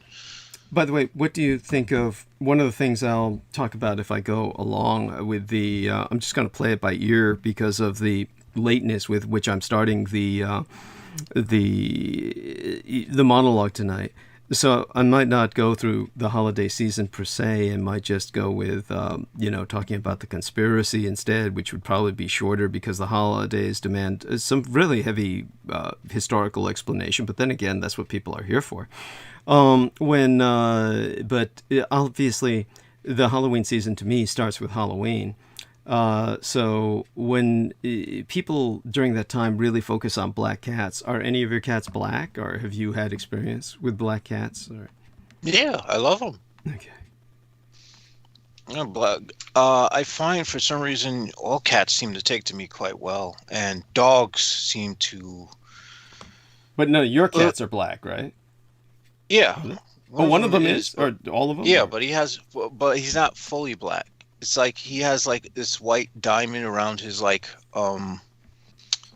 S1: By the way, what do you think of one of the things I'll talk about if I go along with the? I'm just going to play it by ear because of the lateness with which I'm starting the monologue tonight. So I might not go through the holiday season per se, and might just go with talking about the conspiracy instead, which would probably be shorter because the holidays demand some really heavy historical explanation. But then again, that's what people are here for. But obviously, the Halloween season to me starts with Halloween. So when people during that time really focus on black cats, are any of your cats black, or have you had experience with black cats? Or?
S6: Yeah, I love them.
S1: Okay.
S6: But I find for some reason all cats seem to take to me quite well, and dogs seem to.
S1: But no, your
S6: Uh,
S1: cats are black, right?
S6: yeah,
S1: Are they? Oh,
S6: one of
S1: one of
S6: them
S1: them
S6: is,
S1: is, or all of them?
S6: yeah,
S1: Or?
S6: but he's not fully black. It's like he has like this white diamond around his like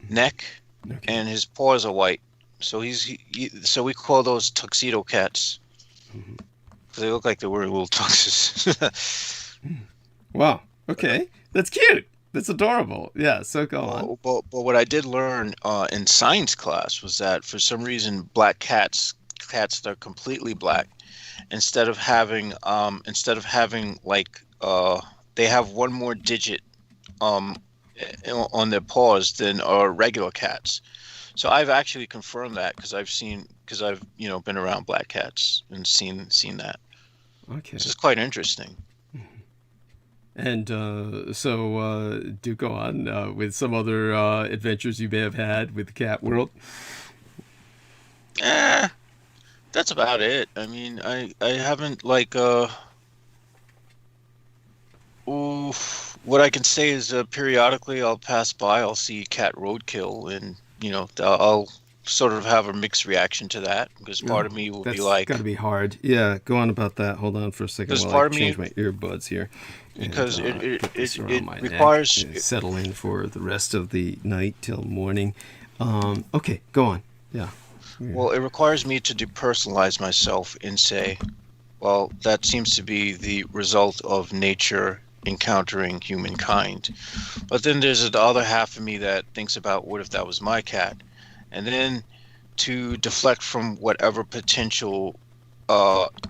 S6: neck,
S1: Okay.
S6: and his paws are white. So so we call those tuxedo cats.
S1: Mhm.
S6: 'Cause they look like they're wearing little tuxes.
S1: Wow. Okay. That's cute. That's adorable. Yeah. So go on.
S6: But what I did learn in science class was that for some reason black cats that are completely black, instead of having like they have one more digit um on their paws than regular cats. So I've actually confirmed that because I've been around black cats and seen that.
S1: Okay.
S6: This is quite interesting.
S1: And so do go on with some other adventures you may have had with the cat world.
S6: Eh, that's about it. I mean, I haven't like ooh, what I can say is periodically I'll pass by, I'll see cat roadkill, and I'll sort of have a mixed reaction to that because part of me will be
S1: That's
S6: like,
S1: got to be hard. Yeah, go on about that. Hold on for a second
S6: because
S1: while I
S6: part of me
S1: change my earbuds here.
S6: because
S1: And, put this around
S6: it
S1: my
S6: requires
S1: neck. Settle in for the rest of the night till morning. Okay, go on. Yeah.
S6: well, it requires me to depersonalize myself and say, well, that seems to be the result of nature encountering humankind. But then there's the other half of me that thinks about what if that was my cat? And then to deflect from whatever potential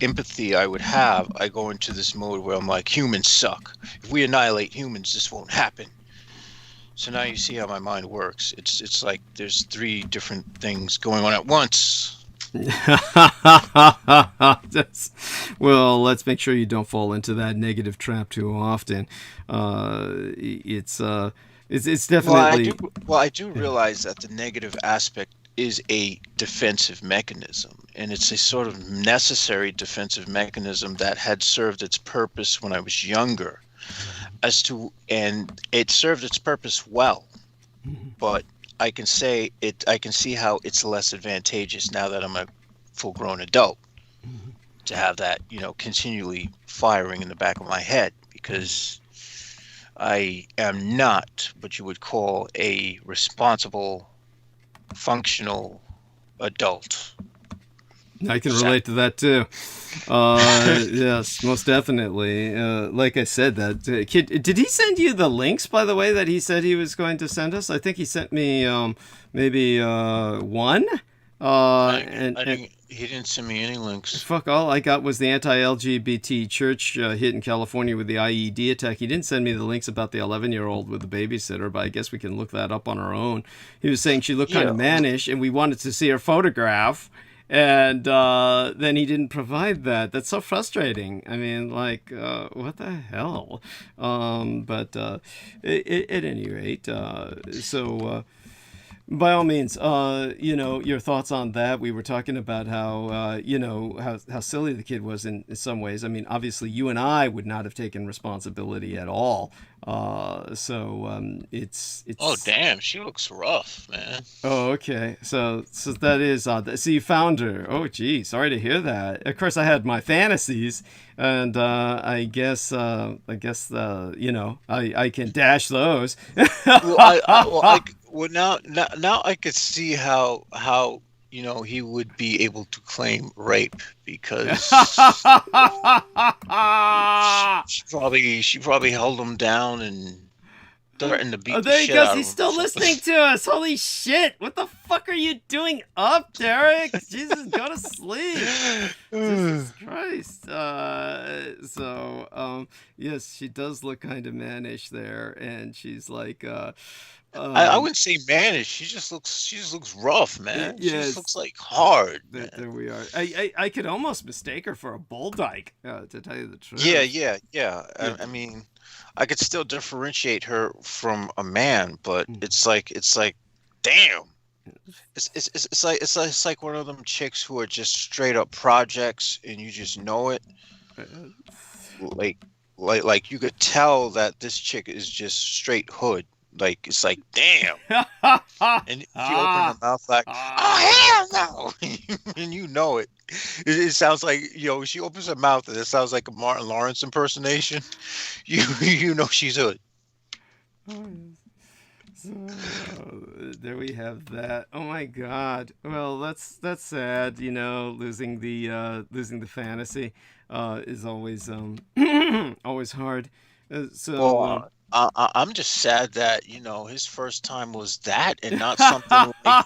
S6: empathy I would have, I go into this mode where I'm like, humans suck. If we annihilate humans, this won't happen. So now you see how my mind works. It's like there's three different things going on at once.
S1: Well, let's make sure you don't fall into that negative trap too often. It's definitely.
S6: I do realize that the negative aspect is a defensive mechanism, and it's a sort of necessary defensive mechanism that had served its purpose when I was younger, and it served its purpose well, but I can say it. I can see how it's less advantageous now that I'm a full-grown adult to have that, continually firing in the back of my head because I am not what you would call a responsible, functional adult.
S1: I can relate to that too. Yes, most definitely. Like I said, that kid. Did he send you the links, by the way, that he said he was going to send us? I think he sent me maybe one.
S6: He didn't send me any links.
S1: Fuck, all I got was the anti-LGBT church hit in California with the IED attack. He didn't send me the links about the 11-year-old with the babysitter, but I guess we can look that up on our own. He was saying she looked kind of mannish, and we wanted to see her photograph. And then he didn't provide that. That's so frustrating. I mean, like, what the hell? But at any rate, by all means, your thoughts on that. We were talking about how, how silly the kid was in some ways. I mean, obviously, you and I would not have taken responsibility at all. It's.
S6: Oh damn, she looks rough, man.
S1: Oh, okay. So that is odd. So you found her. Oh, gee, sorry to hear that. Of course, I had my fantasies, and I guess I can dash those.
S6: Now I could see how he would be able to claim rape because she probably held him down and threatened to beat the
S1: there he
S6: shit
S1: goes.
S6: out of
S1: He's
S6: him.
S1: still listening to us. Holy shit. What the fuck are you doing up, Derek? Jesus, go to sleep. Jesus Christ. Yes, she does look kind of mannish there, and she's like
S6: I wouldn't say mannish. She just looks rough, man. She
S1: yes.
S6: just looks like hard.
S1: There we are. I could almost mistake her for a bull dyke, to tell you the truth.
S6: Yeah. I mean, I could still differentiate her from a man, but it's like, damn. It's like one of them chicks who are just straight up projects, and you just know it. like you could tell that this chick is just straight hood. Like it's like damn, and she opened her mouth like, oh hell no, and you know it. It sounds like she opens her mouth and it sounds like a Martin Lawrence impersonation. You know she's hood.
S1: So there we have that. Oh my God. Well, that's sad. Losing the fantasy is always always hard.
S6: Well, I'm just sad that his first time was that and not something like.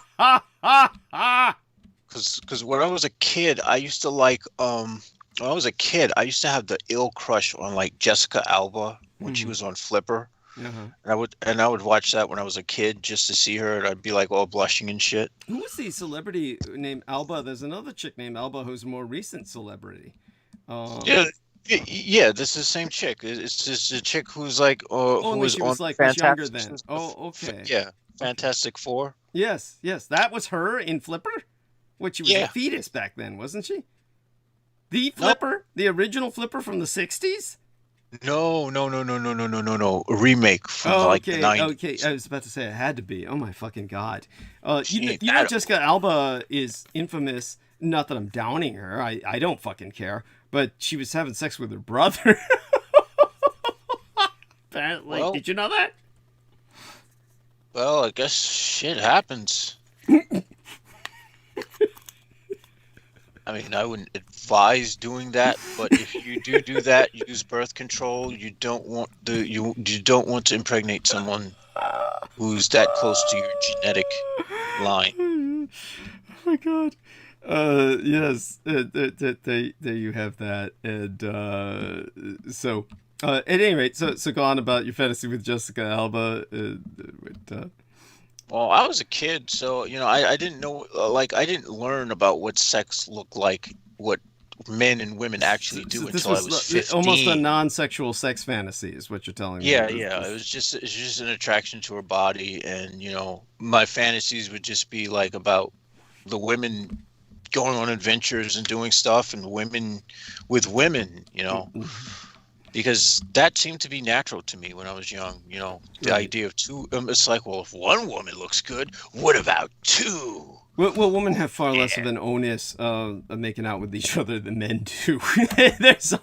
S6: Because when I was a kid, I used to like when I was a kid, I used to have the ill crush on like Jessica Alba when she was on Flipper.
S1: Uh-huh.
S6: And I would watch that when I was a kid just to see her, and I'd be like all blushing and shit.
S1: Who was the celebrity named Alba? There's another chick named Alba who's a more recent celebrity.
S6: Yeah, this is the same chick. It's just a chick who's like, who was
S1: she
S6: on
S1: was like much younger
S6: Fantastic.
S1: then. Oh, okay.
S6: Yeah, Fantastic Four.
S1: Yes, that was her in Flipper. She was a
S6: Yeah.
S1: fetus back then, wasn't she? The Flipper, the original Flipper from the '60s.
S6: No. A remake from like the 90s.
S1: Okay. I was about to say it had to be. Oh my fucking God.
S6: She ain't
S1: You know
S6: that
S1: Jessica Alba is infamous. Not that I'm downing her. I don't fucking care. But she was having sex with her brother. Apparently.
S6: Well,
S1: Did you know that?
S6: Well, I guess shit happens. I mean, I wouldn't advise doing that, but if you do that, use birth control. You don't want you don't want to impregnate someone who's that close to your genetic line.
S1: Oh my God. Yes. There you have that. And so at any rate, so go on about your fantasy with Jessica Alba.
S6: Well, I was a kid, so I didn't know, I didn't learn about what sex looked like, what men and women actually do until I was 15.
S1: Almost a non-sexual sex fantasy is what you're telling me.
S6: Yeah. It's just an attraction to her body, and my fantasies would just be like about the women going on adventures and doing stuff, and women with women, because that seemed to be natural to me when I was young. The idea of two. It's like, well, if one woman looks good, what about two?
S1: Well, women have far less of an onus of making out with each other than men do. There's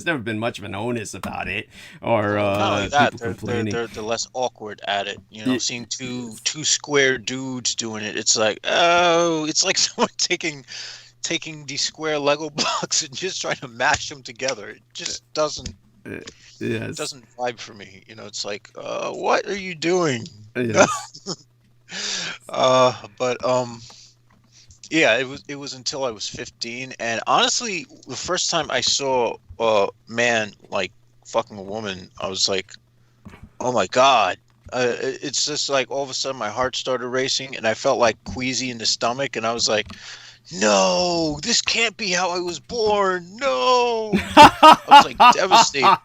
S1: never been much of an onus about it, or
S6: not only that,
S1: people complaining.
S6: They're less awkward at it. Seeing two square dudes doing it, it's like, oh, it's like someone taking these square Lego blocks and just trying to mash them together. It just doesn't.
S1: Yes.
S6: It doesn't vibe for me. It's like, what are you doing?
S1: Yes.
S6: But yeah, it was until I was 15, and honestly, the first time I saw a man like fucking a woman, I was like, oh my God. It's just like all of a sudden my heart started racing, and I felt like queasy in the stomach, and I was like, no, this can't be how I was born. No. I was like devastated.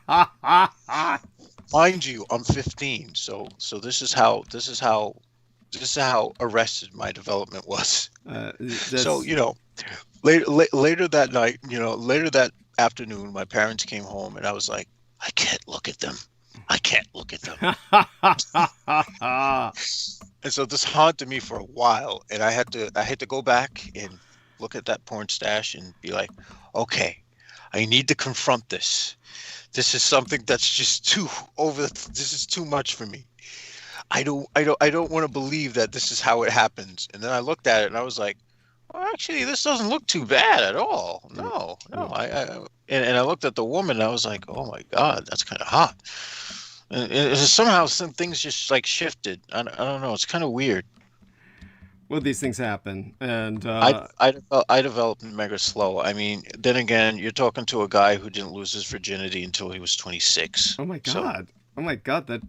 S6: Mind you, I'm 15, so this is how arrested my development was. So later that night, later that afternoon, my parents came home, and I was like, I can't look at them. And so this haunted me for a while, and I had to go back and look at that porn stash and be like, okay, I need to confront this. This is something that's just this is too much for me. I don't want to believe that this is how it happens. And then I looked at it and I was like, well, actually, this doesn't look too bad at all. No. And I looked at the woman and I was like, oh my God, that's kind of hot. And somehow some things just like shifted. I don't know. It's kind of weird.
S1: Well, these things happen, and
S6: I developed mega slow. I mean, then again, you're talking to a guy who didn't lose his virginity until he was 26.
S1: Oh my God! Oh my God! That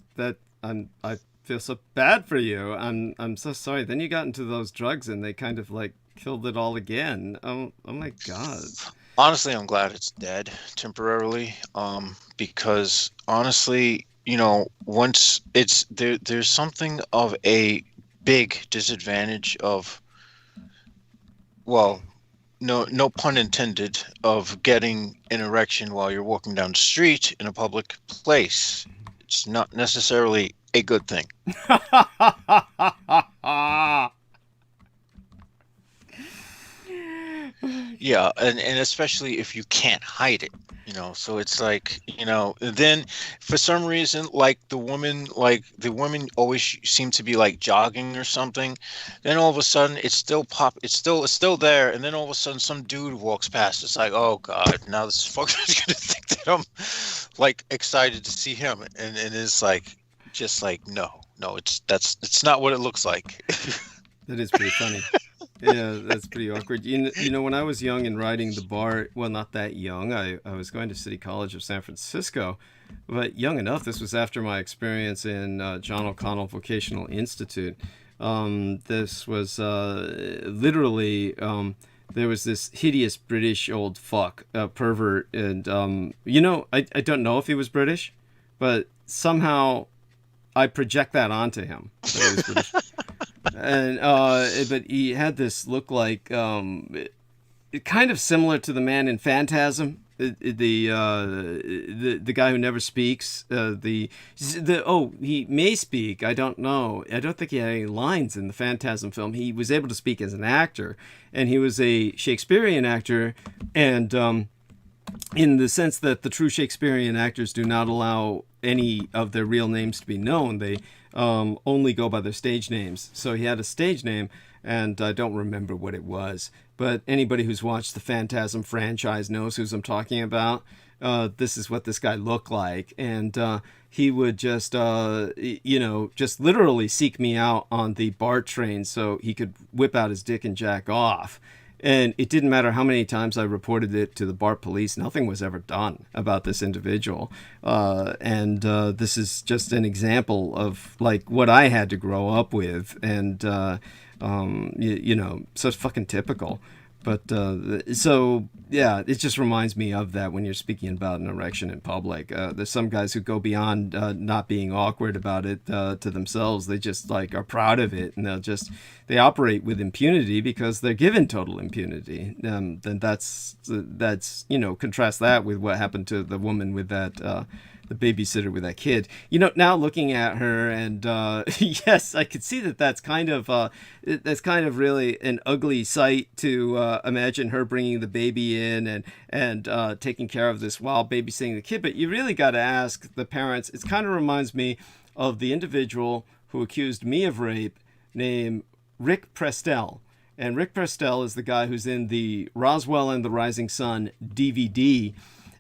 S1: I feel so bad for you. I'm so sorry. Then you got into those drugs, and they kind of like killed it all again. Oh my God!
S6: Honestly, I'm glad it's dead temporarily. Because honestly, once it's there, there's something of a big disadvantage of, well, no pun intended, of getting an erection while you're walking down the street in a public place. It's not necessarily a good thing. Yeah, and especially if you can't hide it, so it's like, then for some reason, like the woman always seem to be like jogging or something. Then all of a sudden it's still there, and then all of a sudden some dude walks past. It's like, oh God, now this fucker's gonna think that I'm like excited to see him, and it's like, just like, no, it's not what it looks like.
S1: That is pretty funny. Yeah, that's pretty awkward. When I was young and riding the bar, well, not that young. I was going to City College of San Francisco, but young enough. This was after my experience in John O'Connell Vocational Institute. This was literally, there was this hideous British old fuck, pervert, and, I don't know if he was British, but somehow I project that onto him. That he was British. And but he had this look like kind of similar to the man in Phantasm, the guy who never speaks. He may speak. I don't know. I don't think he had any lines in the Phantasm film. He was able to speak as an actor, and he was a Shakespearean actor, and in the sense that the true Shakespearean actors do not allow any of their real names to be known. They only go by their stage names. So he had a stage name, and I don't remember what it was. But anybody who's watched the Phantasm franchise knows who I'm talking about. This is what this guy looked like. And he would just, just literally seek me out on the BART train so he could whip out his dick and jack off. And it didn't matter how many times I reported it to the BART police. Nothing was ever done about this individual. And this is just an example of like what I had to grow up with. And, so it's fucking typical. But so, yeah, it just reminds me of that when you're speaking about an erection in public. There's some guys who go beyond not being awkward about it to themselves. They just like are proud of it, and they operate with impunity because they're given total impunity. Then that's contrast that with what happened to the woman with that the babysitter with that kid. Now looking at her, and yes, I could see that's kind of really an ugly sight to imagine her bringing the baby in and taking care of this while babysitting the kid. But you really got to ask the parents. It kind of reminds me of the individual who accused me of rape, named Rick Prestel. And Rick Prestel is the guy who's in the Roswell and the Rising Sun DVD.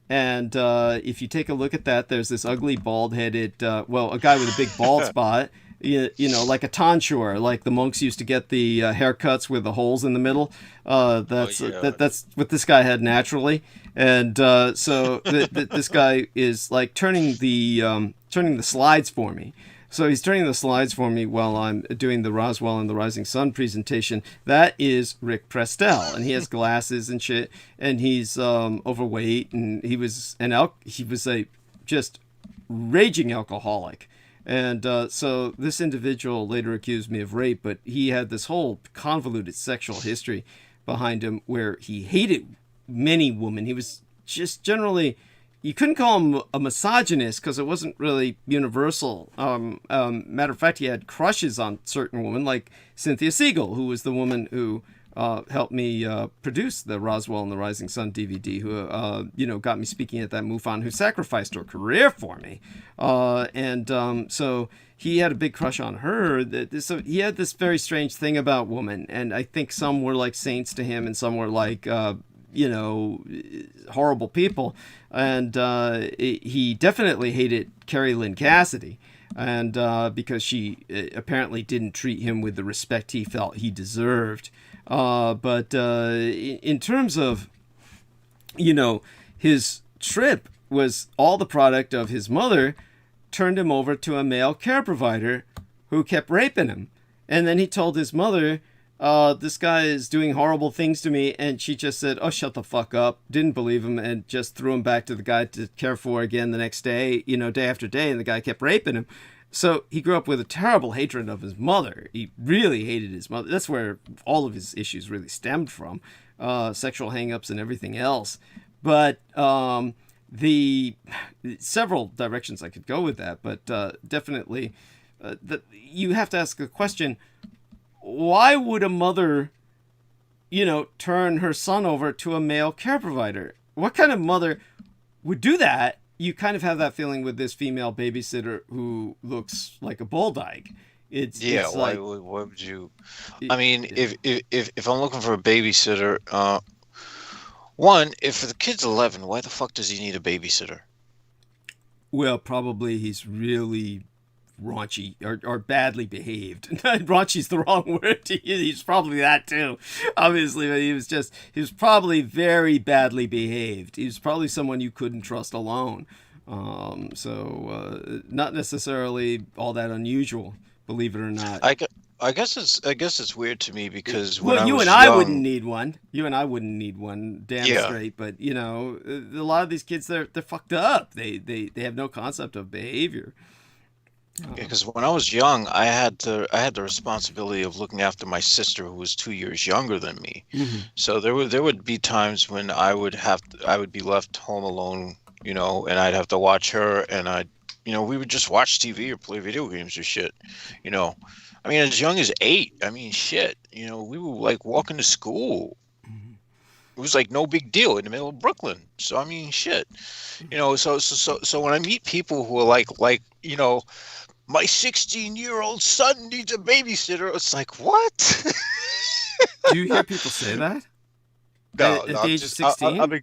S1: And if you take a look at that, there's this ugly, bald-headed, a guy with a big bald spot, like a tonsure, like the monks used to get the haircuts with the holes in the middle. That's what this guy had naturally. And so this guy is like turning the slides for me. So he's turning the slides for me while I'm doing the Roswell and the Rising Sun presentation. That is Rick Prestel, and he has glasses and shit, and he's overweight, and he was a just raging alcoholic. And so this individual later accused me of rape, but he had this whole convoluted sexual history behind him where he hated many women. He was just generally... You couldn't call him a misogynist because it wasn't really universal. Matter of fact, he had crushes on certain women, like Cynthia Siegel, who was the woman who helped me produce the Roswell and the Rising Sun DVD, who got me speaking at that MUFON, who sacrificed her career for me. So he had a big crush on her. So he had this very strange thing about women, and I think some were like saints to him, and some were like horrible people. And he definitely hated Carrie Lynn Cassidy, and because she apparently didn't treat him with the respect he felt he deserved. But in terms of, his trip was all the product of his mother turned him over to a male care provider who kept raping him. And then he told his mother, this guy is doing horrible things to me, and she just said, oh, shut the fuck up, didn't believe him, and just threw him back to the guy to care for again the next day, day after day, and the guy kept raping him. So he grew up with a terrible hatred of his mother. He really hated his mother. That's where all of his issues really stemmed from. sexual hangups and everything else. But the several directions I could go with that, but definitely you have to ask the question, why would a mother, turn her son over to a male care provider? What kind of mother would do that? You kind of have that feeling with this female babysitter who looks like a bulldog. It's
S6: why would you? I mean, if I'm looking for a babysitter, one, if the kid's 11, why the fuck does he need a babysitter?
S1: Well, probably he's really raunchy or badly behaved. Raunchy's the wrong word. He's probably that too, obviously, but he was probably very badly behaved. He was probably someone you couldn't trust alone. So not necessarily all that unusual, believe it or not.
S6: I guess it's weird to me because
S1: you and I wouldn't need one. You and I wouldn't need one, damn straight. But a lot of these kids, they're fucked up. They have no concept of behavior.
S6: Because when I was young, I had the responsibility of looking after my sister, who was 2 years younger than me. Mm-hmm. So there would be times when I would be left home alone, and I'd have to watch her, and we would just watch TV or play video games or shit, I mean, as young as 8. I mean, shit. We were like walking to school. It was like no big deal in the middle of Brooklyn. So I mean, shit. So when I meet people who are like my 16-year-old son needs a babysitter, it's like, what?
S1: Do you hear people say that?
S6: No,
S1: at the age of 16? Are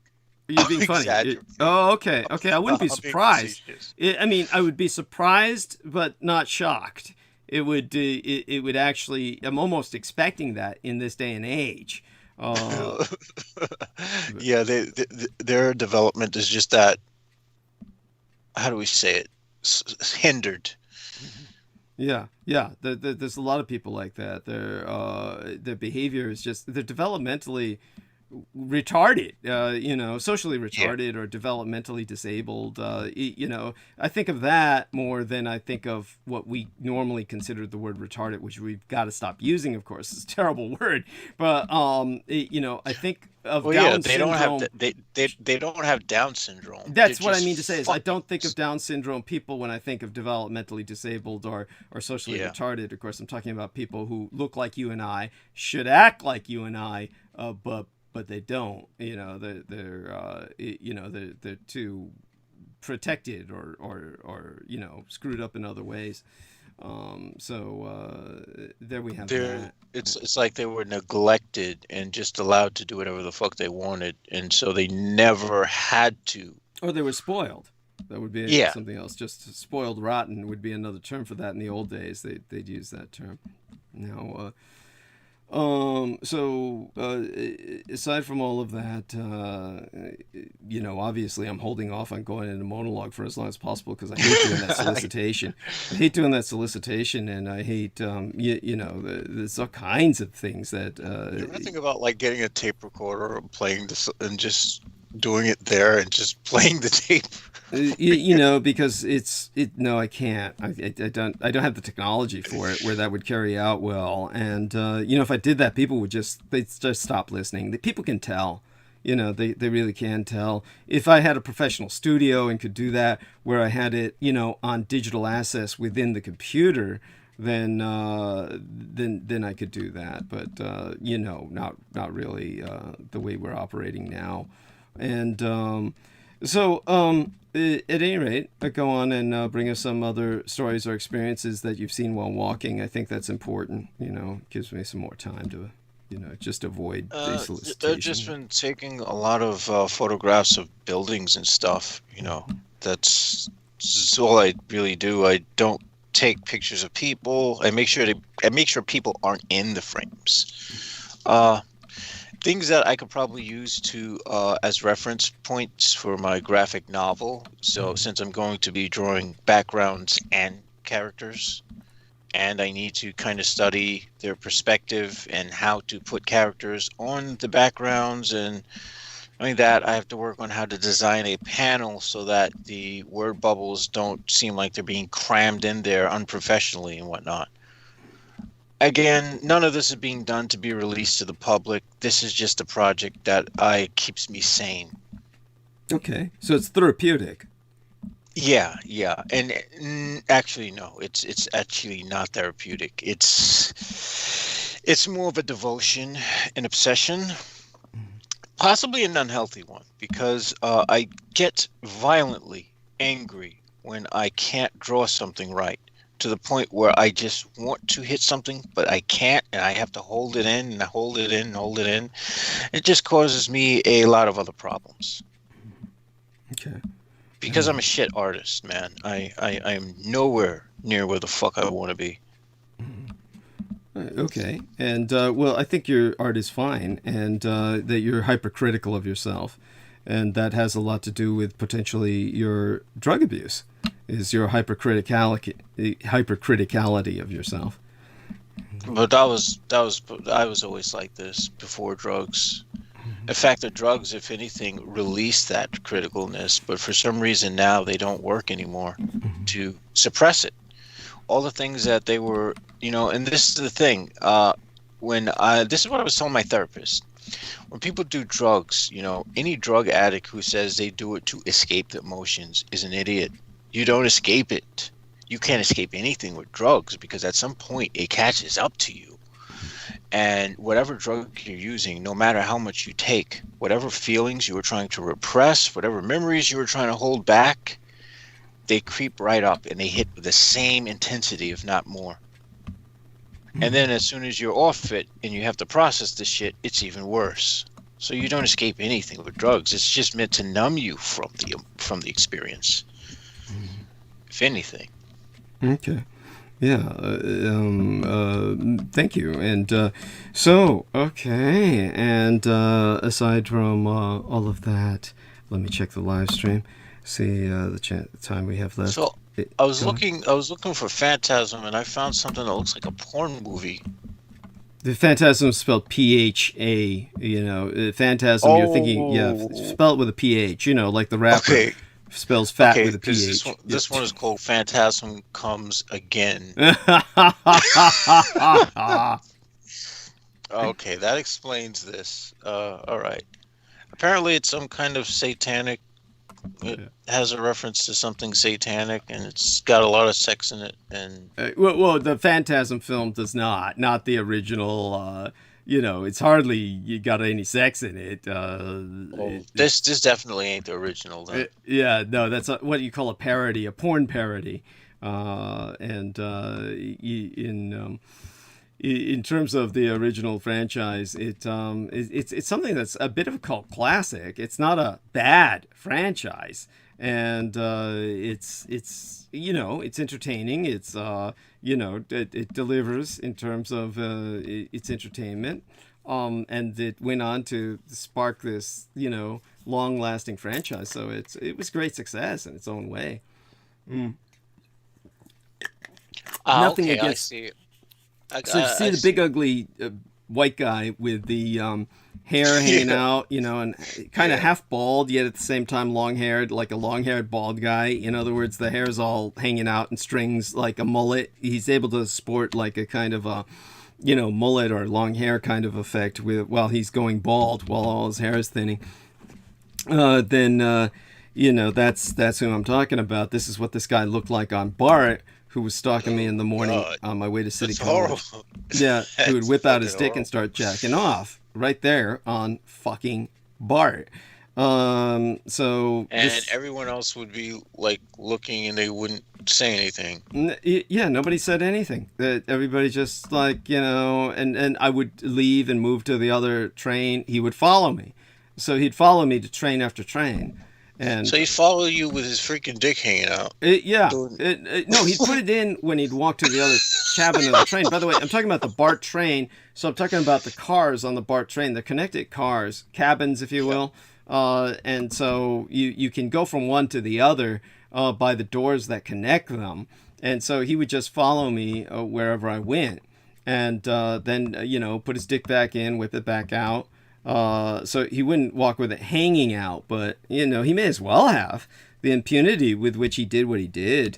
S1: you being funny? Okay. I wouldn't be surprised. I would be surprised, but not shocked. It would actually. I'm almost expecting that in this day and age.
S6: Yeah, their development is just that. How do we say it? Hindered.
S1: Yeah. There's a lot of people like that. Their behavior is just, they're developmentally retarded, socially retarded or developmentally disabled. I think of that more than I think of what we normally consider the word retarded, which we've got to stop using, of course. It's a terrible word. But, I think of Down syndrome.
S6: They don't have Down syndrome.
S1: That's what I mean to say is I don't think of Down syndrome people when I think of developmentally disabled or socially retarded. Of course, I'm talking about people who look like you and I, should act like you and I, but they don't. They're too protected or screwed up in other ways. There we have that.
S6: It's like they were neglected and just allowed to do whatever the fuck they wanted, and so they never had to. Or
S1: they were spoiled. That would be something else. Just spoiled rotten would be another term for that in the old days. They'd use that term. Now, aside from all of that, obviously I'm holding off on going into monologue for as long as possible because I hate doing that solicitation. And I hate, there's all kinds of things that.
S6: You ever think about like getting a tape recorder and playing this and just doing it there and just playing the tape?
S1: Because no, I can't. I don't have the technology for it where that would carry out well. And if I did that, they'd just stop listening. The people can tell. They really can tell. If I had a professional studio and could do that, where I had it, on digital access within the computer, then I could do that. But not really the way we're operating now. And at any rate, go on and bring us some other stories or experiences that you've seen while walking. I think that's important. Gives me some more time to, just avoid solicitation.
S6: I've just been taking a lot of photographs of buildings and stuff. That's all I really do. I don't take pictures of people. I make sure people aren't in the frames. Things that I could probably use as reference points for my graphic novel. So since I'm going to be drawing backgrounds and characters, and I need to kind of study their perspective and how to put characters on the backgrounds, and that I have to work on how to design a panel so that the word bubbles don't seem like they're being crammed in there unprofessionally and whatnot. Again, none of this is being done to be released to the public. This is just a project that keeps me sane.
S1: Okay, so it's therapeutic.
S6: Yeah, and actually, no, it's actually not therapeutic. It's more of a devotion, an obsession, possibly an unhealthy one, because I get violently angry when I can't draw something right, to the point where I just want to hit something, but I can't, and I have to hold it in and hold it in and hold it in. It just causes me a lot of other problems.
S1: Okay.
S6: Because I'm a shit artist, man. I am nowhere near where the fuck I want to be.
S1: Okay. And, well, I think your art is fine, and that you're hypercritical of yourself. And that has a lot to do with potentially your drug abuse, is your hypercriticality of yourself.
S6: But I was always like this before drugs. In fact, the drugs, if anything, release that criticalness, but for some reason now they don't work anymore to suppress it. All the things that they were, and this is the thing, this is what I was telling my therapist. When people do drugs, any drug addict who says they do it to escape the emotions is an idiot. You don't escape it. You can't escape anything with drugs, because at some point it catches up to you. And whatever drug you're using, no matter how much you take, whatever feelings you were trying to repress, whatever memories you were trying to hold back, they creep right up and they hit with the same intensity, if not more. And then as soon as you're off it and you have to process the shit, it's even worse. So you don't escape anything with drugs. It's just meant to numb you from the experience, if anything.
S1: Okay. Yeah. Thank you. And okay. And aside from all of that, let me check the live stream. See the time we have left.
S6: So I was looking for Phantasm, and I found something that looks like a porn movie.
S1: The Phantasm is spelled P-H-A. Phantasm. You're thinking, spell it with a P-H. Like the rapper. Okay. Spells fat with a PH.
S6: This one is called Phantasm Comes Again. Okay, that explains this. All right. Apparently it's some kind of satanic. It has a reference to something satanic, and it's got a lot of sex in it. And
S1: well, the Phantasm film does not the original. It's hardly you got any sex in it.
S6: This definitely ain't the original, though.
S1: No, that's what you call a parody, a porn parody. In terms of the original franchise, it's something that's a bit of a cult classic. It's not a bad franchise, and it's entertaining. It's it delivers in terms of its entertainment, and it went on to spark this long-lasting franchise. So it was great success in its own way. Nothing
S6: okay,
S1: against.
S6: I see.
S1: See the big ugly white guy with the hair hanging out, and kind of half bald, yet at the same time long-haired, like a long-haired bald guy. In other words, the hair's all hanging out in strings like a mullet. He's able to sport like a kind of a, mullet or long hair kind of effect while he's going bald, while all his hair is thinning. Then that's who I'm talking about. This is what this guy looked like on Bart, who was stalking me in the morning on my way to City College.
S6: Horrible.
S1: Yeah, who would whip out his dick
S6: horrible.
S1: and start jacking off right there on fucking Bart.
S6: Everyone else would be like looking, and they wouldn't say anything.
S1: Nobody said anything. Everybody just and I would leave and move to the other train. He would follow me, so he'd follow me to train after train. And
S6: So he'd follow you with his freaking dick hanging out.
S1: no, he'd put it in when he'd walk to the other cabin of the train. By the way, I'm talking about the BART train, so I'm talking about the cars on the BART train, the connected cars, cabins, if you will. And so you can go from one to the other by the doors that connect them. And so he would just follow me wherever I went, and then put his dick back in, whip it back out. So he wouldn't walk with it hanging out, but he may as well have. The impunity with which he did what he did,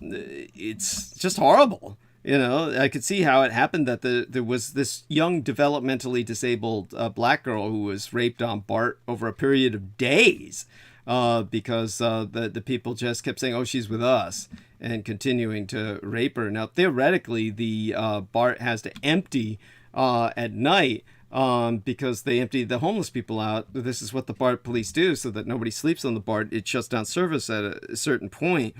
S1: it's just horrible. You know, I could see how it happened that there was this young developmentally disabled black girl who was raped on BART over a period of days because the people just kept saying, oh, she's with us, and continuing to rape her. Now, theoretically, the BART has to empty at night because they empty the homeless people out. This is what the BART police do so that nobody sleeps on the BART. It shuts down service at a certain point.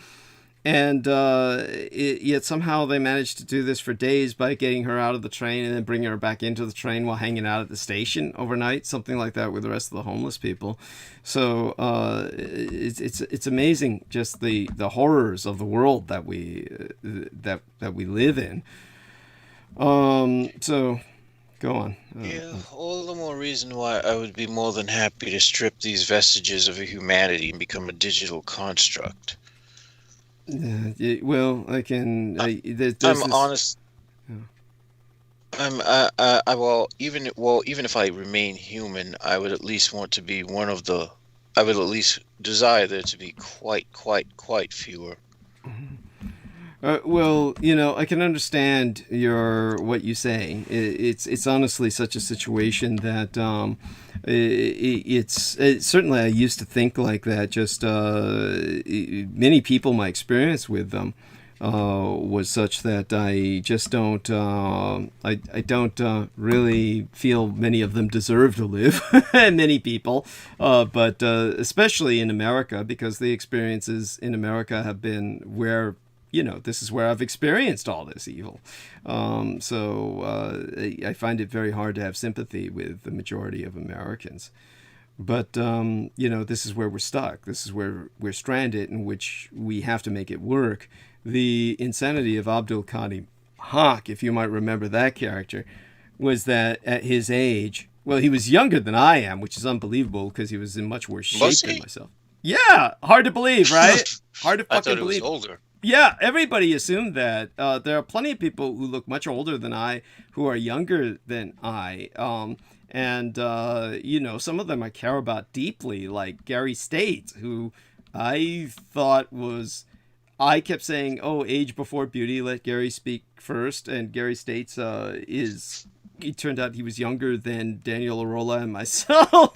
S1: And yet somehow they managed to do this for days by getting her out of the train and then bringing her back into the train while hanging out at the station overnight, something like that with the rest of the homeless people. So it's amazing just the horrors of the world that we live in. So go on.
S6: Yeah, all the more reason why I would be more than happy to strip these vestiges of a humanity and become a digital construct.
S1: Well, I can.
S6: I'm honest. Even if I remain human, I would at least want to be one of the. I would at least desire there to be quite fewer.
S1: Well, you know, I can understand what you say. It's honestly such a situation that it's certainly I used to think like that. Just many people, my experience with them was such that I just don't I don't really feel many of them deserve to live. Many people, but especially in America, because the experiences in America have been where. You know, this is where I've experienced all this evil. So I find it very hard to have sympathy with the majority of Americans. But, you know, this is where we're stuck. This is where we're stranded, in which we have to make it work. The insanity of Abdul Qadir Haq, if you might remember that character, was that at his age, well, he was younger than I am, which is unbelievable because he was in much worse shape than myself. Yeah, hard to believe, right? Hard to fucking believe.
S6: I thought he was older.
S1: Yeah, everybody assumed that. There are plenty of people who look much older than I, who are younger than I. And you know, some of them I care about deeply, like Gary States, who I thought was... I kept saying, oh, age before beauty, let Gary speak first. And Gary States it turned out he was younger than Daniel Arola and myself.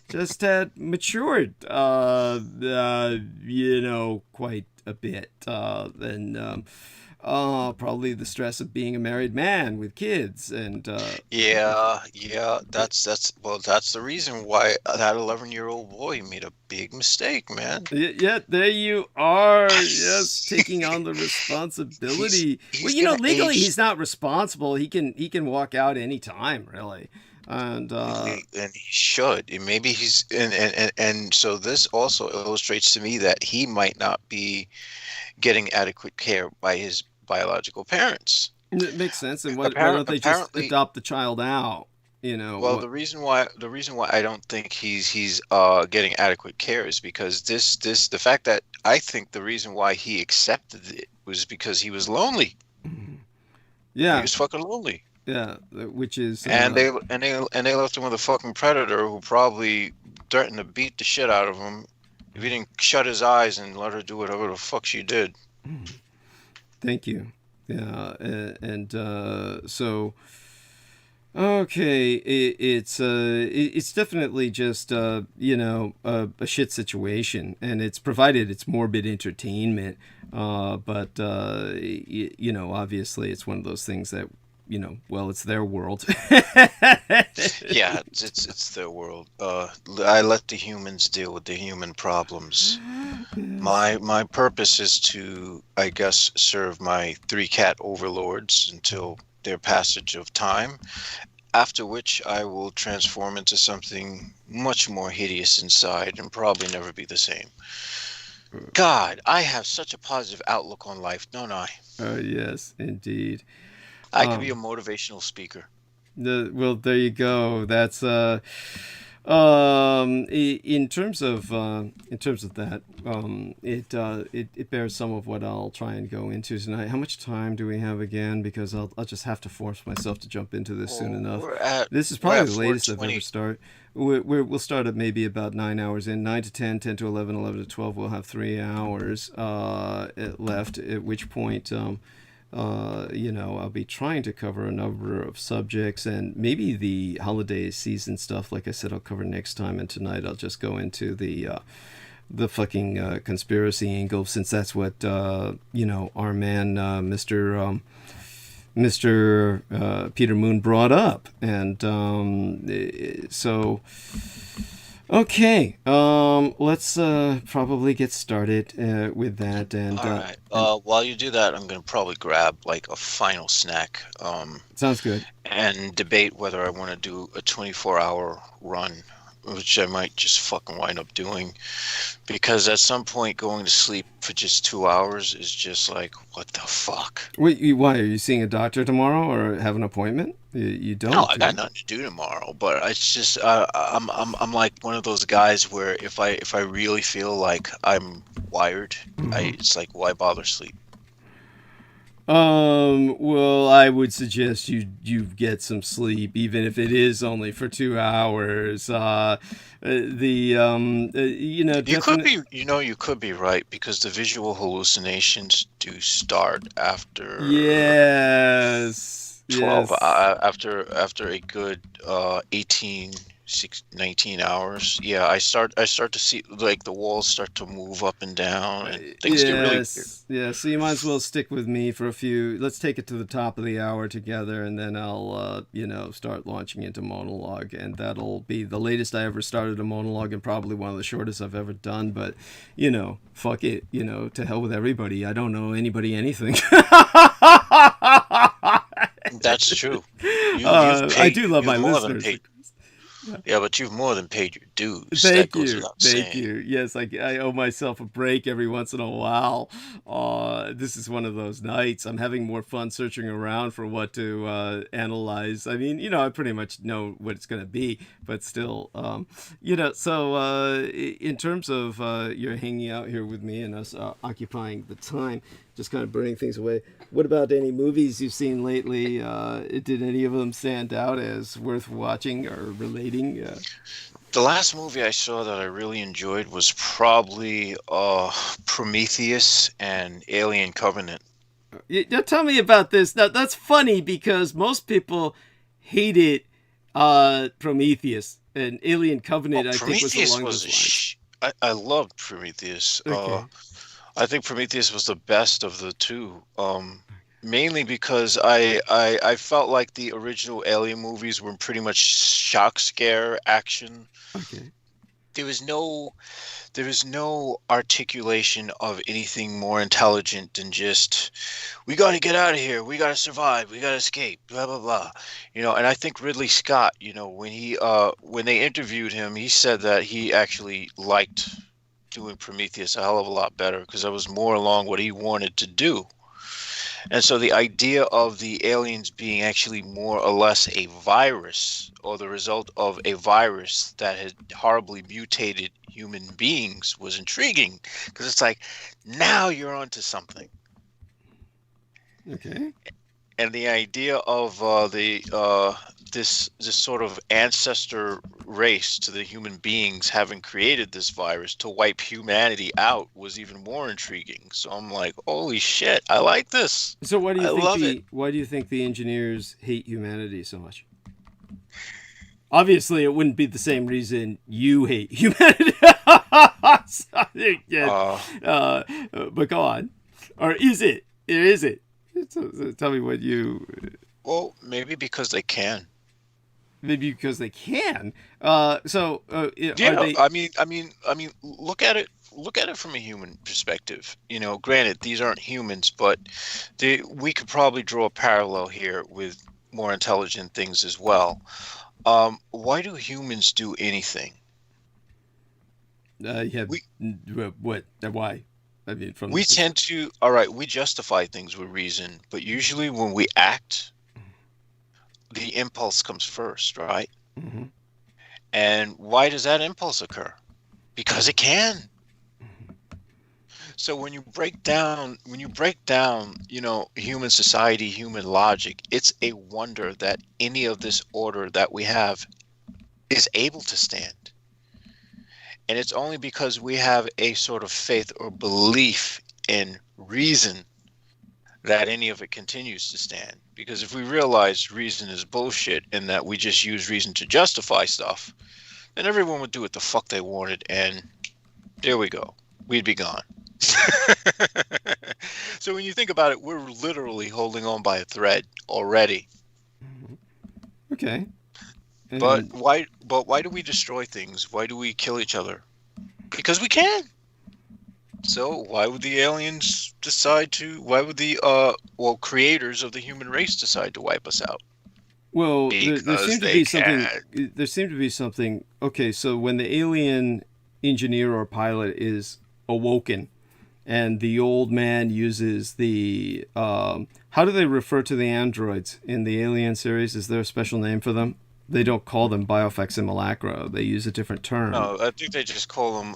S1: just had matured, you know, quite a bit. And probably the stress of being a married man with kids. And
S6: yeah, that's the reason why that 11-year-old boy made a big mistake, man.
S1: Yeah, there you are. Yes, taking on the responsibility.
S6: He's
S1: Well, you know, legally
S6: age...
S1: he's not responsible. He can walk out any time, really. And
S6: he should. And maybe he's and so this also illustrates to me that he might not be getting adequate care by his biological parents.
S1: It makes sense. And why don't they just adopt the child out? You know.
S6: Well, the reason why I don't think he's getting adequate care is because the fact that I think the reason why he accepted it was because he was lonely.
S1: Yeah.
S6: He was fucking lonely.
S1: Yeah, which is
S6: and they left him with a fucking predator who probably threatened to beat the shit out of him if he didn't shut his eyes and let her do whatever the fuck she did.
S1: Thank you. Yeah, and so okay, it's definitely just you know, a shit situation, and it's provided it's morbid entertainment, but you know, obviously it's one of those things that, you know, well, it's their world.
S6: Yeah, it's their world. I let the humans deal with the human problems. My purpose is to, I guess, serve my 3 cat overlords until their passage of time, after which I will transform into something much more hideous inside and probably never be the same. God, I have such a positive outlook on life, don't I?
S1: Yes, indeed.
S6: I could be a motivational speaker.
S1: Well, there you go. That's In terms of that, it bears some of what I'll try and go into tonight. How much time do we have again? Because I'll just have to force myself to jump into this soon enough. This is probably the latest I've ever started. We'll start at maybe about 9 hours in, 9 to 10, 10 to 11, 11 to 12. We'll have 3 hours left. At which point, I'll be trying to cover a number of subjects, and maybe the holiday season stuff, like I said, I'll cover next time. And tonight I'll just go into the fucking conspiracy angle, since that's what our man Mr. Peter Moon brought up. And so okay, let's probably get started with that. And
S6: all right. While you do that, I'm gonna probably grab like a final snack.
S1: Sounds good.
S6: And debate whether I want to do a 24-hour run, which I might just fucking wind up doing, because at some point going to sleep for just 2 hours is just like, what the fuck?
S1: Wait, why are you seeing a doctor tomorrow or have an appointment? You don't?
S6: No, I got nothing to do tomorrow. But it's just I'm like one of those guys where if I really feel like I'm wired, it's like, why bother sleep?
S1: Well, I would suggest you get some sleep, even if it is only for 2 hours.
S6: You could be right, because the visual hallucinations do start after
S1: yes
S6: 12
S1: yes.
S6: after a good 19 hours. Yeah, I start to see like the walls start to move up and down, and things get really weird.
S1: Yeah, so you might as well stick with me for a few. Let's take it to the top of the hour together, and then I'll start launching into monologue, and that'll be the latest I ever started a monologue, and probably one of the shortest I've ever done. But fuck it, to hell with everybody. I don't know anybody anything.
S6: That's true.
S1: I do love my listeners.
S6: Yeah, but you've more than paid your dues.
S1: Thank you. Yes, I owe myself a break every once in a while. This is one of those nights. I'm having more fun searching around for what to analyze. I mean, I pretty much know what it's going to be, but still, So in terms of you're hanging out here with me and us occupying the time, just kind of burning things away. What about any movies you've seen lately? Did any of them stand out as worth watching or relating?
S6: The last movie I saw that I really enjoyed was probably Prometheus and Alien Covenant.
S1: Tell me about this. Now, that's funny because most people hated Prometheus, and Alien Covenant, I think, was along those lines.
S6: I loved Prometheus.
S1: Okay.
S6: I think Prometheus was the best of the two, mainly because I felt like the original Alien movies were pretty much shock scare action.
S1: Okay.
S6: There was no articulation of anything more intelligent than just, we got to get out of here, we got to survive, we got to escape, blah blah blah. And I think Ridley Scott, when they interviewed him, he said that he actually liked doing Prometheus a hell of a lot better, because I was more along what he wanted to do. And so the idea of the aliens being actually more or less a virus, or the result of a virus that had horribly mutated human beings, was intriguing, because it's like, now you're onto something.
S1: Okay.
S6: And the idea of this sort of ancestor race to the human beings having created this virus to wipe humanity out was even more intriguing. So I'm like, holy shit, I like this.
S1: So why do you think the engineers hate humanity so much? Obviously, it wouldn't be the same reason you hate humanity. But go on. Or is it? Is it? So tell me what you...
S6: Well, maybe because they can.
S1: Maybe because they can.
S6: I mean, look at it from a human perspective. Granted, these aren't humans, but we could probably draw a parallel here with more intelligent things as well. Why do humans do anything?
S1: What? Why? I mean,
S6: we justify things with reason, but usually when we act, the impulse comes first, right?
S1: Mm-hmm.
S6: And why does that impulse occur? Because it can. So when you break down, human society, human logic, it's a wonder that any of this order that we have is able to stand. And it's only because we have a sort of faith or belief in reason that any of it continues to stand. Because if we realize reason is bullshit and that we just use reason to justify stuff, then everyone would do what the fuck they wanted, and there we go. We'd be gone. So when you think about it, we're literally holding on by a thread already.
S1: Okay.
S6: But why do we destroy things? Why do we kill each other? Because we can. So why would the aliens decide to? Why would the creators of the human race decide to wipe us out?
S1: Well, there seemed to be something. There seemed to be something. Okay, so when the alien engineer or pilot is awoken, and the old man uses the how do they refer to the androids in the Alien series? Is there a special name for them? They don't call them Biofacsimilacra. They use a different term.
S6: No, I think they just call them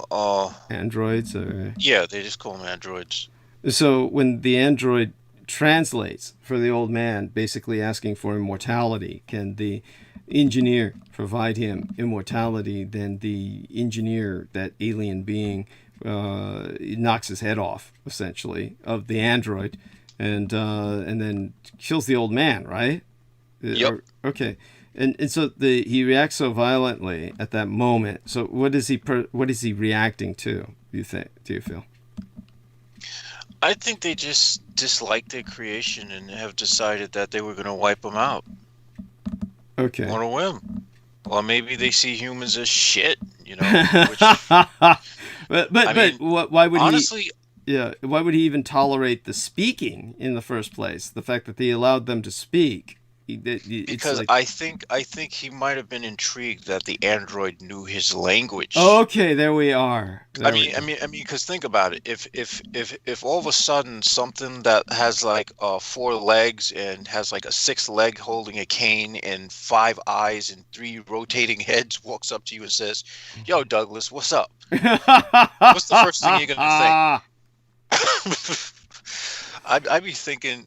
S1: androids. Or...
S6: Yeah, they just call them androids.
S1: So when the android translates for the old man, basically asking for immortality, can the engineer provide him immortality? Then the engineer, that alien being, knocks his head off, essentially, of the android, and then kills the old man, right?
S6: Yep.
S1: Okay. And so he reacts so violently at that moment. So what is he reacting to? Do you feel?
S6: I think they just dislike their creation and have decided that they were going to wipe them out.
S1: Okay.
S6: On a whim. Or maybe they see humans as shit, Which,
S1: but why would
S6: honestly,
S1: why would he even tolerate the speaking in the first place? The fact that they allowed them to speak.
S6: Because I think he might have been intrigued that the android knew his language.
S1: Okay, there we are.
S6: I mean, because think about it. If all of a sudden something that has like 4 legs and has like a 6th leg holding a cane and 5 eyes and 3 rotating heads walks up to you and says, "Yo, Douglas, what's up?" What's the first thing you're gonna think? I'd be thinking,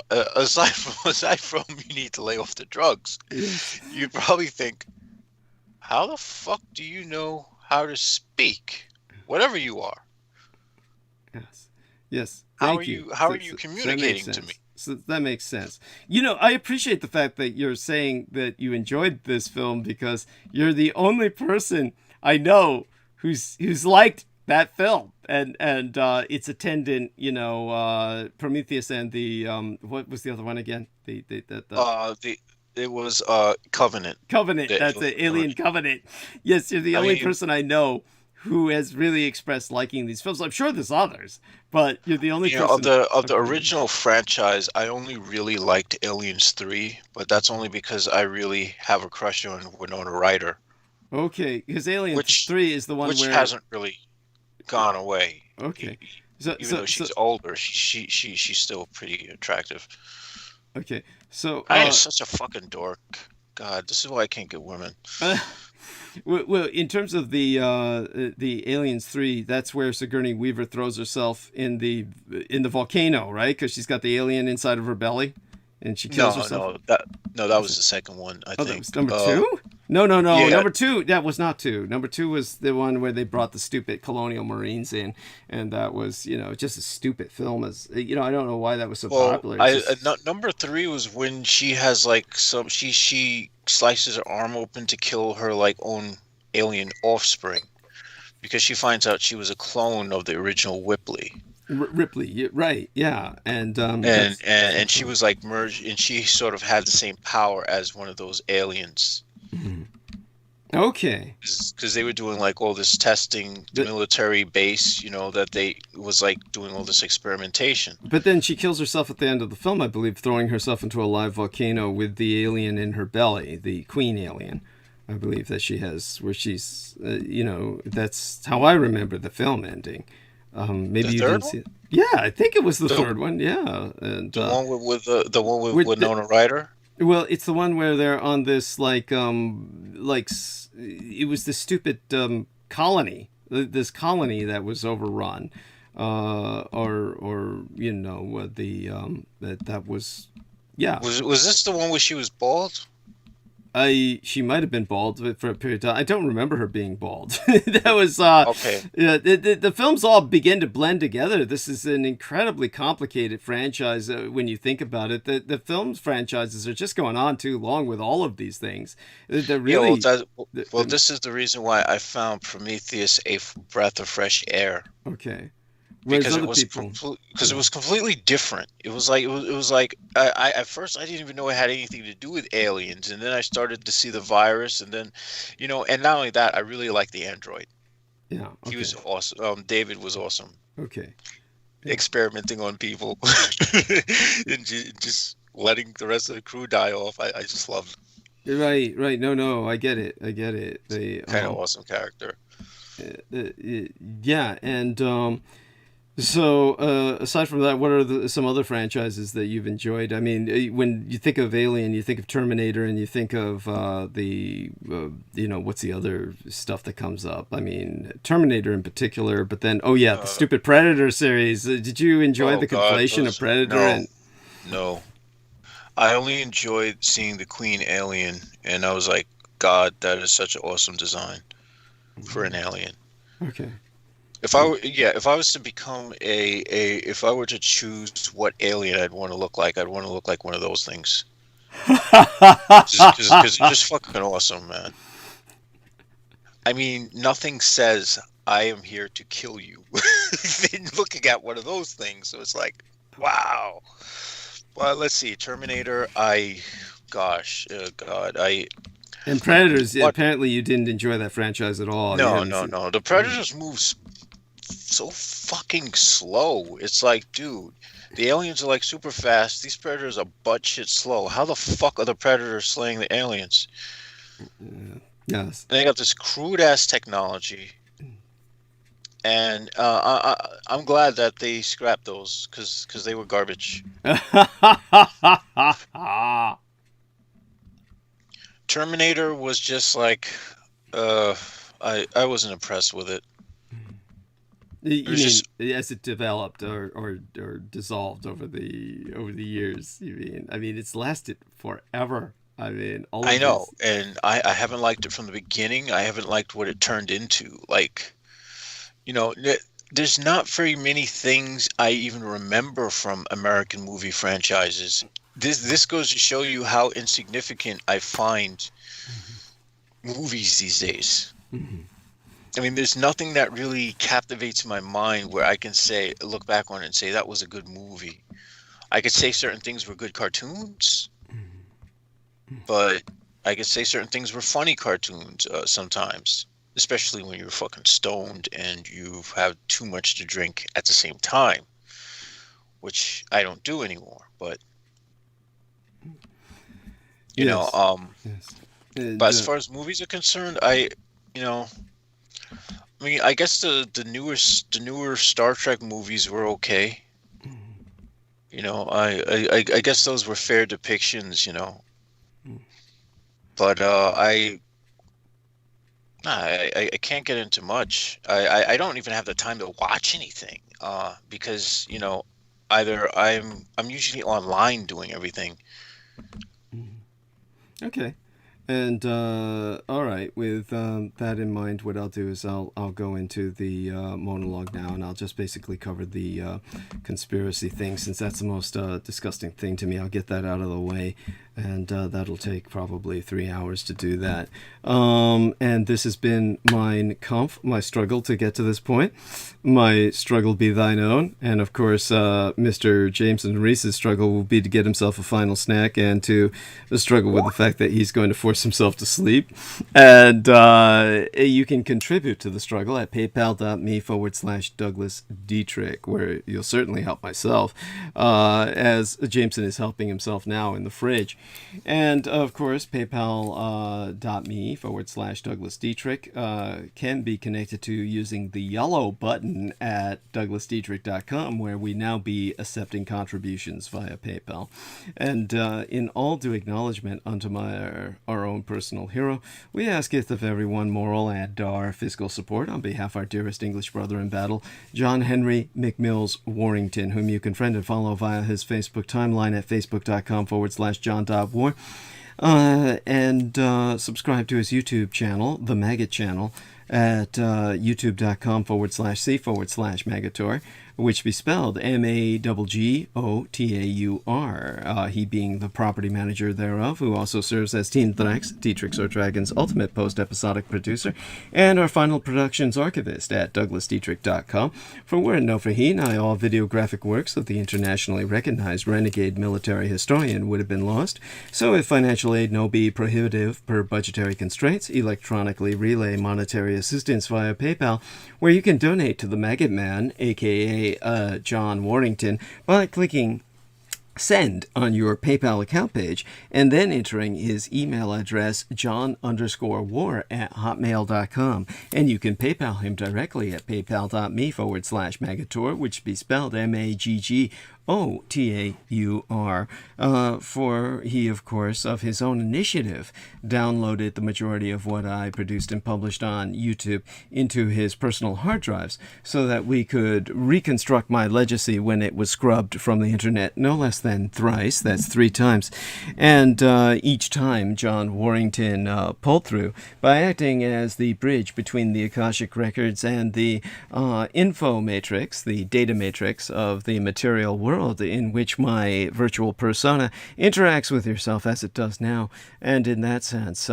S6: aside from you need to lay off the drugs, you'd probably think, how the fuck do you know how to speak? Whatever you are.
S1: Yes.
S6: How are you communicating to me?
S1: So that makes sense. I appreciate the fact that you're saying that you enjoyed this film, because you're the only person I know who's liked that film and its attendant, Prometheus and the what was the other one again?
S6: It was Covenant.
S1: Covenant. That's the Alien Covenant. Yes, you're the only person I know who has really expressed liking these films. I'm sure there's others, but you're the only person.
S6: Of the original franchise, I only really liked Aliens 3, but that's only because I really have a crush on Winona Ryder.
S1: Okay, because Aliens 3 is the one
S6: which
S1: where
S6: hasn't really gone away.
S1: Okay.
S6: Even though she's older, she's still pretty attractive.
S1: Okay. So
S6: I am such a fucking dork. God, this is why I can't get women.
S1: Well, in terms of the Aliens 3, that's where Sigourney Weaver throws herself in the volcano, right? Because she's got the alien inside of her belly, and she kills herself.
S6: That was the second one. I think
S1: that was number 2. No. Yeah. Number 2. That was not 2. Number 2 was the one where they brought the stupid colonial marines in, and that was just a stupid film. As I don't know why that was so popular.
S6: Number 3 was when she has like she slices her arm open to kill her like own alien offspring, because she finds out she was a clone of the original Ripley.
S1: Ripley, right? Yeah, and
S6: she was like merged, and she sort of had the same power as one of those aliens.
S1: Mm-hmm. Okay.
S6: Because they were doing like all this testing, the military base, that they was like doing all this experimentation.
S1: But then she kills herself at the end of the film, I believe, throwing herself into a live volcano with the alien in her belly, the queen alien, I believe that she has, where she's, that's how I remember the film ending. Maybe you didn't see it. Yeah, I think it was the third one. Yeah, and
S6: the one with Winona Ryder.
S1: Well, it's the one where they're on this it was this stupid colony, this colony that was overrun, or that was, yeah.
S6: Was this the one where she was bald?
S1: She might have been bald for a period of time. I don't remember her being bald. That was
S6: Okay.
S1: the films all begin to blend together. This is an incredibly complicated franchise when you think about it. The films franchises are just going on too long with all of these things. They're really
S6: This is the reason why I found Prometheus a breath of fresh air.
S1: Okay. Whereas
S6: Because
S1: other people,
S6: it was completely different. It was like I at first I didn't even know it had anything to do with aliens, and then I started to see the virus, and then, and not only that, I really liked the android.
S1: yeah, okay.
S6: He was awesome. David was awesome,
S1: Okay.
S6: experimenting on people, and just letting the rest of the crew die off. I just loved
S1: Right. No, I get it. They
S6: kind of awesome character.
S1: yeah, and so aside from that, what are some other franchises that you've enjoyed? I mean, when you think of Alien, you think of Terminator, and you think of what's the other stuff that comes up? I mean, Terminator in particular, but then the stupid Predator series. Did you enjoy the conflation of Predator?
S6: No. I only enjoyed seeing the Queen Alien, and I was like, God, that is such an awesome design for an alien.
S1: Okay.
S6: If I was to become if I were to choose what alien I'd want to look like, I'd want to look like one of those things. Because it's just fucking awesome, man. I mean, nothing says I am here to kill you than looking at one of those things. So it's like, wow. Well, let's see, Terminator.
S1: And Predators. Apparently, you didn't enjoy that franchise at all.
S6: No. The Predators moves so fucking slow. It's like, dude, the aliens are like super fast. These Predators are butt shit slow. How the fuck are the Predators slaying the aliens?
S1: Yes.
S6: And they got this crude ass technology, and I'm glad that they scrapped those because they were garbage. Terminator was just like, I wasn't impressed with it.
S1: As it developed or dissolved over the years? You mean? I mean, it's lasted forever. I mean,
S6: I know, and I haven't liked it from the beginning. I haven't liked what it turned into. Like, there's not very many things I even remember from American movie franchises. This goes to show you how insignificant I find movies these days.
S1: Mm-hmm.
S6: I mean, there's nothing that really captivates my mind where I can look back on it and say that was a good movie. I could say certain things were good cartoons, but I could say certain things were funny cartoons sometimes, especially when you're fucking stoned and you have too much to drink at the same time, which I don't do anymore. But
S1: Yes.
S6: but as far as movies are concerned, I mean, I guess the newer Star Trek movies were okay. I guess those were fair depictions, But I can't get into much. I don't even have the time to watch anything because either I'm usually online doing everything.
S1: Okay. And all right, with that in mind, what I'll do is I'll go into the monologue now, and I'll just basically cover the conspiracy thing, since that's the most disgusting thing to me. I'll get that out of the way, and that'll take probably 3 hours to do that. And this has been Mein Kampf, my struggle to get to this point. My struggle be thine own, and of course, Mr. Jameson Reese's struggle will be to get himself a final snack and to struggle with the fact that he's going to force himself to sleep. And you can contribute to the struggle at paypal.me/Douglas Dietrich, where you'll certainly help myself, as Jameson is helping himself now in the fridge. And of course, paypal.me/Douglas Dietrich can be connected to using the yellow button at douglasdietrich.com, where we now be accepting contributions via PayPal. And in all due acknowledgement unto our own personal hero, we asketh of everyone moral and our fiscal support on behalf of our dearest English brother in battle, John Henry McMills Warrington, whom you can friend and follow via his Facebook timeline at facebook.com/John.War. And subscribe to his YouTube channel, the Maggot Channel, at youtube.com/C/Magator, which be spelled MAGGOTAUR, he being the property manager thereof, who also serves as Teen Thrax, Dietrich's or Dragon's ultimate post-episodic producer, and our final productions archivist at douglasdietrich.com. For were it no for he, nigh all videographic works of the internationally recognized renegade military historian would have been lost. So if financial aid no be prohibitive per budgetary constraints, electronically relay monetary assistance via PayPal, where you can donate to the Maggot Man, aka John Warrington, by clicking send on your PayPal account page and then entering his email address john_war@hotmail.com. And you can PayPal him directly at paypal.me/Magator, which be spelled MAGGOTAUR, for he, of course, of his own initiative, downloaded the majority of what I produced and published on YouTube into his personal hard drives so that we could reconstruct my legacy when it was scrubbed from the internet no less than thrice, that's 3 times. And each time John Warrington pulled through by acting as the bridge between the Akashic Records and the info matrix, the data matrix of the material world, in which my virtual persona interacts with yourself as it does now. And in that sense,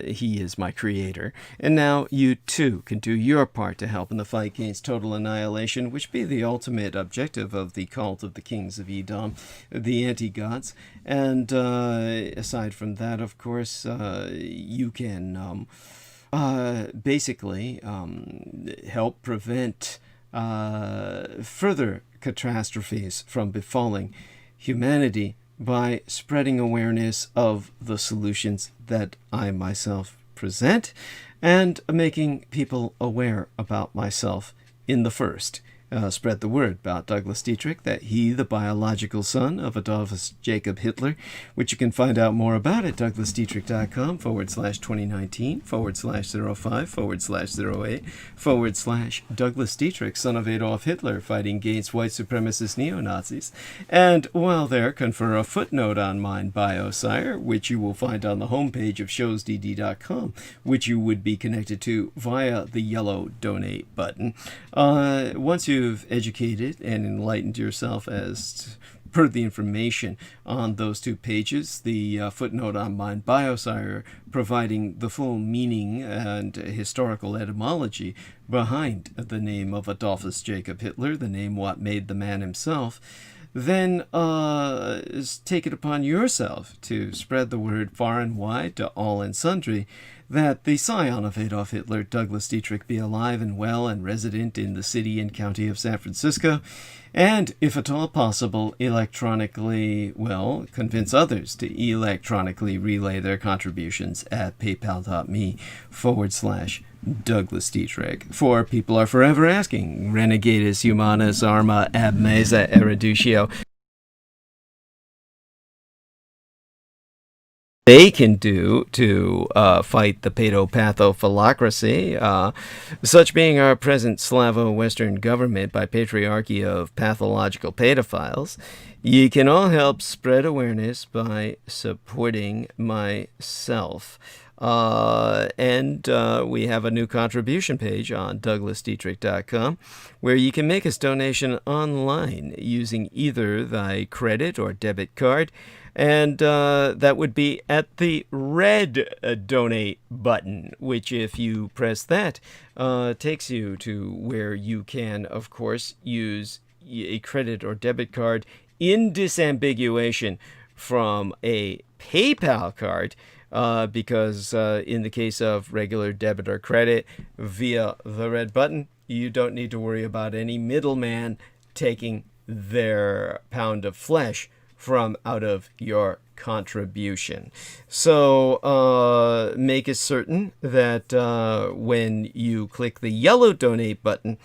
S1: he is my creator. And now you too can do your part to help in the fight against total annihilation, which be the ultimate objective of the cult of the kings of Edom, the anti-gods. And aside from that, of course, you can basically help prevent further catastrophes from befalling humanity by spreading awareness of the solutions that I myself present and making people aware about myself in the first. Spread the word about Douglas Dietrich, that he, the biological son of Adolphus Jacob Hitler, which you can find out more about at douglasdietrich.com/2019/05/08/Douglas Dietrich, son of Adolf Hitler, fighting against white supremacist neo-Nazis. And while there, confer a footnote on mine bio, sire, which you will find on the homepage of showsdd.com, which you would be connected to via the yellow donate button. Once you've educated and enlightened yourself as per the information on those 2 pages, the footnote on mine bio, sire, providing the full meaning and historical etymology behind the name of Adolphus Jacob Hitler, the name what made the man himself, then take it upon yourself to spread the word far and wide to all and sundry that the scion of Adolf Hitler, Douglas Dietrich, be alive and well and resident in the city and county of San Francisco, and, if at all possible, electronically, convince others to electronically relay their contributions at paypal.me/Douglas Dietrich. For people are forever asking, renegatus humanus arma ab mesa erudicio, they can do to fight the paedopathophalacracy, such being our present Slavo-Western government by patriarchy of pathological pedophiles. You can all help spread awareness by supporting myself. And we have a new contribution page on douglasdietrich.com where you can make us donation online using either thy credit or debit card. And that would be at the red donate button, which if you press that, takes you to where you can, of course, use a credit or debit card in disambiguation from a PayPal card, because in the case of regular debit or credit via the red button, you don't need to worry about any middleman taking their pound of flesh from out of your contribution. So make it certain that when you click the yellow donate button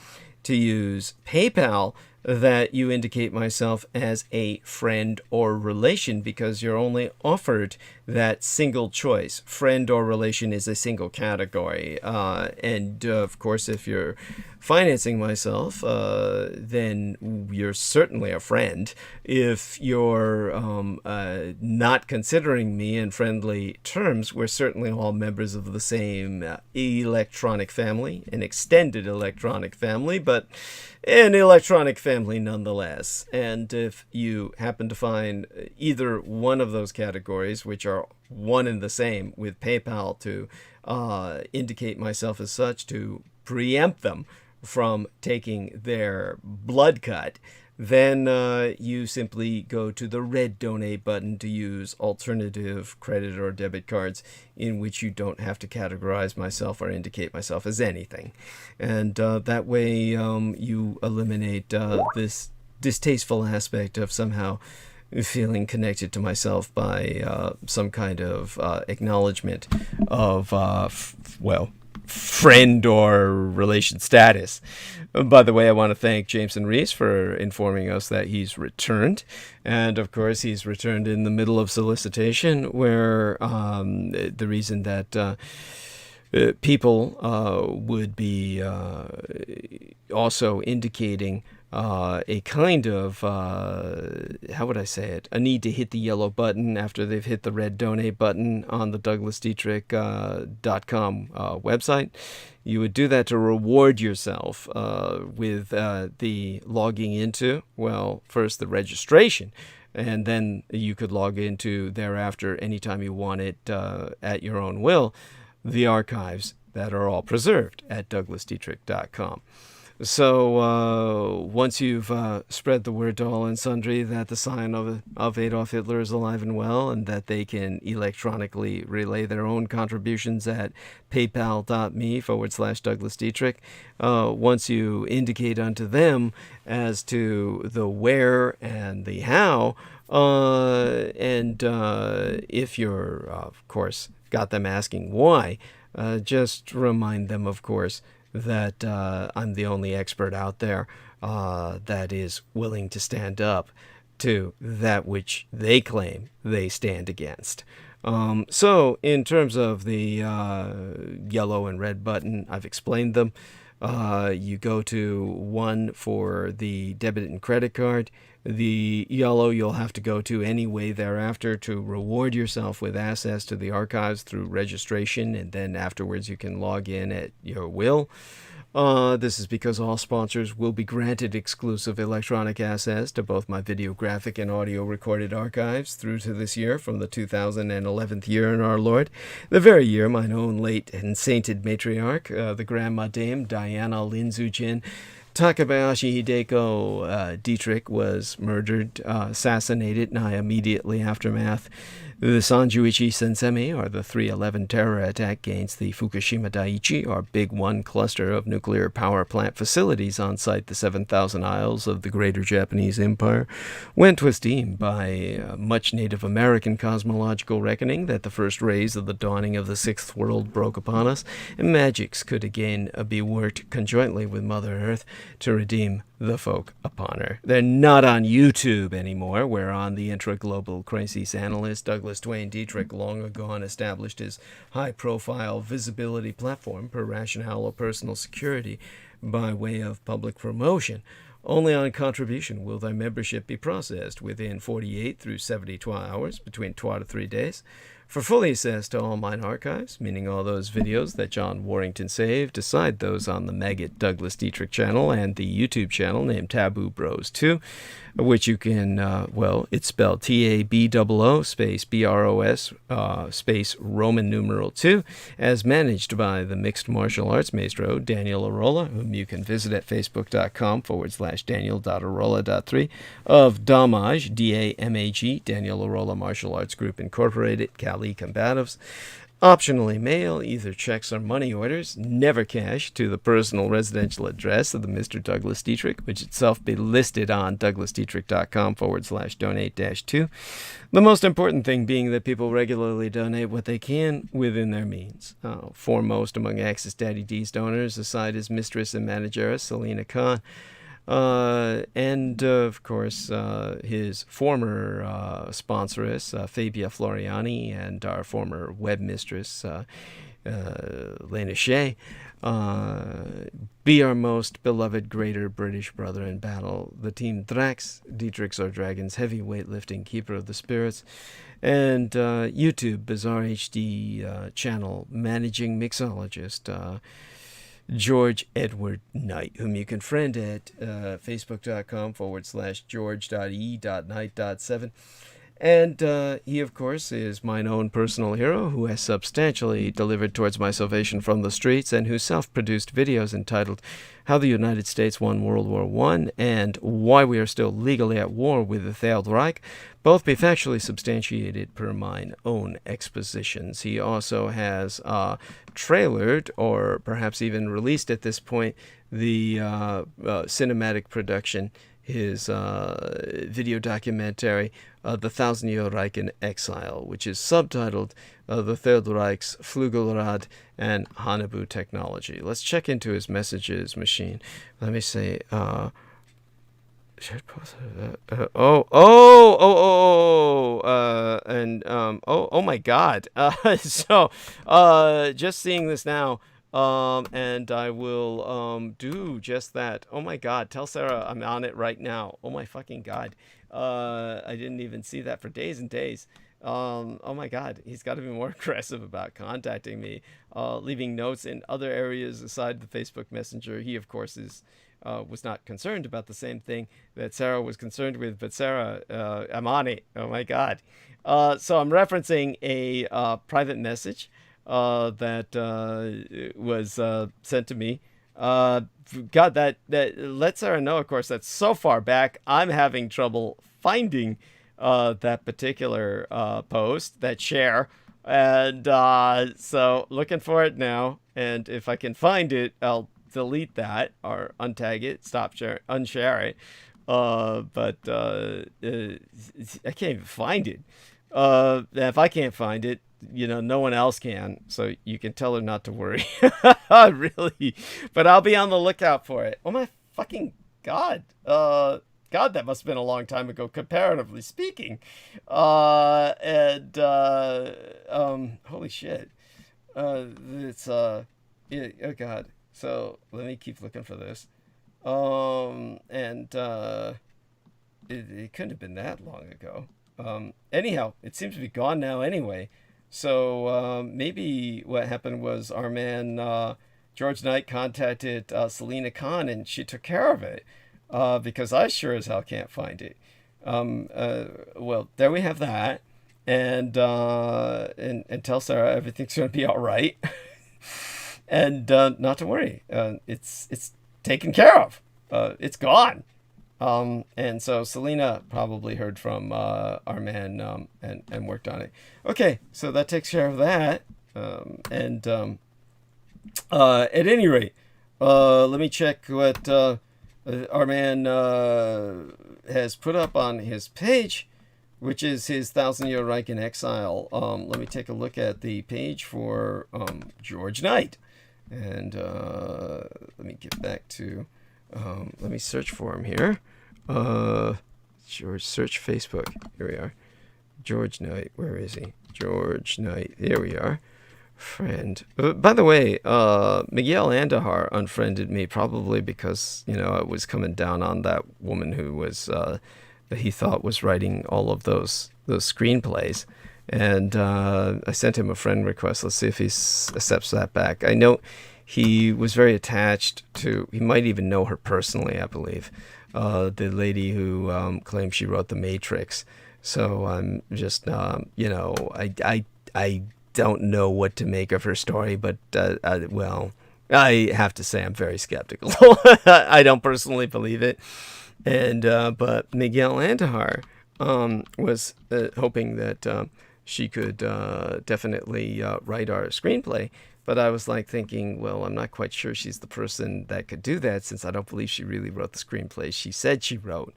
S1: to use PayPal, that you indicate myself as a friend or relation, because you're only offered that single choice. Friend or relation is a single category. And of course, if you're financing myself, then you're certainly a friend. If you're not considering me in friendly terms, we're certainly all members of the same electronic family, an extended electronic family, but an electronic family nonetheless. And if you happen to find either one of those categories, which are one and the same with PayPal, to indicate myself as such, to preempt them from taking their blood cut, then you simply go to the red donate button to use alternative credit or debit cards in which you don't have to categorize myself or indicate myself as anything. And that way you eliminate this distasteful aspect of somehow feeling connected to myself by some kind of acknowledgement of, friend or relation status. By the way, I want to thank Jameson Reese for informing us that he's returned. And of course, he's returned in the middle of solicitation, where the reason that people would be also indicating a kind of, how would I say it, a need to hit the yellow button after they've hit the red donate button on the DouglasDietrich.com website. You would do that to reward yourself with the logging into, well, first the registration, and then you could log into thereafter anytime you want it at your own will, the archives that are all preserved at DouglasDietrich.com. So once you've spread the word to all and sundry that the sign of Adolf Hitler is alive and well, and that they can electronically relay their own contributions at paypal.me/DouglasDietrich, once you indicate unto them as to the where and the how, and if you're, of course, got them asking why, just remind them, of course, that I'm the only expert out there that is willing to stand up to that which they claim they stand against. So in terms of the yellow and red button, I've explained them. You go to one for the debit and credit card. The yellow you'll have to go to anyway thereafter to reward yourself with access to the archives through registration, and then afterwards you can log in at your will. This is because all sponsors will be granted exclusive electronic access to both my videographic and audio recorded archives through to this year, from the 2011th year in our Lord, the very year mine own late and sainted matriarch, the Grandma Dame Diana Linzujin Takabayashi Hideko Dietrich was murdered, assassinated, nigh immediately aftermath. The Sanjuichi Sensemi, or the 3/11 terror attack against the Fukushima Daiichi, or Big One cluster of nuclear power plant facilities on site the 7,000 Isles of the Greater Japanese Empire, went was deemed by much Native American cosmological reckoning that the first rays of the dawning of the Sixth World broke upon us, and magics could again be worked conjointly with Mother Earth to redeem the folk upon her. They're not on YouTube anymore, whereon the intra-global crisis analyst Douglas Duane Dietrich long ago established his high-profile visibility platform per rationale of personal security by way of public promotion. Only on contribution will thy membership be processed within 48 through 72 hours, between 2 to 3 days. For fully access to all mine archives, meaning all those videos that John Warrington saved, aside those on the Maggot Douglas Dietrich channel and the YouTube channel named Taboo Bros 2, which you can, it's spelled TABOO space BROS space Roman numeral 2, as managed by the mixed martial arts maestro Daniel Arola, whom you can visit at facebook.com/Daniel.Arola.3, of Damage, DAMAG, Daniel Arola Martial Arts Group Incorporated, Cali Combatives, Optionally, mail either checks or money orders, never cash, to the personal residential address of the Mr. Douglas Dietrich, which itself be listed on douglasdietrich.com/donate-2. The most important thing being that people regularly donate what they can within their means. Foremost among Access Daddy D's donors, aside his mistress and manageress, Selena Khan, and of course his former sponsoress, Fabia Floriani, and our former web mistress, Lena Shea. Be our most beloved greater British brother in battle, the Team Drax, Dietrich's our Dragon's heavy weightlifting keeper of the spirits, and YouTube Bizarre HD channel managing mixologist, George Edward Knight, whom you can friend at facebook.com/george.e.knight.7. And he, of course, is mine own personal hero who has substantially delivered towards my salvation from the streets, and whose self-produced videos entitled How the United States Won World War I and Why We Are Still Legally at War with the Third Reich both be factually substantiated per mine own expositions. He also has trailered, or perhaps even released at this point, the cinematic production, his video documentary, The Thousand Year Reich in Exile, which is subtitled The Third Reich's Flugelrad and Hanabu Technology. Let's check into his messages machine. Let me say, oh my God. Just seeing this now. And I will do just that. Oh my God, tell Sarah I'm on it right now. Oh my fucking God. I didn't even see that for days and days. Oh my God, he's got to be more aggressive about contacting me, leaving notes in other areas aside the Facebook Messenger. He, of course, was not concerned about the same thing that Sarah was concerned with, but Sarah, I'm on it. Oh my God. So I'm referencing a private message that was sent to me. God, that let Sarah know, of course, that's so far back. I'm having trouble finding that particular post, that share. And so looking for it now. And if I can find it, I'll delete that or untag it, unshare it. But I can't even find it. If I can't find it, no one else can, so you can tell her not to worry. Really, but I'll be on the lookout for it. Oh my fucking God. God, that must have been a long time ago, comparatively speaking. Holy shit. It's yeah, oh God. So let me keep looking for this. It couldn't have been that long ago. Anyhow, it seems to be gone now anyway. So maybe what happened was our man George Knight contacted Selena Khan, and she took care of it, because I sure as hell can't find it. Well, there we have that, and tell Sarah everything's going to be all right, and not to worry. It's taken care of. It's gone. And so Selena probably heard from our man and worked on it. Okay, so that takes care of that. At any rate, let me check what our man has put up on his page, which is his 1,000-Year Reich in Exile. Let me take a look at the page for George Knight. And let me get back to... let me search for him here. George, search Facebook. Here we are. George Knight. Where is he? George Knight. There we are. Friend. By the way, Miguel Andahar unfriended me, probably because, I was coming down on that woman who was, that he thought was writing all of those screenplays. And I sent him a friend request. Let's see if he accepts that back. I know he was very attached to, he might even know her personally, I believe, the lady who claims she wrote The Matrix. So I'm just, I don't know what to make of her story, but, I have to say I'm very skeptical. I don't personally believe it. And but Miguel Andahar was hoping that she could definitely write our screenplay. But I was like thinking, well, I'm not quite sure she's the person that could do that, since I don't believe she really wrote the screenplays she said she wrote.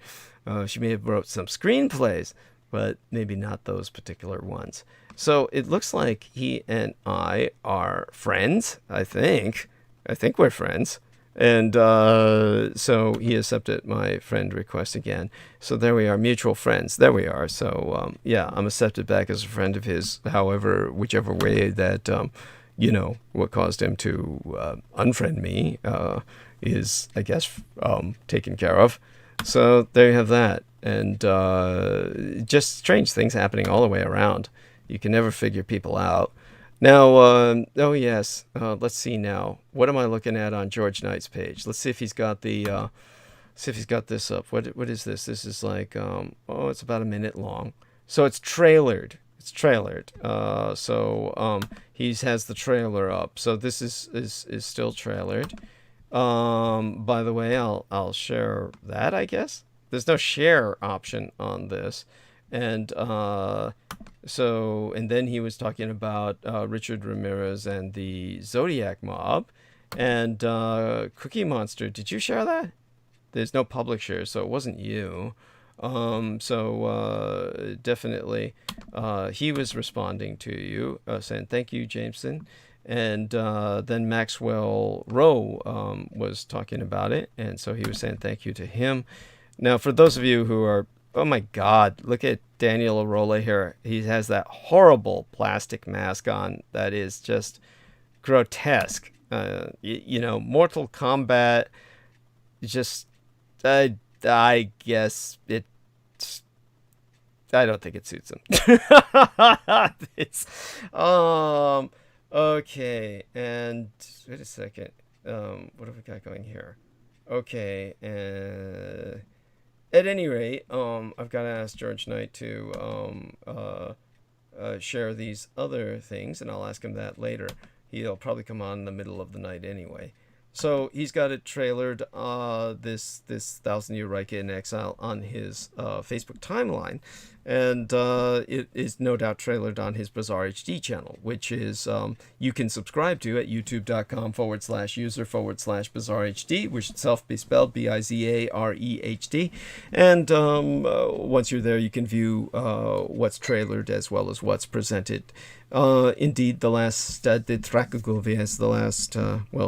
S1: She may have wrote some screenplays, but maybe not those particular ones. So it looks like he and I are friends, I think. I think we're friends. And so he accepted my friend request again. So there we are, mutual friends. There we are. So, yeah, I'm accepted back as a friend of his, however, whichever way that... what caused him to unfriend me is, I guess, taken care of. So there you have that. And just strange things happening all the way around. You can never figure people out. Now, oh yes, let's see now. What am I looking at on George Knight's page? Let's see if he's got the, see if he's got this up. What is this? This is like, it's about a minute long. So it's trailered. It's trailered. So he has the trailer up. So this is still trailered. By the way, I'll share that, I guess. There's no share option on this. And and then he was talking about Richard Ramirez and the Zodiac Mob. And Cookie Monster, did you share that? There's no public share, so it wasn't you. Definitely, he was responding to you, saying thank you, Jameson. And then Maxwell Rowe was talking about it, and so he was saying thank you to him. Now, for those of you who are, oh my God, look at Daniel Arola here. He has that horrible plastic mask on that is just grotesque. Mortal Kombat, just, I guess it. I don't think it suits him. Okay, and wait a second. What have we got going here? Okay, at any rate, I've got to ask George Knight to share these other things, and I'll ask him that later. He'll probably come on in the middle of the night anyway. So he's got it trailered, this 1,000-Year Reich in Exile on his Facebook timeline. And it is no doubt trailered on his Bizarre HD channel, which is you can subscribe to at youtube.com/user/Bizarre HD, which itself be spelled BIZAREHD. And once you're there, you can view what's trailered as well as what's presented. Indeed, the last Dracugovias, the last,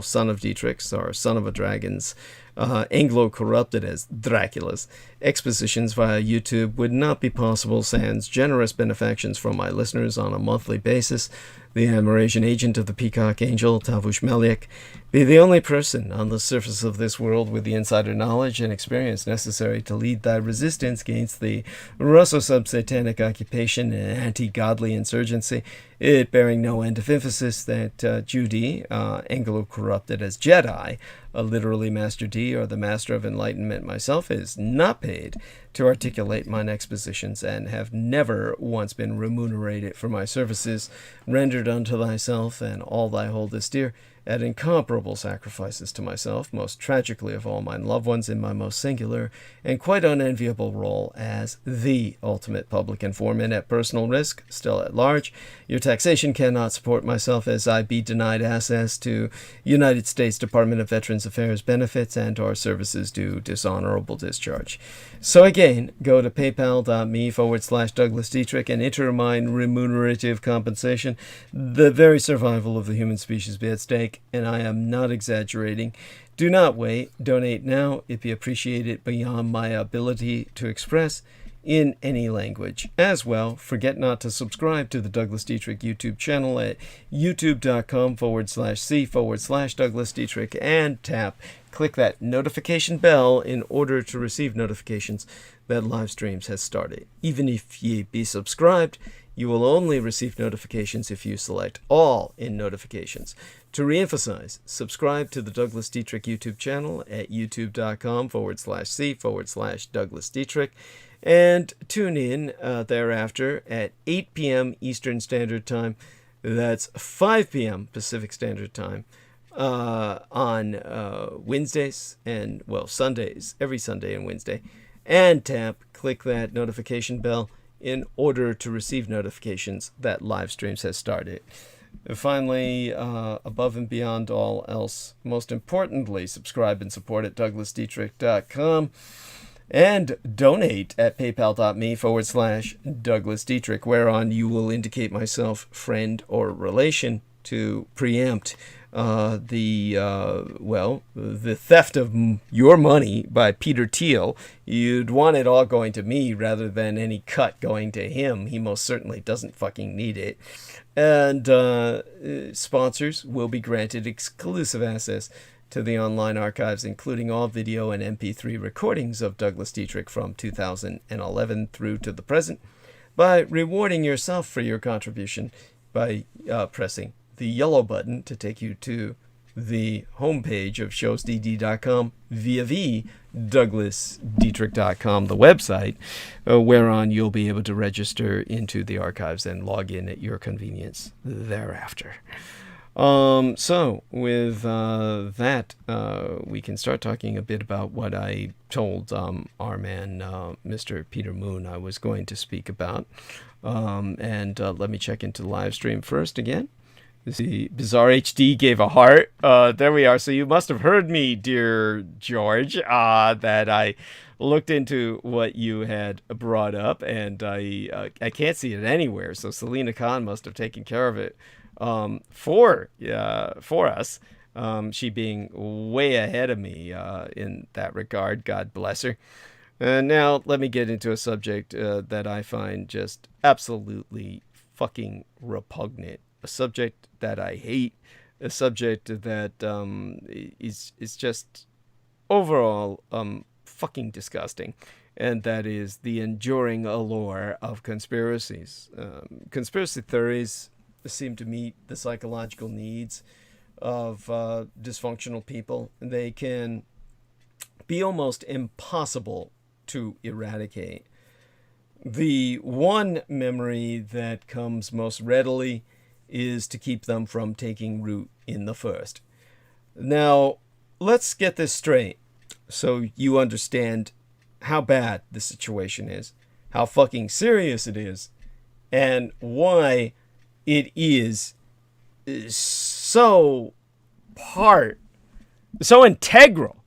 S1: son of Dietrich's, or son of a dragon's, Anglo-corrupted as Dracula's expositions via YouTube would not be possible sans generous benefactions from my listeners on a monthly basis. The Amerasian agent of the Peacock Angel, Tavush Meliak, be the only person on the surface of this world with the insider knowledge and experience necessary to lead thy resistance against the Russo-sub-satanic occupation and anti-godly insurgency, it bearing no end of emphasis that Judy, Anglo-corrupted as Jedi, literally Master D, or the Master of Enlightenment myself, is not paid to articulate mine expositions, and have never once been remunerated for my services rendered unto thyself and all thy holdest dear, at incomparable sacrifices to myself, most tragically of all mine loved ones, in my most singular and quite unenviable role as the ultimate public informant at personal risk, still at large. Your taxation cannot support myself, as I be denied access to United States Department of Veterans Affairs benefits and or services due dishonorable discharge. So again, go to paypal.me/Douglas Dietrich and enter mine remunerative compensation. The very survival of the human species be at stake, and I am not exaggerating. Do not wait. Donate now. It be appreciated beyond my ability to express in any language. As well, forget not to subscribe to the Douglas Dietrich YouTube channel at youtube.com/C/Douglas Dietrich and click that notification bell in order to receive notifications that live streams has started. Even if ye be subscribed, you will only receive notifications if you select all in notifications. To reemphasize, subscribe to the Douglas Dietrich YouTube channel at youtube.com/C/Douglas Dietrich and tune in thereafter at 8 p.m. Eastern Standard Time. That's 5 p.m. Pacific Standard Time on Wednesdays and, Sundays, every Sunday and Wednesday. And click that notification bell in order to receive notifications that live streams has started. And finally, above and beyond all else, most importantly, subscribe and support at DouglasDietrich.com and donate at paypal.me/Douglas Dietrich, whereon you will indicate myself friend or relation to preempt the theft of your money by Peter Thiel. You'd want it all going to me rather than any cut going to him. He most certainly doesn't fucking need it. And sponsors will be granted exclusive access to the online archives, including all video and MP3 recordings of Douglas Dietrich from 2011 through to the present, by rewarding yourself for your contribution by pressing the yellow button to take you to the homepage of showsdd.com via DouglasDietrich.com, the website, whereon you'll be able to register into the archives and log in at your convenience thereafter. So with that, we can start talking a bit about what I told our man, Mr. Peter Moon, I was going to speak about. And let me check into the live stream first again. The Bizarre HD gave a heart. There we are. So you must have heard me, dear George, that I looked into what you had brought up, and I can't see it anywhere. So Selena Khan must have taken care of it for us. She being way ahead of me in that regard. God bless her. Now let me get into a subject that I find just absolutely fucking repugnant. A subject that I hate, a subject that is just overall fucking disgusting, and that is the enduring allure of conspiracies. Conspiracy theories seem to meet the psychological needs of dysfunctional people. They can be almost impossible to eradicate. The one memory that comes most readily is to keep them from taking root in the first. Now, let's get this straight so you understand how bad the situation is, how fucking serious it is, and why it is so integral,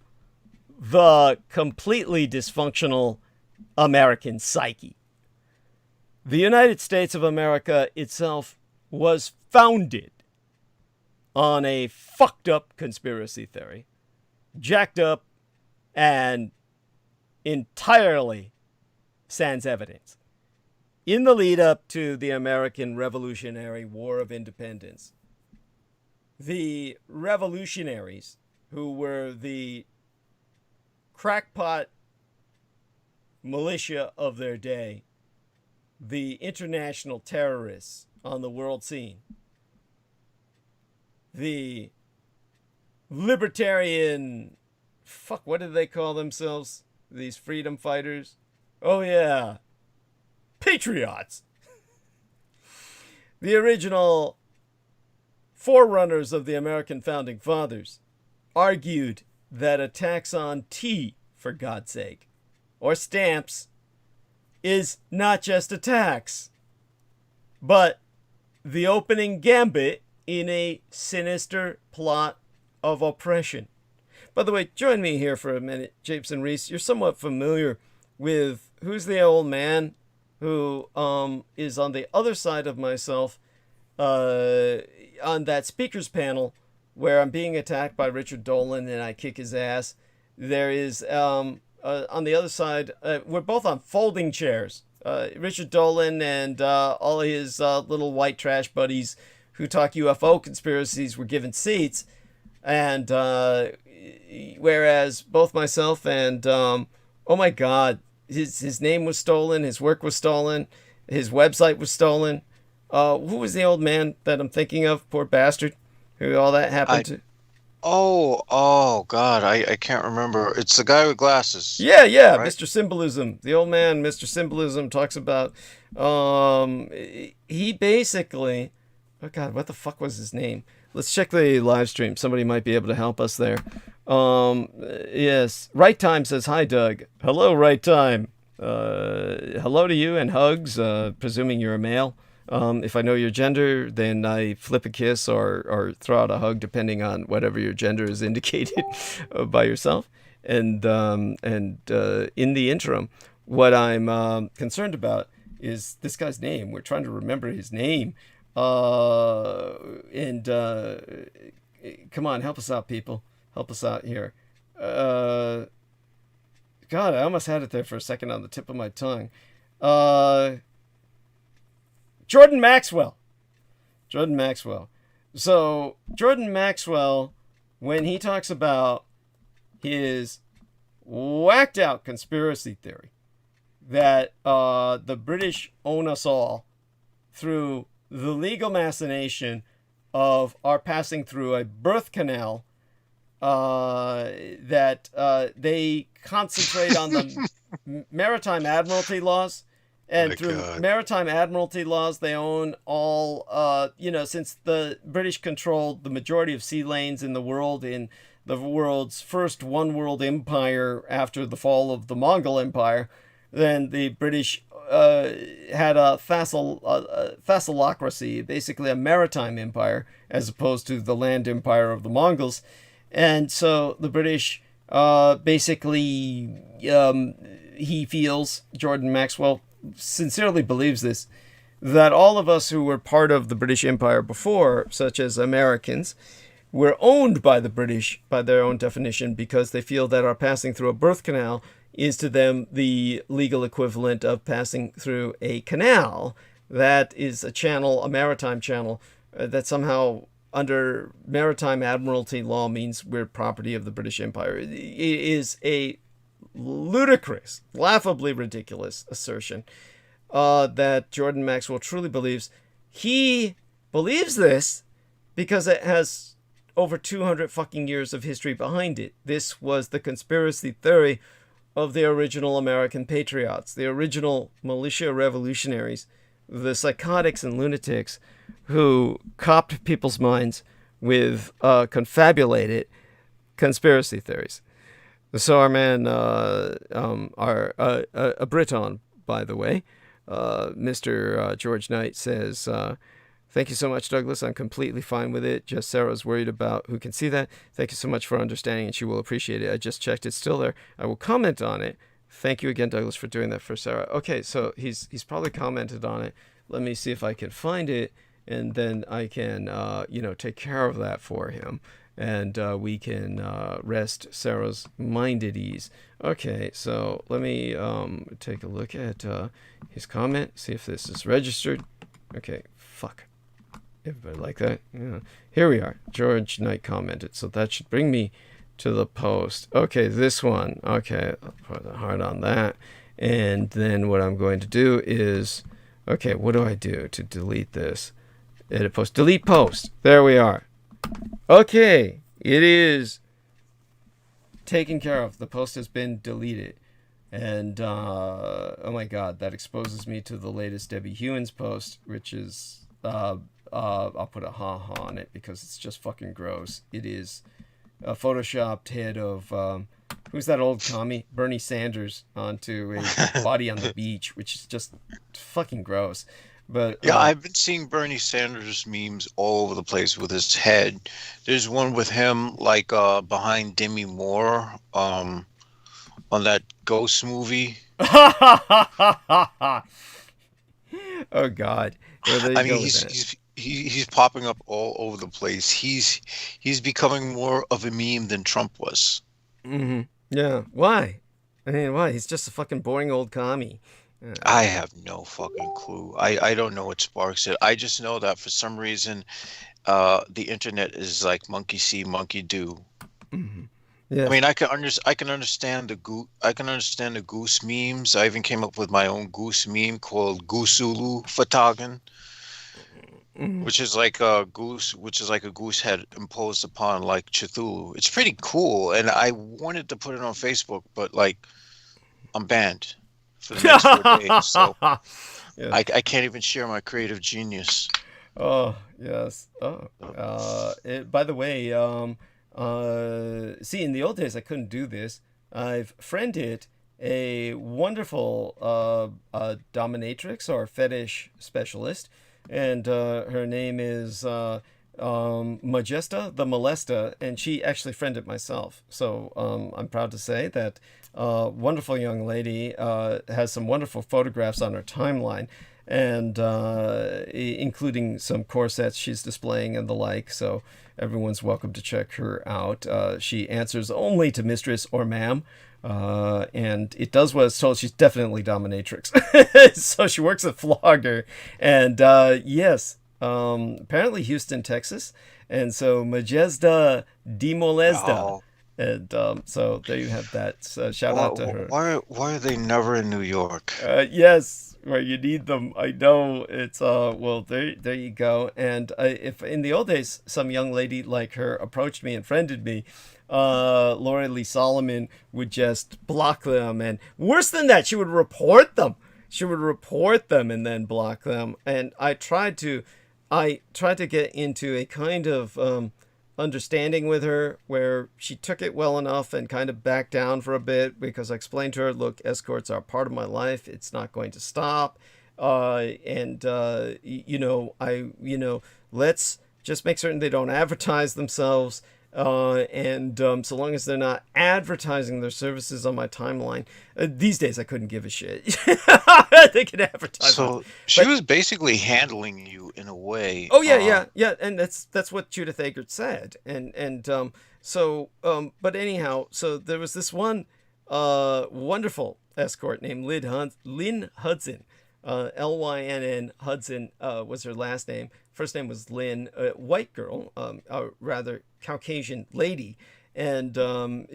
S1: the completely dysfunctional American psyche. The United States of America itself was founded on a fucked up conspiracy theory, jacked up and entirely sans evidence. In the lead up to the American Revolutionary War of Independence, the revolutionaries, who were the crackpot militia of their day, the international terrorists on the world scene, the libertarian, what did they call themselves? These freedom fighters? Oh yeah, patriots. The original forerunners of the American founding fathers argued that a tax on tea, for God's sake, or stamps, is not just a tax, but the opening gambit in a sinister plot of oppression. By the way, join me here for a minute, Jameson Reese. You're somewhat familiar with who's the old man who is on the other side of myself on that speakers panel where I'm being attacked by Richard Dolan and I kick his ass. There is on the other side, we're both on folding chairs. Richard Dolan and all his little white trash buddies who talk UFO conspiracies were given seats, and whereas both myself and oh my God, his name was stolen, his work was stolen, his website was stolen. Who was the old man that I'm thinking of? Poor bastard, who all that happened to.
S6: Oh God, I can't remember. It's the guy with glasses.
S1: Yeah,
S6: right?
S1: Mr. Symbolism. The old man, Mr. Symbolism, talks about, he basically, oh God, what the fuck was his name? Let's check the live stream. Somebody might be able to help us there. Yes, Right Time says, hi, Doug. Hello, Right Time. hello to you and hugs, presuming you're a male. If I know your gender, then I flip a kiss or throw out a hug, depending on whatever your gender is indicated by yourself. And in the interim, what I'm concerned about is this guy's name. We're trying to remember his name. Come on, help us out, people. Help us out here. God, I almost had it there for a second on the tip of my tongue. Jordan Maxwell. Jordan Maxwell. So, Jordan Maxwell, when he talks about his whacked out conspiracy theory that the British own us all through the legal machination of our passing through a birth canal, that they concentrate on the maritime admiralty laws. And through maritime admiralty laws, they own all, since the British controlled the majority of sea lanes in the world, in the world's first one world empire after the fall of the Mongol Empire, then the British had a thassalocracy, basically a maritime empire, as opposed to the land empire of the Mongols. And so the British basically, he feels, Jordan Maxwell sincerely believes this, that all of us who were part of the British Empire before, such as Americans, were owned by the British by their own definition, because they feel that our passing through a birth canal is to them the legal equivalent of passing through a canal. That is a channel, a maritime channel, that somehow under maritime admiralty law means we're property of the British Empire. It is a ludicrous, laughably ridiculous assertion that Jordan Maxwell truly believes. He believes this because it has over 200 fucking years of history behind it. This was the conspiracy theory of the original American patriots, the original militia revolutionaries, the psychotics and lunatics who copped people's minds with confabulated conspiracy theories. So our man, a Briton, by the way, Mr. George Knight says, thank you so much, Douglas. I'm completely fine with it. Just Sarah's worried about who can see that. Thank you so much for understanding, and she will appreciate it. I just checked. It's still there. I will comment on it. Thank you again, Douglas, for doing that for Sarah. Okay, so he's probably commented on it. Let me see if I can find it, and then I can, take care of that for him. And we can rest Sarah's mind at ease. Okay, so let me take a look at his comment, see if this is registered. Okay, fuck. Everybody like that? Yeah. Here we are. George Knight commented, so that should bring me to the post. Okay, this one. Okay, I'll put a heart on that. And then what I'm going to do is, okay, what do I do to delete this? Edit post. Delete post. There we are. Okay, it is taken care of. The post has been deleted. And, oh my god, that exposes me to the latest Debbie Hewins post, which is, I'll put a ha-ha on it because it's just fucking gross. It is a photoshopped head of, who's that old commie? Bernie Sanders onto a body on the beach, which is just fucking gross. But
S6: yeah, I've been seeing Bernie Sanders memes all over the place with his head. There's one with him like behind Demi Moore on that Ghost movie.
S1: Oh God!
S6: I mean, he's popping up all over the place. He's becoming more of a meme than Trump was.
S1: Mm-hmm. Yeah. Why? I mean, why? He's just a fucking boring old commie.
S6: I have no fucking clue. I don't know what sparks it. I just know that for some reason, the internet is like monkey see, monkey do.
S1: Mm-hmm. Yeah.
S6: I mean, I can understand the goose memes. I even came up with my own goose meme called Goosulu Fatagan, which is like a goose head imposed upon like Cthulhu. It's pretty cool, and I wanted to put it on Facebook, but like I'm banned for the next 4 days, so
S1: yes.
S6: I can't even share my creative genius.
S1: Oh yes. Oh. By the way, see, in the old days I couldn't do this. I've friended a wonderful dominatrix or fetish specialist, and her name is Majesta the Molesta, and she actually friended myself. So I'm proud to say that wonderful young lady has some wonderful photographs on her timeline, and including some corsets she's displaying and the like. So everyone's welcome to check her out. She answers only to mistress or ma'am. And it does what it's told. She's definitely dominatrix. So she works at Flogger. And yes, apparently Houston, Texas. And so Majesta de Molesta.
S6: Oh,
S1: And so there you have that. So shout out to her.
S6: why are they never in New York?
S1: Yes, where you need them. I know it's well there you go. And if in the old days some young lady like her approached me and friended me, Laura Lee Solomon would just block them, and worse than that, she would report them. She would report them and then block them. And I tried to get into a kind of understanding with her where she took it well enough and kind of backed down for a bit, because I explained to her, look, escorts are part of my life. It's not going to stop. Let's just make certain they don't advertise themselves. And so long as they're not advertising their services on my timeline, these days I couldn't give a shit. They can advertise.
S6: So she was basically handling you in a way.
S1: Oh yeah, and that's what Judith Eggert said, but anyhow, so there was this one wonderful escort named Lynn Hudson, Lynn Hudson was her last name. First name was Lynn, white girl, a rather Caucasian lady, and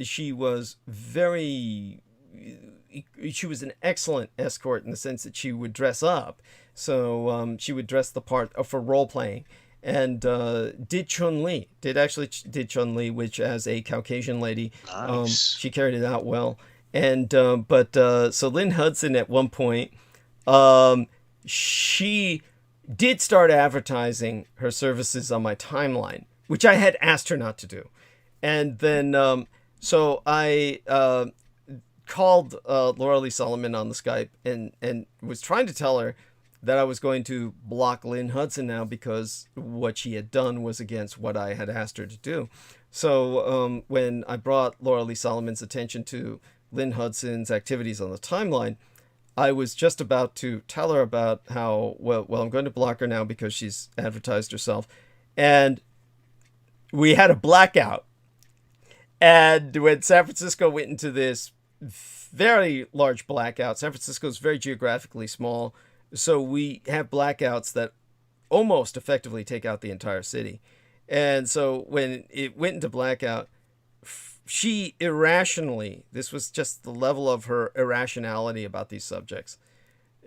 S1: she was an excellent escort in the sense that she would dress up. So she would dress the part for role playing, and did Chun-Li, which as a Caucasian lady,
S6: Nice.
S1: she carried it out well. And so Lynn Hudson at one point, she did start advertising her services on my timeline, which I had asked her not to do. And then so I called Laura Lee Solomon on the Skype and was trying to tell her that I was going to block Lynn Hudson now because what she had done was against what I had asked her to do. So when I brought Laura Lee Solomon's attention to Lynn Hudson's activities on the timeline, I was just about to tell her about how, well, I'm going to block her now because she's advertised herself. And we had a blackout. And when San Francisco went into this very large blackout, San Francisco is very geographically small, so we have blackouts that almost effectively take out the entire city. And so when it went into blackout, she irrationally, this was just the level of her irrationality about these subjects,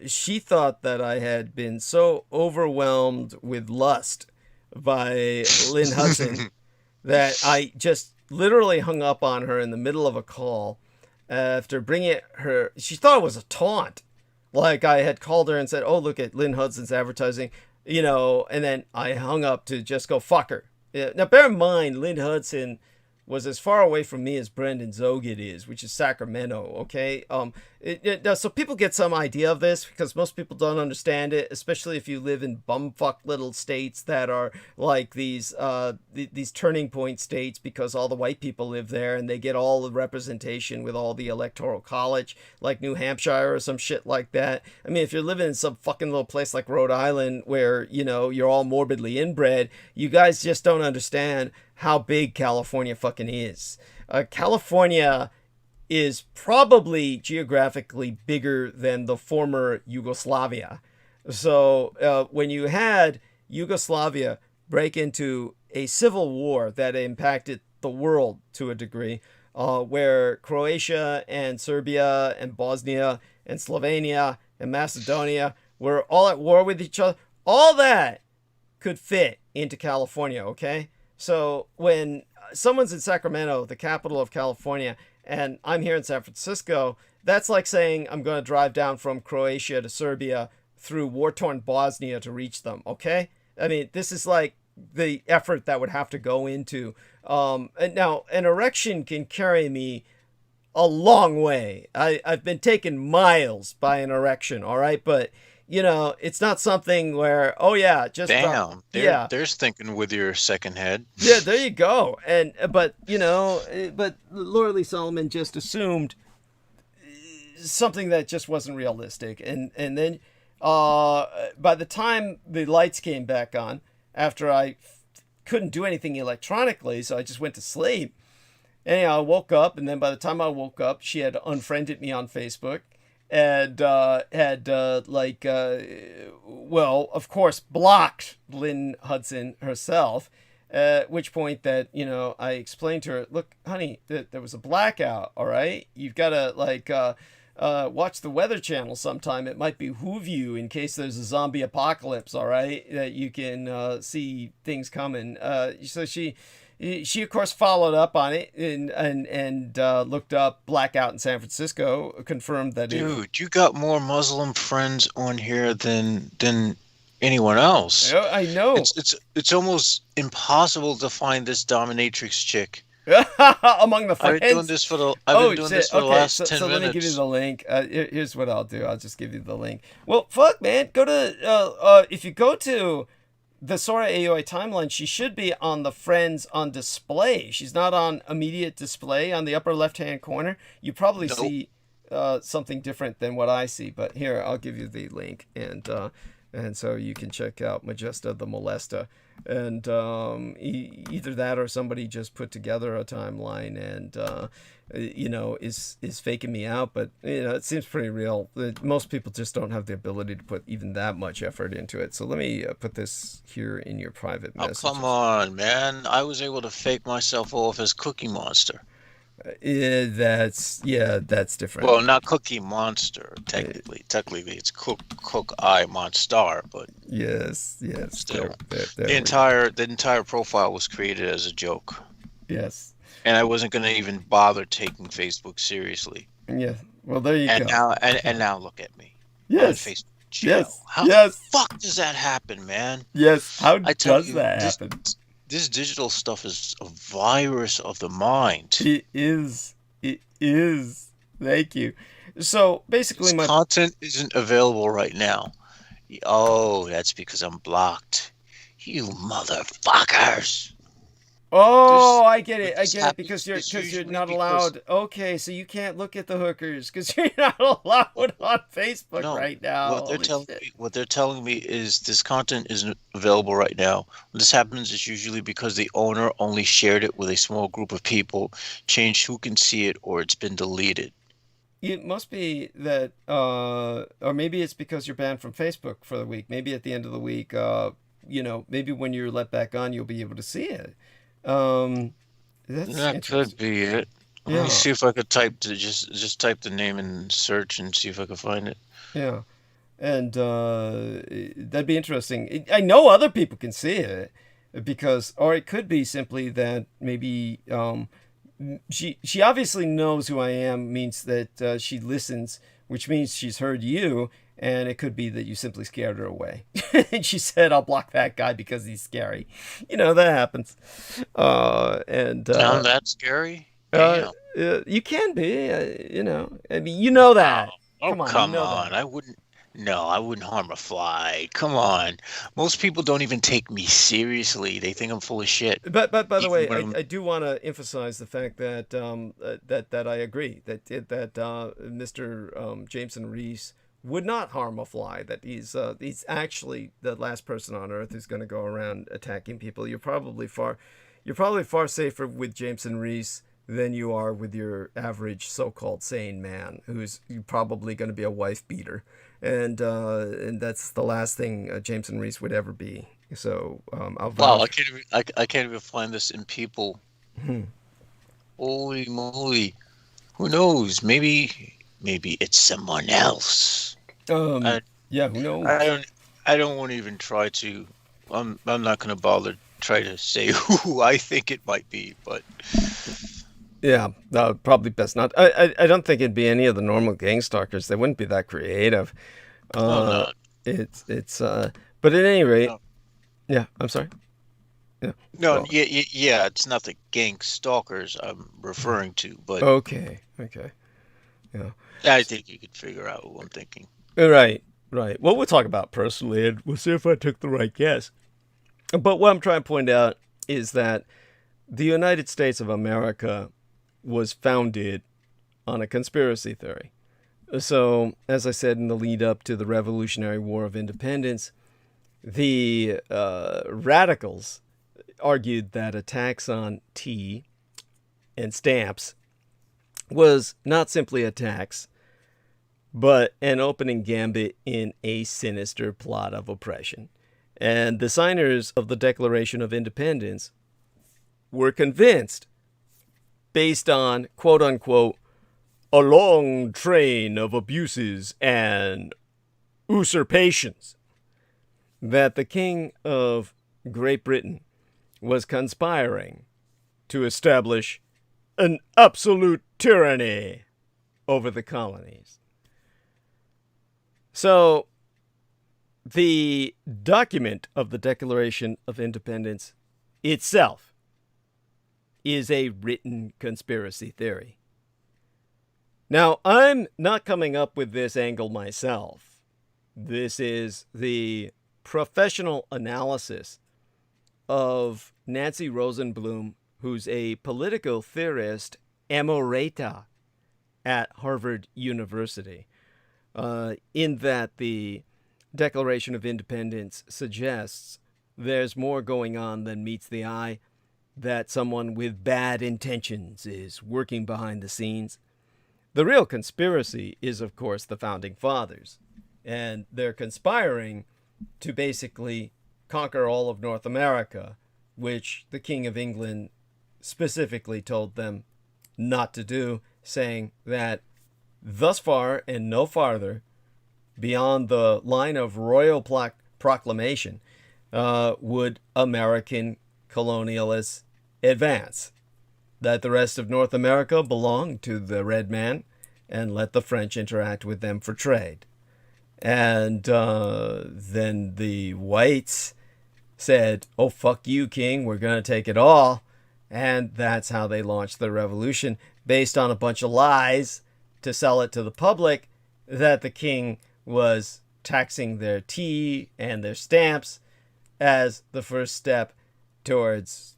S1: she thought that I had been so overwhelmed with lust by Lynn Hudson that I just literally hung up on her in the middle of a call after bringing her. She thought it was a taunt. Like I had called her and said, oh, look at Lynn Hudson's advertising, and then I hung up to just go fuck her. Yeah. Now, bear in mind, Lynn Hudson was as far away from me as Brendan Zogid is, which is Sacramento, okay? So people get some idea of this because most people don't understand it, especially if you live in bumfuck little states that are like these turning point states because all the white people live there and they get all the representation with all the electoral college, like New Hampshire or some shit like that. I mean, if you're living in some fucking little place like Rhode Island where, you're all morbidly inbred, you guys just don't understand how big California fucking is. California is probably geographically bigger than the former Yugoslavia. So when you had Yugoslavia break into a civil war that impacted the world to a degree, where Croatia and Serbia and Bosnia and Slovenia and Macedonia were all at war with each other, all that could fit into California, okay? So when someone's in Sacramento, the capital of California, and I'm here in San Francisco, that's like saying I'm going to drive down from Croatia to Serbia through war-torn Bosnia to reach them, okay? I mean, this is like the effort that would have to go into. And now, an erection can carry me a long way. I've been taken miles by an erection, all right? But, it's not something where, oh, yeah, just...
S6: Damn,
S1: yeah.
S6: there's thinking with your second head.
S1: Yeah, there you go. But Laura Lee Solomon just assumed something that just wasn't realistic. And then by the time the lights came back on, after I couldn't do anything electronically, so I just went to sleep. Anyhow, I woke up, and then by the time I woke up, she had unfriended me on Facebook and had, of course, blocked Lynn Hudson herself. At which point that, I explained to her, look, honey, there was a blackout, all right? You've got to, watch the Weather Channel sometime. It might behoove you in case there's a zombie apocalypse, all right? That you can see things coming. So she of course followed up on it and looked up blackout in San Francisco, confirmed that
S6: Dude, you got more Muslim friends on here than anyone else.
S1: I know.
S6: It's almost impossible to find this dominatrix chick.
S1: Among the friends.
S6: I've been doing this for the last 10 minutes.
S1: So let me give you the link. Here's what I'll do. I'll just give you the link. Well, fuck, man. Go to if you go to the Sora AOI timeline, she should be on the friends on display. She's not on immediate display on the upper left-hand corner. You probably see something different than what I see. But here, I'll give you the link, and so you can check out Majesta the Molesta. And either that or somebody just put together a timeline and is faking me out, but it seems pretty real. Most people just don't have the ability to put even that much effort into it. So let me put this here in your private message.
S6: Oh, come on, man. I was able to fake myself off as Cookie Monster.
S1: That's different.
S6: Well, not Cookie Monster, technically. Technically, it's Cook Eye Monster, but
S1: yes.
S6: Still, the entire profile was created as a joke.
S1: Yes.
S6: And I wasn't going to even bother taking Facebook seriously.
S1: Yeah. Well, there you go.
S6: Now look at me.
S1: Yes.
S6: Facebook jail. How the fuck does that happen, man?
S1: Yes. How does that happen?
S6: This digital stuff is a virus of the mind.
S1: It is. Thank you. So basically,
S6: my content isn't available right now. Oh, that's because I'm blocked. You motherfuckers.
S1: Oh, I get it. Because you're not allowed. Okay, so you can't look at the hookers because you're not allowed on Facebook right now.
S6: What they're telling me is this content isn't available right now. When this happens, it's usually because the owner only shared it with a small group of people, changed who can see it, or it's been deleted.
S1: It must be that, or maybe it's because you're banned from Facebook for the week. Maybe at the end of the week, maybe when you're let back on, you'll be able to see it.
S6: That could be it. Let me see if I could just type the name in search and see if I can find it.
S1: Yeah, and that'd be interesting. I know other people can see it or it could be simply that maybe she obviously knows who I am, means that she listens, which means she's heard you. And it could be that you simply scared her away. And she said, I'll block that guy because he's scary. That happens. Sound
S6: that scary?
S1: You can be, I mean, that.
S6: Come on. I wouldn't harm a fly. Come on. Most people don't even take me seriously. They think I'm full of shit.
S1: But by the way, I do want to emphasize the fact that that I agree that Mr. Jameson Reese would not harm a fly, that he's actually the last person on earth who's going to go around attacking people. You're probably far safer with Jameson Reese than you are with your average so-called sane man who's probably going to be a wife beater. And that's the last thing Jameson Reese would ever be. So
S6: I can't even find this in people. Holy moly. Who knows? Maybe it's someone else.
S1: Who knows?
S6: I don't want to even try to. I'm not going to bother try to say who I think it might be, but
S1: yeah, probably best not. I don't think it'd be any of the normal gang stalkers. They wouldn't be that creative.
S6: No.
S1: But at any rate, yeah. I'm sorry.
S2: No,
S1: Well,
S2: yeah, it's not the gang stalkers I'm referring to, but
S1: okay. Okay. Yeah.
S2: I think you could figure out who I'm thinking.
S1: Right. Right. Well, we'll talk about personally, and we'll see if I took the right guess. But what I'm trying to point out is that the United States of America was founded on a conspiracy theory. So, as I said in the lead up to the Revolutionary War of Independence, the radicals argued that a tax on tea and stamps was not simply a tax, but an opening gambit in a sinister plot of oppression. And the signers of the Declaration of Independence were convinced, based on, quote unquote, a long train of abuses and usurpations, that the King of Great Britain was conspiring to establish an absolute tyranny over the colonies. So, the document of the Declaration of Independence itself is a written conspiracy theory. Now, I'm not coming up with this angle myself. This is the professional analysis of Nancy Rosenblum, who's a political theorist emerita at Harvard University, in that the Declaration of Independence suggests there's more going on than meets the eye, that someone with bad intentions is working behind the scenes. The real conspiracy is, of course, the Founding Fathers, and they're conspiring to basically conquer all of North America, which the King of England specifically told them not to do, saying that thus far and no farther beyond the line of royal proclamation would American colonialists advance, that the rest of North America belonged to the red man, and let the French interact with them for trade. And then the whites said, oh, fuck you, King, we're going to take it all. And that's how they launched the revolution, based on a bunch of lies to sell it to the public, that the king was taxing their tea and their stamps as the first step towards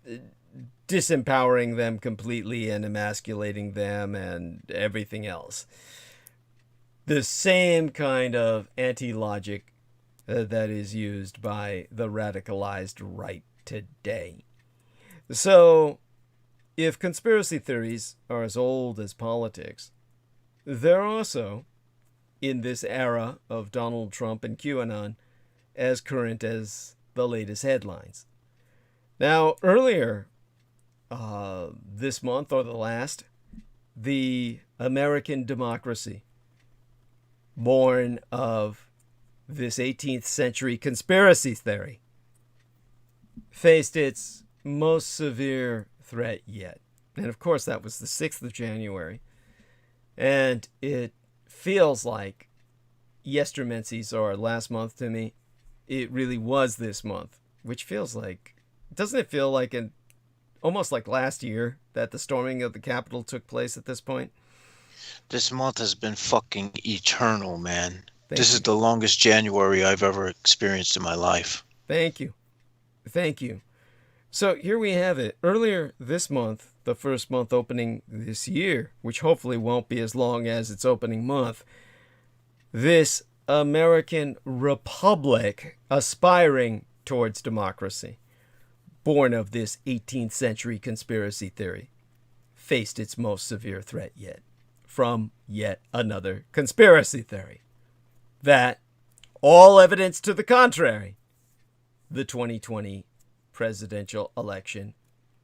S1: disempowering them completely and emasculating them and everything else. The same kind of anti-logic that is used by the radicalized right today. So, if conspiracy theories are as old as politics, they're also, in this era of Donald Trump and QAnon, as current as the latest headlines. Now, earlier this month or the last, the American democracy, born of this 18th century conspiracy theory, faced its most severe threat yet. And of course, that was the 6th of January. And it feels like yestermencies or last month to me. It really was this month, which feels like, doesn't it feel like almost like last year that the storming of the Capitol took place at this point?
S6: This month has been fucking eternal, man. This
S1: Thank
S6: is the longest January I've ever experienced in my life.
S1: Thank you. Thank you. So here we have it. Earlier this month, the first month opening this year, which hopefully won't be as long as its opening month, this American republic aspiring towards democracy, born of this 18th century conspiracy theory, faced its most severe threat yet from yet another conspiracy theory. That, all evidence to the contrary, the 2020 presidential election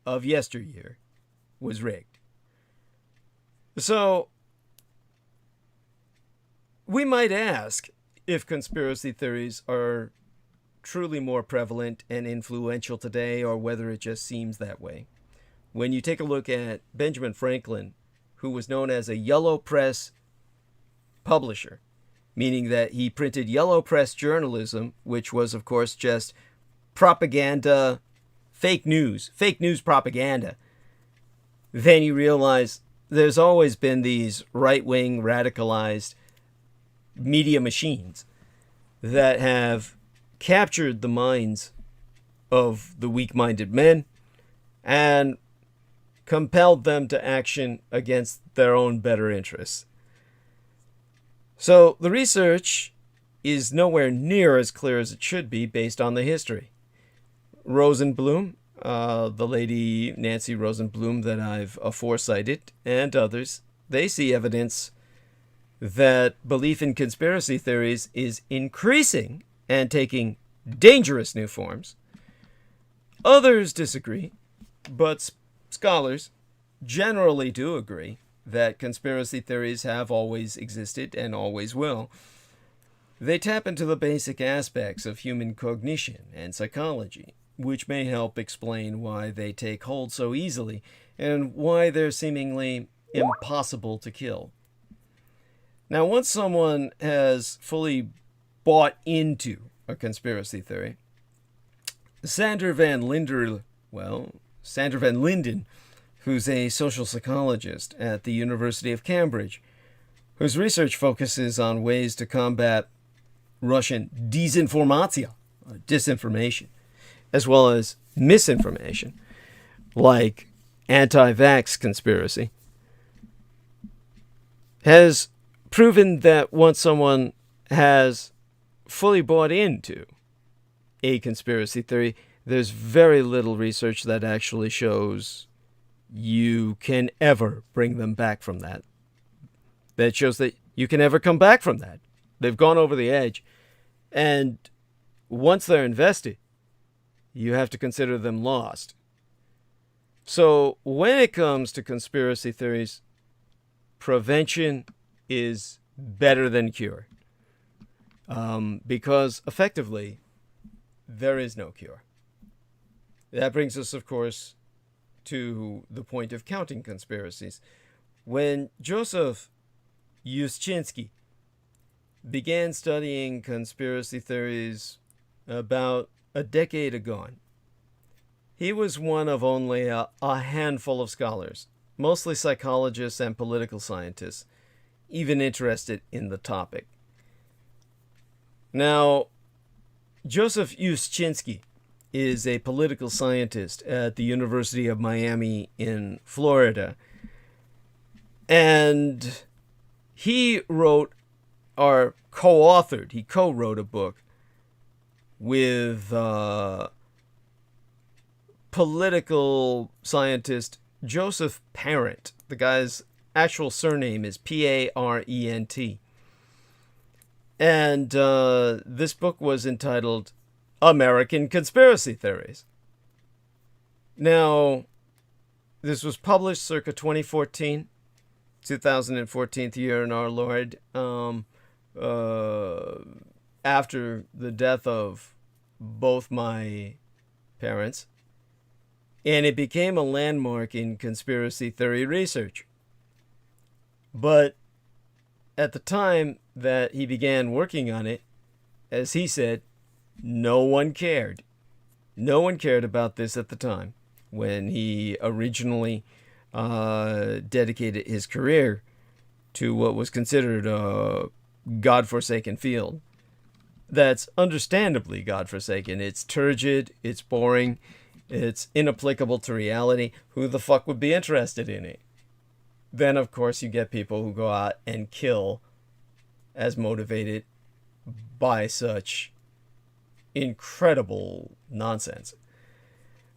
S1: of yesteryear was rigged. So, we might ask if conspiracy theories are truly more prevalent and influential today, or whether it just seems that way. When you take a look at Benjamin Franklin, who was known as a yellow press publisher, meaning that he printed yellow press journalism, which was, of course, just propaganda fake news propaganda, then you realize there's always been these right-wing radicalized media machines that have captured the minds of the weak-minded men and compelled them to action against their own better interests. So the research is nowhere near as clear as it should be based on the history. Rosenblum, the lady Nancy Rosenblum that I've aforecited, and others, they see evidence that belief in conspiracy theories is increasing and taking dangerous new forms. Others disagree, but scholars generally do agree that conspiracy theories have always existed and always will. They tap into the basic aspects of human cognition and psychology, which may help explain why they take hold so easily and why they're seemingly impossible to kill. Now, once someone has fully bought into a conspiracy theory, Sander van Linden, who's a social psychologist at the University of Cambridge, whose research focuses on ways to combat Russian disinformation, disinformation, as well as misinformation, like anti-vax conspiracy, has proven that once someone has fully bought into a conspiracy theory, there's very little research that actually shows you can ever bring them back from that. That shows that you can ever come back from that. They've gone over the edge. And once they're invested, you have to consider them lost. So when it comes to conspiracy theories, prevention is better than cure. Because effectively, there is no cure. That brings us, of course, to the point of counting conspiracies. When Joseph Yushchynsky began studying conspiracy theories about a decade ago, he was one of only a handful of scholars, mostly psychologists and political scientists, even interested in the topic. Now, Joseph Yushchynsky is a political scientist at the University of Miami in Florida. And he wrote, or co-authored, he co-wrote a book with political scientist Joseph Parent. The guy's actual surname is Parent. And this book was entitled American Conspiracy Theories. Now, this was published circa 2014, 2014th year in our Lord, after the death of both my parents. And it became a landmark in conspiracy theory research. But at the time that he began working on it, as he said, no one cared. No one cared about this at the time when he originally dedicated his career to what was considered a godforsaken field. That's understandably godforsaken. It's turgid, it's boring, it's inapplicable to reality. Who the fuck would be interested in it? Then, of course, you get people who go out and kill as motivated by such incredible nonsense.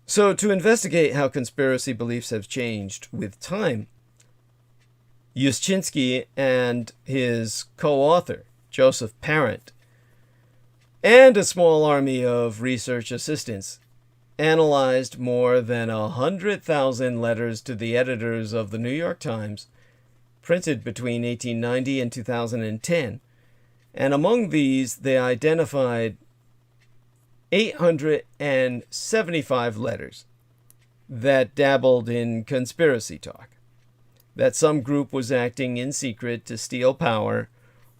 S1: So, to investigate how conspiracy beliefs have changed with time, Yushchynsky and his co-author, Joseph Parent, and a small army of research assistants analyzed more than 100,000 letters to the editors of the New York Times, printed between 1890 and 2010. And among these, they identified 875 letters that dabbled in conspiracy talk, that some group was acting in secret to steal power,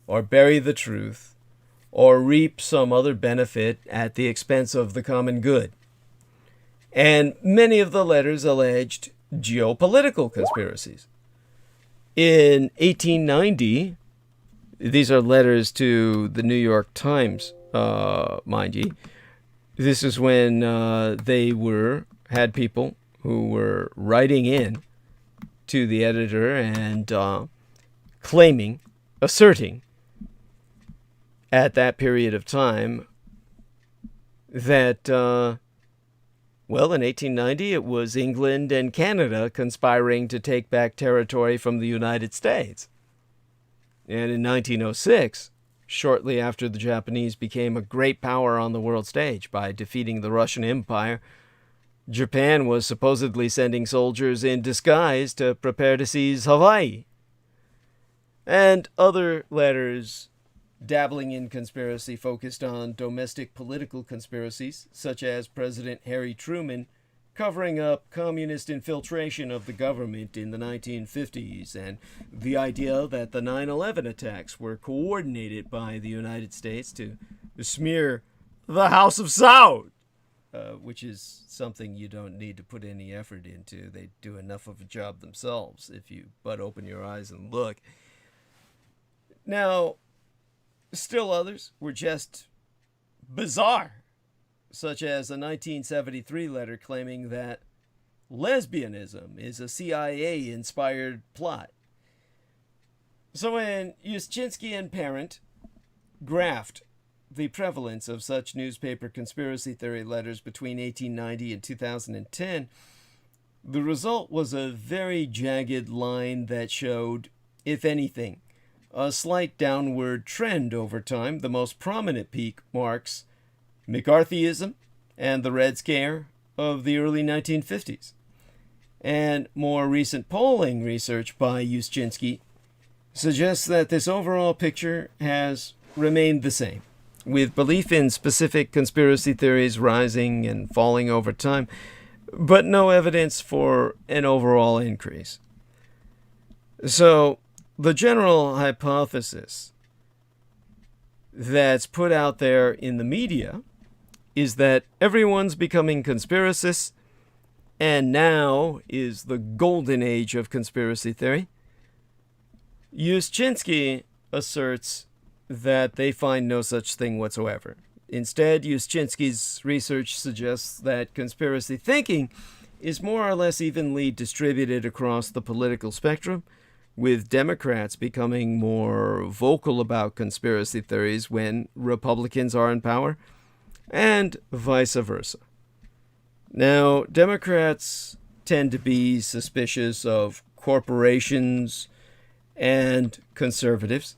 S1: or bury the truth, or reap some other benefit at the expense of the common good. And many of the letters alleged geopolitical conspiracies. In 1890, these are letters to the New York Times, mind ye. This is when they had people who were writing in to the editor and asserting at that period of time that, in 1890 it was England and Canada conspiring to take back territory from the United States. And in 1906, shortly after the Japanese became a great power on the world stage by defeating the Russian Empire, Japan was supposedly sending soldiers in disguise to prepare to seize Hawaii. And other letters dabbling in conspiracy focused on domestic political conspiracies, such as President Harry Truman covering up communist infiltration of the government in the 1950s, and the idea that the 9/11 attacks were coordinated by the United States to smear the House of Saud, which is something you don't need to put any effort into. They do enough of a job themselves if you but open your eyes and look. Now, still others were just bizarre, such as a 1973 letter claiming that lesbianism is a CIA-inspired plot. So when Yushchinsky and Parent graphed the prevalence of such newspaper conspiracy theory letters between 1890 and 2010, the result was a very jagged line that showed, if anything, a slight downward trend over time. The most prominent peak marks McCarthyism and the Red Scare of the early 1950s. And more recent polling research by Yushchinsky suggests that this overall picture has remained the same, with belief in specific conspiracy theories rising and falling over time, but no evidence for an overall increase. So, the general hypothesis that's put out there in the media is that everyone's becoming conspiracists, and now is the golden age of conspiracy theory. Yushchinsky asserts that they find no such thing whatsoever. Instead, Yushchinsky's research suggests that conspiracy thinking is more or less evenly distributed across the political spectrum, with Democrats becoming more vocal about conspiracy theories when Republicans are in power, and vice versa. Now, Democrats tend to be suspicious of corporations and conservatives.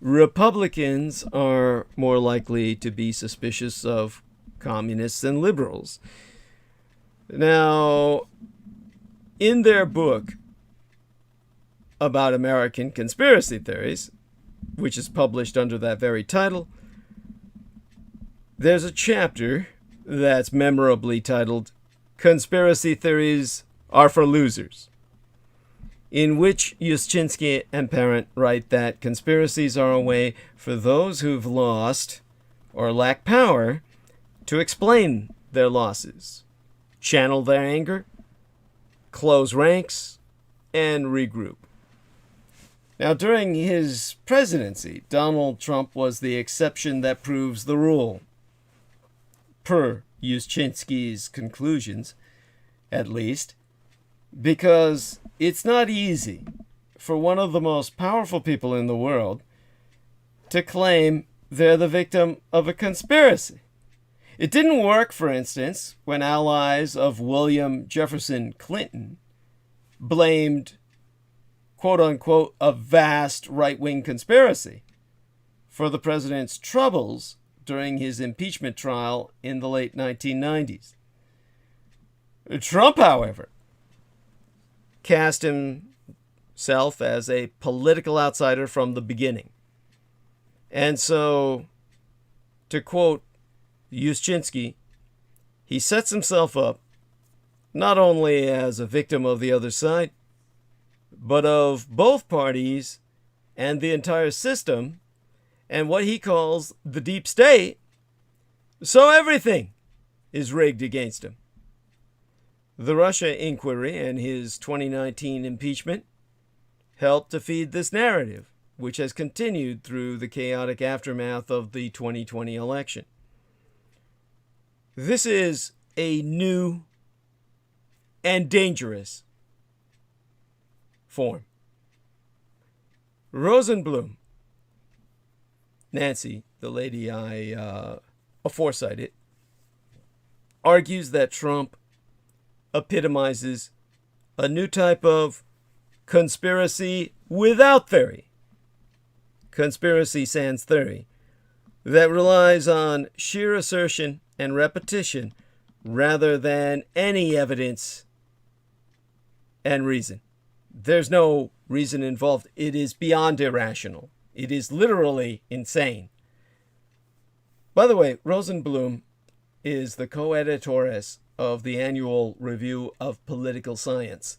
S1: Republicans are more likely to be suspicious of communists and liberals. Now, in their book about American conspiracy theories, which is published under that very title, there's a chapter that's memorably titled "Conspiracy Theories Are for Losers," in which Yushchinsky and Parent write that conspiracies are a way for those who've lost or lack power to explain their losses, channel their anger, close ranks, and regroup. Now, during his presidency, Donald Trump was the exception that proves the rule, per Yushchinsky's conclusions, at least, because it's not easy for one of the most powerful people in the world to claim they're the victim of a conspiracy. It didn't work, for instance, when allies of William Jefferson Clinton blamed, quote-unquote, a vast right-wing conspiracy for the president's troubles during his impeachment trial in the late 1990s. Trump, however, cast himself as a political outsider from the beginning. And so, to quote Yushchinsky, he sets himself up not only as a victim of the other side, but of both parties and the entire system and what he calls the deep state, so everything is rigged against him. The Russia inquiry and his 2019 impeachment helped to feed this narrative, which has continued through the chaotic aftermath of the 2020 election. This is a new and dangerous form. Rosenblum, Nancy, the lady I aforecited, argues that Trump epitomizes a new type of conspiracy without theory, conspiracy sans theory, that relies on sheer assertion and repetition rather than any evidence and reason. There's no reason involved. It is beyond irrational. It is literally insane. By the way, Rosenblum is the co-editoress of the annual review of political science.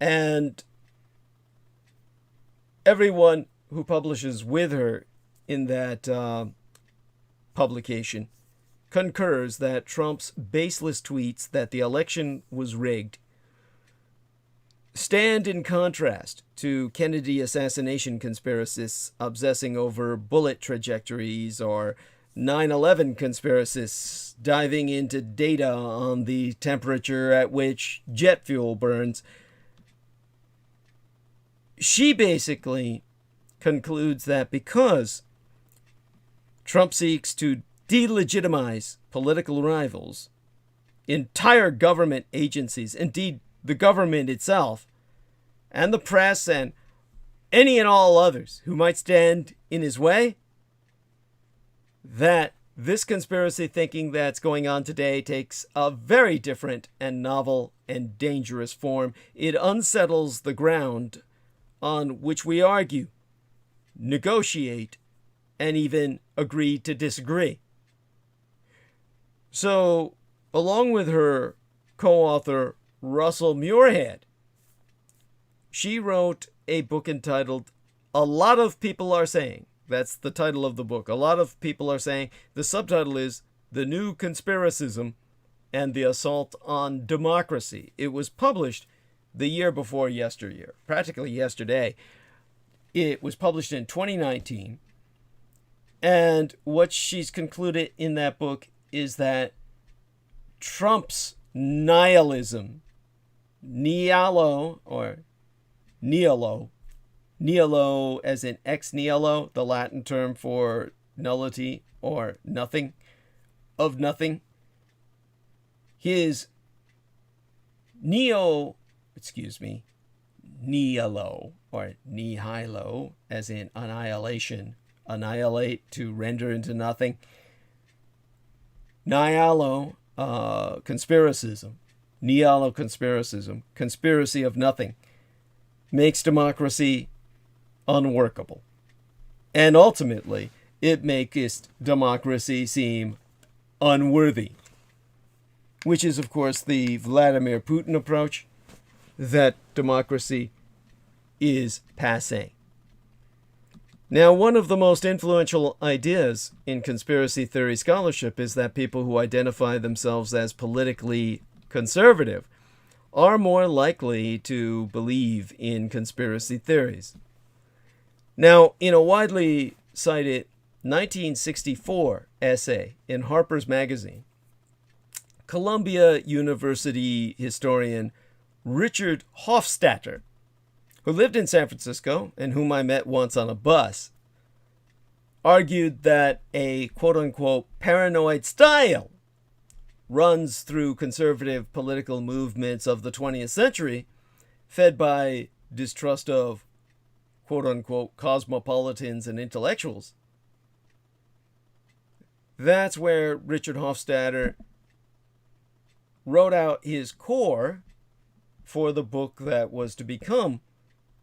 S1: And everyone who publishes with her in that publication concurs that Trump's baseless tweets that the election was rigged stand in contrast to Kennedy assassination conspiracists obsessing over bullet trajectories or 9/11 conspiracists diving into data on the temperature at which jet fuel burns. She basically concludes that because Trump seeks to delegitimize political rivals, entire government agencies, indeed the government itself, and the press, and any and all others who might stand in his way, that this conspiracy thinking that's going on today takes a very different and novel and dangerous form. It unsettles the ground on which we argue, negotiate, and even agree to disagree. So, along with her co-author Russell Muirhead, she wrote a book entitled A Lot of People Are Saying. That's the title of the book. A lot of people are saying. The subtitle is The New Conspiracism and the Assault on Democracy. It was published the year before yesteryear, practically yesterday. It was published in 2019. And what she's concluded in that book is that Trump's nihilism, nihilo as in ex nihilo, the Latin term for nullity or nothing, of nothing. His nihilo or nihilo as in annihilation, annihilate, to render into nothing. Nihilo, conspiracism, nihilo-conspiracism, conspiracy of nothing, makes democracy unworkable. And ultimately, it makes democracy seem unworthy, which is, of course, the Vladimir Putin approach, that democracy is passé. Now, one of the most influential ideas in conspiracy theory scholarship is that people who identify themselves as politically conservative are more likely to believe in conspiracy theories. Now, in a widely cited 1964 essay in Harper's Magazine, Columbia University historian Richard Hofstadter, who lived in San Francisco and whom I met once on a bus, argued that a quote-unquote paranoid style runs through conservative political movements of the 20th century, fed by distrust of quote-unquote cosmopolitans and intellectuals. That's where Richard Hofstadter wrote out his core for the book that was to become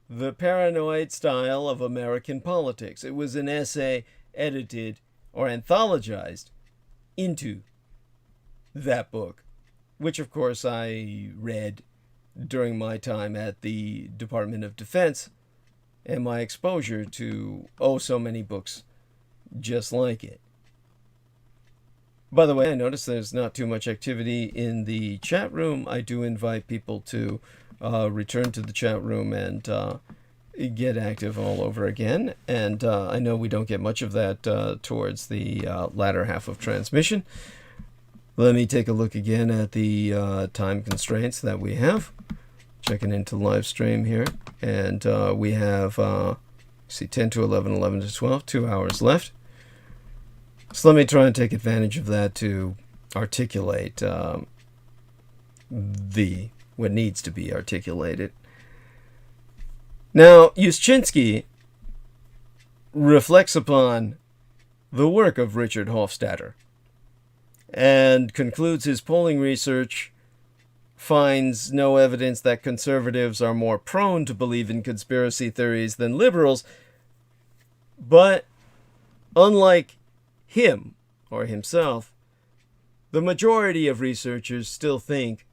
S1: The Paranoid Style of American Politics. It was an essay edited or anthologized into that book, which of course I read during my time at the Department of Defense and my exposure to so many books just like it. By the way, I noticed there's not too much activity in the chat room. I do invite people to return to the chat room and get active all over again. And I know we don't get much of that towards the latter half of transmission. Let me take a look again at the time constraints that we have. Checking into live stream here. And we have, see, 10 to 11, 11 to 12, 2 hours left. So let me try and take advantage of that to articulate what needs to be articulated. Now, Yushchinsky reflects upon the work of Richard Hofstadter and concludes his polling research finds no evidence that conservatives are more prone to believe in conspiracy theories than liberals, but unlike him or himself, the majority of researchers still think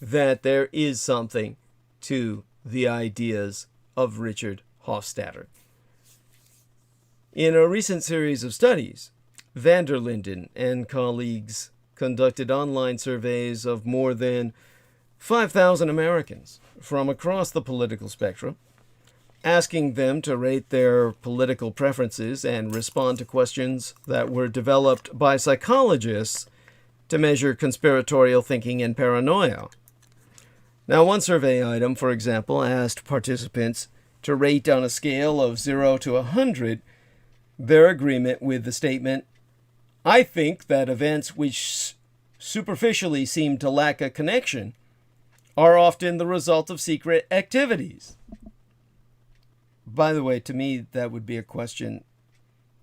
S1: that there is something to the ideas of Richard Hofstadter. In a recent series of studies, van der Linden and colleagues conducted online surveys of more than 5,000 Americans from across the political spectrum, asking them to rate their political preferences and respond to questions that were developed by psychologists to measure conspiratorial thinking and paranoia. Now, one survey item, for example, asked participants to rate on a scale of 0 to 100 their agreement with the statement, "I think that events which superficially seem to lack a connection are often the result of secret activities." By the way, to me, that would be a question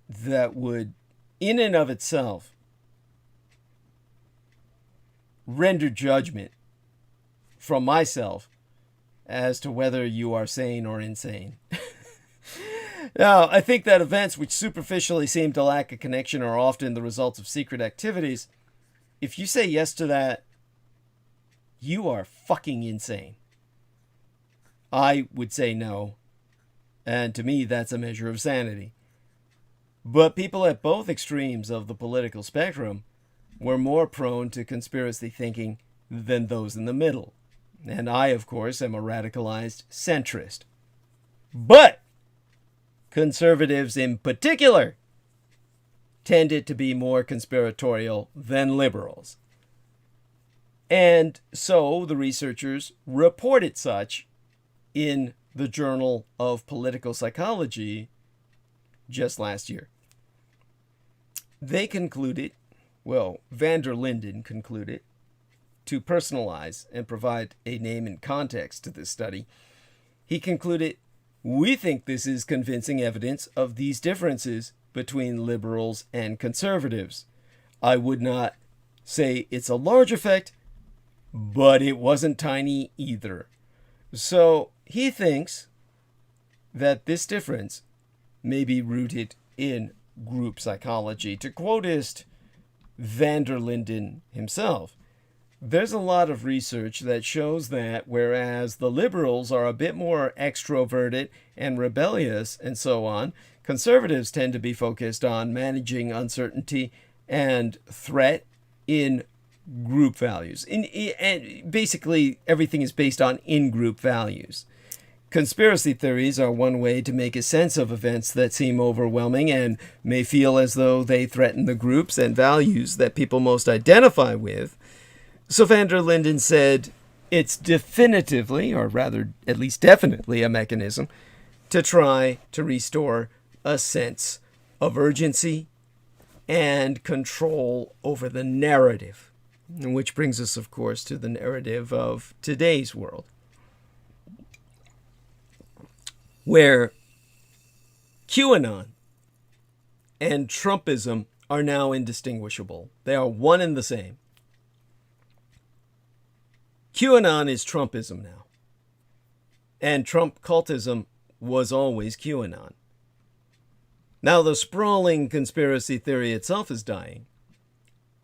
S1: that would, in and of itself, render judgment from myself as to whether you are sane or insane. Now, I think that events which superficially seem to lack a connection are often the result of secret activities. If you say yes to that, you are fucking insane. I would say no. And to me, that's a measure of sanity. But people at both extremes of the political spectrum were more prone to conspiracy thinking than those in the middle. And I, of course, am a radicalized centrist. But conservatives in particular tended to be more conspiratorial than liberals. And so the researchers reported such in the Journal of Political Psychology just last year. They concluded, well, van der Linden concluded, to personalize and provide a name and context to this study, he concluded, "We think this is convincing evidence of these differences between liberals and conservatives. I would not say it's a large effect, but it wasn't tiny either." So he thinks that this difference may be rooted in group psychology. To quote van der Linden himself, there's a lot of research that shows that whereas the liberals are a bit more extroverted and rebellious and so on, conservatives tend to be focused on managing uncertainty and threat in group values. And basically, everything is based on in-group values. Conspiracy theories are one way to make a sense of events that seem overwhelming and may feel as though they threaten the groups and values that people most identify with. So van der Linden said it's definitively, or rather at least definitely, a mechanism to try to restore a sense of urgency and control over the narrative. Which brings us, of course, to the narrative of today's world, where QAnon and Trumpism are now indistinguishable. They are one and the same. QAnon is Trumpism now, and Trump cultism was always QAnon. Now the sprawling conspiracy theory itself is dying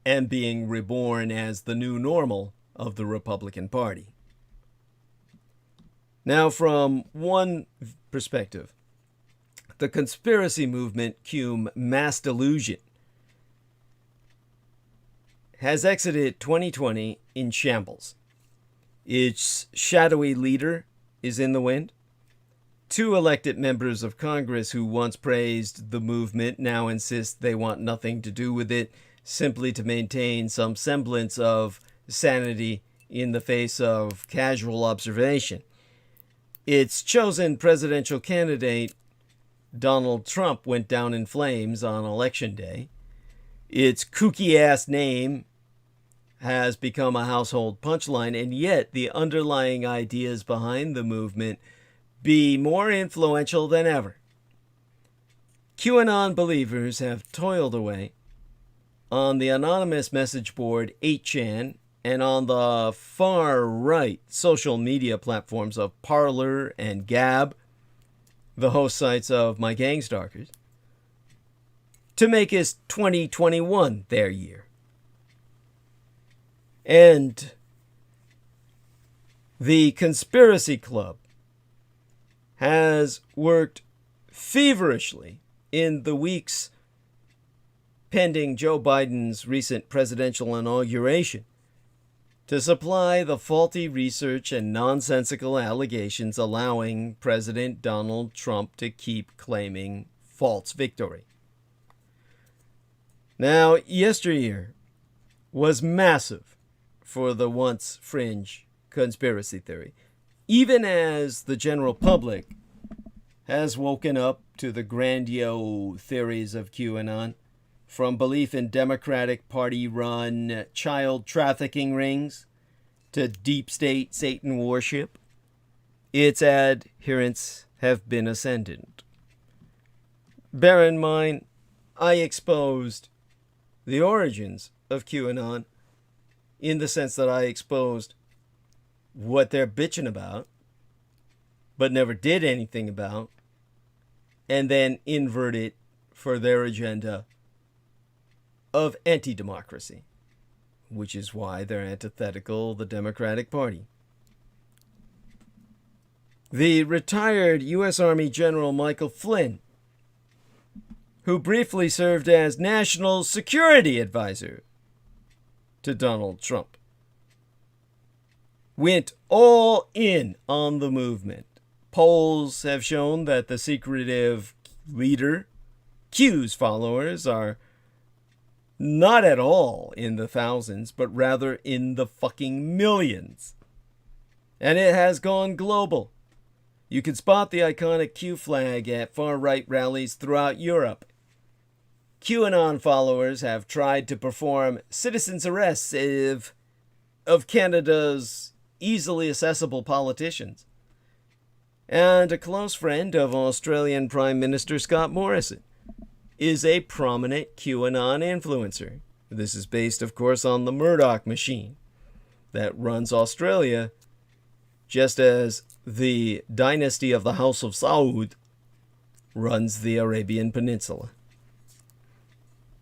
S1: and being reborn as the new normal of the Republican Party. Now, from one perspective, the conspiracy movement cum mass delusion has exited 2020 in shambles. Its shadowy leader is in the wind. 2 elected members of Congress who once praised the movement now insist they want nothing to do with it, simply to maintain some semblance of sanity in the face of casual observation. Its chosen presidential candidate, Donald Trump, went down in flames on Election Day. Its kooky-ass name has become a household punchline, and yet the underlying ideas behind the movement be more influential than ever. QAnon believers have toiled away on the anonymous message board 8chan and on the far-right social media platforms of Parler and Gab, the host sites of My Gangstalkers, to make his 2021 their year. And the Conspiracy Club has worked feverishly in the weeks pending Joe Biden's recent presidential inauguration to supply the faulty research and nonsensical allegations allowing President Donald Trump to keep claiming false victory. Now, yesteryear was massive for the once fringe conspiracy theory, even as the general public has woken up to the grandiose theories of QAnon, from belief in Democratic Party-run child trafficking rings to deep state Satan worship. Its adherents have been ascendant. Bear in mind, I exposed the origins of QAnon in the sense that I exposed what they're bitching about, but never did anything about, and then invert it for their agenda of anti-democracy, which is why they're antithetical the Democratic Party. The retired U.S. Army General Michael Flynn, who briefly served as National Security Advisor to Donald Trump, went all in on the movement. Polls have shown that the secretive leader, Q's followers, are not at all in the thousands, but rather in the fucking millions. And it has gone global. You can spot the iconic Q flag at far-right rallies throughout Europe. QAnon followers have tried to perform citizens' arrests of Canada's easily accessible politicians. And a close friend of Australian Prime Minister Scott Morrison is a prominent QAnon influencer. This is based, of course, on the Murdoch machine that runs Australia, just as the dynasty of the House of Saud runs the Arabian Peninsula.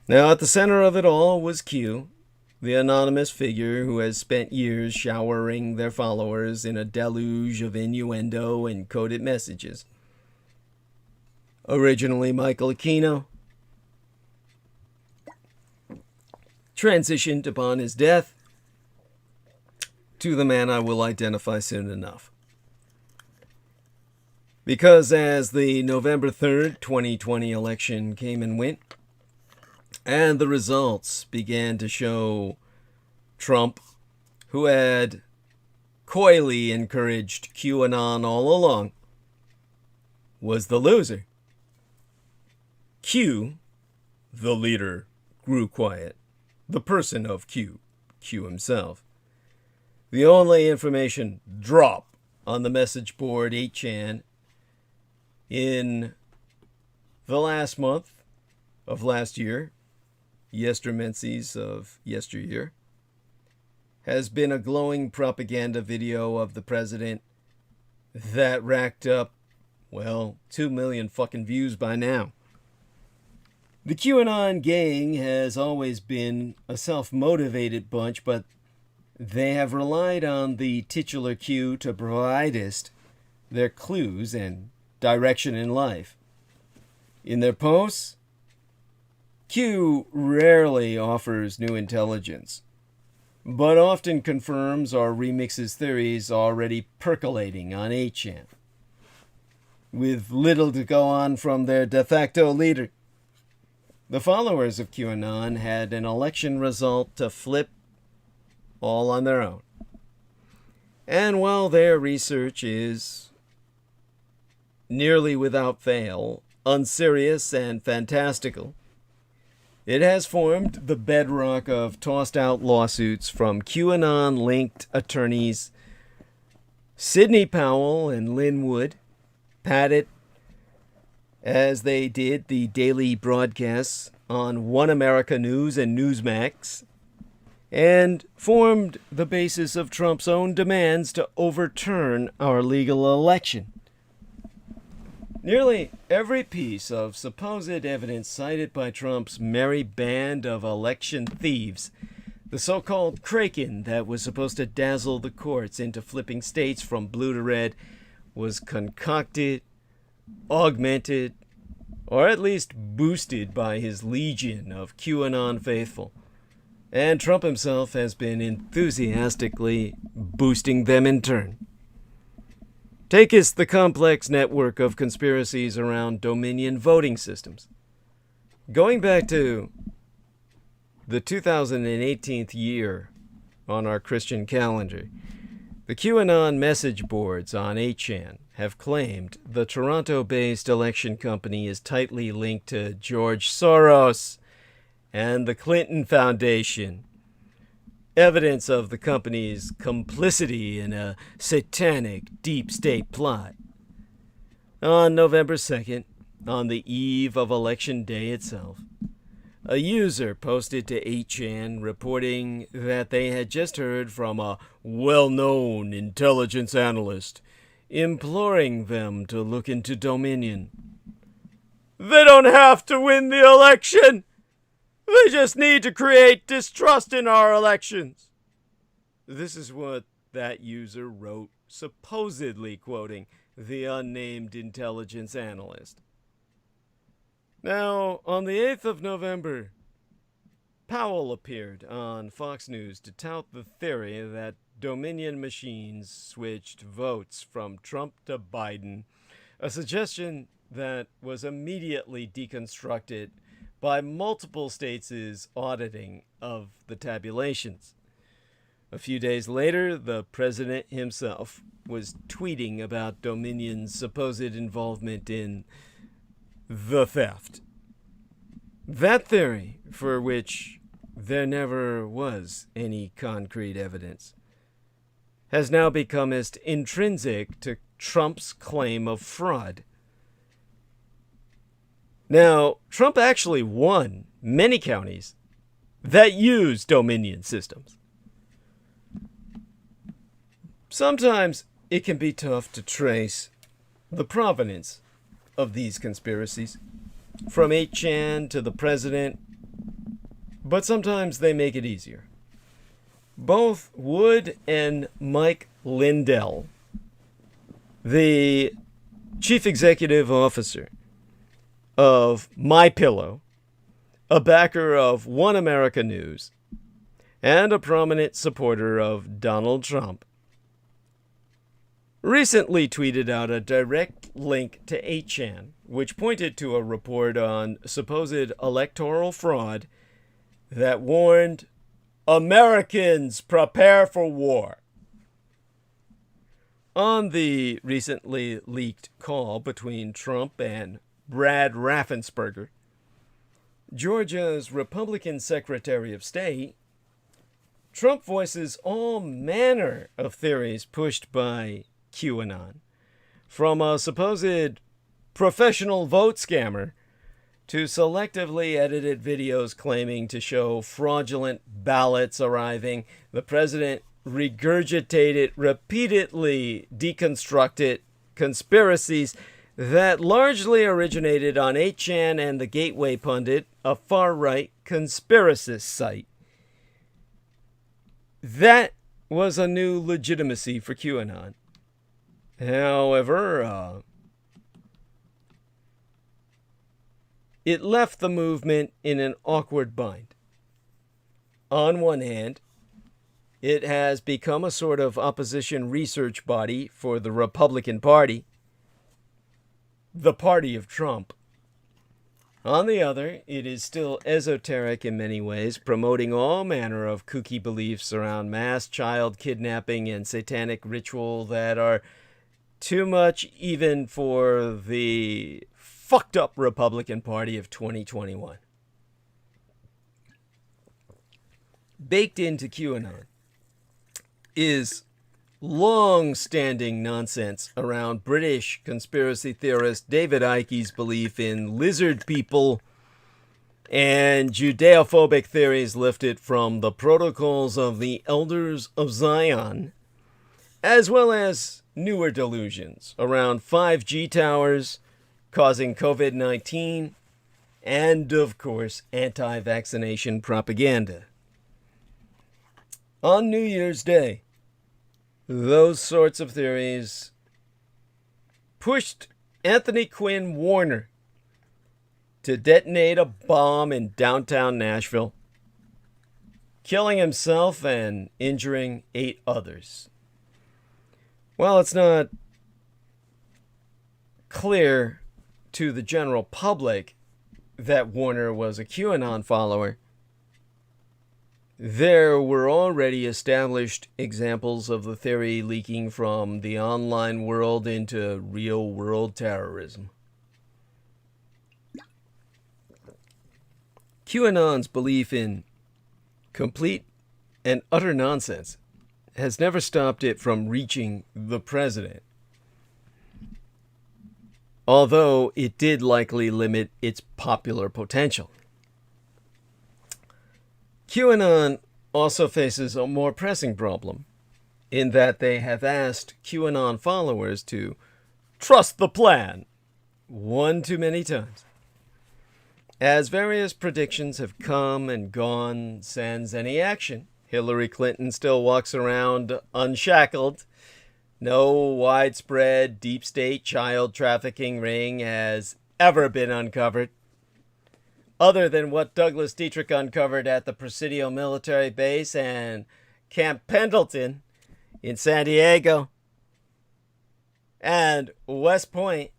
S1: Now, at the center of it all was Q, the anonymous figure who has spent years showering their followers in a deluge of innuendo and coded messages. Originally Michael Aquino, transitioned upon his death to the man I will identify soon enough. Because as the November 3rd, 2020 election came and went, and the results began to show Trump, who had coyly encouraged QAnon all along, was the loser. Q, the leader, grew quiet. The person of Q himself. The only information drop on the message board 8chan in the last month of last year, yestermenses of yesteryear, has been a glowing propaganda video of the president that racked up, 2 million fucking views by now. The QAnon gang has always been a self-motivated bunch, but they have relied on the titular Q to provide us their clues and direction in life. In their posts, Q rarely offers new intelligence, but often confirms or remixes theories already percolating on 8chan, with little to go on from their de facto leader. The followers of QAnon had an election result to flip all on their own. And while their research is nearly without fail unserious and fantastical, it has formed the bedrock of tossed-out lawsuits from QAnon-linked attorneys Sidney Powell and Lynn Wood, padded as they did the daily broadcasts on One America News and Newsmax, and formed the basis of Trump's own demands to overturn our legal election. Nearly every piece of supposed evidence cited by Trump's merry band of election thieves, the so-called Kraken that was supposed to dazzle the courts into flipping states from blue to red, was concocted, augmented, or at least boosted by his legion of QAnon faithful. And Trump himself has been enthusiastically boosting them in turn. Take us the complex network of conspiracies around Dominion voting systems. Going back to the 2018 year on our Christian calendar, the QAnon message boards on 8chan have claimed the Toronto-based election company is tightly linked to George Soros and the Clinton Foundation. Evidence of the company's complicity in a satanic deep state plot. On November 2nd, on the eve of Election Day itself, a user posted to 8chan reporting that they had just heard from a well-known intelligence analyst imploring them to look into Dominion. They don't have to win the election! They just need to create distrust in our elections. This is what that user wrote, supposedly quoting the unnamed intelligence analyst. Now, on the 8th of November, Powell appeared on Fox News to tout the theory that Dominion machines switched votes from Trump to Biden, a suggestion that was immediately deconstructed by multiple states' auditing of the tabulations. A few days later, the president himself was tweeting about Dominion's supposed involvement in the theft. That theory, for which there never was any concrete evidence, has now become as intrinsic to Trump's claim of fraud. Now, Trump actually won many counties that use Dominion systems. Sometimes it can be tough to trace the provenance of these conspiracies, from 8chan to the president, but sometimes they make it easier. Both Wood and Mike Lindell, the chief executive officer of MyPillow, a backer of One America News, and a prominent supporter of Donald Trump, recently tweeted out a direct link to 8chan, which pointed to a report on supposed electoral fraud that warned Americans prepare for war. On the recently leaked call between Trump and Brad Raffensperger, Georgia's Republican Secretary of State, Trump voices all manner of theories pushed by QAnon, from a supposed professional vote scammer to selectively edited videos claiming to show fraudulent ballots arriving. The president regurgitated repeatedly deconstructed conspiracies that largely originated on 8chan and the Gateway Pundit, a far-right conspiracist site. That was a new legitimacy for QAnon. However, it left the movement in an awkward bind. On one hand, It has become a sort of opposition research body for the Republican Party, the party of Trump. On the other, it is still esoteric in many ways, promoting all manner of kooky beliefs around mass child kidnapping and satanic ritual that are too much even for the fucked up Republican Party of 2021. Baked into QAnon is long-standing nonsense around British conspiracy theorist David Icke's belief in lizard people and Judeophobic theories lifted from the protocols of the Elders of Zion, as well as newer delusions around 5G towers causing COVID-19 and, of course, anti-vaccination propaganda. On New Year's Day, those sorts of theories pushed Anthony Quinn Warner to detonate a bomb in downtown Nashville, killing himself and injuring 8 others. While it's not clear to the general public that Warner was a QAnon follower, there were already established examples of the theory leaking from the online world into real-world terrorism. QAnon's belief in complete and utter nonsense has never stopped it from reaching the president, although it did likely limit its popular potential. QAnon also faces a more pressing problem, in that they have asked QAnon followers to trust the plan one too many times. As various predictions have come and gone sans any action, Hillary Clinton still walks around unshackled. No widespread deep state child trafficking ring has ever been uncovered, other than what Douglas Dietrich uncovered at the Presidio military base and Camp Pendleton in San Diego and West Point.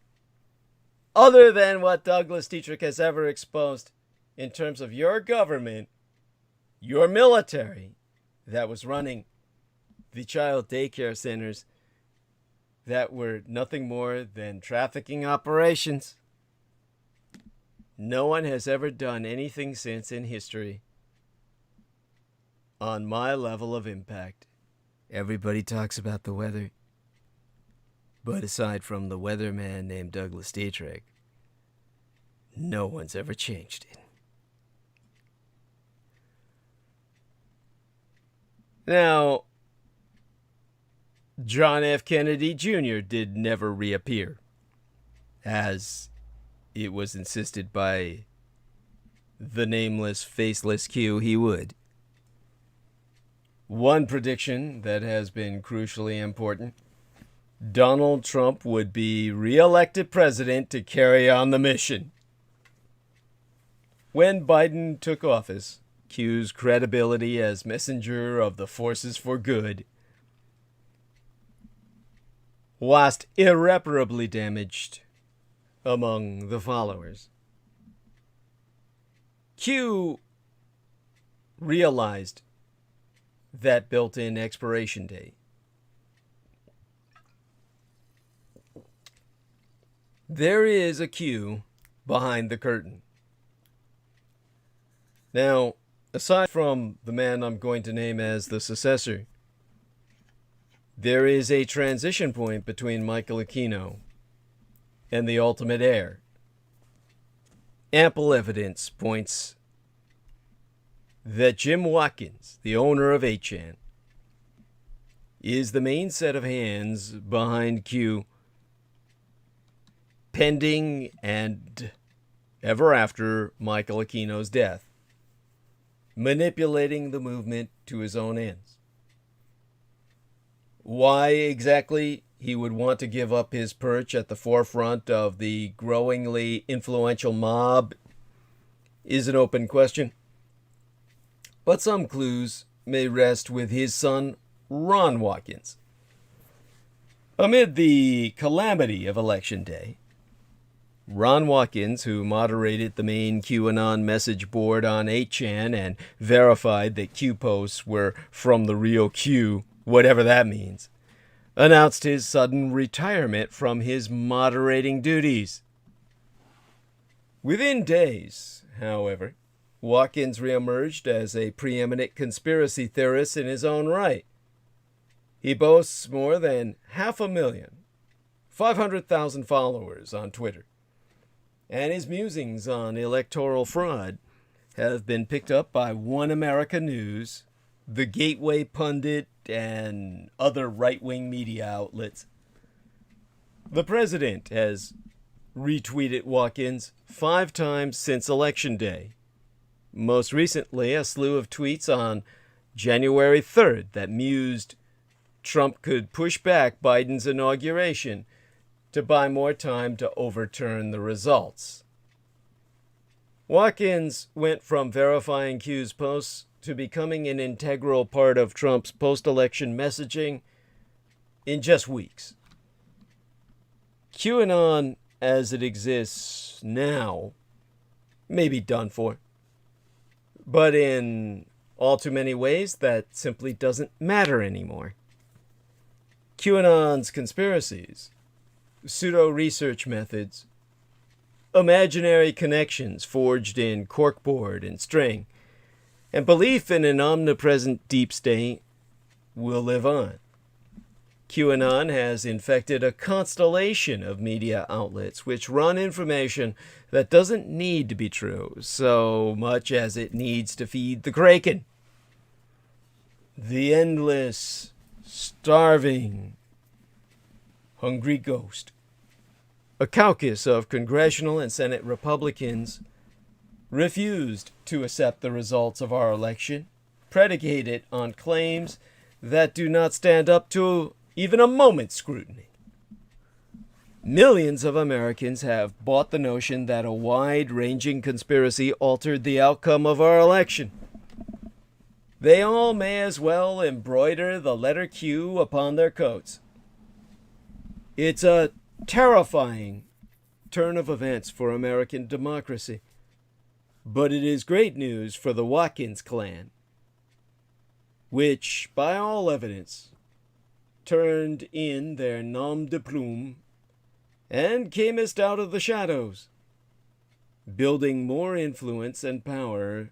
S1: Other than what Douglas Dietrich has ever exposed in terms of your government, your military that was running the child daycare centers that were nothing more than trafficking operations. No one has ever done anything since in history on my level of impact. Everybody talks about the weather, but aside from the weatherman named Douglas Dietrich, no one's ever changed it. Now, John F. Kennedy Jr. did never reappear, as it was insisted by the nameless, faceless Q he would. One prediction that has been crucially important: Donald Trump would be re-elected president to carry on the mission. When Biden took office, Q's credibility as messenger of the forces for good was irreparably damaged among the followers. Q realized that built-in expiration date. There is a Q behind the curtain. Now, aside from the man I'm going to name as the successor, there is a transition point between Michael Aquino and the ultimate heir. Ample evidence points that Jim Watkins, the owner of 8chan, is the main set of hands behind Q, pending and ever after Michael Aquino's death, manipulating the movement to his own ends. Why exactly he would want to give up his perch at the forefront of the growingly influential mob is an open question, but some clues may rest with his son, Ron Watkins. Amid the calamity of Election Day, Ron Watkins, who moderated the main QAnon message board on 8chan and verified that Q posts were from the real Q, whatever that means, announced his sudden retirement from his moderating duties. Within days, however, Watkins reemerged as a preeminent conspiracy theorist in his own right. He boasts more than 500,000 followers on Twitter, and his musings on electoral fraud have been picked up by One America News, the Gateway Pundit, and other right-wing media outlets. The president has retweeted Watkins 5 times since Election Day. Most recently, a slew of tweets on January 3rd that mused Trump could push back Biden's inauguration to buy more time to overturn the results. Watkins went from verifying Q's posts to becoming an integral part of Trump's post-election messaging in just weeks. QAnon, as it exists now, may be done for. But in all too many ways, that simply doesn't matter anymore. QAnon's conspiracies, pseudo-research methods, imaginary connections forged in corkboard and string, and belief in an omnipresent deep state will live on. QAnon has infected a constellation of media outlets which run information that doesn't need to be true so much as it needs to feed the kraken. The endless, starving, hungry ghost. A caucus of congressional and Senate Republicans refused to accept the results of our election, predicated on claims that do not stand up to even a moment's scrutiny. Millions of Americans have bought the notion that a wide-ranging conspiracy altered the outcome of our election. They all may as well embroider the letter Q upon their coats. It's a terrifying turn of events for American democracy, but it is great news for the Watkins clan, which, by all evidence, turned in their nom de plume and camest out of the shadows, building more influence and power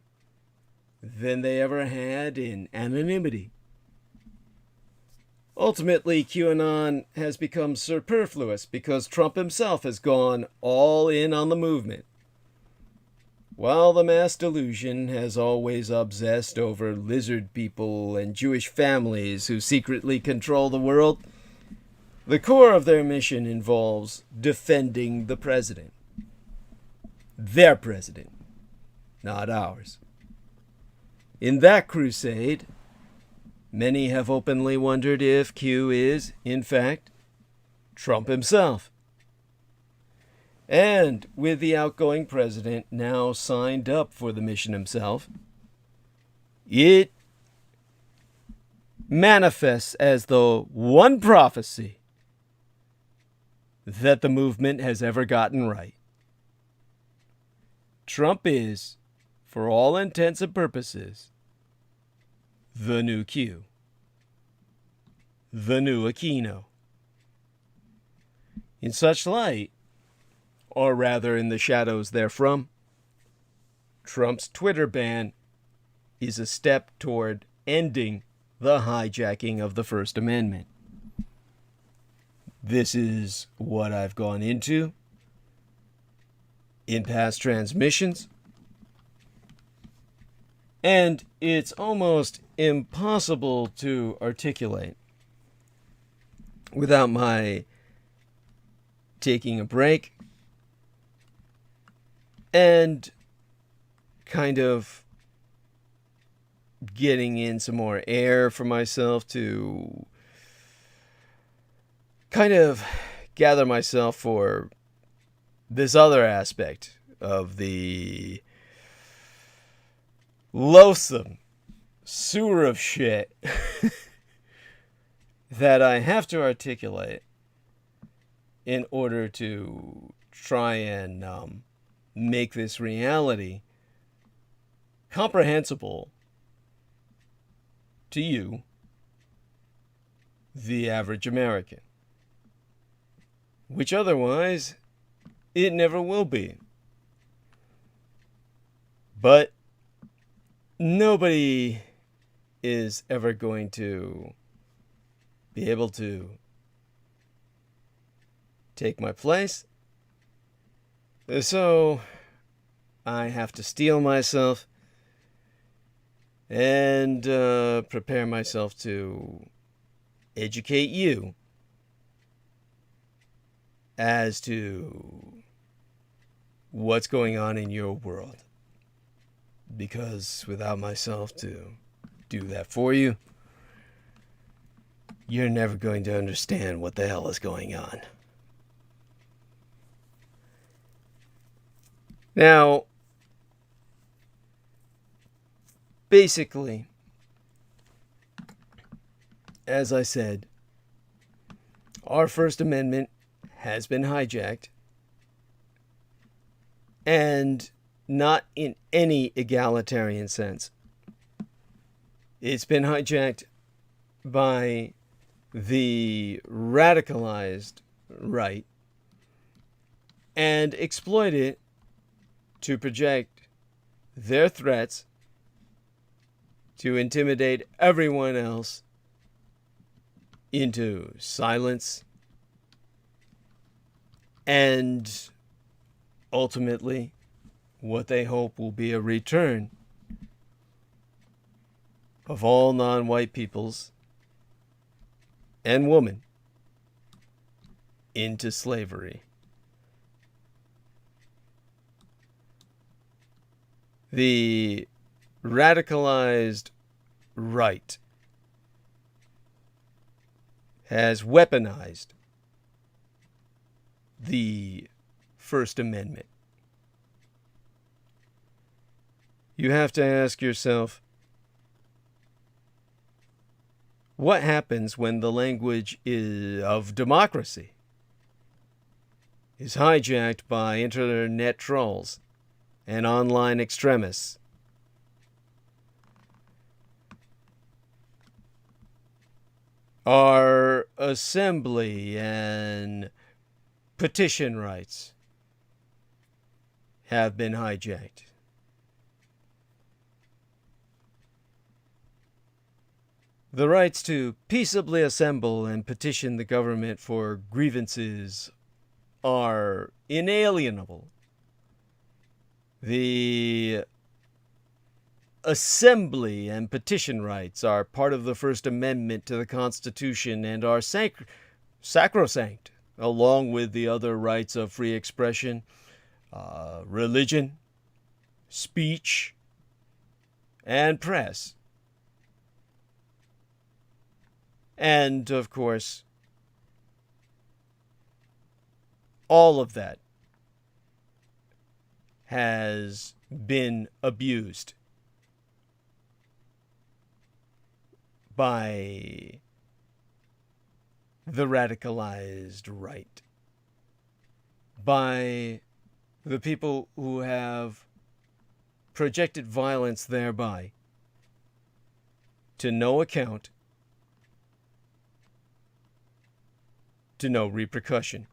S1: than they ever had in anonymity. Ultimately, QAnon has become superfluous because Trump himself has gone all in on the movement. While the mass delusion has always obsessed over lizard people and Jewish families who secretly control the world, the core of their mission involves defending the president. Their president, not ours. In that crusade, many have openly wondered if Q is, in fact, Trump himself. And with the outgoing president now signed up for the mission himself, it manifests as the one prophecy that the movement has ever gotten right. Trump is, for all intents and purposes, the new Q, the new Aquino. In such light, or rather in the shadows therefrom, Trump's Twitter ban is a step toward ending the hijacking of the First Amendment. This is what I've gone into in past transmissions, and it's almost impossible to articulate without my taking a break and kind of getting in some more air for myself to kind of gather myself for this other aspect of the loathsome sewer of shit that I have to articulate in order to try and make this reality comprehensible to you, the average American, which otherwise it never will be. But nobody is ever going to be able to take my place. So I have to steel myself and prepare myself to educate you as to what's going on in your world. Because without myself to do that for you, you're never going to understand what the hell is going on. Now, basically, as I said, our First Amendment has been hijacked, and not in any egalitarian sense. It's been hijacked by the radicalized right and exploited to project their threats to intimidate everyone else into silence and ultimately what they hope will be a return of all non-white peoples and women into slavery. The radicalized right has weaponized the First Amendment. You have to ask yourself, what happens when the language of democracy is hijacked by internet trolls and online extremists? Our assembly and petition rights have been hijacked. The rights to peaceably assemble and petition the government for grievances are inalienable. The assembly and petition rights are part of the First Amendment to the Constitution and are sacrosanct, along with the other rights of free expression, religion, speech, and press. And, of course, all of that has been abused by the radicalized right, by the people who have projected violence thereby to no account, to no repercussion.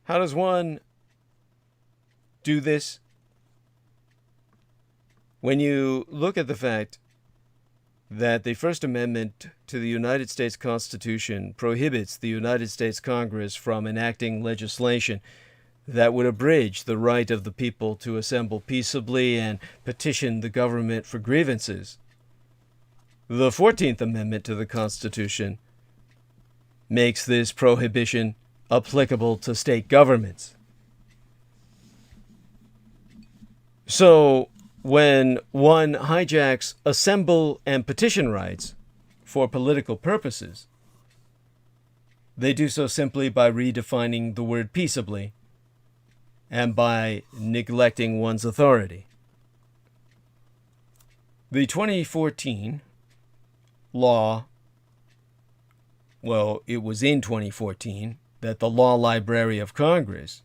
S1: How does one do this? When you look at the fact that the First Amendment to the United States Constitution prohibits the United States Congress from enacting legislation that would abridge the right of the people to assemble peaceably and petition the government for grievances, the 14th Amendment to the Constitution makes this prohibition applicable to state governments. So, when one hijacks assemble and petition rights for political purposes, they do so simply by redefining the word peaceably and by neglecting one's authority. The 2014 law, well, it was in 2014 that the Law Library of Congress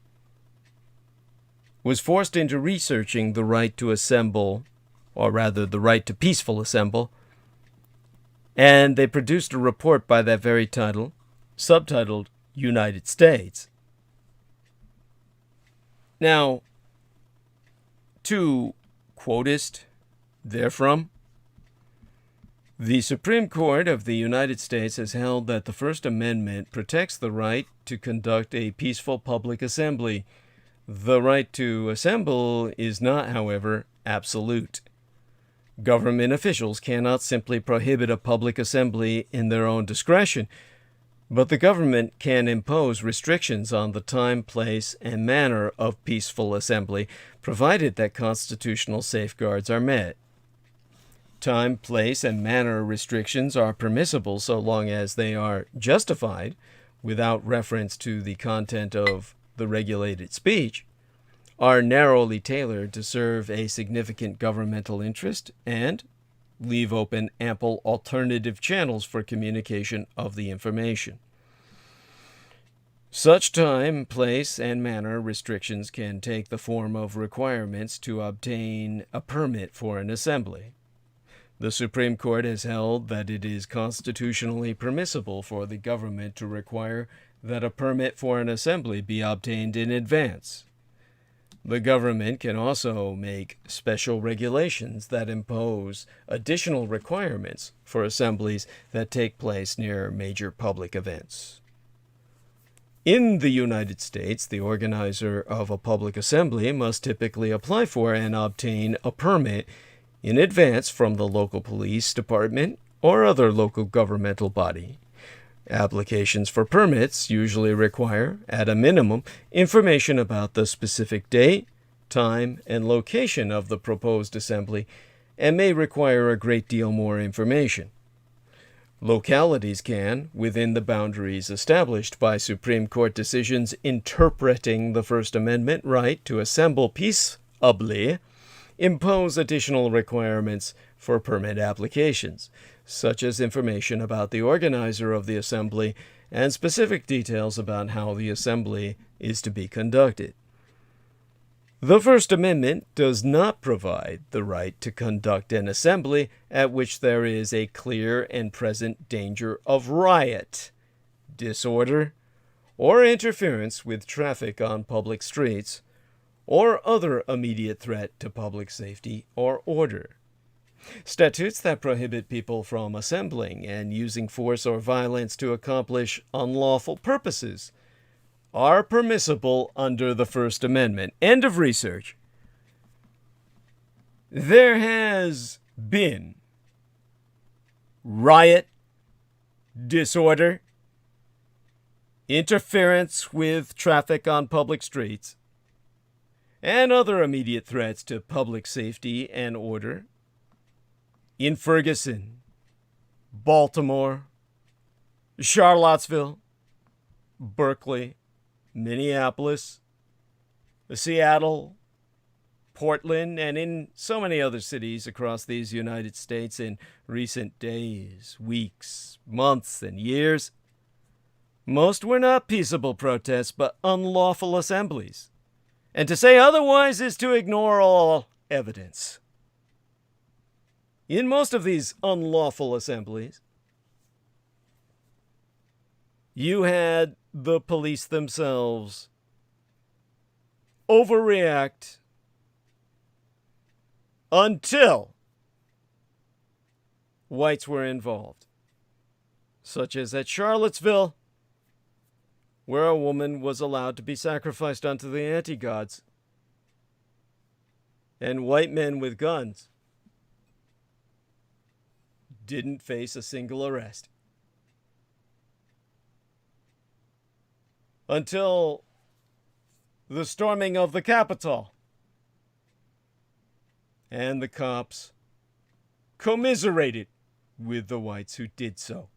S1: was forced into researching the right to assemble, or rather the right to peaceful assemble, and they produced a report by that very title, subtitled United States. Now, to quotist therefrom, the Supreme Court of the United States has held that the First Amendment protects the right to conduct a peaceful public assembly. The right to assemble is not, however, absolute. Government officials cannot simply prohibit a public assembly in their own discretion, but the government can impose restrictions on the time, place, and manner of peaceful assembly, provided that constitutional safeguards are met. Time, place, and manner restrictions are permissible so long as they are justified without reference to the content of the regulated speech, are narrowly tailored to serve a significant governmental interest, and leave open ample alternative channels for communication of the information. Such time, place, and manner restrictions can take the form of requirements to obtain a permit for an assembly. The Supreme Court has held that it is constitutionally permissible for the government to require that a permit for an assembly be obtained in advance. The government can also make special regulations that impose additional requirements for assemblies that take place near major public events. In the United States, the organizer of a public assembly must typically apply for and obtain a permit in advance from the local police department or other local governmental body. Applications for permits usually require, at a minimum, information about the specific date, time, and location of the proposed assembly, and may require a great deal more information. Localities can, within the boundaries established by Supreme Court decisions interpreting the First Amendment right to assemble peaceably, impose additional requirements for permit applications, such as information about the organizer of the assembly and specific details about how the assembly is to be conducted. The First Amendment does not provide the right to conduct an assembly at which there is a clear and present danger of riot, disorder, or interference with traffic on public streets, or other immediate threat to public safety or order. Statutes that prohibit people from assembling and using force or violence to accomplish unlawful purposes are permissible under the First Amendment. End of research. There has been riot, disorder, interference with traffic on public streets, and other immediate threats to public safety and order in Ferguson, Baltimore, Charlottesville, Berkeley, Minneapolis, Seattle, Portland, and in so many other cities across these United States in recent days, weeks, months, and years. Most were not peaceable protests, but unlawful assemblies. And to say otherwise is to ignore all evidence. In most of these unlawful assemblies, you had the police themselves overreact until whites were involved, such as at Charlottesville, where a woman was allowed to be sacrificed unto the anti-gods, and white men with guns didn't face a single arrest. Until the storming of the Capitol, and the cops commiserated with the whites who did so.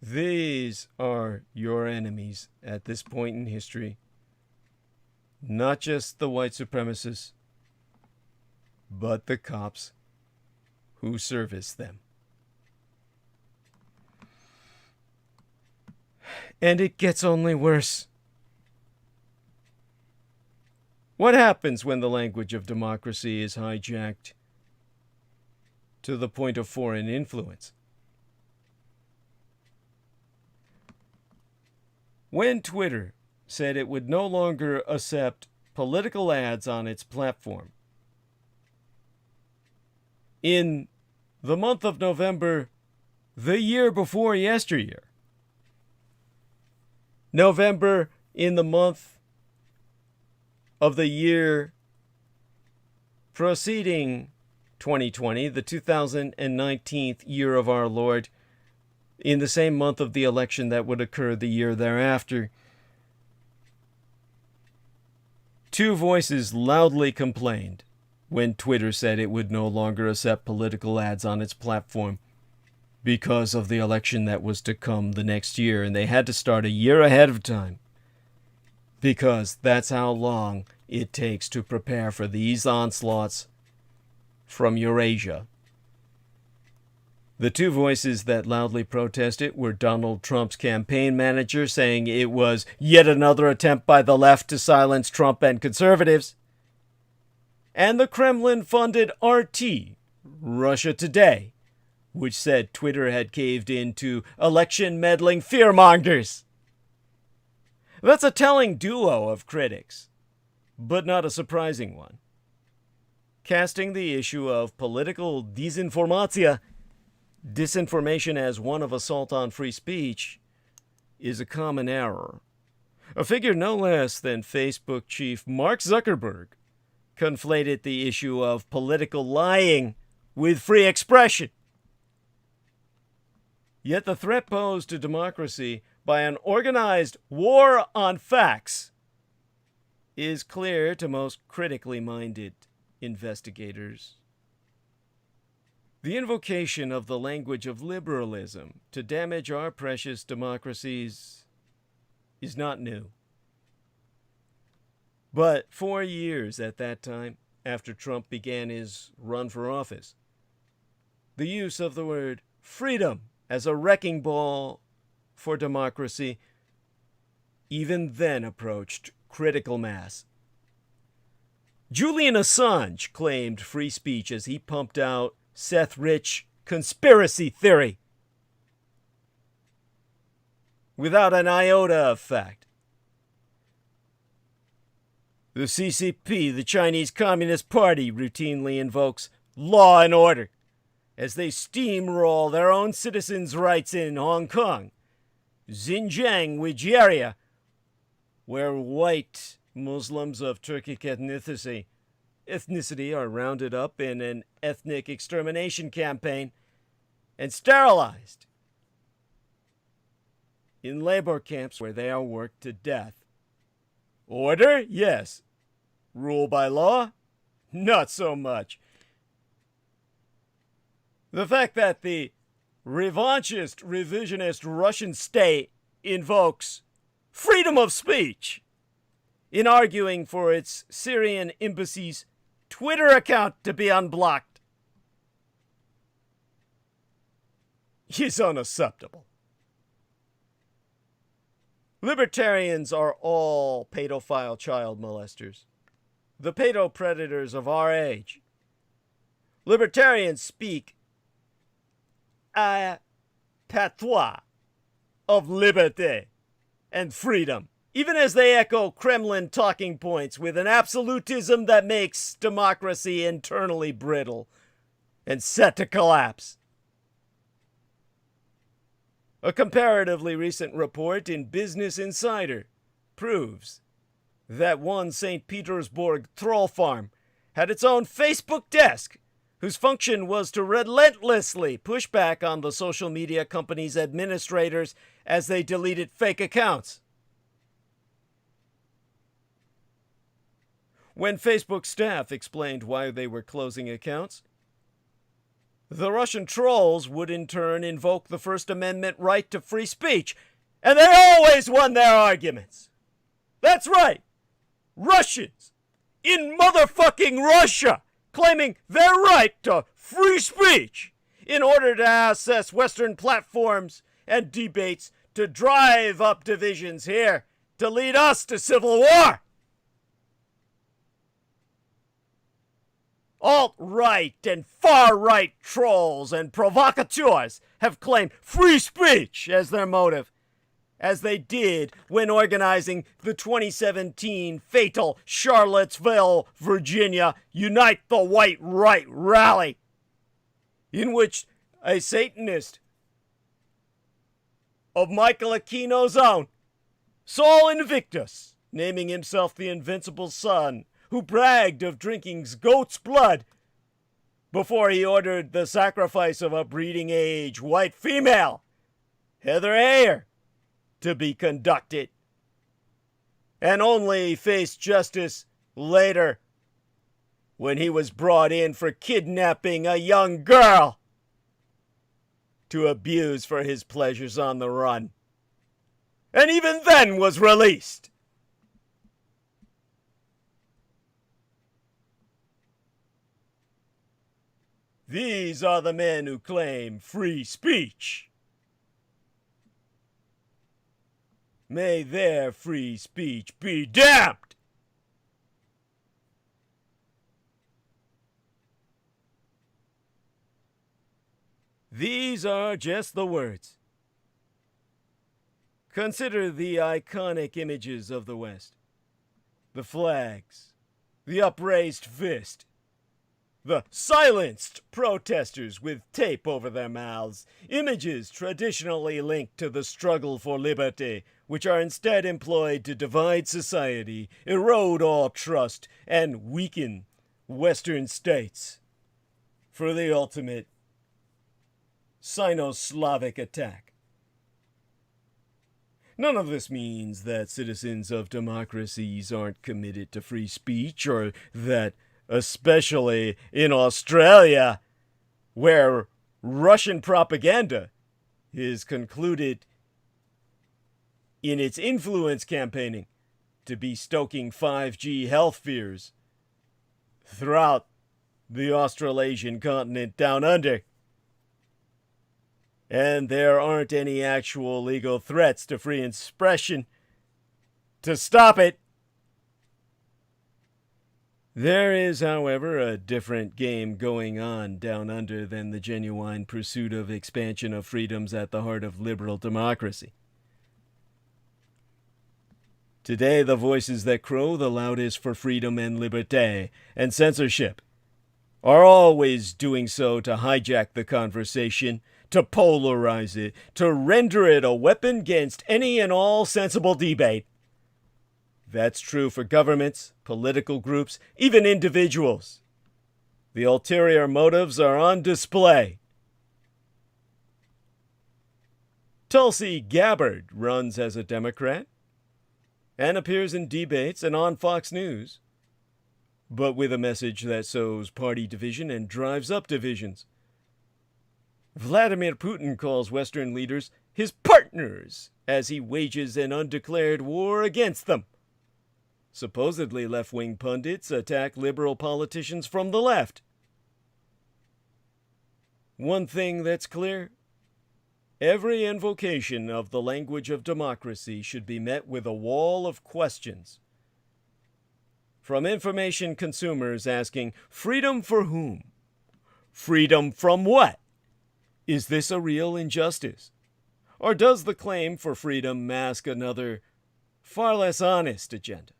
S1: These are your enemies at this point in history. not just the white supremacists, but the cops who service them. And it gets only worse. What happens when the language of democracy is hijacked to the point of foreign influence? When Twitter said it would no longer accept political ads on its platform, in the month of November, the year before yesteryear, November in the month of the year preceding 2020, the 2019th year of our Lord, in the same month of the election that would occur the year thereafter, two voices loudly complained when Twitter said it would no longer accept political ads on its platform because of the election that was to come the next year, and they had to start a year ahead of time because that's how long it takes to prepare for these onslaughts from Eurasia. The two voices that loudly protested were Donald Trump's campaign manager saying it was yet another attempt by the left to silence Trump and conservatives, and the Kremlin-funded RT, Russia Today, which said Twitter had caved in to election-meddling fearmongers. That's a telling duo of critics, but not a surprising one. Casting the issue of political disinformation as one of assault on free speech is a common error. A figure no less than Facebook chief Mark Zuckerberg conflated the issue of political lying with free expression. Yet the threat posed to democracy by an organized war on facts is clear to most critically minded investigators. The invocation of the language of liberalism to damage our precious democracies is not new. But 4 years at that time, after Trump began his run for office, the use of the word freedom as a wrecking ball for democracy even then approached critical mass. Julian Assange claimed free speech as he pumped out Seth Rich conspiracy theory without an iota of fact. The CCP, the Chinese Communist Party, routinely invokes law and order as they steamroll their own citizens' rights in Hong Kong, Xinjiang, Nigeria, where white Muslims of Turkic ethnicity are rounded up in an ethnic extermination campaign and sterilized in labor camps where they are worked to death. Order? Yes. Rule by law? Not so much. The fact that the revanchist, revisionist Russian state invokes freedom of speech in arguing for its Syrian embassy's Twitter account to be unblocked is unacceptable. Libertarians are all pedophile child molesters, the pedopredators of our age. Libertarians speak a patois of liberté and freedom, even as they echo Kremlin talking points with an absolutism that makes democracy internally brittle and set to collapse. A comparatively recent report in Business Insider proves that one St. Petersburg troll farm had its own Facebook desk whose function was to relentlessly push back on the social media company's administrators as they deleted fake accounts. When Facebook staff explained why they were closing accounts, the Russian trolls would in turn invoke the First Amendment right to free speech, and they always won their arguments. That's right. Russians in motherfucking Russia claiming their right to free speech in order to access Western platforms and debates to drive up divisions here to lead us to civil war. Alt-right and far-right trolls and provocateurs have claimed free speech as their motive, as they did when organizing the 2017 fatal Charlottesville, Virginia Unite the White Right rally, in which a Satanist of Michael Aquino's own, Saul Invictus, naming himself the Invincible Son, who bragged of drinking goat's blood before he ordered the sacrifice of a breeding-age white female, Heather Heyer, to be conducted, and only faced justice later when he was brought in for kidnapping a young girl to abuse for his pleasures on the run, and even then was released. These are the men who claim free speech. May their free speech be damned! These are just the words. Consider the iconic images of the West. The flags, the upraised fist, the silenced protesters with tape over their mouths, images traditionally linked to the struggle for liberty, which are instead employed to divide society, erode all trust, and weaken Western states for the ultimate Sino-Slavic attack. None of this means that citizens of democracies aren't committed to free speech, or that, especially in Australia, where Russian propaganda is concluded in its influence campaigning to be stoking 5G health fears throughout the Australasian continent down under. And there aren't any actual legal threats to free expression to stop it. There is, however, a different game going on down under than the genuine pursuit of expansion of freedoms at the heart of liberal democracy. Today, the voices that crow the loudest for freedom and liberté and censorship are always doing so to hijack the conversation, to polarize it, to render it a weapon against any and all sensible debate. That's true for governments, political groups, even individuals. The ulterior motives are on display. Tulsi Gabbard runs as a Democrat and appears in debates and on Fox News, but with a message that sows party division and drives up divisions. Vladimir Putin calls Western leaders his partners as he wages an undeclared war against them. Supposedly left-wing pundits attack liberal politicians from the left. One thing that's clear: every invocation of the language of democracy should be met with a wall of questions. From information consumers asking, freedom for whom? Freedom from what? Is this a real injustice? Or does the claim for freedom mask another, far less honest agenda?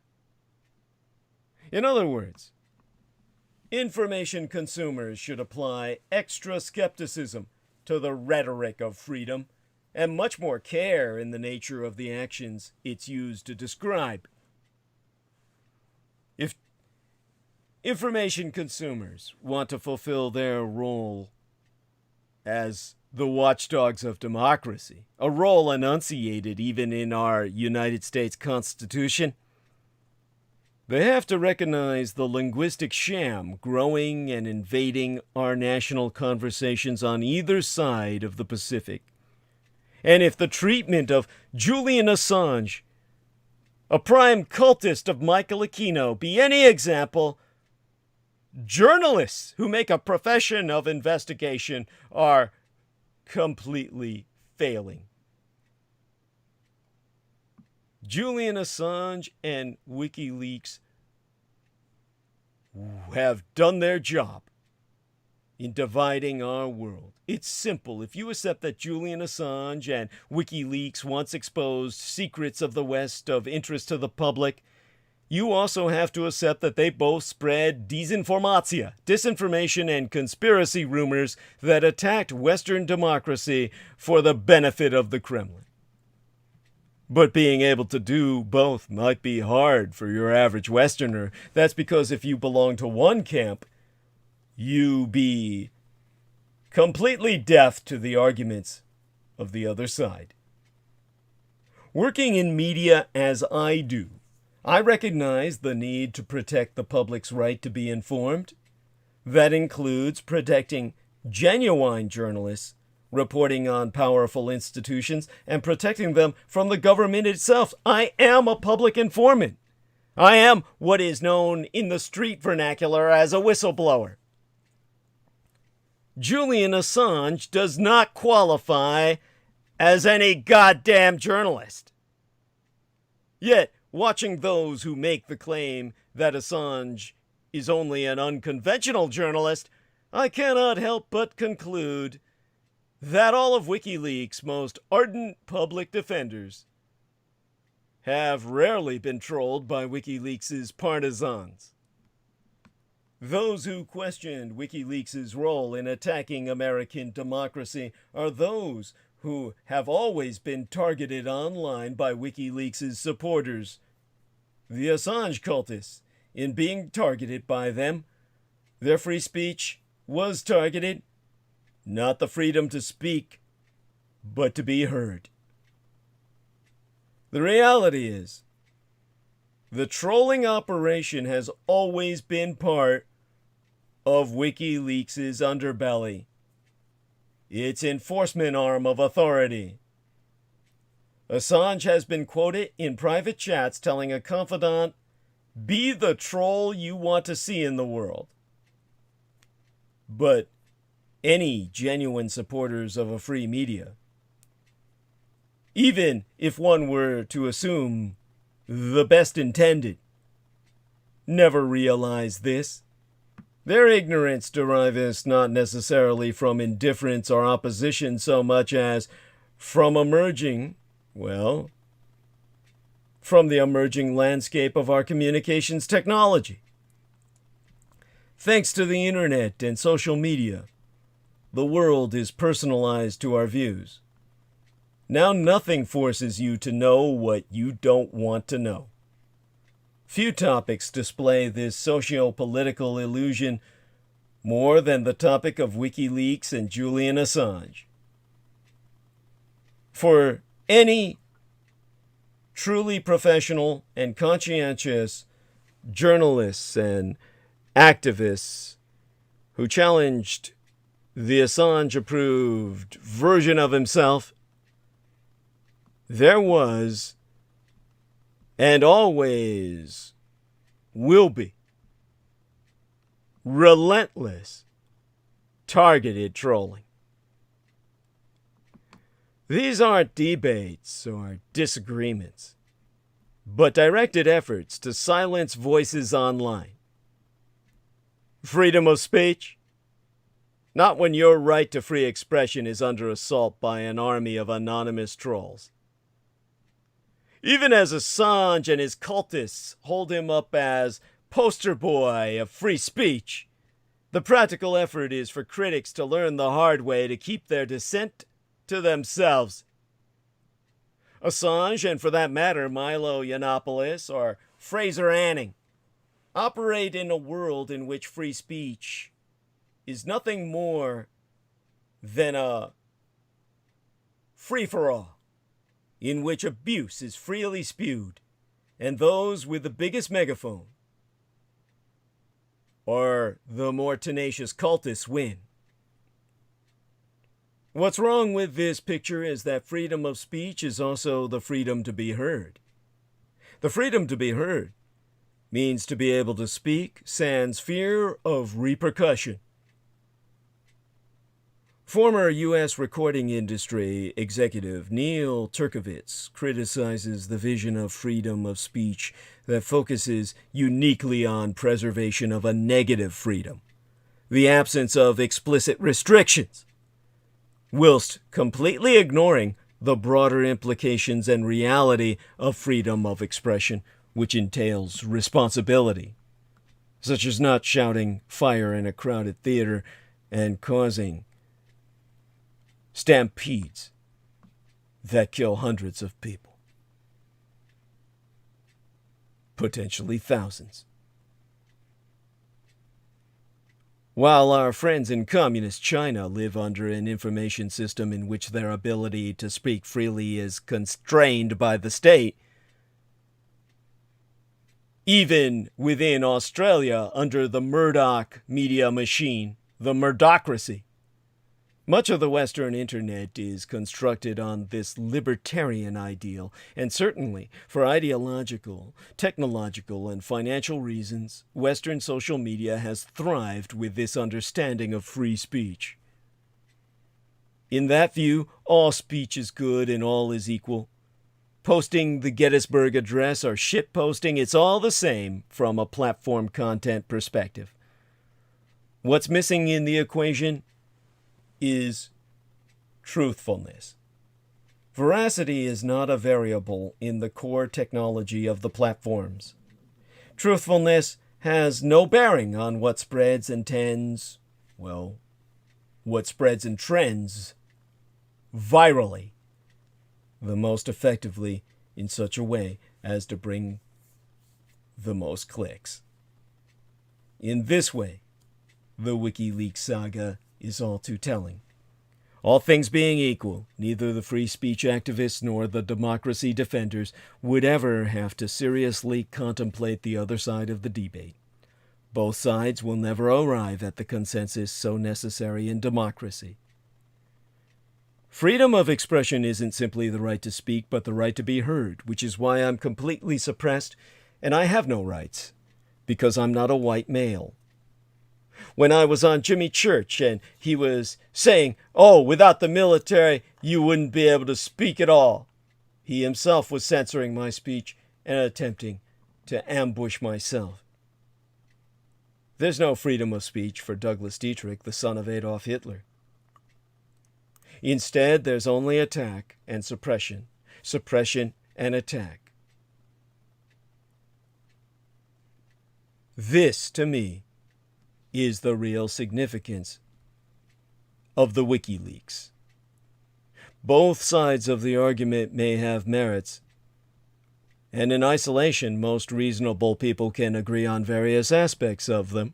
S1: In other words, information consumers should apply extra skepticism to the rhetoric of freedom and much more care in the nature of the actions it's used to describe. If information consumers want to fulfill their role as the watchdogs of democracy, a role enunciated even in our United States Constitution, they have to recognize the linguistic sham growing and invading our national conversations on either side of the Pacific. And if the treatment of Julian Assange a prime cultist of Michael Aquino be any example, journalists who make a profession of investigation are completely failing. Julian Assange and WikiLeaks have done their job in dividing our world. It's simple. If you accept that Julian Assange and WikiLeaks once exposed secrets of the West of interest to the public, you also have to accept that they both spread disinformation and conspiracy rumors that attacked Western democracy for the benefit of the Kremlin. But being able to do both might be hard for your average Westerner. That's because if you belong to one camp, you be completely deaf to the arguments of the other side. Working in media as I do, I recognize the need to protect the public's right to be informed. That includes protecting genuine journalists reporting on powerful institutions and protecting them from the government itself. I am a public informant. I am what is known in the street vernacular as a whistleblower. Julian Assange does not qualify as any goddamn journalist. Yet, watching those who make the claim that Assange is only an unconventional journalist, I cannot help but conclude that all of WikiLeaks' most ardent public defenders have rarely been trolled by WikiLeaks' partisans. Those who questioned WikiLeaks' role in attacking American democracy are those who have always been targeted online by WikiLeaks' supporters. The Assange cultists, in being targeted by them, their free speech was targeted, not the freedom to speak, but to be heard. The reality is, the trolling operation has always been part of WikiLeaks' underbelly, its enforcement arm of authority. Assange has been quoted in private chats telling a confidant, "Be the troll you want to see in the world." But any genuine supporters of a free media, even if one were to assume the best intended, never realize this. Their ignorance deriveth not necessarily from indifference or opposition so much as from the emerging landscape of our communications technology. Thanks to the internet and social media, the world is personalized to our views. Now nothing forces you to know what you don't want to know. Few topics display this socio-political illusion more than the topic of WikiLeaks and Julian Assange. For any truly professional and conscientious journalists and activists who challenged the Assange-approved version of himself, there was and always will be relentless, targeted trolling. These aren't debates or disagreements, but directed efforts to silence voices online. Freedom of speech? Not when your right to free expression is under assault by an army of anonymous trolls. Even as Assange and his cultists hold him up as poster boy of free speech, the practical effort is for critics to learn the hard way to keep their dissent to themselves. Assange, and for that matter Milo Yiannopoulos or Fraser Anning, operate in a world in which free speech is nothing more than a free-for-all, in which abuse is freely spewed, and those with the biggest megaphone, or the more tenacious cultists, win. What's wrong with this picture is that freedom of speech is also the freedom to be heard. The freedom to be heard means to be able to speak sans fear of repercussion. Former U.S. recording industry executive Neil Turkovitz criticizes the vision of freedom of speech that focuses uniquely on preservation of a negative freedom, the absence of explicit restrictions, whilst completely ignoring the broader implications and reality of freedom of expression, which entails responsibility, such as not shouting fire in a crowded theater and causing stampedes that kill hundreds of people, potentially thousands. While our friends in communist China live under an information system in which their ability to speak freely is constrained by the state, even within Australia under the Murdoch media machine, the Murdocracy, much of the Western Internet is constructed on this libertarian ideal, and certainly for ideological, technological, and financial reasons, Western social media has thrived with this understanding of free speech. In that view, all speech is good and all is equal. Posting the Gettysburg Address or shitposting, it's all the same from a platform content perspective. What's missing in the equation is truthfulness. Veracity is not a variable in the core technology of the platforms. Truthfulness has no bearing on what spreads and trends virally, the most effectively in such a way as to bring the most clicks. In this way, the WikiLeaks saga is all too telling. All things being equal, neither the free speech activists nor the democracy defenders would ever have to seriously contemplate the other side of the debate. Both sides will never arrive at the consensus so necessary in democracy. Freedom of expression isn't simply the right to speak, but the right to be heard, which is why I'm completely suppressed, and I have no rights, because I'm not a white male. When I was on Jimmy Church and he was saying, without the military, you wouldn't be able to speak at all. He himself was censoring my speech and attempting to ambush myself. There's no freedom of speech for Douglas Dietrich, the son of Adolf Hitler. Instead, there's only attack and suppression and attack. This, to me, is the real significance of the WikiLeaks. Both sides of the argument may have merits, and in isolation, most reasonable people can agree on various aspects of them.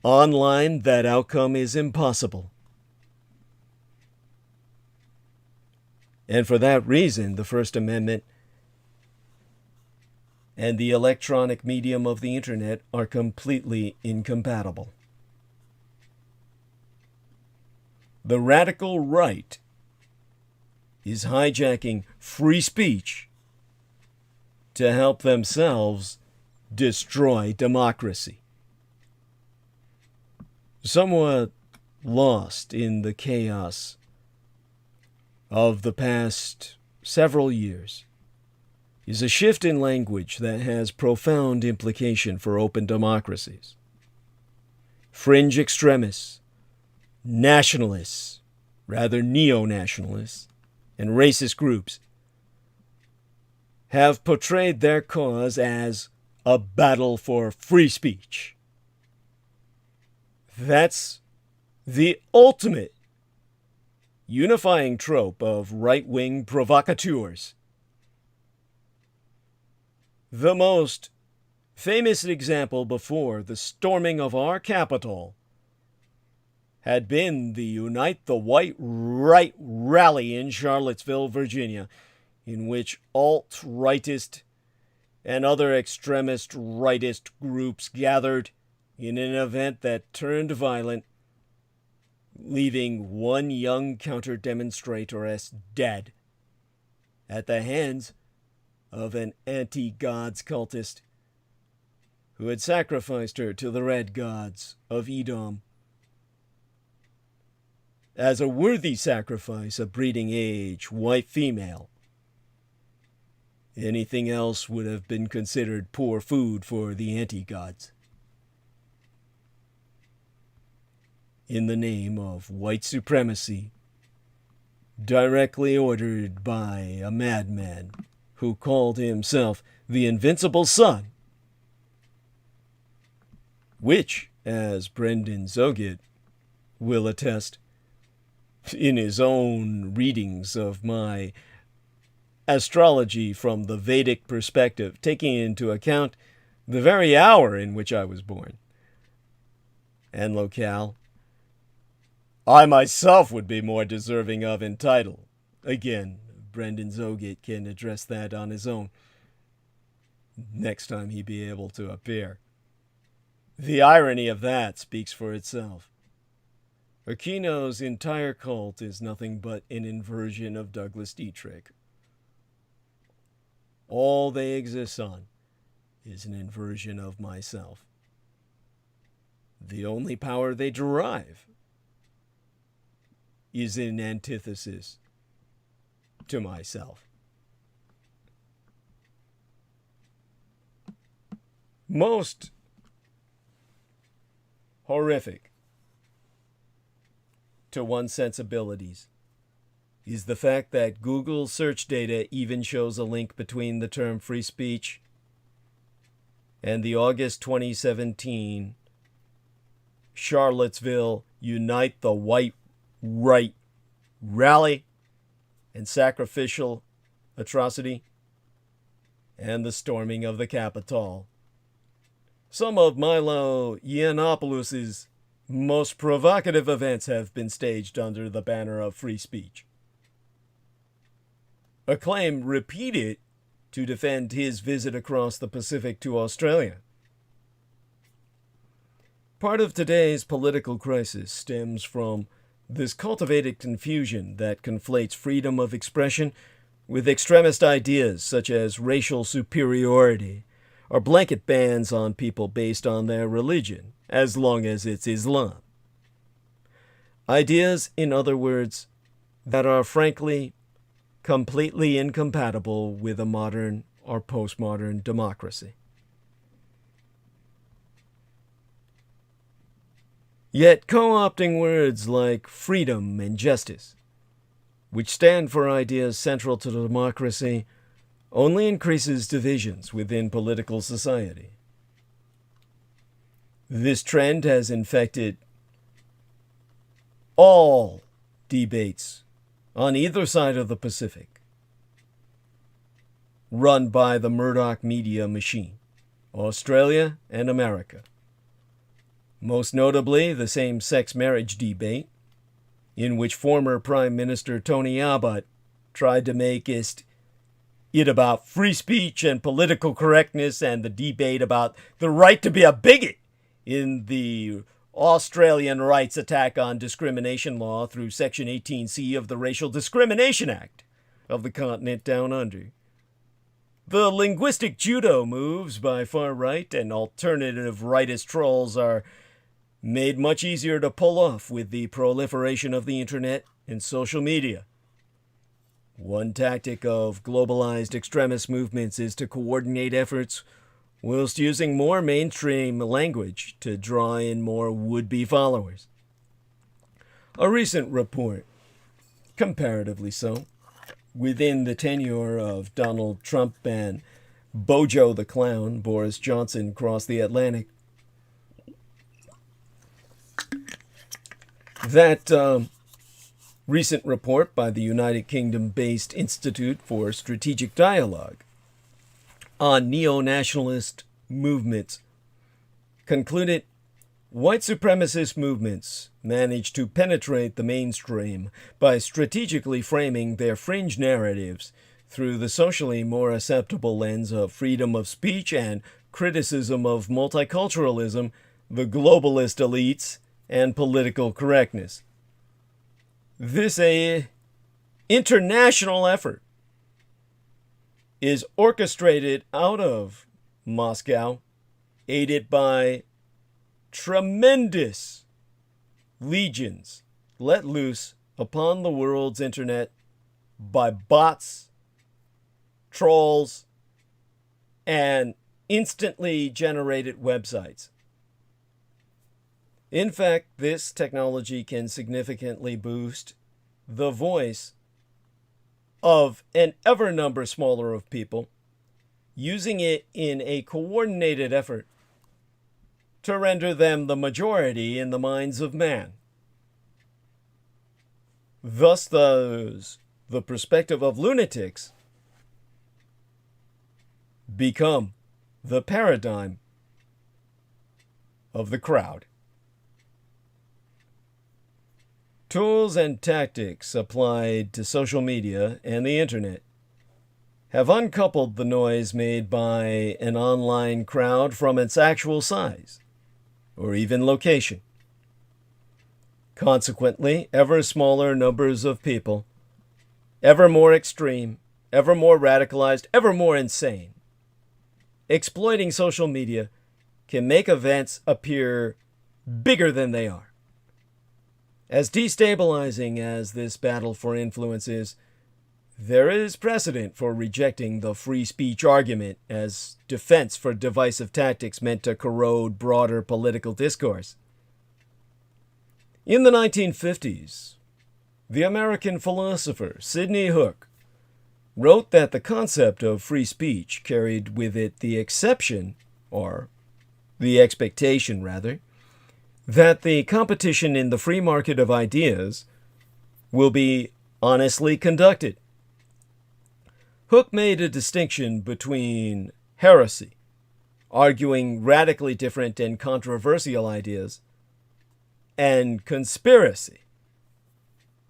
S1: Online, that outcome is impossible. And for that reason, the First Amendment and the electronic medium of the Internet are completely incompatible. The radical right is hijacking free speech to help themselves destroy democracy. Somewhat lost in the chaos of the past several years is a shift in language that has profound implication for open democracies. Fringe extremists, nationalists, rather neo-nationalists, and racist groups have portrayed their cause as a battle for free speech. That's the ultimate unifying trope of right-wing provocateurs. The most famous example before the storming of our Capitol had been the Unite the White Right rally in Charlottesville, Virginia, in which alt-rightist and other extremist rightist groups gathered in an event that turned violent, leaving one young counter-demonstratoress dead at the hands of an anti-gods cultist who had sacrificed her to the red gods of Edom. As a worthy sacrifice of breeding age, white female. Anything else would have been considered poor food for the anti-gods. In the name of white supremacy, directly ordered by a madman who called himself the Invincible Sun, which, as Brendan Zoget will attest, in his own readings of my astrology from the Vedic perspective, taking into account the very hour in which I was born and locale, I myself would be more deserving of in title. Again, Brendan Zoget can address that on his own next time he be able to appear. The irony of that speaks for itself. Aquino's entire cult is nothing but an inversion of Douglas Dietrich. All they exist on is an inversion of myself. The only power they derive is in antithesis to myself. Most horrific to one's sensibilities is the fact that Google search data even shows a link between the term free speech and the August 2017 Charlottesville Unite the White Right rally and sacrificial atrocity and the storming of the Capitol. Some of Milo Yiannopoulos' most provocative events have been staged under the banner of free speech. A claim repeated to defend his visit across the Pacific to Australia. Part of today's political crisis stems from this cultivated confusion that conflates freedom of expression with extremist ideas such as racial superiority or blanket bans on people based on their religion, as long as it's Islam. Ideas, in other words, that are frankly completely incompatible with a modern or postmodern democracy. Yet co-opting words like freedom and justice, which stand for ideas central to democracy, only increases divisions within political society. This trend has infected all debates on either side of the Pacific, run by the Murdoch media machine, Australia and America. Most notably, the same-sex marriage debate, in which former Prime Minister Tony Abbott tried to make it about free speech and political correctness and the debate about the right to be a bigot in the Australian rights attack on discrimination law through Section 18C of the Racial Discrimination Act of the continent down under. The linguistic judo moves by far-right and alternative rightist trolls are made much easier to pull off with the proliferation of the internet and social media. One tactic of globalized extremist movements is to coordinate efforts whilst using more mainstream language to draw in more would-be followers. A recent report, comparatively so, within the tenure of Donald Trump and Bojo the Clown, Boris Johnson, crossed the Atlantic, that recent report by the United Kingdom-based Institute for Strategic Dialogue on neo-nationalist movements concluded white supremacist movements managed to penetrate the mainstream by strategically framing their fringe narratives through the socially more acceptable lens of freedom of speech and criticism of multiculturalism, the globalist elites, and political correctness. This international effort is orchestrated out of Moscow, aided by tremendous legions let loose upon the world's internet by bots, trolls, and instantly generated websites. In fact, this technology can significantly boost the voice of an ever number smaller of people, using it in a coordinated effort to render them the majority in the minds of man. Thus, the perspective of lunatics become the paradigm of the crowd. Tools and tactics applied to social media and the internet have uncoupled the noise made by an online crowd from its actual size or even location. Consequently, ever smaller numbers of people, ever more extreme, ever more radicalized, ever more insane, exploiting social media can make events appear bigger than they are. As destabilizing as this battle for influence is, there is precedent for rejecting the free speech argument as defense for divisive tactics meant to corrode broader political discourse. In the 1950s, the American philosopher Sidney Hook wrote that the concept of free speech carried with it the exception, or the expectation rather, that the competition in the free market of ideas will be honestly conducted. Hook made a distinction between heresy, arguing radically different and controversial ideas, and conspiracy,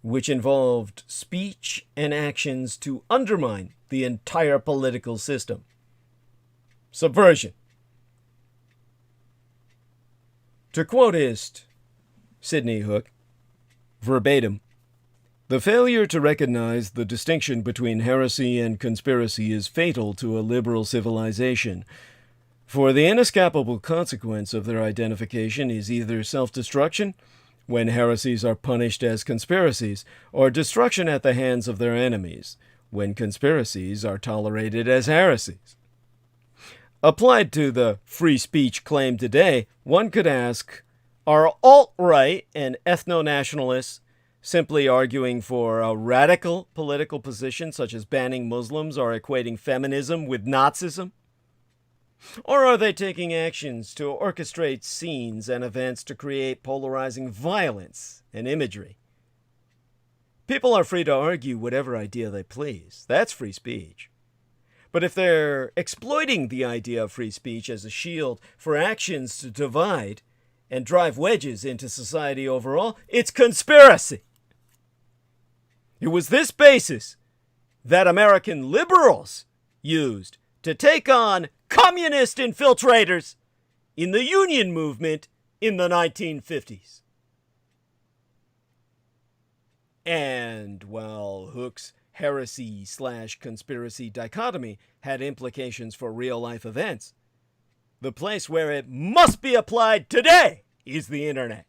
S1: which involved speech and actions to undermine the entire political system. Subversion. To quoteist Sidney Hook, verbatim, "The failure to recognize the distinction between heresy and conspiracy is fatal to a liberal civilization, for the inescapable consequence of their identification is either self-destruction, when heresies are punished as conspiracies, or destruction at the hands of their enemies, when conspiracies are tolerated as heresies." Applied to the free speech claim today, one could ask, are alt-right and ethno-nationalists simply arguing for a radical political position such as banning Muslims or equating feminism with Nazism? Or are they taking actions to orchestrate scenes and events to create polarizing violence and imagery? People are free to argue whatever idea they please. That's free speech. But if they're exploiting the idea of free speech as a shield for actions to divide and drive wedges into society overall, it's conspiracy. It was this basis that American liberals used to take on communist infiltrators in the Union movement in the 1950s. And while Hook's heresy/conspiracy dichotomy had implications for real-life events, the place where it must be applied today is the internet.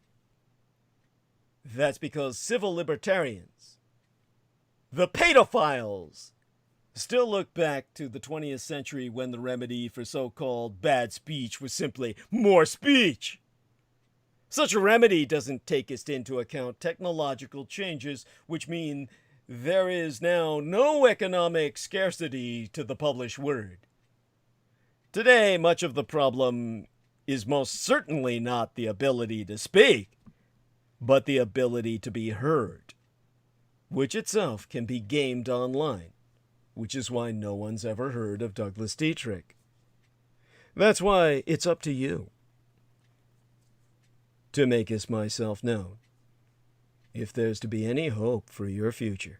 S1: That's because civil libertarians, the pedophiles, still look back to the 20th century when the remedy for so-called bad speech was simply more speech. Such a remedy doesn't take into account technological changes, which mean there is now no economic scarcity to the published word. Today, much of the problem is most certainly not the ability to speak, but the ability to be heard, which itself can be gamed online, which is why no one's ever heard of Douglas Dietrich. That's why it's up to you to make myself known, if there's to be any hope for your future.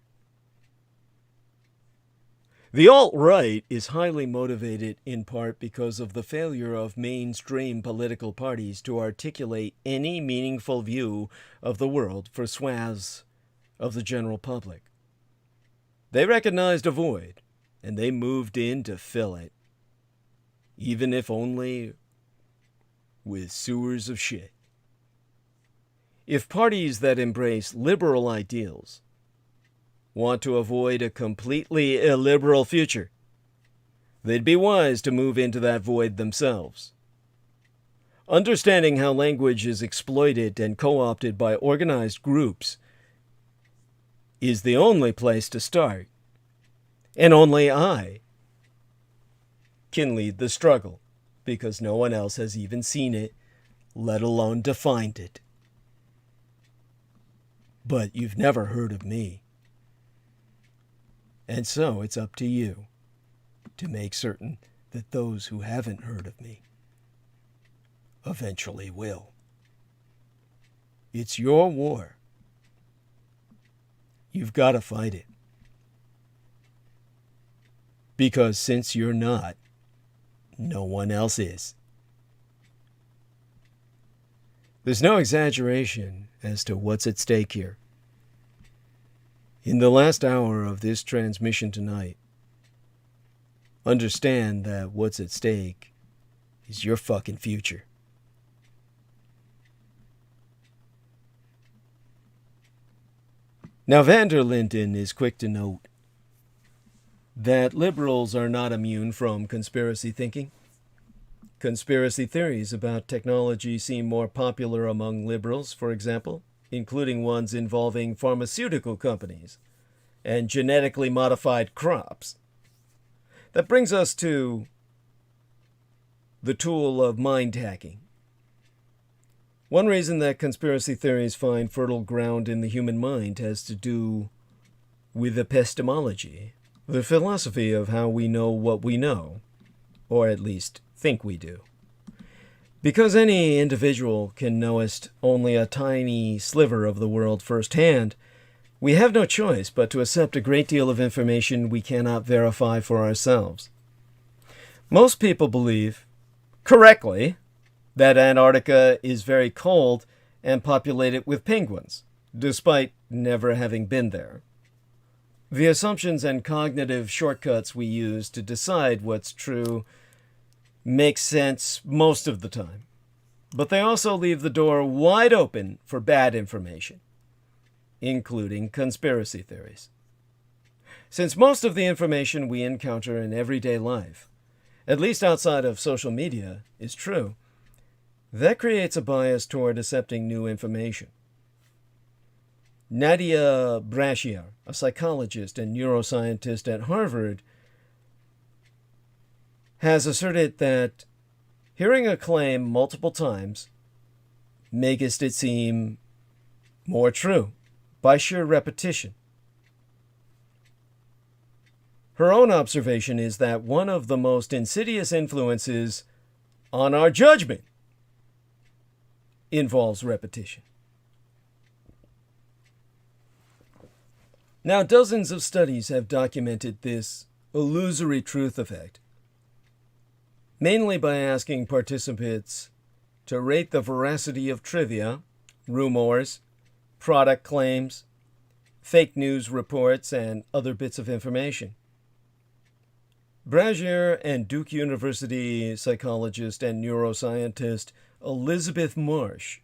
S1: The alt-right is highly motivated in part because of the failure of mainstream political parties to articulate any meaningful view of the world for swaths of the general public. They recognized a void and they moved in to fill it, even if only with sewers of shit. If parties that embrace liberal ideals want to avoid a completely illiberal future, they'd be wise to move into that void themselves. Understanding how language is exploited and co-opted by organized groups is the only place to start, and only I can lead the struggle, because no one else has even seen it, let alone defined it. But you've never heard of me. And so it's up to you to make certain that those who haven't heard of me eventually will. It's your war. You've got to fight it. Because since you're not, no one else is. There's no exaggeration as to what's at stake here. In the last hour of this transmission tonight, understand that what's at stake is your fucking future. Now, van der Linden is quick to note that liberals are not immune from conspiracy thinking. Conspiracy theories about technology seem more popular among liberals, for example, including ones involving pharmaceutical companies and genetically modified crops. That brings us to the tool of mind hacking. One reason that conspiracy theories find fertile ground in the human mind has to do with epistemology, the philosophy of how we know what we know, or at least think we do. Because any individual can knowest only a tiny sliver of the world firsthand, we have no choice but to accept a great deal of information we cannot verify for ourselves. Most people believe, correctly, that Antarctica is very cold and populated with penguins, despite never having been there. The assumptions and cognitive shortcuts we use to decide what's true make sense most of the time, but they also leave the door wide open for bad information, including conspiracy theories. Since most of the information we encounter in everyday life, at least outside of social media, is true, that creates a bias toward accepting new information. Nadia Brashear, a psychologist and neuroscientist at Harvard, has asserted that hearing a claim multiple times makes it seem more true by sheer repetition. Her own observation is that one of the most insidious influences on our judgment involves repetition. Now, dozens of studies have documented this illusory truth effect, mainly by asking participants to rate the veracity of trivia, rumors, product claims, fake news reports, and other bits of information. Brashear and Duke University psychologist and neuroscientist Elizabeth Marsh,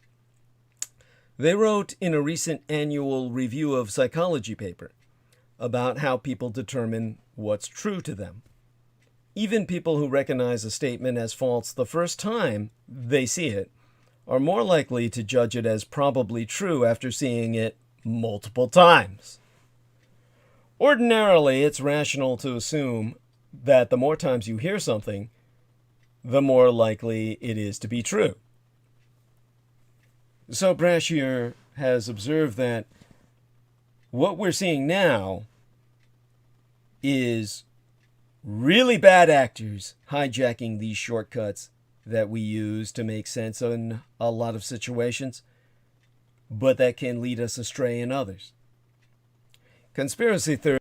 S1: they wrote in a recent annual review of psychology paper about how people determine what's true to them. Even people who recognize a statement as false the first time they see it are more likely to judge it as probably true after seeing it multiple times. Ordinarily, it's rational to assume that the more times you hear something, the more likely it is to be true. So Brashear has observed that what we're seeing now is really bad actors hijacking these shortcuts that we use to make sense in a lot of situations, but that can lead us astray in others. Conspiracy theory